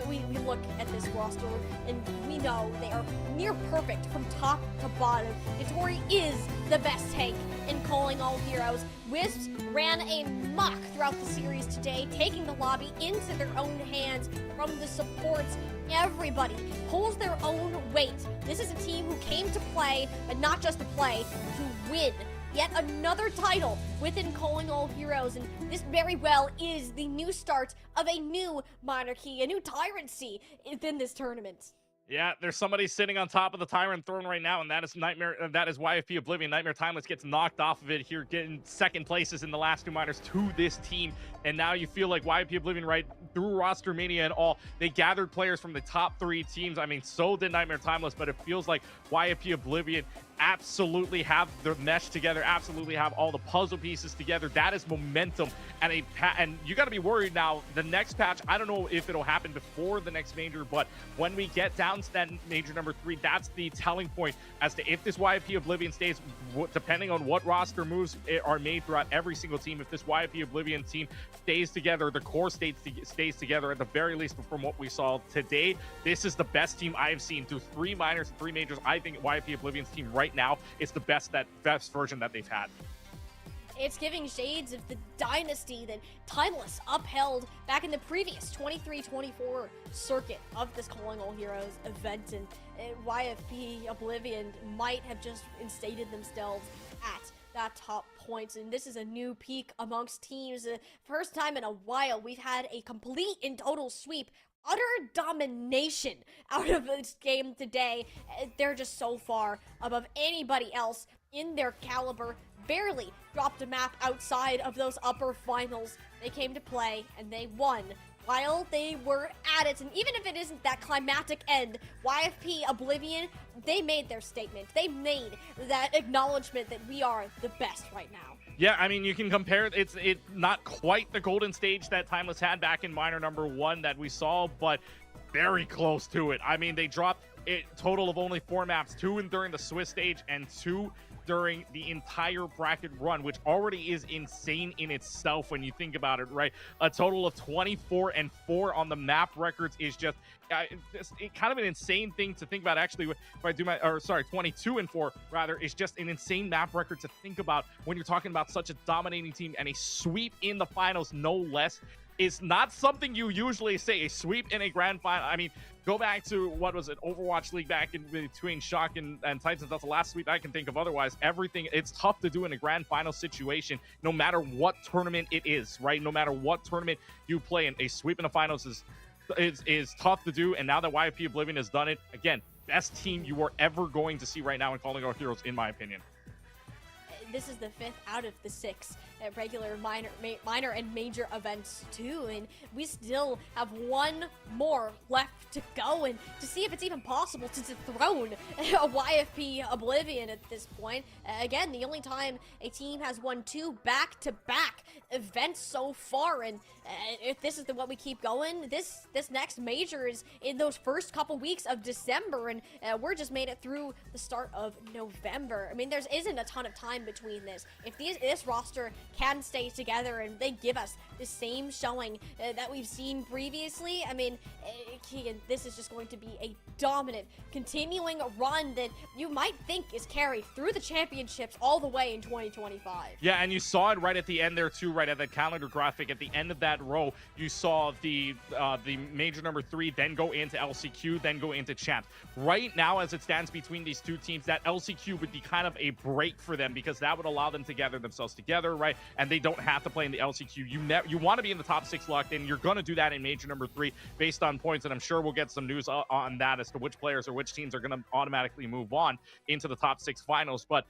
we look at this roster, and we know they are near perfect from top to bottom. Hattori is the best tank in calling all heroes. Wisps ran amok throughout the series today, taking the lobby into their own hands from the supports. Everybody pulls their own weight. This is a team who came to play, but not just to play, to win. Yet another title within Calling All Heroes, and this very well is the new start of a new monarchy, a new tyrancy within this tournament. Yeah, there's somebody sitting on top of the Tyrant throne right now, and that is YFP Oblivion. Nightmare Timeless gets knocked off of it here, getting second places in the last 2 minors to this team. And now you feel like YFP Oblivion, right, through roster mania and all, they gathered players from the top 3 teams. I mean, so did Nightmare Timeless, but it feels like YFP Oblivion absolutely have their mesh together, absolutely have all the puzzle pieces together. That is momentum, and you got to be worried now. The next patch, I don't know if it'll happen before the next major, but when we get down to that major number 3, that's the telling point as to if this YFP Oblivion stays, depending on what roster moves are made throughout every single team. If this YFP Oblivion team stays together, the core stays together at the very least from what we saw today, this is the best team I have seen through 3 minors and 3 majors. I think YFP Oblivion's team right now is the best version that they've had. It's giving shades of the dynasty that Timeless upheld back in the previous 23-24 circuit of this Calling All Heroes event, and YFP Oblivion might have just instated themselves at that top points, and this is a new peak amongst teams. First time in a while we've had a complete and total sweep, utter domination out of this game today. They're just so far above anybody else in their caliber. Barely dropped a map outside of those upper finals. They came to play and they won while they were at it. And even if it isn't that climactic end, YFP Oblivion, they made their statement. They made that acknowledgement that we are the best right now. Yeah, I mean, you can compare it. It's not quite the golden stage that Timeless had back in minor number 1 that we saw, but very close to it. I mean, they dropped total of only 4 maps, 2 during the Swiss stage and 2 during the entire bracket run, which already is insane in itself when you think about it, right? A total of 24 and 4 on the map records is just kind of an insane thing to think about. Actually, if I do my, or sorry, 22 and 4 rather, is just an insane map record to think about when you're talking about such a dominating team, and a sweep in the finals, no less, is not something you usually say. A sweep in a grand final. I mean, go back to, what was it, Overwatch League back in between Shock and Titans. That's the last sweep I can think of. Otherwise, everything, it's tough to do in a grand final situation, no matter what tournament it is, right? No matter what tournament you play in, a sweep in the finals is tough to do. And now that YFP Oblivion has done it, again, best team you are ever going to see right now in Calling All Heroes, in my opinion. This is the 5th out of the 6 regular minor and major events too, and we still have one more left to go, and to see if it's even possible to dethrone a YFP Oblivion at this point. Again, the only time a team has won 2 back-to-back events so far, and if this is what we keep going, this next major is in those first couple weeks of December, and we're just made it through the start of November. I mean, there isn't a ton of time between this. If this roster can stay together and they give us the same showing that we've seen previously, I mean, Keegan, this is just going to be a dominant, continuing run that you might think is carried through the championships all the way in 2025. Yeah, and you saw it right at the end there too, right at that calendar graphic. At the end of that row, you saw the major number 3 then go into LCQ, then go into champ. Right now, as it stands between these two teams, that LCQ would be kind of a break for them, because that would allow them to gather themselves together, right? And they don't have to play in the LCQ. You want to be in the top 6 locked in. You're going to do that in major number 3 based on points, and I'm sure we'll get some news on that as to which players or which teams are going to automatically move on into the top 6 finals. But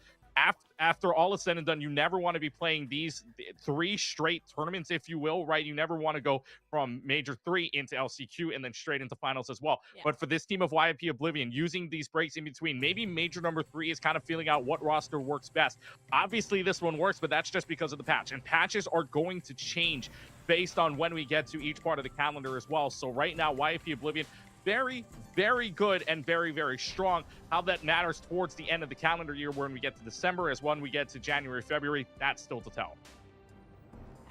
after all is said and done, you never want to be playing these 3 straight tournaments, if you will, right? You never want to go from major 3 into LCQ and then straight into finals as well. Yeah. But for this team of YFP Oblivion, using these breaks in between, maybe major number 3 is kind of feeling out what roster works best. Obviously, this one works, but that's just because of the patch. And patches are going to change based on when we get to each part of the calendar as well. So right now, YFP Oblivion, very, very good and very, very strong. How that matters towards the end of the calendar year, when we get to December, as when we get to January, February, that's still to tell.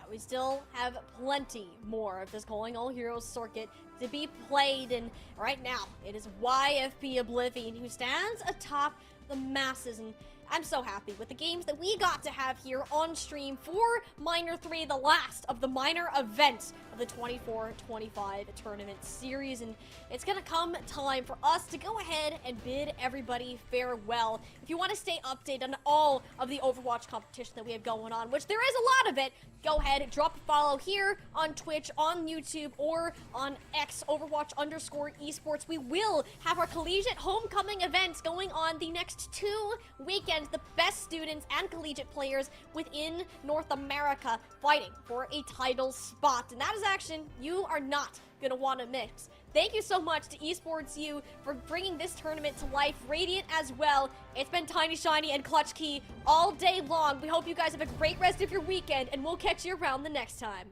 We still have plenty more of this Calling All Heroes circuit to be played, and right now it is YFP Oblivion who stands atop the masses, and I'm so happy with the games that we got to have here on stream for Minor 3, the last of the minor events of the 24-25 tournament series. And it's gonna come time for us to go ahead and bid everybody farewell. If you want to stay updated on all of the Overwatch competition that we have going on, which there is a lot of it, go ahead, drop a follow here on Twitch, on YouTube, or on X, Overwatch _esports. We will have our collegiate homecoming events going on the next 2 weekends. The best students and collegiate players within North America fighting for a title spot. And that is action you are not going to want to miss. Thank you so much to Esports U for bringing this tournament to life. Radiant as well. It's been Tiny Shiny and Clutch Key all day long. We hope you guys have a great rest of your weekend, and we'll catch you around the next time.